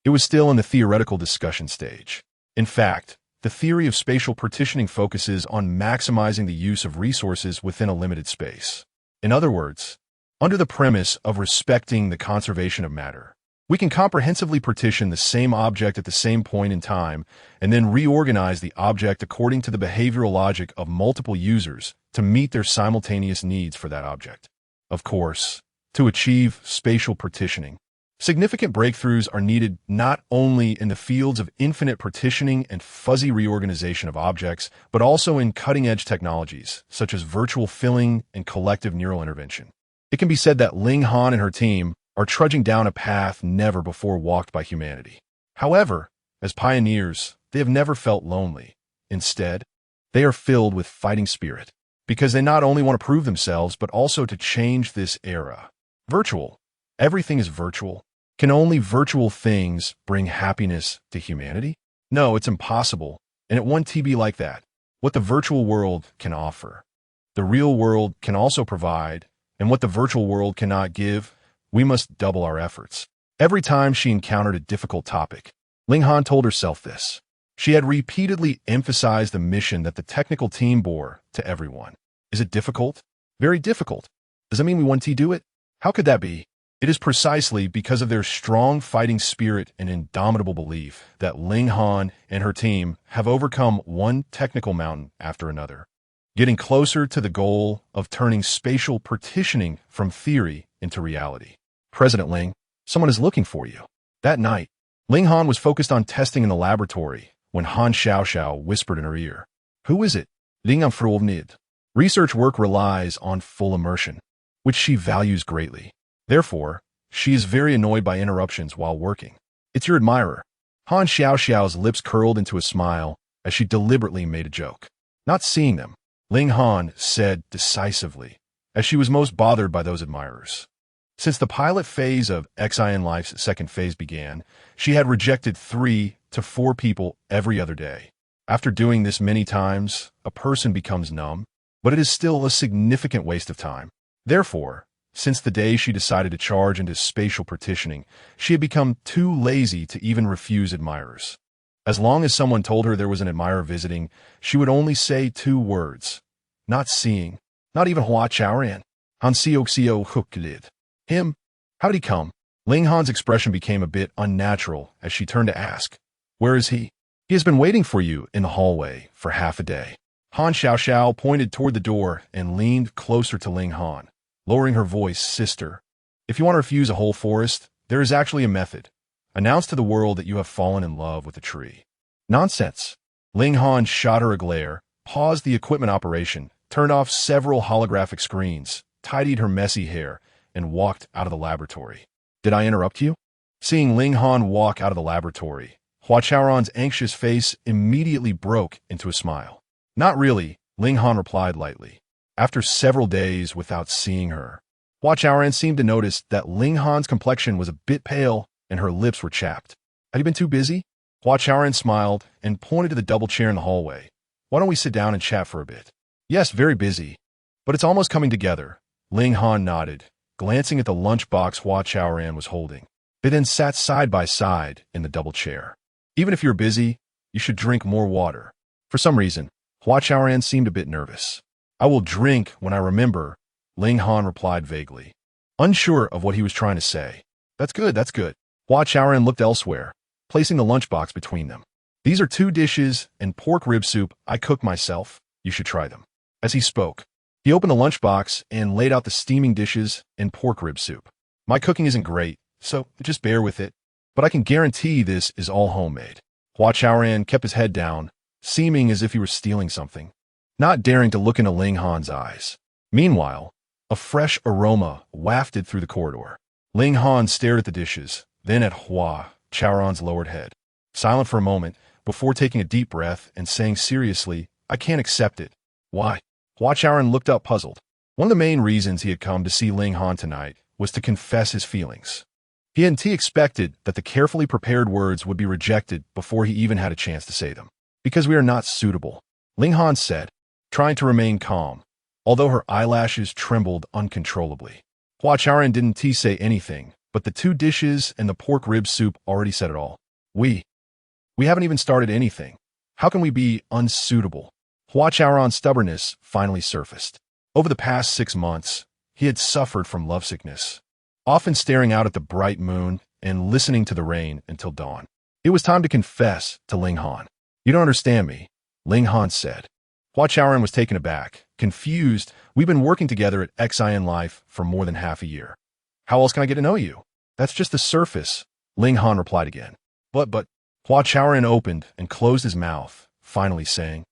It was still in the theoretical discussion stage. In fact, the theory of spatial partitioning focuses on maximizing the use of resources within a limited space. In other words, under the premise of respecting the conservation of matter, we can comprehensively partition the same object at the same point in time and then reorganize the object according to the behavioral logic of multiple users to meet their simultaneous needs for that object. Of course, to achieve spatial partitioning, significant breakthroughs are needed not only in the fields of infinite partitioning and fuzzy reorganization of objects, but also in cutting-edge technologies such as virtual filling and collective neural intervention. It can be said that Ling Han and her team are trudging down a path never before walked by humanity. However, as pioneers, they have never felt lonely. Instead, they are filled with fighting spirit, because they not only want to prove themselves, but also to change this era. Virtual. Everything is virtual. Can only virtual things bring happiness to humanity? No, it's impossible, and it won't be like that. What the virtual world can offer, the real world can also provide, and what the virtual world cannot give, we must double our efforts. Every time she encountered a difficult topic, Ling Han told herself this. She had repeatedly emphasized the mission that the technical team bore to everyone. Is it difficult? Very difficult. Does that mean we want to do it? How could that be? It is precisely because of their strong fighting spirit and indomitable belief that Ling Han and her team have overcome one technical mountain after another, getting closer to the goal of turning spatial partitioning from theory into reality. President Ling, someone is looking for you. That night, Ling Han was focused on testing in the laboratory when Han Xiao whispered in her ear. Who is it? Ling Han. Research work relies on full immersion, which she values greatly. Therefore, she is very annoyed by interruptions while working. It's your admirer. Han Xiao's lips curled into a smile as she deliberately made a joke. Not seeing them, Ling Han said decisively, as she was most bothered by those admirers. Since the pilot phase of Xin Life's second phase began, she had rejected 3 to 4 people every other day. After doing this many times, a person becomes numb, but it is still a significant waste of time. Therefore, since the day she decided to charge into spatial partitioning, she had become too lazy to even refuse admirers. As long as someone told her there was an admirer visiting, she would only say 2 words. Not seeing. Not even Hua Chaoran. Han Xiao Huklid. Him? How did he come? Ling Han's expression became a bit unnatural as she turned to ask, where is he? He has been waiting for you in the hallway for half a day. Han Xiao pointed toward the door and leaned closer to Ling Han, lowering her voice, sister. If you want to refuse a whole forest, there is actually a method. Announce to the world that you have fallen in love with a tree. Nonsense. Ling Han shot her a glare, paused the equipment operation, turned off several holographic screens, tidied her messy hair, and walked out of the laboratory. Did I interrupt you? Seeing Ling Han walk out of the laboratory, Hua Chaoran's anxious face immediately broke into a smile. Not really, Ling Han replied lightly. After several days without seeing her, Hua Chaoran seemed to notice that Ling Han's complexion was a bit pale and her lips were chapped. Had you been too busy? Hua Chaoran smiled and pointed to the double chair in the hallway. Why don't we sit down and chat for a bit? Yes, very busy. But it's almost coming together. Ling Han nodded, glancing at the lunchbox Hua Chaoran was holding. They then sat side by side in the double chair. Even if you're busy, you should drink more water. For some reason, Hua Chaoran seemed a bit nervous. I will drink when I remember, Ling Han replied vaguely, unsure of what he was trying to say. That's good, that's good. Hua Chaoran looked elsewhere, placing the lunchbox between them. These are 2 dishes and pork rib soup I cooked myself. You should try them. As he spoke, he opened the lunchbox and laid out the steaming dishes and pork rib soup. My cooking isn't great, so just bear with it, but I can guarantee this is all homemade. Hua Chaoran kept his head down, seeming as if he were stealing something, not daring to look into Ling Han's eyes. Meanwhile, a fresh aroma wafted through the corridor. Ling Han stared at the dishes, then at Hua Chaoran's lowered head, silent for a moment before taking a deep breath and saying seriously, I can't accept it. Why? Hua Chaoran looked up puzzled. One of the main reasons he had come to see Ling Han tonight was to confess his feelings. He hadn't expected that the carefully prepared words would be rejected before he even had a chance to say them. Because we are not suitable, Ling Han said, trying to remain calm, although her eyelashes trembled uncontrollably. Hua Chaoran didn't say anything, but the 2 dishes and the pork rib soup already said it all. We haven't even started anything. How can we be unsuitable? Hua Chaoran's stubbornness finally surfaced. Over the past 6 months, he had suffered from lovesickness, often staring out at the bright moon and listening to the rain until dawn. It was time to confess to Ling Han. You don't understand me, Ling Han said. Hua Chaoran was taken aback, confused. We've been working together at Xin Life for more than half a year. How else can I get to know you? That's just the surface, Ling Han replied again. But, Hua Chaoran opened and closed his mouth, finally saying,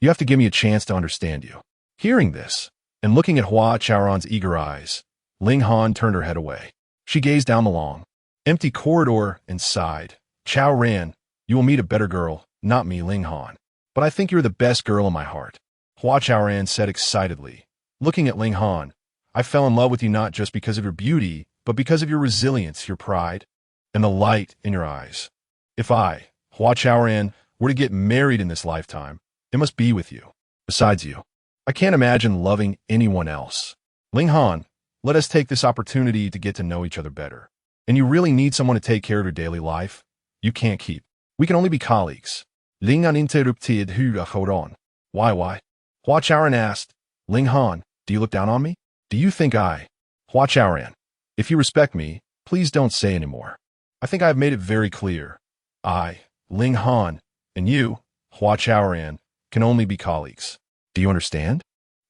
you have to give me a chance to understand you. Hearing this, and looking at Hua Chaoran's eager eyes, Ling Han turned her head away. She gazed down the long, empty corridor and sighed. Chaoran, you will meet a better girl, not me, Ling Han. But I think you're the best girl in my heart. Hua Chaoran said excitedly, looking at Ling Han. I fell in love with you not just because of your beauty, but because of your resilience, your pride, and the light in your eyes. If I, Hua Chaoran, were to get married in this lifetime, it must be with you. Besides you, I can't imagine loving anyone else. Ling Han, let us take this opportunity to get to know each other better. And you really need someone to take care of your daily life? You can't keep. We can only be colleagues. Ling Han interrupted Hua Chaoran. Why? Hua Chaoran asked. Ling Han, do you look down on me? Do you think Hua Chaoran, if you respect me, please don't say anymore. I think I have made it very clear. I, Ling Han, and you, Hua Chaoran, can only be colleagues. Do you understand?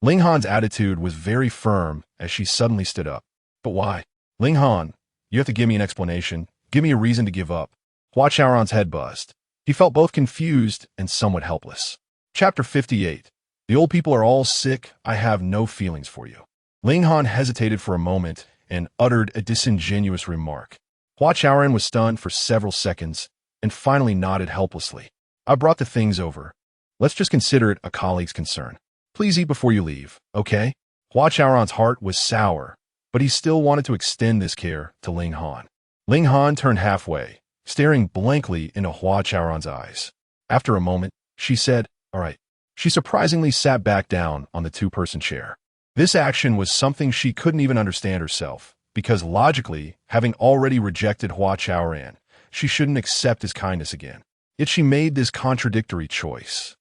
Ling Han's attitude was very firm as she suddenly stood up. But why? Ling Han, you have to give me an explanation. Give me a reason to give up. Hua Chaoran's head buzzed. He felt both confused and somewhat helpless. Chapter 58. The old people are all sick. I have no feelings for you. Ling Han hesitated for a moment and uttered a disingenuous remark. Hua Chaoran was stunned for several seconds and finally nodded helplessly. I brought the things over. Let's just consider it a colleague's concern. Please eat before you leave, okay? Hua Chaoran's heart was sour, but he still wanted to extend this care to Ling Han. Ling Han turned halfway, staring blankly into Hua Chaoran's eyes. After a moment, she said, all right. She surprisingly sat back down on the 2-person chair. This action was something she couldn't even understand herself, because logically, having already rejected Hua Chaoran, she shouldn't accept his kindness again. Yet she made this contradictory choice.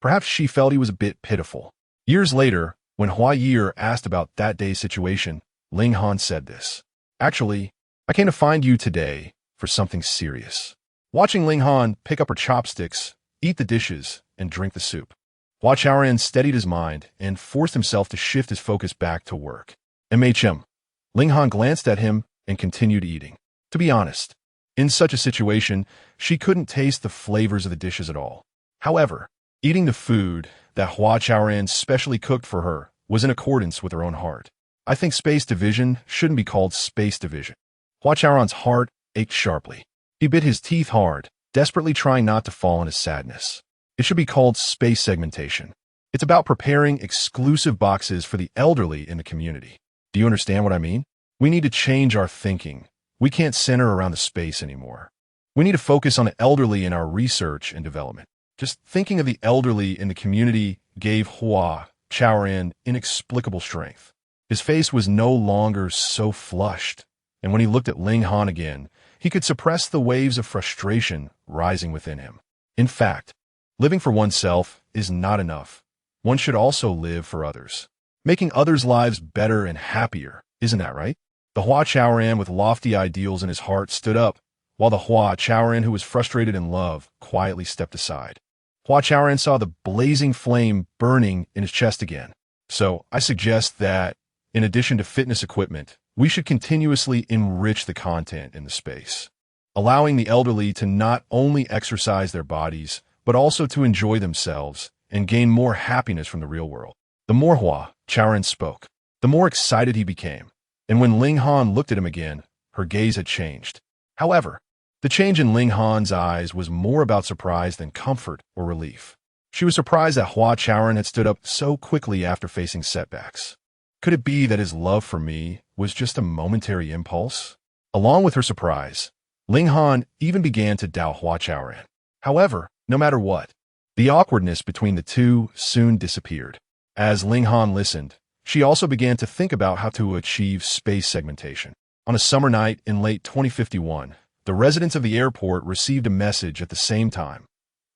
Perhaps she felt he was a bit pitiful. Years later, when Hua Ye'er asked about that day's situation, Ling Han said this. Actually, I came to find you today for something serious. Watching Ling Han pick up her chopsticks, eat the dishes, and drink the soup, Hua Chaoran steadied his mind and forced himself to shift his focus back to work. Ling Han glanced at him and continued eating. To be honest, in such a situation, she couldn't taste the flavors of the dishes at all. However, eating the food that Hua Chaoran specially cooked for her was in accordance with her own heart. I think space division shouldn't be called space division. Hua Chaoran's heart ached sharply. He bit his teeth hard, desperately trying not to fall in his sadness. It should be called space segmentation. It's about preparing exclusive boxes for the elderly in the community. Do you understand what I mean? We need to change our thinking. We can't center around the space anymore. We need to focus on the elderly in our research and development. Just thinking of the elderly in the community gave Hua Chaoran inexplicable strength. His face was no longer so flushed, and when he looked at Ling Han again, he could suppress the waves of frustration rising within him. In fact, living for oneself is not enough. One should also live for others. Making others' lives better and happier, isn't that right? The Hua Chaoran with lofty ideals in his heart stood up, while the Hua Chaoran who was frustrated in love quietly stepped aside. Hua Chaoran saw the blazing flame burning in his chest again. So I suggest that, in addition to fitness equipment, we should continuously enrich the content in the space, allowing the elderly to not only exercise their bodies, but also to enjoy themselves and gain more happiness from the real world. The more Hua Chaoran spoke, the more excited he became, and when Ling Han looked at him again, her gaze had changed. However, the change in Ling Han's eyes was more about surprise than comfort or relief. She was surprised that Hua Chaoran had stood up so quickly after facing setbacks. Could it be that his love for me was just a momentary impulse? Along with her surprise, Ling Han even began to doubt Hua Chaoran. However, no matter what, the awkwardness between the two soon disappeared. As Ling Han listened, She also began to think about how to achieve space segmentation. On a summer night in late 2051, the residents of the airport received a message at the same time.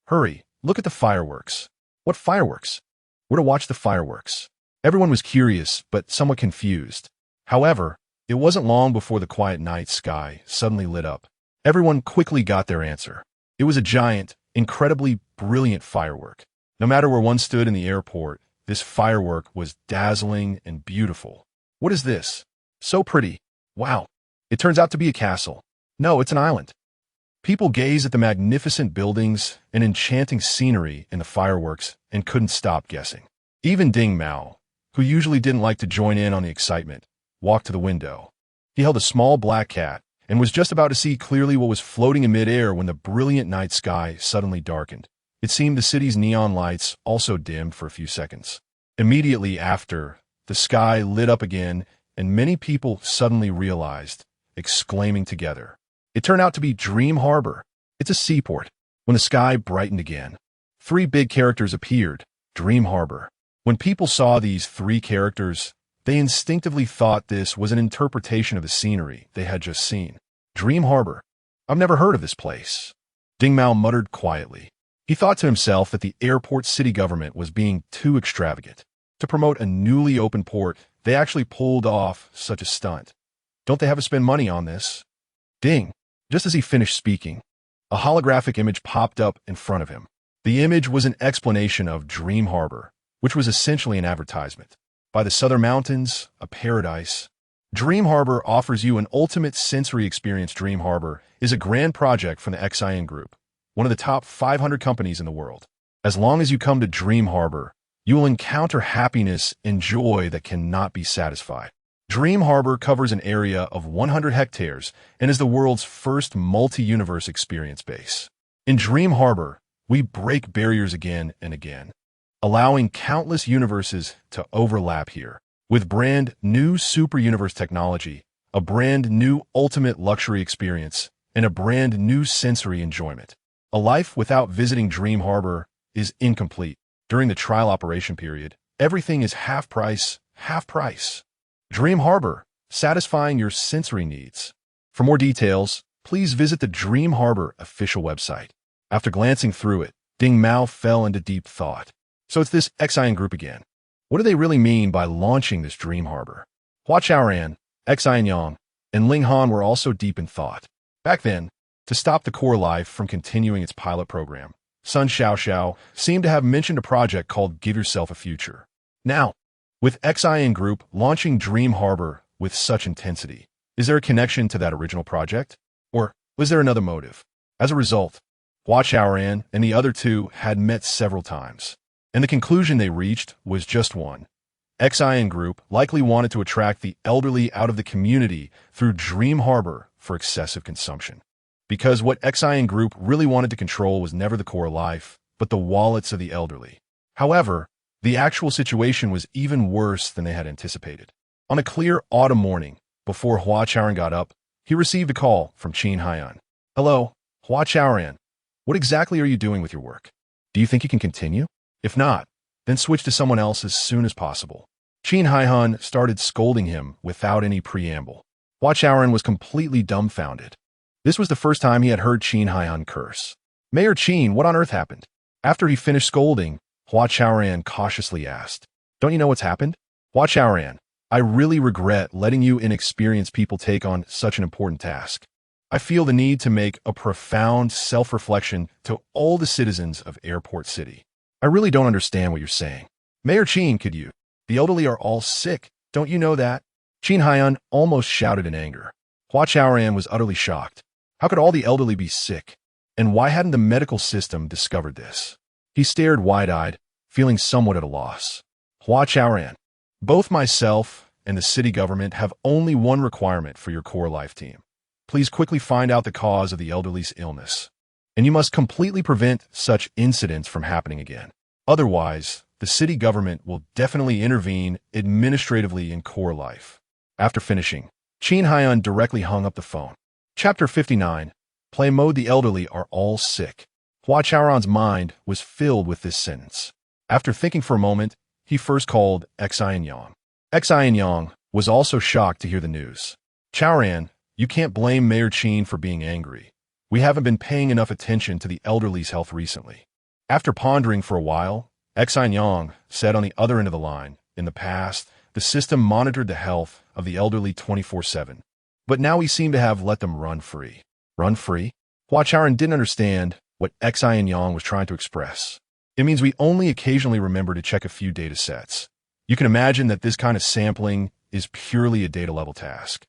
Hurry, look at the fireworks. What fireworks? Where to watch the fireworks? Everyone was curious, but somewhat confused. However, it wasn't long before the quiet night sky suddenly lit up. Everyone quickly got their answer. It was a giant, incredibly brilliant firework. No matter where one stood in the airport, this firework was dazzling and beautiful. What is this? So pretty. Wow. It turns out to be a castle. No, it's an island. People gazed at the magnificent buildings and enchanting scenery in the fireworks and couldn't stop guessing. Even Ding Mao, who usually didn't like to join in on the excitement, walked to the window. He held a small black cat and was just about to see clearly what was floating in midair when the brilliant night sky suddenly darkened. It seemed the city's neon lights also dimmed for a few seconds. Immediately after, the sky lit up again, and many people suddenly realized, exclaiming together. It turned out to be Dream Harbor. It's a seaport. When the sky brightened again, 3 big characters appeared, Dream Harbor. When people saw these 3 characters, they instinctively thought this was an interpretation of the scenery they had just seen. Dream Harbor. I've never heard of this place. Ding Mao muttered quietly. He thought to himself that the airport city government was being too extravagant. To promote a newly opened port, they actually pulled off such a stunt. Don't they have to spend money on this? Ding! Just as he finished speaking, a holographic image popped up in front of him. The image was an explanation of Dream Harbor, which was essentially an advertisement. By the southern mountains, a paradise. Dream Harbor offers you an ultimate sensory experience. Dream Harbor is a grand project from the Xin Group, one of the top 500 companies in the world. As long as you come to Dream Harbor, you will encounter happiness and joy that cannot be satisfied. Dream Harbor covers an area of 100 hectares and is the world's first multi-universe experience base. In Dream Harbor, we break barriers again and again, allowing countless universes to overlap here. With brand new super universe technology, a brand new ultimate luxury experience, and a brand new sensory enjoyment. A life without visiting Dream Harbor is incomplete. During the trial operation period, everything is half price, half price. Dream Harbor, satisfying your sensory needs. For more details, please visit the Dream Harbor official website. After glancing through it, Ding Mao fell into deep thought. So it's this Xin Group again. What do they really mean by launching this Dream Harbor? Hua Chaoran, Xin Yang, and Ling Han were also deep in thought. Back then, to stop the core life from continuing its pilot program, Sun Xiaoxiao seemed to have mentioned a project called Give Yourself a Future. Now, with Xin Group launching Dream Harbor with such intensity, is there a connection to that original project? Or was there another motive? As a result, Hua Chaoran and the other 2 had met several times, and the conclusion they reached was just one. Xin Group likely wanted to attract the elderly out of the community through Dream Harbor for excessive consumption. Because what Xin Group really wanted to control was never the core life, but the wallets of the elderly. However, the actual situation was even worse than they had anticipated. On a clear autumn morning, before Hua Chaoran got up, he received a call from Xin Yang. Hello, Hua Chaoran. What exactly are you doing with your work? Do you think you can continue? If not, then switch to someone else as soon as possible. Xin Yang started scolding him without any preamble. Hua Chaoran was completely dumbfounded. This was the first time he had heard Xin Yang curse. Mayor Qin, what on earth happened? After he finished scolding, Hua Chaoran cautiously asked, Don't you know what's happened? Hua Chaoran, I really regret letting you inexperienced people take on such an important task. I feel the need to make a profound self-reflection to all the citizens of Airport City. I really don't understand what you're saying. Mayor Qin, could you? The elderly are all sick. Don't you know that? Xin Yang almost shouted in anger. Hua Chaoran was utterly shocked. How could all the elderly be sick? And why hadn't the medical system discovered this? He stared wide-eyed, feeling somewhat at a loss. Hua Chaoran, both myself and the city government have only one requirement for your core life team. Please quickly find out the cause of the elderly's illness. And you must completely prevent such incidents from happening again. Otherwise, the city government will definitely intervene administratively in core life. After finishing, Xin Yang directly hung up the phone. Chapter 59. Play mode. The elderly are all sick. Hua Chaoran's mind was filled with this sentence. After thinking for a moment, he first called Xin Yang. Xin Yang was also shocked to hear the news. Chaoran, you can't blame Mayor Qin for being angry. We haven't been paying enough attention to the elderly's health recently. After pondering for a while, Xin Yang said on the other end of the line, in the past, the system monitored the health of the elderly 24/7. But now we seem to have let them run free. Run free? Hua Chaoran didn't understand what Xin Yang was trying to express. It means we only occasionally remember to check a few data sets. You can imagine that this kind of sampling is purely a data-level task.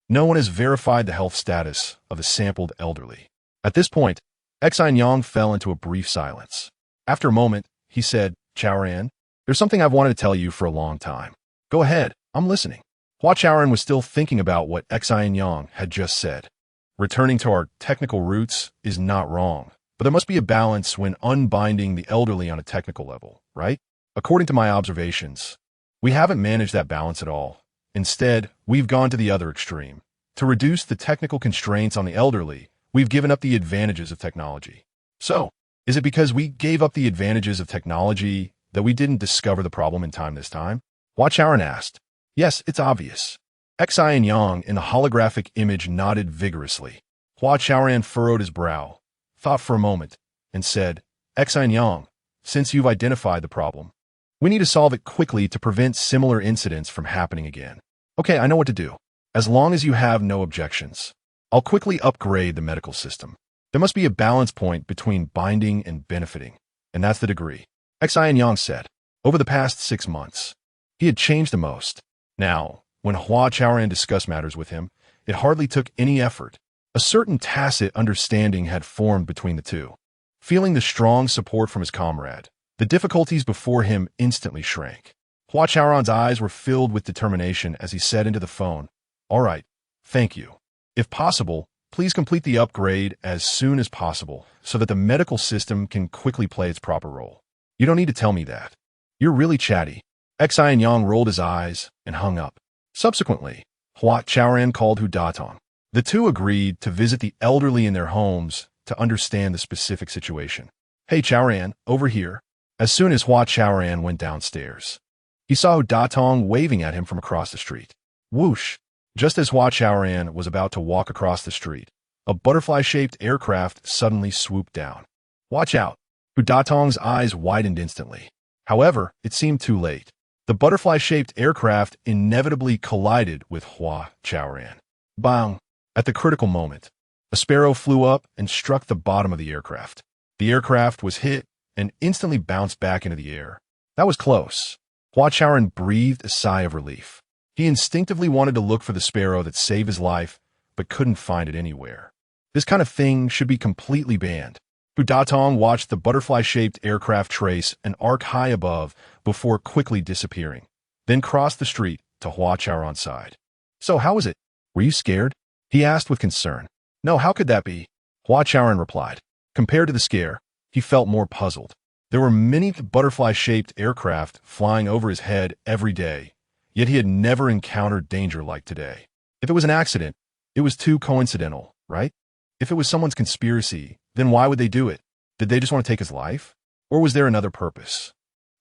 No one has verified the health status of the sampled elderly. At this point, Xin Yang fell into a brief silence. After a moment, he said, Chaoran, there's something I've wanted to tell you for a long time. Go ahead, I'm listening. Hua Chaoran was still thinking about what Xin Yang had just said. Returning to our technical roots is not wrong, but there must be a balance when unbinding the elderly on a technical level, right? According to my observations, we haven't managed that balance at all. Instead, we've gone to the other extreme. To reduce the technical constraints on the elderly, we've given up the advantages of technology. So, is it because we gave up the advantages of technology that we didn't discover the problem in time this time? Hua Chaoran asked. Yes, it's obvious. Xin Yang in the holographic image nodded vigorously. Hua Chaoran furrowed his brow, thought for a moment, and said, Xin Yang, since you've identified the problem, we need to solve it quickly to prevent similar incidents from happening again. Okay, I know what to do. As long as you have no objections, I'll quickly upgrade the medical system. There must be a balance point between binding and benefiting, and that's the degree. Xin Yang said. Over the past 6 months, he had changed the most. Now, when Hua Chaoran discussed matters with him, it hardly took any effort. A certain tacit understanding had formed between the two. Feeling the strong support from his comrade, the difficulties before him instantly shrank. Hua Chaoran's eyes were filled with determination as he said into the phone, All right, thank you. If possible, please complete the upgrade as soon as possible so that the medical system can quickly play its proper role. You don't need to tell me that. You're really chatty. Xin Yang rolled his eyes and hung up. Subsequently, Hua Chaoran called Hu Datong. The two agreed to visit the elderly in their homes to understand the specific situation. Hey Chaoran, over here. As soon as Hua Chaoran went downstairs, he saw Hu Datong waving at him from across the street. Whoosh! Just as Hua Chaoran was about to walk across the street, a butterfly-shaped aircraft suddenly swooped down. Watch out! Hu Datong's eyes widened instantly. However, it seemed too late. The butterfly-shaped aircraft inevitably collided with Hua Chaoran. Bang! At the critical moment, a sparrow flew up and struck the bottom of the aircraft. The aircraft was hit and instantly bounced back into the air. That was close. Hua Chaoran breathed a sigh of relief. He instinctively wanted to look for the sparrow that saved his life, but couldn't find it anywhere. This kind of thing should be completely banned. Hu Datong watched the butterfly-shaped aircraft trace an arc high above before quickly disappearing, then crossed the street to Hua Chaoran's side. So how was it? Were you scared? He asked with concern. No, how could that be? Hua Chaoran replied. Compared to the scare, he felt more puzzled. There were many butterfly-shaped aircraft flying over his head every day, yet he had never encountered danger like today. If it was an accident, it was too coincidental, right? If it was someone's conspiracy, then why would they do it? Did they just want to take his life? Or was there another purpose?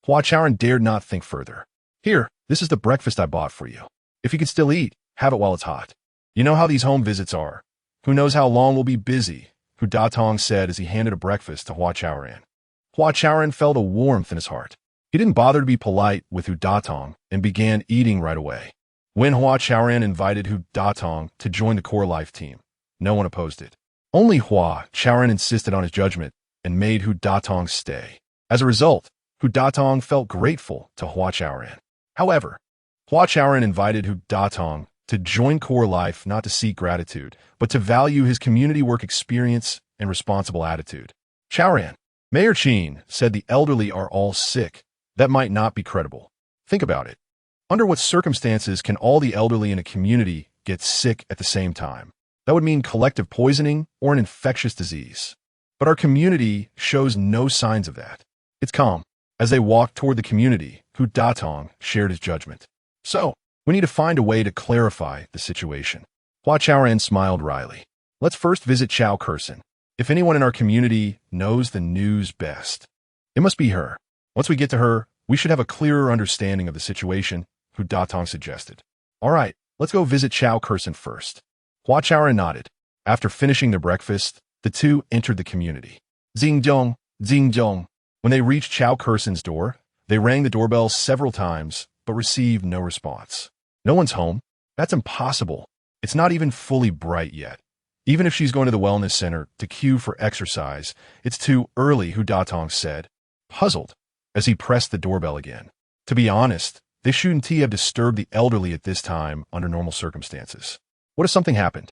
Hua Chaoran dared not think further. Here, this is the breakfast I bought for you. If you can still eat, have it while it's hot. You know how these home visits are. Who knows how long we'll be busy, Hu Datong said as he handed a breakfast to Hua Chaoran. Hua Chaoran felt a warmth in his heart. He didn't bother to be polite with Hu Datong and began eating right away. When Hua Chaoran invited Hu Datong to join the Core Life team, no one opposed it. Only Hua Chaoran insisted on his judgment and made Hu Datong stay. As a result, Hu Datong felt grateful to Hua Chaoran. However, Hua Chaoran invited Hu Datong to join Core Life not to seek gratitude, but to value his community work experience and responsible attitude. Chaoran, Mayor Qin said the elderly are all sick. That might not be credible. Think about it. Under what circumstances can all the elderly in a community get sick at the same time? That would mean collective poisoning or an infectious disease. But our community shows no signs of that. It's calm. As they walked toward the community, Hu Datong shared his judgment. So, we need to find a way to clarify the situation. Hua Chaoran smiled wryly. Let's first visit Chao Kursin. If anyone in our community knows the news best, it must be her. Once we get to her, we should have a clearer understanding of the situation, Hu Hu Datong suggested. All right, let's go visit Chao Kursin first. Hua Chaoran nodded. After finishing their breakfast, the two entered the community. Xingzhong, Xingzhong. When they reached Chao Kursin's door, they rang the doorbell several times, but received no response. No one's home? That's impossible. It's not even fully bright yet. Even if she's going to the wellness center to queue for exercise, it's too early, Hu Datong said, puzzled, as he pressed the doorbell again. To be honest, they shouldn't have disturbed the elderly at this time under normal circumstances. What if something happened?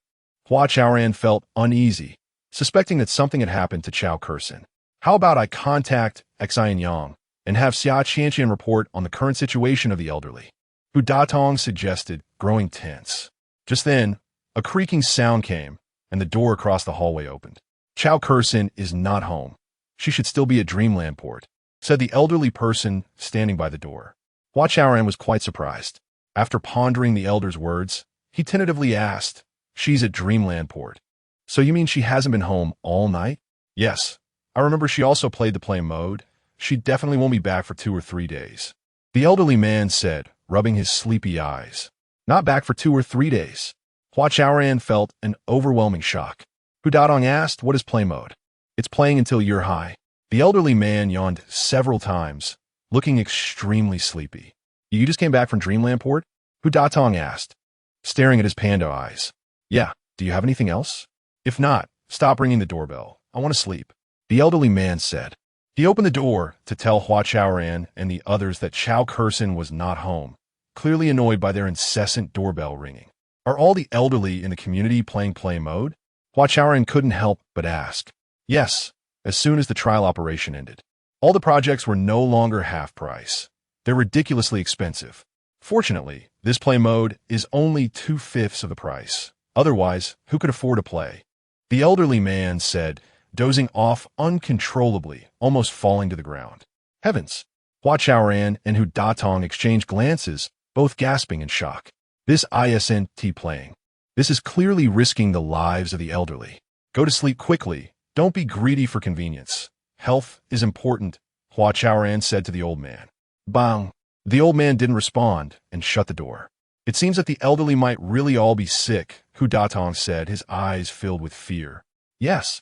Hua Chaoran felt uneasy, suspecting that something had happened to Chao Kursin. How about I contact Xin Yang and have Xia Qianqian report on the current situation of the elderly? Hu Datong suggested, growing tense. Just then, a creaking sound came, and the door across the hallway opened. Chao Kursin is not home. She should still be at Dreamland Port, said the elderly person standing by the door. Hua Chaoran was quite surprised. After pondering the elder's words, he tentatively asked, she's at Dreamland Port. So you mean she hasn't been home all night? Yes. I remember she also played the play mode. She definitely won't be back for 2 or 3 days. The elderly man said, rubbing his sleepy eyes. Not back for 2 or 3 days. Hua Chaoran felt an overwhelming shock. Hu Datong asked, what is play mode? It's playing until you're high. The elderly man yawned several times, looking extremely sleepy. You just came back from Dreamland Port? Hu Datong asked, staring at his panda eyes. Yeah, do you have anything else? If not, stop ringing the doorbell. I want to sleep. The elderly man said. He opened the door to tell Hua Chaoran and the others that Chao Kursin was not home, clearly annoyed by their incessant doorbell ringing. Are all the elderly in the community playing play mode? Hua Chaoran couldn't help but ask. Yes, as soon as the trial operation ended. All the projects were no longer half price. They're ridiculously expensive. Fortunately, this play mode is only 2/5 of the price. Otherwise, who could afford to play? The elderly man said, dozing off uncontrollably, almost falling to the ground. Heavens! Hua Chaoran and Hu Datong exchanged glances, both gasping in shock. This isn't playing. This is clearly risking the lives of the elderly. Go to sleep quickly. Don't be greedy for convenience. Health is important, Hua Chaoran said to the old man. Bang! The old man didn't respond and shut the door. It seems that the elderly might really all be sick, Hu Datong said, his eyes filled with fear. Yes.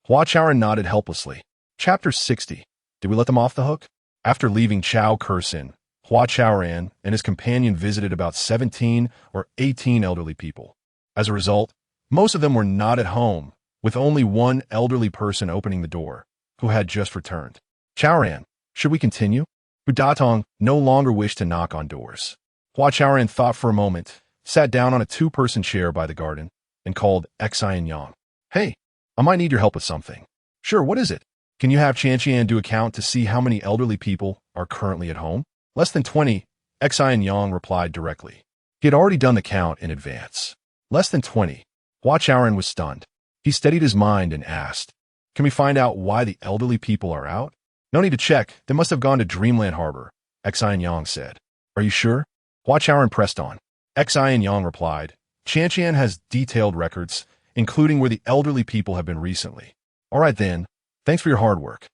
Hua Chaoran nodded helplessly. Chapter 60. Did we let them off the hook? After leaving Chao Kursin, Hua Chaoran and his companion visited about 17 or 18 elderly people. As a result, most of them were not at home, with only one elderly person opening the door, who had just returned. Chaoran, should we continue? Hu Datong no longer wished to knock on doors. Hua Chaoran thought for a moment, sat down on a 2-person chair by the garden, and called Xin Yang. Hey, I might need your help with something. Sure, what is it? Can you have Qianqian do a count to see how many elderly people are currently at home? Less than 20, Xin Yang replied directly. He had already done the count in advance. Less than 20. Hua Chaoran was stunned. He steadied his mind and asked, can we find out why the elderly people are out? No need to check. They must have gone to Dreamland Harbor, Xin Yang said. Are you sure? Hua Chaoran pressed on. Xin Yang replied, Qianqian has detailed records, including where the elderly people have been recently. All right then. Thanks for your hard work.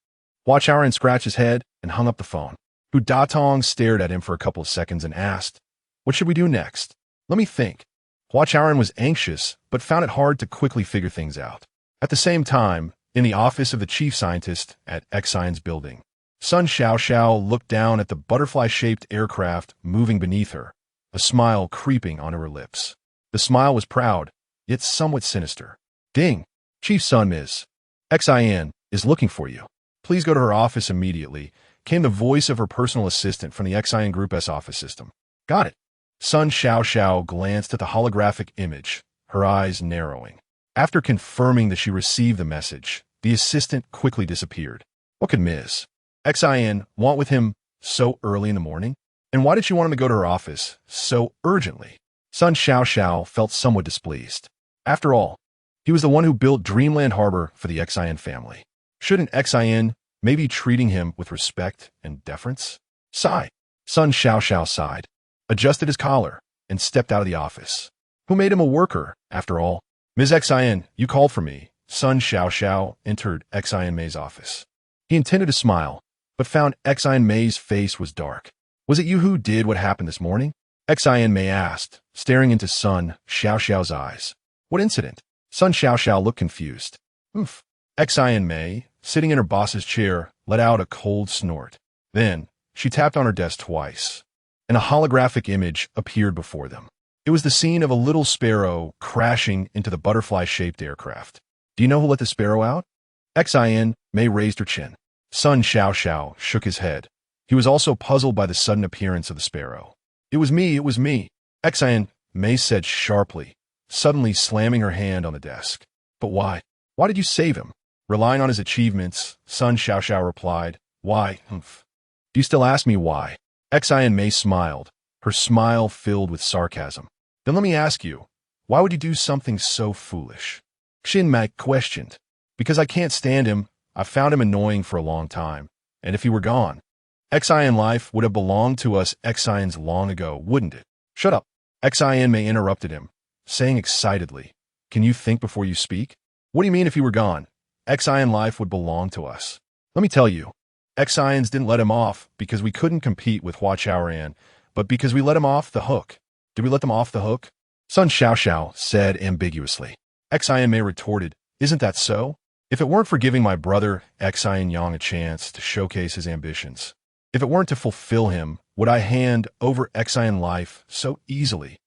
Hua Chaoran scratched his head and hung up the phone. Hu Datong stared at him for a couple of seconds and asked, what should we do next? Let me think. Hua Chaoran was anxious, but found it hard to quickly figure things out. At the same time, in the office of the chief scientist at Xion's building, Sun Xiaoxiao looked down at the butterfly-shaped aircraft moving beneath her, a smile creeping onto her lips. The smile was proud, yet somewhat sinister. Ding! Chief Sun Ms. Xion is looking for you. Please go to her office immediately, came the voice of her personal assistant from the Xion Group S office system. Got it. Sun Xiaoxiao glanced at the holographic image, her eyes narrowing. After confirming that she received the message, the assistant quickly disappeared. What could Ms. Xion want with him so early in the morning? And why did she want him to go to her office so urgently? Sun Xiaoxiao felt somewhat displeased. After all, he was the one who built Dreamland Harbor for the Xion family. Shouldn't Xion maybe treating him with respect and deference? Sigh. Sun Xiaoxiao sighed, adjusted his collar, and stepped out of the office. Who made him a worker, after all? Ms. Xion, you called for me. Sun Xiaoxiao entered Xion Mei's office. He intended to smile, but found Xion Mei's face was dark. Was it you who did what happened this morning? Xin asked, staring into Sun Xiaoxiao's eyes. What incident? Sun Xiaoxiao looked confused. Oof. Xin, sitting in her boss's chair, let out a cold snort. Then, she tapped on her desk twice, and a holographic image appeared before them. It was the scene of a little sparrow crashing into the butterfly-shaped aircraft. Do you know who let the sparrow out? Xin raised her chin. Sun Xiaoxiao shook his head. He was also puzzled by the sudden appearance of the sparrow. It was me. Xin said sharply, suddenly slamming her hand on the desk. But why? Why did you save him? Relying on his achievements, Sun Xiaoxiao replied. Why? Do you still ask me why? Xin smiled, her smile filled with sarcasm. Then let me ask you, why would you do something so foolish? Xin questioned. Because I can't stand him. I've found him annoying for a long time. And if he were gone, Xin Life would have belonged to us Xins long ago, wouldn't it? Shut up. Xin interrupted him, saying excitedly, Can you think before you speak? What do you mean if he were gone? Xin Life would belong to us. Let me tell you, Xins didn't let him off because we couldn't compete with Hua Chaoran, but because we let him off the hook. Did we let them off the hook? Sun Xiaoxiao said ambiguously. Xin retorted, Isn't that so? If it weren't for giving my brother Xin Yang a chance to showcase his ambitions, if it weren't to fulfill him, would I hand over Xin Life so easily?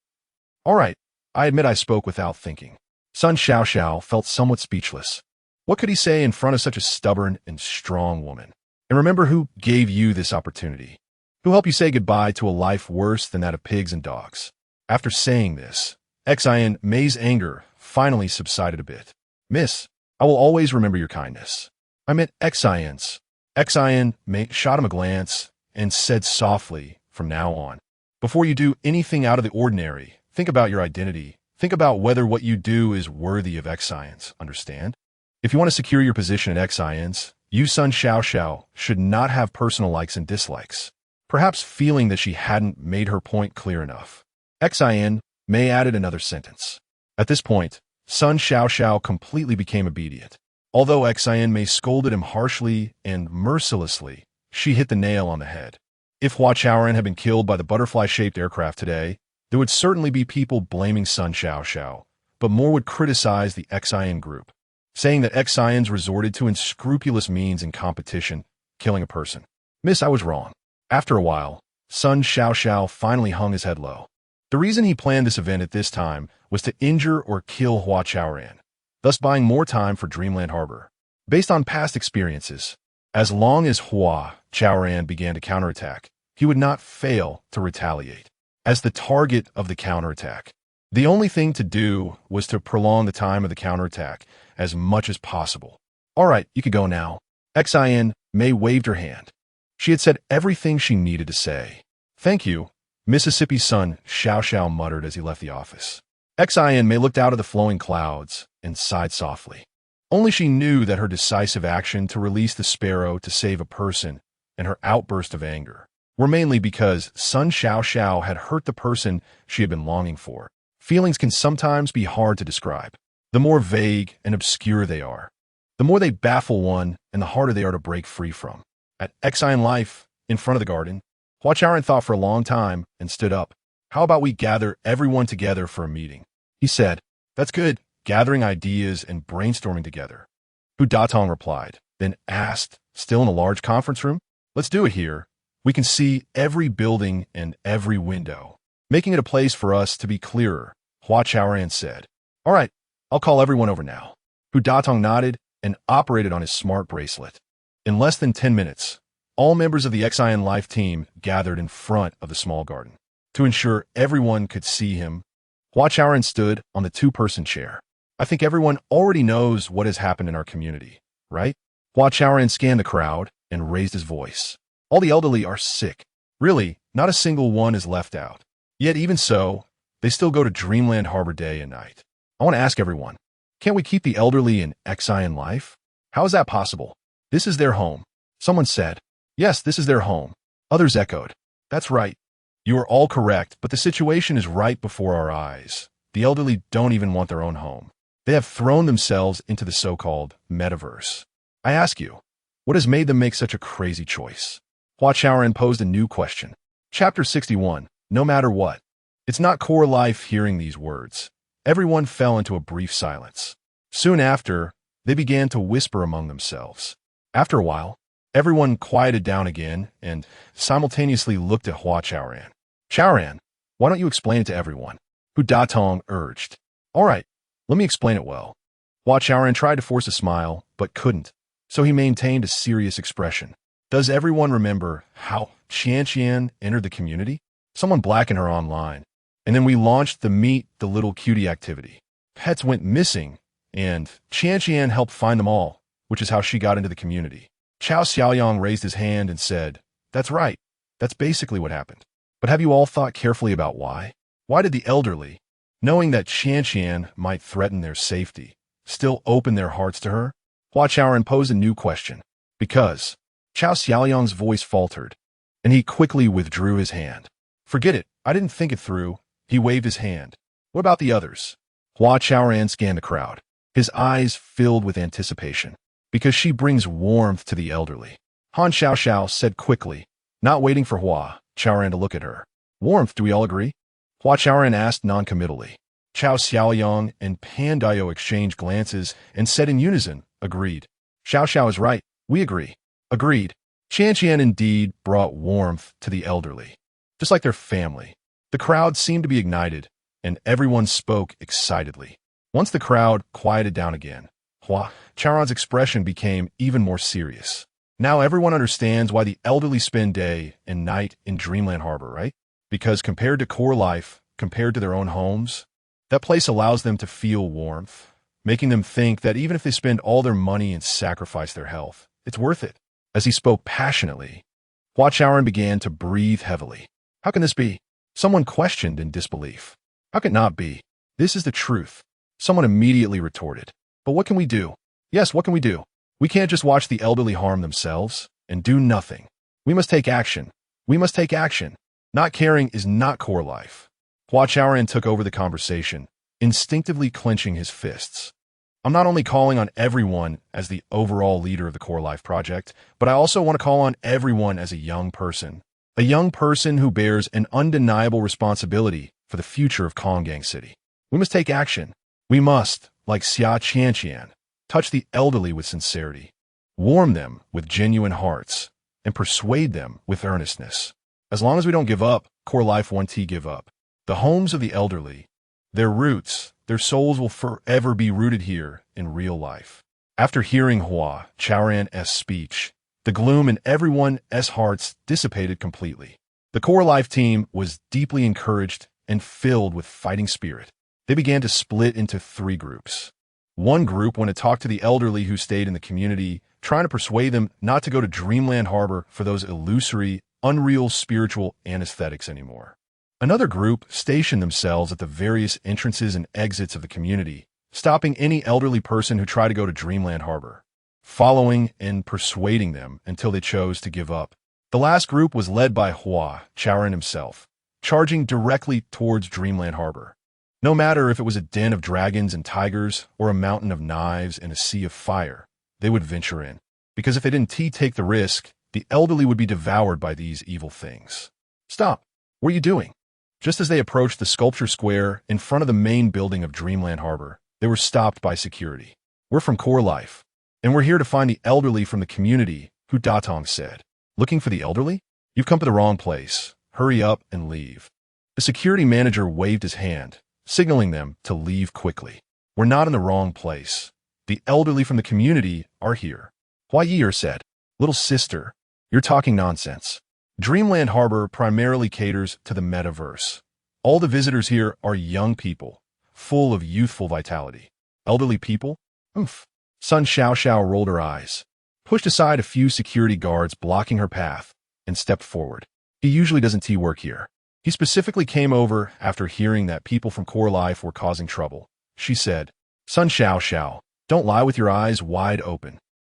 All right, I admit I spoke without thinking. Sun Xiaoxiao felt somewhat speechless. What could he say in front of such a stubborn and strong woman? And remember who gave you this opportunity. Who helped you say goodbye to a life worse than that of pigs and dogs. After saying this, Xin's anger finally subsided a bit. Miss, I will always remember your kindness. I meant Xin's. Xin shot him a glance and said softly, From now on, before you do anything out of the ordinary, think about your identity. Think about whether what you do is worthy of Xin's, understand? If you want to secure your position at Xin's, you Sun Xiaoxiao should not have personal likes and dislikes. Perhaps feeling that she hadn't made her point clear enough, Xin added another sentence. At this point, Sun Xiaoxiao completely became obedient. Although Xin scolded him harshly and mercilessly, she hit the nail on the head. If Hua Chaoran had been killed by the butterfly-shaped aircraft today, there would certainly be people blaming Sun Xiaoxiao, but more would criticize the Xin group, saying that Xins resorted to unscrupulous means in competition, killing a person. Miss, I was wrong. After a while, Sun Xiaoxiao finally hung his head low. The reason he planned this event at this time was to injure or kill Hua Chaoran, thus buying more time for Dreamland Harbor. Based on past experiences, as long as Hua Chaoran began to counterattack, he would not fail to retaliate. As the target of the counterattack, the only thing to do was to prolong the time of the counterattack as much as possible. All right, you could go now. Xin waved her hand. She had said everything she needed to say. Thank you, Mississippi Sun Xiaoxiao muttered as he left the office. Xin looked out of the flowing clouds and sighed softly. Only she knew that her decisive action to release the sparrow to save a person and her outburst of anger were mainly because Sun Xiaoxiao had hurt the person she had been longing for. Feelings can sometimes be hard to describe. The more vague and obscure they are, the more they baffle one and the harder they are to break free from. At Xin Life, in front of the garden, Hua Chaoran thought for a long time and stood up. How about we gather everyone together for a meeting? He said. That's good, gathering ideas and brainstorming together. Hu Datong replied, then asked, still in a large conference room? Let's do it here. We can see every building and every window, making it a place for us to be clearer, Hua Chaoran said. All right, I'll call everyone over now. Hu Datong nodded and operated on his smart bracelet. In less than 10 minutes, all members of the Xin Life team gathered in front of the small garden. To ensure everyone could see him, Hua Chaoran stood on the two-person chair. I think everyone already knows what has happened in our community, right? Hua Chaoran scanned the crowd and raised his voice. All the elderly are sick. Really, not a single one is left out. Yet even so, they still go to Dreamland Harbor day and night. I want to ask everyone, can't we keep the elderly in Xin Life? How is that possible? This is their home. Someone said. Yes, this is their home. Others echoed. That's right. You are all correct, but the situation is right before our eyes. The elderly don't even want their own home. They have thrown themselves into the so-called metaverse. I ask you, what has made them make such a crazy choice? Hua Chaoran posed a new question. Chapter 61, No Matter What. It's not core life hearing these words. Everyone fell into a brief silence. Soon after, they began to whisper among themselves. After a while, everyone quieted down again and simultaneously looked at Hua Chaoran. Chaoran, why don't you explain it to everyone? Hu Datong urged. All right, let me explain it well. Hua Chaoran tried to force a smile, but couldn't, so he maintained a serious expression. Does everyone remember how Qian entered the community? Someone blackened her online, and then we launched the Meet the Little Cutie activity. Pets went missing, and Qian helped find them all, which is how she got into the community. Xiaoyang raised his hand and said, That's right, that's basically what happened. But have you all thought carefully about why? Why did the elderly, knowing that Qian might threaten their safety, still open their hearts to her? Hua Chaoran posed a new question. Because Xiaoyang's voice faltered, and he quickly withdrew his hand. Forget it, I didn't think it through. He waved his hand. What about the others? Hua Chaoran scanned the crowd, his eyes filled with anticipation. Because she brings warmth to the elderly. Han Xiao said quickly, not waiting for Hua Chaoran to look at her. Warmth, do we all agree? Hua Chaoran asked noncommittally. Xiaoyang and Pan Daio exchanged glances and said in unison, agreed. Xiao is right, we agree. Agreed. Qian indeed brought warmth to the elderly. Just like their family. The crowd seemed to be ignited, and everyone spoke excitedly. Once the crowd quieted down again, Hua Chaoran's expression became even more serious. Now everyone understands why the elderly spend day and night in Dreamland Harbor, right? Because compared to core life, compared to their own homes, that place allows them to feel warmth, making them think that even if they spend all their money and sacrifice their health, it's worth it. As he spoke passionately, Hua Chaoran began to breathe heavily. How can this be? Someone questioned in disbelief. How can it not be? This is the truth. Someone immediately retorted. But what can we do? Yes, what can we do? We can't just watch the elderly harm themselves and do nothing. We must take action. We must take action. Not caring is not core life. Hua Chaoran took over the conversation, instinctively clenching his fists. I'm not only calling on everyone as the overall leader of the Core Life Project, but I also want to call on everyone as a young person who bears an undeniable responsibility for the future of Konggang City. We must take action. We must, like Xia Qian, touch the elderly with sincerity, warm them with genuine hearts, and persuade them with earnestness. As long as we don't give up, Core Life 1T give up. The homes of the elderly, their roots, their souls will forever be rooted here in real life. After hearing Hua Chaoran's speech, the gloom in everyone's hearts dissipated completely. The Core Life team was deeply encouraged and filled with fighting spirit. They began to split into 3 groups. One group went to talk to the elderly who stayed in the community, trying to persuade them not to go to Dreamland Harbor for those illusory, unreal spiritual anesthetics anymore. Another group stationed themselves at the various entrances and exits of the community, stopping any elderly person who tried to go to Dreamland Harbor, following and persuading them until they chose to give up. The last group was led by Hua Chaoran himself, charging directly towards Dreamland Harbor. No matter if it was a den of dragons and tigers or a mountain of knives and a sea of fire, they would venture in. Because if they didn't take the risk, the elderly would be devoured by these evil things. Stop! What are you doing? Just as they approached the sculpture square in front of the main building of Dreamland Harbor, they were stopped by security. We're from Core Life, and we're here to find the elderly from the community, Hu Datong said. Looking for the elderly? You've come to the wrong place. Hurry up and leave. The security manager waved his hand, signaling them to leave quickly. We're not in the wrong place. The elderly from the community are here. Hua Ye'er said, Little sister, you're talking nonsense. Dreamland Harbor primarily caters to the metaverse. All the visitors here are young people, full of youthful vitality. Elderly people? Oomph. Sun Xiao rolled her eyes, pushed aside a few security guards blocking her path, and stepped forward. He usually doesn't work here. He specifically came over after hearing that people from Core Life were causing trouble. She said, Sun Xiao, don't lie with your eyes wide open.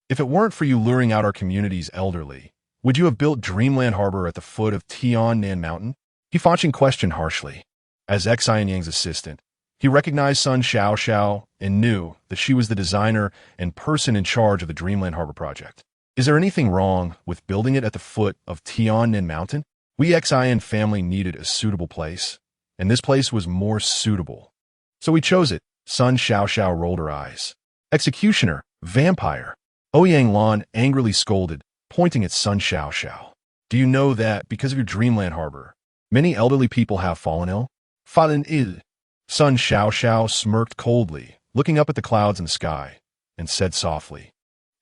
If it weren't for you luring out our community's elderly, would you have built Dreamland Harbor at the foot of Tiannan Mountain? He Fanqing questioned harshly. As Xin Yang's assistant, he recognized Sun Xiao and knew that she was the designer and person in charge of the Dreamland Harbor project. Is there anything wrong with building it at the foot of Tiannan Mountain? We Xin family needed a suitable place. and this place was more suitable. So we chose it. Sun Xiao rolled her eyes. Executioner, vampire. Ouyang Lan angrily scolded, pointing at Sun Xiao. Do you know that, because of your dreamland harbor, many elderly people have fallen ill? Fallen ill. Sun Xiao smirked coldly, looking up at the clouds in the sky, and said softly,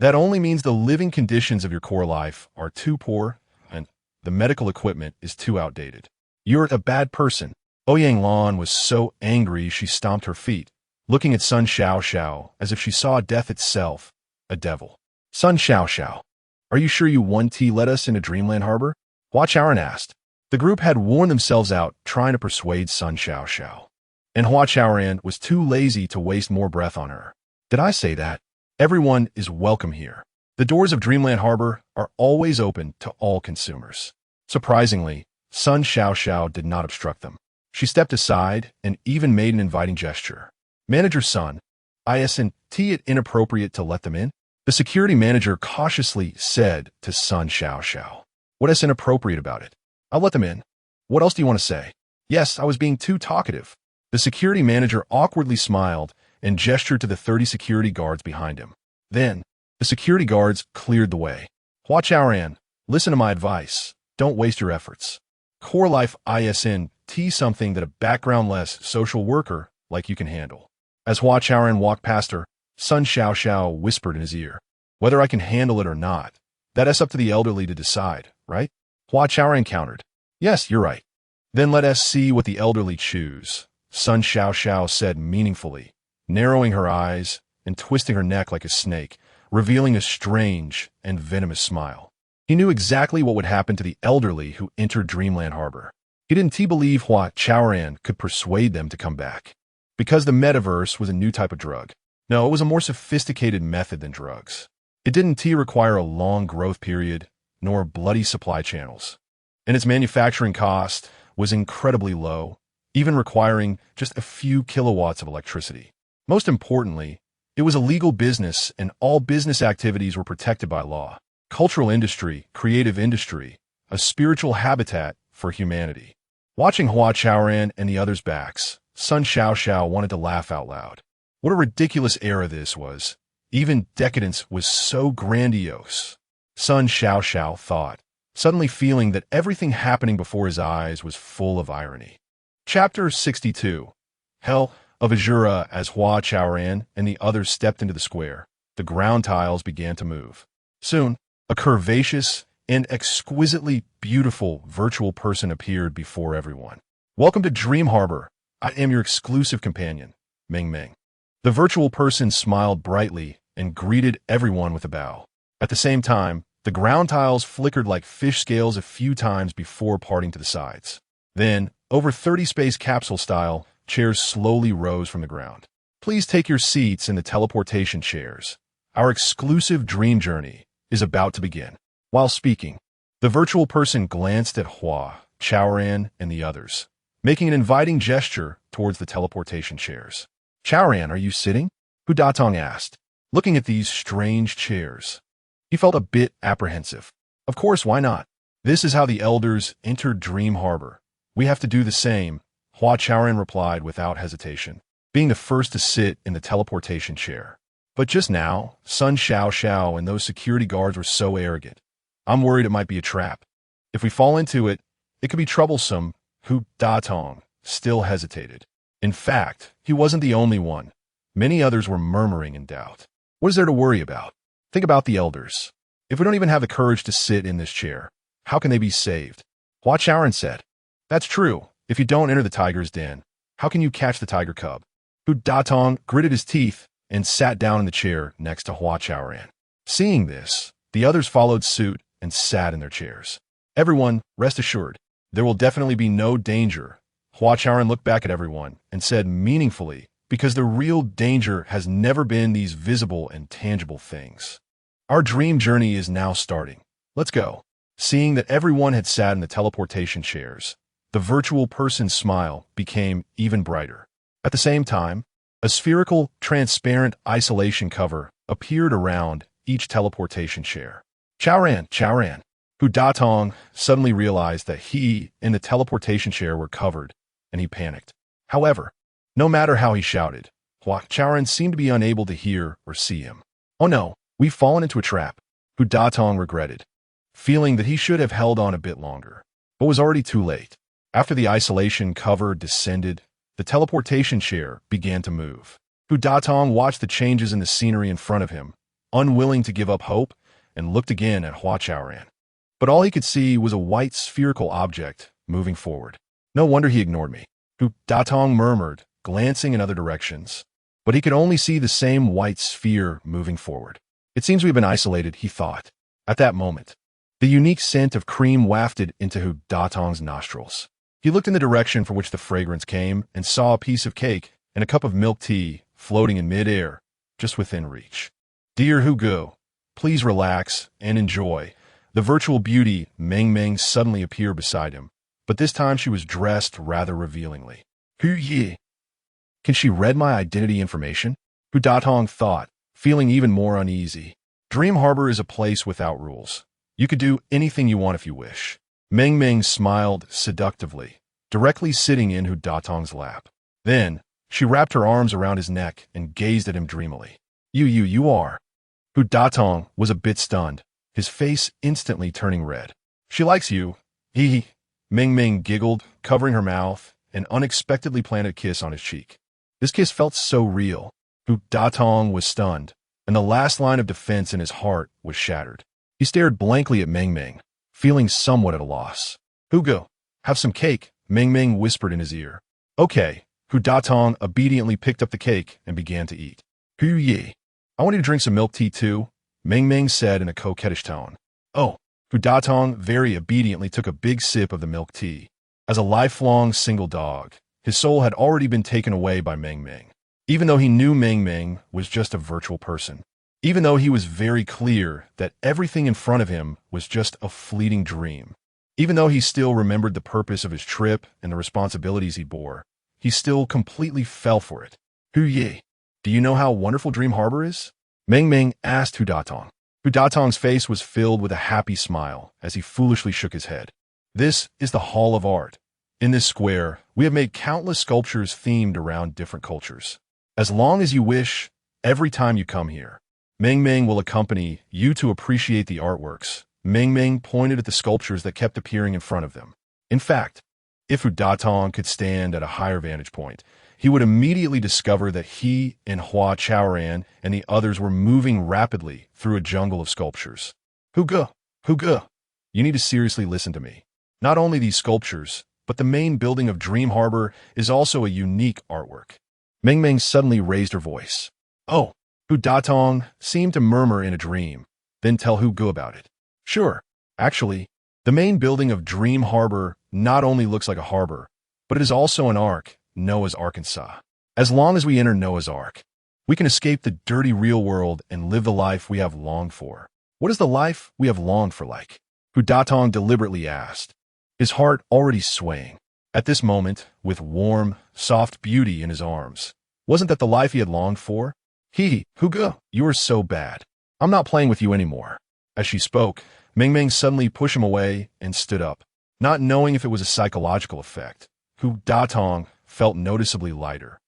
that only means the living conditions of your core life are too poor, and the medical equipment is too outdated. You're a bad person. Ouyang Lan was so angry she stomped her feet, looking at Sun Xiao as if she saw death itself, a devil. Sun Xiao, are you sure you won't let us into Dreamland Harbor? Hua Chaoran asked. The group had worn themselves out trying to persuade Sun Xiao, and Hua Chaoran was too lazy to waste more breath on her. Did I say that? Everyone is welcome here. The doors of Dreamland Harbor are always open to all consumers. Surprisingly, Sun Xiao did not obstruct them. She stepped aside and even made an inviting gesture. Manager Sun, isn't it inappropriate to let them in? The security manager cautiously said to Sun Xiao. What is inappropriate about it? I'll let them in. What else do you want to say? Yes, I was being too talkative. The security manager awkwardly smiled and gestured to the 30 security guards behind him. Then, the security guards cleared the way. Hua Chaoran, listen to my advice. Don't waste your efforts. Core life isn't something that a background-less social worker like you can handle. As Hua Chaoran walked past her, Sun Xiao whispered in his ear, whether I can handle it or not, that's up to the elderly to decide, right? Hua Chaoran countered, yes, you're right. Then let us see what the elderly choose, Sun Xiao said meaningfully, narrowing her eyes and twisting her neck like a snake, revealing a strange and venomous smile. He knew exactly what would happen to the elderly who entered Dreamland Harbor. He didn't believe Hua Chaoran could persuade them to come back. Because the metaverse was a new type of drug. No, it was a more sophisticated method than drugs. It didn't require a long growth period, nor bloody supply channels. And its manufacturing cost was incredibly low, even requiring just a few kilowatts of electricity. Most importantly, it was a legal business and all business activities were protected by law. Cultural industry, creative industry, a spiritual habitat for humanity. Watching Hua Chaoran and the others' backs, Sun Xiao wanted to laugh out loud. What a ridiculous era this was. Even decadence was so grandiose. Sun Xiao thought, suddenly feeling that everything happening before his eyes was full of irony. Chapter 62. Hell of Azura. As Hua Chaoran and the others stepped into the square, the ground tiles began to move. Soon, a curvaceous and exquisitely beautiful virtual person appeared before everyone. Welcome to Dream Harbor. I am your exclusive companion, Meng. The virtual person smiled brightly and greeted everyone with a bow. At the same time, the ground tiles flickered like fish scales a few times before parting to the sides. Then, over 30 space capsule-style, chairs slowly rose from the ground. Please take your seats in the teleportation chairs. Our exclusive dream journey is about to begin. While speaking, the virtual person glanced at Hua Chaoran and the others, making an inviting gesture towards the teleportation chairs. Chaoran, are you sitting? Hu Datong asked, looking at these strange chairs. He felt a bit apprehensive. Of course, why not? This is how the elders entered Dream Harbor. We have to do the same, Hua Chaoran replied without hesitation, being the first to sit in the teleportation chair. But just now, Sun Xiao and those security guards were so arrogant. I'm worried it might be a trap. If we fall into it, it could be troublesome. Hu Datong still hesitated. In fact, he wasn't the only one. Many others were murmuring in doubt. What is there to worry about? Think about the elders. If we don't even have the courage to sit in this chair, how can they be saved? Hua Chaoran said. That's true. If you don't enter the tiger's den, how can you catch the tiger cub? Hu Datong gritted his teeth and sat down in the chair next to Hua Chaoran. Seeing this, the others followed suit and sat in their chairs. Everyone, rest assured, there will definitely be no danger. Hua Chaoran looked back at everyone and said meaningfully, because the real danger has never been these visible and tangible things. Our dream journey is now starting. Let's go. Seeing that everyone had sat in the teleportation chairs, the virtual person's smile became even brighter. At the same time, a spherical, transparent isolation cover appeared around each teleportation chair. Chaoran. Hu Datong suddenly realized that he and the teleportation chair were covered, and he panicked. However, no matter how he shouted, Hua Chaoran seemed to be unable to hear or see him. Oh no, we've fallen into a trap, Hu Datong regretted, feeling that he should have held on a bit longer, but was already too late. After the isolation cover descended, the teleportation chair began to move. Hu Datong watched the changes in the scenery in front of him, unwilling to give up hope, and looked again at Hua Chaoran. But all he could see was a white spherical object moving forward. No wonder he ignored me, Hu Datong murmured, glancing in other directions. But he could only see the same white sphere moving forward. It seems we've been isolated, he thought. At that moment, the unique scent of cream wafted into Hu Datong's nostrils. He looked in the direction from which the fragrance came and saw a piece of cake and a cup of milk tea floating in mid-air, just within reach. Dear Hugo, please relax and enjoy. The virtual beauty Meng Meng suddenly appeared beside him, but this time she was dressed rather revealingly. Hua Ye'er. Can she read my identity information? Hu Datong thought, feeling even more uneasy. Dream Harbor is a place without rules. You could do anything you want if you wish. Meng Meng smiled seductively, directly sitting in Hu Datong's lap. Then, she wrapped her arms around his neck and gazed at him dreamily. You are. Hu Datong was a bit stunned, his face instantly turning red. She likes you. He. Meng Meng giggled, covering her mouth, and unexpectedly planted a kiss on his cheek. This kiss felt so real. Hu Datong was stunned, and the last line of defense in his heart was shattered. He stared blankly at Meng Meng, feeling somewhat at a loss. Hugo, have some cake, Meng Meng whispered in his ear. Okay. Hu Datong obediently picked up the cake and began to eat. Hua Ye'er. I want you to drink some milk tea too, Meng Meng said in a coquettish tone. Oh. Hu Datong very obediently took a big sip of the milk tea. As a lifelong single dog, his soul had already been taken away by Meng Meng. Even though he knew Meng Meng was just a virtual person. Even though he was very clear that everything in front of him was just a fleeting dream. Even though he still remembered the purpose of his trip and the responsibilities he bore, he still completely fell for it. Hua Ye'er, do you know how wonderful Dream Harbor is? Meng Meng asked Hu Datong. Hu Datong's face was filled with a happy smile as he foolishly shook his head. This is the Hall of Art. In this square, we have made countless sculptures themed around different cultures. As long as you wish, every time you come here, Meng Meng will accompany you to appreciate the artworks. Meng Meng pointed at the sculptures that kept appearing in front of them. In fact, if Hu Datong could stand at a higher vantage point, he would immediately discover that he and Hua Chaoran and the others were moving rapidly through a jungle of sculptures. Hugo, you need to seriously listen to me. Not only these sculptures, but the main building of Dream Harbor is also a unique artwork. Meng Meng suddenly raised her voice. Oh, Hu Datong seemed to murmur in a dream, then tell Hugo about it. Sure, actually, the main building of Dream Harbor not only looks like a harbor, but it is also an ark, Noah's Arkansas. As long as we enter Noah's Ark, we can escape the dirty real world and live the life we have longed for. What is the life we have longed for like? Hu Datong deliberately asked, his heart already swaying. At this moment, with warm, soft beauty in his arms. Wasn't that the life he had longed for? Hugo, you are so bad. I'm not playing with you anymore. As she spoke, Meng Meng suddenly pushed him away and stood up. Not knowing if it was a psychological effect, Hu Datong felt noticeably lighter.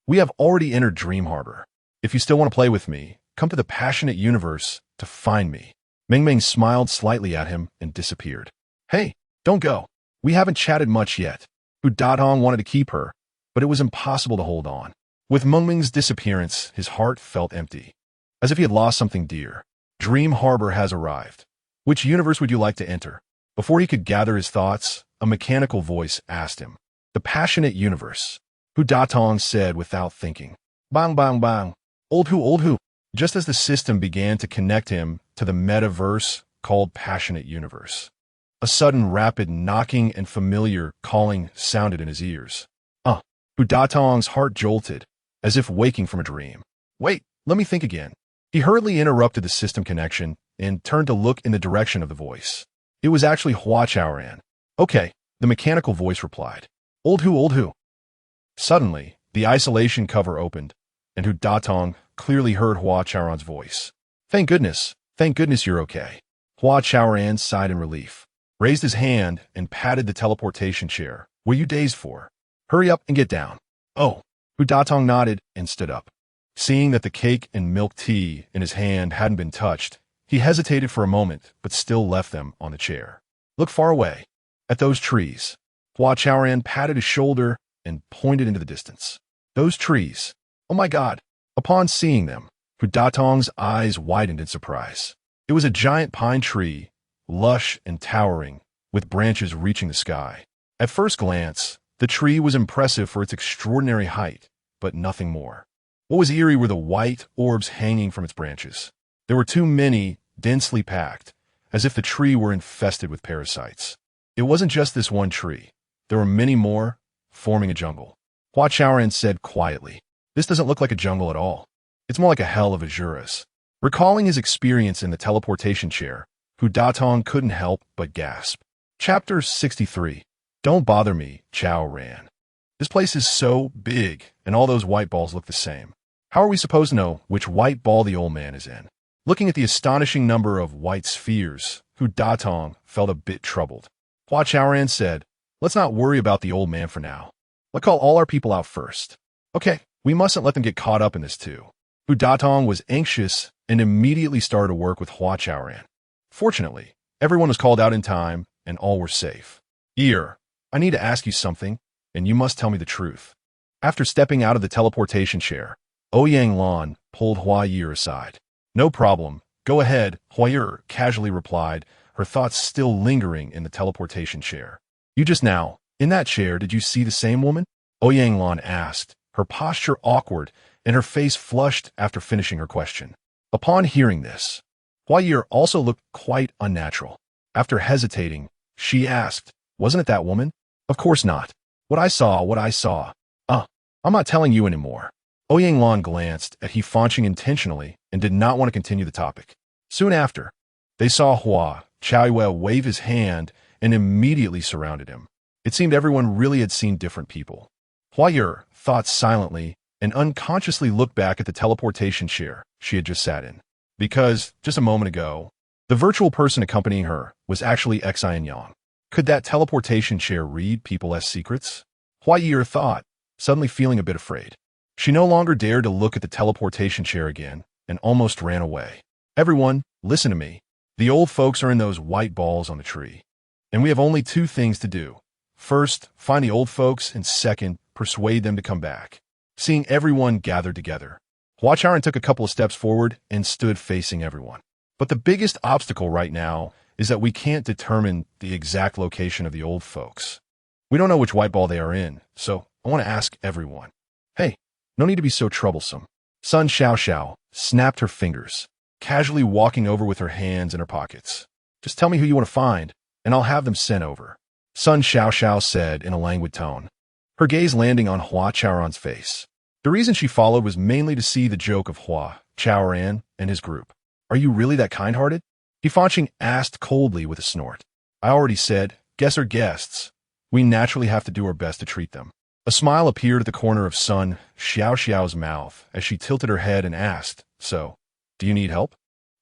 We have already entered Dream Harbor. If you still want to play with me, come to the passionate universe to find me. Meng Meng smiled slightly at him and disappeared. Hey, don't go. We haven't chatted much yet. Hu Datong wanted to keep her, but it was impossible to hold on. With Meng Meng's disappearance, his heart felt empty, as if he had lost something dear. Dream Harbor has arrived. Which universe would you like to enter? Before he could gather his thoughts, a mechanical voice asked him. The passionate universe, Hu Datong said without thinking. Bang, bang, bang. Old who. Just as the system began to connect him to the metaverse called Passionate Universe, a sudden rapid knocking and familiar calling sounded in his ears. Hu Datong's heart jolted, as if waking from a dream. Wait, let me think again. He hurriedly interrupted the system connection and turned to look in the direction of the voice. It was actually Hua Chaoran. Okay, the mechanical voice replied. Old who. Suddenly, the isolation cover opened, and Hu Datong clearly heard Hua Chaoran's voice. Thank goodness you're okay. Hua Chaoran sighed in relief, raised his hand and patted the teleportation chair. Were you dazed for? Hurry up and get down. Oh, Hu Datong nodded and stood up. Seeing that the cake and milk tea in his hand hadn't been touched, he hesitated for a moment, but still left them on the chair. Look far away, at those trees. Hua Chaoran patted his shoulder and pointed into the distance. Those trees. Oh my God. Upon seeing them, Hu Datong's eyes widened in surprise. It was a giant pine tree, lush and towering, with branches reaching the sky. At first glance, the tree was impressive for its extraordinary height, but nothing more. What was eerie were the white orbs hanging from its branches. There were too many, densely packed, as if the tree were infested with parasites. It wasn't just this one tree. There were many more, forming a jungle. Hua Chaoran said quietly, "This doesn't look like a jungle at all. It's more like a hell of azuras." Recalling his experience in the teleportation chair, Hu Datong couldn't help but gasp. Chapter 63. Don't bother me, Chaoran. This place is so big, and all those white balls look the same. How are we supposed to know which white ball the old man is in? Looking at the astonishing number of white spheres, Hu Datong felt a bit troubled. Hua Chaoran said, "Let's not worry about the old man for now. Let's call all our people out first. Okay, we mustn't let them get caught up in this too." Hu Datong was anxious and immediately started to work with Hua Chaoran. Fortunately, everyone was called out in time, and all were safe. "Ye'er, I need to ask you something, and you must tell me the truth." After stepping out of the teleportation chair, Ouyang Lan pulled Hua Ye'er aside. "No problem. Go ahead," Hua Ye'er casually replied, her thoughts still lingering in the teleportation chair. "You just now, in that chair, did you see the same woman?" Ouyang Lan asked, her posture awkward and her face flushed after finishing her question. Upon hearing this, Hua Ye'er also looked quite unnatural. After hesitating, she asked, "Wasn't it that woman?" "Of course not. What I saw. I'm not telling you anymore." Ouyang Lan glanced at Hefanching intentionally and did not want to continue the topic. Soon after, they saw Hua Chaoran wave his hand and immediately surrounded him. It seemed everyone really had seen different people. Hua Ye'er thought silently and unconsciously looked back at the teleportation chair she had just sat in. Because, just a moment ago, the virtual person accompanying her was actually Xin Yang. Could that teleportation chair read people's secrets? Hua Ye'er thought, suddenly feeling a bit afraid. She no longer dared to look at the teleportation chair again and almost ran away. "Everyone, listen to me. The old folks are in those white balls on the tree. And we have only two things to do. First, find the old folks, and second, persuade them to come back." Seeing everyone gathered together, Hua Chaoran took a couple of steps forward and stood facing everyone. "But the biggest obstacle right now is that we can't determine the exact location of the old folks. We don't know which white ball they are in, so I want to ask everyone." "Hey, no need to be so troublesome." Sun Xiao snapped her fingers, casually walking over with her hands in her pockets. "Just tell me who you want to find, and I'll have them sent over," Sun Xiao said in a languid tone, her gaze landing on Hua Chaoran's face. The reason she followed was mainly to see the joke of Hua Chaoran and his group. "Are you really that kind-hearted?" Hefanching asked coldly with a snort. "I already said, guests are guests. We naturally have to do our best to treat them." A smile appeared at the corner of Sun Xiao's mouth as she tilted her head and asked, "So, do you need help?"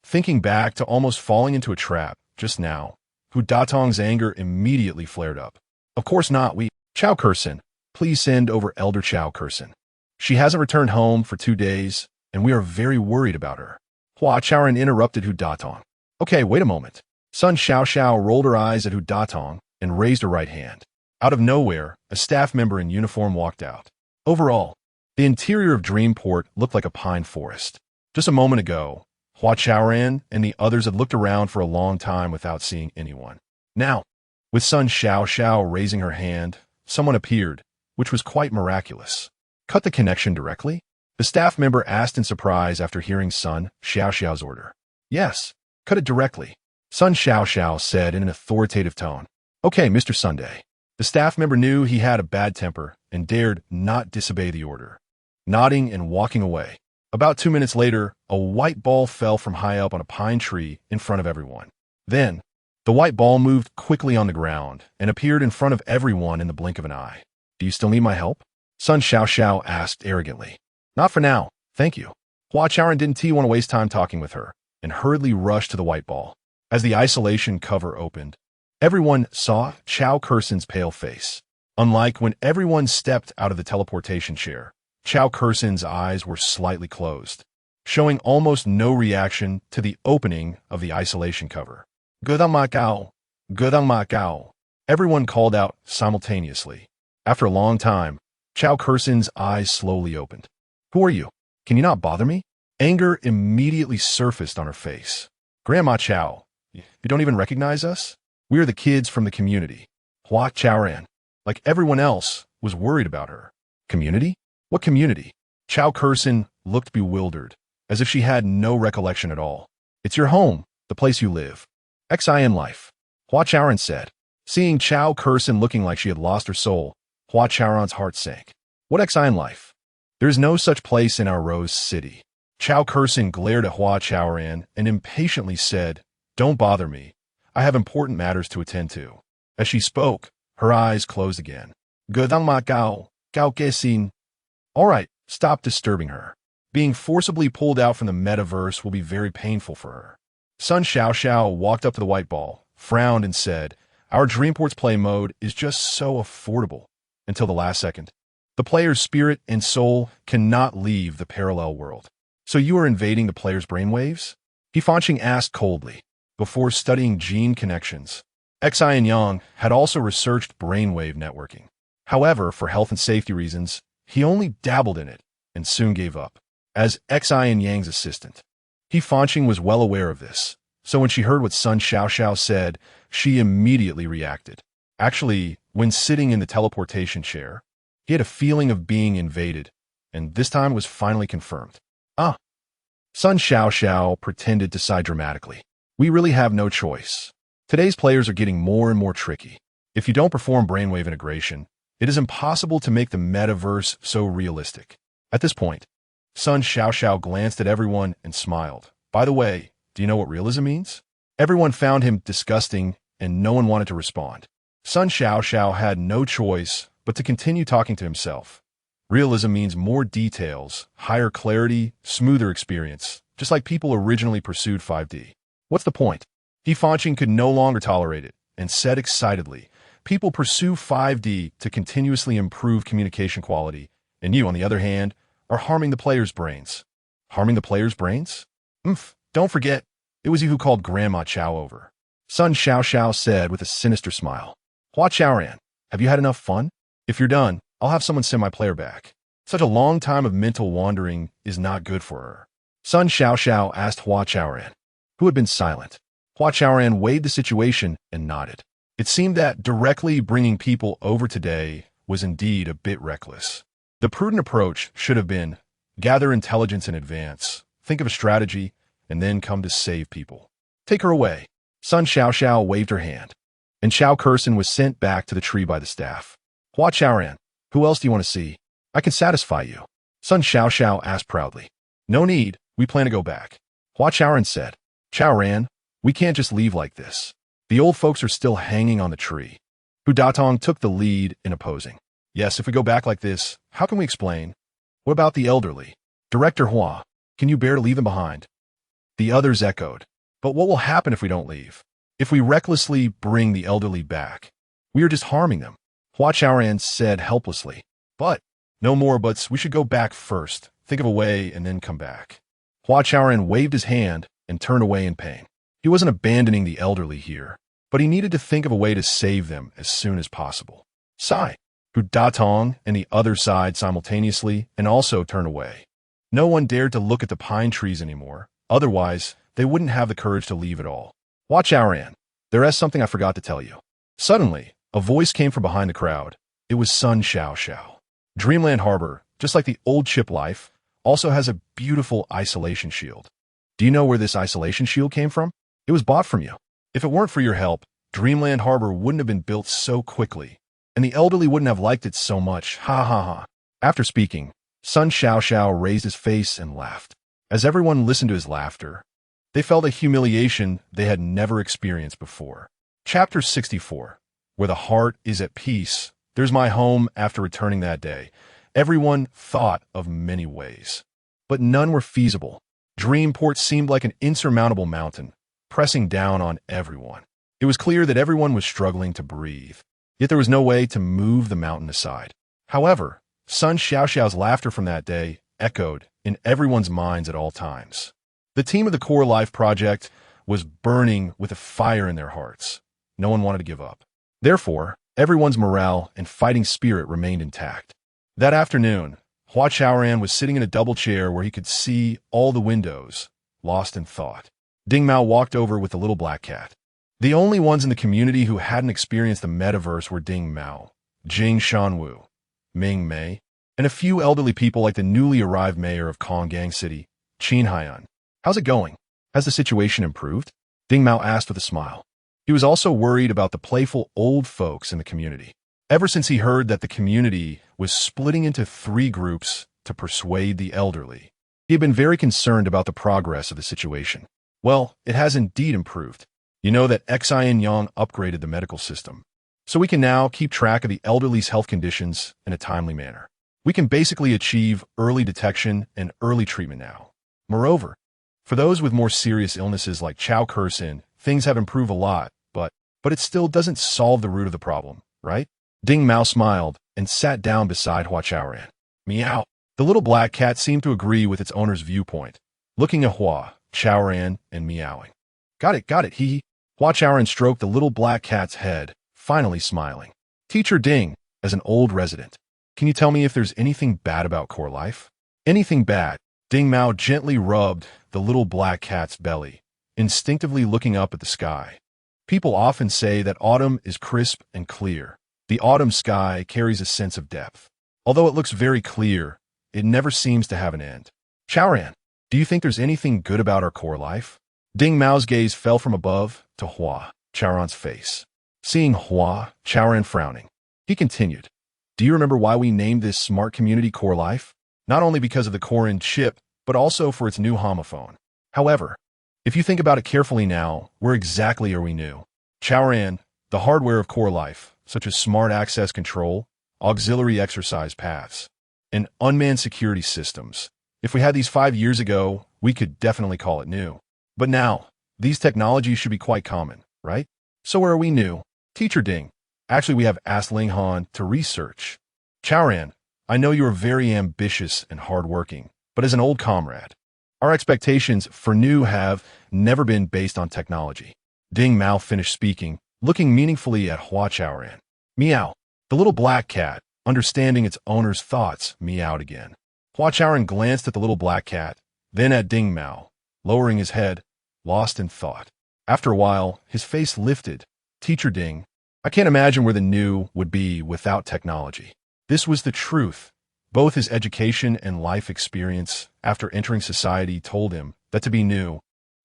Thinking back to almost falling into a trap just now, Hu Datong's anger immediately flared up. "Of course not. Chao Kursin, please send over Elder Chao Kursin. She hasn't returned home for 2 days, and we are very worried about her." Hua Chaoran interrupted Hu Datong. "Okay, wait a moment." Sun Xiao rolled her eyes at Hu Datong and raised her right hand. Out of nowhere, a staff member in uniform walked out. Overall, the interior of Dreamport looked like a pine forest. Just a moment ago, Hua Chaoran and the others had looked around for a long time without seeing anyone. Now, with Sun Xiao raising her hand, someone appeared, which was quite miraculous. "Cut the connection directly?" the staff member asked in surprise after hearing Sun Xiao's order. "Yes, cut it directly," Sun Xiao said in an authoritative tone. "Okay, Mr. Sunday." The staff member knew he had a bad temper and dared not disobey the order, nodding and walking away. About 2 minutes later, a white ball fell from high up on a pine tree in front of everyone. Then, the white ball moved quickly on the ground and appeared in front of everyone in the blink of an eye. "Do you still need my help?" Sun Xiao asked arrogantly. "Not for now, thank you." Hua Chaoran didn't want to waste time talking with her and hurriedly rushed to the white ball. As the isolation cover opened, everyone saw Chao Kursin's pale face. Unlike when everyone stepped out of the teleportation chair, Chao Kursin's eyes were slightly closed, showing almost no reaction to the opening of the isolation cover. Godang Macao! Godang Macao! Everyone called out simultaneously. After a long time, Chao Kursin's eyes slowly opened. Who are you? Can you not bother me? Anger immediately surfaced on her face. Grandma Chao, you don't even recognize us? We are the kids from the community. Hua Chaoran, like everyone else, was worried about her. Community? What community? Chao Kursin looked bewildered, as if she had no recollection at all. It's your home, the place you live. Xin Life, Hua Chaoran said. Seeing Chao Kursin looking like she had lost her soul, Hua Chaoran's heart sank. What Xin Life? There is no such place in our Rose City. Chao Kursin glared at Hua Chaoran and impatiently said, Don't bother me. I have important matters to attend to. As she spoke, her eyes closed again. Godang ma gao.Xin. All right, stop disturbing her. Being forcibly pulled out from the metaverse will be very painful for her. Sun Xiao walked up to the white ball, frowned and said, Our Dreamport's play mode is just so affordable. Until the last second. The player's spirit and soul cannot leave the parallel world. So you are invading the player's brainwaves? Fanqing asked coldly. Before studying gene connections, Xin Yang had also researched brainwave networking. However, for health and safety reasons, he only dabbled in it and soon gave up. As Xin Yang's assistant, Fanqing was well aware of this, so when she heard what Sun Xiao said, she immediately reacted. Actually, when sitting in the teleportation chair, he had a feeling of being invaded, and this time it was finally confirmed. Sun Xiao pretended to sigh dramatically. We really have no choice. Today's players are getting more and more tricky. If you don't perform brainwave integration, it is impossible to make the metaverse so realistic. At this point, Sun Xiao glanced at everyone and smiled. By the way, do you know what realism means? Everyone found him disgusting, and no one wanted to respond. Sun Xiao had no choice but to continue talking to himself. Realism means more details, higher clarity, smoother experience, just like people originally pursued 5D. What's the point? Fanqing could no longer tolerate it and said excitedly, People pursue 5D to continuously improve communication quality, and you, on the other hand, are harming the player's brains. Harming the player's brains? Don't forget, it was you who called Grandma Chao over. Sun Xiao said with a sinister smile. Hua Chaoran, have you had enough fun? If you're done, I'll have someone send my player back. Such a long time of mental wandering is not good for her. Sun Xiao asked Hua Chaoran, who had been silent. Hua Chaoran weighed the situation and nodded. It seemed that directly bringing people over today was indeed a bit reckless. The prudent approach should have been, gather intelligence in advance, think of a strategy, and then come to save people. Take her away. Sun Xiao waved her hand, and Chao Kursin was sent back to the tree by the staff. Hua Chaoran, who else do you want to see? I can satisfy you. Sun Xiao asked proudly. No need, we plan to go back. Hua Chaoran said. Chaoran, we can't just leave like this. The old folks are still hanging on the tree. Hu Datong took the lead in opposing. Yes, if we go back like this, how can we explain? What about the elderly? Director Hua, can you bear to leave them behind? The others echoed. But what will happen if we don't leave? If we recklessly bring the elderly back, we are just harming them. Hua Chaoran said helplessly. But, no more buts, we should go back first, think of a way, and then come back. Hua Chaoran waved his hand and turned away in pain. He wasn't abandoning the elderly here, but he needed to think of a way to save them as soon as possible. Sigh. Hu Datong and the other sighed simultaneously and also turned away. No one dared to look at the pine trees anymore, otherwise they wouldn't have the courage to leave at all. Hua Chaoran, there is something I forgot to tell you. Suddenly, a voice came from behind the crowd. It was Sun Xiao. Dreamland Harbor, just like the old ship Life, also has a beautiful isolation shield. Do you know where this isolation shield came from? It was bought from you. If it weren't for your help, Dreamland Harbor wouldn't have been built so quickly, and the elderly wouldn't have liked it so much. Ha ha ha. After speaking, Sun Xiao raised his face and laughed. As everyone listened to his laughter, they felt a humiliation they had never experienced before. Chapter 64. Where the heart is at peace, there's my home. After returning that day, everyone thought of many ways, but none were feasible. Dreamport seemed like an insurmountable mountain, pressing down on everyone. It was clear that everyone was struggling to breathe. yet there was no way to move the mountain aside. However, Sun Xiaoxiao's laughter from that day echoed in everyone's minds at all times. The team of the Core Life project was burning with a fire in their hearts. No one wanted to give up. Therefore, everyone's morale and fighting spirit remained intact. That afternoon, Hua Chaoran was sitting in a double chair where he could see all the windows, lost in thought. Ding Mao walked over with the little black cat. The only ones in the community who hadn't experienced the metaverse were Ding Mao, Jing Shanwu, Ming Mei, and a few elderly people like the newly arrived mayor of Konggang City, Xin Han. How's it going? Has the situation improved? Ding Mao asked with a smile. He was also worried about the playful old folks in the community. Ever since he heard that the community was splitting into 3 groups to persuade the elderly, he had been very concerned about the progress of the situation. Well, it has indeed improved. You know that Xin Yang upgraded the medical system, so we can now keep track of the elderly's health conditions in a timely manner. We can basically achieve early detection and early treatment now. Moreover, for those with more serious illnesses like Chao Kursin, things have improved a lot, but it still doesn't solve the root of the problem, right? Ding Mao smiled and sat down beside Hua Chaoran. Meow. The little black cat seemed to agree with its owner's viewpoint, looking at Hua Chaoran and meowing. Got it, hee. Hua Chaoran stroked the little black cat's head, finally smiling. Teacher Ding, as an old resident, can you tell me if there's anything bad about Core Life? Anything bad? Ding Mao gently rubbed the little black cat's belly, instinctively looking up at the sky. People often say that autumn is crisp and clear. The autumn sky carries a sense of depth. Although it looks very clear, it never seems to have an end. Chaoran, do you think there's anything good about our Core Life? Ding Mao's gaze fell from above to Hua Chaoran's face. Seeing Hua Chaoran frowning, he continued, do you remember why we named this smart community Core Life? Not only because of the Corin chip, but also for its new homophone. However, if you think about it carefully now, where exactly are we new? Chaoran, the hardware of Core Life, such as smart access control, auxiliary exercise paths, and unmanned security systems. If we had these 5 years ago, we could definitely call it new. But now, these technologies should be quite common, right? So where are we new? Teacher Ding. Actually, we have asked Ling Han to research. Chaoran, I know you are very ambitious and hardworking, but as an old comrade, our expectations for new have never been based on technology. Ding Mao finished speaking, looking meaningfully at Hua Chaoran. Meow. The little black cat, understanding its owner's thoughts, meowed again. Hua Chaoran glanced at the little black cat, then at Ding Mao, lowering his head, lost in thought. After a while, his face lifted. Teacher Ding, I can't imagine where the new would be without technology. This was the truth. Both his education and life experience after entering society told him that to be new,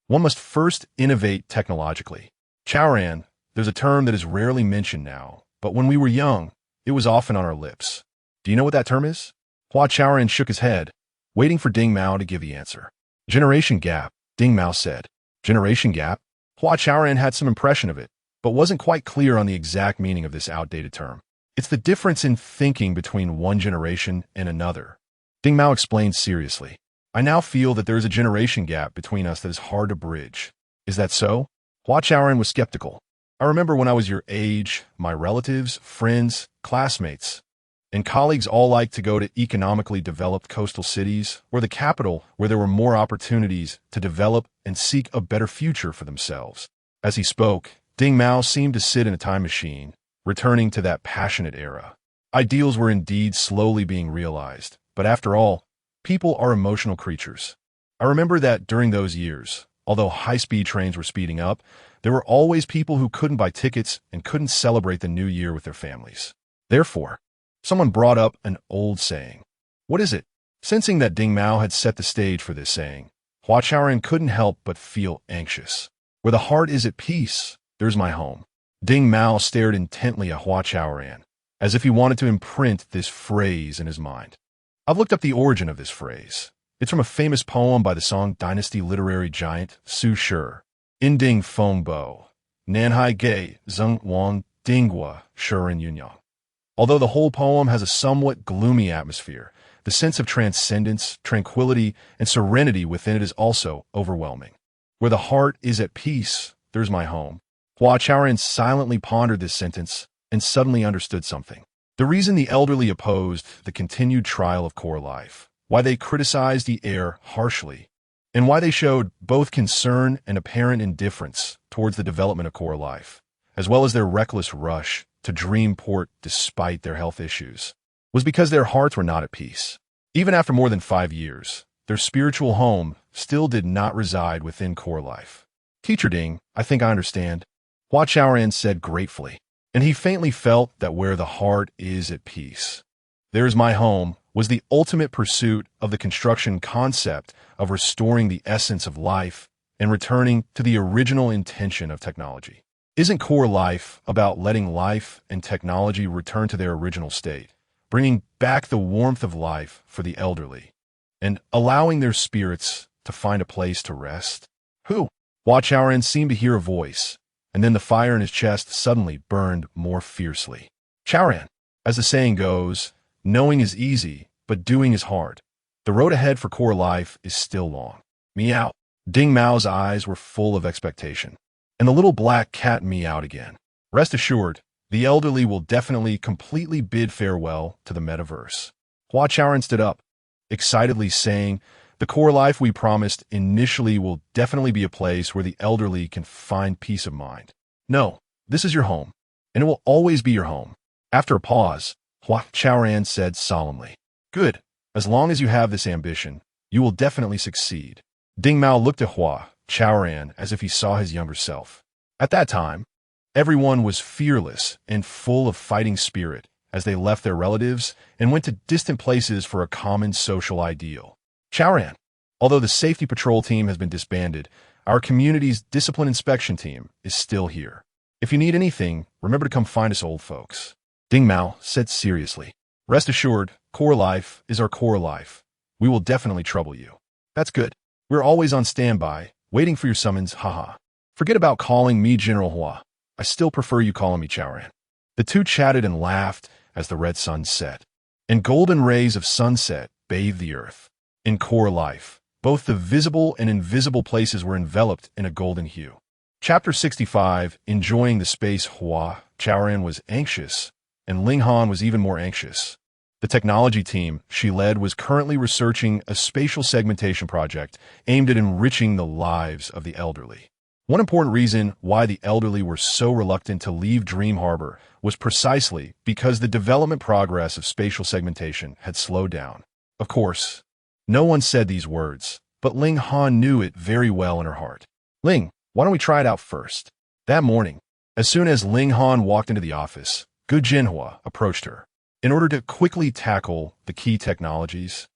one must first innovate technologically. Chaoran, there's a term that is rarely mentioned now, but when we were young, it was often on our lips. Do you know what that term is? Hua Chaoran shook his head, waiting for Ding Mao to give the answer. Generation gap, Ding Mao said. Generation gap? Hua Chaoran had some impression of it, but wasn't quite clear on the exact meaning of this outdated term. It's the difference in thinking between one generation and another. Ding Mao explained seriously. I now feel that there is a generation gap between us that is hard to bridge. Is that so? Hua Chaoran was skeptical. I remember when I was your age, my relatives, friends, classmates, and colleagues all liked to go to economically developed coastal cities or the capital where there were more opportunities to develop and seek a better future for themselves. As he spoke, Ding Mao seemed to sit in a time machine, returning to that passionate era. Ideals were indeed slowly being realized, but after all, people are emotional creatures. I remember that during those years, although high-speed trains were speeding up, there were always people who couldn't buy tickets and couldn't celebrate the new year with their families. Therefore, someone brought up an old saying. What is it? Sensing that Ding Mao had set the stage for this saying, Hua Chaoran couldn't help but feel anxious. Where the heart is at peace, there's my home. Ding Mao stared intently at Hua Chaoran, as if he wanted to imprint this phrase in his mind. I've looked up the origin of this phrase. It's from a famous poem by the Song Dynasty literary giant Su Shi. In Ding Feng Bo, Nanhai Gei Zeng Wang Dinghua Shiren Yunyang. Although the whole poem has a somewhat gloomy atmosphere, the sense of transcendence, tranquility, and serenity within it is also overwhelming. Where the heart is at peace, there's my home. Hua Chaoran silently pondered this sentence, and suddenly understood something. The reason the elderly opposed the continued trial of core life, why they criticized Ye'er harshly, and why they showed both concern and apparent indifference towards the development of core life, as well as their reckless rush to Dreamport despite their health issues, was because their hearts were not at peace. Even after more than 5 years, their spiritual home still did not reside within core life. Teacher Ding, I think I understand, Hua Chaoran said gratefully, and he faintly felt that where the heart is at peace, there's my home, was the ultimate pursuit of the construction concept of restoring the essence of life and returning to the original intention of technology. Isn't core life about letting life and technology return to their original state, bringing back the warmth of life for the elderly, and allowing their spirits to find a place to rest? Who? Hua Chaoran seemed to hear a voice, and then the fire in his chest suddenly burned more fiercely. Chaoran, as the saying goes, knowing is easy, but doing is hard. The road ahead for core life is still long. Meow. Ding Mao's eyes were full of expectation, and the little black cat meowed again. Rest assured, the elderly will definitely completely bid farewell to the metaverse. Hua Chaoran stood up, excitedly saying, the core life we promised initially will definitely be a place where the elderly can find peace of mind. No, this is your home, and it will always be your home. After a pause, Hua Chaoran said solemnly, good, as long as you have this ambition, you will definitely succeed. Ding Mao looked at Hua Chaoran as if he saw his younger self. At that time, everyone was fearless and full of fighting spirit as they left their relatives and went to distant places for a common social ideal. Chaoran, although the safety patrol team has been disbanded, our community's discipline inspection team is still here. If you need anything, remember to come find us old folks. Ding Mao said seriously. Rest assured, core life is our core life. We will definitely trouble you. That's good. We're always on standby, waiting for your summons, haha. Forget about calling me General Hua. I still prefer you calling me Chaoran. The two chatted and laughed as the red sun set, and golden rays of sunset bathed the earth. In core life, both the visible and invisible places were enveloped in a golden hue. Chapter 65, enjoying the space. Hua Chaoran was anxious, and Ling Han was even more anxious. The technology team she led was currently researching a spatial segmentation project aimed at enriching the lives of the elderly. One important reason why the elderly were so reluctant to leave Dream Harbor was precisely because the development progress of spatial segmentation had slowed down. Of course, no one said these words, but Ling Han knew it very well in her heart. Ling, why don't we try it out first? That morning, as soon as Ling Han walked into the office, Gu Jinhua approached her. In order to quickly tackle the key technologies,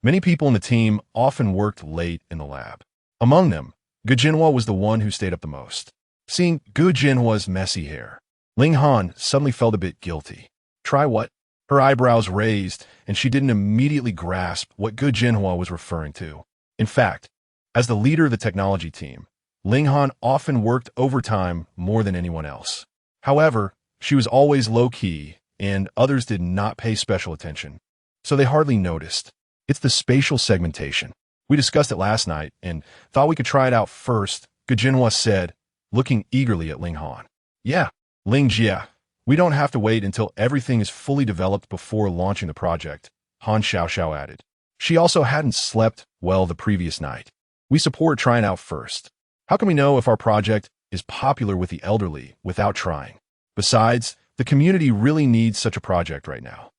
many people in the team often worked late in the lab. Among them, Gu Jinhua was the one who stayed up the most. Seeing Gu Jinhua's messy hair, Ling Han suddenly felt a bit guilty. Try what? Her eyebrows raised, and she didn't immediately grasp what Gu Jinhua was referring to. In fact, as the leader of the technology team, Ling Han often worked overtime more than anyone else. However, she was always low-key, and others did not pay special attention, so they hardly noticed. It's the spatial segmentation. We discussed it last night and thought we could try it out first, Gu Jinhua said, looking eagerly at Ling Han. Yeah, Ling Jia. We don't have to wait until everything is fully developed before launching the project, Han Xiaoxiao added. She also hadn't slept well the previous night. We support trying out first. How can we know if our project is popular with the elderly without trying? Besides, the community really needs such a project right now.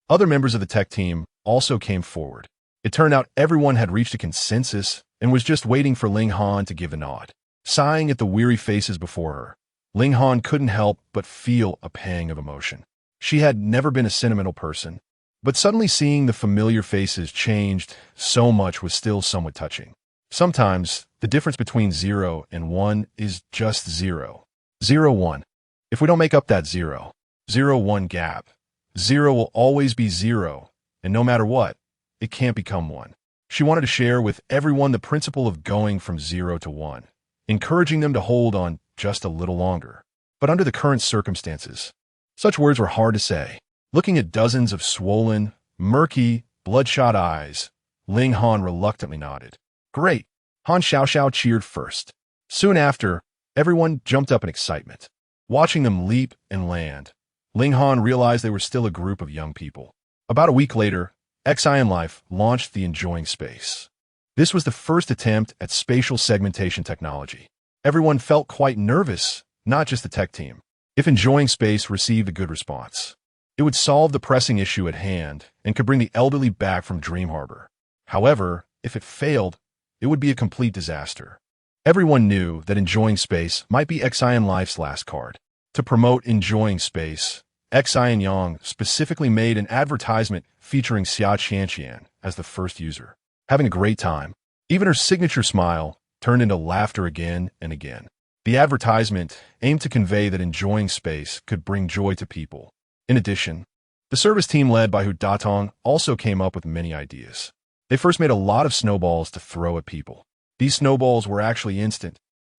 Other members of the tech team also came forward. It turned out everyone had reached a consensus and was just waiting for Ling Han to give a nod. Sighing at the weary faces before her, Ling Han couldn't help but feel a pang of emotion. She had never been a sentimental person, but suddenly seeing the familiar faces changed so much was still somewhat touching. Sometimes, the difference between 0 and 1 is just 0. 0, 1. If we don't make up that 0, 0, 1 gap, 0 will always be 0, and no matter what, it can't become 1. She wanted to share with everyone the principle of going from 0 to 1, encouraging them to hold on just a little longer. But under the current circumstances, such words were hard to say. Looking at dozens of swollen, murky, bloodshot eyes, Ling Han reluctantly nodded. Great! Han Xiaoxiao cheered first. Soon after, everyone jumped up in excitement. Watching them leap and land, Ling Han realized they were still a group of young people. About a week later, Xin Life launched the Enjoying Space. This was the first attempt at spatial segmentation technology. Everyone felt quite nervous, not just the tech team. If Enjoying Space received a good response, it would solve the pressing issue at hand and could bring the elderly back from Dream Harbor. However, if it failed, it would be a complete disaster. Everyone knew that Enjoying Space might be Xin Life's last card. To promote Enjoying Space, Xin Yang specifically made an advertisement featuring Hua Chaoran as the first user. Having a great time. Even her signature smile turned into laughter again and again. The advertisement aimed to convey that Enjoying Space could bring joy to people. In addition, the service team led by Hu also came up with many ideas. They first made a lot of snowballs to throw at people. These snowballs were actually instant,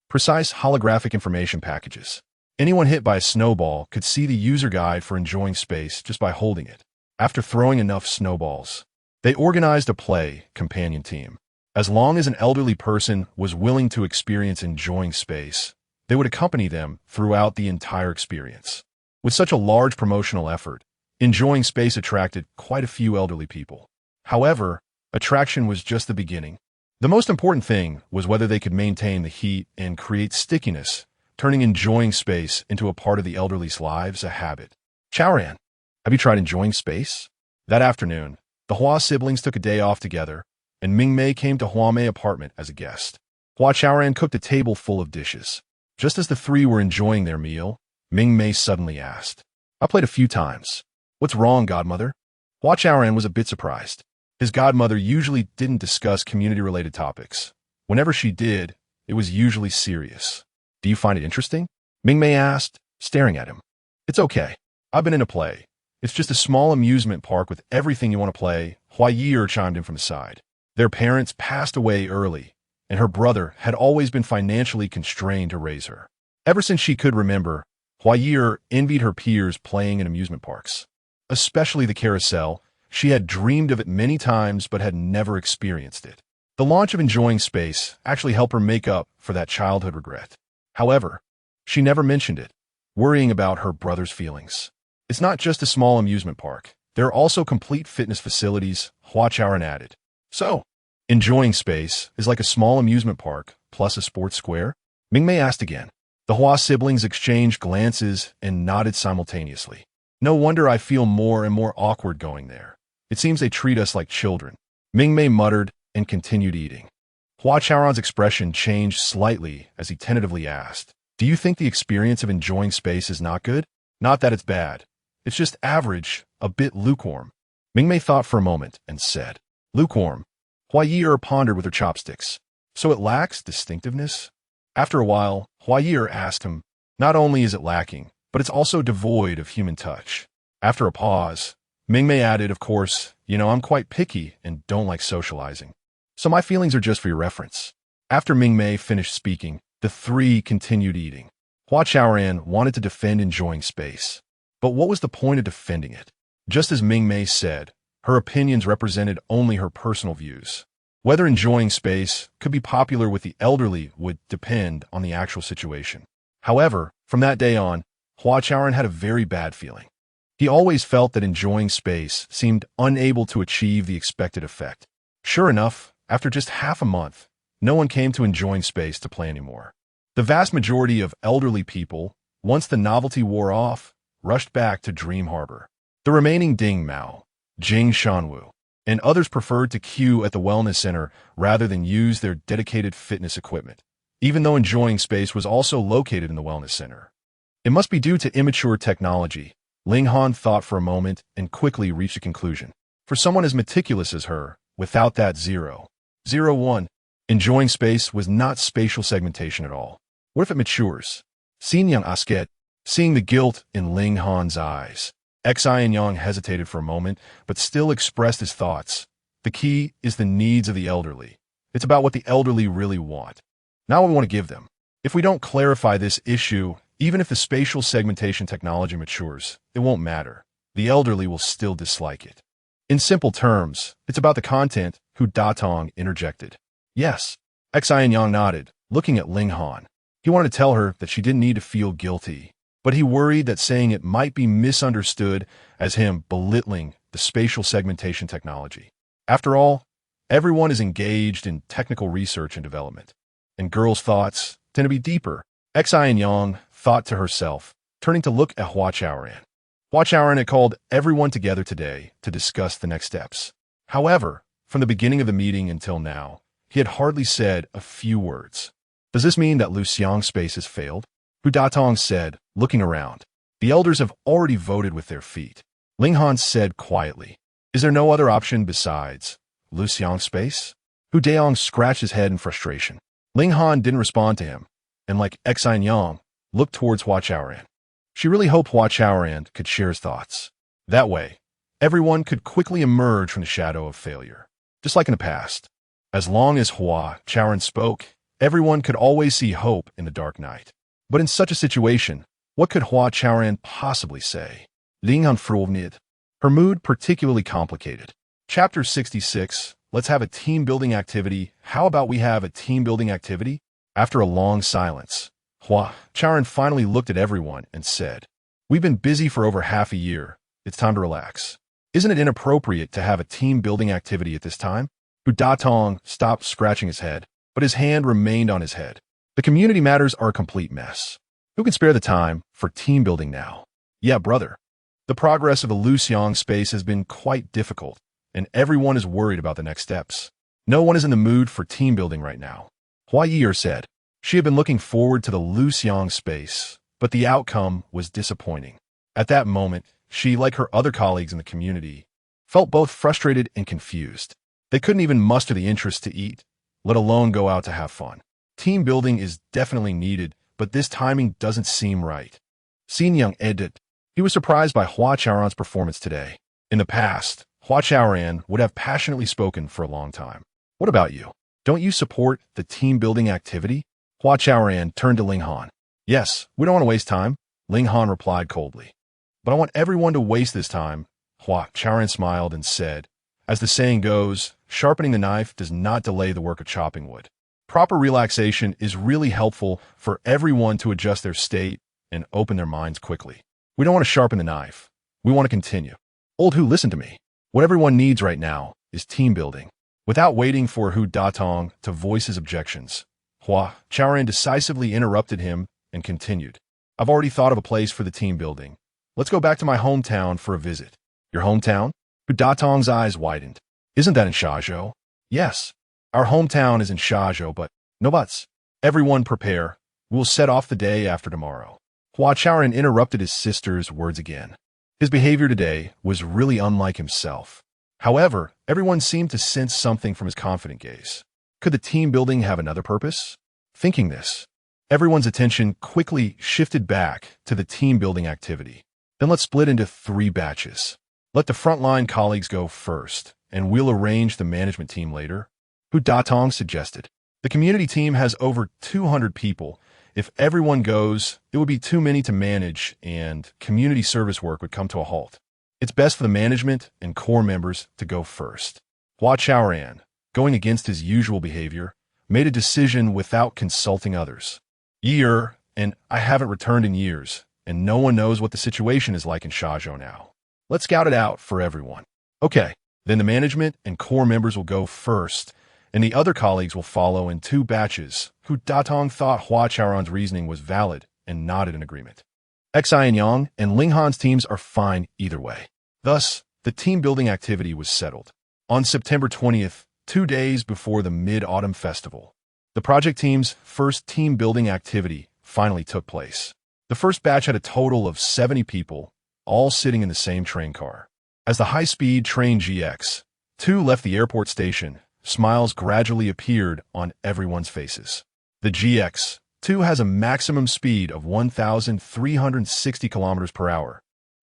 precise holographic information packages. Anyone hit by a snowball could see the user guide for Enjoying Space just by holding it. After throwing enough snowballs, they organized a play companion team. As long as an elderly person was willing to experience Enjoying Space, they would accompany them throughout the entire experience. With such a large promotional effort, Enjoying Space attracted quite a few elderly people. However, attraction was just the beginning. The most important thing was whether they could maintain the heat and create stickiness, turning Enjoying Space into a part of the elderly's lives, a habit. Chaoran, have you tried Enjoying Space? That afternoon, the Hua siblings took a day off together, and Mingmei came to Hua Mei's apartment as a guest. Hua Chaoran cooked a table full of dishes. Just as the three were enjoying their meal, Mingmei suddenly asked, "I played a few times. What's wrong, godmother?" Hua Chaoran was a bit surprised. His godmother usually didn't discuss community-related topics. Whenever she did, it was usually serious. "Do you find it interesting?" Mingmei asked, staring at him. "It's okay. I've been in a play. It's just a small amusement park with everything you want to play," Hua Ye'er chimed in from the side. Their parents passed away early, and her brother had always been financially constrained to raise her. Ever since she could remember, Hua Ye'er envied her peers playing in amusement parks. Especially the carousel. She had dreamed of it many times but had never experienced it. The launch of Enjoying Space actually helped her make up for that childhood regret. However, she never mentioned it, worrying about her brother's feelings. It's not just a small amusement park. There are also complete fitness facilities, Hua Chaoran added. "So, Enjoying Space is like a small amusement park plus a sports square?" Mingmei asked again. The Hua siblings exchanged glances and nodded simultaneously. "No wonder I feel more and more awkward going there. It seems they treat us like children." Mingmei muttered and continued eating. Hua Chaoran's expression changed slightly as he tentatively asked, "Do you think the experience of Enjoying Space is not good?" "Not that it's bad. It's just average, a bit lukewarm." Mingmei thought for a moment and said, "Lukewarm." Hua Ye'er pondered with her chopsticks. "So it lacks distinctiveness?" After a while, Hua Ye'er asked him, "Not only is it lacking, but it's also devoid of human touch." After a pause, Mingmei added, "Of course, I'm quite picky and don't like socializing. So my feelings are just for your reference." After Mingmei finished speaking, the three continued eating. Hua Chaoran wanted to defend Enjoying Space. But what was the point of defending it? Just as Mingmei said, her opinions represented only her personal views. Whether Enjoying Space could be popular with the elderly would depend on the actual situation. However, from that day on, Hua Chaoran had a very bad feeling. He always felt that Enjoying Space seemed unable to achieve the expected effect. Sure enough, after just half a month, no one came to Enjoying Space to play anymore. The vast majority of elderly people, once the novelty wore off, rushed back to Dream Harbor. The remaining Ding Mao, Jing Shanwu, and others preferred to queue at the wellness center rather than use their dedicated fitness equipment, even though Enjoying Space was also located in the wellness center. It must be due to immature technology. Ling Han thought for a moment and quickly reached a conclusion. For someone as meticulous as her, without that 0.01, Enjoying Space was not spatial segmentation at all. What if it matures? Xin Yang asked, seeing the guilt in Ling Han's eyes. Xin Yang hesitated for a moment, but still expressed his thoughts. The key is the needs of the elderly. It's about what the elderly really want, not what we want to give them. If we don't clarify this issue, even if the spatial segmentation technology matures, it won't matter. The elderly will still dislike it. In simple terms, it's about the content, Hu Datong interjected. Yes. Xin Yang nodded, looking at Ling Han. He wanted to tell her that she didn't need to feel guilty. but he worried that saying it might be misunderstood as him belittling the spatial segmentation technology. After all, everyone is engaged in technical research and development, and girls' thoughts tend to be deeper. Xin Yang thought to herself, turning to look at Hua Chaoran. Hua Chaoran had called everyone together today to discuss the next steps. However, from the beginning of the meeting until now, he had hardly said a few words. Does this mean that Luxiang's space has failed? Hu Datong said, looking around. The elders have already voted with their feet. Ling Han said quietly, is there no other option besides Luxiang's space? Hu Daong scratched his head in frustration. Ling Han didn't respond to him, and like Xin Yang, looked towards Hua Chaoran. She really hoped Hua Chaoran could share his thoughts. That way, everyone could quickly emerge from the shadow of failure, just like in the past. As long as Hua Chaoran spoke, everyone could always see hope in the dark night. But in such a situation, what could Hua Chaoran possibly say? Ling Han frowed. Her mood particularly complicated. Chapter 66, let's have a team-building activity. How about we have a team-building activity? After a long silence, Hua Chaoran finally looked at everyone and said, we've been busy for over half a year. It's time to relax. Isn't it inappropriate to have a team-building activity at this time? Hu Datong stopped scratching his head, but his hand remained on his head. The community matters are a complete mess. Who can spare the time for team building now? Yeah, brother. The progress of the Luxiang space has been quite difficult, and everyone is worried about the next steps. No one is in the mood for team building right now. Hua Ye'er said. She had been looking forward to the Luxiang space, but the outcome was disappointing. At that moment, she, like her other colleagues in the community, felt both frustrated and confused. They couldn't even muster the interest to eat, let alone go out to have fun. Team building is definitely needed, but this timing doesn't seem right. Xin Yang added. He was surprised by Hua Chaoran's performance today. In the past, Hua Chaoran would have passionately spoken for a long time. What about you? Don't you support the team-building activity? Hua Chaoran turned to Ling Han. Yes, we don't want to waste time, Ling Han replied coldly. But I want everyone to waste this time. Hua Chaoran smiled and said, as the saying goes, sharpening the knife does not delay the work of chopping wood. Proper relaxation is really helpful for everyone to adjust their state and open their minds quickly. We don't want to sharpen the knife. We want to continue. Old Hu, listen to me. What everyone needs right now is team building. Without waiting for Hu Datong to voice his objections, Hua Chaoran decisively interrupted him and continued. I've already thought of a place for the team building. Let's go back to my hometown for a visit. Your hometown? Hu Datong's eyes widened. Isn't that in Shazhou? Yes. Our hometown is in Shazhou, but no buts. Everyone prepare. We'll set off the day after tomorrow. Hua Chaoran interrupted his sister's words again. His behavior today was really unlike himself. However, everyone seemed to sense something from his confident gaze. Could the team building have another purpose? Thinking this, everyone's attention quickly shifted back to the team building activity. Then let's split into 3 batches. Let the frontline colleagues go first, and we'll arrange the management team later. Hu Datong suggested. The community team has over 200 people. If everyone goes, it would be too many to manage, and community service work would come to a halt. It's best for the management and core members to go first. Hua Chaoran, going against his usual behavior, made a decision without consulting others. Ye'er and I haven't returned in years, and no one knows what the situation is like in Shazhou now. Let's scout it out for everyone. Okay, then the management and core members will go first, and the other colleagues will follow in 2 batches. Hu Datong thought Hua Chaoran's reasoning was valid and nodded in agreement. Xin Yang and Ling Han's teams are fine either way. Thus, the team-building activity was settled. On September 20th, 2 days before the Mid-Autumn Festival, the project team's first team-building activity finally took place. The first batch had a total of 70 people, all sitting in the same train car. As the high-speed train GX-2 left the airport station, smiles gradually appeared on everyone's faces. The GX-2 has a maximum speed of 1,360 kilometers per hour,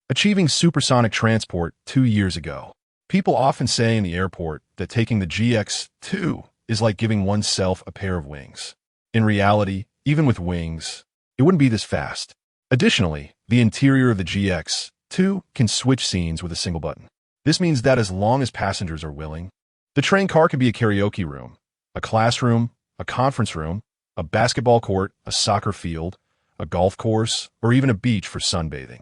achieving supersonic transport 2 years ago. People often say in the airport that taking the GX-2 is like giving oneself a pair of wings. In reality, even with wings, it wouldn't be this fast. Additionally, the interior of the GX-2 can switch scenes with a single button. This means that as long as passengers are willing, the train car can be a karaoke room, a classroom, a conference room, a basketball court, a soccer field, a golf course, or even a beach for sunbathing.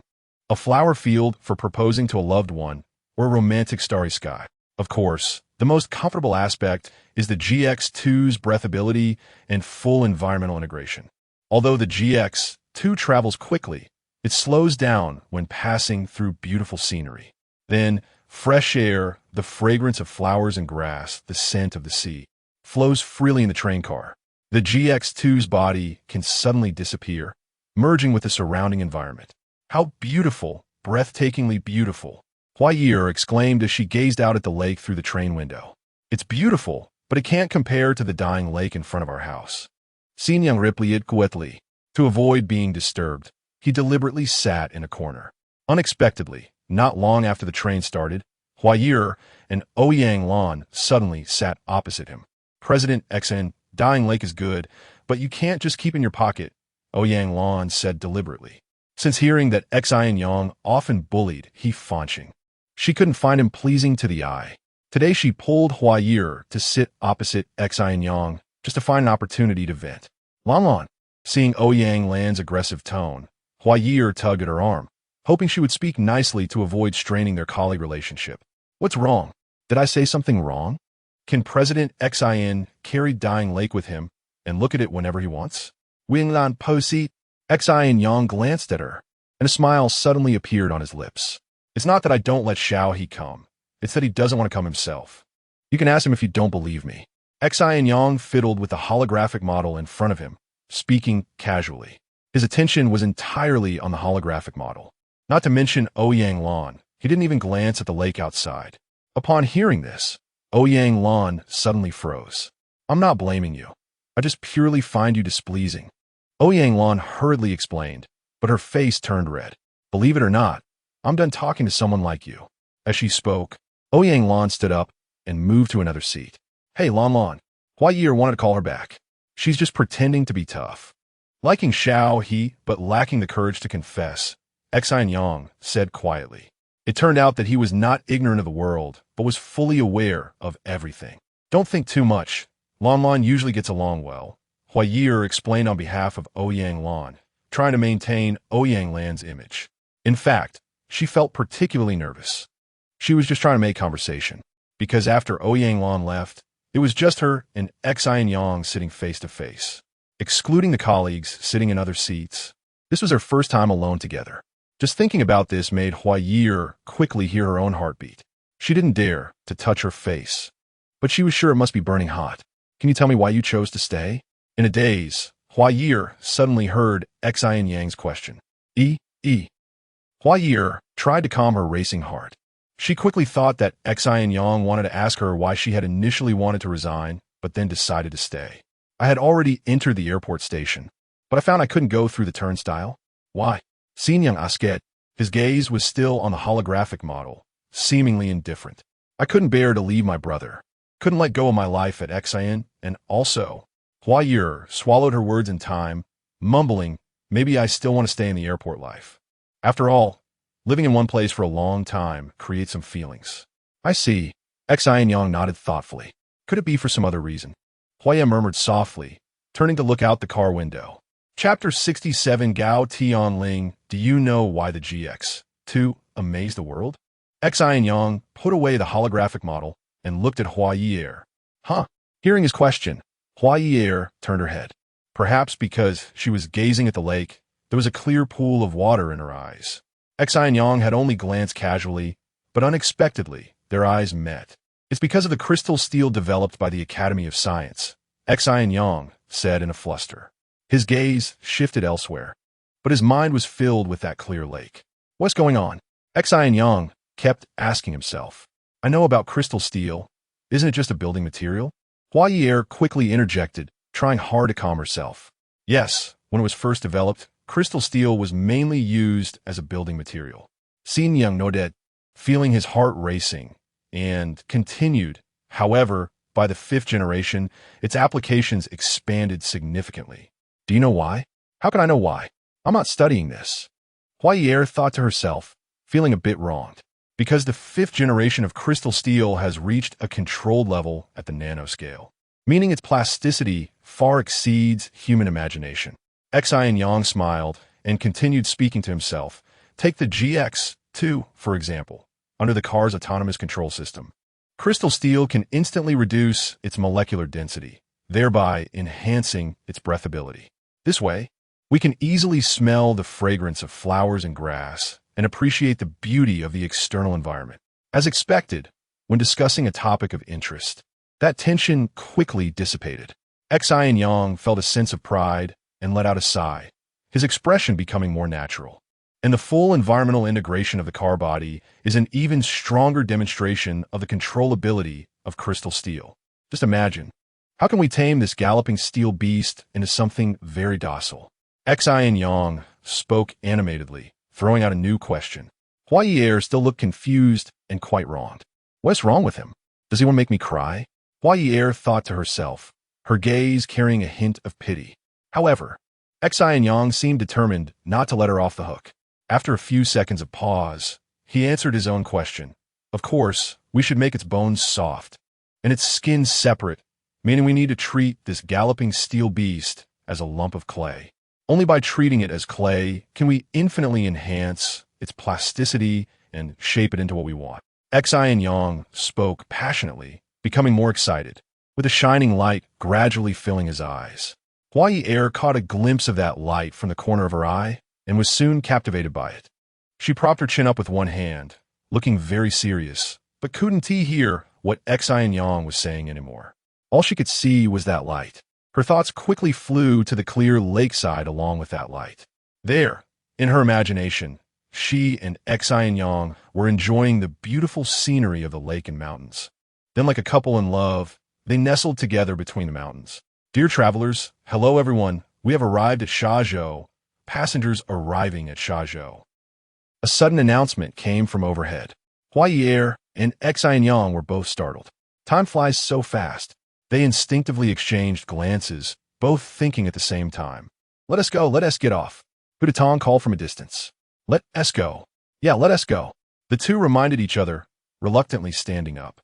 A flower field for proposing to a loved one, or a romantic starry sky. Of course, the most comfortable aspect is the GX2's breathability and full environmental integration. Although the GX2 travels quickly, it slows down when passing through beautiful scenery. Then, fresh air, the fragrance of flowers and grass, the scent of the sea, flows freely in the train car. The GX2's body can suddenly disappear, merging with the surrounding environment. How beautiful, breathtakingly beautiful, Hua Ye'er exclaimed as she gazed out at the lake through the train window. It's beautiful, but it can't compare to the dying lake in front of our house. Xin Yang replied quietly. To avoid being disturbed, he deliberately sat in a corner. Unexpectedly, not long after the train started, Hua Ye'er and Ouyang Lan suddenly sat opposite him. President Xin, dying lake is good, but you can't just keep in your pocket, Ouyang Lan said deliberately. Since hearing that Xin Yang often bullied He Fanqing, she couldn't find him pleasing to the eye. Today she pulled Hua Ye'er to sit opposite Xin Yang just to find an opportunity to vent. Lan, seeing Ouyang Lan's aggressive tone, Hua Ye'er tugged at her arm, hoping she would speak nicely to avoid straining their colleague relationship. What's wrong? Did I say something wrong? Can President Xin carry dying lake with him and look at it whenever he wants? Wing Lan Posi, Xin Yang glanced at her, and a smile suddenly appeared on his lips. It's not that I don't let Xiao He come. It's that he doesn't want to come himself. You can ask him if you don't believe me. Xin Yang fiddled with the holographic model in front of him, speaking casually. His attention was entirely on the holographic model. Not to mention Ouyang Lan, he didn't even glance at the lake outside. Upon hearing this, Ouyang Lan suddenly froze. I'm not blaming you. I just purely find you displeasing. Ouyang Lan hurriedly explained, but her face turned red. Believe it or not, I'm done talking to someone like you. As she spoke, Ouyang Lan stood up and moved to another seat. Hey, Lan, Hua Ye'er wanted to call her back. She's just pretending to be tough. Liking Xiao He, but lacking the courage to confess, Xin Yang said quietly. It turned out that he was not ignorant of the world, but was fully aware of everything. Don't think too much. Lan usually gets along well, Hua Ye'er explained on behalf of Ouyang Lan, trying to maintain Ouyang Lan's image. In fact, she felt particularly nervous. She was just trying to make conversation, because after Ouyang Lan left, it was just her and Xin Yang sitting face to face. Excluding the colleagues sitting in other seats, this was her first time alone together. Just thinking about this made Hua Ye'er quickly hear her own heartbeat. She didn't dare to touch her face, but she was sure it must be burning hot. Can you tell me why you chose to stay? In a daze, Hua Ye'er suddenly heard Xin Yang's question. Hua Ye'er tried to calm her racing heart. She quickly thought that Xin Yang wanted to ask her why she had initially wanted to resign, but then decided to stay. I had already entered the airport station, but I found I couldn't go through the turnstile. Why? Xin Yang asked. His gaze was still on the holographic model, seemingly indifferent. I couldn't bear to leave my brother. Couldn't let go of my life at Xin, and also, Hua Ye'er swallowed her words in time, mumbling, maybe I still want to stay in the airport life. After all, living in one place for a long time creates some feelings. I see. Xin Yang nodded thoughtfully. Could it be for some other reason? Hua Ye'er murmured softly, turning to look out the car window. Chapter 67 Gao Tian Ling, do you know why the GX2 amazed the world? Xin Yang put away the holographic model and looked at Hua Ye'er. Huh? Hearing his question, Hua Ye'er turned her head. Perhaps because she was gazing at the lake, there was a clear pool of water in her eyes. Xin Yang had only glanced casually, but unexpectedly, their eyes met. It's because of the crystal steel developed by the Academy of Science, Xin Yang said in a fluster. His gaze shifted elsewhere, but his mind was filled with that clear lake. What's going on? Xin Yang kept asking himself. I know about crystal steel. Isn't it just a building material? Hua Ye'er quickly interjected, trying hard to calm herself. Yes, when it was first developed, crystal steel was mainly used as a building material. Xin Yang nodded, feeling his heart racing, and continued. However, by the 5th generation, its applications expanded significantly. Do you know why? How can I know why? I'm not studying this. Hua Ye'er thought to herself, feeling a bit wronged. Because the 5th generation of crystal steel has reached a controlled level at the nanoscale, meaning its plasticity far exceeds human imagination. Xin Yang smiled and continued speaking to himself. Take the GX2, for example, under the car's autonomous control system. Crystal steel can instantly reduce its molecular density, thereby enhancing its breathability. This way, we can easily smell the fragrance of flowers and grass and appreciate the beauty of the external environment. As expected, when discussing a topic of interest, that tension quickly dissipated. Xin Yang felt a sense of pride and let out a sigh, his expression becoming more natural. And the full environmental integration of the car body is an even stronger demonstration of the controllability of crystal steel. Just imagine, how can we tame this galloping steel beast into something very docile? Xin Yang spoke animatedly, throwing out a new question. Hua Ye'er still looked confused and quite wronged. What's wrong with him? Does he want to make me cry? Hua Ye'er thought to herself, her gaze carrying a hint of pity. However, Xin Yang seemed determined not to let her off the hook. After a few seconds of pause, he answered his own question. Of course, we should make its bones soft, and its skin separate, meaning we need to treat this galloping steel beast as a lump of clay. Only by treating it as clay can we infinitely enhance its plasticity and shape it into what we want. Xin Yang spoke passionately, becoming more excited, with a shining light gradually filling his eyes. Hua Ye'er caught a glimpse of that light from the corner of her eye and was soon captivated by it. She propped her chin up with one hand, looking very serious, but couldn't hear what Xin Yang was saying anymore. All she could see was that light. Her thoughts quickly flew to the clear lakeside along with that light. There, in her imagination, she and Xin Yang were enjoying the beautiful scenery of the lake and mountains. Then, like a couple in love, they nestled together between the mountains. Dear travelers, hello everyone, we have arrived at Shazhou. Passengers arriving at Shazhou. A sudden announcement came from overhead. Hua Ye'er and Xin Yang were both startled. Time flies so fast. They instinctively exchanged glances, both thinking at the same time. Let us go, let us get off. Hua called from a distance. Let us go. Yeah, let us go. The two reminded each other, reluctantly standing up.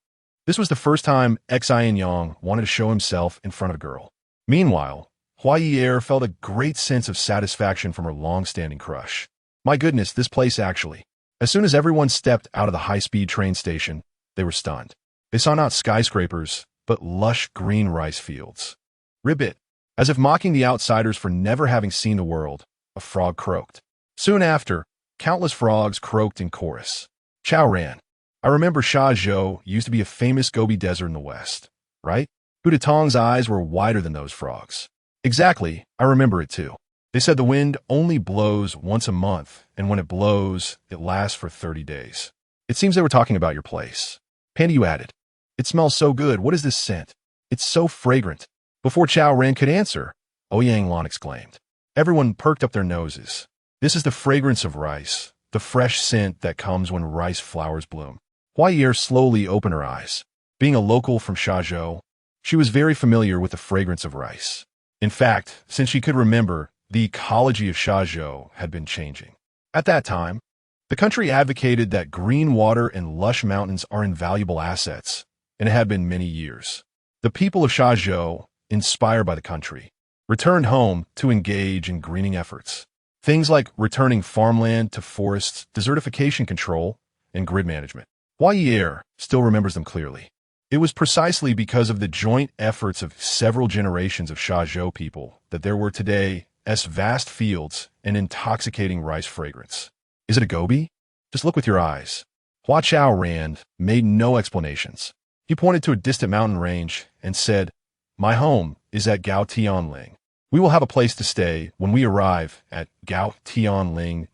This was the first time Xin Yang wanted to show himself in front of a girl. Meanwhile, Hua Ye'er felt a great sense of satisfaction from her long-standing crush. My goodness, this place actually. As soon as everyone stepped out of the high-speed train station, they were stunned. They saw not skyscrapers, but lush green rice fields. Ribbit. As if mocking the outsiders for never having seen the world, a frog croaked. Soon after, countless frogs croaked in chorus. Chaoran. I remember Shazhou used to be a famous Gobi desert in the west, right? Hua eyes were wider than those frogs. Exactly, I remember it too. They said the wind only blows once a month, and when it blows, it lasts for 30 days. It seems they were talking about your place. Panda, you added. It smells so good. What is this scent? It's so fragrant. Before Chaoran could answer, Ouyang Lan exclaimed. Everyone perked up their noses. This is the fragrance of rice, the fresh scent that comes when rice flowers bloom. Hua Ye'er slowly opened her eyes. Being a local from Shazhou, she was very familiar with the fragrance of rice. In fact, since she could remember, the ecology of Shazhou had been changing. At that time, the country advocated that green water and lush mountains are invaluable assets, and it had been many years. The people of Shazhou, inspired by the country, returned home to engage in greening efforts. Things like returning farmland to forests, desertification control, and grid management. Hua Ye'er still remembers them clearly. It was precisely because of the joint efforts of several generations of Shazhou people that there were today vast fields and intoxicating rice fragrance. Is it a gobi? Just look with your eyes. Hua Chaoran made no explanations. He pointed to a distant mountain range and said, My home is at ago.Ling. We will have a place to stay when we arrive at ago.Ling.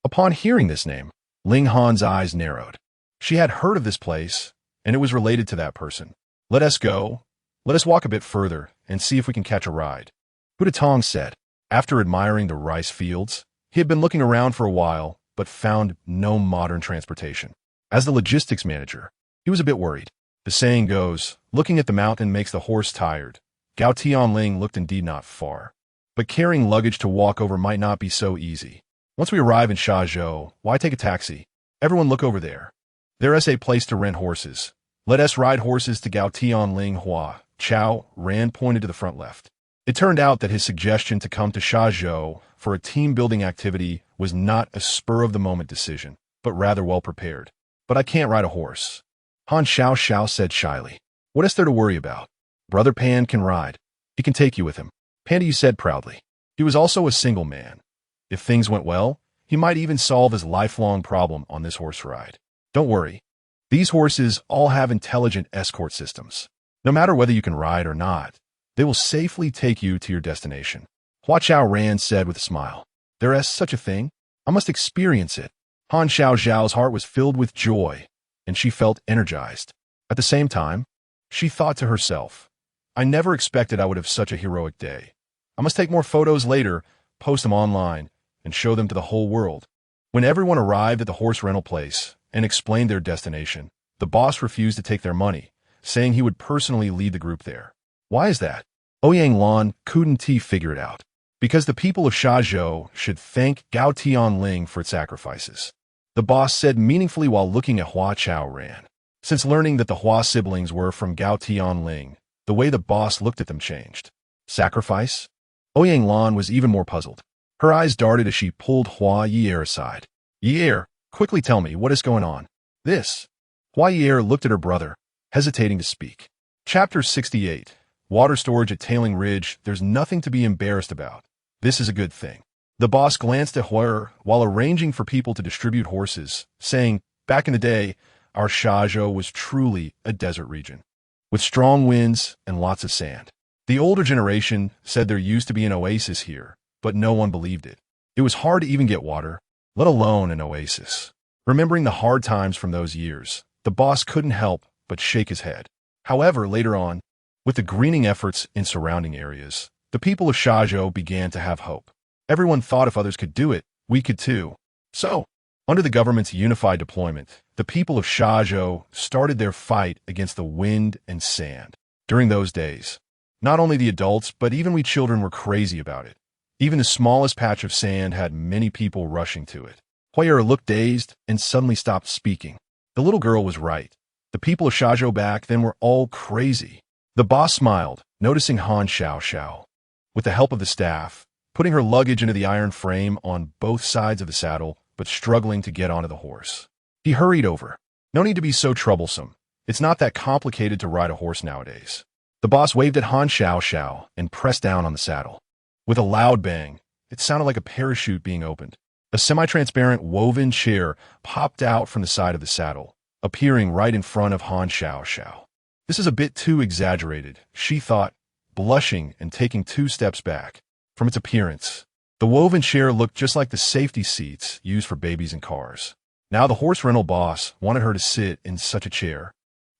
Upon hearing this name, Ling Han's eyes narrowed. She had heard of this place, and it was related to that person. Let us go. Let us walk a bit further and see if we can catch a ride. Hua said. After admiring the rice fields, he had been looking around for a while, but found no modern transportation. As the logistics manager, he was a bit worried. The saying goes, looking at the mountain makes the horse tired. ago.Ling looked indeed not far, but carrying luggage to walk over might not be so easy. Once we arrive in Shazhou, why take a taxi? Everyone look over there. There is a place to rent horses. Let us ride horses to ago.Ling. Hua Chaoran pointed to the front left. It turned out that his suggestion to come to Shazhou for a team-building activity was not a spur-of-the-moment decision, but rather well-prepared. But I can't ride a horse, Han Xiao said shyly. What is there to worry about? Brother Pan can ride. He can take you with him, Panda Yu said proudly. He was also a single man. If things went well, he might even solve his lifelong problem on this horse ride. Don't worry. These horses all have intelligent escort systems. No matter whether you can ride or not, they will safely take you to your destination. Hua Chaoran said with a smile. There is such a thing? I must experience it. Han Xiao's heart was filled with joy, and she felt energized. At the same time, she thought to herself, I never expected I would have such a heroic day. I must take more photos later, post them online, and show them to the whole world. When everyone arrived at the horse rental place and explained their destination, the boss refused to take their money, saying he would personally lead the group there. Why is that? Ouyang Lan couldn't figure it out. Because the people of Shazhou should thank Gao Tianling for its sacrifices. The boss said meaningfully while looking at Hua Chaoran. Since learning that the Hua siblings were from Gao Tianling, the way the boss looked at them changed. Sacrifice? Ouyang Lan was even more puzzled. Her eyes darted as she pulled Hua Ye'er aside. Ye'er, quickly tell me what is going on. This. Hua Ye'er looked at her brother, hesitating to speak. Chapter 68. Water storage at Tailing Ridge. There's nothing to be embarrassed about. This is a good thing. The boss glanced at Hua Ye'er while arranging for people to distribute horses, saying, back in the day, our Shazhou was truly a desert region, with strong winds and lots of sand. The older generation said there used to be an oasis here, but no one believed it. It was hard to even get water, let alone an oasis. Remembering the hard times from those years, the boss couldn't help but shake his head. However, later on, with the greening efforts in surrounding areas, the people of Shazhou began to have hope. Everyone thought if others could do it, we could too. So, under the government's unified deployment, the people of Shazhou started their fight against the wind and sand. During those days, not only the adults, but even we children were crazy about it. Even the smallest patch of sand had many people rushing to it. Hua Ye'er looked dazed and suddenly stopped speaking. The little girl was right. The people of Shazhou back then were all crazy. The boss smiled, noticing Han Xiao. With the help of the staff, putting her luggage into the iron frame on both sides of the saddle, but struggling to get onto the horse. He hurried over. No need to be so troublesome. It's not that complicated to ride a horse nowadays. The boss waved at Han Xiao and pressed down on the saddle. With a loud bang, it sounded like a parachute being opened. A semi-transparent woven chair popped out from the side of the saddle, appearing right in front of Han Xiao. This is a bit too exaggerated, she thought, blushing and taking 2 steps back. From its appearance, the woven chair looked just like the safety seats used for babies in cars. Now the horse rental boss wanted her to sit in such a chair,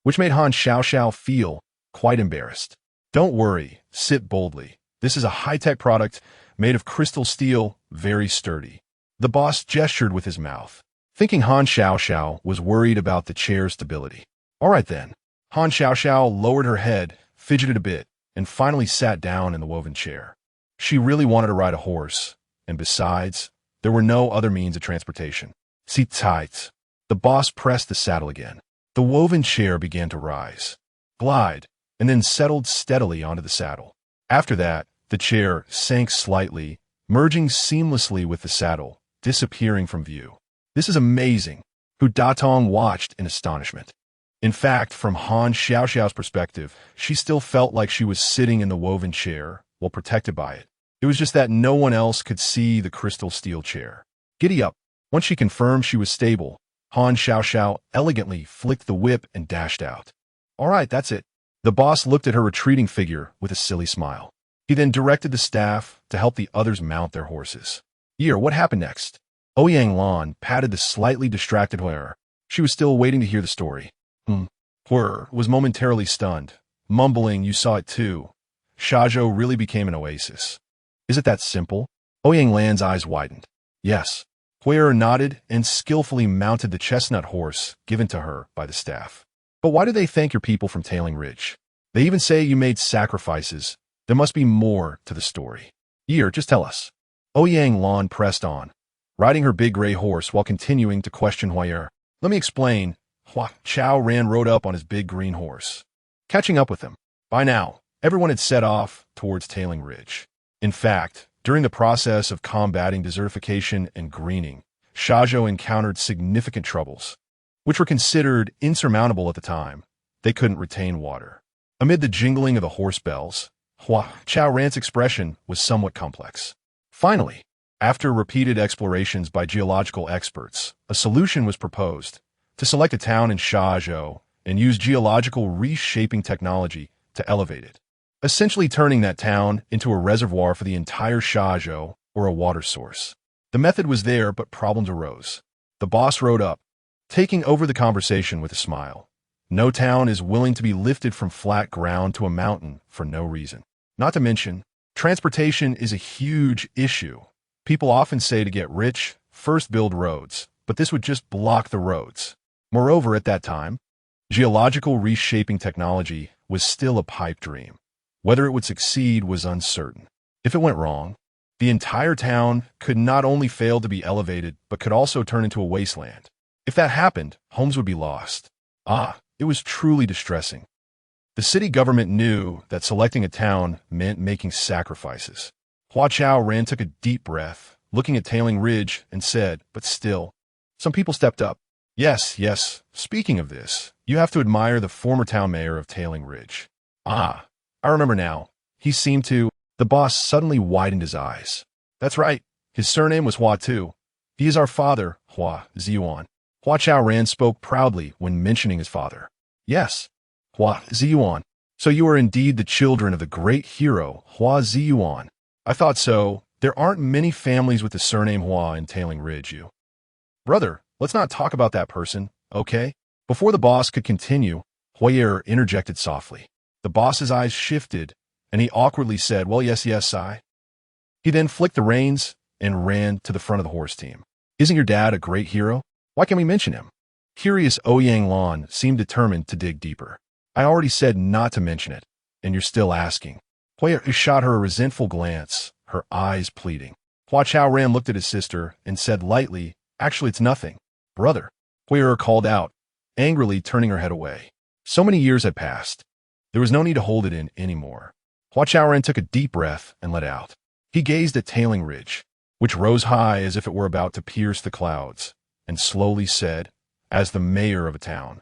which made Han Xiao feel quite embarrassed. Don't worry, sit boldly. This is a high-tech product made of crystal steel, very sturdy. The boss gestured with his mouth, thinking Han Xiao was worried about the chair's stability. All right then. Han Xiao lowered her head, fidgeted a bit, and finally sat down in the woven chair. She really wanted to ride a horse, and besides, there were no other means of transportation. Sit tight. The boss pressed the saddle again. The woven chair began to rise, glide, and then settled steadily onto the saddle. After that, the chair sank slightly, merging seamlessly with the saddle, disappearing from view. This is amazing. Hu Datong watched in astonishment. In fact, from Han Xiao's perspective, she still felt like she was sitting in the woven chair, while protected by it. It was just that no one else could see the crystal steel chair. Giddy up. Once she confirmed she was stable, Han Xiao elegantly flicked the whip and dashed out. All right, that's it. The boss looked at her retreating figure with a silly smile. He then directed the staff to help the others mount their horses. Ye'er, what happened next? Ouyang Lan patted the slightly distracted Hua Ye'er. She was still waiting to hear the story. Hua Ye'er was momentarily stunned, mumbling, you saw it too. Shazhou really became an oasis. Is it that simple? Ouyang Lan's eyes widened. Yes. Hua Ye'er nodded and skillfully mounted the chestnut horse given to her by the staff. But why do they thank your people from Tailing Ridge? They even say you made sacrifices. There must be more to the story. Ye'er, just tell us. Ouyang Lan pressed on, riding her big gray horse while continuing to question Hua Ye'er. Let me explain. Hua Chaoran rode up on his big green horse, catching up with him. By now, everyone had set off towards Tailing Ridge. In fact, during the process of combating desertification and greening, Shazhou encountered significant troubles, which were considered insurmountable at the time. They couldn't retain water. Amid the jingling of the horse bells, Hua Chaoran's expression was somewhat complex. Finally, after repeated explorations by geological experts, a solution was proposed to select a town in Shazhou and use geological reshaping technology to elevate it, essentially turning that town into a reservoir for the entire Shazhou or a water source. The method was there, but problems arose. The boss rode up, taking over the conversation with a smile. No town is willing to be lifted from flat ground to a mountain for no reason. Not to mention, transportation is a huge issue. People often say to get rich, first build roads, but this would just block the roads. Moreover, at that time, geological reshaping technology was still a pipe dream. Whether it would succeed was uncertain. If it went wrong, the entire town could not only fail to be elevated, but could also turn into a wasteland. If that happened, homes would be lost. It was truly distressing. The city government knew that selecting a town meant making sacrifices. Hua Chaoran took a deep breath, looking at Tailing Ridge, and said, but still, some people stepped up. Yes, speaking of this, you have to admire the former town mayor of Tailing Ridge. I remember now. He seemed to... The boss suddenly widened his eyes. That's right. His surname was Hua too. He is our father, Hua Ye'er. Hua Chaoran spoke proudly when mentioning his father. Yes, Hua Ye'er. So you are indeed the children of the great hero, Hua Ye'er. I thought so. There aren't many families with the surname Hua in Tailing Ridge, you. Brother, let's not talk about that person, okay? Before the boss could continue, Hua Ye'er interjected softly. The boss's eyes shifted, and he awkwardly said, well, yes, I. He then flicked the reins and ran to the front of the horse team. Isn't your dad a great hero? Why can't we mention him? Curious Ouyang Lan seemed determined to dig deeper. I already said not to mention it, and you're still asking. Hua Ye'er shot her a resentful glance, her eyes pleading. Hua Chaoran looked at his sister and said lightly, actually, it's nothing. Brother, Hua Ye'er called out, angrily turning her head away. So many years had passed. There was no need to hold it in anymore. Hua Chaoran took a deep breath and let out. He gazed at Tailing Ridge, which rose high as if it were about to pierce the clouds, and slowly said, as the mayor of a town,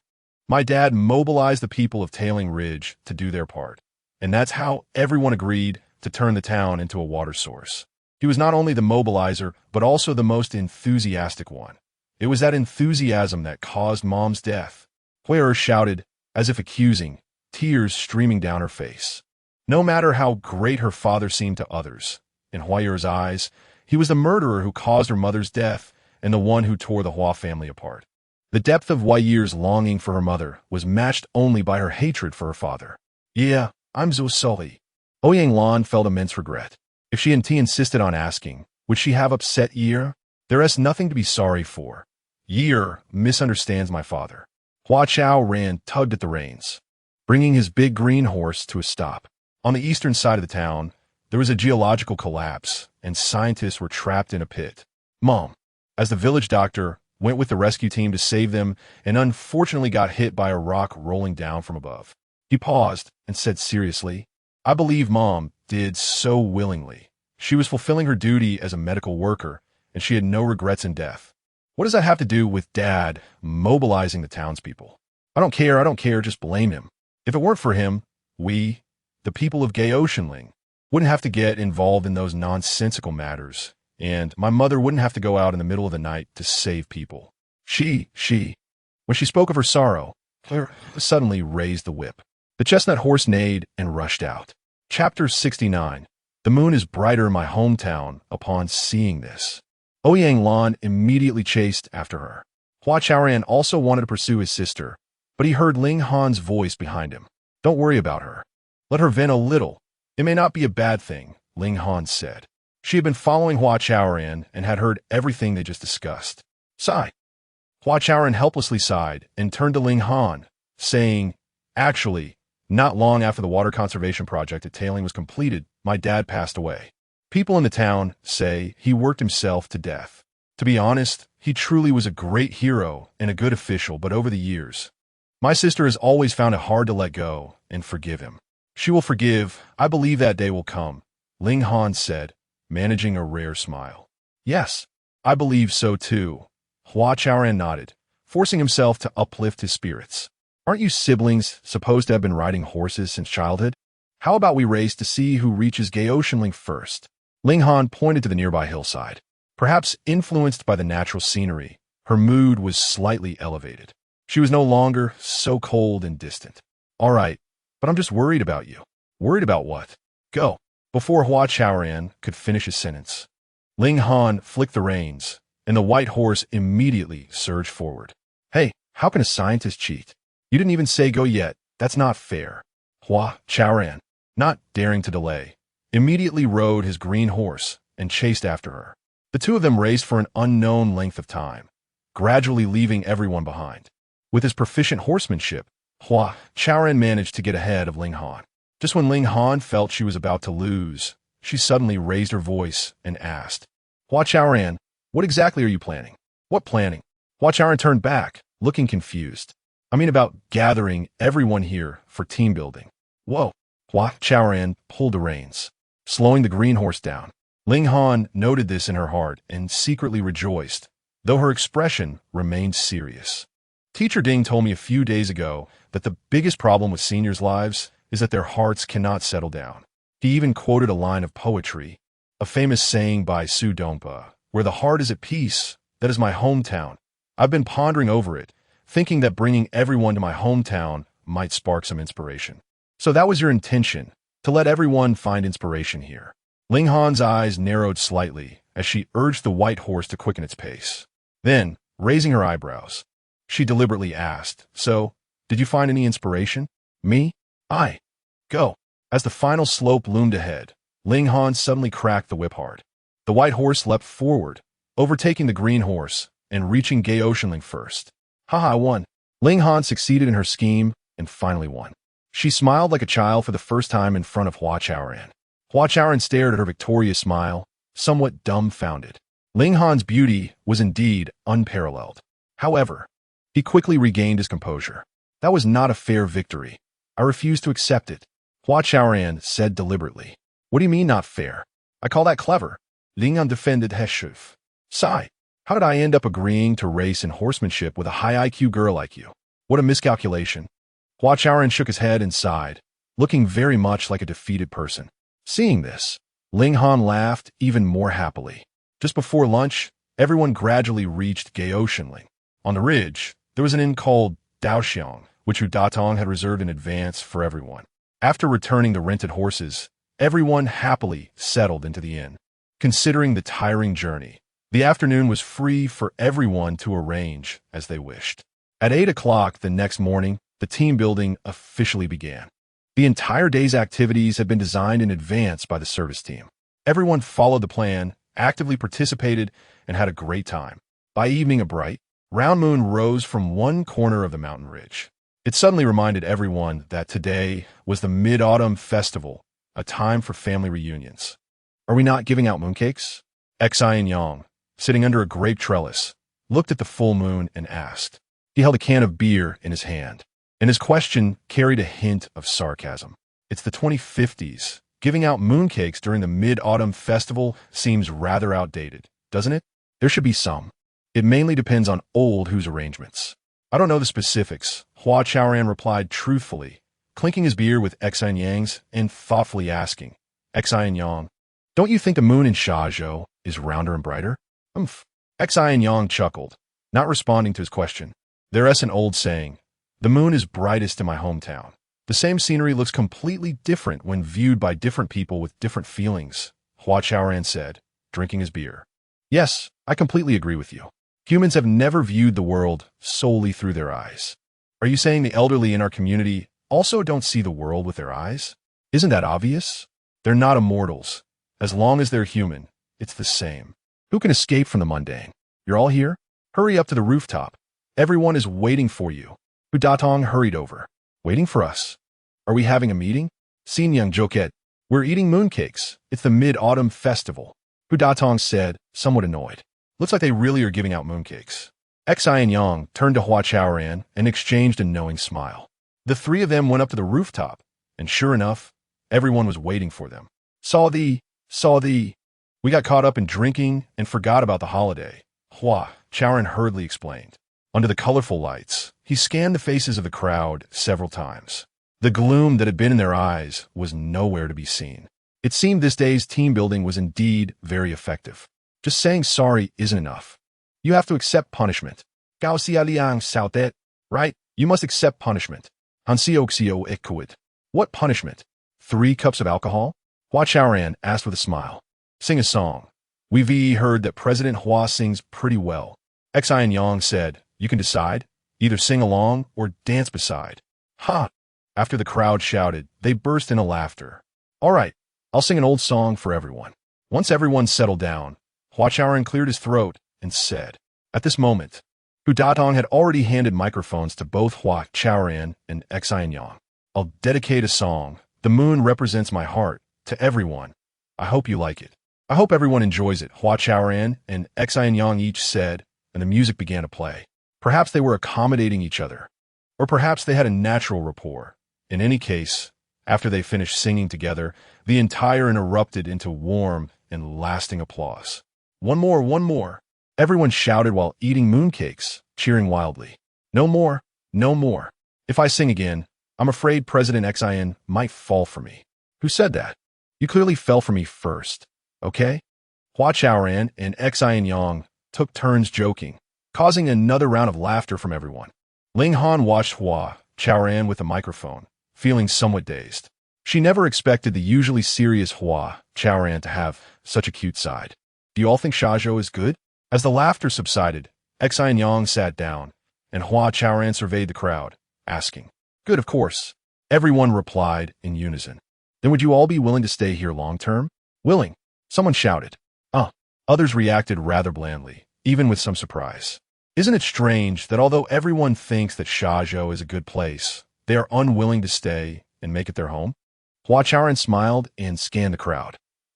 my dad mobilized the people of Tailing Ridge to do their part, and that's how everyone agreed to turn the town into a water source. He was not only the mobilizer, but also the most enthusiastic one. It was that enthusiasm that caused Mom's death. Hua Ye'er shouted, as if accusing, tears streaming down her face. No matter how great her father seemed to others, in Hua Ye'er's eyes, he was the murderer who caused her mother's death and the one who tore the Hua family apart. The depth of Hua Ye'er's longing for her mother was matched only by her hatred for her father. Yeah, I'm so sorry. Ouyang Lan felt immense regret. If she and T insisted on asking, would she have upset Ye'er? There is nothing to be sorry for. Ye'er misunderstands my father. Hua Chaoran tugged at the reins, bringing his big green horse to a stop. On the eastern side of the town, there was a geological collapse, and scientists were trapped in a pit. Mom, as the village doctor, went with the rescue team to save them and unfortunately got hit by a rock rolling down from above. He paused and said seriously, I believe Mom did so willingly. She was fulfilling her duty as a medical worker, and she had no regrets in death. What does that have to do with Dad mobilizing the townspeople? I don't care, just blame him. If it weren't for him, we, the people of ago.Xin, wouldn't have to get involved in those nonsensical matters, and my mother wouldn't have to go out in the middle of the night to save people. When she spoke of her sorrow, Claire suddenly raised the whip. The chestnut horse neighed and rushed out. Chapter 69. The moon is brighter in my hometown upon seeing this. Ouyang Lan immediately chased after her. Hua Chaoran also wanted to pursue his sister, but he heard Ling Han's voice behind him. Don't worry about her. Let her vent a little. It may not be a bad thing, Ling Han said. She had been following Hua Chaoran and had heard everything they just discussed. Sigh. Hua Chaoran helplessly sighed and turned to Ling Han, saying, actually, not long after the water conservation project at Tailing was completed, my dad passed away. People in the town say he worked himself to death. To be honest, he truly was a great hero and a good official, but over the years, my sister has always found it hard to let go and forgive him. She will forgive. I believe that day will come, Ling Han said, managing a rare smile. Yes, I believe so too. Hua Chaoran nodded, forcing himself to uplift his spirits. Aren't you siblings supposed to have been riding horses since childhood? How about we race to see who reaches ago.Xin first? Ling Han pointed to the nearby hillside. Perhaps influenced by the natural scenery, her mood was slightly elevated. She was no longer so cold and distant. All right, but I'm just worried about you. Worried about what? Go. Before Hua Chaoran could finish his sentence, Ling Han flicked the reins, and the white horse immediately surged forward. Hey, how can a scientist cheat? You didn't even say go yet. That's not fair. Hua Chaoran, not daring to delay, immediately rode his green horse and chased after her. The two of them raced for an unknown length of time, gradually leaving everyone behind. With his proficient horsemanship, Hua Chaoran managed to get ahead of Ling Han. Just when Ling Han felt she was about to lose, she suddenly raised her voice and asked, Hua Chaoran, what exactly are you planning? What planning? Hua Chaoran turned back, looking confused. I mean about gathering everyone here for team building. Whoa. Hua Chaoran pulled the reins, slowing the green horse down. Ling Han noted this in her heart and secretly rejoiced, though her expression remained serious. Teacher Ding told me a few days ago that the biggest problem with seniors' lives is that their hearts cannot settle down. He even quoted a line of poetry, a famous saying by Su Dongpa, where the heart is at peace, that is my hometown. I've been pondering over it, thinking that bringing everyone to my hometown might spark some inspiration. So that was your intention, to let everyone find inspiration here. Ling Han's eyes narrowed slightly as she urged the white horse to quicken its pace. Then, raising her eyebrows, she deliberately asked, So, did you find any inspiration? Me? I. Go. As the final slope loomed ahead, Ling Han suddenly cracked the whip hard. The white horse leapt forward, overtaking the green horse and reaching ago.Xin first. Haha, I won. Ling Han succeeded in her scheme and finally won. She smiled like a child for the first time in front of Hua Chaoran. Hua Chaoran stared at her victorious smile, somewhat dumbfounded. Ling Han's beauty was indeed unparalleled. However, he quickly regained his composure. That was not a fair victory. I refuse to accept it, Hua Chaoran said deliberately. What do you mean not fair? I call that clever. Ling Han defended Heshuf. Sigh. How did I end up agreeing to race in horsemanship with a high IQ girl like you? What a miscalculation. Hua Chaoran shook his head and sighed, looking very much like a defeated person. Seeing this, Ling Han laughed even more happily. Just before lunch, everyone gradually reached ago.Xin. On the ridge, there was an inn called Daoxiang, which Hu Datong had reserved in advance for everyone. After returning the rented horses, everyone happily settled into the inn. Considering the tiring journey, the afternoon was free for everyone to arrange as they wished. At 8 o'clock the next morning, the team building officially began. The entire day's activities had been designed in advance by the service team. Everyone followed the plan, actively participated, and had a great time. By evening, a bright, round moon rose from one corner of the mountain ridge. It suddenly reminded everyone that today was the Mid-Autumn Festival, a time for family reunions. Are we not giving out mooncakes? Xin Yang, sitting under a grape trellis, looked at the full moon and asked. He held a can of beer in his hand, and his question carried a hint of sarcasm. It's the 2050s. Giving out mooncakes during the Mid-Autumn Festival seems rather outdated, doesn't it? There should be some. It mainly depends on old Who's arrangements. I don't know the specifics, Hua Chaoran replied truthfully, clinking his beer with Xin Yang's and thoughtfully asking, Xin Yang, don't you think the moon in Shazhou is rounder and brighter? Xin Yang chuckled, not responding to his question. There's an old saying, the moon is brightest in my hometown. The same scenery looks completely different when viewed by different people with different feelings, Hua Chaoran said, drinking his beer. Yes, I completely agree with you. Humans have never viewed the world solely through their eyes. Are you saying the elderly in our community also don't see the world with their eyes? Isn't that obvious? They're not immortals. As long as they're human, it's the same. Who can escape from the mundane? You're all here? Hurry up to the rooftop. Everyone is waiting for you. Hu Datong hurried over. Waiting for us? Are we having a meeting? Xin Yang joked. We're eating mooncakes. It's the Mid-Autumn Festival. Hu Datong said, somewhat annoyed. Looks like they really are giving out mooncakes. Xin Yang turned to Hua Chaoran and exchanged a knowing smile. The three of them went up to the rooftop, And sure enough, everyone was waiting for them. Saw the. We got caught up in drinking and forgot about the holiday, Hua Chaoran hurriedly explained. Under the colorful lights, he scanned the faces of the crowd several times. The gloom that had been in their eyes was nowhere to be seen. It seemed this day's team building was indeed very effective. Just saying sorry isn't enough. You have to accept punishment. Gao Xia Liang Sao Det, right? You must accept punishment. Hansio Xio Ikuid. What punishment? 3 cups of alcohol? Hua Chaoran asked with a smile. Sing a song. We've heard that President Hua sings pretty well. Xin Yang said, you can decide. Either sing along or dance beside. Ha! After the crowd shouted, they burst into laughter. All right, I'll sing an old song for everyone. Once everyone settled down, Hua Chaoran cleared his throat and said, at this moment, Hu Datong had already handed microphones to both Hua Chaoran and Xin Yang. I'll dedicate a song, The Moon Represents My Heart, to everyone. I hope you like it. I hope everyone enjoys it, Hua Chaoran and Xin Yang each said, and the music began to play. Perhaps they were accommodating each other, or perhaps they had a natural rapport. In any case, after they finished singing together, the entire erupted into warm and lasting applause. One more. Everyone shouted while eating mooncakes, cheering wildly. No more, no more. If I sing again, I'm afraid President Xin might fall for me. Who said that? You clearly fell for me first, okay? Hua Chaoran and Xin Yang took turns joking, causing another round of laughter from everyone. Ling Han watched Hua Chaoran with a microphone, feeling somewhat dazed. She never expected the usually serious Hua Chaoran to have such a cute side. Do you all think Xiaozhou is good? As the laughter subsided, Xin Yang sat down, and Hua Chaoran surveyed the crowd, asking, good, of course. Everyone replied in unison. Then would you all be willing to stay here long-term? Willing, someone shouted. Others reacted rather blandly, even with some surprise. Isn't it strange that although everyone thinks that Xiaozhou is a good place, they are unwilling to stay and make it their home? Hua Chaoran smiled and scanned the crowd.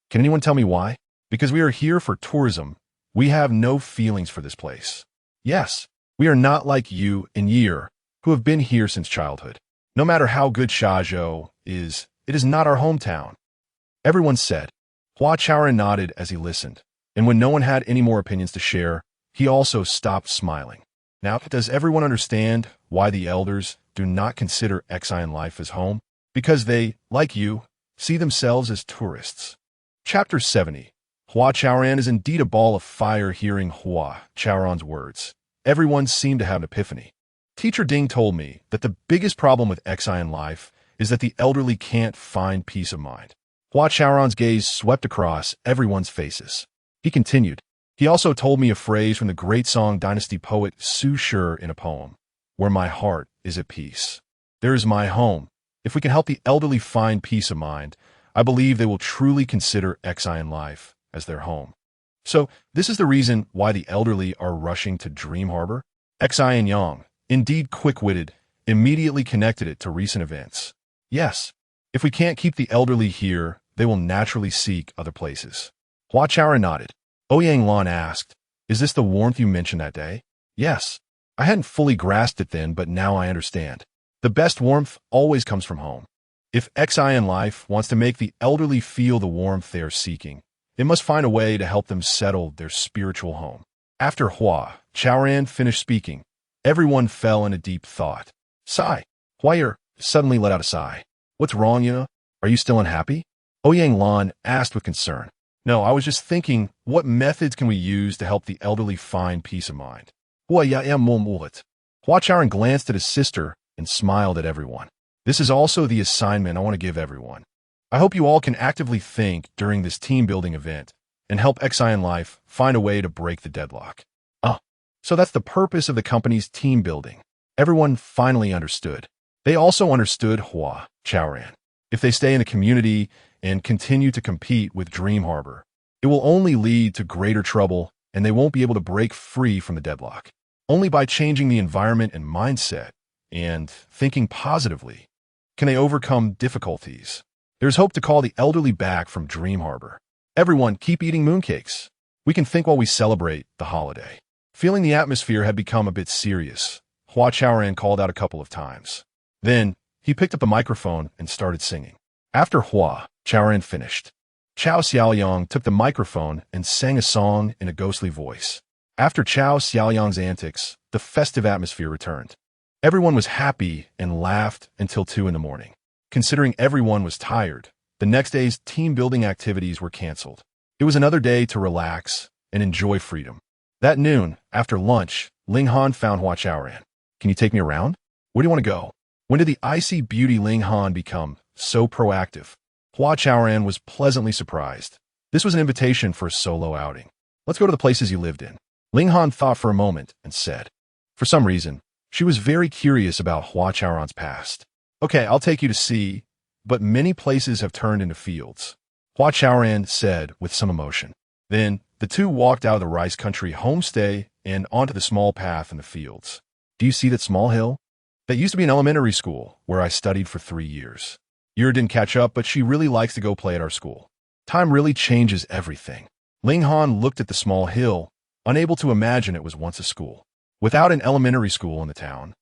Can anyone tell me why? Because we are here for tourism. We have no feelings for this place. Yes, we are not like you and Ye'er, who have been here since childhood. No matter how good Xiaozhou is, it is not our hometown. Everyone said. Hua Chaoran nodded as he listened, and when no one had any more opinions to share, he also stopped smiling. Now, does everyone understand why the elders do not consider Xin Life as home? Because they, like you, see themselves as tourists. Chapter 70. Hua Chaoran is indeed a ball of fire. Hearing Hua Chaoran's words, everyone seemed to have an epiphany. Teacher Ding told me that the biggest problem with Xin Life is that the elderly can't find peace of mind. Hua Chaoran's gaze swept across everyone's faces. He continued, he also told me a phrase from the great Song Dynasty poet Su Shi in a poem, where my heart is at peace. There is my home. If we can help the elderly find peace of mind, I believe they will truly consider Xin Life as their home. So, this is the reason why the elderly are rushing to Dream Harbor? Xin Yang, indeed quick-witted, immediately connected it to recent events. Yes, if we can't keep the elderly here, they will naturally seek other places. Hua Chaoran nodded. Ouyang Lan asked, is this the warmth you mentioned that day? Yes. I hadn't fully grasped it then, but now I understand. The best warmth always comes from home. If Xin Life wants to make the elderly feel the warmth they are seeking, it must find a way to help them settle their spiritual home. After Hua Chaoran finished speaking, everyone fell into deep thought. Sigh. Hua Ye'er suddenly let out a sigh. What's wrong, you know? Are you still unhappy? Ouyang Lan asked with concern. No, I was just thinking, what methods can we use to help the elderly find peace of mind? Hua Ye'er. Hua Chaoran glanced at his sister and smiled at everyone. This is also the assignment I want to give everyone. I hope you all can actively think during this team-building event and help Xin Life find a way to break the deadlock. So that's the purpose of the company's team building. Everyone finally understood. They also understood Hua Chaoran. If they stay in the community and continue to compete with Dream Harbor, it will only lead to greater trouble and they won't be able to break free from the deadlock. Only by changing the environment and mindset and thinking positively can they overcome difficulties. There's hope to call the elderly back from Dream Harbor. Everyone, keep eating mooncakes. We can think while we celebrate the holiday. Feeling the atmosphere had become a bit serious, Hua Chaoran called out a couple of times. Then, He picked up the microphone and started singing. After Hua Chaoran finished, Chao Xiaoyang took the microphone and sang a song in a ghostly voice. After Chao Xiaoyang's antics, the festive atmosphere returned. Everyone was happy and laughed until 2 in the morning. Considering everyone was tired, the next day's team-building activities were canceled. It was another day to relax and enjoy freedom. That noon, after lunch, Ling Han found Hua Chaoran. Can you take me around? Where do you want to go? When did the icy beauty Ling Han become so proactive? Hua Chaoran was pleasantly surprised. This was an invitation for a solo outing. Let's go to the places you lived in. Ling Han thought for a moment and said. For some reason, she was very curious about Hua Chaoran's past. Okay, I'll take you to see, but many places have turned into fields, Hua Chaoran said with some emotion. Then, the two walked out of the rice country homestay and onto the small path in the fields. Do you see that small hill? That used to be an elementary school where I studied for 3 years. Ye'er didn't catch up, but she really likes to go play at our school. Time really changes everything. Ling Han looked at the small hill, unable to imagine it was once a school. Without an elementary school in the town,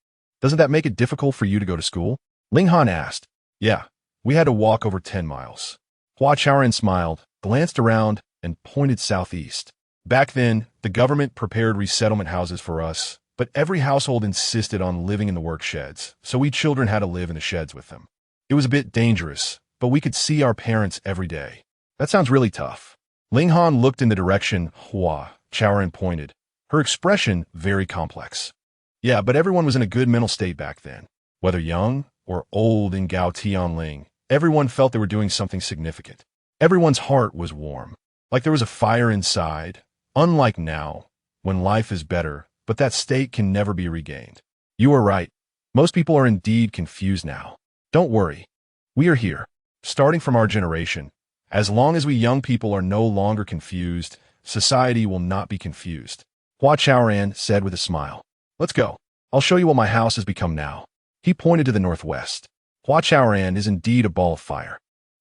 doesn't that make it difficult for you to go to school? Ling Han asked. Yeah, we had to walk over 10 miles. Hua Chaoran smiled, glanced around, and pointed southeast. Back then, the government prepared resettlement houses for us, but every household insisted on living in the work sheds, so we children had to live in the sheds with them. It was a bit dangerous, but we could see our parents every day. That sounds really tough. Ling Han looked in the direction Hua Chaoran pointed, her expression very complex. Yeah, but everyone was in a good mental state back then. Whether young or old in Gao Tianling, everyone felt they were doing something significant. Everyone's heart was warm, like there was a fire inside, unlike now, when life is better, but that state can never be regained. You are right. Most people are indeed confused now. Don't worry. We are here, starting from our generation. As long as we young people are no longer confused, society will not be confused. Hua Chaoran said with a smile. Let's go. I'll show you what my house has become now. He pointed to the northwest. Hua Chaoran is indeed a ball of fire.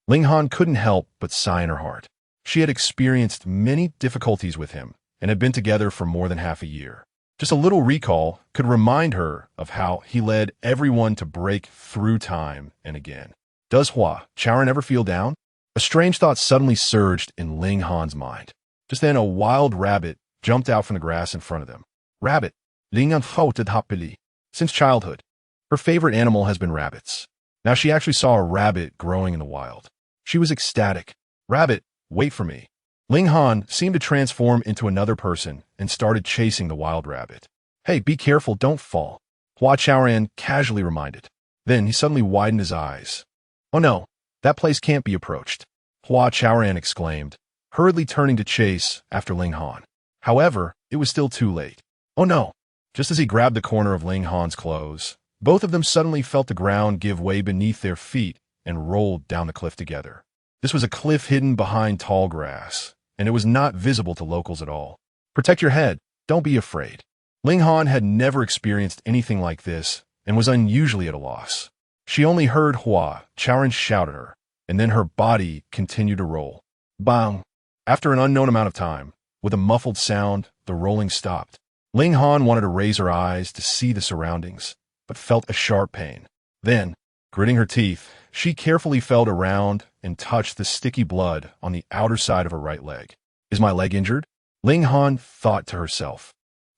Ling Han couldn't help but sigh in her heart. She had experienced many difficulties with him and had been together for more than half a year. Just a little recall could remind her of how he led everyone to break through time and again. Does Hua Chaoran ever feel down? A strange thought suddenly surged in Ling Han's mind. Just then a wild rabbit jumped out from the grass in front of them. Rabbit, Ling Han did happily. Since childhood, her favorite animal has been rabbits. Now she actually saw a rabbit growing in the wild. She was ecstatic. Rabbit, wait for me. Ling Han seemed to transform into another person and started chasing the wild rabbit. Hey, be careful, don't fall, Hua Chaoran casually reminded. Then he suddenly widened his eyes. Oh no, that place can't be approached, Hua Chaoran exclaimed, hurriedly turning to chase after Ling Han. However, it was still too late. Oh no! Just as he grabbed the corner of Ling Han's clothes, both of them suddenly felt the ground give way beneath their feet and rolled down the cliff together. This was a cliff hidden behind tall grass, and it was not visible to locals at all. Protect your head, don't be afraid. Ling Han had never experienced anything like this and was unusually at a loss. She only heard Hua Chaoran shout at her, and then her body continued to roll. Bang! After an unknown amount of time, with a muffled sound, the rolling stopped. Ling Han wanted to raise her eyes to see the surroundings, but felt a sharp pain. Then, gritting her teeth, she carefully felt around and touched the sticky blood on the outer side of her right leg. Is my leg injured? Ling Han thought to herself,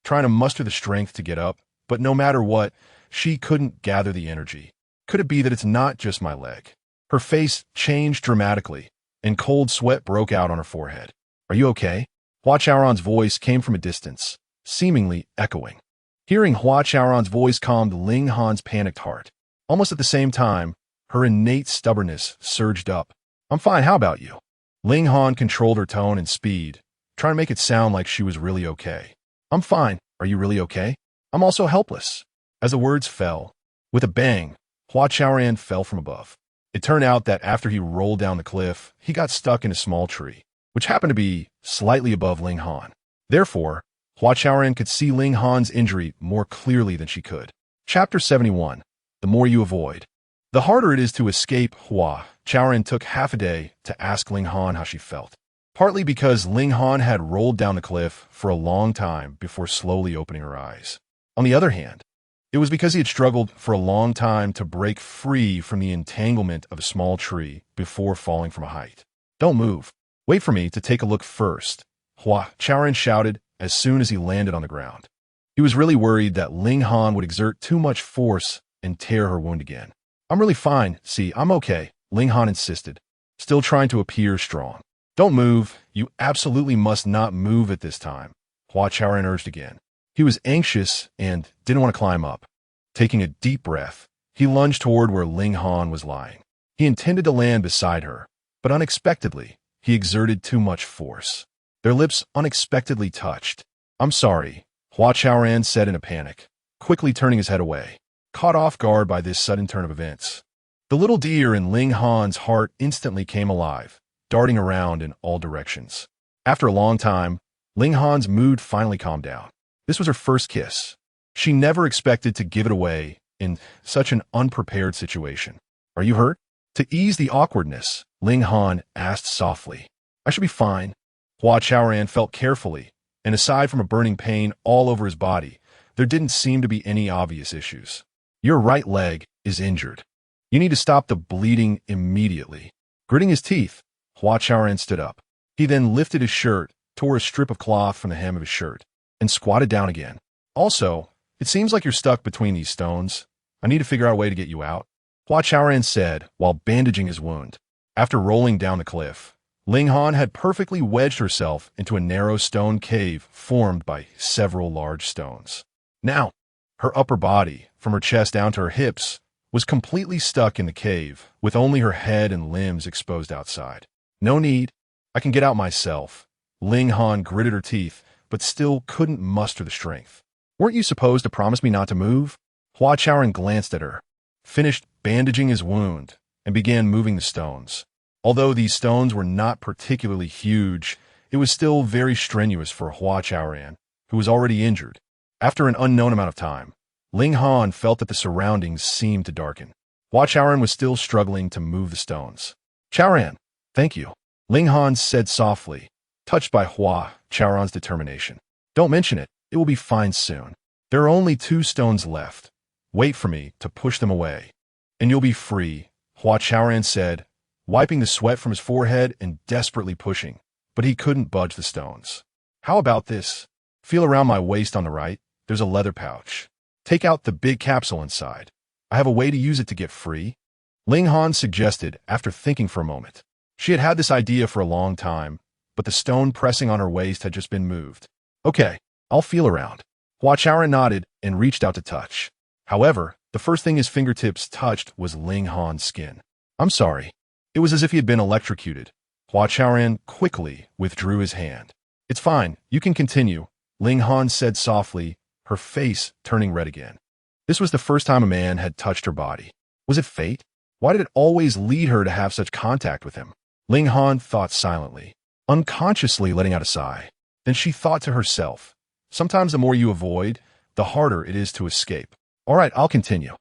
trying to muster the strength to get up, but no matter what, she couldn't gather the energy. Could it be that it's not just my leg? Her face changed dramatically, and cold sweat broke out on her forehead. Are you okay? Hua Chaoran's voice came from a distance, seemingly echoing. Hearing Hua Chaoran's voice calmed Ling Han's panicked heart. Almost at the same time, her innate stubbornness surged up. I'm fine, how about you? Ling Han controlled her tone and speed, trying to make it sound like she was really okay. I'm fine, are you really okay? I'm also helpless. As the words fell, with a bang, Hua Chaoran fell from above. It turned out that after he rolled down the cliff, he got stuck in a small tree, which happened to be slightly above Ling Han. Therefore, Hua Chaoran could see Ling Han's injury more clearly than she could. Chapter 71. The more you avoid. The harder it is to escape, Hua Chaoran took half a day to ask Ling Han how she felt. Partly because Ling Han had rolled down the cliff for a long time before slowly opening her eyes. On the other hand, It was because he had struggled for a long time to break free from the entanglement of a small tree before falling from a height. Don't move. Wait for me to take a look first, Hua Chaoran shouted as soon as he landed on the ground. He was really worried that Ling Han would exert too much force and tear her wound again. I'm really fine, see, I'm okay, Ling Han insisted, still trying to appear strong. Don't move, you absolutely must not move at this time, Hua Chaoran urged again. He was anxious and didn't want to climb up. Taking a deep breath, he lunged toward where Ling Han was lying. He intended to land beside her, but unexpectedly, he exerted too much force. Their lips unexpectedly touched. I'm sorry, Hua Chaoran said in a panic, quickly turning his head away, caught off guard by this sudden turn of events. The little deer in Ling Han's heart instantly came alive, darting around in all directions. After a long time, Ling Han's mood finally calmed down. This was her first kiss. She never expected to give it away in such an unprepared situation. Are you hurt? To ease the awkwardness, Ling Han asked softly. I should be fine. Hua Chaoran felt carefully, and aside from a burning pain all over his body, there didn't seem to be any obvious issues. Your right leg is injured. You need to stop the bleeding immediately. Gritting his teeth, Hua Chaoran stood up. He then lifted his shirt, tore a strip of cloth from the hem of his shirt, and squatted down again. Also, it seems like you're stuck between these stones. I need to figure out a way to get you out, Hua Chaoran said while bandaging his wound. After rolling down the cliff, Ling Han had perfectly wedged herself into a narrow stone cave formed by several large stones. Now, her upper body, from her chest down to her hips, was completely stuck in the cave, with only her head and limbs exposed outside. No need. I can get out myself. Ling Han gritted her teeth, but still couldn't muster the strength. Weren't you supposed to promise me not to move? Hua Chaoran glanced at her, finished bandaging his wound, and began moving the stones. Although these stones were not particularly huge, it was still very strenuous for Hua Chaoran, who was already injured. After an unknown amount of time, Ling Han felt that the surroundings seemed to darken. Hua Chaoran was still struggling to move the stones. Chaoran, thank you, Ling Han said softly, touched by Hua Chaoran's determination. Don't mention it. It will be fine soon. There are only 2 stones left. Wait for me to push them away, and you'll be free, Hua Chaoran said, wiping the sweat from his forehead and desperately pushing, but he couldn't budge the stones. How about this? Feel around my waist on the right. There's a leather pouch. Take out the big capsule inside. I have a way to use it to get free, Ling Han suggested after thinking for a moment. She had had this idea for a long time, but the stone pressing on her waist had just been moved. Okay, I'll feel around. Hua Chaoran nodded and reached out to touch. However, the first thing his fingertips touched was Ling Han's skin. I'm sorry. It was as if he had been electrocuted. Hua Chaoran quickly withdrew his hand. It's fine, you can continue, Ling Han said softly, her face turning red again. This was the first time a man had touched her body. Was it fate? Why did it always lead her to have such contact with him? Ling Han thought silently, unconsciously letting out a sigh. Then she thought to herself, sometimes the more you avoid, the harder it is to escape. All right, I'll continue.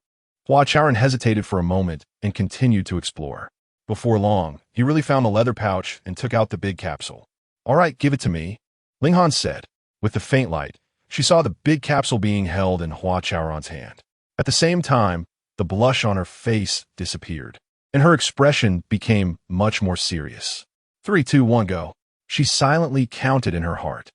Hua Chaoran hesitated for a moment and continued to explore. Before long, he really found the leather pouch and took out the big capsule. All right, give it to me, Ling Han said. With the faint light, she saw the big capsule being held in Hua Chaoran's hand. At the same time, the blush on her face disappeared, and her expression became much more serious. 3, 2, 1, go. She silently counted in her heart,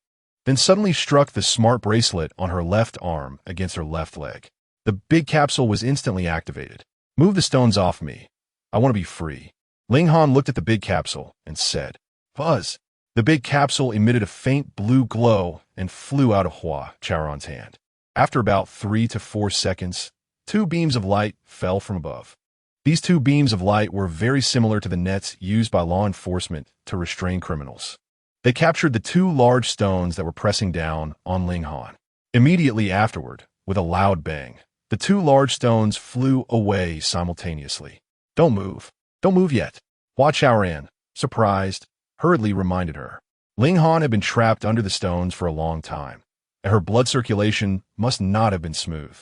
then suddenly struck the smart bracelet on her left arm against her left leg. The big capsule was instantly activated. Move the stones off me. I want to be free. Ling Han looked at the big capsule and said, Buzz. The big capsule emitted a faint blue glow and flew out of Hua Chaoran's hand. After about 3 to 4 seconds, 2 beams of light fell from above. These 2 beams of light were very similar to the nets used by law enforcement to restrain criminals. They captured the 2 large stones that were pressing down on Ling Han. Immediately afterward, with a loud bang, the 2 large stones flew away simultaneously. Don't move. Don't move yet. Hua Chaoran, surprised, hurriedly reminded her. Ling Han had been trapped under the stones for a long time, and her blood circulation must not have been smooth.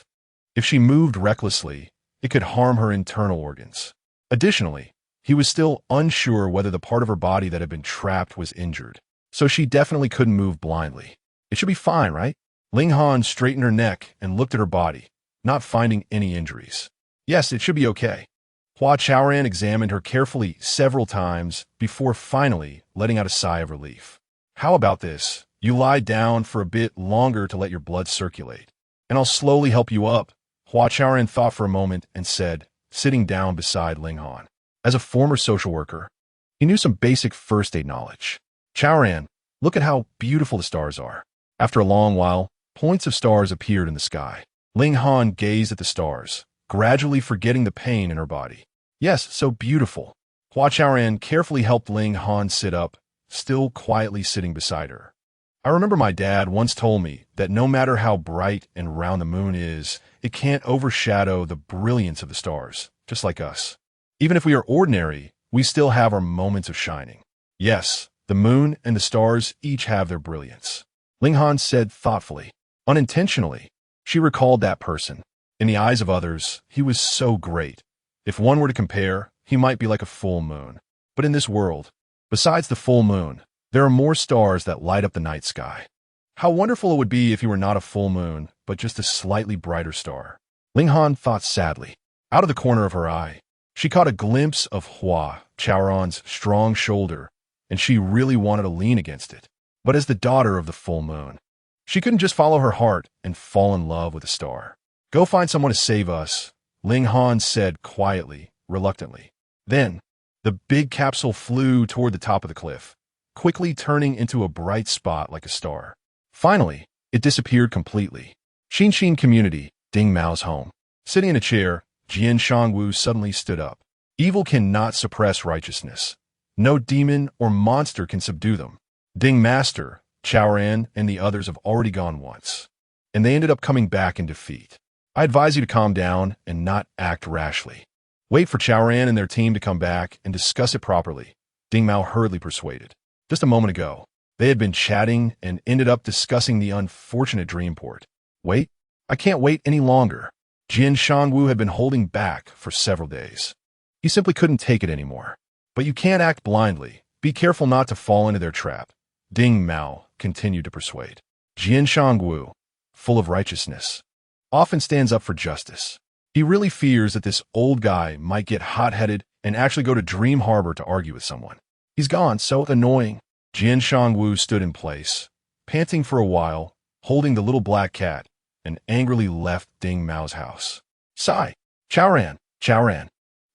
If she moved recklessly, it could harm her internal organs. Additionally, he was still unsure whether the part of her body that had been trapped was injured, so she definitely couldn't move blindly. It should be fine, right? Ling Han straightened her neck and looked at her body, not finding any injuries. Yes, it should be okay. Hua Chaoran examined her carefully several times before finally letting out a sigh of relief. How about this? You lie down for a bit longer to let your blood circulate, and I'll slowly help you up. Hua Chaoran thought for a moment and said, sitting down beside Ling Han. As a former social worker, he knew some basic first aid knowledge. Chaoran, look at how beautiful the stars are. After a long while, points of stars appeared in the sky. Ling Han gazed at the stars, gradually forgetting the pain in her body. Yes, so beautiful. Hua Chaoran carefully helped Ling Han sit up, still quietly sitting beside her. I remember my dad once told me that no matter how bright and round the moon is, it can't overshadow the brilliance of the stars, just like us. Even if we are ordinary, we still have our moments of shining. Yes, the moon and the stars each have their brilliance. Ling Han said thoughtfully. Unintentionally, she recalled that person. In the eyes of others, he was so great. If one were to compare, he might be like a full moon. But in this world, besides the full moon, there are more stars that light up the night sky. How wonderful it would be if you were not a full moon, but just a slightly brighter star. Ling Han thought sadly. Out of the corner of her eye, she caught a glimpse of Hua Chaoran's strong shoulder, and she really wanted to lean against it. But as the daughter of the full moon, she couldn't just follow her heart and fall in love with a star. Go find someone to save us, Ling Han said quietly, reluctantly. Then, the big capsule flew toward the top of the cliff, quickly turning into a bright spot like a star. Finally, it disappeared completely. Xin community, Ding Mao's home. Sitting in a chair, Jian Shangwu suddenly stood up. Evil cannot suppress righteousness. No demon or monster can subdue them. Ding Master, Chaoran, and the others have already gone once, and they ended up coming back in defeat. I advise you to calm down and not act rashly. Wait for Chaoran and their team to come back and discuss it properly, Ding Mao hurriedly persuaded. Just a moment ago, they had been chatting and ended up discussing the unfortunate dream port. Wait, I can't wait any longer. Jian Shangwu had been holding back for several days. He simply couldn't take it anymore. But you can't act blindly. Be careful not to fall into their trap, Ding Mao continued to persuade. Jian Shangwu, full of righteousness, often stands up for justice. He really fears that this old guy might get hot-headed and actually go to Dream Harbor to argue with someone. He's gone, so annoying. Jian Shangwu stood in place, panting for a while, holding the little black cat, and angrily left Ding Mao's house. Sigh. Chaoran,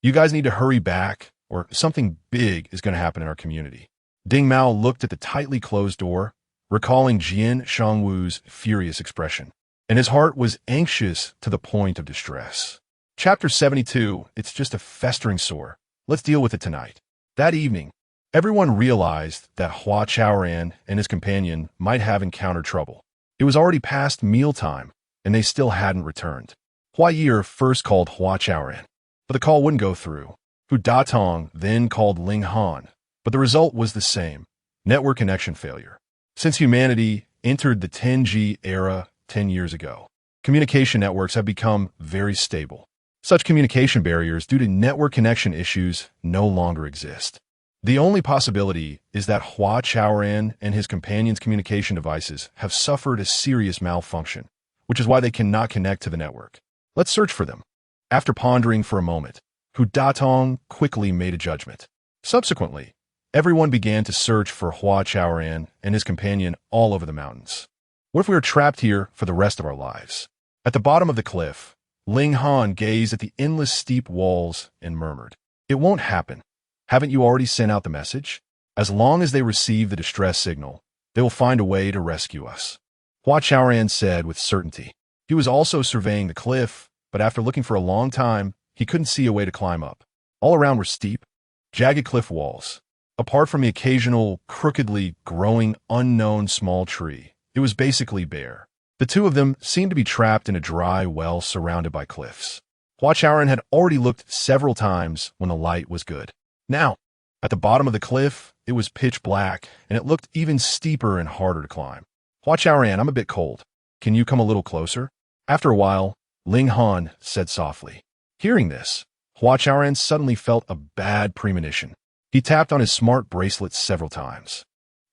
you guys need to hurry back, or something big is going to happen in our community. Ding Mao looked at the tightly closed door, recalling Jian Shangwu's furious expression, and his heart was anxious to the point of distress. Chapter 72, it's just a festering sore. Let's deal with it tonight. That evening, everyone realized that Hua Chaoran and his companion might have encountered trouble. It was already past mealtime, and they still hadn't returned. Hua Ye'er first called Hua Chaoran, but the call wouldn't go through. Hu Datong then called Ling Han, but the result was the same: network connection failure. Since humanity entered the 10G era 10 years ago, communication networks have become very stable. Such communication barriers due to network connection issues no longer exist. The only possibility is that Hua Chaoran and his companions' communication devices have suffered a serious malfunction, which is why they cannot connect to the network. Let's search for them. After pondering for a moment, Hu Datong quickly made a judgment. Subsequently, everyone began to search for Hua Chaoran and his companion all over the mountains. What if we are trapped here for the rest of our lives? At the bottom of the cliff, Ling Han gazed at the endless steep walls and murmured, "It won't happen. Haven't you already sent out the message? As long as they receive the distress signal, they will find a way to rescue us." Hua Chaoran said with certainty. He was also surveying the cliff, but after looking for a long time, he couldn't see a way to climb up. All around were steep, jagged cliff walls. Apart from the occasional, crookedly growing, unknown small tree, it was basically bare. The two of them seemed to be trapped in a dry well surrounded by cliffs. Hua Chaoran had already looked several times when the light was good. Now, at the bottom of the cliff, it was pitch black, and it looked even steeper and harder to climb. Hua Chaoran, I'm a bit cold. Can you come a little closer? After a while, Ling Han said softly. Hearing this, Hua Chaoran suddenly felt a bad premonition. He tapped on his smart bracelet several times,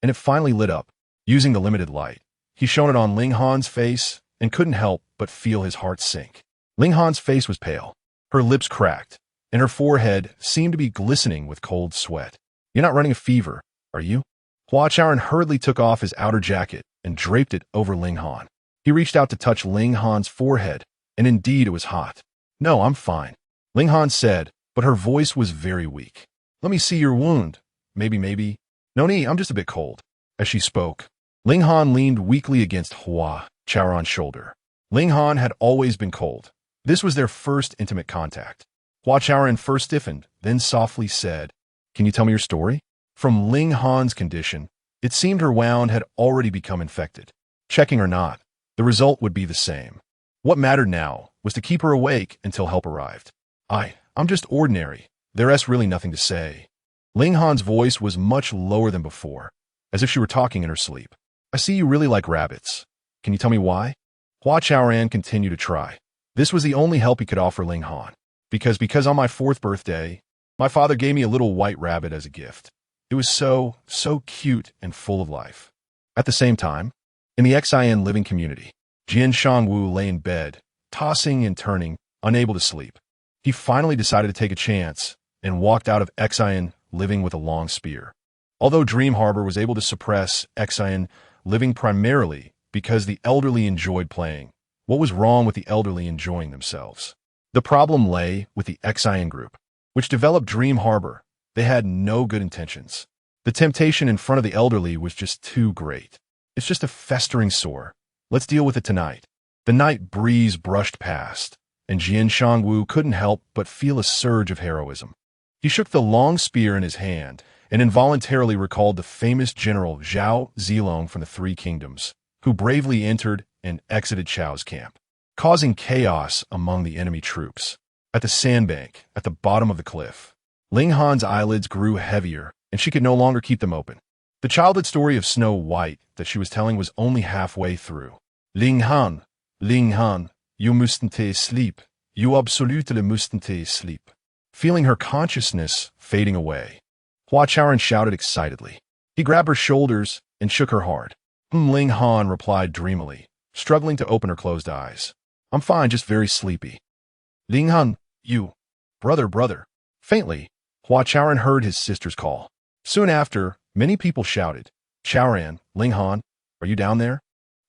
and it finally lit up. Using the limited light, he shone it on Ling Han's face and couldn't help but feel his heart sink. Ling Han's face was pale. Her lips cracked, and her forehead seemed to be glistening with cold sweat. You're not running a fever, are you? Hua Chaoran hurriedly took off his outer jacket and draped it over Ling Han. He reached out to touch Ling Han's forehead, and indeed it was hot. No, I'm fine, Ling Han said, but her voice was very weak. Let me see your wound. Maybe. No need, I'm just a bit cold. As she spoke, Ling Han leaned weakly against Hua Chaoran's shoulder. Ling Han had always been cold. This was their first intimate contact. Hua Chaoran first stiffened, then softly said, Can you tell me your story? From Ling Han's condition, it seemed her wound had already become infected. Checking or not, the result would be the same. What mattered now was to keep her awake until help arrived. I'm just ordinary. There's really nothing to say. Ling Han's voice was much lower than before, as if she were talking in her sleep. I see you really like rabbits. Can you tell me why? Hua Chaoran continued to try. This was the only help he could offer Ling Han. Because on my 4th birthday, my father gave me a little white rabbit as a gift. It was so cute and full of life. At the same time, in the Xin living community, Jian Shangwu lay in bed, tossing and turning, unable to sleep. He finally decided to take a chance and walked out of Xin living with a long spear. Although Dream Harbor was able to suppress Xin living primarily because the elderly enjoyed playing, what was wrong with the elderly enjoying themselves? The problem lay with the Xin group, which developed Dream Harbor. They had no good intentions. The temptation in front of the elderly was just too great. It's just a festering sore. Let's deal with it tonight. The night breeze brushed past, and Jian Shangwu couldn't help but feel a surge of heroism. He shook the long spear in his hand and involuntarily recalled the famous general Zhao Zilong from the Three Kingdoms, who bravely entered and exited Chao's camp, causing chaos among the enemy troops. At the sandbank, at the bottom of the cliff, Ling Han's eyelids grew heavier, and she could no longer keep them open. The childhood story of Snow White that she was telling was only halfway through. Ling Han, you mustn't sleep. You absolutely mustn't sleep. Feeling her consciousness fading away, Hua Chaoran shouted excitedly. He grabbed her shoulders and shook her hard. Ling Han replied dreamily, struggling to open her closed eyes. I'm fine, just very sleepy. Ling Han, you. Brother. Faintly, Hua Chaoran heard his sister's call. Soon after, many people shouted, Chaoran, Ling Han, are you down there?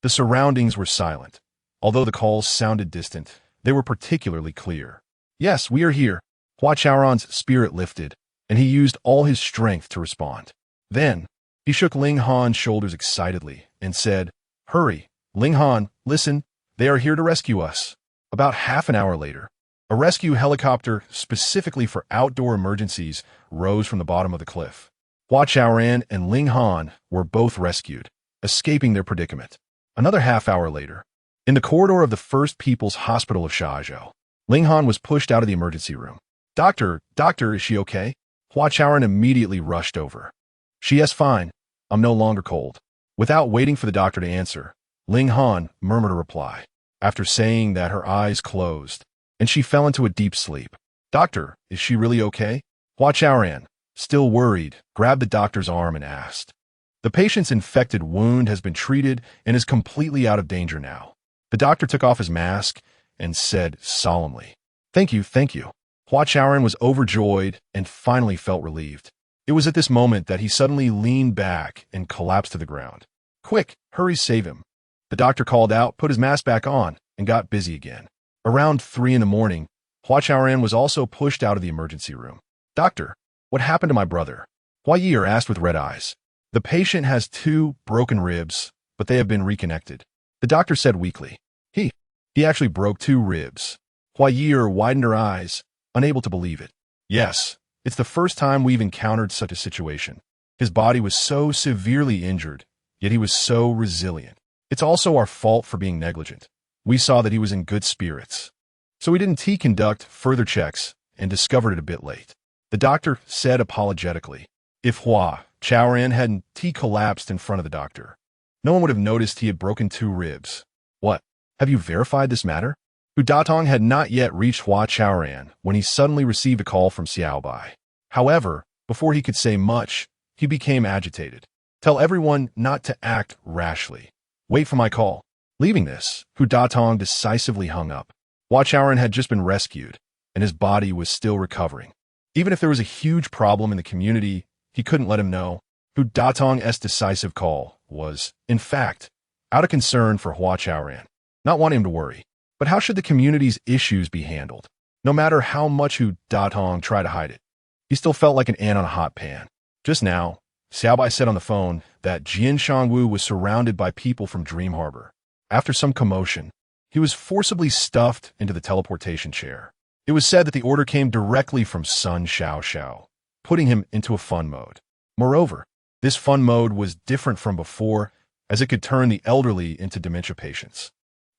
The surroundings were silent. Although the calls sounded distant, they were particularly clear. Yes, we are here. Hua Chaoran's spirit lifted, and he used all his strength to respond. Then, he shook Ling Han's shoulders excitedly and said, Hurry, Ling Han, listen, they are here to rescue us. About half an hour later, a rescue helicopter specifically for outdoor emergencies rose from the bottom of the cliff. Hua Chaoran and Ling Han were both rescued, escaping their predicament. Another half hour later, in the corridor of the First People's Hospital of Shazhou, Ling Han was pushed out of the emergency room. Doctor, is she okay? Hua Chaoran immediately rushed over. She is fine. I'm no longer cold. Without waiting for the doctor to answer, Ling Han murmured a reply. After saying that, her eyes closed, and she fell into a deep sleep. Doctor, is she really okay? Hua Chaoran, still worried, grabbed the doctor's arm and asked. The patient's infected wound has been treated and is completely out of danger now. The doctor took off his mask and said solemnly, Thank you. Hua Chaoran was overjoyed and finally felt relieved. It was at this moment that he suddenly leaned back and collapsed to the ground. Quick, hurry, save him. The doctor called out, put his mask back on, and got busy again. Around 3 a.m, Hua Chaoran was also pushed out of the emergency room. Doctor, what happened to my brother? Hua Ye'er asked with red eyes. The patient has 2 broken ribs, but they have been reconnected. The doctor said weakly. He actually broke 2 ribs. Hua Ye'er widened her eyes, unable to believe it. Yes, it's the first time we've encountered such a situation. His body was so severely injured, yet he was so resilient. It's also our fault for being negligent. We saw that he was in good spirits, so we didn't conduct further checks and discovered it a bit late. The doctor said apologetically. If Hua Chaoran hadn't collapsed in front of the doctor, no one would have noticed he had broken 2 ribs. What? Have you verified this matter? Hu Datong had not yet reached Hua Chaoran when he suddenly received a call from Xiaobai. However, before he could say much, he became agitated. Tell everyone not to act rashly. Wait for my call. Leaving this, Hu Datong decisively hung up. Hua Chaoran had just been rescued, and his body was still recovering. Even if there was a huge problem in the community, he couldn't let him know. Datong's decisive call was, in fact, out of concern for Hua Chaoran, not wanting him to worry. But how should the community's issues be handled? No matter how much Datong tried to hide it, he still felt like an ant on a hot pan. Just now, Xiaobai said on the phone that Jian Shangwu was surrounded by people from Dream Harbor. After some commotion, he was forcibly stuffed into the teleportation chair. It was said that the order came directly from Sun Xiao, putting him into a fun mode. Moreover, this fun mode was different from before, as it could turn the elderly into dementia patients.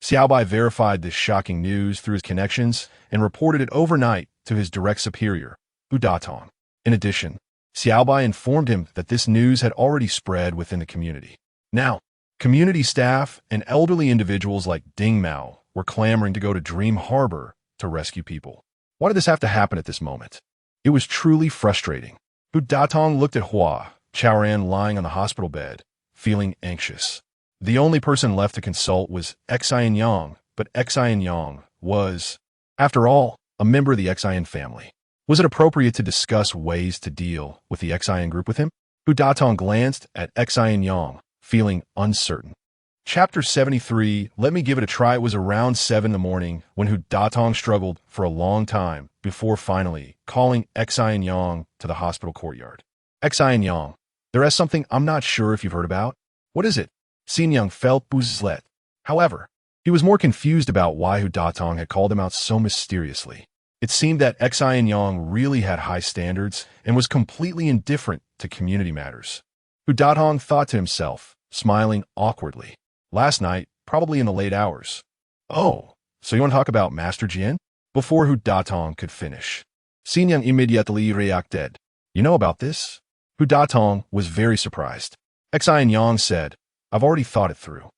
Xiaobai verified this shocking news through his connections and reported it overnight to his direct superior, Datong. In addition, Xiaobai informed him that this news had already spread within the community. Now, community staff and elderly individuals like Ding Mao were clamoring to go to Dream Harbor to rescue people. Why did this have to happen at this moment? It was truly frustrating. Datong looked at Hua Chaoran lying on the hospital bed, feeling anxious. The only person left to consult was Xin Yang, but Xin Yang was, after all, a member of the Xin family. Was it appropriate to discuss ways to deal with the Xin group with him? Datong glanced at Xin Yang, feeling uncertain. Chapter 73, Let Me Give It a Try. It was around 7 in the morning when Datong struggled for a long time before finally calling Xin Yang to the hospital courtyard. Xin Yang, there is something I'm not sure if you've heard about. What is it? Xin Yang felt boozlet. However, he was more confused about why Datong had called him out so mysteriously. It seemed that Xin Yang really had high standards and was completely indifferent to community matters. Datong thought to himself, smiling awkwardly. Last night, probably in the late hours. Oh, so you want to talk about Master Jian? Before Datong could finish, Xin Yang immediately reacted. You know about this? Datong was very surprised. Xin Yang said, I've already thought it through.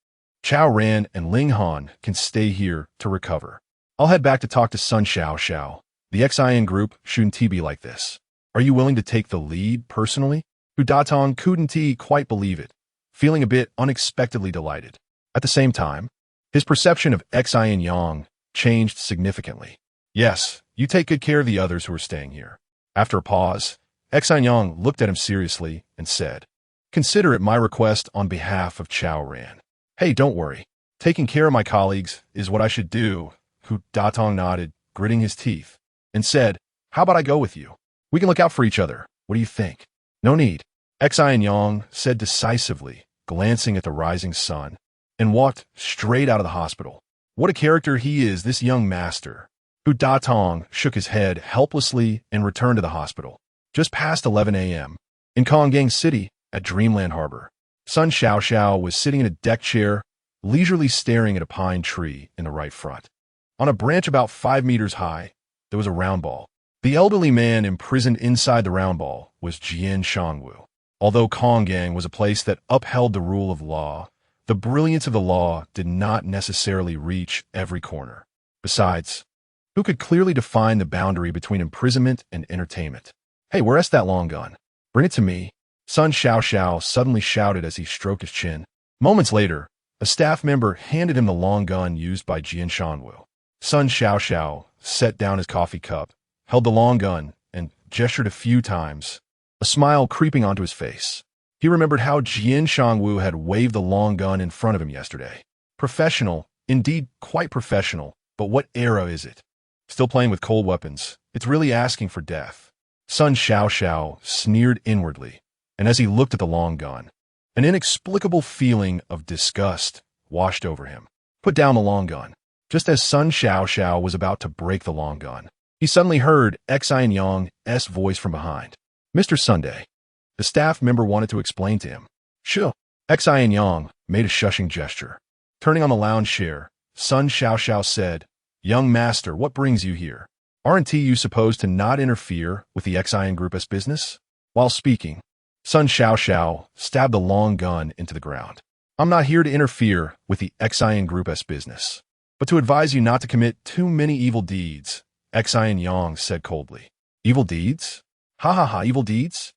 Chaoran and Ling Han can stay here to recover. I'll head back to talk to Sun Xiao. The Xin group shouldn't be like this. Are you willing to take the lead personally? Datong couldn't quite believe it, feeling a bit unexpectedly delighted. At the same time, his perception of Xin Yang changed significantly. Yes, you take good care of the others who are staying here. After a pause, Xin Yang looked at him seriously and said, Consider it my request on behalf of Chaoran. Hey, don't worry. Taking care of my colleagues is what I should do. Datong nodded, gritting his teeth, and said, How about I go with you? We can look out for each other. What do you think? No need. Xin Yang said decisively, glancing at the rising sun, and walked straight out of the hospital. What a character he is, this young master. Datong shook his head helplessly and returned to the hospital. Just past 11 a.m. in Konggang City at Dreamland Harbor, Sun Xiao was sitting in a deck chair, leisurely staring at a pine tree in the right front. On a branch about 5 meters high, there was a round ball. The elderly man imprisoned inside the round ball was Jian Shangwu. Although Konggang was a place that upheld the rule of law, the brilliance of the law did not necessarily reach every corner. Besides, who could clearly define the boundary between imprisonment and entertainment? Hey, where's that long gun? Bring it to me. Sun Xiao suddenly shouted as he stroked his chin. Moments later, a staff member handed him the long gun used by Jian Shangwu. Sun Xiao set down his coffee cup, held the long gun, and gestured a few times, a smile creeping onto his face. He remembered how Jian Shangwu had waved the long gun in front of him yesterday. Professional, indeed quite professional, but what era is it? Still playing with cold weapons. It's really asking for death. Sun Xiao sneered inwardly, and as he looked at the long gun, an inexplicable feeling of disgust washed over him. Put down the long gun. Just as Sun Xiao was about to break the long gun, he suddenly heard Xin Yang's voice from behind. Mr. Sunday. The staff member wanted to explain to him. Sure. Xin Yang made a shushing gesture. Turning on the lounge chair, Sun Xiao said, Young master, what brings you here? Aren't you supposed to not interfere with the Xin group's business? While speaking, Sun Xiao stabbed the long gun into the ground. I'm not here to interfere with the Xin group's business, but to advise you not to commit too many evil deeds, Xin Yang said coldly. Evil deeds? Ha, evil deeds?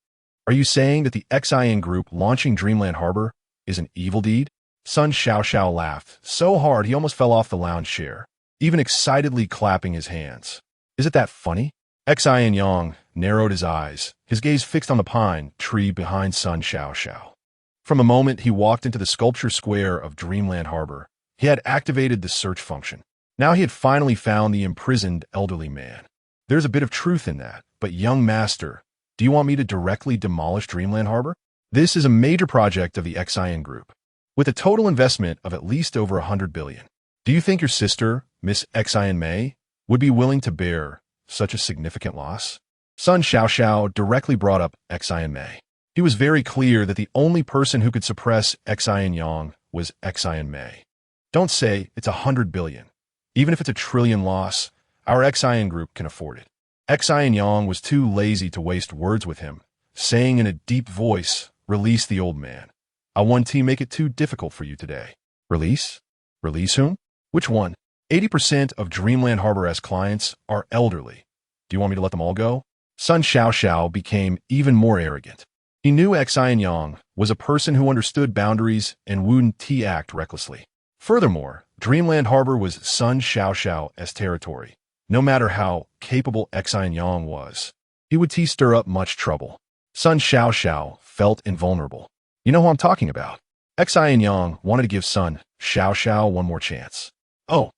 Are you saying that the Xin group launching Dreamland Harbor is an evil deed? Sun Xiao laughed so hard he almost fell off the lounge chair. even excitedly clapping his hands. Isn't that funny? Xin Yang narrowed his eyes, his gaze fixed on the pine tree behind Sun Xiaoxiao. From the moment he walked into the sculpture square of Dreamland Harbor, he had activated the search function. Now he had finally found the imprisoned elderly man. There's a bit of truth in that, but young master, do you want me to directly demolish Dreamland Harbor? This is a major project of the Xin Group, with a total investment of at least over 100 billion. Do you think your sister, Miss Xin Mei, would be willing to bear such a significant loss? Sun Xiaoxiao directly brought up Xin Mei. He was very clear that the only person who could suppress Xin Yang was Xin Mei. Don't say it's 100 billion. Even if it's a trillion loss, our Xin Group can afford it. Xin Yang was too lazy to waste words with him, saying in a deep voice, "Release the old man. I want to make it too difficult for you today." Release? Release whom? Which one? 80% of Dreamland Harbor's clients are elderly. Do you want me to let them all go? Sun Xiaoxiao became even more arrogant. He knew Xin Yang was a person who understood boundaries and wouldn't act recklessly. Furthermore, Dreamland Harbor was Sun Xiaoxiao's territory. No matter how capable Xin Yang was, he would stir up much trouble. Sun Xiaoxiao felt invulnerable. You know who I'm talking about. Xin Yang wanted to give Sun Xiaoxiao one more chance. Oh,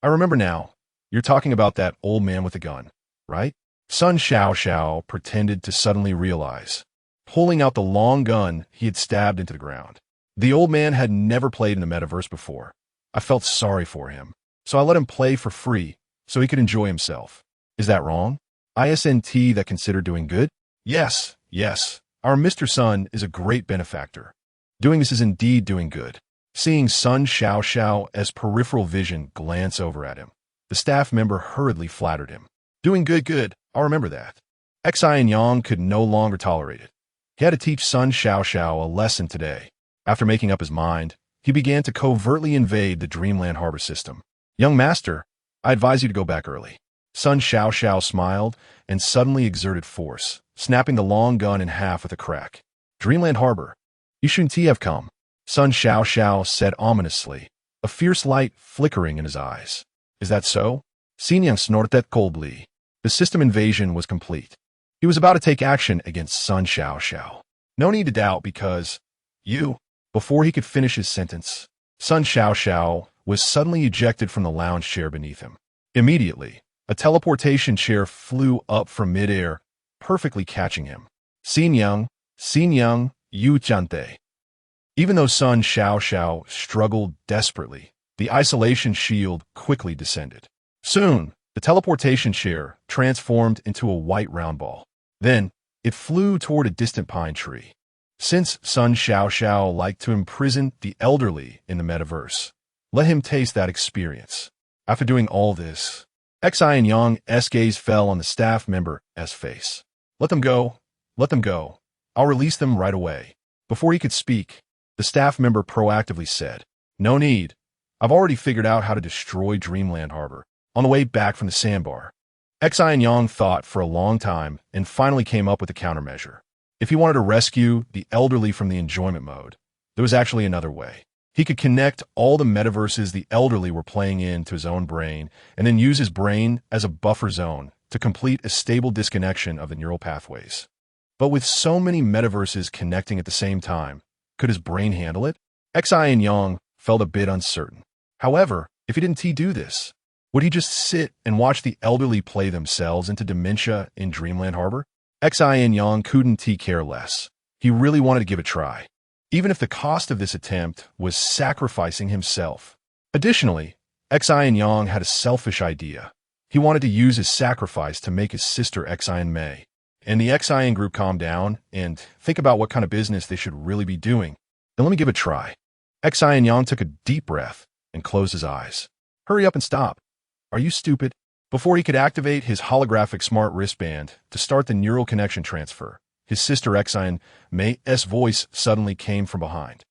I remember now. You're talking about that old man with a gun, right? Sun Xiaoxiao pretended to suddenly realize, pulling out the long gun he had stabbed into the ground. The old man had never played in the metaverse before. I felt sorry for him, so I let him play for free so he could enjoy himself. Is that wrong? Isn't that considered doing good? Yes, yes. Our Mr. Sun is a great benefactor. Doing this is indeed doing good. Seeing Sun Xiaoxiao's peripheral vision glance over at him, the staff member hurriedly flattered him. Doing good, I'll remember that. Xin Yang could no longer tolerate it. He had to teach Sun Xiaoxiao a lesson today. After making up his mind, he began to covertly invade the Dreamland Harbor system. Young master, I advise you to go back early. Sun Xiaoxiao smiled and suddenly exerted force, snapping the long gun in half with a crack. Dreamland Harbor, you shouldn't have come. Sun Xiaoxiao said ominously, a fierce light flickering in his eyes. Is that so? Xin Yang snorted coldly. The system invasion was complete. He was about to take action against Sun Xiaoxiao. No need to doubt because, before he could finish his sentence, Sun Xiaoxiao was suddenly ejected from the lounge chair beneath him. Immediately, a teleportation chair flew up from midair, perfectly catching him. Xin Yang, you chante. Even though Sun Xiaoxiao struggled desperately, the isolation shield quickly descended. Soon, the teleportation chair transformed into a white round ball. Then, it flew toward a distant pine tree. Since Sun Xiaoxiao liked to imprison the elderly in the metaverse, let him taste that experience. After doing all this, Xin Yang's gaze fell on the staff member's face. Let them go. Let them go. I'll release them right away. Before he could speak, the staff member proactively said, No need. I've already figured out how to destroy Dreamland Harbor on the way back from the sandbar. Xin Yang thought for a long time and finally came up with a countermeasure. If he wanted to rescue the elderly from the enjoyment mode, there was actually another way. He could connect all the metaverses the elderly were playing in to his own brain and then use his brain as a buffer zone to complete a stable disconnection of the neural pathways. But with so many metaverses connecting at the same time, could his brain handle it? Xin Yang felt a bit uncertain. However, if he didn't do this, would he just sit and watch the elderly play themselves into dementia in Dreamland Harbor? Xin Yang couldn't care less. He really wanted to give it a try, even if the cost of this attempt was sacrificing himself. Additionally, Xin Yang had a selfish idea. He wanted to use his sacrifice to make his sister Xin Mei and the Xin group calm down and think about what kind of business they should really be doing. Then let me give it a try. Xin Yang took a deep breath and closed his eyes. Hurry up and stop. Are you stupid? Before he could activate his holographic smart wristband to start the neural connection transfer, his sister Xin Mei's voice suddenly came from behind.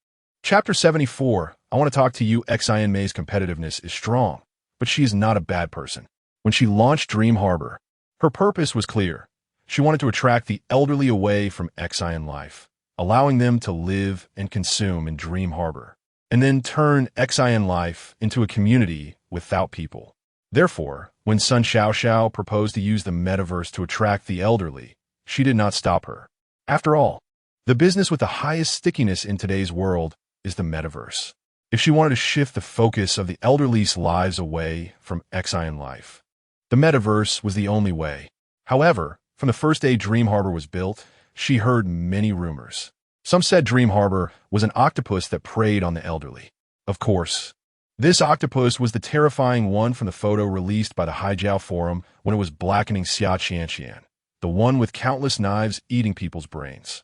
Chapter 74, I want to talk to you. Xin Mei's competitiveness is strong, but she is not a bad person. When she launched Dream Harbor, her purpose was clear. She wanted to attract the elderly away from Xin Life, allowing them to live and consume in Dream Harbor, and then turn Xin Life into a community without people. Therefore, when Sun Xiaoxiao proposed to use the metaverse to attract the elderly, she did not stop her. After all, the business with the highest stickiness in today's world is the metaverse. If she wanted to shift the focus of the elderly's lives away from Xin Life, the metaverse was the only way. However, from the first day Dream Harbor was built, she heard many rumors. Some said Dream Harbor was an octopus that preyed on the elderly. Of course, this octopus was the terrifying one from the photo released by the Haijiao Forum when it was blackening Xiaqian, the one with countless knives eating people's brains.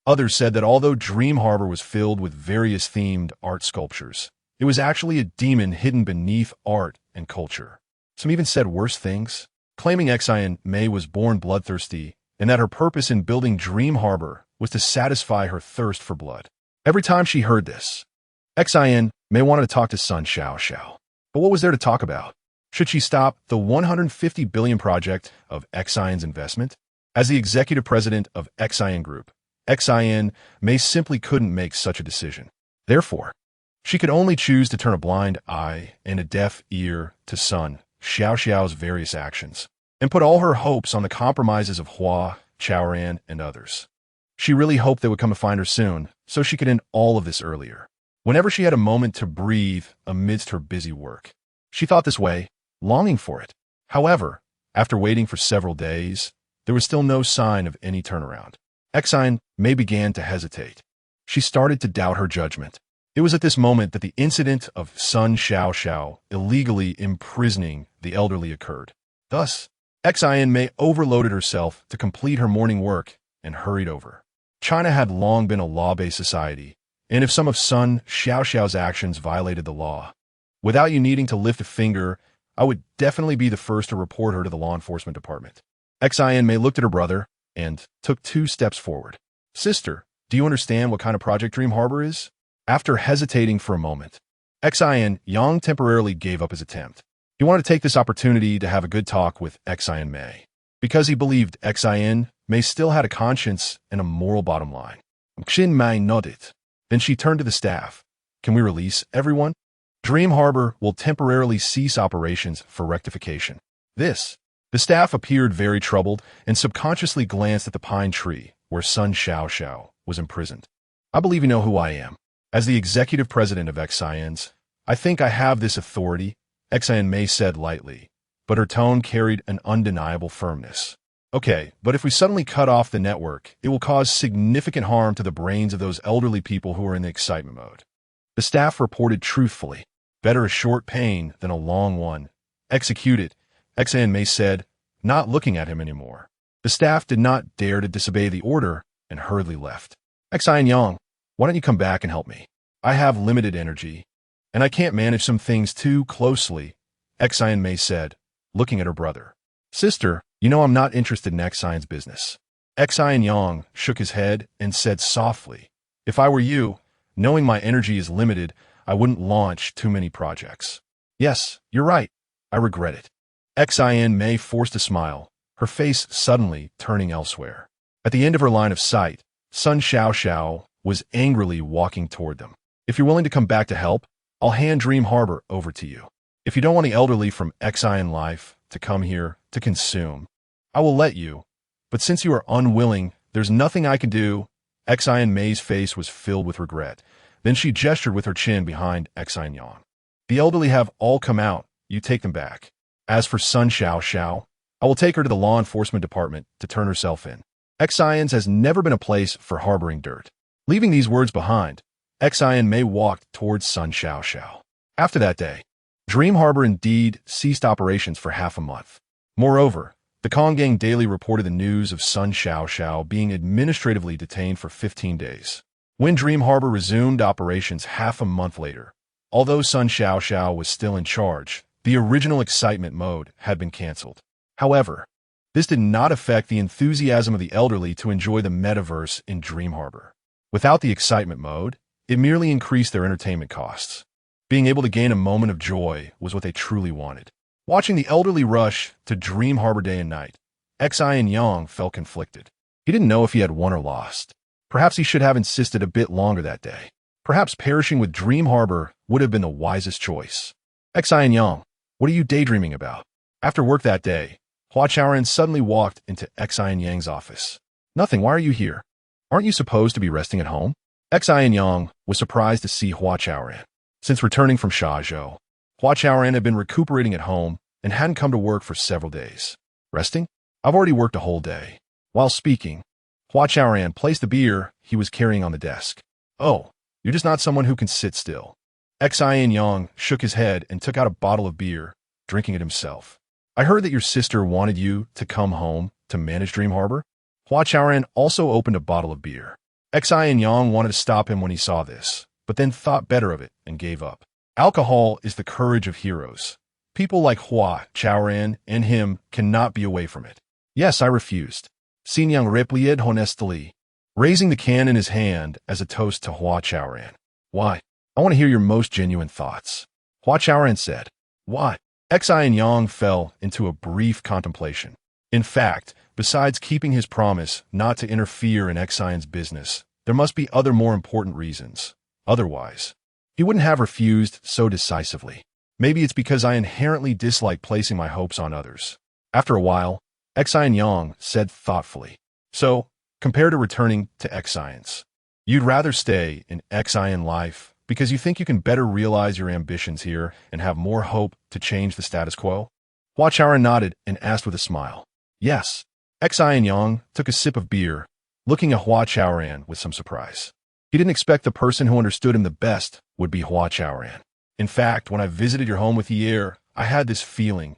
Others said that although Dream Harbor was filled with various themed art sculptures, it was actually a demon hidden beneath art and culture. Some even said worse things, claiming Xin Mei was born bloodthirsty and that her purpose in building Dream Harbor was to satisfy her thirst for blood. Every time she heard this, Xin Mei wanted to talk to Sun Xiaoxiao. But what was there to talk about? Should she stop the 150 billion project of Xion's investment? As the executive president of Xion Group, Xin Mei simply couldn't make such a decision. Therefore, she could only choose to turn a blind eye and a deaf ear to Sun Xiaoxiao's various actions, and put all her hopes on the compromises of Hua Chaoran and others. She really hoped they would come to find her soon, so she could end all of this earlier. Whenever she had a moment to breathe amidst her busy work, she thought this way, longing for it. However, after waiting for several days, there was still no sign of any turnaround. Xin Mei began to hesitate. She started to doubt her judgment. It was at this moment that the incident of Sun Xiaoxiao illegally imprisoning the elderly occurred. Thus, Xin Mei overloaded herself to complete her morning work and hurried over. China had long been a law-based society, and if some of Sun Xiaoxiao's actions violated the law, without you needing to lift a finger, I would definitely be the first to report her to the law enforcement department. Xin Mei looked at her brother and took 2 steps forward. Sister, do you understand what kind of project Dream Harbor is? After hesitating for a moment, Xin Yang temporarily gave up his attempt. He wanted to take this opportunity to have a good talk with Xin Mei, because he believed Xin Mei still had a conscience and a moral bottom line. Xin Mei nodded. Then she turned to the staff. Can we release everyone? Dream Harbor will temporarily cease operations for rectification. The staff appeared very troubled and subconsciously glanced at the pine tree where Sun Xiaoxiao was imprisoned. I believe you know who I am. As the executive president of Xion's, I think I have this authority, Xin Mei said lightly, but her tone carried an undeniable firmness. Okay, but if we suddenly cut off the network, it will cause significant harm to the brains of those elderly people who are in the excitement mode. The staff reported truthfully. Better a short pain than a long one. Execute it, Xin Mei said, not looking at him anymore. The staff did not dare to disobey the order and hurriedly left. Xin Yang, why don't you come back and help me? I have limited energy, and I can't manage some things too closely, Xin Mei said, looking at her brother. Sister, you know I'm not interested in Xion's business. Xin Yang shook his head and said softly, if I were you, knowing my energy is limited, I wouldn't launch too many projects. Yes, you're right. I regret it. Xin Mei forced a smile, her face suddenly turning elsewhere. At the end of her line of sight, Sun Xiaoxiao was angrily walking toward them. If you're willing to come back to help, I'll hand Dream Harbor over to you. If you don't want the elderly from Xion Life to come here to consume, I will let you. But since you are unwilling, there's nothing I can do. Xin Mei's face was filled with regret. Then she gestured with her chin behind Xin Yang. The elderly have all come out. You take them back. As for Sun Xiaoxiao, I will take her to the law enforcement department to turn herself in. Xion's has never been a place for harboring dirt. Leaving these words behind, Xin Mei walked towards Sun Xiaoxiao. After that day, Dream Harbor indeed ceased operations for half a month. Moreover, the Konggang Daily reported the news of Sun Xiaoxiao being administratively detained for 15 days. When Dream Harbor resumed operations half a month later, although Sun Xiaoxiao was still in charge, the original excitement mode had been canceled. However, this did not affect the enthusiasm of the elderly to enjoy the metaverse in Dream Harbor. Without the excitement mode, it merely increased their entertainment costs. Being able to gain a moment of joy was what they truly wanted. Watching the elderly rush to Dream Harbor day and night, Xin Yang felt conflicted. He didn't know if he had won or lost. Perhaps he should have insisted a bit longer that day. Perhaps perishing with Dream Harbor would have been the wisest choice. Xin Yang, What are you daydreaming about? After work that day, Hua Chaoran suddenly walked into Xin Yang's office. Nothing, why are you here? Aren't you supposed to be resting at home? Xin Yang was surprised to see Hua Chaoran. Since returning from Shazhou, Hua Chaoran had been recuperating at home and hadn't come to work for several days. Resting? I've already worked a whole day. While speaking, Hua Chaoran placed the beer he was carrying on the desk. Oh, you're just not someone who can sit still. Xin Yang shook his head and took out a bottle of beer, drinking it himself. I heard that your sister wanted you to come home to manage Dream Harbor. Hua Chaoran also opened a bottle of beer. Xin Yang wanted to stop him when he saw this, but then thought better of it and gave up. Alcohol is the courage of heroes. People like Hua Chaoran and him cannot be away from it. Yes, I refused. Xin Yang replied honestly, raising the can in his hand as a toast to Hua Chaoran. Why? I want to hear your most genuine thoughts. Hua Chaoran said. Why? Xin Yang fell into a brief contemplation. In fact, besides keeping his promise not to interfere in Xion's business, there must be other more important reasons. Otherwise, he wouldn't have refused so decisively. Maybe it's because I inherently dislike placing my hopes on others. After a while, Xin Yang said thoughtfully. So, compared to returning to Xion's, you'd rather stay in Xin Life because you think you can better realize your ambitions here and have more hope to change the status quo? Hua Chaoran nodded and asked with a smile. Yes. Xin Yang took a sip of beer, looking at Hua Chaoran with some surprise. He didn't expect the person who understood him the best would be Hua Chaoran. In fact, when I visited your home with Ye'er, I had this feeling.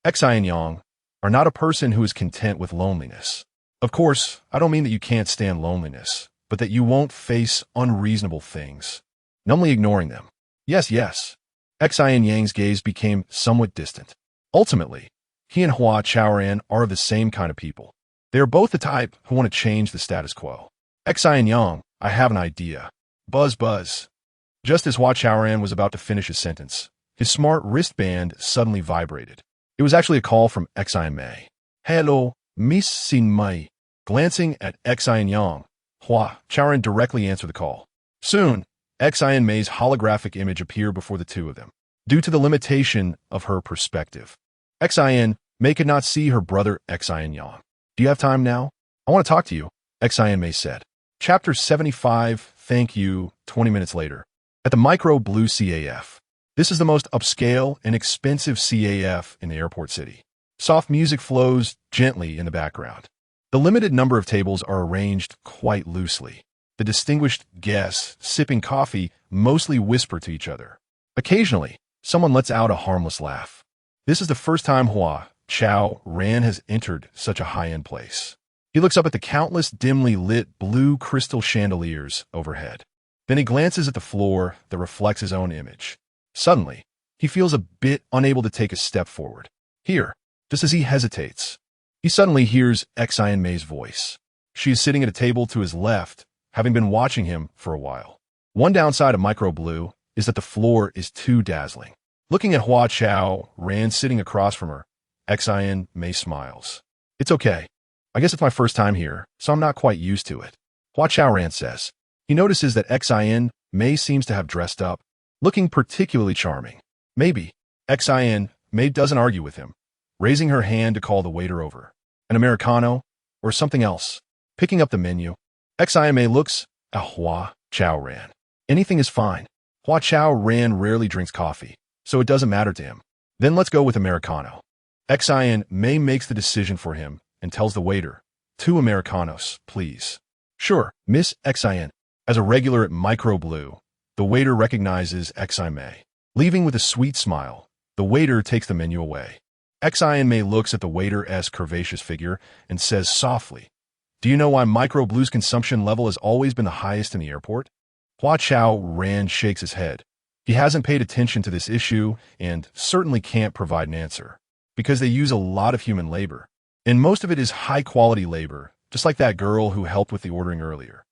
Xin Yang are not a person who is content with loneliness. Of course, I don't mean that you can't stand loneliness, but that you won't face unreasonable things, numbly ignoring them. Yes. Xin Yang's gaze became somewhat distant. Ultimately, he and Hua Chaoran are of the same kind of people. They are both the type who want to change the status quo. Xin Yang, I have an idea. Buzz. Just as Hua Chaoran was about to finish his sentence, his smart wristband suddenly vibrated. It was actually a call from Xin Mei. Hello, Miss Xin Mei. Glancing at Xin Yang, Hua Chaoran directly answered the call. Soon, Xin Mei's holographic image appeared before the two of them. Due to the limitation of her perspective, Xin Mei could not see her brother Xin Yang. Do you have time now? I want to talk to you, Xin Mei said. Chapter 75, thank you, 20 minutes later. At the Micro Blue CAF. This is the most upscale and expensive CAF in the airport city. Soft music flows gently in the background. The limited number of tables are arranged quite loosely. The distinguished guests, sipping coffee, mostly whisper to each other. Occasionally, someone lets out a harmless laugh. This is the first time Hua Chaoran has entered such a high-end place. He looks up at the countless dimly lit blue crystal chandeliers overhead. Then he glances at the floor that reflects his own image. Suddenly, he feels a bit unable to take a step forward. Here, just as he hesitates, he suddenly hears Xin Mei's voice. She is sitting at a table to his left, having been watching him for a while. One downside of Micro Blue is that the floor is too dazzling. Looking at Hua Chaoran sitting across from her, Xin Mei smiles. It's okay. I guess it's my first time here, so I'm not quite used to it. Hua Chaoran says. He notices that Xin Mei seems to have dressed up, looking particularly charming. Maybe. Xin Mei doesn't argue with him, raising her hand to call the waiter over. An Americano, or something else. Picking up the menu, Xin Mei looks at Hua Chaoran. Anything is fine. Hua Chaoran rarely drinks coffee, so it doesn't matter to him. Then let's go with Americano. Xin Mei makes the decision for him and tells the waiter, 2 Americanos, please. Sure, Miss Xin. As a regular at Micro Blue, the waiter recognizes Xin Mei. Leaving with a sweet smile, the waiter takes the menu away. Xin Mei looks at the waiter's curvaceous figure and says softly, do you know why Micro Blue's consumption level has always been the highest in the airport? Hua Chaoran shakes his head. He hasn't paid attention to this issue and certainly can't provide an answer, because they use a lot of human labor. And most of it is high-quality labor, just like that girl who helped with the ordering earlier.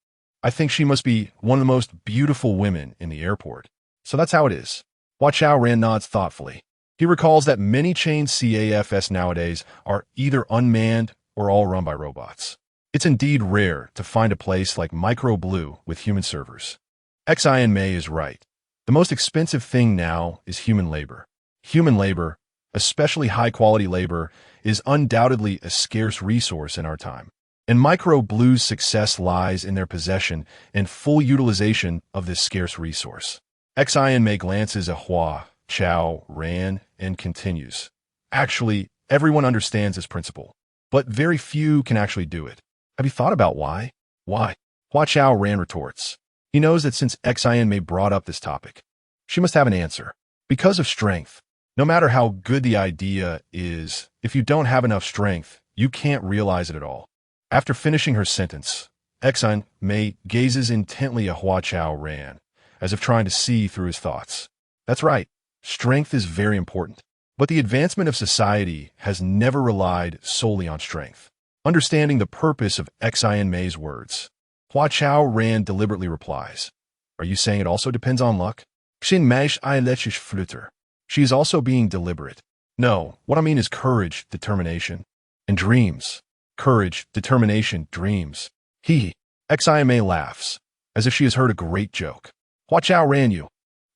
I think she must be one of the most beautiful women in the airport. So that's how it is. Hua Chaoran nods thoughtfully. He recalls that many chain CAFs nowadays are either unmanned or all run by robots. It's indeed rare to find a place like Micro Blue with human servers. Xin Mei is right. The most expensive thing now is human labor. Human labor, especially high-quality labor, is undoubtedly a scarce resource in our time. And Micro Blue's success lies in their possession and full utilization of this scarce resource. Xin May glances at Hua Chaoran and continues. Actually, everyone understands this principle, but very few can actually do it. Have you thought about why? Why? Hua Chaoran retorts. He knows that since Xin May brought up this topic, she must have an answer. Because of strength. No matter how good the idea is, if you don't have enough strength, you can't realize it at all. After finishing her sentence, Xin May gazes intently at Hua Chaoran, as if trying to see through his thoughts. That's right, strength is very important. But the advancement of society has never relied solely on strength. Understanding the purpose of Xin May's words, Hua Chaoran deliberately replies, Are you saying it also depends on luck? Xin Maish Eilechish Flutter. She is also being deliberate. No, what I mean is courage, determination, and dreams. Courage, determination, dreams. Xin May laughs, as if she has heard a great joke. Hua Chaoran you.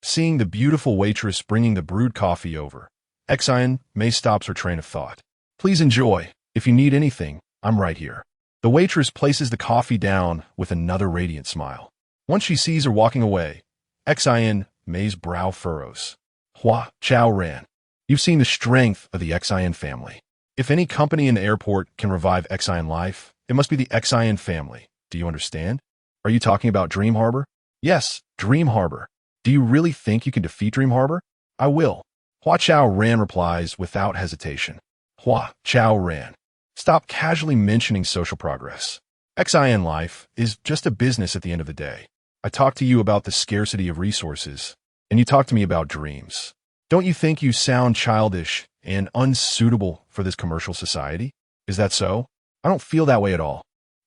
Seeing the beautiful waitress bringing the brewed coffee over, Xin May stops her train of thought. Please enjoy. If you need anything, I'm right here. The waitress places the coffee down with another radiant smile. Once she sees her walking away, Xin May's brow furrows. Hua Chaoran. You've seen the strength of the Xin family. If any company in the airport can revive Xin Life, it must be the Xin family. Do you understand? Are you talking about Dream Harbor? Yes, Dream Harbor. Do you really think you can defeat Dream Harbor? I will. Hua Chaoran replies without hesitation. Hua Chaoran. Stop casually mentioning social progress. Xin Life is just a business at the end of the day. I talked to you about the scarcity of resources, and you talk to me about dreams. Don't you think you sound childish and unsuitable for this commercial society? Is that so? I don't feel that way at all.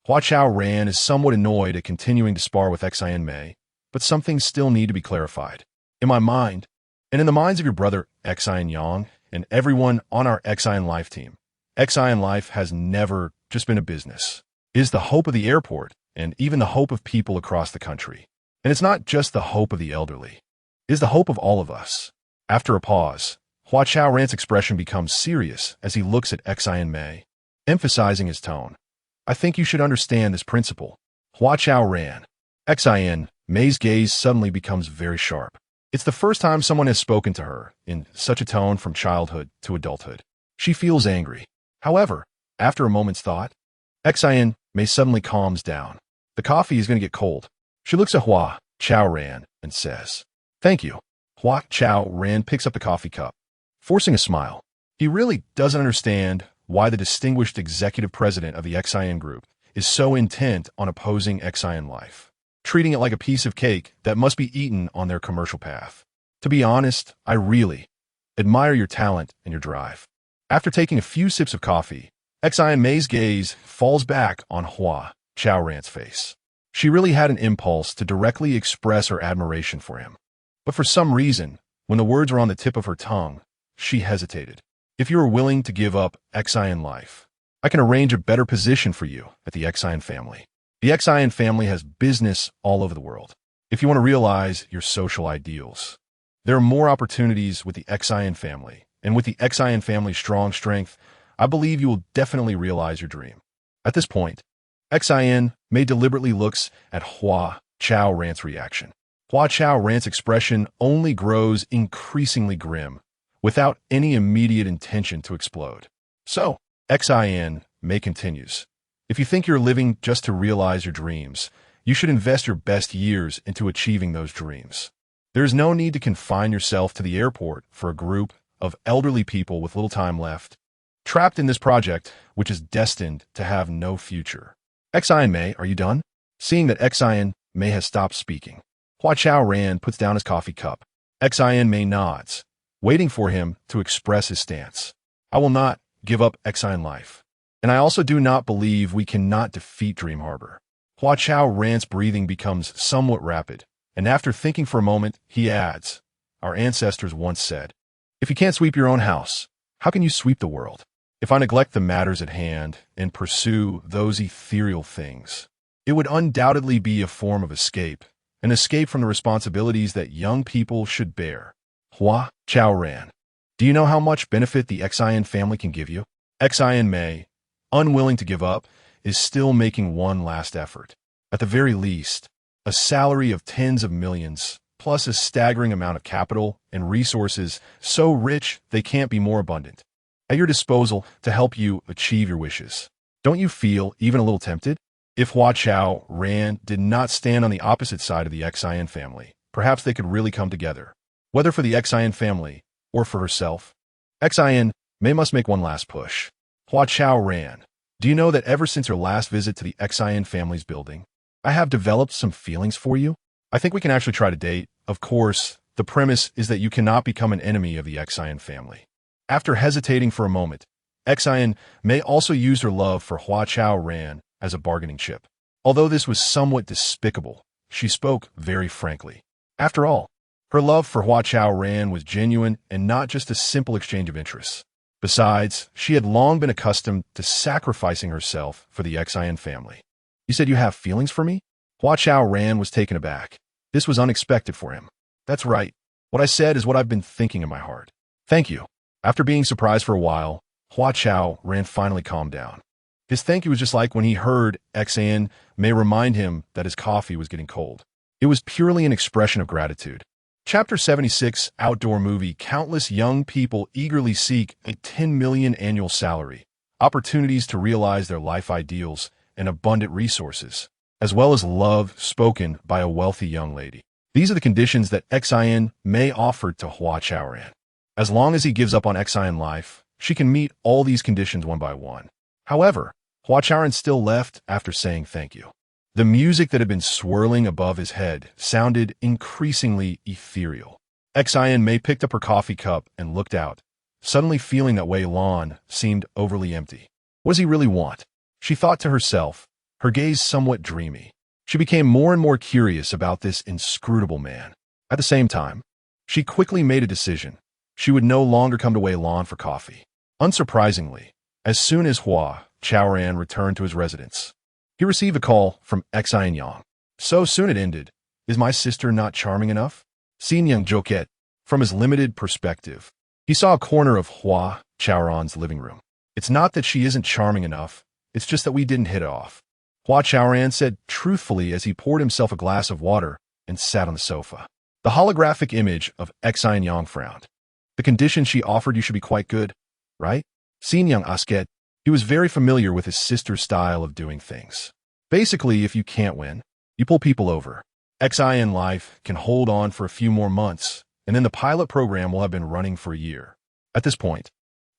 Hua Chaoran is somewhat annoyed at continuing to spar with Xin May, but some things still need to be clarified. In my mind, and in the minds of your brother Xin Yang and everyone on our Xin Life team, Xin Life has never just been a business. It is the hope of the airport and even the hope of people across the country. And it's not just the hope of the elderly. It is the hope of all of us. After a pause, Hua Chaoran's expression becomes serious as he looks at Xin May, emphasizing his tone. I think you should understand this principle. Hua Chaoran. Xin May's gaze suddenly becomes very sharp. It's the first time someone has spoken to her in such a tone from childhood to adulthood. She feels angry. However, after a moment's thought, Xin May suddenly calms down. The coffee is going to get cold. She looks at Hua Chaoran and says, Thank you. Hua Chaoran picks up the coffee cup, forcing a smile. He really doesn't understand why the distinguished executive president of the Xin group is so intent on opposing Xin Life, treating it like a piece of cake that must be eaten on their commercial path. To be honest, I really admire your talent and your drive. After taking a few sips of coffee, Xin May's gaze falls back on Hua Chaoran's face. She really had an impulse to directly express her admiration for him. But for some reason, when the words were on the tip of her tongue, she hesitated. If you are willing to give up Xin Life, I can arrange a better position for you at the Xin family. The Xin family has business all over the world. If you want to realize your social ideals, there are more opportunities with the Xin family, and with the Xin family's strong strength, I believe you will definitely realize your dream. At this point, Xin May deliberately looks at Hua Chaoran's reaction. Hua Chaoran's expression only grows increasingly grim, without any immediate intention to explode. So, Xin May continues. If you think you're living just to realize your dreams, you should invest your best years into achieving those dreams. There is no need to confine yourself to the airport for a group of elderly people with little time left, trapped in this project which is destined to have no future. Xin May, are you done? Seeing that Xin May has stopped speaking, Hua Chaoran puts down his coffee cup. Xin May nods, waiting for him to express his stance. I will not give up Xin Life. And I also do not believe we cannot defeat Dream Harbor. Hua Chaoran's breathing becomes somewhat rapid, and after thinking for a moment, he adds, Our ancestors once said, If you can't sweep your own house, how can you sweep the world? If I neglect the matters at hand and pursue those ethereal things, it would undoubtedly be a form of escape, an escape from the responsibilities that young people should bear. Hua Chaoran. Do you know how much benefit the Xian family can give you? Xian Mei, unwilling to give up, is still making one last effort. At the very least, a salary of tens of millions, plus a staggering amount of capital and resources so rich they can't be more abundant, at your disposal to help you achieve your wishes. Don't you feel even a little tempted? If Hua Chaoran did not stand on the opposite side of the Xian family, perhaps they could really come together. Whether for the Xian family or for herself, Xian Mei must make one last push. Hua Chaoran, do you know that ever since your last visit to the Xian family's building, I have developed some feelings for you? I think we can actually try to date. Of course, the premise is that you cannot become an enemy of the Xian family. After hesitating for a moment, Xian Mei also used her love for Hua Chaoran as a bargaining chip. Although this was somewhat despicable, she spoke very frankly. After all, her love for Hua Chaoran was genuine and not just a simple exchange of interests. Besides, she had long been accustomed to sacrificing herself for the Xian family. You said you have feelings for me? Hua Chaoran was taken aback. This was unexpected for him. That's right. What I said is what I've been thinking in my heart. Thank you. After being surprised for a while, Hua Chaoran finally calmed down. His thank you was just like when he heard Xian Mei remind him that his coffee was getting cold. It was purely an expression of gratitude. Chapter 76 Outdoor Movie. Countless young people eagerly seek a 10 million annual salary, opportunities to realize their life ideals, and abundant resources, as well as love spoken by a wealthy young lady. These are the conditions that Xian Mei offered to Hua Chaoran. As long as he gives up on Xin Life, she can meet all these conditions one by one. However, Hua Chaoran still left after saying thank you. The music that had been swirling above his head sounded increasingly ethereal. Xian Mei picked up her coffee cup and looked out, suddenly feeling that Wei Lan seemed overly empty. What does he really want? She thought to herself, her gaze somewhat dreamy. She became more and more curious about this inscrutable man. At the same time, she quickly made a decision. She would no longer come to Wei Lan for coffee. Unsurprisingly, as soon as Hua Chaoran returned to his residence, he received a call from Xin Yang. So soon it ended. Is my sister not charming enough? Xin Yang joked. From his limited perspective, he saw a corner of Hua Chaoran's living room. It's not that she isn't charming enough, it's just that we didn't hit it off. Hua Chaoran said truthfully as he poured himself a glass of water and sat on the sofa. The holographic image of Xin Yang frowned. The conditions she offered you should be quite good, right? Xin Yang asked. He was very familiar with his sister's style of doing things. Basically, if you can't win, you pull people over. Xian Life can hold on for a few more months, and then the pilot program will have been running for a year. At this point,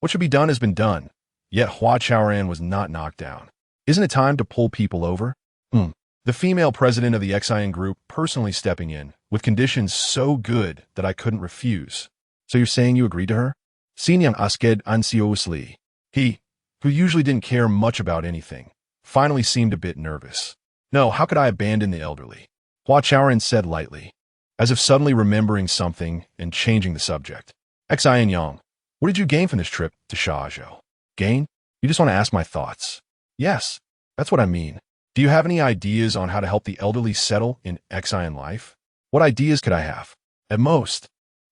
what should be done has been done, yet Hua Chaoran was not knocked down. Isn't it time to pull people over? The female president of the Xian group personally stepping in, with conditions so good that I couldn't refuse. So you're saying you agreed to her? Xin Yang asked anxiously. He, who usually didn't care much about anything, finally seemed a bit nervous. No, how could I abandon the elderly? Hua Chaoran said lightly, as if suddenly remembering something and changing the subject. Xian Yang, what did you gain from this trip to Shazhou? Gain? You just want to ask my thoughts. Yes, that's what I mean. Do you have any ideas on how to help the elderly settle in Xian Life? What ideas could I have? At most,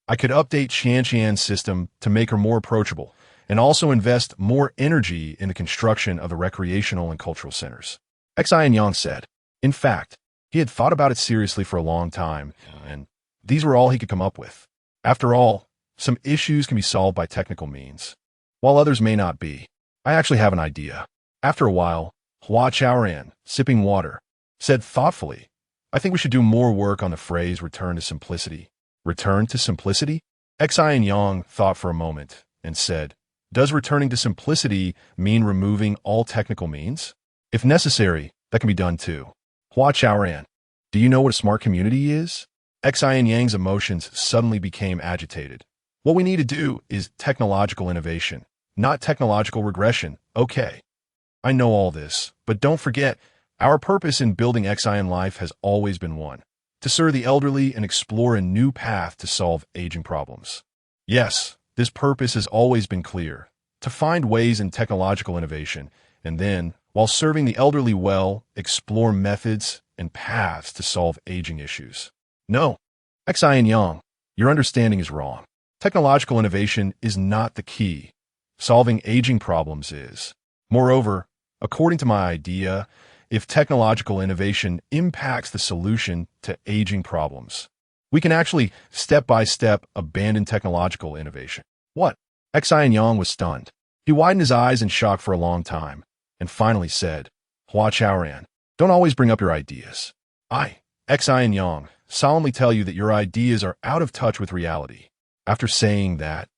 I could update Xianxian's system to make her more approachable, and also invest more energy in the construction of the recreational and cultural centers. Xian Yang said. In fact, he had thought about it seriously for a long time, and these were all he could come up with. After all, some issues can be solved by technical means, while others may not be. I actually have an idea. After a while, Hua Chaoran, sipping water, said thoughtfully, I think we should do more work on the phrase return to simplicity. Return to simplicity? Xian Yang thought for a moment and said, does returning to simplicity mean removing all technical means? If necessary, that can be done too. Hua Chaoran, do you know what a smart community is? Xian Yang's emotions suddenly became agitated. What we need to do is technological innovation, not technological regression. Okay, I know all this, but don't forget, our purpose in building Xian Life has always been one, to serve the elderly and explore a new path to solve aging problems. Yes, this purpose has always been clear, to find ways in technological innovation, and then, while serving the elderly well, explore methods and paths to solve aging issues. No, Xian Yang, your understanding is wrong. Technological innovation is not the key. Solving aging problems is. Moreover, according to my idea, if technological innovation impacts the solution to aging problems, we can actually step-by-step abandon technological innovation. What? Xin Yang was stunned. He widened his eyes in shock for a long time, and finally said, Hua Chaoran, don't always bring up your ideas. I, Xin Yang, solemnly tell you that your ideas are out of touch with reality. After saying that,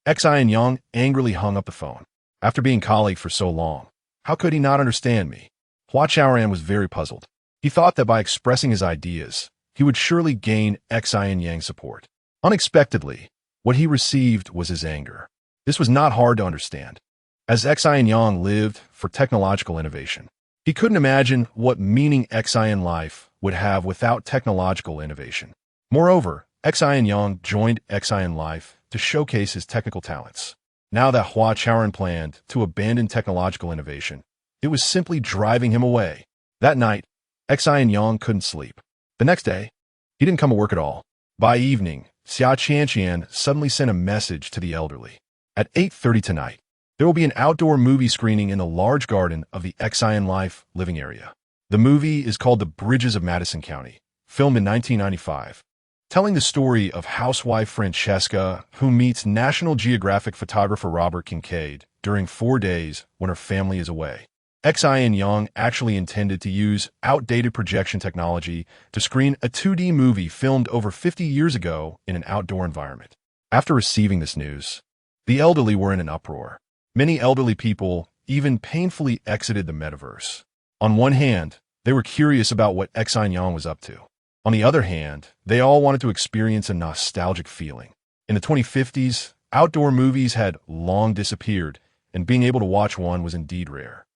Xin Yang angrily hung up the phone. After being colleague for so long, how could he not understand me? Hua Chaoran was very puzzled. He thought that by expressing his ideas, he would surely gain Xin Yang's support. Unexpectedly, what he received was his anger. This was not hard to understand. As Xin Yang lived for technological innovation, he couldn't imagine what meaning Xin Life would have without technological innovation. Moreover, Xin Yang joined Xin Life to showcase his technical talents. Now that Hua Chaoran planned to abandon technological innovation, it was simply driving him away. That night, Xin Yang couldn't sleep. The next day, he didn't come to work at all. By evening, Xia Qianqian suddenly sent a message to the elderly. At 8:30 tonight, there will be an outdoor movie screening in the large garden of the Xin Life living area. The movie is called The Bridges of Madison County, filmed in 1995, telling the story of housewife Francesca, who meets National Geographic photographer Robert Kincaid during 4 days when her family is away. Xin Yang actually intended to use outdated projection technology to screen a 2D movie filmed over 50 years ago in an outdoor environment. After receiving this news, the elderly were in an uproar. Many elderly people even painfully exited the metaverse. On one hand, they were curious about what Xin Yang was up to. On the other hand, they all wanted to experience a nostalgic feeling. In the 2050s, outdoor movies had long disappeared, and being able to watch one was indeed rare.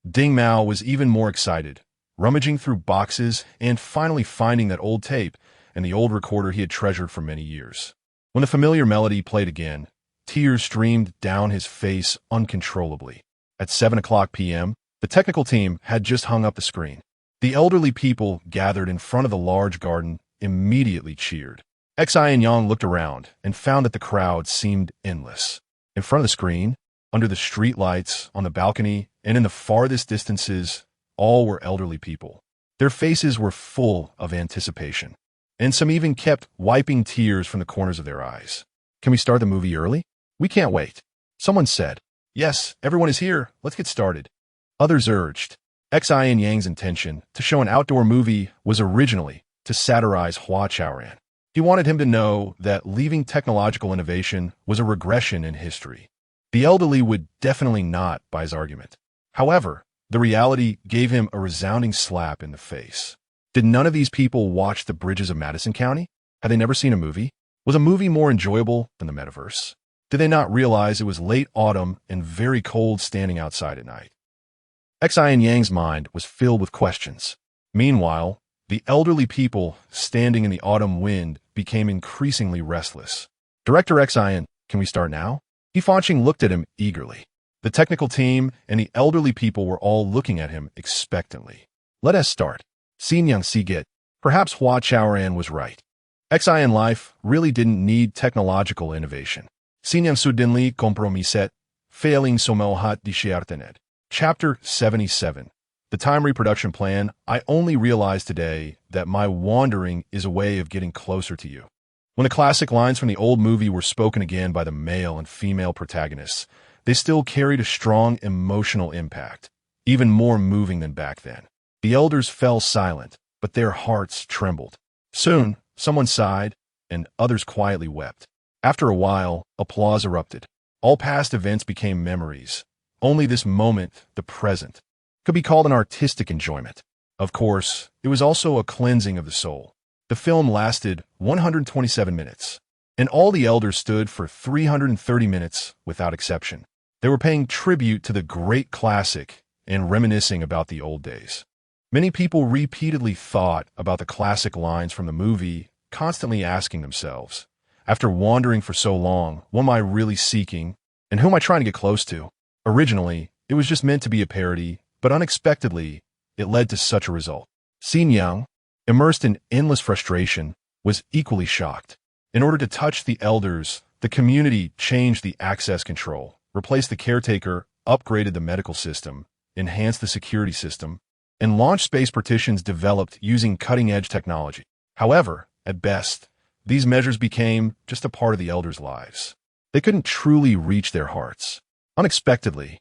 Ding Mao was even more excited, rummaging through boxes and finally finding that old tape and the old recorder he had treasured for many years. When the familiar melody played again, tears streamed down his face uncontrollably. At 7:00 p.m., the technical team had just hung up the screen. The elderly people gathered in front of the large garden immediately cheered. Xin Yang looked around and found that the crowd seemed endless. In front of the screen, under the street lights, on the balcony, and in the farthest distances, all were elderly people. Their faces were full of anticipation, and some even kept wiping tears from the corners of their eyes. Can we start the movie early? We can't wait. Someone said. Yes, everyone is here. Let's get started. Others urged. Xin Yang's intention to show an outdoor movie was originally to satirize Hua Chaoran. He wanted him to know that leaving technological innovation was a regression in history. The elderly would definitely not buy his argument. However, the reality gave him a resounding slap in the face. Did none of these people watch The Bridges of Madison County? Had they never seen a movie? Was a movie more enjoyable than the metaverse? Did they not realize it was late autumn and very cold standing outside at night? Xin Yang's mind was filled with questions. Meanwhile, the elderly people standing in the autumn wind became increasingly restless. Director Xin, can we start now? He Fanqing looked at him eagerly. The technical team and the elderly people were all looking at him expectantly. Let us start. Xin Yang Sigit. Perhaps Hua Chaoran was right. Xin Life really didn't need technological innovation. Xin Yang Sudinli Compromiset, Failing Somelhat Dishiartenet. Chapter 77. The time reproduction plan. I only realized today that my wandering is a way of getting closer to you. When the classic lines from the old movie were spoken again by the male and female protagonists, they still carried a strong emotional impact, even more moving than back then. The elders fell silent, but their hearts trembled. Soon, someone sighed, and others quietly wept. After a while, applause erupted. All past events became memories. Only this moment, the present, could be called an artistic enjoyment. Of course, it was also a cleansing of the soul. The film lasted 127 minutes, and all the elders stood for 330 minutes without exception. They were paying tribute to the great classic and reminiscing about the old days. Many people repeatedly thought about the classic lines from the movie, constantly asking themselves, after wandering for so long, what am I really seeking, and who am I trying to get close to? Originally, it was just meant to be a parody, but unexpectedly, it led to such a result. Xin Yang, immersed in endless frustration, was equally shocked. In order to touch the elders, the community changed the access control, replaced the caretaker, upgraded the medical system, enhanced the security system, and launched space partitions developed using cutting-edge technology. However, at best, these measures became just a part of the elders' lives. They couldn't truly reach their hearts. Unexpectedly,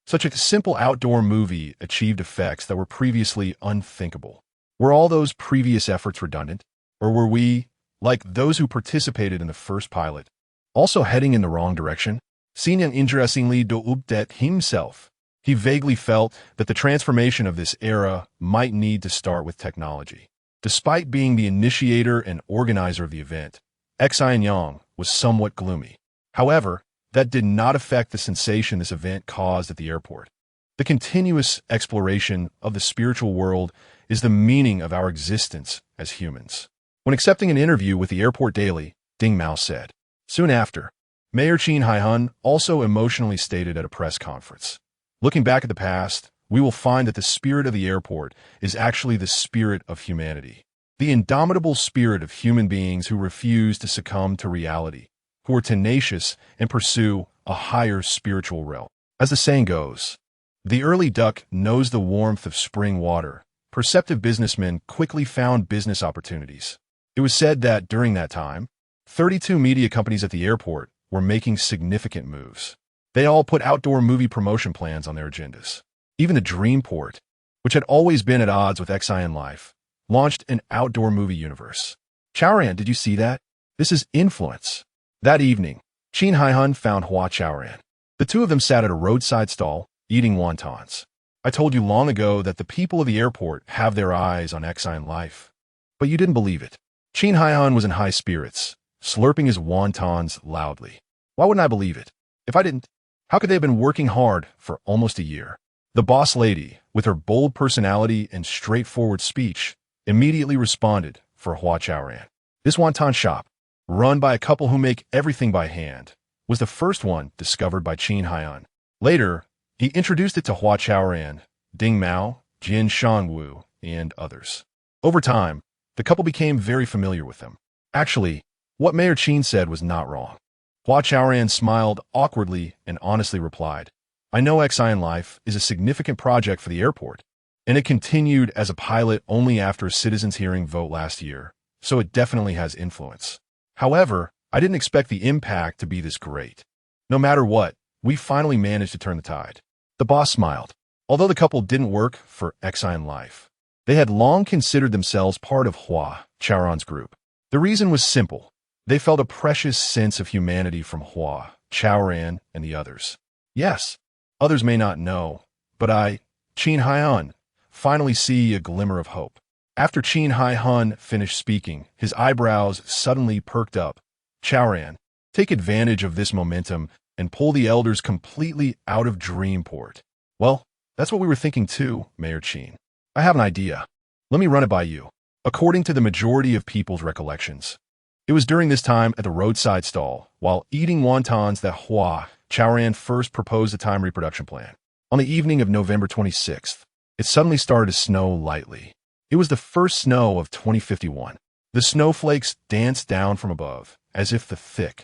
such a simple outdoor movie achieved effects that were previously unthinkable. Were all those previous efforts redundant? Or were we, like those who participated in the first pilot, also heading in the wrong direction? Xin Yang interestingly doubted himself. He vaguely felt that the transformation of this era might need to start with technology. Despite being the initiator and organizer of the event, Xin Yang was somewhat gloomy. However, that did not affect the sensation this event caused at the airport. The continuous exploration of the spiritual world is the meaning of our existence as humans. When accepting an interview with the airport daily, Ding Mao said. Soon after, Mayor Xin Han also emotionally stated at a press conference, "Looking back at the past, we will find that the spirit of the airport is actually the spirit of humanity, the indomitable spirit of human beings who refuse to succumb to reality, who are tenacious and pursue a higher spiritual realm. As the saying goes, the early duck knows the warmth of spring water. Perceptive businessmen quickly found business opportunities. It was said that during that time, 32 media companies at the airport were making significant moves. They all put outdoor movie promotion plans on their agendas. Even the Dreamport, which had always been at odds with Xin Life, launched an outdoor movie universe. Chaoran, did you see that? This is influence. That evening, Xin Han found Hua Chaoran. The two of them sat at a roadside stall, eating wontons. I told you long ago that the people of the airport have their eyes on Xin Life. But you didn't believe it. Xin Han was in high spirits, slurping his wontons loudly. Why wouldn't I believe it? If I didn't, how could they have been working hard for almost a year? The boss lady, with her bold personality and straightforward speech, immediately responded for Hua Chaoran. This wonton shop, run by a couple who make everything by hand, was the first one discovered by Xin Han. Later, he introduced it to Hua Chaoran, Ding Mao, Jin Shangwu, and others. Over time, the couple became very familiar with them. Actually, what Mayor Qin said was not wrong. Hua Chaoran smiled awkwardly and honestly replied, I know Xin Life is a significant project for the airport, and it continued as a pilot only after a citizens' hearing vote last year, so it definitely has influence. However, I didn't expect the impact to be this great. No matter what, we finally managed to turn the tide. The boss smiled. Although the couple didn't work for Xin Life, they had long considered themselves part of Hua Chaoran's group. The reason was simple. They felt a precious sense of humanity from Hua Chaoran and the others. Yes, others may not know, but I, Xin Han, finally see a glimmer of hope. After Xin Han finished speaking, his eyebrows suddenly perked up. Chaoran, take advantage of this momentum and pull the elders completely out of Dreamport. Well, that's what we were thinking too, Mayor Qin. I have an idea. Let me run it by you. According to the majority of people's recollections, it was during this time at the roadside stall, while eating wontons, that Hua Chaoran first proposed a time reproduction plan. On the evening of November 26th, it suddenly started to snow lightly. It was the first snow of 2051. The snowflakes danced down from above, as if the thick,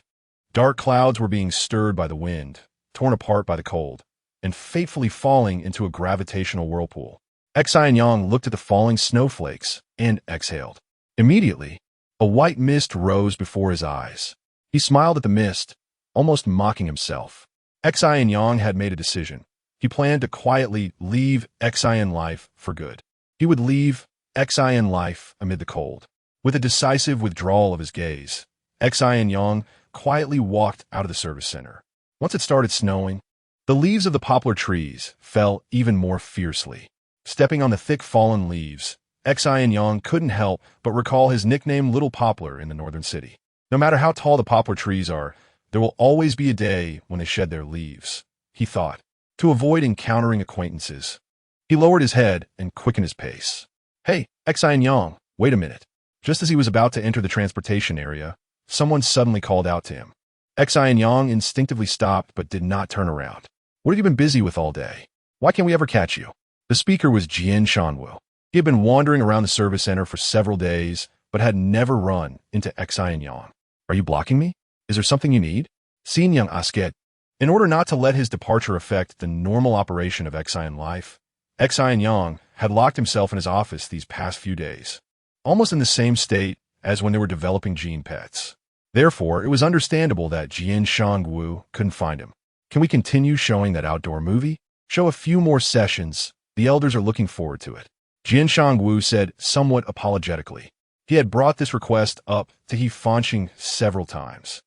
dark clouds were being stirred by the wind, torn apart by the cold, and fatefully falling into a gravitational whirlpool. Xin Yang looked at the falling snowflakes and exhaled. Immediately, a white mist rose before his eyes. He smiled at the mist, almost mocking himself. Xin Yang had made a decision. He planned to quietly leave Xin Life for good. He would leave Xin Life amid the cold. With a decisive withdrawal of his gaze, Xin Yang quietly walked out of the service center. Once it started snowing, the leaves of the poplar trees fell even more fiercely. Stepping on the thick fallen leaves, Xin Yang couldn't help but recall his nickname Little Poplar in the northern city. No matter how tall the poplar trees are, there will always be a day when they shed their leaves, he thought. To avoid encountering acquaintances, he lowered his head and quickened his pace. Hey, Xin Yang, wait a minute. Just as he was about to enter the transportation area, someone suddenly called out to him. Xin Yang instinctively stopped but did not turn around. What have you been busy with all day? Why can't we ever catch you? The speaker was Jin Shangwu. He had been wandering around the service center for several days, but had never run into Xin Yang. Are you blocking me? Is there something you need? Xin Yang asked. In order not to let his departure affect the normal operation of Xin Life, Xin Yang had locked himself in his office these past few days, almost in the same state as when they were developing gene pets. Therefore, it was understandable that Jian Shangwu couldn't find him. Can we continue showing that outdoor movie? Show a few more sessions. The elders are looking forward to it. Jian Shangwu said somewhat apologetically. He had brought this request up to He Fanqing several times.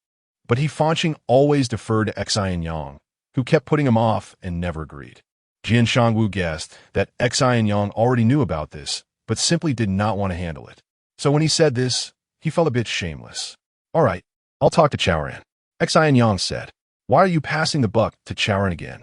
But He Fanqing always deferred to Xin Yang, who kept putting him off and never agreed. Jian Shangwu guessed that Xin Yang already knew about this, but simply did not want to handle it. So when he said this, he felt a bit shameless. All right, I'll talk to Chaoran. Xin Yang said. Why are you passing the buck to Chaoran again?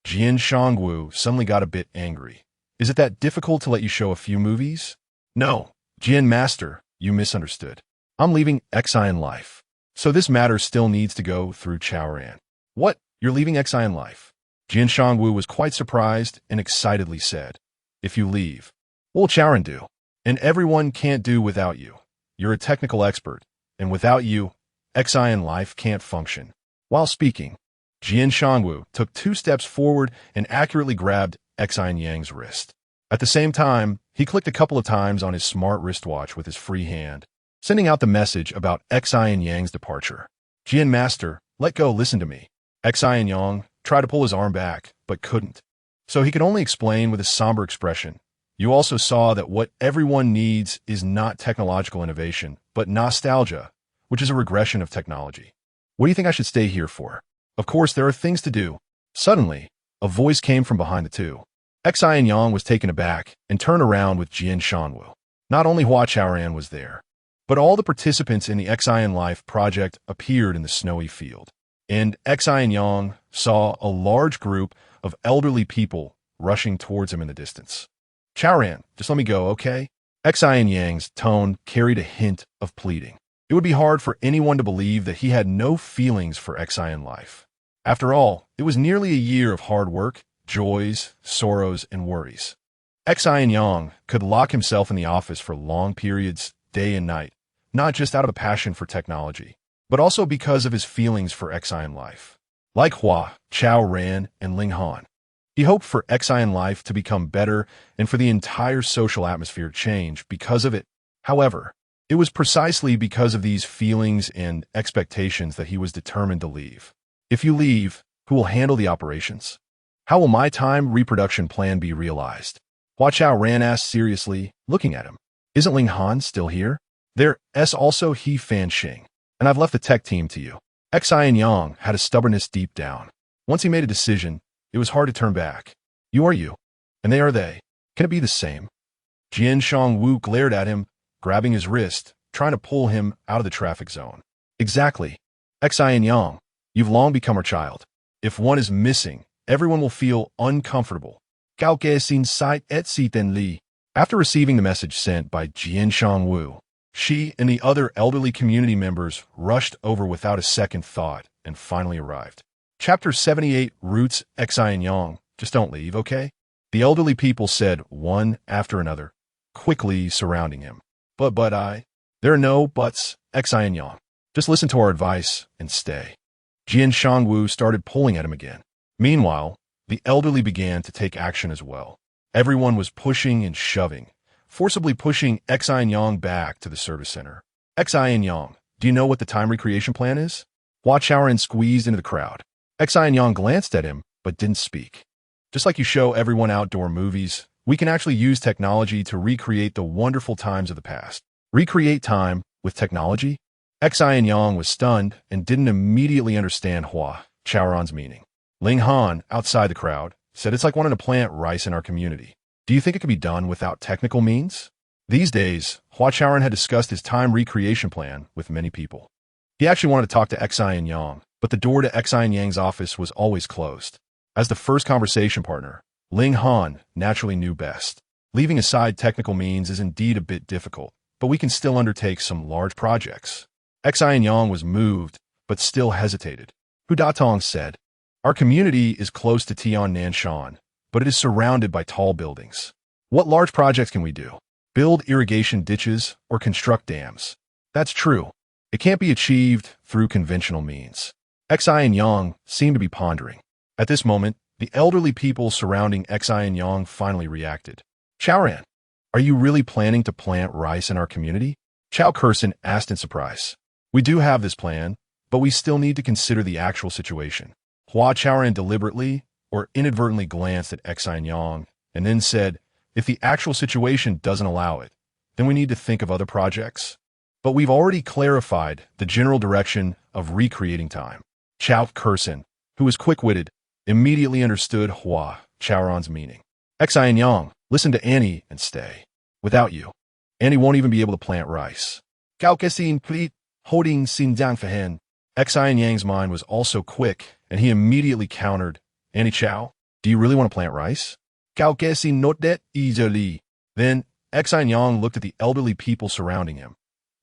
Jian Shangwu suddenly got a bit angry. Is it that difficult to let you show a few movies? No, Jian Master, you misunderstood. I'm leaving Xin Life. So this matter still needs to go through Chaoran. What? You're leaving Xin Life? Jian Shangwu was quite surprised and excitedly said, If you leave, what will Chaoran do? And everyone can't do without you. You're a technical expert, and without you, Xin Life can't function. While speaking, Jian Shangwu took 2 steps forward and accurately grabbed Xin Yang's wrist. At the same time, he clicked a couple of times on his smart wristwatch with his free hand, sending out the message about Xin Yang's departure. Jian Master, let go, listen to me. Xin Yang tried to pull his arm back, but couldn't. So he could only explain with a somber expression. You also saw that what everyone needs is not technological innovation, but nostalgia, which is a regression of technology. What do you think I should stay here for? Of course, there are things to do. Suddenly, a voice came from behind the two. Xin Yang was taken aback and turned around with Jian Shangwu. Not only Hua Chaoran was there, but all the participants in the Xin Life project appeared in the snowy field. And Xin Yang saw a large group of elderly people rushing towards him in the distance. Chaoran, just let me go, okay? Xin Yang's tone carried a hint of pleading. It would be hard for anyone to believe that he had no feelings for Xin Life. After all, it was nearly a year of hard work, joys, sorrows, and worries. Xin Yang could lock himself in the office for long periods, day and night, not just out of a passion for technology, but also because of his feelings for Xin Life. Like Hua Chaoran and Ling Han, he hoped for Xin Life to become better and for the entire social atmosphere to change because of it. However, it was precisely because of these feelings and expectations that he was determined to leave. If you leave, who will handle the operations? How will my time reproduction plan be realized? Hua Chaoran asked seriously, looking at him. Isn't Ling Han still here? There's also He Fanqing, and I've left the tech team to you. Xin Yang had a stubbornness deep down. Once he made a decision, it was hard to turn back. You are you, and they are they. Can it be the same? Jian Shangwu glared at him, grabbing his wrist, trying to pull him out of the traffic zone. Exactly. Xin Yang, you've long become our child. If one is missing, everyone will feel uncomfortable. Xin site et siten li. After receiving the message sent by Jian Shangwu, she and the other elderly community members rushed over without a second thought and finally arrived. Chapter 78 Roots Xin Yang. Just don't leave, okay? The elderly people said one after another, quickly surrounding him. But there are no buts, Xin Yang. Just listen to our advice and stay. Jian Shangwu started pulling at him again. Meanwhile, the elderly began to take action as well. Everyone was pushing and shoving, forcibly pushing Xin Yang back to the service center. Xin Yang, do you know what the time recreation plan is? Hua Chaoran squeezed into the crowd. Xin Yang glanced at him, but didn't speak. Just like you show everyone outdoor movies, we can actually use technology to recreate the wonderful times of the past. Recreate time with technology? Xin Yang was stunned and didn't immediately understand Hua Chaoran's meaning. Ling Han, outside the crowd, said it's like wanting to plant rice in our community. Do you think it can be done without technical means? These days, Hua Chaoran had discussed his time recreation plan with many people. He actually wanted to talk to Xin Yang, but the door to Xin Yang's office was always closed. As the first conversation partner, Ling Han naturally knew best. Leaving aside technical means is indeed a bit difficult, but we can still undertake some large projects. Xin Yang was moved, but still hesitated. Hu Datong said, our community is close to Tiannanshan, but it is surrounded by tall buildings. What large projects can we do? Build irrigation ditches or construct dams? That's true. It can't be achieved through conventional means. Xin and Yang seemed to be pondering. At this moment, the elderly people surrounding Xin and Yang finally reacted. Chaoran, are you really planning to plant rice in our community? Chao Kursin asked in surprise. We do have this plan, but we still need to consider the actual situation. Hua Chaoran deliberately or inadvertently glanced at Xin and Yang and then said, if the actual situation doesn't allow it, then we need to think of other projects. But we've already clarified the general direction of recreating time. Chao Kursin, who was quick-witted, immediately understood Hua Chaoran's meaning. Xin and Yang, listen to Annie and stay. Without you, Annie won't even be able to plant rice. Xin pleat, holding Xin Yang for hen. Xin and Yang's mind was also quick, and he immediately countered, Annie Chao, do you really want to plant rice? Xin not that easily. Then, Xin and Yang looked at the elderly people surrounding him.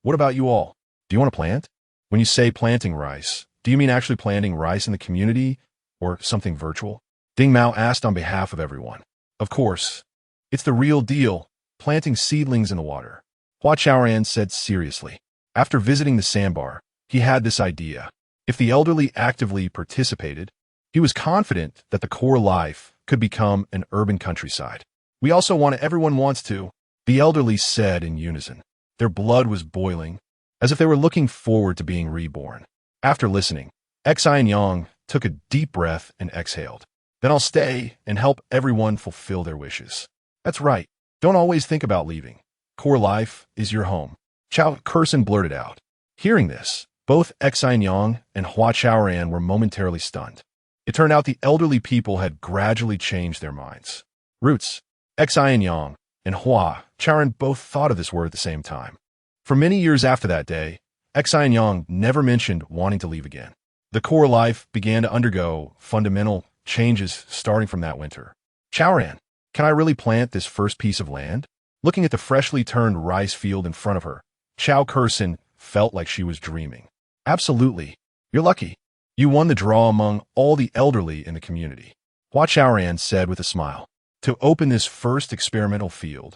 What about you all? Do you want to plant? When you say planting rice, do you mean actually planting rice in the community or something virtual? Ding Mao asked on behalf of everyone. Of course. It's the real deal, planting seedlings in the water. Hua Chaoran said seriously. After visiting the sandbar, he had this idea. If the elderly actively participated, he was confident that the core life could become an urban countryside. We also want it, everyone wants to, the elderly said in unison. Their blood was boiling, as if they were looking forward to being reborn. After listening, Xin and Yang took a deep breath and exhaled. Then I'll stay and help everyone fulfill their wishes. That's right. Don't always think about leaving. Core life is your home. Chao Kursin blurted out. Hearing this, both Xin and Yang and Hua Chaoran were momentarily stunned. It turned out the elderly people had gradually changed their minds. Roots. Xin and Yang and Hua Chaoran both thought of this word at the same time. For many years after that day, Xin and Yang never mentioned wanting to leave again. The core life began to undergo fundamental changes starting from that winter. Chaoran, can I really plant this first piece of land? Looking at the freshly turned rice field in front of her, Chao Kursin felt like she was dreaming. Absolutely. You're lucky. You won the draw among all the elderly in the community. Hua Chaoran said with a smile. To open this first experimental field,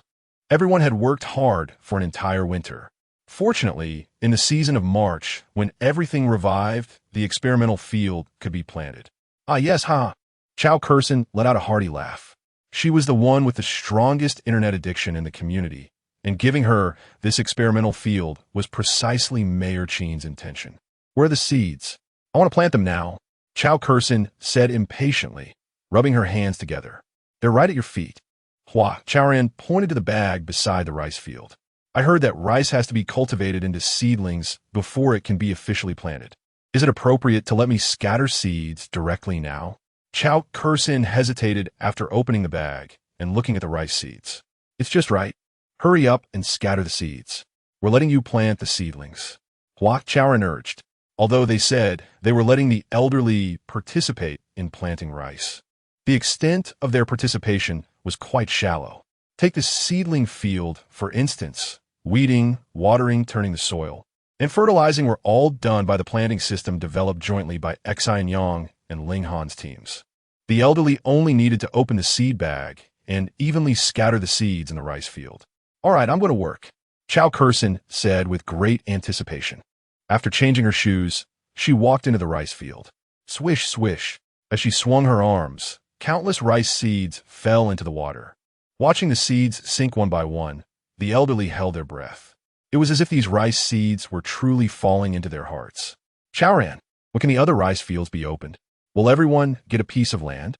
everyone had worked hard for an entire winter. Fortunately, in the season of March, when everything revived, the experimental field could be planted. Ah yes, huh? Chao Kursin let out a hearty laugh. She was the one with the strongest internet addiction in the community, and giving her this experimental field was precisely Mayor Qin's intention. Where are the seeds? I want to plant them now, Chao Kursin said impatiently, rubbing her hands together. They're right at your feet. Hua Chaoran pointed to the bag beside the rice field. I heard that rice has to be cultivated into seedlings before it can be officially planted. Is it appropriate to let me scatter seeds directly now? Chao Kursin hesitated after opening the bag and looking at the rice seeds. It's just right. Hurry up and scatter the seeds. We're letting you plant the seedlings. Hua Chaoran urged, although they said they were letting the elderly participate in planting rice. The extent of their participation was quite shallow. Take the seedling field, for instance. Weeding, watering, turning the soil, and fertilizing were all done by the planting system developed jointly by Xin Yang and Ling Han's teams. The elderly only needed to open the seed bag and evenly scatter the seeds in the rice field. All right, I'm going to work, Chao Kursin said with great anticipation. After changing her shoes, she walked into the rice field. Swish, swish. As she swung her arms, countless rice seeds fell into the water. Watching the seeds sink one by one, the elderly held their breath. It was as if these rice seeds were truly falling into their hearts. Chaoran, when can the other rice fields be opened? Will everyone get a piece of land?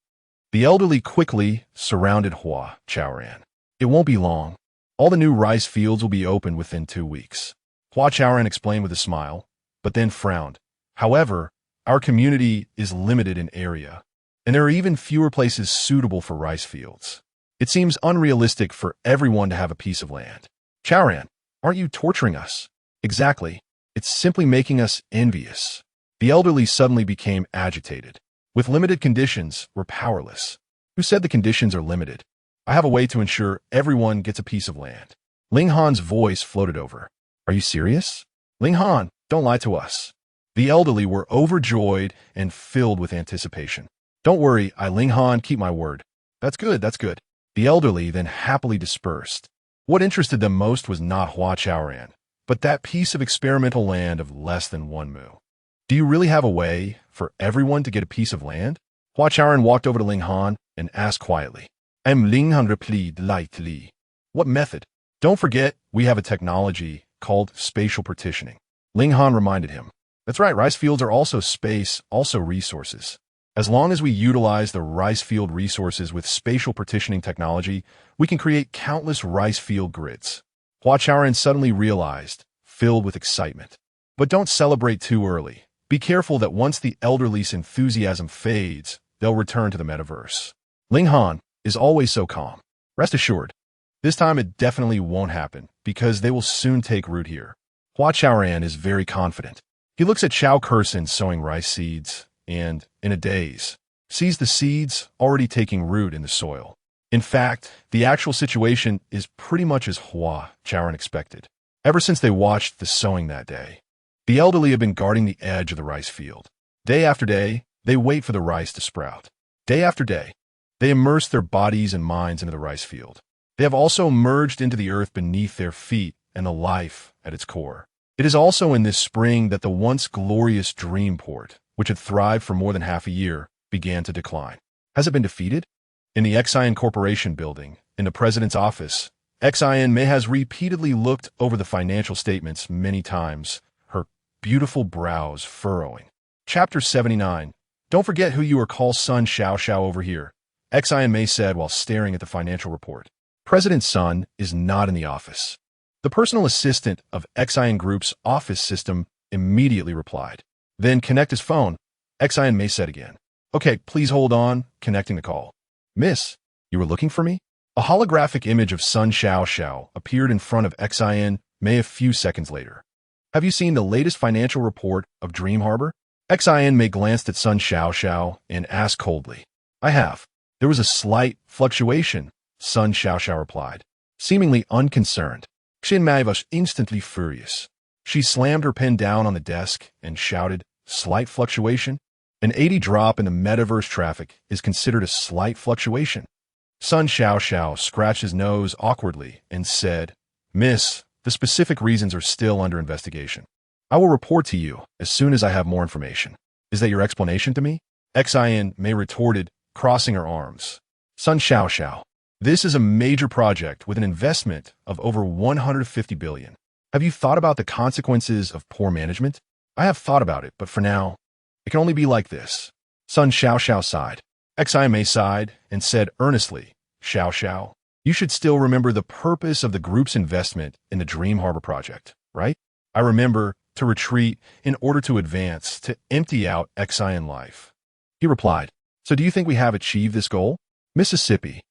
The elderly quickly surrounded Hua Chaoran. It won't be long. All the new rice fields will be opened within 2 weeks. Hua Chaoran explained with a smile, but then frowned. However, our community is limited in area, and there are even fewer places suitable for rice fields. It seems unrealistic for everyone to have a piece of land. Chaoran, aren't you torturing us? Exactly. It's simply making us envious. The elderly suddenly became agitated. With limited conditions, we're powerless. Who said the conditions are limited? I have a way to ensure everyone gets a piece of land. Ling Han's voice floated over. Are you serious? Ling Han, don't lie to us. The elderly were overjoyed and filled with anticipation. Don't worry, Ling Han, keep my word. That's good, that's good. The elderly then happily dispersed. What interested them most was not Hua Chaoran, but that piece of experimental land of less than 1 mu. Do you really have a way for everyone to get a piece of land? Hua Chaoran walked over to Ling Han and asked quietly. Ling Han replied lightly. What method? Don't forget, we have a technology called spatial partitioning. Ling Han reminded him. That's right, rice fields are also space, also resources. As long as we utilize the rice field resources with spatial partitioning technology, we can create countless rice field grids. Hua Chaoran suddenly realized, filled with excitement. But don't celebrate too early. Be careful that once the elderly's enthusiasm fades, they'll return to the metaverse. Ling Han is always so calm. Rest assured, this time it definitely won't happen, because they will soon take root here. Hua Chaoran is very confident. He looks at Xiao Kursin sowing rice seeds, and, in a daze, sees the seeds already taking root in the soil. In fact, the actual situation is pretty much as Hua Chaoran expected, ever since they watched the sowing that day. The elderly have been guarding the edge of the rice field. Day after day, they wait for the rice to sprout. Day after day, they immerse their bodies and minds into the rice field. They have also merged into the earth beneath their feet and the life at its core. It is also in this spring that the once glorious dream port, which had thrived for more than half a year, began to decline. Has it been defeated? In the ago.Xin Corporation building, in the president's office, ago.Xin May has repeatedly looked over the financial statements many times, her beautiful brows furrowing. Chapter 79. Don't forget who you are. Call Sun Xiao over here, ago.Xin May said while staring at the financial report. President Sun is not in the office. The personal assistant of ago.Xin Group's office system immediately replied. Then connect his phone, ago.Xin May said again. Okay, please hold on, connecting the call. Miss, you were looking for me? A holographic image of Sun Xiao appeared in front of ago.Xin May a few seconds later. Have you seen the latest financial report of Dream Harbor? ago.Xin May glanced at Sun Xiao and asked coldly. I have. There was a slight fluctuation, Sun Xiao replied, seemingly unconcerned. Xin Mai was instantly furious. She slammed her pen down on the desk and shouted, Slight fluctuation? An 80 drop in the metaverse traffic is considered a slight fluctuation. Sun Xiao scratched his nose awkwardly and said, Miss, the specific reasons are still under investigation. I will report to you as soon as I have more information. Is that your explanation to me? ago.Xin May retorted, crossing her arms. Sun Xiao, this is a major project with an investment of over 150 billion. Have you thought about the consequences of poor management? I have thought about it, but for now, it can only be like this. Sun Xiao sighed. ago.Xin May sighed and said earnestly, Xiao, you should still remember the purpose of the group's investment in the Dream Harbor project, right? I remember to retreat in order to advance, to empty out ago.Xin Life. He replied, so do you think we have achieved this goal? Mississippi.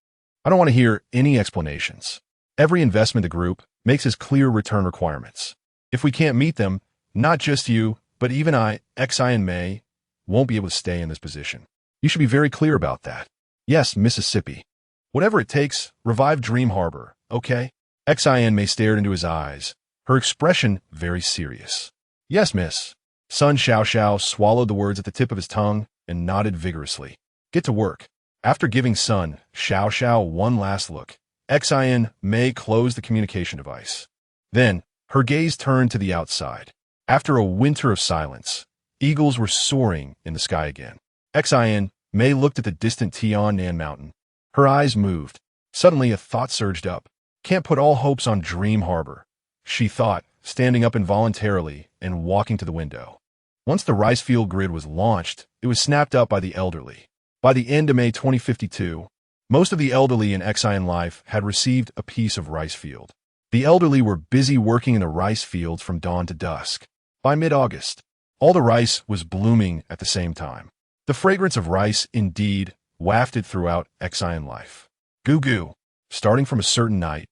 I don't want to hear any explanations. Every investment the group makes as clear return requirements. If we can't meet them, not just you, but even I, ago.Xin May, won't be able to stay in this position. You should be very clear about that. Yes, Mississippi. Whatever it takes, revive Dream Harbor, okay? ago.Xin May stared into his eyes, her expression very serious. Yes, miss. Sun Xiao swallowed the words at the tip of his tongue and nodded vigorously. Get to work. After giving Sun Xiao one last look, ago.Xin May closed the communication device. Then, her gaze turned to the outside. After a winter of silence, eagles were soaring in the sky again. ago.Xin May looked at the distant Tiannan Mountain. Her eyes moved. Suddenly, a thought surged up. Can't put all hopes on Dream Harbor, she thought, standing up involuntarily and walking to the window. Once the rice field grid was launched, it was snapped up by the elderly. By the end of May 2052, most of the elderly in ago.Xin Life had received a piece of rice field. The elderly were busy working in the rice fields from dawn to dusk. By mid-August, all the rice was blooming at the same time. The fragrance of rice, indeed, wafted throughout ago.Xin Life. Goo-goo. Starting from a certain night,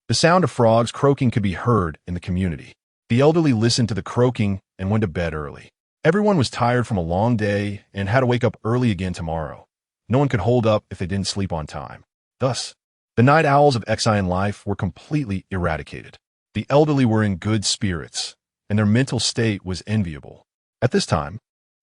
the sound of frogs croaking could be heard in the community. The elderly listened to the croaking and went to bed early. Everyone was tired from a long day and had to wake up early again tomorrow. No one could hold up if they didn't sleep on time. Thus, the night owls of ago.Xin Life were completely eradicated. The elderly were in good spirits, and their mental state was enviable. At this time,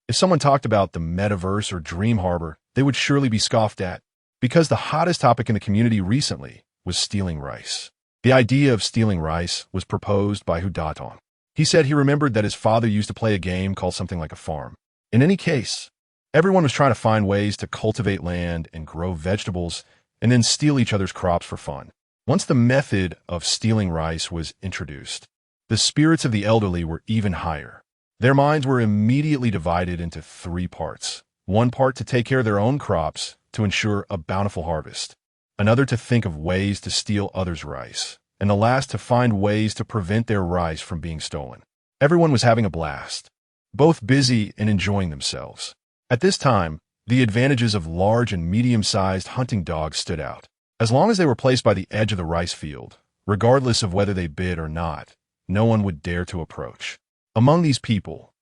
if someone talked about the metaverse or Dream Harbor, they would surely be scoffed at, because the hottest topic in the community recently was stealing rice. The idea of stealing rice was proposed by Hua Chaoran. He said he remembered that his father used to play a game called something like a farm. In any case, everyone was trying to find ways to cultivate land and grow vegetables and then steal each other's crops for fun. Once the method of stealing rice was introduced, the spirits of the elderly were even higher. Their minds were immediately divided into three parts. One part to take care of their own crops to ensure a bountiful harvest, another to think of ways to steal others' rice, and the last to find ways to prevent their rice from being stolen. Everyone was having a blast, both busy and enjoying themselves. At this time, the advantages of large and medium-sized hunting dogs stood out. As long as they were placed by the edge of the rice field, regardless of whether they bid or not, no one would dare to approach. Among these people,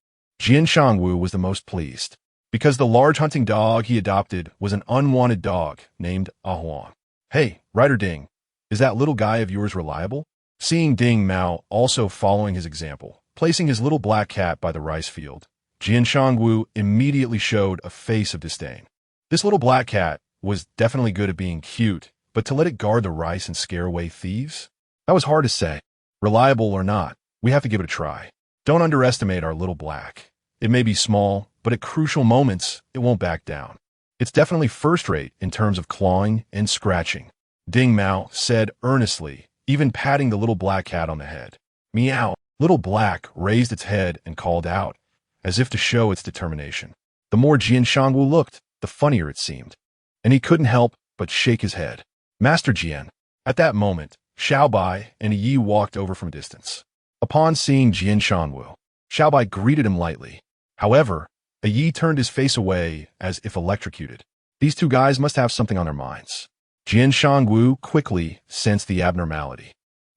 Xin Yang was the most pleased, because the large hunting dog he adopted was an unwanted dog named Ahuan. "Hey, Rider Ding, is that little guy of yours reliable?" Seeing Ding Mao also following his example, placing his little black cat by the rice field, Xin Yang immediately showed a face of disdain. This little black cat was definitely good at being cute, but to let it guard the rice and scare away thieves? That was hard to say. Reliable or not, we have to give it a try. Don't underestimate our little black. It may be small, but at crucial moments, it won't back down. It's definitely first-rate in terms of clawing and scratching, Ding Mao said earnestly, even patting the little black cat on the head. Meow. Little Black raised its head and called out, as if to show its determination. The more Xin Shangwu looked, the funnier it seemed, and he couldn't help but shake his head. "Master Jian." At that moment, Xiaobai and Yi walked over from a distance. Upon seeing Xin Shangwu, Xiaobai greeted him lightly. However, Yi turned his face away as if electrocuted. These two guys must have something on their minds. Xin Shangwu quickly sensed the abnormality.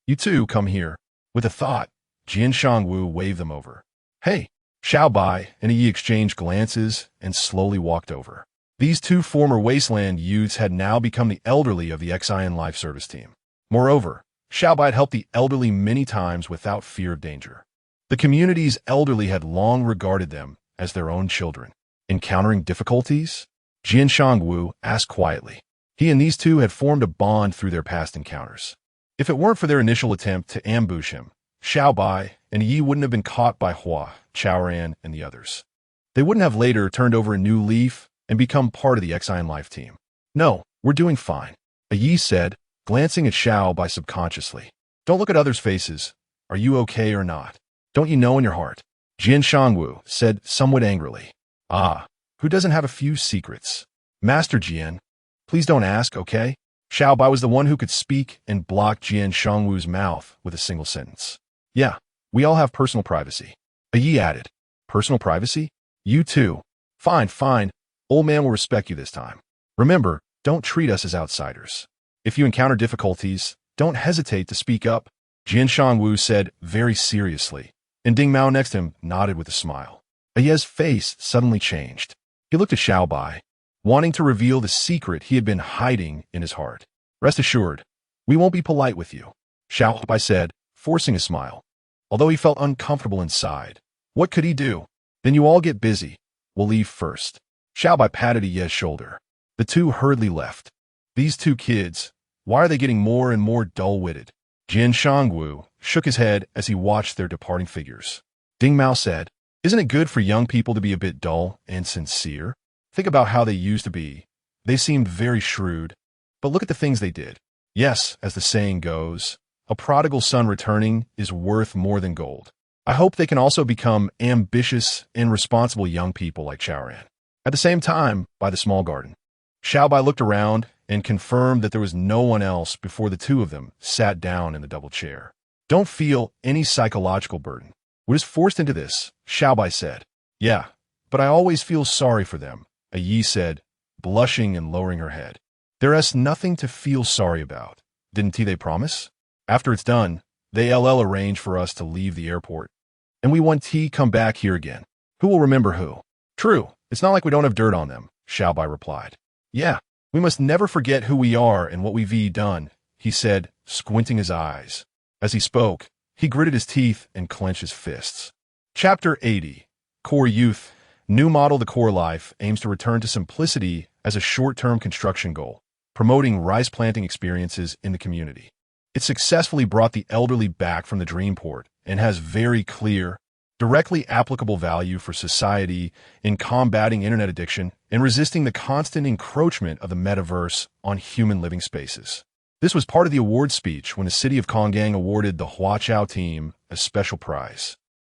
"You two come here." With a thought, Xin Shangwu waved them over. "Hey." Xiaobai and Yi exchanged glances and slowly walked over. These two former wasteland youths had now become the elderly of the Xin Life service team. Moreover, Xiaobai had helped the elderly many times without fear of danger. The community's elderly had long regarded them as their own children. Encountering difficulties? Xin Shangwu asked quietly. He and these two had formed a bond through their past encounters. If it weren't for their initial attempt to ambush him, Xiaobai and Yi wouldn't have been caught by Hua Chaoran and the others. They wouldn't have later turned over a new leaf and become part of the Xin Life team. "No, we're doing fine," Yi said, glancing at Xiaobai subconsciously. "Don't look at others' faces. Are you okay or not? Don't you know in your heart?" Xin Shangwu said somewhat angrily. "Ah, who doesn't have a few secrets? Master Jian, please don't ask, okay?" Xiaobai was the one who could speak and block Xin Shangwu's mouth with a single sentence. "Yeah, we all have personal privacy." Yi added. "Personal privacy? You too. Fine, fine. Old man will respect you this time. Remember, don't treat us as outsiders. If you encounter difficulties, don't hesitate to speak up," Xin Shangwu said very seriously, and Ding Mao next to him nodded with a smile. Yi's face suddenly changed. He looked at Xiaobai, wanting to reveal the secret he had been hiding in his heart. "Rest assured, we won't be polite with you," Xiaobai said, forcing a smile. Although he felt uncomfortable inside, what could he do? "Then you all get busy. We'll leave first." Xiaobai patted Yi's shoulder. The two hurriedly left. These two kids, why are they getting more and more dull-witted? Xin Shangwu shook his head as he watched their departing figures. Ding Mao said, "Isn't it good for young people to be a bit dull and sincere? Think about how they used to be. They seemed very shrewd, but look at the things they did. Yes, as the saying goes, a prodigal son returning is worth more than gold. I hope they can also become ambitious and responsible young people like Chaoran." At the same time, by the small garden, Xiaobai looked around and confirmed that there was no one else before the two of them sat down in the double chair. "Don't feel any psychological burden. We're just forced into this," Xiaobai said. "Yeah, but I always feel sorry for them," Yi said, blushing and lowering her head. "There is nothing to feel sorry about. Didn't they promise? After it's done, they arrange for us to leave the airport. And we want come back here again. Who will remember who?" "True, it's not like we don't have dirt on them," Xiaobai replied. "Yeah, we must never forget who we are and what we've done," he said, squinting his eyes. As he spoke, he gritted his teeth and clenched his fists. Chapter 80. Core Youth. New model The Core Life aims to return to simplicity as a short-term construction goal, promoting rice planting experiences in the community. It successfully brought the elderly back from the dream port and has very clear, directly applicable value for society in combating internet addiction and resisting the constant encroachment of the metaverse on human living spaces. This was part of the award speech when the city of Konggang awarded the Hua Chao team a special prize.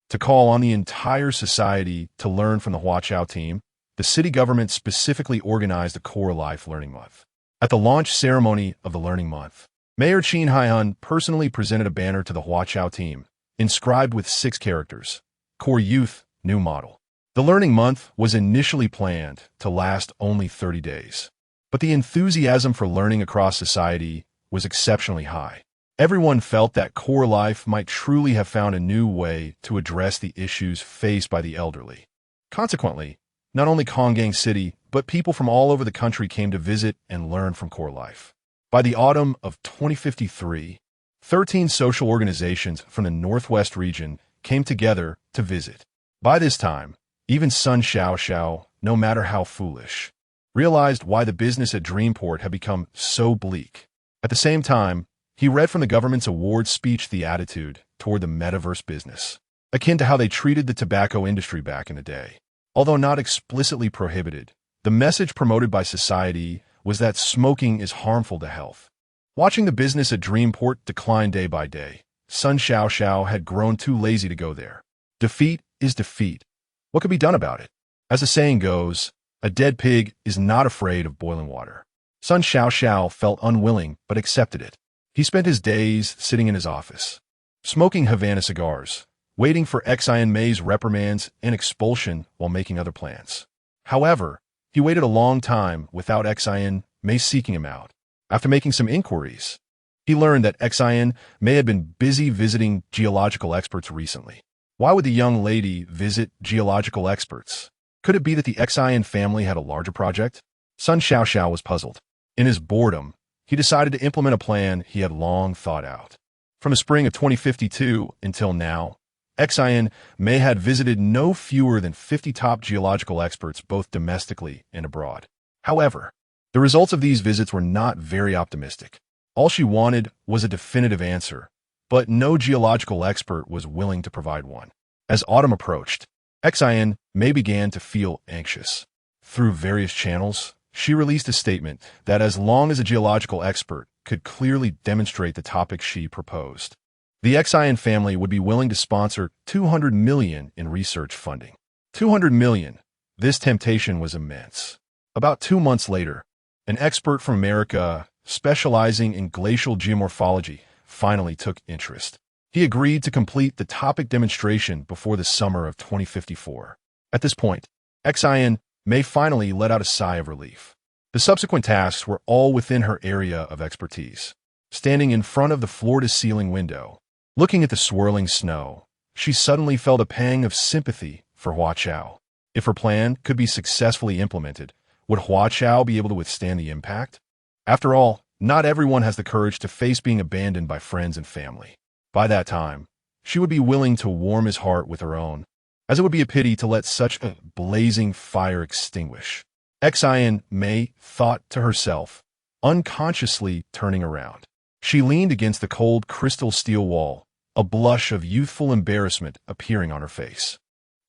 To call on the entire society to learn from the Hua Chao team, the city government specifically organized a Core Life Learning Month. At the launch ceremony of the Learning Month, Mayor Xin Life personally presented a banner to the Hua Chao team, inscribed with 6 characters: Core Youth, New Model. The Learning Month was initially planned to last only 30 days, but the enthusiasm for learning across society was exceptionally high. Everyone felt that Core Life might truly have found a new way to address the issues faced by the elderly. Consequently, not only Konggang City, but people from all over the country came to visit and learn from Core Life. By the autumn of 2053, 13 social organizations from the Northwest region came together to visit. By this time, even Sun Xiao, no matter how foolish, realized why the business at Dreamport had become so bleak. At the same time, he read from the government's award speech the attitude toward the metaverse business, akin to how they treated the tobacco industry back in the day. Although not explicitly prohibited, the message promoted by society was that smoking is harmful to health. Watching the business at Dreamport decline day by day, Sun Xiao had grown too lazy to go there. Defeat is defeat. What could be done about it? As the saying goes, a dead pig is not afraid of boiling water. Sun Xiao felt unwilling but accepted it. He spent his days sitting in his office, smoking Havana cigars, waiting for Xian Mei's reprimands and expulsion while making other plans. However, he waited a long time without Xian Mei seeking him out. After making some inquiries, he learned that Xian Mei had been busy visiting geological experts recently. Why would the young lady visit geological experts? Could it be that the Xian family had a larger project? Sun Xiao was puzzled. In his boredom, he decided to implement a plan he had long thought out. From the spring of 2052 until now, Xian Mei had visited no fewer than 50 top geological experts both domestically and abroad. However, the results of these visits were not very optimistic. All she wanted was a definitive answer, but no geological expert was willing to provide one. As autumn approached, Xian Mei began to feel anxious. Through various channels, she released a statement that as long as a geological expert could clearly demonstrate the topic she proposed, the Xian family would be willing to sponsor $200 million in research funding. $200 million. This temptation was immense. About 2 months later, an expert from America specializing in glacial geomorphology finally took interest. He agreed to complete the topic demonstration before the summer of 2054. At this point, Xian Mei finally let out a sigh of relief. The subsequent tasks were all within her area of expertise. Standing in front of the floor-to-ceiling window, looking at the swirling snow, she suddenly felt a pang of sympathy for Hua Chao. If her plan could be successfully implemented, would Hua Chao be able to withstand the impact? After all, not everyone has the courage to face being abandoned by friends and family. By that time, she would be willing to warm his heart with her own, as it would be a pity to let such a blazing fire extinguish. Xian Mei thought to herself, unconsciously turning around. She leaned against the cold crystal steel wall, a blush of youthful embarrassment appearing on her face.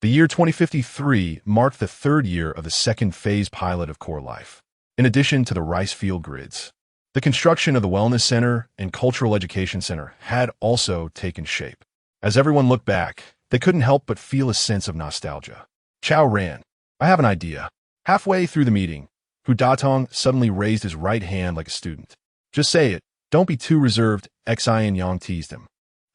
The year 2053 marked the 3rd year of the 2nd phase pilot of Core Life. In addition to the rice field grids, the construction of the Wellness Center and Cultural Education Center had also taken shape. As everyone looked back, they couldn't help but feel a sense of nostalgia. Chaoran, I have an idea. Halfway through the meeting, Hua Chaoran suddenly raised his right hand like a student. Just say it. Don't be too reserved, Xian Yang teased him.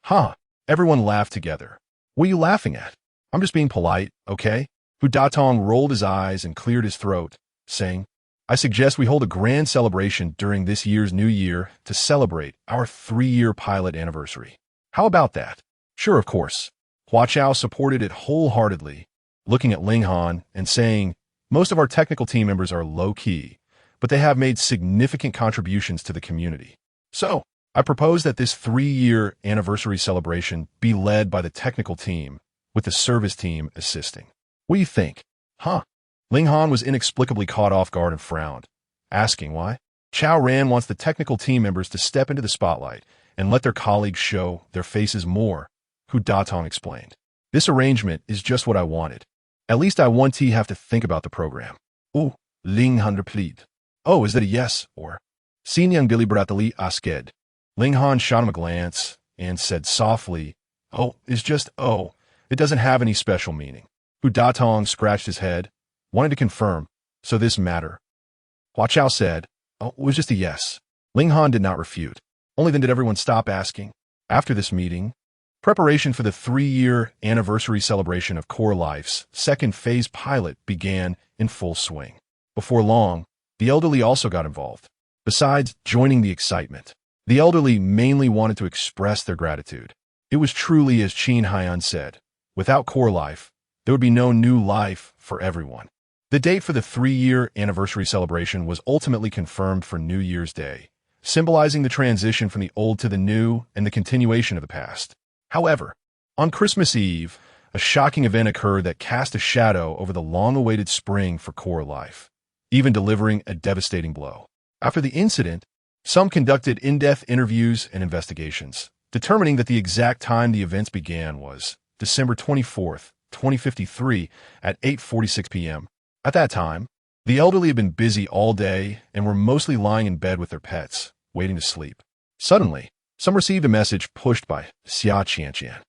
Huh? Everyone laughed together. What are you laughing at? I'm just being polite, okay? Hua Chaoran rolled his eyes and cleared his throat, saying, I suggest we hold a grand celebration during this year's new year to celebrate our 3-year pilot anniversary. How about that? Sure, of course. Hua Chao supported it wholeheartedly, looking at Ling Han and saying, most of our technical team members are low-key, but they have made significant contributions to the community. So, I propose that this 3-year anniversary celebration be led by the technical team, with the service team assisting. What do you think? Huh? Ling Han was inexplicably caught off guard and frowned, asking why. Chaoran wants the technical team members to step into the spotlight and let their colleagues show their faces more, Hu Datong explained. This arrangement is just what I wanted. At least I won't have to think about the program. Oh, Ling Han replied. Oh, is that a yes, or? Xin Yang deliberately asked. Ling Han shot him a glance and said softly, Oh, it's just oh. It doesn't have any special meaning. Hu Datong scratched his head, wanted to confirm. So this matter. Hua Chao said, Oh, it was just a yes. Ling Han did not refute. Only then did everyone stop asking. After this meeting, preparation for the 3-year anniversary celebration of Core Life's second phase pilot began in full swing. Before long, the elderly also got involved. Besides joining the excitement, the elderly mainly wanted to express their gratitude. It was truly as Xin Yang said, without Core Life, there would be no new life for everyone. The date for the 3-year anniversary celebration was ultimately confirmed for New Year's Day, symbolizing the transition from the old to the new and the continuation of the past. However, on Christmas Eve, a shocking event occurred that cast a shadow over the long-awaited spring for Core Life, even delivering a devastating blow. After the incident, some conducted in-depth interviews and investigations, determining that the exact time the events began was December 24th, 2053 at 8:46 p.m. At that time, the elderly had been busy all day and were mostly lying in bed with their pets, waiting to sleep. Suddenly, some received a message pushed by Xia Qianqian.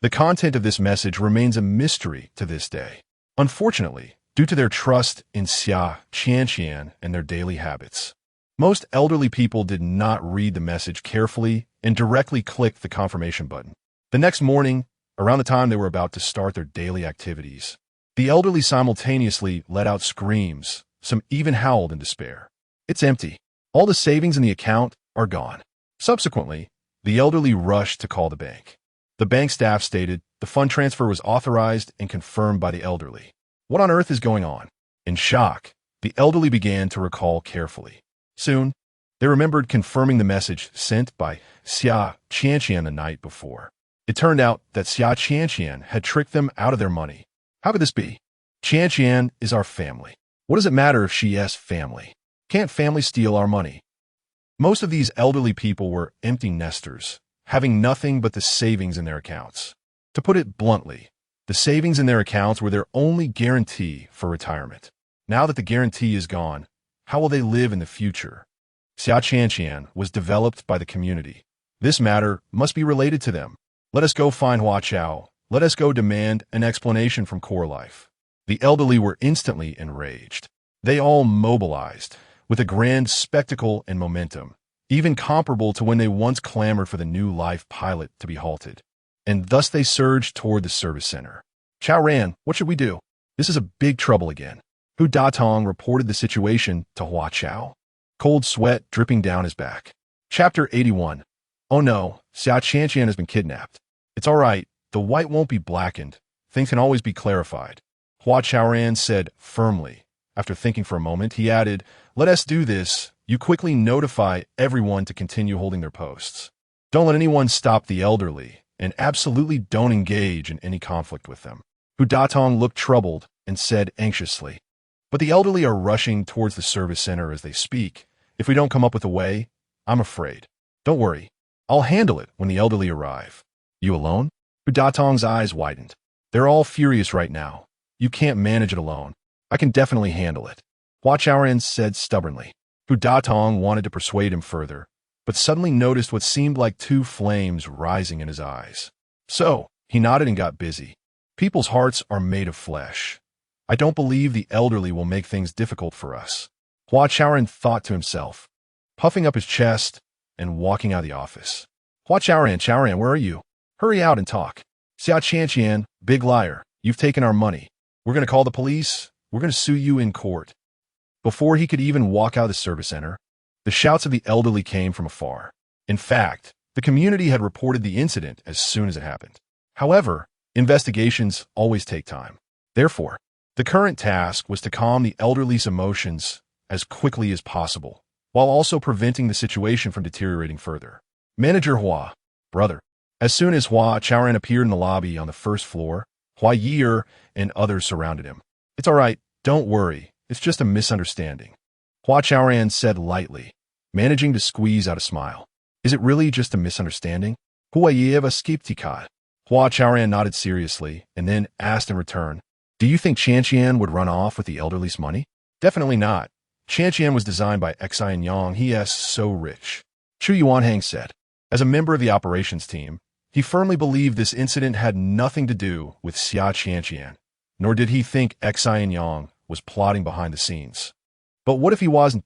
The content of this message remains a mystery to this day. Unfortunately, due to their trust in Xia Qianqian and their daily habits, most elderly people did not read the message carefully and directly clicked the confirmation button. The next morning, around the time they were about to start their daily activities, the elderly simultaneously let out screams. Some even howled in despair. It's empty. All the savings in the account are gone. Subsequently, the elderly rushed to call the bank. The bank staff stated the fund transfer was authorized and confirmed by the elderly. What on earth is going on? In shock, the elderly began to recall carefully. Soon, they remembered confirming the message sent by Xia Qianqian the night before. It turned out that Xia Qianqian had tricked them out of their money. How could this be? Qianqian is our family. What does it matter if she is family? Can't family steal our money? Most of these elderly people were empty nesters, having nothing but the savings in their accounts. To put it bluntly, the savings in their accounts were their only guarantee for retirement. Now that the guarantee is gone, how will they live in the future? Xia Qianqian was developed by the community. This matter must be related to them. Let us go find Hua Chao. Let us go demand an explanation from Core Life. The elderly were instantly enraged. They all mobilized, with a grand spectacle and momentum, even comparable to when they once clamored for the new life pilot to be halted. And thus they surged toward the service center. Chaoran, what should we do? This is a big trouble again. Hu Datong reported the situation to Hua Chao, cold sweat dripping down his back. Chapter 81. Oh no, Xia Qianqian has been kidnapped. It's all right, the white won't be blackened. Things can always be clarified. Hua Chaoran said firmly. After thinking for a moment, he added, Let us do this. You quickly notify everyone to continue holding their posts. Don't let anyone stop the elderly, and absolutely don't engage in any conflict with them. Hu Datong looked troubled and said anxiously, But the elderly are rushing towards the service center as they speak. If we don't come up with a way, I'm afraid. Don't worry. I'll handle it when the elderly arrive. You alone? Hu Datong's eyes widened. They're all furious right now. You can't manage it alone. I can definitely handle it. Hua Chaoran said stubbornly. Hu Datong wanted to persuade him further, but suddenly noticed what seemed like 2 flames rising in his eyes. So, he nodded and got busy. People's hearts are made of flesh. I don't believe the elderly will make things difficult for us. Hua Chaoran thought to himself, puffing up his chest and walking out of the office. Hua Chaoran, where are you? Hurry out and talk. Xia Qianqian, big liar, you've taken our money. We're going to call the police. We're going to sue you in court. Before he could even walk out of the service center, the shouts of the elderly came from afar. In fact, the community had reported the incident as soon as it happened. However, investigations always take time. Therefore, the current task was to calm the elderly's emotions as quickly as possible, while also preventing the situation from deteriorating further. Manager Hua, brother. As soon as Hua Chaoran appeared in the lobby on the first floor, Hua Ye'er and others surrounded him. It's all right, don't worry, it's just a misunderstanding. Hua Chaoran said lightly, managing to squeeze out a smile. Is it really just a misunderstanding? Hua Ye'er skeptikat. Hua Chaoran nodded seriously and then asked in return, do you think Xin would run off with the elderly's money? Definitely not. Xin was designed by Xin Yang. He is so rich. Chu Yuanhang said. As a member of the operations team, he firmly believed this incident had nothing to do with Xia Qianqian, nor did he think Xin Yang was plotting behind the scenes. But what if he wasn't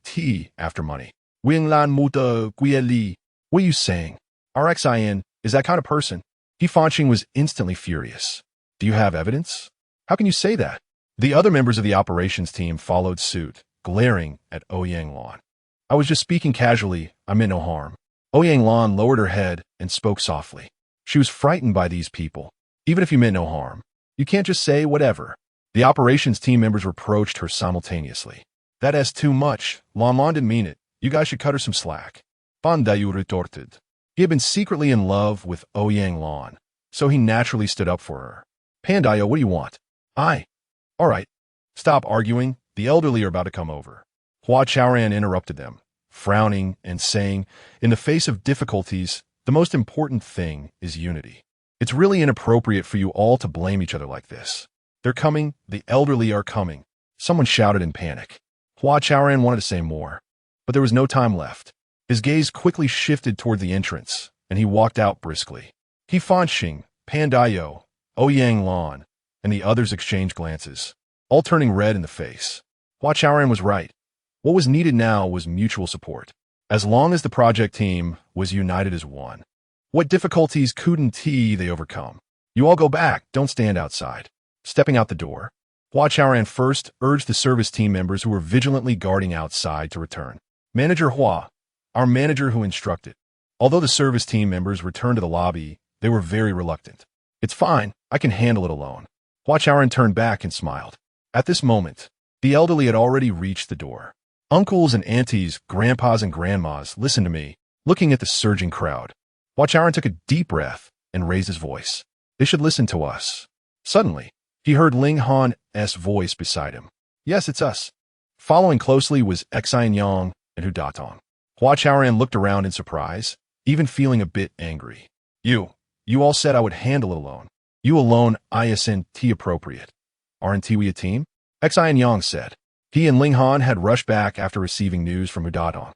after money? Wing Lan Muta Guili. What are you saying? Our Xin is that kind of person. He Fanqing was instantly furious. Do you have evidence? How can you say that? The other members of the operations team followed suit, glaring at Ouyang Lan. I was just speaking casually. I meant no harm. Ouyang Lan lowered her head and spoke softly. She was frightened by these people. Even if you meant no harm, you can't just say whatever. The operations team members reproached her simultaneously. That is too much. Lan didn't mean it. You guys should cut her some slack. Bandayu retorted. He had been secretly in love with Ouyang Lan, so he naturally stood up for her. Pandayo, what do you want? All right. Stop arguing. The elderly are about to come over. Hua Chaoran interrupted them, frowning and saying, in the face of difficulties, the most important thing is unity. It's really inappropriate for you all to blame each other like this. They're coming. The elderly are coming. Someone shouted in panic. Hua Chaoran wanted to say more, but there was no time left. His gaze quickly shifted toward the entrance, and he walked out briskly. He Fanqing, Pandayo, Ouyang Lan, and the others exchanged glances, all turning red in the face. Hua Chaoran was right. What was needed now was mutual support. As long as the project team was united as one. What difficulties couldn't they overcome? You all go back, don't stand outside. Stepping out the door, Hua Chaoran first urged the service team members who were vigilantly guarding outside to return. Manager Hua, our manager who instructed. Although the service team members returned to the lobby, they were very reluctant. It's fine, I can handle it alone. Hua Chaoran turned back and smiled. At this moment, the elderly had already reached the door. Uncles and aunties, grandpas and grandmas, listened to me, looking at the surging crowd. Hua Chaoran took a deep breath and raised his voice. They should listen to us. Suddenly, he heard Ling Han's voice beside him. Yes, it's us. Following closely was Xin Yang and Hu Datong. Hua Chaoran looked around in surprise, even feeling a bit angry. You all said I would handle it alone. You alone isn't appropriate. Aren't we a team? Xin Yang said. He and Ling Han had rushed back after receiving news from Hu Datong.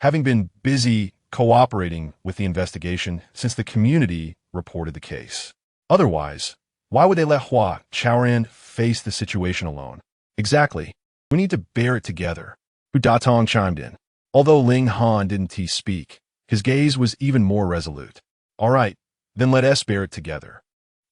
Having been busy cooperating with the investigation since the community reported the case. Otherwise, why would they let Hua Chaoran face the situation alone? Exactly. We need to bear it together. Hu Datong chimed in. Although Ling Han didn't speak, his gaze was even more resolute. All right, then let us bear it together.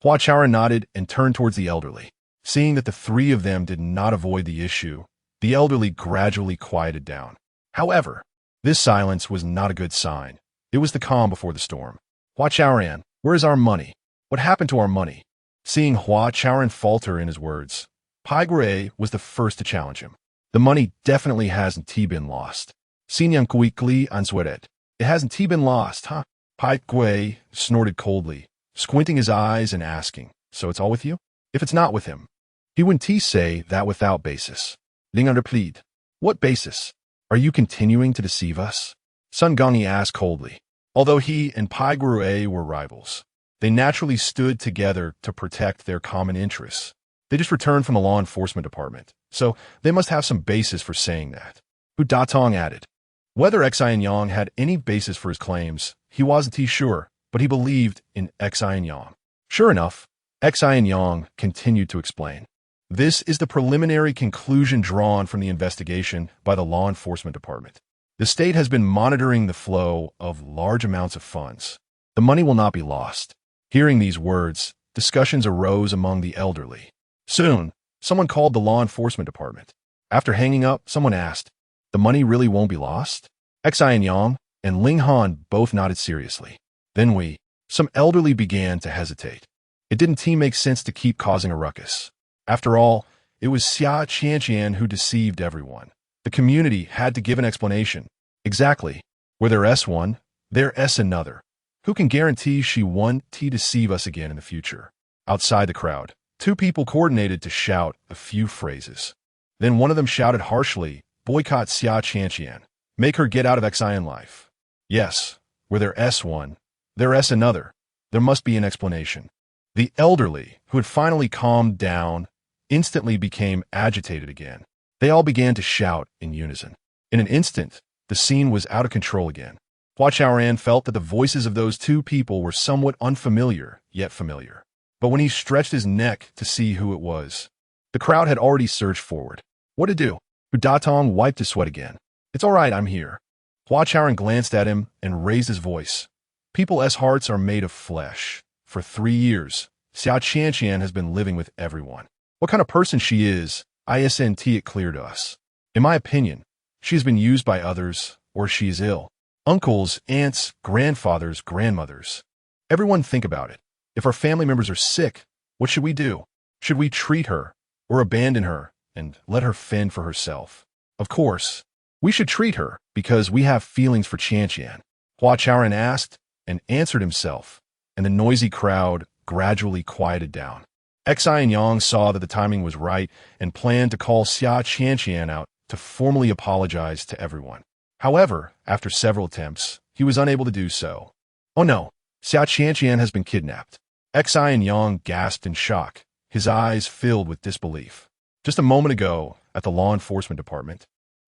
Hua Chaoran nodded and turned towards the elderly. Seeing that the three of them did not avoid the issue, the elderly gradually quieted down. However, this silence was not a good sign. It was the calm before the storm. Hua Chaoran, where is our money? What happened to our money? Seeing Hua Chaoran falter in his words, Pai Gui was the first to challenge him. The money definitely hasn't been lost. Xin Yang quickly answered. It hasn't been lost, huh? Pai Gui snorted coldly, squinting his eyes and asking, so it's all with you? If it's not with him, he wouldn't say that without basis. Ling underplead. What basis? Are you continuing to deceive us? Sun Gongyi asked coldly. Although he and Pai Gui were rivals, they naturally stood together to protect their common interests. They just returned from the law enforcement department, so they must have some basis for saying that. Hu Datong added. Whether Xin Yang had any basis for his claims, he wasn't sure, but he believed in Xin Yang. Sure enough, Xin Yang continued to explain. This is the preliminary conclusion drawn from the investigation by the law enforcement department. The state has been monitoring the flow of large amounts of funds. The money will not be lost. Hearing these words, discussions arose among the elderly. Soon, someone called the law enforcement department. After hanging up, someone asked, the money really won't be lost? Xin Yang and Ling Han both nodded seriously. Then some elderly began to hesitate. It didn't make sense to keep causing a ruckus. After all, it was Xia Qianqian who deceived everyone. The community had to give an explanation. Exactly. Where there's one, there's another. Who can guarantee she won't deceive us again in the future? Outside the crowd, two people coordinated to shout a few phrases. Then one of them shouted harshly, boycott Xia Qianqian. Make her get out of Xin Life. Yes, Where there S1, there S another. There must be an explanation. The elderly, who had finally calmed down, instantly became agitated again. They all began to shout in unison. In an instant, the scene was out of control again. Hua Chaoran felt that the voices of those two people were somewhat unfamiliar, yet familiar. But when he stretched his neck to see who it was, the crowd had already surged forward. What to do? Hu Datong wiped his sweat again. It's all right, I'm here. Hua Chaoran glanced at him and raised his voice. People's hearts are made of flesh. For 3 years, Xiao Qianqian has been living with everyone. What kind of person she is, isn't it clear to us. In my opinion, she has been used by others, or she is ill. Uncles, aunts, grandfathers, grandmothers. Everyone think about it. If our family members are sick, what should we do? Should we treat her, or abandon her, and let her fend for herself? Of course, we should treat her, because we have feelings for Qianqian. Hua Chaoran asked, and answered himself, and the noisy crowd gradually quieted down. Xin Yang saw that the timing was right and planned to call Xiao Qianqian out to formally apologize to everyone. However, after several attempts, he was unable to do so. Oh no, Xiao Qianqian has been kidnapped. Xin Yang gasped in shock, his eyes filled with disbelief. Just a moment ago, at the law enforcement department,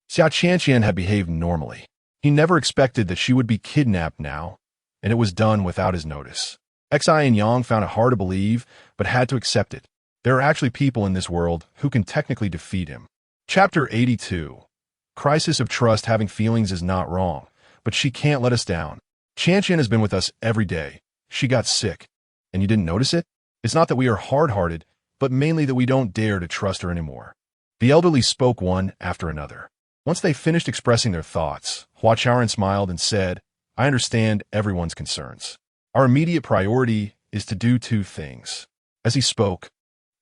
Xiao Qianqian had behaved normally. He never expected that she would be kidnapped now, and it was done without his notice. Xin Yang found it hard to believe, but had to accept it. There are actually people in this world who can technically defeat him. Chapter 82. Crisis of trust. Having feelings is not wrong, but she can't let us down. Qianqian has been with us every day. She got sick, and you didn't notice it? It's not that we are hard-hearted, but mainly that we don't dare to trust her anymore. The elderly spoke one after another. Once they finished expressing their thoughts, Hua Chaoran smiled and said, I understand everyone's concerns. Our immediate priority is to do 2 things. As he spoke,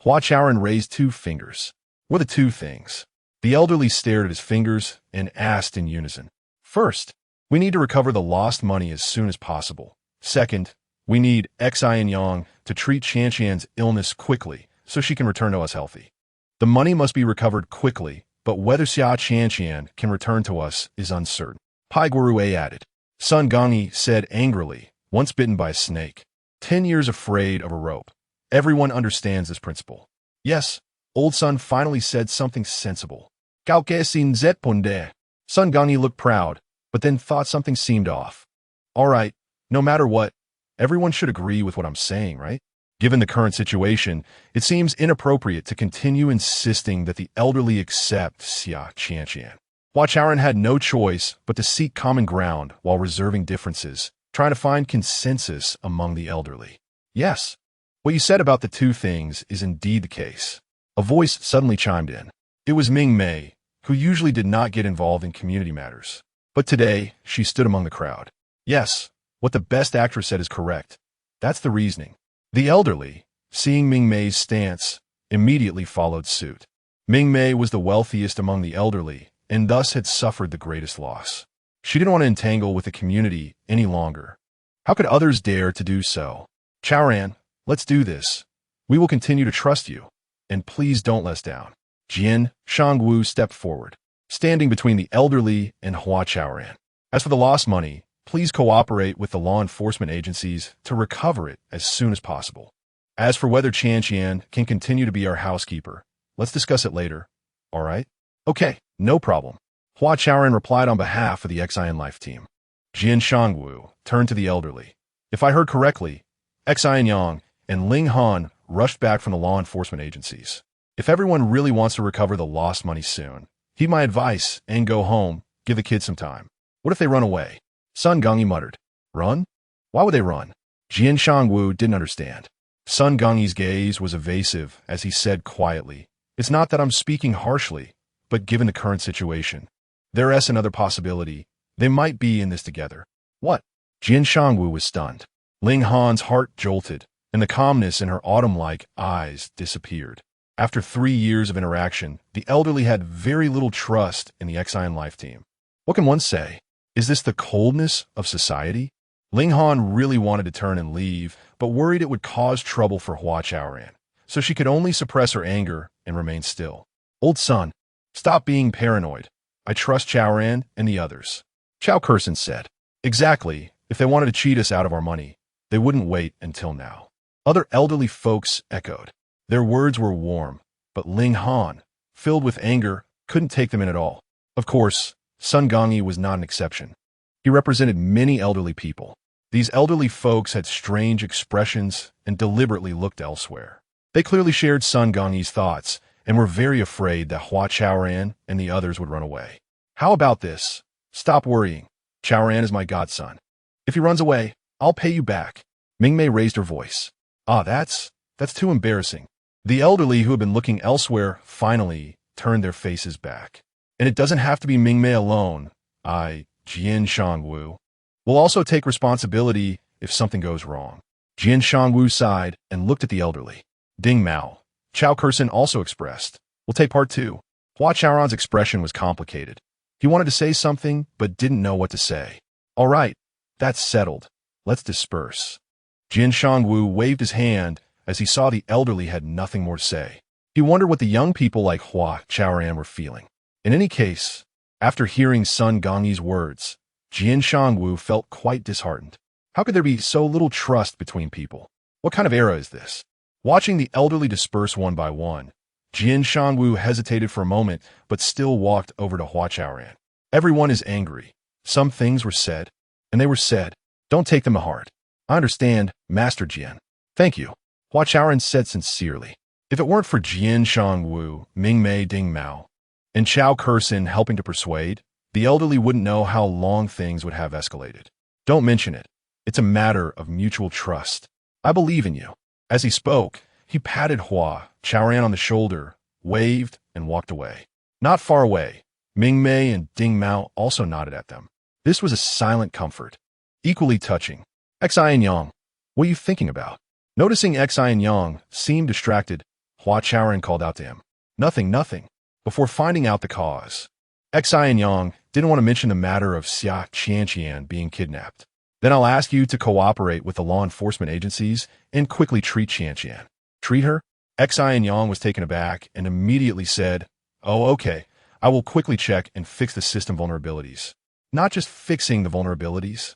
Hua Chaoran raised 2 fingers. What are the 2 things? The elderly stared at his fingers and asked in unison. First, we need to recover the lost money as soon as possible. Second, we need Xin Yang to treat Qianqian's illness quickly so she can return to us healthy. The money must be recovered quickly, but whether Xiao Qianqian can return to us is uncertain. Pai Guruye added. Sun Gongyi said angrily, once bitten by a snake, 10 years afraid of a rope. Everyone understands this principle. Yes, old Sun finally said something sensible. ago.Xin. Sun Gongyi looked proud, but then thought something seemed off. All right, no matter what, everyone should agree with what I'm saying, right? Given the current situation, it seems inappropriate to continue insisting that the elderly accept Xiao Qianqian. Hua Chaoran had no choice but to seek common ground while reserving differences, trying to find consensus among the elderly. Yes, what you said about the 2 things is indeed the case. A voice suddenly chimed in. It was Ming Mei, who usually did not get involved in community matters. But today, she stood among the crowd. Yes, what the best actress said is correct. That's the reasoning. The elderly, seeing Ming Mei's stance, immediately followed suit. Ming Mei was the wealthiest among the elderly, and thus had suffered the greatest loss. She didn't want to entangle with the community any longer. How could others dare to do so? Chaoran, let's do this. We will continue to trust you, and please don't let us down. Jian Shangwu stepped forward, standing between the elderly and Hua Chaoran. As for the lost money, please cooperate with the law enforcement agencies to recover it as soon as possible. As for whether Qianqian can continue to be our housekeeper, let's discuss it later. All right? Okay, no problem. Hua Chaoran replied on behalf of the Xin Life team. Jian Shangwu turned to the elderly. If I heard correctly, Xin Yang and Ling Han rushed back from the law enforcement agencies. If everyone really wants to recover the lost money soon, heed my advice and go home, give the kids some time. What if they run away? Sun Gongyi muttered. Run? Why would they run? Jian Shangwu didn't understand. Sun Gongyi's gaze was evasive as he said quietly, It's not that I'm speaking harshly, but given the current situation, there is another possibility. They might be in this together. What? Jian Shangwu was stunned. Ling Han's heart jolted, and the calmness in her autumn-like eyes disappeared. After 3 years of interaction, the elderly had very little trust in the Xin Life team. What can one say? Is this the coldness of society? Ling Han really wanted to turn and leave, but worried it would cause trouble for Hua Chaoran, so she could only suppress her anger and remain still. Old son, stop being paranoid. I trust Chaoran and the others. Chao Kurson said. Exactly, If they wanted to cheat us out of our money, they wouldn't wait until now. Other elderly folks echoed. Their words were warm, but Ling Han, filled with anger, couldn't take them in at all. Of course, Sun Gongyi was not an exception. He represented many elderly people. These elderly folks had strange expressions and deliberately looked elsewhere. They clearly shared Sun Gongyi's thoughts and were very afraid that Hua Chaoran and the others would run away. How about this? Stop worrying. Chaoran is my godson. If he runs away, I'll pay you back. Mingmei raised her voice. That's too embarrassing. The elderly who had been looking elsewhere finally turned their faces back. And it doesn't have to be Mingmei alone. Jian Shangwu, will also take responsibility if something goes wrong. Jian Shangwu sighed and looked at the elderly. Ding Mao, Chao Kursin also expressed, will take part too. Hua Chaoran's expression was complicated. He wanted to say something, but didn't know what to say. All right, that's settled. Let's disperse. Jian Shangwu waved his hand as he saw the elderly had nothing more to say. He wondered what the young people like Hua Chaoran were feeling. In any case, after hearing Sun Gongyi's words, Jian Shangwu felt quite disheartened. How could there be so little trust between people? What kind of era is this? Watching the elderly disperse one by one, Jian Shangwu hesitated for a moment, but still walked over to Hua Chaoran. Everyone is angry. Some things were said, and they were said. Don't take them to heart. I understand, Master Jian. Thank you, Hua Chaoran said sincerely. If it weren't for Jian Shangwu, Mingmei Ding Mao, and Chao Kursin helping to persuade, the elderly wouldn't know how long things would have escalated. Don't mention it. It's a matter of mutual trust. I believe in you. As he spoke, he patted Hua Chaoran on the shoulder, waved, and walked away. Not far away, Mingmei and Ding Mao also nodded at them. This was a silent comfort, equally touching. Xin Yang, what are you thinking about? Noticing Xin Yang seemed distracted, Hua Chaoran called out to him. Nothing. Before finding out the cause, Xin Yang didn't want to mention the matter of Xia Qianqian being kidnapped. Then I'll ask you to cooperate with the law enforcement agencies and quickly treat Qianqian. Treat her? Xin Yang was taken aback and immediately said, Oh, okay. I will quickly check and fix the system vulnerabilities. Not just fixing the vulnerabilities.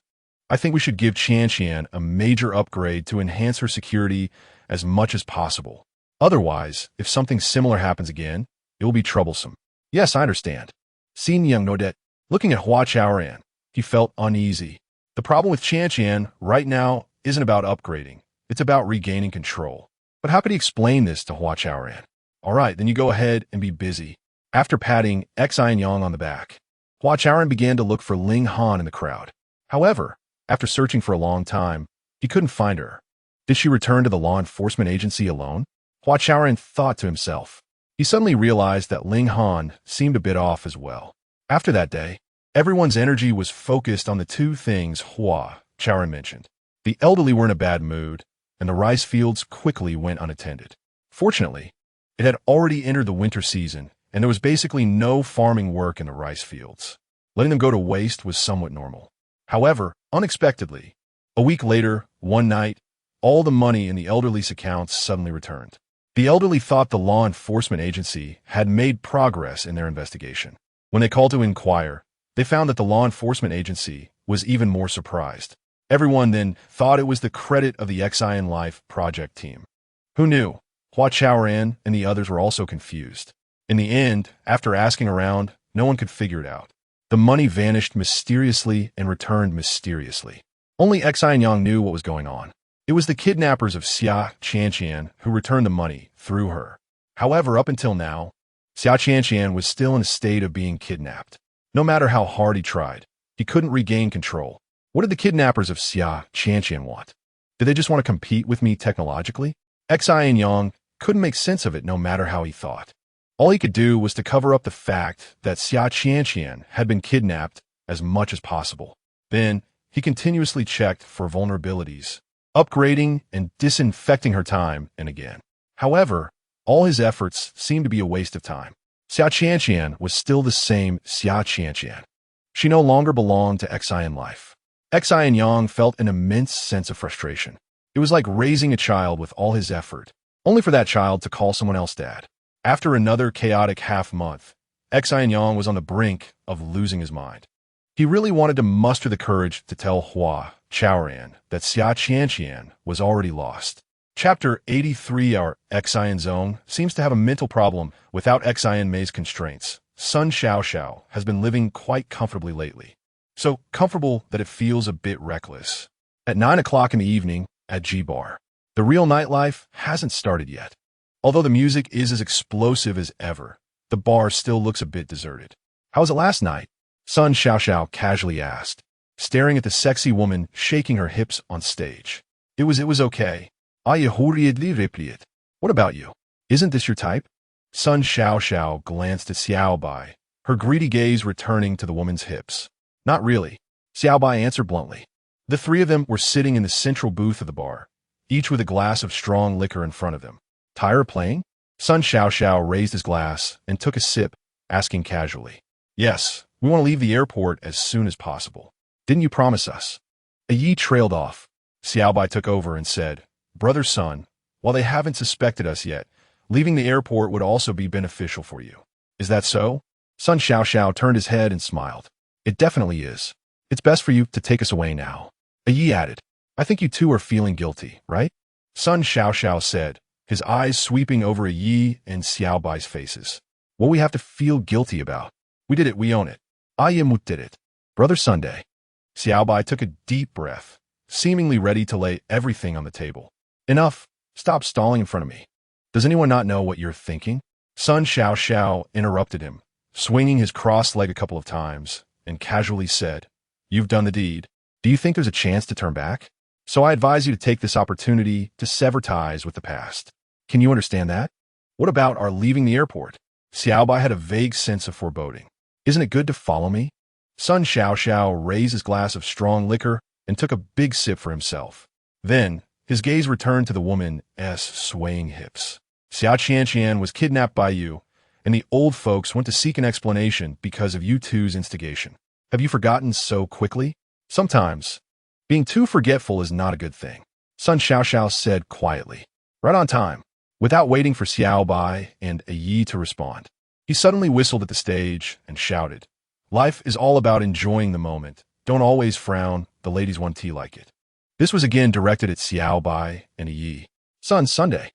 I think we should give Qianqian a major upgrade to enhance her security as much as possible. Otherwise, if something similar happens again, it will be troublesome. Yes, I understand. Xin Yang nodded. Looking at Hua Chaoran, he felt uneasy. The problem with Qianqian right now isn't about upgrading. It's about regaining control. But how could he explain this to Hua Chaoran? All right, then you go ahead and be busy. After patting Xin Yang on the back, Hua Chaoran began to look for Ling Han in the crowd. However, after searching for a long time, he couldn't find her. Did she return to the law enforcement agency alone? Hua Chaoran thought to himself. He suddenly realized that Ling Han seemed a bit off as well. After that day, everyone's energy was focused on the two things Hua Chaoran mentioned. The elderly were in a bad mood, and the rice fields quickly went unattended. Fortunately, it had already entered the winter season, and there was basically no farming work in the rice fields. Letting them go to waste was somewhat normal. However, unexpectedly, a week later, one night, all the money in the elderly's accounts suddenly returned. The elderly thought the law enforcement agency had made progress in their investigation. When they called to inquire, they found that the law enforcement agency was even more surprised. Everyone then thought it was the credit of the Xin Life project team. Who knew? Hua Chaoran and the others were also confused. In the end, after asking around, no one could figure it out. The money vanished mysteriously and returned mysteriously. Only Xin Yang knew what was going on. It was the kidnappers of Xia Qianqian who returned the money through her. However, up until now, Xia Qianqian was still in a state of being kidnapped. No matter how hard he tried, he couldn't regain control. What did the kidnappers of Xia Qianqian want? Did they just want to compete with me technologically? Xin Yang couldn't make sense of it no matter how he thought. All he could do was to cover up the fact that Xia Qianqian had been kidnapped as much as possible. Then, he continuously checked for vulnerabilities, upgrading and disinfecting her time and again. However, all his efforts seemed to be a waste of time. Xia Qianqian was still the same Xia Qianqian. She no longer belonged to Xin Life. Xin Yang felt an immense sense of frustration. It was like raising a child with all his effort, only for that child to call someone else dad. After another chaotic half-month, Xin Yang was on the brink of losing his mind. He really wanted to muster the courage to tell Hua Chaoran that Xia was already lost. Chapter 83. Our Xin zone seems to have a mental problem without Xin Mei's constraints. Sun Xiao has been living quite comfortably lately. So comfortable that it feels a bit reckless. At 9 o'clock in the evening, at G Bar. The real nightlife hasn't started yet. Although the music is as explosive as ever, the bar still looks a bit deserted. How was it last night? Sun Xiao casually asked, staring at the sexy woman shaking her hips on stage. It was okay. What about you? Isn't this your type? Sun Xiao glanced at Xiao Bai, her greedy gaze returning to the woman's hips. Not really, Xiao Bai answered bluntly. The three of them were sitting in the central booth of the bar, each with a glass of strong liquor in front of them. Tired of playing? Sun Xiao raised his glass and took a sip, asking casually. Yes, we want to leave the airport as soon as possible. Didn't you promise us? Yi trailed off. Xiao Bai took over and said, Brother Sun, while they haven't suspected us yet, leaving the airport would also be beneficial for you. Is that so? Sun Xiao turned his head and smiled. It definitely is. It's best for you to take us away now. Yi added, I think you two are feeling guilty, right? Sun Xiao said, his eyes sweeping over Yi and Xiao Bai's faces. What we have to feel guilty about? We did it, we own it. Ayamut did it. Brother Sunday. Xiao Bai took a deep breath, seemingly ready to lay everything on the table. Enough. Stop stalling in front of me. Does anyone not know what you're thinking? Sun Xiao interrupted him, swinging his crossed leg a couple of times, and casually said, You've done the deed. Do you think there's a chance to turn back? So I advise you to take this opportunity to sever ties with the past. Can you understand that? What about our leaving the airport? Xiao Bai had a vague sense of foreboding. Isn't it good to follow me? Sun Xiao raised his glass of strong liquor and took a big sip for himself. Then, his gaze returned to the woman's swaying hips. Xia Qian was kidnapped by you, and the old folks went to seek an explanation because of you two's instigation. Have you forgotten so quickly? Sometimes, being too forgetful is not a good thing. Sun Xiao said quietly, right on time, without waiting for Xiao Bai and Yi to respond. He suddenly whistled at the stage and shouted, Life is all about enjoying the moment. Don't always frown. The ladies want tea like it. This was again directed at Xiao Bai and Yi. Sunday.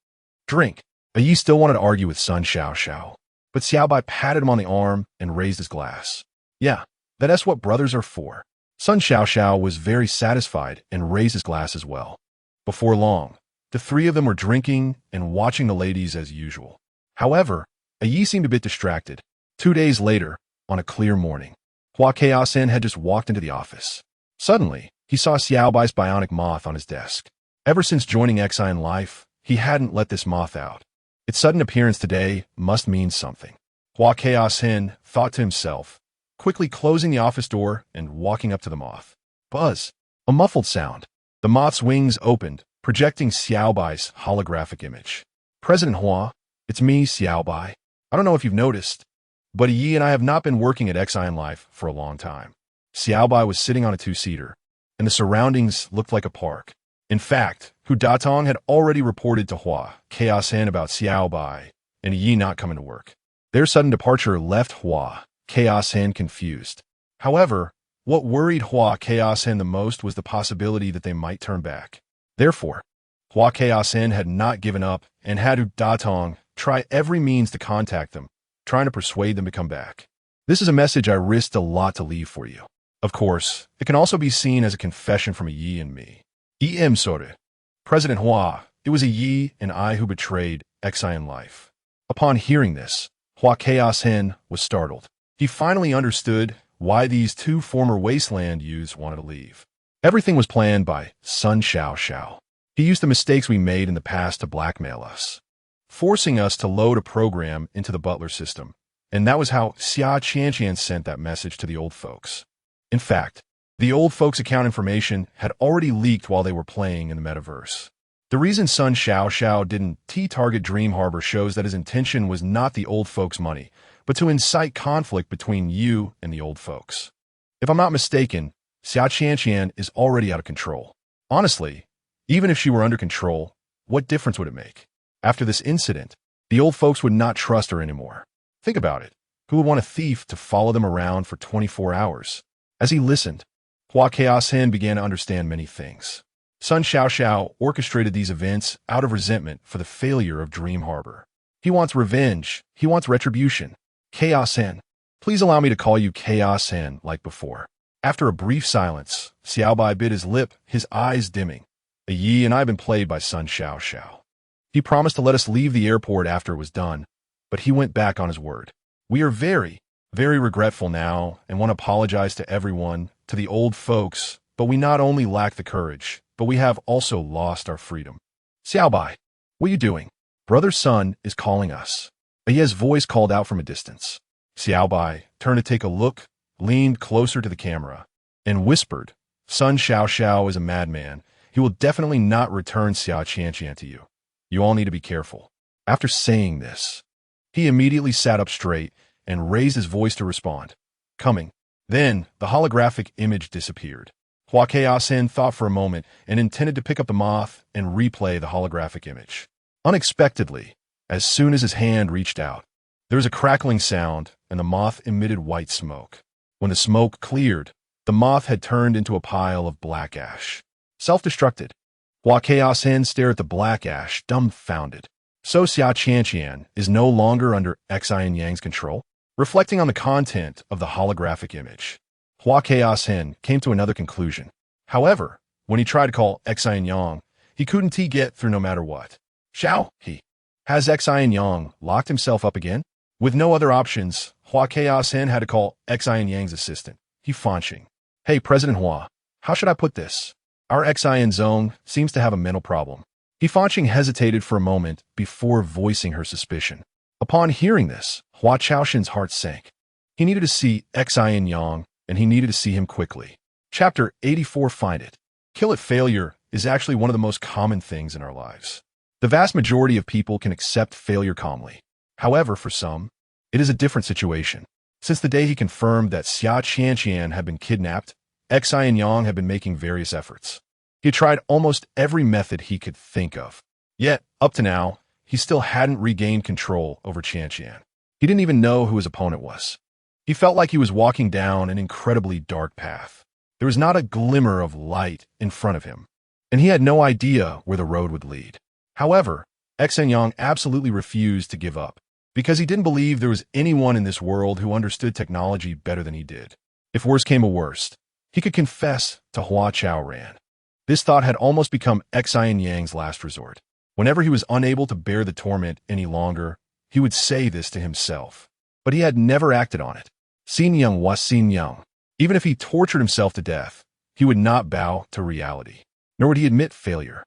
Drink. Yi still wanted to argue with Sun Xiao, but Xiao Bai patted him on the arm and raised his glass. Yeah, that's what brothers are for. Sun Xiao was very satisfied and raised his glass as well. Before long, the three of them were drinking and watching the ladies as usual. However, Yi seemed a bit distracted. 2 days later, on a clear morning, Hua Chaoran had just walked into the office. Suddenly, he saw Xiao Bai's bionic moth on his desk. Ever since joining Xin Life, he hadn't let this moth out. Its sudden appearance today must mean something. Hua Chaoran thought to himself, quickly closing the office door and walking up to the moth. Buzz! A muffled sound. The moth's wings opened, projecting Xiao Bai's holographic image. President Hua, it's me, Xiao Bai. I don't know if you've noticed, but Yi and I have not been working at Xin Life for a long time. Xiao Bai was sitting on a two-seater, and the surroundings looked like a park. In fact, Hu Datong had already reported to Hua Chaoran about Xiao Bai and Yi not coming to work. Their sudden departure left Hua Chaoran confused. However, what worried Hua Chaoran the most was the possibility that they might turn back. Therefore, Hua Chaoran had not given up and had Hu Datong try every means to contact them, trying to persuade them to come back. This is a message I risked a lot to leave for you. Of course, it can also be seen as a confession from a Yi and me. Sore. President Hua, it was a Yi and I who betrayed Xin Life. Upon hearing this, Hua Chaoran was startled. He finally understood why these two former wasteland youths wanted to leave. Everything was planned by Sun Xiao. He used the mistakes we made in the past to blackmail us, forcing us to load a program into the butler system. And that was how Xia Qian sent that message to the old folks. In fact, the old folks' account information had already leaked while they were playing in the metaverse. The reason Sun Xiao didn't T-target Dream Harbor shows that his intention was not the old folks' money, but to incite conflict between you and the old folks. If I'm not mistaken, Xia Qian is already out of control. Honestly, even if she were under control, what difference would it make? After this incident, the old folks would not trust her anymore. Think about it. Who would want a thief to follow them around for 24 hours? As he listened, Hua Chaoran began to understand many things. Sun Xiao orchestrated these events out of resentment for the failure of Dream Harbor. He wants revenge. He wants retribution. Chaoran. Please allow me to call you Chaoran like before. After a brief silence, Xiaobai bit his lip, his eyes dimming. Yi and I have been played by Sun Xiao. He promised to let us leave the airport after it was done, but he went back on his word. We are very, very regretful now and want to apologize to everyone, to the old folks, but we not only lack the courage, but we have also lost our freedom. Xiaobai, what are you doing? Brother Sun is calling us. Yi's voice called out from a distance. Xiaobai turned to take a look, leaned closer to the camera, and whispered, Sun Xiao is a madman. He will definitely not return Xia Qianqian to you. You all need to be careful. After saying this, he immediately sat up straight and raised his voice to respond. Coming. Then, the holographic image disappeared. Hua Chaoran thought for a moment and intended to pick up the moth and replay the holographic image. Unexpectedly, as soon as his hand reached out, there was a crackling sound and the moth emitted white smoke. When the smoke cleared, the moth had turned into a pile of black ash. Self-destructed. Hua Chaoran stared at the black ash, dumbfounded. So Xia Qianqian is no longer under Xin Yang's control? Reflecting on the content of the holographic image, Hua Chaoran came to another conclusion. However, when he tried to call Xin Yang, he couldn't get through no matter what. Has Xin Yang locked himself up again? With no other options, Hua Chaoran had to call Xin Yang's assistant, He Fanqing. Hey, President Hua, how should I put this? Our Xin zone seems to have a mental problem. He Fanqing hesitated for a moment before voicing her suspicion. Upon hearing this, Hua Chaoran's heart sank. He needed to see Xin Yang, and he needed to see him quickly. Chapter 84. Find it. Kill it. Failure is actually one of the most common things in our lives. The vast majority of people can accept failure calmly. However, for some, it is a different situation. Since the day he confirmed that Xia Qianqian had been kidnapped, Xin Yang had been making various efforts. He had tried almost every method he could think of. Yet, up to now, he still hadn't regained control over Qianqian. He didn't even know who his opponent was. He felt like he was walking down an incredibly dark path. There was not a glimmer of light in front of him, and he had no idea where the road would lead. However, Xin Yang absolutely refused to give up, because he didn't believe there was anyone in this world who understood technology better than he did. If worse came to worst, he could confess to Hua Chaoran. This thought had almost become Xin Yang's last resort. Whenever he was unable to bear the torment any longer, he would say this to himself. But he had never acted on it. Xin Yang was Xin Yang. Even if he tortured himself to death, he would not bow to reality, nor would he admit failure.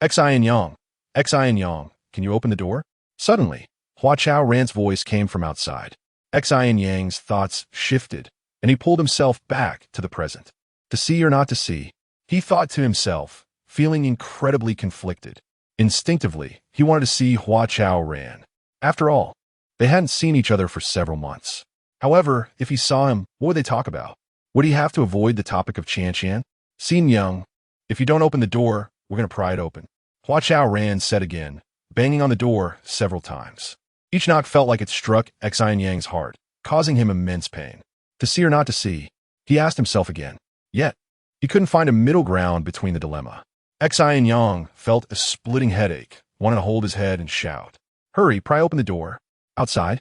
Xin Yang, can you open the door? Suddenly, Hua Chaoran's voice came from outside. Xin Yang's thoughts shifted, and he pulled himself back to the present. To see or not to see, he thought to himself, feeling incredibly conflicted. Instinctively, he wanted to see Hua Chaoran. After all, they hadn't seen each other for several months. However, if he saw him, what would they talk about? Would he have to avoid the topic of Qianqian? Xin Yang, if you don't open the door, we're going to pry it open. Hua Chaoran said again, banging on the door several times. Each knock felt like it struck Xin Yang's heart, causing him immense pain. To see or not to see, he asked himself again. Yet, he couldn't find a middle ground between the dilemma. Xin Yang felt a splitting headache, wanting to hold his head and shout. Hurry, pry open the door. Outside?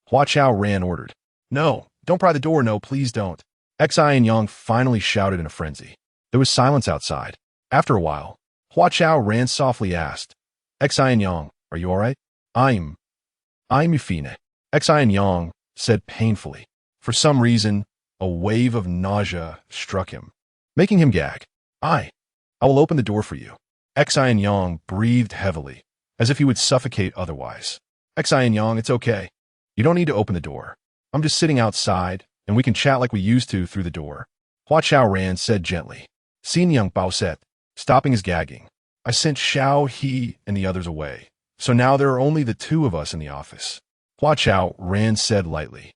Hua Chaoran ordered. No, don't pry the door, no, please don't. Xin Yang finally shouted in a frenzy. There was silence outside. After a while, Hua Chaoran softly asked, Xin Yang, are you all right? I'm fine. Xin Yang said painfully. For some reason, a wave of nausea struck him, making him gag. I will open the door for you. Xin Yang breathed heavily, as if he would suffocate otherwise. Xin Yang, it's okay. You don't need to open the door. I'm just sitting outside, and we can chat like we used to through the door. Hua Chaoran said gently. Xin Yang Bao said, stopping his gagging. I sent Xiao He and the others away, so now there are only the two of us in the office. Hua Chaoran said lightly,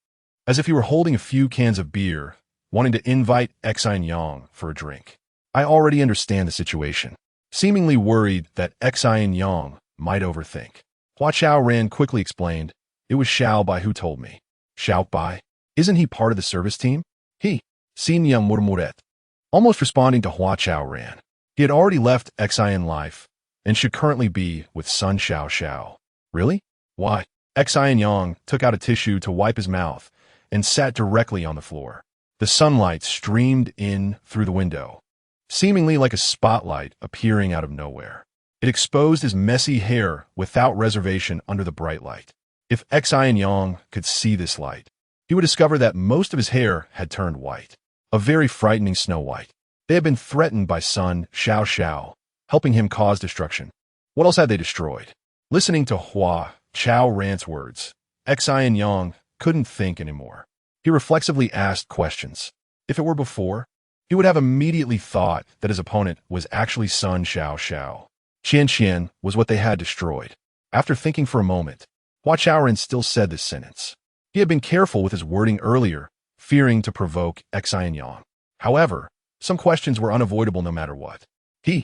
as if he were holding a few cans of beer, wanting to invite Xin Yang for a drink. I already understand the situation, seemingly worried that Xin Yang might overthink. Hua Chaoran quickly explained, it was Xiaobai who told me. Xiaobai? Isn't he part of the service team? Xin Yang murmured. almost responding to Hua Chaoran. He had already left Xin Life and should currently be with Sun Xiao. Really? Why? Xin Yang took out a tissue to wipe his mouth and sat directly on the floor. The sunlight streamed in through the window, seemingly like a spotlight appearing out of nowhere. It exposed his messy hair without reservation under the bright light. If Xin Yang could see this light, he would discover that most of his hair had turned white, a very frightening snow white. They had been threatened by Sun Xiao, helping him cause destruction. What else had they destroyed? Listening to Hua Chaoran's words, Xin Yang couldn't think anymore. He reflexively asked questions. If it were before, he would have immediately thought that his opponent was actually Sun Xiao. Xian was what they had destroyed. After thinking for a moment, Hua Chaoran still said this sentence. He had been careful with his wording earlier, fearing to provoke Xin Yang. However, some questions were unavoidable no matter what. They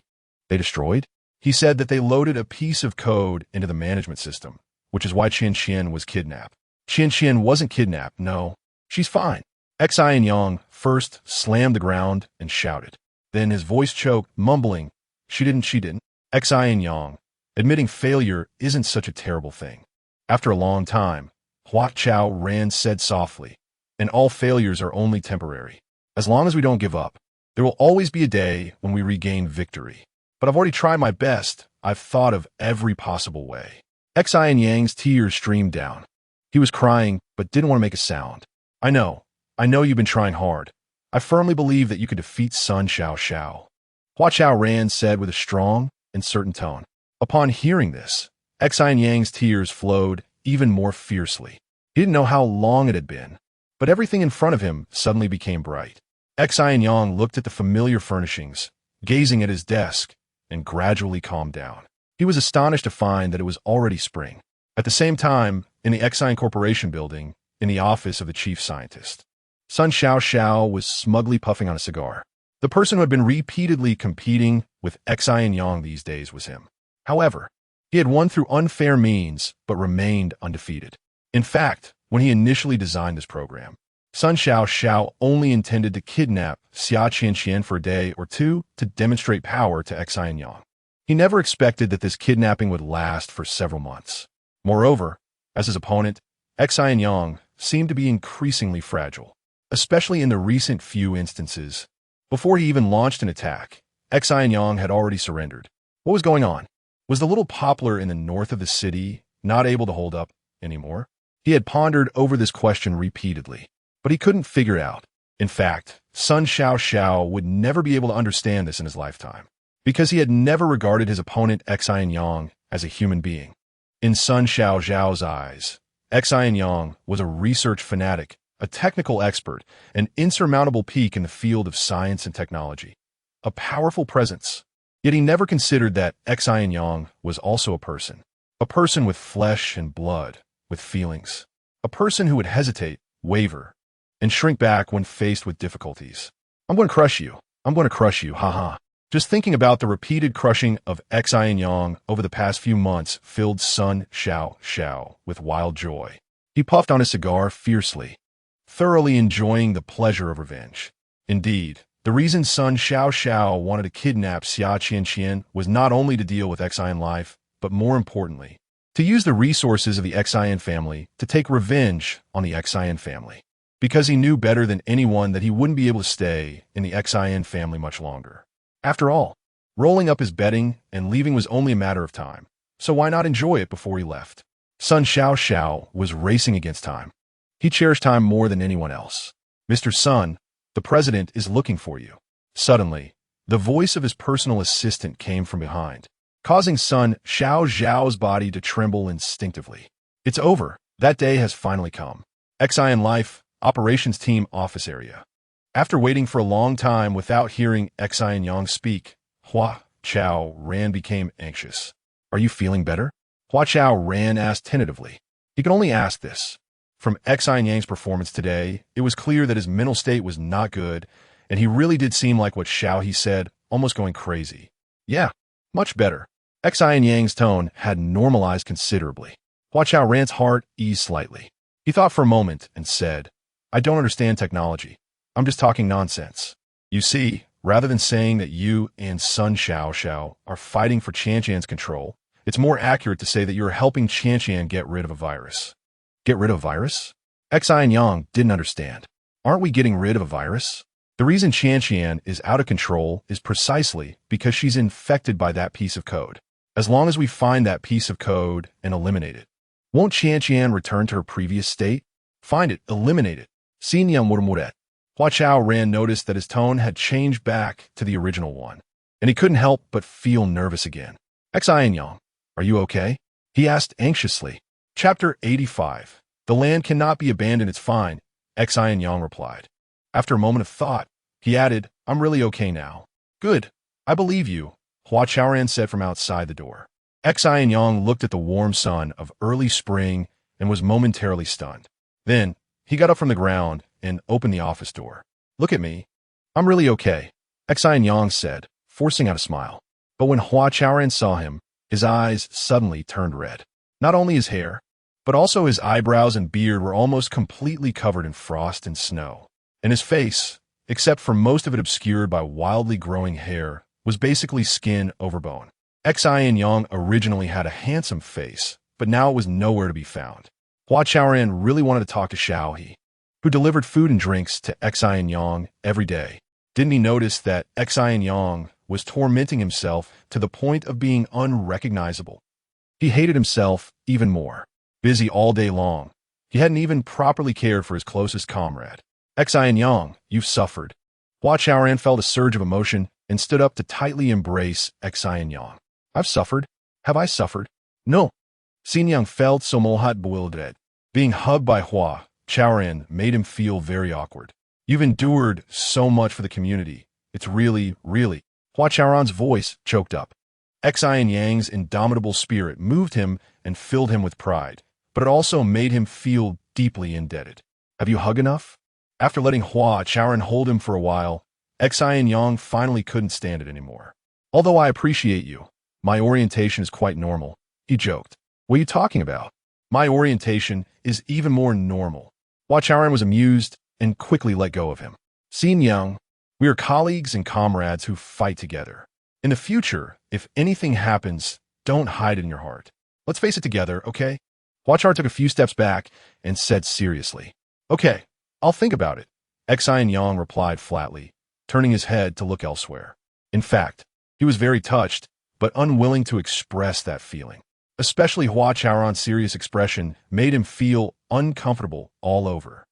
destroyed? He said that they loaded a piece of code into the management system, which is why Xian was kidnapped. Xian wasn't kidnapped, no. She's fine. Xin Yang first slammed the ground and shouted. Then his voice choked, mumbling, She didn't. Xin Yang, admitting failure isn't such a terrible thing. After a long time, Hua Chaoran said softly, and all failures are only temporary. As long as we don't give up, there will always be a day when we regain victory. But I've already tried my best. I've thought of every possible way. Xin Yang's tears streamed down. He was crying, but didn't want to make a sound. I know you've been trying hard. I firmly believe that you could defeat Sun Xiao. Hua Chaoran said with a strong and certain tone. Upon hearing this, Xin Yang's tears flowed even more fiercely. He didn't know how long it had been, but everything in front of him suddenly became bright. Xin Yang looked at the familiar furnishings, gazing at his desk, and gradually calmed down. He was astonished to find that it was already spring. At the same time, in the Xin Corporation building, in the office of the chief scientist, Sun Xiao was smugly puffing on a cigar. The person who had been repeatedly competing with Xin Yang these days was him. However, he had won through unfair means, but remained undefeated. In fact, when he initially designed this program, Sun Xiao only intended to kidnap Xia Qian for a day or two to demonstrate power to Xin Yang. He never expected that this kidnapping would last for several months. Moreover, as his opponent, Xin Yang seemed to be increasingly fragile, especially in the recent few instances. Before he even launched an attack, Xin Yang had already surrendered. What was going on? Was the little poplar in the north of the city not able to hold up anymore? He had pondered over this question repeatedly, but he couldn't figure it out. In fact, Sun Xiao would never be able to understand this in his lifetime, because he had never regarded his opponent Xin Yang as a human being. In Sun Xiao's eyes, Xin Yang was a research fanatic, a technical expert, an insurmountable peak in the field of science and technology, a powerful presence. Yet he never considered that Xin Yang was also a person with flesh and blood, with feelings, a person who would hesitate, waver, and shrink back when faced with difficulties. I'm going to crush you, haha. Just thinking about the repeated crushing of Xin Yang over the past few months filled Sun Xiao with wild joy. He puffed on his cigar fiercely, thoroughly enjoying the pleasure of revenge. Indeed, the reason Sun Xiao wanted to kidnap Xia Qian was not only to deal with Xin Life, but more importantly, to use the resources of the Xin family to take revenge on the Xin family, because he knew better than anyone that he wouldn't be able to stay in the Xin family much longer. After all, rolling up his bedding and leaving was only a matter of time, so why not enjoy it before he left? Sun Xiao was racing against time. He cherished time more than anyone else. Mr. Sun, the president is looking for you. Suddenly, the voice of his personal assistant came from behind, causing Sun Xiao's body to tremble instinctively. It's over. That day has finally come. Xin Life, operations team office area. After waiting for a long time without hearing Xin Yang speak, Hua Chaoran became anxious. Are you feeling better? Hua Chaoran asked tentatively. He could only ask this. From Xin Yang's performance today, it was clear that his mental state was not good, and he really did seem like what he said, almost going crazy. Yeah, much better. Xin Yang's tone had normalized considerably. Hua Chaoran's heart eased slightly. He thought for a moment and said, I don't understand technology. I'm just talking nonsense. You see, Rather than saying that you and Sun Xiao are fighting for Qianqian's control, it's more accurate to say that you're helping Qianqian get rid of a virus. Get rid of a virus? Xin Yang didn't understand. Aren't we getting rid of a virus? The reason Qianqian is out of control is precisely because she's infected by that piece of code. As long as we find that piece of code and eliminate it, won't Qianqian return to her previous state? Find it, eliminate it. Xin Yang murmured. Hua Chaoran noticed that his tone had changed back to the original one, and he couldn't help but feel nervous again. Xin Yang, are you okay? He asked anxiously. Chapter 85. The land cannot be abandoned, it's fine, Xin Yang replied. After a moment of thought, he added, I'm really okay now. Good, I believe you, Hua Chaoran said from outside the door. Xin Yang looked at the warm sun of early spring and was momentarily stunned. Then, he got up from the ground and opened the office door. Look at me. I'm really okay, Xin Yang said, forcing out a smile. But when Hua Chaoran saw him, his eyes suddenly turned red. Not only his hair, but also his eyebrows and beard were almost completely covered in frost and snow. And his face, except for most of it obscured by wildly growing hair, was basically skin over bone. Xin Yang originally had a handsome face, but now it was nowhere to be found. Hua Chaoran really wanted to talk to Xiao He, who delivered food and drinks to Xin Yang every day. Didn't he notice that Xin Yang was tormenting himself to the point of being unrecognizable? He hated himself even more. Busy all day long, he hadn't even properly cared for his closest comrade. Xin Yang, you've suffered. Hua Chaoran felt a surge of emotion and stood up to tightly embrace Xin Yang. I've suffered? Have I suffered? No. Xin Yang felt so bewildered. Being hugged by Hua Chaoran made him feel very awkward. You've endured so much for the community. It's really. Hua Chaoran's voice choked up. Xin Yang's indomitable spirit moved him and filled him with pride, but it also made him feel deeply indebted. Have you hugged enough? After letting Hua Chaoran hold him for a while, Xin Yang finally couldn't stand it anymore. Although I appreciate you, my orientation is quite normal, he joked. What are you talking about? My orientation is even more normal. Hua Chaoran was amused and quickly let go of him. Xin Yang, we are colleagues and comrades who fight together. In the future, if anything happens, don't hide it in your heart. Let's face it together, okay? Hua Chaoran took a few steps back and said seriously, Okay, I'll think about it. Xin Yang replied flatly, turning his head to look elsewhere. In fact, he was very touched, but unwilling to express that feeling. Especially Hua Chaoran's serious expression made him feel uncomfortable all over.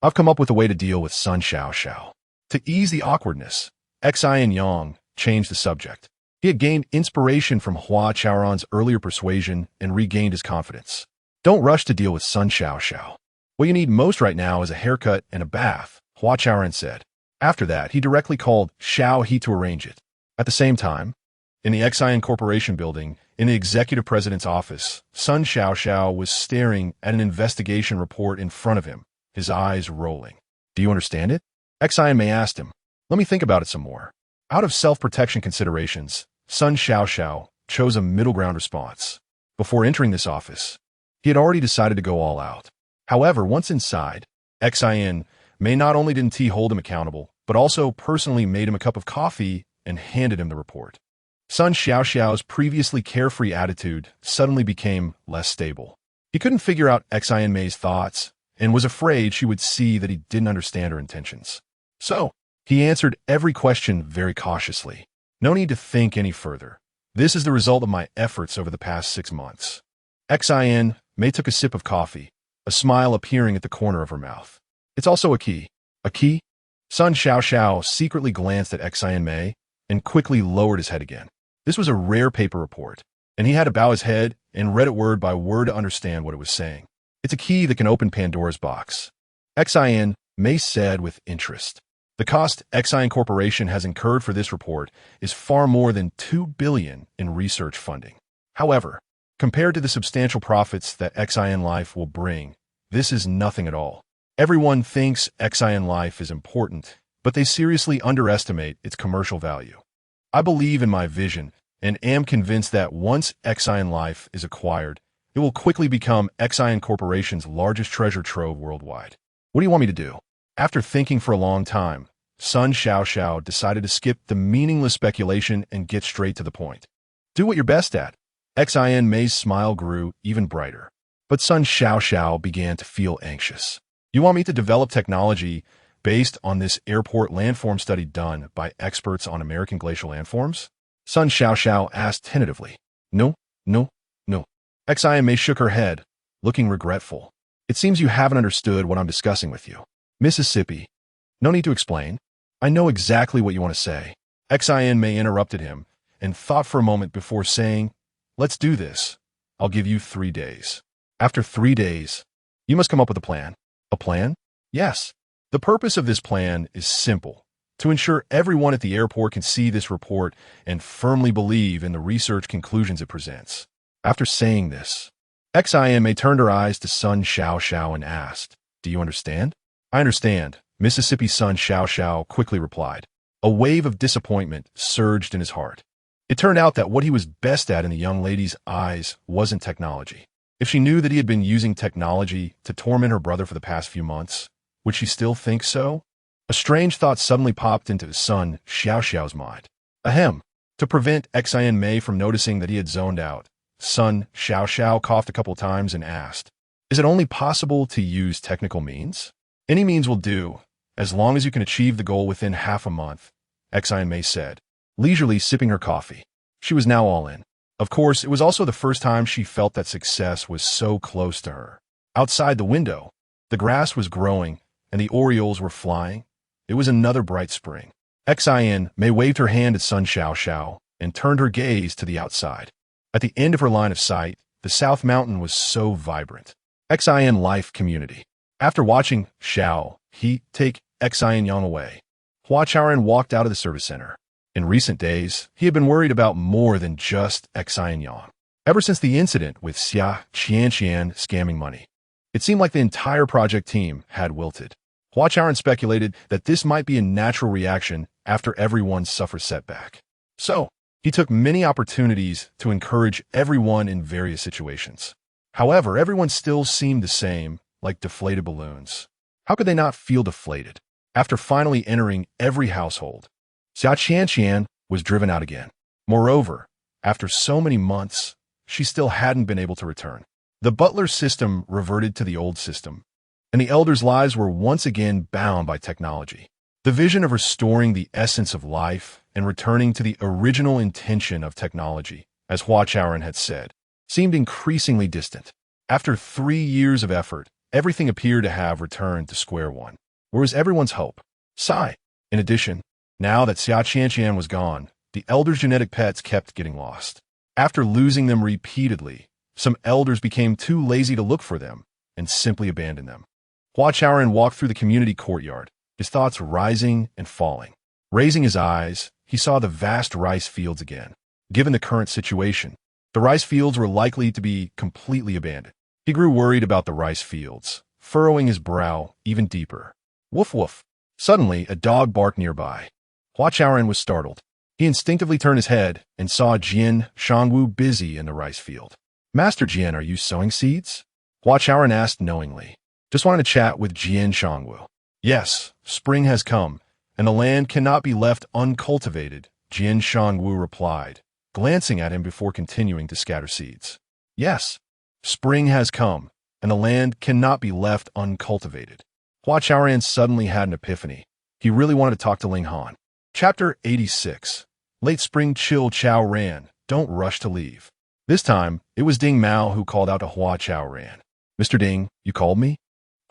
I've come up with a way to deal with Sun Xiao. To ease the awkwardness, Xin Yang changed the subject. He had gained inspiration from Hua Chaoran's earlier persuasion and regained his confidence. Don't rush to deal with Sun Xiao. What you need most right now is a haircut and a bath, Hua Chaoran said. After that, he directly called Xiao He to arrange it. At the same time, in the Xin Corporation building, in the executive president's office, Sun Xiao was staring at an investigation report in front of him, his eyes rolling. Do you understand it? Xin May asked him. Let me think about it some more. Out of self-protection considerations, Sun Xiao chose a middle ground response. Before entering this office, he had already decided to go all out. However, once inside, Xin May not only didn't he hold him accountable, but also personally made him a cup of coffee and handed him the report. Sun Xiao's previously carefree attitude suddenly became less stable. He couldn't figure out Xin May's thoughts and was afraid she would see that he didn't understand her intentions. So, he answered every question very cautiously. No need to think any further. This is the result of my efforts over the past 6 months. Xin May took a sip of coffee, a smile appearing at the corner of her mouth. It's also a key. A key? Sun Xiao secretly glanced at Xin May and quickly lowered his head again. This was a rare paper report, and he had to bow his head and read it word by word to understand what it was saying. It's a key that can open Pandora's box. Xin May said with interest. The cost Xin Corporation has incurred for this report is far more than $2 billion in research funding. However, compared to the substantial profits that Xin Life will bring, this is nothing at all. Everyone thinks Xin Life is important, but they seriously underestimate its commercial value. I believe in my vision and am convinced that once Xin Life is acquired, it will quickly become Xin Corporation's largest treasure trove worldwide. What do you want me to do? After thinking for a long time, Sun Xiao decided to skip the meaningless speculation and get straight to the point. Do what you're best at. Xin Mei's smile grew even brighter. But Sun Xiao began to feel anxious. You want me to develop technology based on this airport landform study done by experts on American glacial landforms? Sun Xiao asked tentatively. No. Xin Mei shook her head, looking regretful. It seems you haven't understood what I'm discussing with you. Mississippi. No need to explain. I know exactly what you want to say. Xin Mei interrupted him and thought for a moment before saying, let's do this. I'll give you 3 days. After 3 days, you must come up with a plan. A plan? Yes. The purpose of this plan is simple. To ensure everyone at the airport can see this report and firmly believe in the research conclusions it presents. After saying this, Xin Mei turned her eyes to Sun Xiao and asked, do you understand? I understand, Mississippi Sun Xiao quickly replied. A wave of disappointment surged in his heart. It turned out that what he was best at in the young lady's eyes wasn't technology. If she knew that he had been using technology to torment her brother for the past few months, would she still think so? A strange thought suddenly popped into Sun Xiao's mind. Ahem. To prevent Xin Mei from noticing that he had zoned out, Sun Xiao coughed a couple times and asked, is it only possible to use technical means? Any means will do, as long as you can achieve the goal within half a month, Xin Mei said, leisurely sipping her coffee. She was now all in. Of course, it was also the first time she felt that success was so close to her. Outside the window, the grass was growing and the orioles were flying. It was another bright spring. Xin Mei waved her hand at Sun Xiao and turned her gaze to the outside. At the end of her line of sight, the South Mountain was so vibrant. Xin Life community. After watching Xiao He take Xin Yang away, Hua Chaoran walked out of the service center. In recent days, he had been worried about more than just Xin Yang. Ever since the incident with Xia Qianqian scamming money, it seemed like the entire project team had wilted. Hua Chaoran speculated that this might be a natural reaction after everyone suffers setback. So, he took many opportunities to encourage everyone in various situations. However, everyone still seemed the same, like deflated balloons. How could they not feel deflated? After finally entering every household, Xia Qianqian was driven out again. Moreover, after so many months, she still hadn't been able to return. The butler system reverted to the old system, and the elders' lives were once again bound by technology. The vision of restoring the essence of life and returning to the original intention of technology, as Hua Chaoran had said, seemed increasingly distant. After 3 years of effort, everything appeared to have returned to square one. Where was everyone's hope? Sigh. In addition, now that Xia Qianqian was gone, the elders' genetic pets kept getting lost. After losing them repeatedly, some elders became too lazy to look for them and simply abandoned them. Hua Chaoran walked through the community courtyard, his thoughts rising and falling. Raising his eyes, he saw the vast rice fields again. Given the current situation, the rice fields were likely to be completely abandoned. He grew worried about the rice fields, furrowing his brow even deeper. Woof woof. Suddenly, a dog barked nearby. Hua Chaoran was startled. He instinctively turned his head and saw Jian Shangwu busy in the rice field. Master Jian, are you sowing seeds? Hua Chaoran asked knowingly. Just wanted to chat with Jian Shangwu. Yes, spring has come, and the land cannot be left uncultivated, Jian Shangwu replied, glancing at him before continuing to scatter seeds. Yes, spring has come, and the land cannot be left uncultivated. Hua Chaoran suddenly had an epiphany. He really wanted to talk to Ling Han. Chapter 86. Late Spring Chill Chaoran, Don't Rush to Leave. This time, it was Ding Mao who called out to Hua Chaoran. Mr. Ding, you called me?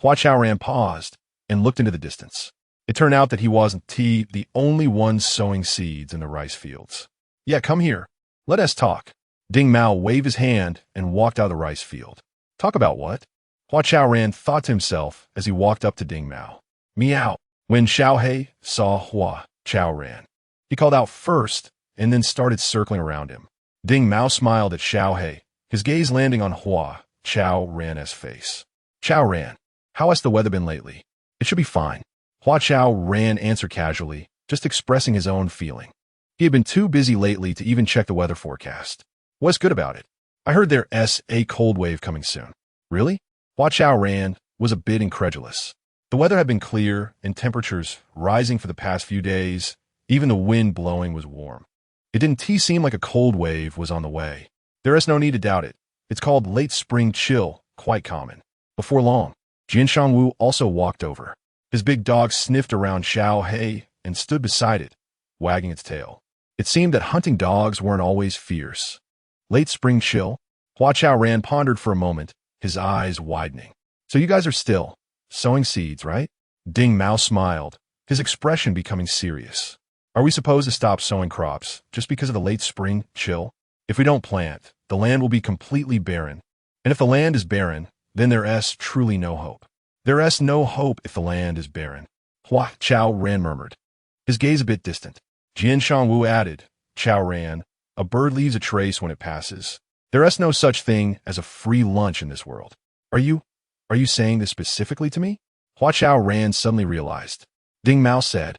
Hua Chaoran paused and looked into the distance. It turned out that he wasn't the only one sowing seeds in the rice fields. Yeah, come here. Let us talk. Ding Mao waved his hand and walked out of the rice field. Talk about what? Hua Chaoran thought to himself as he walked up to Ding Mao. Meow. When Xiaohe saw Hua Chaoran, he called out first and then started circling around him. Ding Mao smiled at Xiaohe, his gaze landing on Hua Chaoran's face. Chaoran, how has the weather been lately? It should be fine. Hua Chaoran answered casually, just expressing his own feeling. He had been too busy lately to even check the weather forecast. What's good about it? I heard there's a cold wave coming soon. Really? Hua Chaoran was a bit incredulous. The weather had been clear, and temperatures rising for the past few days. Even the wind blowing was warm. It didn't seem like a cold wave was on the way. There is no need to doubt it. It's called late spring chill, quite common. Before long, Jian Shangwu also walked over. His big dog sniffed around Xiao He and stood beside it, wagging its tail. It seemed that hunting dogs weren't always fierce. Late spring chill? Hua Chaoran pondered for a moment, his eyes widening. So you guys are still sowing seeds, right? Ding Mao smiled, his expression becoming serious. Are we supposed to stop sowing crops just because of the late spring chill? If we don't plant, the land will be completely barren. And if the land is barren, then there is truly no hope. There is no hope if the land is barren. Hua Chaoran murmured, his gaze a bit distant. Jian Shangwu added, Chaoran, a bird leaves a trace when it passes. There is no such thing as a free lunch in this world. Are you saying this specifically to me? Hua Chaoran suddenly realized. Ding Mao said,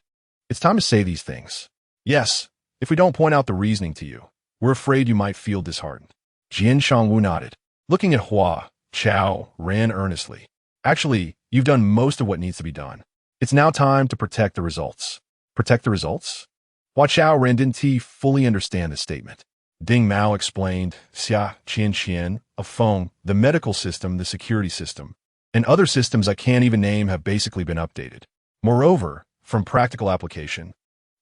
it's time to say these things. Yes, if we don't point out the reasoning to you, we're afraid you might feel disheartened. Jian Shangwu nodded, looking at Hua Chaoran earnestly. Actually, you've done most of what needs to be done. It's now time to protect the results. Protect the results? Hua Chaoran didn't fully understand the statement. Ding Mao explained, Xia Qian, a phone, the medical system, the security system, and other systems I can't even name have basically been updated. Moreover, from practical application,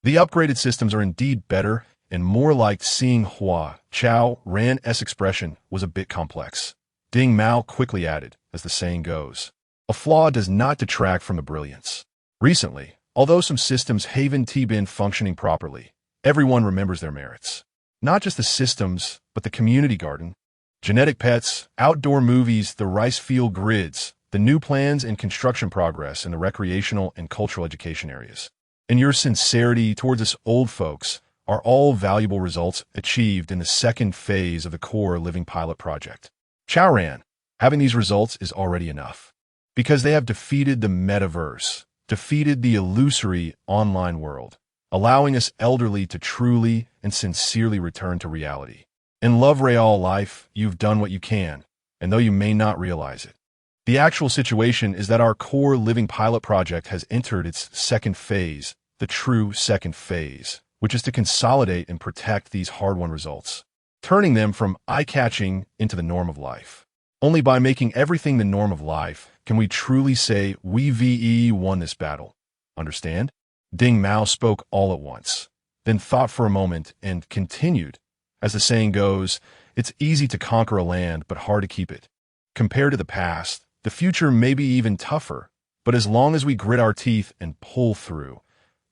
the upgraded systems are indeed better and more like seeing Hua Chaoran's expression was a bit complex. Ding Mao quickly added, as the saying goes, a flaw does not detract from the brilliance. Recently, although some systems haven't been functioning properly, everyone remembers their merits. Not just the systems, but the community garden, genetic pets, outdoor movies, the rice field grids, the new plans and construction progress in the recreational and cultural education areas. And your sincerity towards us old folks are all valuable results achieved in the second phase of the core living pilot project. Chaoran, having these results is already enough. Because they have defeated the metaverse, defeated the illusory online world, allowing us elderly to truly and sincerely return to reality. In love real life, you've done what you can, and though you may not realize it. The actual situation is that our core living pilot project has entered its second phase, the true second phase, which is to consolidate and protect these hard-won results, turning them from eye-catching into the norm of life. Only by making everything the norm of life can we truly say we won this battle. Understand? Ding Mao spoke all at once, then thought for a moment and continued. As the saying goes, it's easy to conquer a land but hard to keep it. Compared to the past, the future may be even tougher, but as long as we grit our teeth and pull through,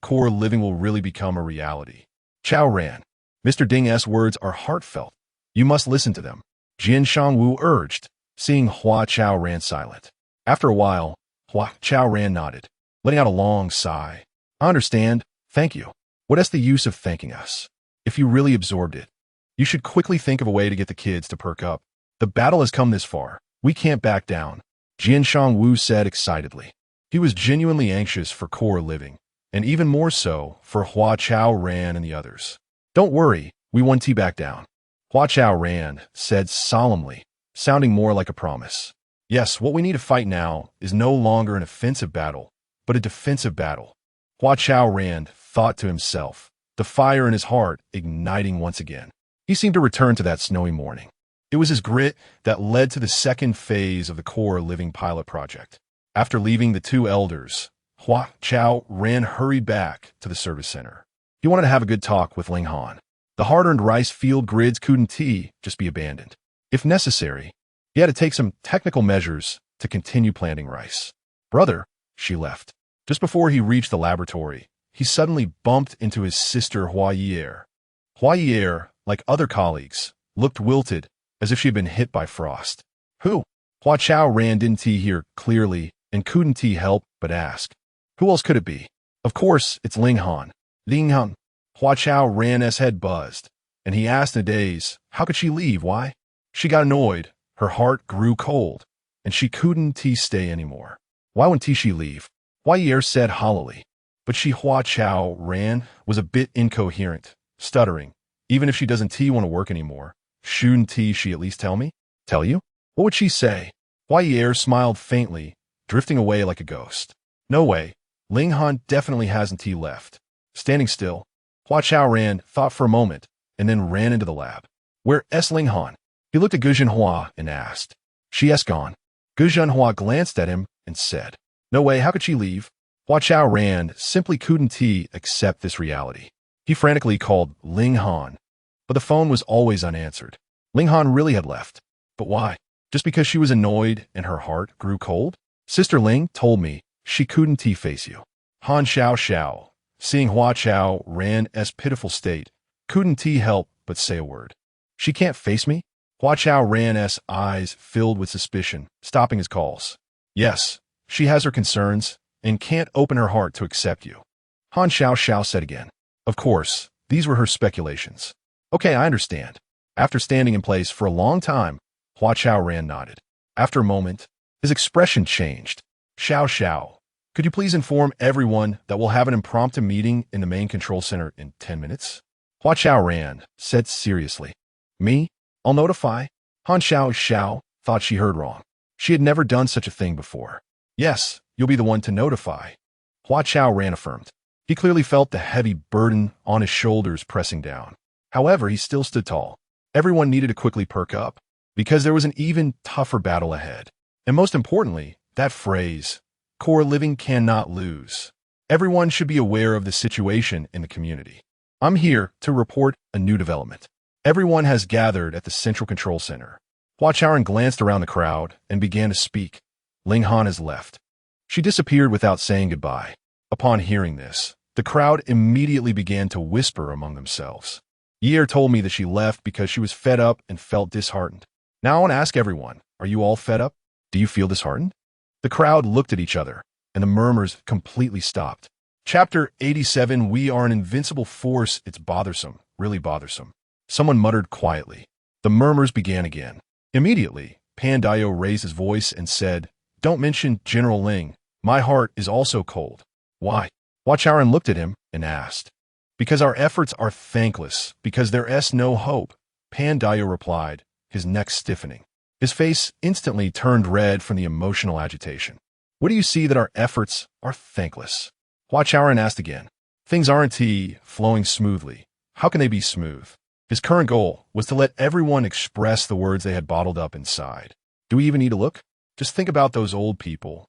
core living will really become a reality. Chaoran, Mr. Ding's words are heartfelt. You must listen to them. Jian Shangwu urged, seeing Hua Chaoran silent. After a while, Hua Chaoran nodded, letting out a long sigh. I understand. Thank you. What is the use of thanking us? If you really absorbed it, you should quickly think of a way to get the kids to perk up. The battle has come this far. We can't back down. Jian Shangwu said excitedly. He was genuinely anxious for core living, and even more so for Hua Chaoran and the others. Don't worry, we won't back down. Hua Chaoran said solemnly, sounding more like a promise. Yes, what we need to fight now is no longer an offensive battle, but a defensive battle. Hua Chaoran thought to himself, the fire in his heart igniting once again. He seemed to return to that snowy morning. It was his grit that led to the second phase of the core living pilot project. After leaving the two elders, Hua Chaoran hurried back to the service center. He wanted to have a good talk with Ling Han. The hard-earned rice field grids couldn't just be abandoned. If necessary, he had to take some technical measures to continue planting rice. Brother, she left. Just before he reached the laboratory, he suddenly bumped into his sister Hua Ye'er. Hua Ye'er, like other colleagues, looked wilted, as if she had been hit by frost. Who? Hua Chaoran didn't hear clearly and couldn't help but ask. Who else could it be? Of course, it's Ling Han. Ling Han. Hua Chaoran's head buzzed, and he asked in a daze, how could she leave? Why? She got annoyed, her heart grew cold, and she couldn't stay anymore. Why wouldn't she leave? Hua Ye'er said hollowly, but Hua Chaoran was a bit incoherent, stuttering. Even if she doesn't want to work anymore, shouldn't she at least tell me? Tell you? What would she say? Hua Ye'er smiled faintly, drifting away like a ghost. No way. Ling Han definitely hasn't tea left. Standing still, Hua Chaoran thought for a moment and then ran into the lab. Where's Ling Han? He looked at Hua and asked. She's gone. Hua glanced at him and said, No way, how could she leave? Hua Chaoran simply couldn't accept this reality. He frantically called Ling Han, but the phone was always unanswered. Ling Han really had left. But why? Just because she was annoyed and her heart grew cold? Sister Ling told me she couldn't face you. Han Xiao, seeing Hua Chaoran's pitiful state, couldn't help but say a word. She can't face me? Hua Chaoran's eyes filled with suspicion, stopping his calls. Yes, she has her concerns and can't open her heart to accept you. Han Xiao said again. Of course, these were her speculations. Okay, I understand. After standing in place for a long time, Hua Chaoran nodded. After a moment, his expression changed. Xiao, could you please inform everyone that we'll have an impromptu meeting in the main control center in 10 minutes? Hua Chaoran said seriously. Me? I'll notify. Han Xiao thought she heard wrong. She had never done such a thing before. Yes, you'll be the one to notify. Hua Chaoran affirmed. He clearly felt the heavy burden on his shoulders pressing down. However, he still stood tall. Everyone needed to quickly perk up, because there was an even tougher battle ahead. And most importantly, that phrase, core living cannot lose. Everyone should be aware of the situation in the community. I'm here to report a new development. Everyone has gathered at the Central Control Center. Hua Chaoran glanced around the crowd and began to speak. Ling Han has left. She disappeared without saying goodbye. Upon hearing this, the crowd immediately began to whisper among themselves. Ye'er told me that she left because she was fed up and felt disheartened. Now I want to ask everyone, are you all fed up? Do you feel disheartened? The crowd looked at each other, and the murmurs completely stopped. Chapter 87. We are an invincible force. It's bothersome, really bothersome. Someone muttered quietly. The murmurs began again. Immediately, Dio raised his voice and said, Don't mention General Ling. My heart is also cold. Why? Hua Chaoran looked at him and asked. Because our efforts are thankless, because there's no hope, Dio replied, his neck stiffening. His face instantly turned red from the emotional agitation. What do you see that our efforts are thankless? Hua Chaoran asked again. Things aren't flowing smoothly. How can they be smooth? His current goal was to let everyone express the words they had bottled up inside. Do we even need to look? Just think about those old people.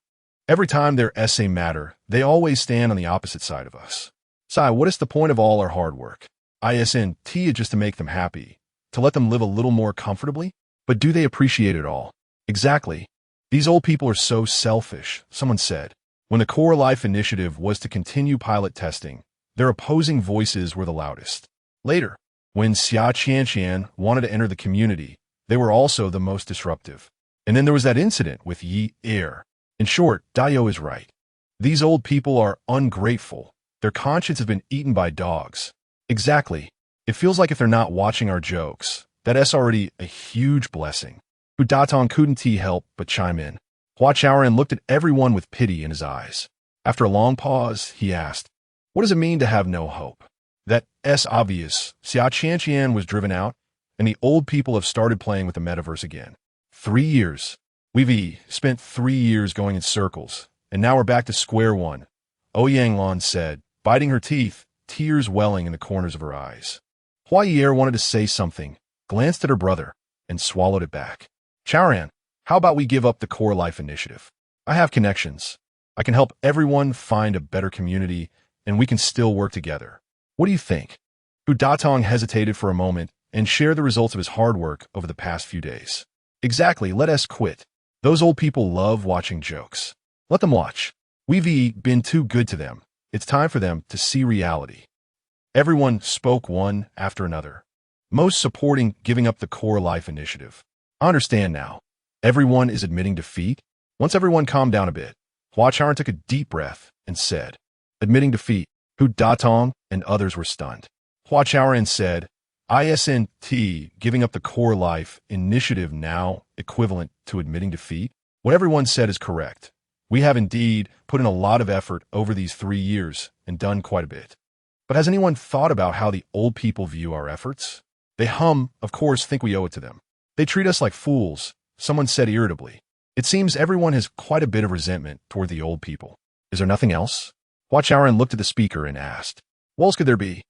Every time their essay matter, they always stand on the opposite side of us. Sai, what is the point of all our hard work? ISNT is just to make them happy, to let them live a little more comfortably? But do they appreciate it all? Exactly. These old people are so selfish, someone said. When the Core Life initiative was to continue pilot testing, their opposing voices were the loudest. Later, when Xiang wanted to enter the community, they were also the most disruptive. And then there was that incident with Ye'er. In short, Dio is right. These old people are ungrateful. Their conscience has been eaten by dogs. Exactly. It feels like if they're not watching our jokes, that's already a huge blessing. Hudatong couldn't help but chime in. Hua Chaoran looked at everyone with pity in his eyes. After a long pause, he asked, What does it mean to have no hope? That's obvious. Xiang was driven out, and the old people have started playing with the metaverse again. 3 years. We've spent 3 years going in circles, and now we're back to square one, Ouyang said, biting her teeth, tears welling in the corners of her eyes. Hua Ye'er wanted to say something, glanced at her brother, and swallowed it back. Chaoran, how about we give up the Core Life initiative? I have connections. I can help everyone find a better community, and we can still work together. What do you think? Hudatong hesitated for a moment and shared the results of his hard work over the past few days. Exactly, let us quit. Those old people love watching jokes. Let them watch. We've been too good to them. It's time for them to see reality. Everyone spoke one after another, most supporting giving up the Core Life initiative. I understand now. Everyone is admitting defeat. Once everyone calmed down a bit, Hua Chaoran took a deep breath and said, Admitting defeat. Hudatong and others were stunned. Hua Chaoran said, ISNT giving up the Core Life initiative now equivalent to admitting defeat? What everyone said is correct. We have indeed put in a lot of effort over these 3 years and done quite a bit. But has anyone thought about how the old people view our efforts? They of course, think we owe it to them. They treat us like fools, someone said irritably. It seems everyone has quite a bit of resentment toward the old people. Is there nothing else? Hua Chaoran looked at the speaker and asked. What else could there be?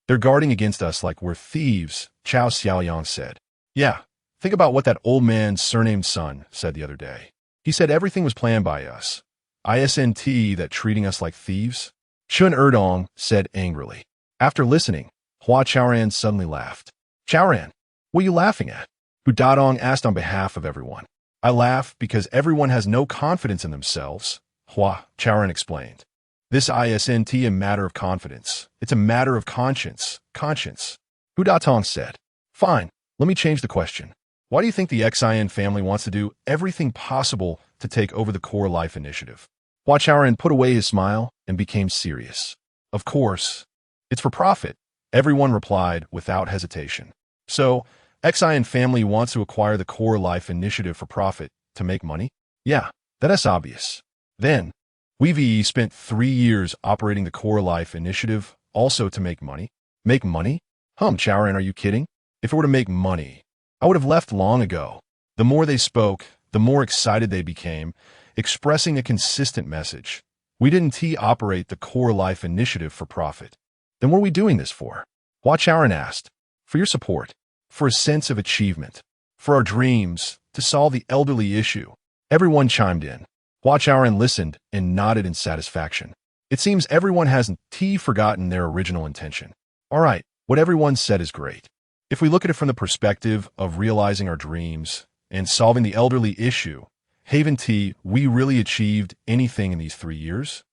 They're guarding against us like we're thieves, Xin Yang said. Yeah, think about what that old man's surnamed son said the other day. He said everything was planned by us. Isn't that treating us like thieves? Shun Erdong said angrily. After listening, Hua Chaoran suddenly laughed. Chaoran, what are you laughing at? Hu Dadong asked on behalf of everyone. I laugh because everyone has no confidence in themselves, Hua Chaoran explained. This isn't a matter of confidence. It's a matter of conscience. Conscience. Hu Datong said. Fine, let me change the question. Why do you think the Xin family wants to do everything possible to take over the core life initiative? Hua Chaoran put away his smile and became serious. Of course. It's for profit, everyone replied without hesitation. So, Xin family wants to acquire the core life initiative for profit to make money? Yeah, that's obvious. Then, we've spent 3 years operating the core life initiative also to make money. Make money? Chaoran, are you kidding? If it were to make money, I would have left long ago. The more they spoke, the more excited they became, expressing a consistent message. We didn't operate the core life initiative for profit. Then what are we doing this for? Hua Chaoran asked. For your support. For a sense of achievement. For our dreams. To solve the elderly issue. Everyone chimed in. Hua Chaoran listened and nodded in satisfaction. It seems everyone hasn't forgotten their original intention. All right, what everyone said is great. If we look at it from the perspective of realizing our dreams and solving the elderly issue, haven't we really achieved anything in these 3 years?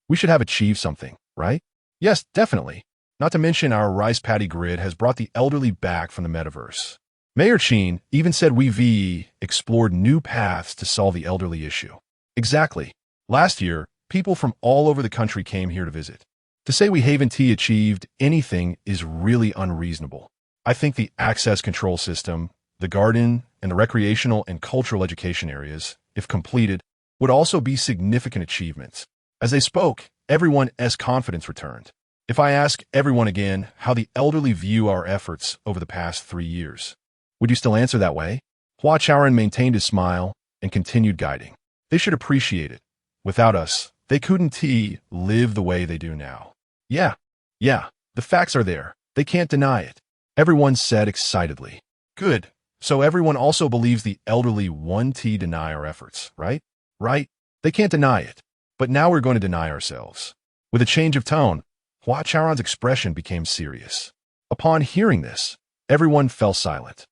We should have achieved something, right? Yes, definitely. Not to mention our rice paddy grid has brought the elderly back from the metaverse. Mayor Qin even said we've explored new paths to solve the elderly issue. Exactly. Last year, people from all over the country came here to visit. To say we haven't achieved anything is really unreasonable. I think the access control system, the garden, and the recreational and cultural education areas, if completed, would also be significant achievements. As they spoke, everyone's confidence returned. If I ask everyone again how the elderly view our efforts over the past 3 years, would you still answer that way? Hua Chaoran maintained his smile and continued guiding. They should appreciate it. Without us, they couldn't live the way they do now. Yeah, the facts are there. They can't deny it. Everyone said excitedly. Good. So everyone also believes the elderly want to deny our efforts, right? Right. They can't deny it. But now we're going to deny ourselves. With a change of tone, Hua Chaoran's expression became serious. Upon hearing this, everyone fell silent.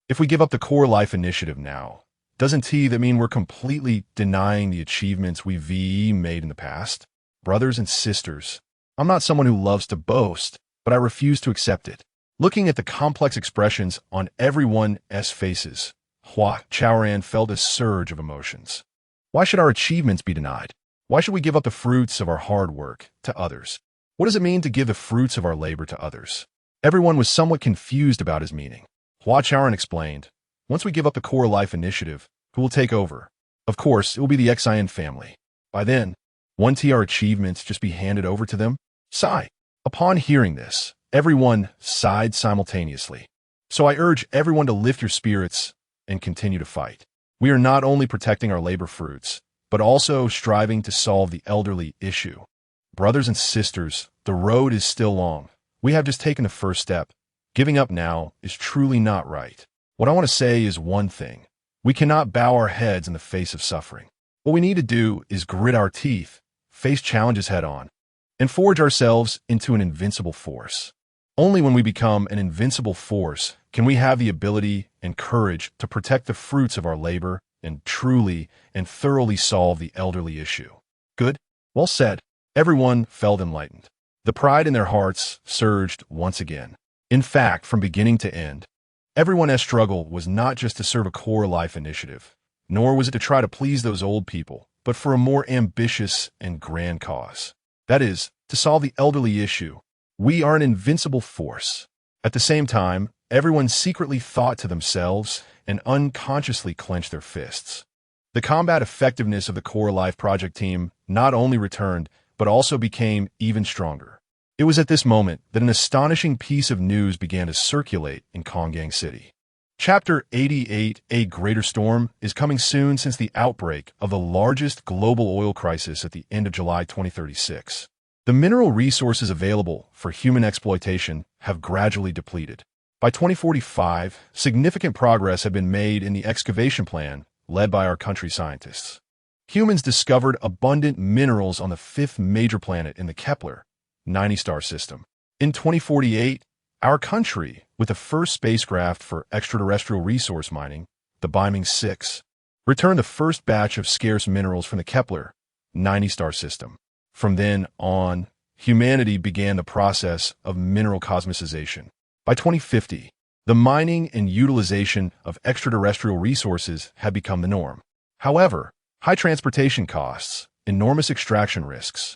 If we give up the core life initiative now, doesn't that mean we're completely denying the achievements we've made in the past? Brothers and sisters, I'm not someone who loves to boast, but I refuse to accept it. Looking at the complex expressions on everyone's faces, Hua Chaoran felt a surge of emotions. Why should our achievements be denied? Why should we give up the fruits of our hard work to others? What does it mean to give the fruits of our labor to others? Everyone was somewhat confused about his meaning. Hua Chaoran explained, once we give up the core life initiative, who will take over? Of course, it will be the Xin family. By then, won't our achievements just be handed over to them? Sigh. Upon hearing this, everyone sighed simultaneously. So I urge everyone to lift your spirits and continue to fight. We are not only protecting our labor fruits, but also striving to solve the elderly issue. Brothers and sisters, the road is still long. We have just taken the first step. Giving up now is truly not right. What I want to say is one thing. We cannot bow our heads in the face of suffering. What we need to do is grit our teeth, face challenges head on, and forge ourselves into an invincible force. Only when we become an invincible force can we have the ability and courage to protect the fruits of our labor and truly and thoroughly solve the elderly issue. Good? Well said. Everyone felt enlightened. The pride in their hearts surged once again. In fact, from beginning to end, everyone's struggle was not just to serve a core life initiative, nor was it to try to please those old people, but for a more ambitious and grand cause. That is, to solve the elderly issue. We are an invincible force. At the same time, everyone secretly thought to themselves and unconsciously clenched their fists. The combat effectiveness of the core life project team not only returned, but also became even stronger. It was at this moment that an astonishing piece of news began to circulate in Konggang City. Chapter 88, A Greater Storm, is coming soon since the outbreak of the largest global oil crisis at the end of July 2036. The mineral resources available for human exploitation have gradually depleted. By 2045, significant progress had been made in the excavation plan led by our country's scientists. Humans discovered abundant minerals on the fifth major planet in the Kepler 90-star system. In 2048, our country, with the first spacecraft for extraterrestrial resource mining, the Beiming 6, returned the first batch of scarce minerals from the Kepler 90-star system. From then on, humanity began the process of mineral cosmicization. By 2050, the mining and utilization of extraterrestrial resources had become the norm. However, high transportation costs, enormous extraction risks,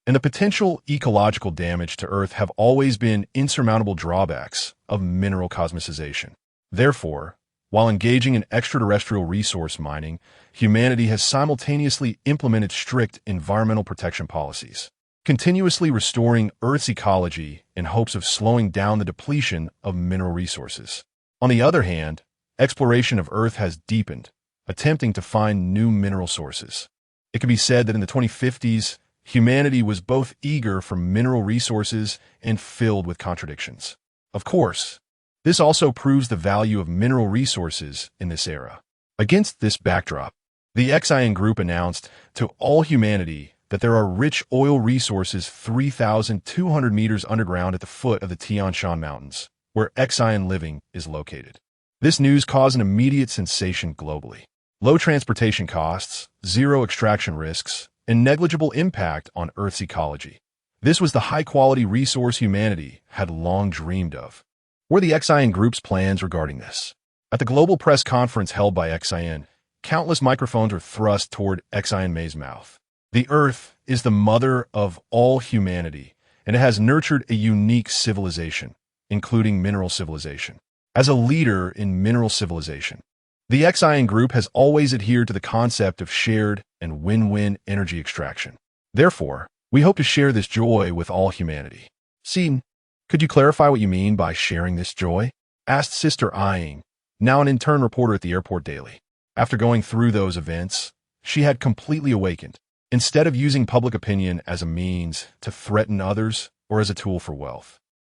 and the potential ecological damage to Earth have always been insurmountable drawbacks of mineral cosmicization. Therefore, while engaging in extraterrestrial resource mining, humanity has simultaneously implemented strict environmental protection policies, continuously restoring Earth's ecology in hopes of slowing down the depletion of mineral resources. On the other hand, exploration of Earth has deepened, attempting to find new mineral sources. It can be said that in the 2050s, humanity was both eager for mineral resources and filled with contradictions. Of course, this also proves the value of mineral resources in this era. Against this backdrop, the Xi'an Group announced to all humanity that there are rich oil resources 3,200 meters underground at the foot of the Tian Shan Mountains, where Xi'an Living is located. This news caused an immediate sensation globally. Low transportation costs, zero extraction risks, and negligible impact on Earth's ecology. This was the high-quality resource humanity had long dreamed of. What are the Xi'an Group's plans regarding this? At the global press conference held by Xi'an, countless microphones were thrust toward Xi'an Mei's mouth. The Earth is the mother of all humanity, and it has nurtured a unique civilization, including mineral civilization. As a leader in mineral civilization, the Xi'an Group has always adhered to the concept of shared and win-win energy extraction. Therefore, we hope to share this joy with all humanity. Xin, could you clarify what you mean by sharing this joy? Asked Sister Yang, now an intern reporter at the airport daily. After going through those events, she had completely awakened. Instead of using public opinion as a means to threaten others or as a tool for wealth,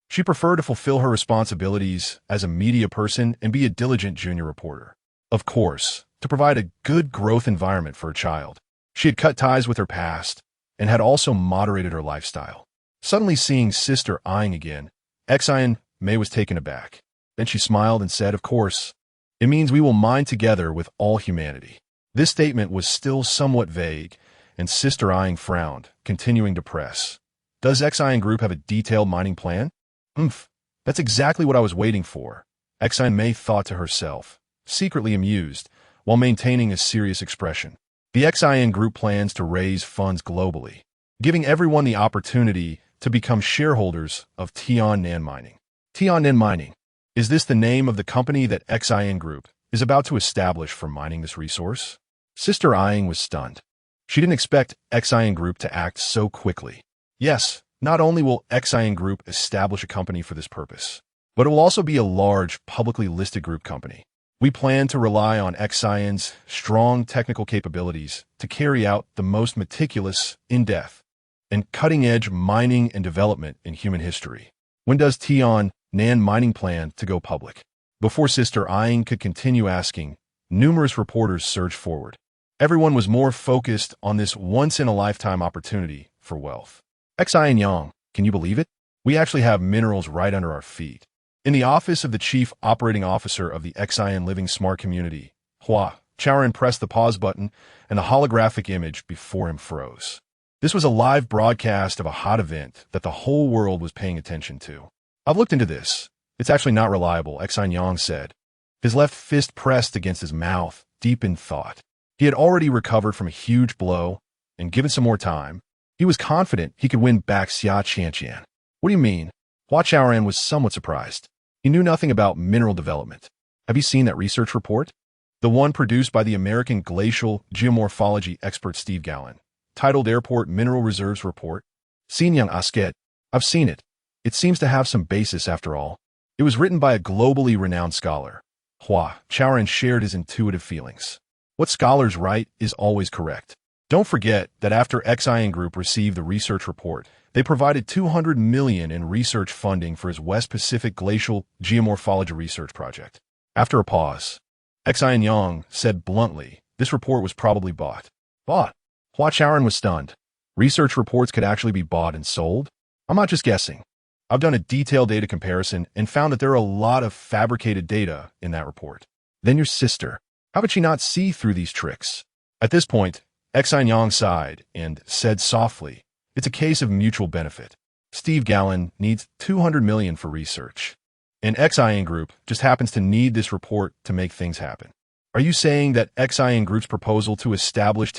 she preferred to fulfill her responsibilities as a media person and be a diligent junior reporter. Of course, to provide a good growth environment for a child. She had cut ties with her past and had also moderated her lifestyle. Suddenly seeing Sister Yang again, Xi'an Mei was taken aback. Then she smiled and said, "Of course, it means we will mine together with all humanity." This statement was still somewhat vague, and Sister Yang frowned, continuing to press. "Does Xi'an Group have a detailed mining plan?" That's exactly what I was waiting for," Xi'an Mei thought to herself, secretly amused, while maintaining a serious expression. The Xi'an Group plans to raise funds globally, giving everyone the opportunity to become shareholders of Tiannan Mining. Tiannan Mining. Is this the name of the company that Xi'an Group is about to establish for mining this resource? Sister Yang was stunned. She didn't expect Xi'an Group to act so quickly. Yes, not only will Xi'an Group establish a company for this purpose, but it will also be a large, publicly listed group company. We plan to rely on Xi'an's strong technical capabilities to carry out the most meticulous, in-depth, and cutting-edge mining and development in human history. When does Tiannan Mining plan to go public? Before Sister Yang could continue asking, numerous reporters surged forward. Everyone was more focused on this once-in-a-lifetime opportunity for wealth. Xi'an Yang, can you believe it? We actually have minerals right under our feet. In the office of the Chief Operating Officer of the Xi'an Living Smart Community, Hua Chaoran pressed the pause button, and the holographic image before him froze. This was a live broadcast of a hot event that the whole world was paying attention to. "I've looked into this. It's actually not reliable," Xi'an Yang said, his left fist pressed against his mouth, deep in thought. He had already recovered from a huge blow, and given some more time, he was confident he could win back Xia Qianqian. "What do you mean?" Hua Chaoran was somewhat surprised. He knew nothing about mineral development. "Have you seen that research report? The one produced by the American glacial geomorphology expert Steve Gallen, titled Airport Mineral Reserves Report?" Xin Yang asked. "I've seen it. It seems to have some basis after all. It was written by a globally renowned scholar. Hua Chaoran shared his intuitive feelings. What scholars write is always correct. Don't forget that after Xian Group received the research report, they provided $200 million in research funding for his West Pacific Glacial Geomorphology research project. After a pause, Xin Yang said bluntly, this report was probably bought. Bought? Hua Chaoran was stunned. Research reports could actually be bought and sold? I'm not just guessing. I've done a detailed data comparison and found that there are a lot of fabricated data in that report. Then your sister. How could she not see through these tricks? At this point, Xin Yang sighed and said softly, it's a case of mutual benefit. Steve Gallen needs $200 million for research. And Xian Group just happens to need this report to make things happen. Are you saying that Xian Group's proposal to establish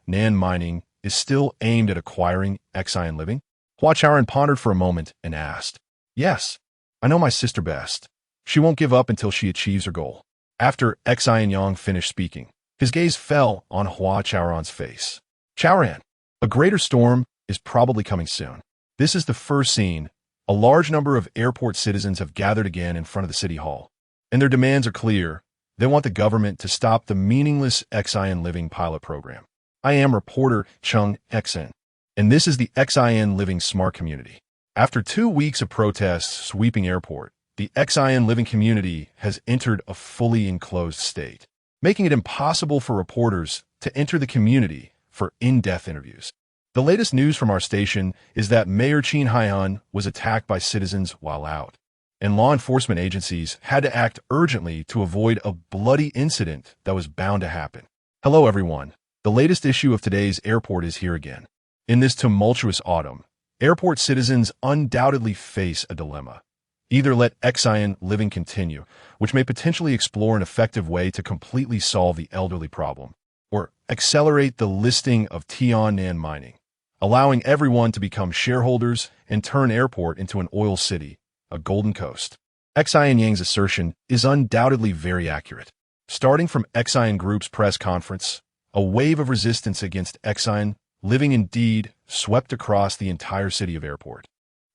Nan mining is still aimed at acquiring Xian Living? Hua Chaoran pondered for a moment and asked, yes, I know my sister best. She won't give up until she achieves her goal. After Xin Yang finished speaking, his gaze fell on Hua Chaoran's face. Chaoran, a greater storm is probably coming soon. This is the first scene. A large number of airport citizens have gathered again in front of the city hall, and their demands are clear. They want the government to stop the meaningless Xian Living pilot program. I am reporter Chung Xin, and this is the Xian Living Smart Community. After 2 weeks of protests sweeping airport, the Xian Living community has entered a fully enclosed state, making it impossible for reporters to enter the community for in-depth interviews. The latest news from our station is that Mayor Xin Life was attacked by citizens while out, and law enforcement agencies had to act urgently to avoid a bloody incident that was bound to happen. Hello everyone, the latest issue of today's Airport is here again. In this tumultuous autumn, airport citizens undoubtedly face a dilemma. Either let Xian Living continue, which may potentially explore an effective way to completely solve the elderly problem, or accelerate the listing of Nan mining, allowing everyone to become shareholders and turn airport into an oil city, a golden coast. Xin Yang's assertion is undoubtedly very accurate. Starting from Xian Group's press conference, a wave of resistance against Xian Living indeed swept across the entire city of airport,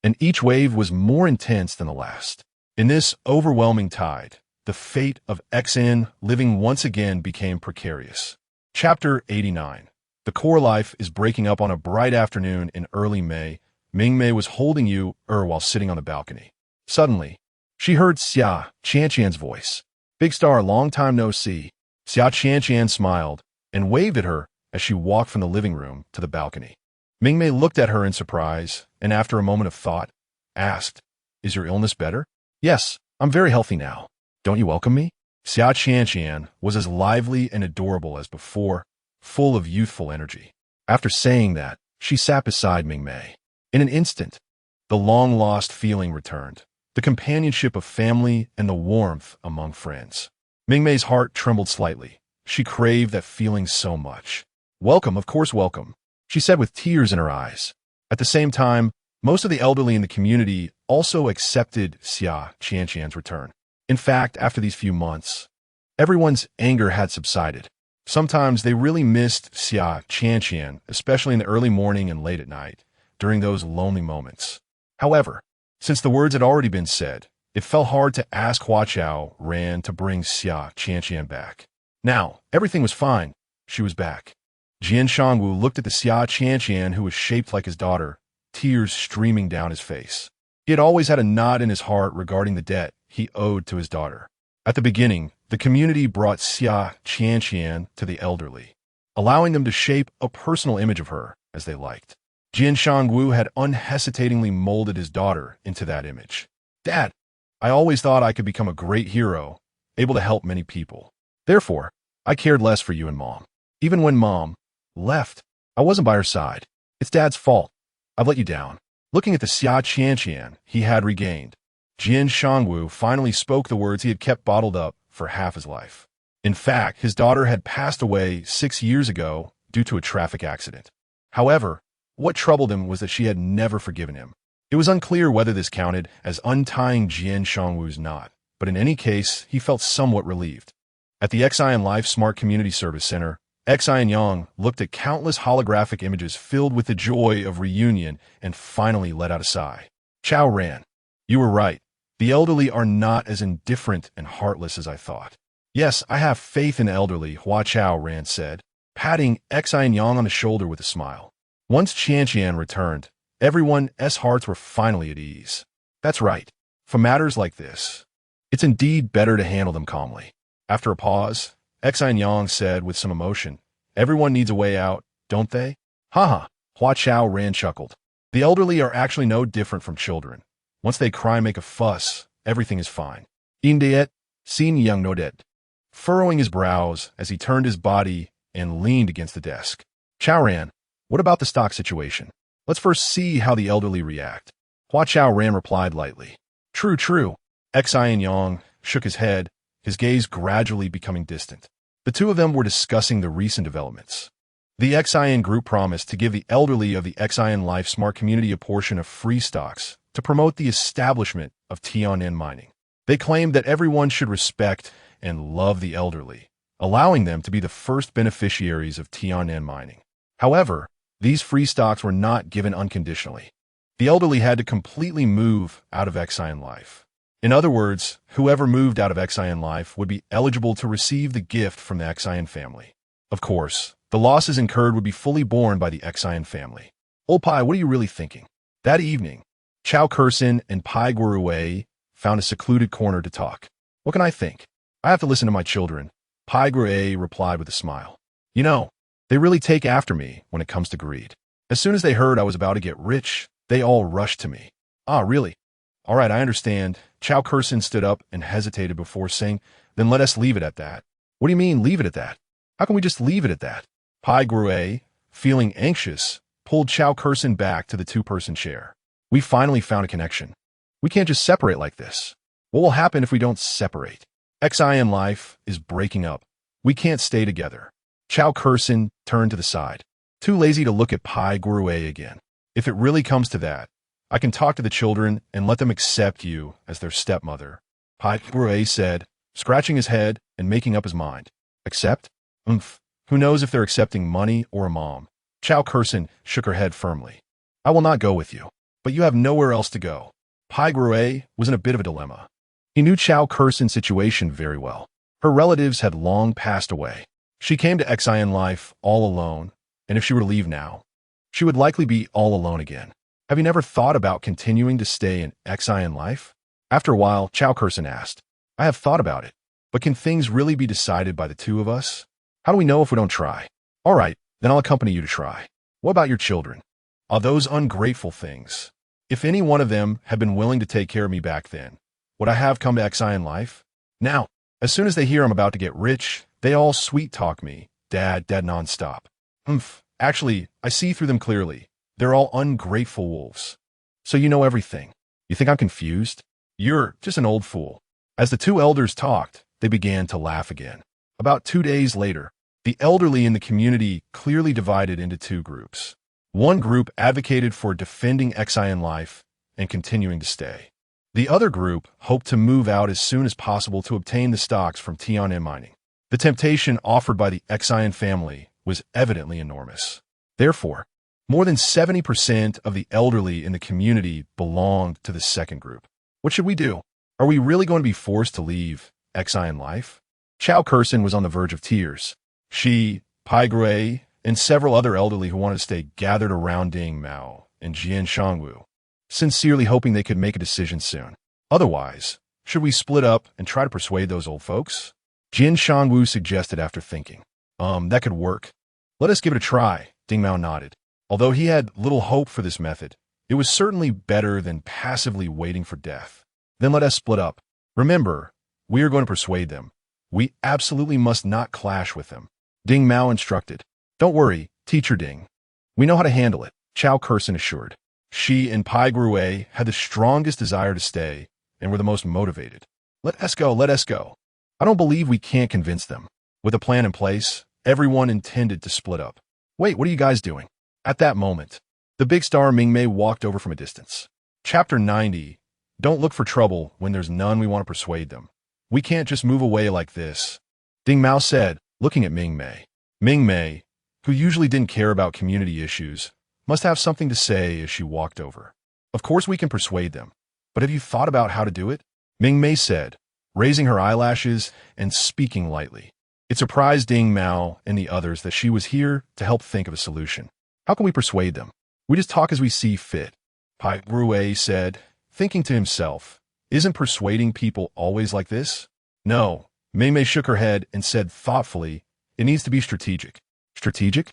and each wave was more intense than the last. In this overwhelming tide, the fate of Xian Living once again became precarious. Chapter 89. The core life is breaking up on a bright afternoon in early May. Mingmei was holding Ye'er while sitting on the balcony. Suddenly, she heard Xia Qianqian's voice. Big star, long time no see. Xia Qianqian smiled and waved at her as she walked from the living room to the balcony. Mingmei looked at her in surprise and after a moment of thought, asked, is your illness better? Yes, I'm very healthy now. Don't you welcome me? Xia Qianqian was as lively and adorable as before, full of youthful energy. After saying that, she sat beside Mingmei. In an instant, the long-lost feeling returned, the companionship of family and the warmth among friends. Mingmei's heart trembled slightly. She craved that feeling so much. Welcome, of course welcome, she said with tears in her eyes. At the same time, most of the elderly in the community also accepted Xia Qianqian's return. In fact, after these few months, everyone's anger had subsided. Sometimes they really missed Xia Qianqian, especially in the early morning and late at night, during those lonely moments. However, since the words had already been said, it fell hard to ask Hua Chaoran to bring Xia Qianqian back. Now, everything was fine. She was back. Jian Shangwu looked at the Xia Qianqian who was shaped like his daughter, tears streaming down his face. He had always had a knot in his heart regarding the debt he owed to his daughter. At the beginning, the community brought Xia Qianqian to the elderly, allowing them to shape a personal image of her as they liked. Jian Shangwu had unhesitatingly molded his daughter into that image. Dad, I always thought I could become a great hero, able to help many people. Therefore, I cared less for you and Mom. Even when Mom left, I wasn't by her side. It's Dad's fault. I've let you down. Looking at the Xia Qianqian he had regained, Jian Shangwu finally spoke the words he had kept bottled up for half his life. In fact, his daughter had passed away 6 years ago due to a traffic accident. However, what troubled him was that she had never forgiven him. It was unclear whether this counted as untying Jian Shangwu's knot, but in any case, he felt somewhat relieved. At the Xian Life Smart Community Service Center, Xin Yang looked at countless holographic images filled with the joy of reunion and finally let out a sigh. Chaoran, you were right. The elderly are not as indifferent and heartless as I thought. Yes, I have faith in the elderly, Hua Chaoran said, patting Xin Yang on the shoulder with a smile. Once Qian returned, everyone's hearts were finally at ease. That's right. For matters like this, it's indeed better to handle them calmly. After a pause, Xin Yang said with some emotion, everyone needs a way out, don't they? Haha, Hua Chaoran chuckled. The elderly are actually no different from children. Once they cry and make a fuss, everything is fine. Indeed, Xin Yang nodded, furrowing his brows as he turned his body and leaned against the desk. Chaoran, what about the stock situation? Let's first see how the elderly react. Hua Chaoran replied lightly. True. Xin Yang shook his head, his gaze gradually becoming distant. The two of them were discussing the recent developments. The Xin group promised to give the elderly of the Xin Life Smart Community a portion of free stocks to promote the establishment of Tian'an mining. They claimed that everyone should respect and love the elderly, allowing them to be the first beneficiaries of Tian'an mining. However, these free stocks were not given unconditionally. The elderly had to completely move out of Xin Life. In other words, whoever moved out of Xin Life would be eligible to receive the gift from the Xin family. Of course, the losses incurred would be fully borne by the Xin family. Old Pai, what are you really thinking? That evening, Chaoran and Pai Guruwei found a secluded corner to talk. What can I think? I have to listen to my children, Pai Guruwei replied with a smile. You know, they really take after me when it comes to greed. As soon as they heard I was about to get rich, they all rushed to me. Ah, really? All right, I understand. Chaoran stood up and hesitated before saying, then let us leave it at that. What do you mean, leave it at that? How can we just leave it at that? Pai Guruwei, feeling anxious, pulled Chaoran back to the two-person chair. We finally found a connection. We can't just separate like this. What will happen if we don't separate? Xin Life is breaking up. We can't stay together. Chaoran turned to the side, too lazy to look at Pai Guruwei again. If it really comes to that, I can talk to the children and let them accept you as their stepmother, Pai Guruwei said, scratching his head and making up his mind. Accept? Who knows if they're accepting money or a mom? Chaoran shook her head firmly. I will not go with you, but you have nowhere else to go. Pai Guruwei was in a bit of a dilemma. He knew Chaoran's situation very well. Her relatives had long passed away. She came to Xin Life all alone, and if she were to leave now, she would likely be all alone again. Have you never thought about continuing to stay in Xin Life? After a while, Chaoran asked, I have thought about it, but can things really be decided by the two of us? How do we know if we don't try? All right, then I'll accompany you to try. What about your children? Are those ungrateful things? If any one of them had been willing to take care of me back then, would I have come to Xin Life? Now, as soon as they hear I'm about to get rich, they all sweet-talk me, dad nonstop. Actually, I see through them clearly. They're all ungrateful wolves. So you know everything. You think I'm confused? You're just an old fool. As the two elders talked, they began to laugh again. About 2 days later, the elderly in the community clearly divided into two groups. One group advocated for defending Xin Life and continuing to stay. The other group hoped to move out as soon as possible to obtain the stocks from Tian'an mining. The temptation offered by the Xin family was evidently enormous. Therefore, more than 70% of the elderly in the community belonged to the second group. What should we do? Are we really going to be forced to leave Xin Life? Chaoran was on the verge of tears. She, Pai Guruwei, and several other elderly who wanted to stay gathered around Ding Mao and Jian Shangwu, sincerely hoping they could make a decision soon. Otherwise, should we split up and try to persuade those old folks? Jian Shangwu suggested after thinking. That could work. Let us give it a try, Ding Mao nodded. Although he had little hope for this method, it was certainly better than passively waiting for death. Then let us split up. Remember, we are going to persuade them. We absolutely must not clash with them. Ding Mao instructed. Don't worry, Teacher Ding. We know how to handle it, Chaoran assured. She and Pai Guruwei had the strongest desire to stay and were the most motivated. Let us go. I don't believe we can't convince them. With a plan in place, everyone intended to split up. Wait, what are you guys doing? At that moment, the big star Mingmei walked over from a distance. Chapter 90. Don't look for trouble when there's none we want to persuade them. We can't just move away like this, Ding Mao said, looking at Mingmei. Mingmei, who usually didn't care about community issues, must have something to say as she walked over. Of course we can persuade them, but have you thought about how to do it? Ming Mei said, raising her eyelashes and speaking lightly. It surprised Ding Mao and the others that she was here to help think of a solution. How can we persuade them? We just talk as we see fit. Pai Rui said, thinking to himself, isn't persuading people always like this? No. Ming Mei shook her head and said thoughtfully, it needs to be strategic. Strategic?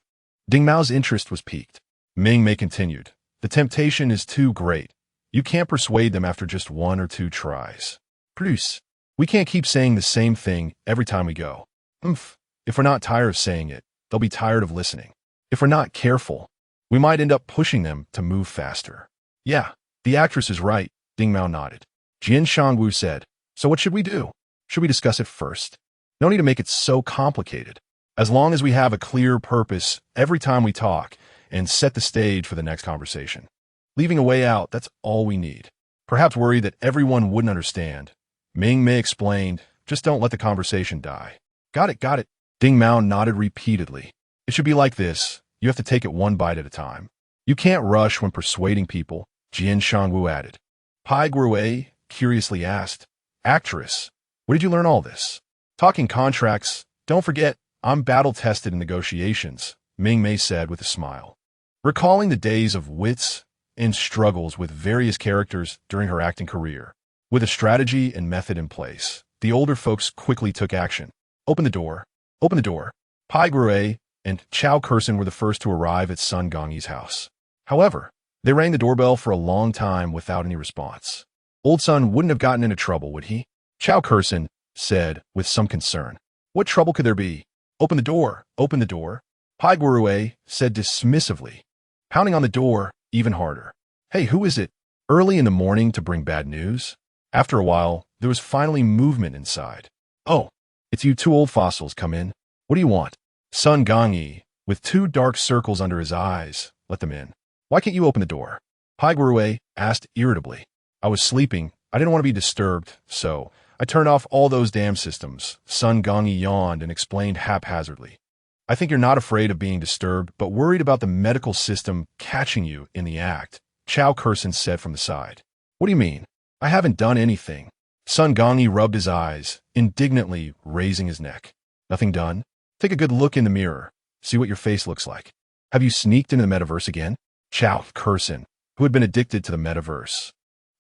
Ding Mao's interest was piqued. Ming Mei continued, the temptation is too great. You can't persuade them after just 1 or 2 tries. Produce. We can't keep saying the same thing every time we go. If we're not tired of saying it, they'll be tired of listening. If we're not careful, we might end up pushing them to move faster. Yeah, the actress is right, Ding Mao nodded. Jian Shangwu said, so what should we do? Should we discuss it first? No need to make it so complicated. As long as we have a clear purpose every time we talk and set the stage for the next conversation. Leaving a way out, that's all we need. Perhaps worried that everyone wouldn't understand. Ming Mei explained, just don't let the conversation die. Got it. Ding Mao nodded repeatedly. It should be like this. You have to take it one bite at a time. You can't rush when persuading people, Jian Shangwu added. Pai Guowei curiously asked, actress, where did you learn all this? Talking contracts, don't forget, I'm battle-tested in negotiations, Ming Mei said with a smile. Recalling the days of wits and struggles with various characters during her acting career, with a strategy and method in place, the older folks quickly took action. Open the door. Pai Guowei and Chao Kursin were the first to arrive at Sun Gongyi's house. However, they rang the doorbell for a long time without any response. Old Sun wouldn't have gotten into trouble, would he? Chao Kursin said with some concern. What trouble could there be? Open the door. Pai Guowei said dismissively, pounding on the door even harder. Hey, who is it? Early in the morning to bring bad news? After a while, there was finally movement inside. Oh, it's you 2 old fossils, come in. What do you want? Sun Gongyi, with 2 dark circles under his eyes, let them in. Why can't you open the door? Pai Guowei asked irritably. I was sleeping. I didn't want to be disturbed, so I turned off all those damn systems. Sun Gongyi yawned and explained haphazardly. I think you're not afraid of being disturbed, but worried about the medical system catching you in the act, Chao Kursin said from the side. What do you mean? I haven't done anything. Sun Gongyi rubbed his eyes, indignantly raising his neck. Nothing done? Take a good look in the mirror. See what your face looks like. Have you sneaked into the metaverse again? Chao Kursin, who had been addicted to the metaverse,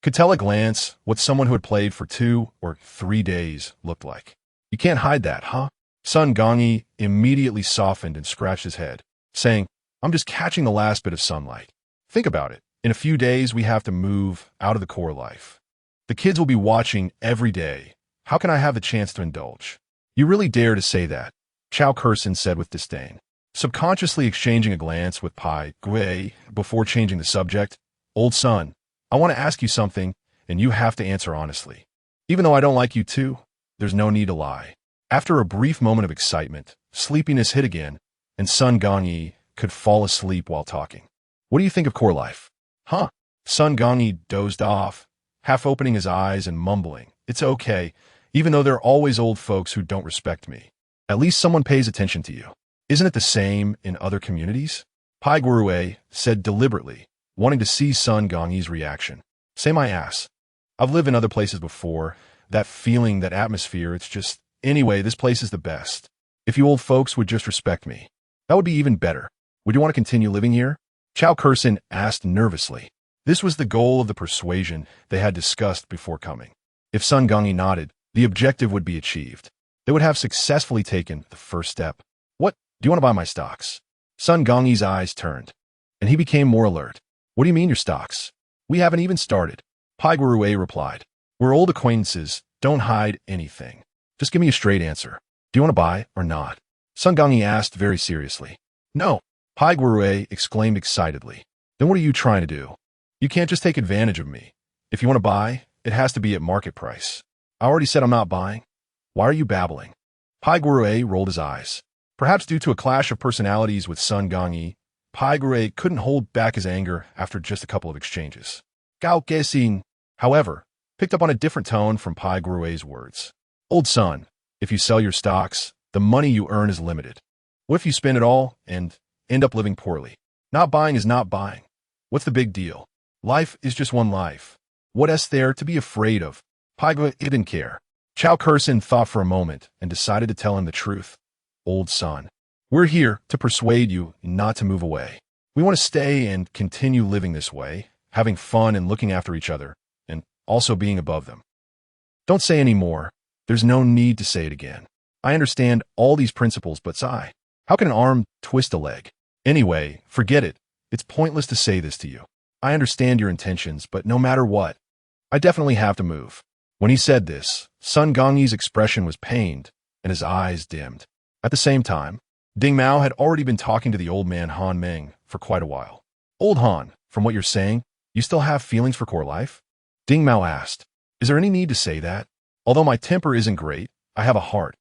could tell at a glance what someone who had played for 2 or 3 days looked like. You can't hide that, huh? Sun Gongyi immediately softened and scratched his head, saying, I'm just catching the last bit of sunlight. Think about it. In a few days, we have to move out of the core life. The kids will be watching every day. How can I have the chance to indulge? You really dare to say that, Chao Kursin said with disdain, subconsciously exchanging a glance with Pai Guowei before changing the subject. Old Sun, I want to ask you something, and you have to answer honestly. Even though I don't like you too, there's no need to lie. After a brief moment of excitement, sleepiness hit again, and Sun Gongyi could fall asleep while talking. What do you think of core life? Huh? Sun Gongyi dozed off, half opening his eyes and mumbling, it's okay, even though there are always old folks who don't respect me. At least someone pays attention to you. Isn't it the same in other communities? Pai Guowei said deliberately, wanting to see Sun Gongyi's reaction. Say my ass. I've lived in other places before. That feeling, that atmosphere, it's just... Anyway, this place is the best. If you old folks would just respect me, that would be even better. Would you want to continue living here? Chao Kursin asked nervously. This was the goal of the persuasion they had discussed before coming. If Sun Gongyi nodded, the objective would be achieved. They would have successfully taken the first step. What? Do you want to buy my stocks? Sun Gongyi's eyes turned, and he became more alert. What do you mean your stocks? We haven't even started. Pai Guowei replied. We're old acquaintances. Don't hide anything. Just give me a straight answer. Do you want to buy or not? Sun Gongyi asked very seriously. No. Pai Guowei exclaimed excitedly. Then what are you trying to do? You can't just take advantage of me. If you want to buy, it has to be at market price. I already said I'm not buying. Why are you babbling? Pai Guowei rolled his eyes. Perhaps due to a clash of personalities with Sun Gongyi, Pai Guowei couldn't hold back his anger after just a couple of exchanges. ago.Xin, however, picked up on a different tone from Pai Guowei's words. Old Sun, if you sell your stocks, the money you earn is limited. What if you spend it all and end up living poorly? Not buying is not buying. What's the big deal? Life is just one life. What is there to be afraid of? Paigua didn't care. Chao Kursin thought for a moment and decided to tell him the truth. Old son, we're here to persuade you not to move away. We want to stay and continue living this way, having fun and looking after each other, and also being above them. Don't say any more. There's no need to say it again. I understand all these principles, but sigh. How can an arm twist a leg? Anyway, forget it. It's pointless to say this to you. I understand your intentions, but no matter what, I definitely have to move. When he said this, Sun Gongyi's expression was pained, and his eyes dimmed. At the same time, Ding Mao had already been talking to the old man Han Meng for quite a while. Old Han, from what you're saying, you still have feelings for core life? Ding Mao asked. Is there any need to say that? Although my temper isn't great, I have a heart.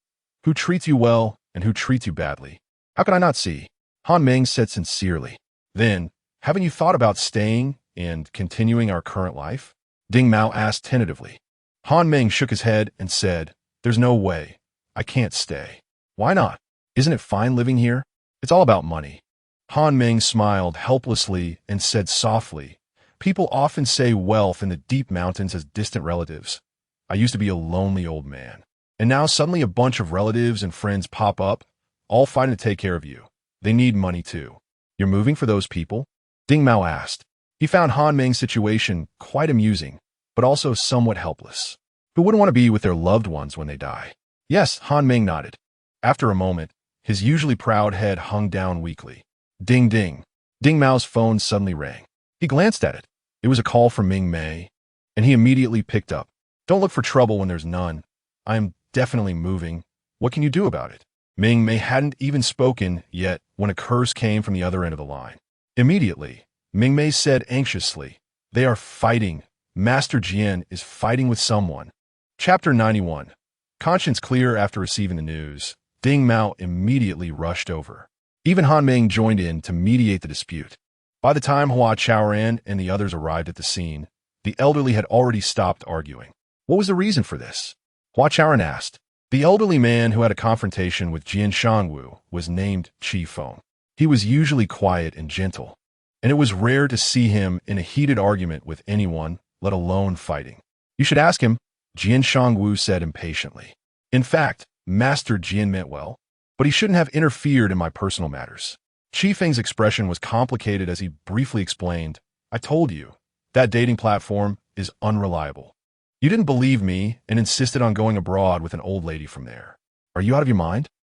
Who treats you well and who treats you badly? How can I not see? Han Meng said sincerely. Then, haven't you thought about staying and continuing our current life? Ding Mao asked tentatively. Han Meng shook his head and said, There's no way. I can't stay. Why not? Isn't it fine living here? It's all about money. Han Meng smiled helplessly and said softly, People often say wealth in the deep mountains has distant relatives. I used to be a lonely old man. And now suddenly a bunch of relatives and friends pop up, all fighting to take care of you. They need money too. You're moving for those people? Ding Mao asked. He found Han Meng's situation quite amusing, but also somewhat helpless. Who wouldn't want to be with their loved ones when they die? Yes, Han Meng nodded. After a moment, his usually proud head hung down weakly. Ding ding. Ding Mao's phone suddenly rang. He glanced at it. It was a call from Ming Mei, and he immediately picked up. Don't look for trouble when there's none. I am definitely moving. What can you do about it? Ming Mei hadn't even spoken yet when a curse came from the other end of the line. Immediately, Ming Mei said anxiously, They are fighting. Master Jian is fighting with someone. Chapter 91. Conscience clear after receiving the news, Ding Mao immediately rushed over. Even Han Meng joined in to mediate the dispute. By the time Hua Chaoran and the others arrived at the scene, the elderly had already stopped arguing. What was the reason for this? Hua Chaoran asked. The elderly man who had a confrontation with Jian Shangwu was named Qi Feng. He was usually quiet and gentle, and it was rare to see him in a heated argument with anyone, let alone fighting. You should ask him, Jian Shangwu said impatiently. In fact, Master Jian meant well, but he shouldn't have interfered in my personal matters. Qi Feng's expression was complicated as he briefly explained, I told you, that dating platform is unreliable. You didn't believe me and insisted on going abroad with an old lady from there. Are you out of your mind?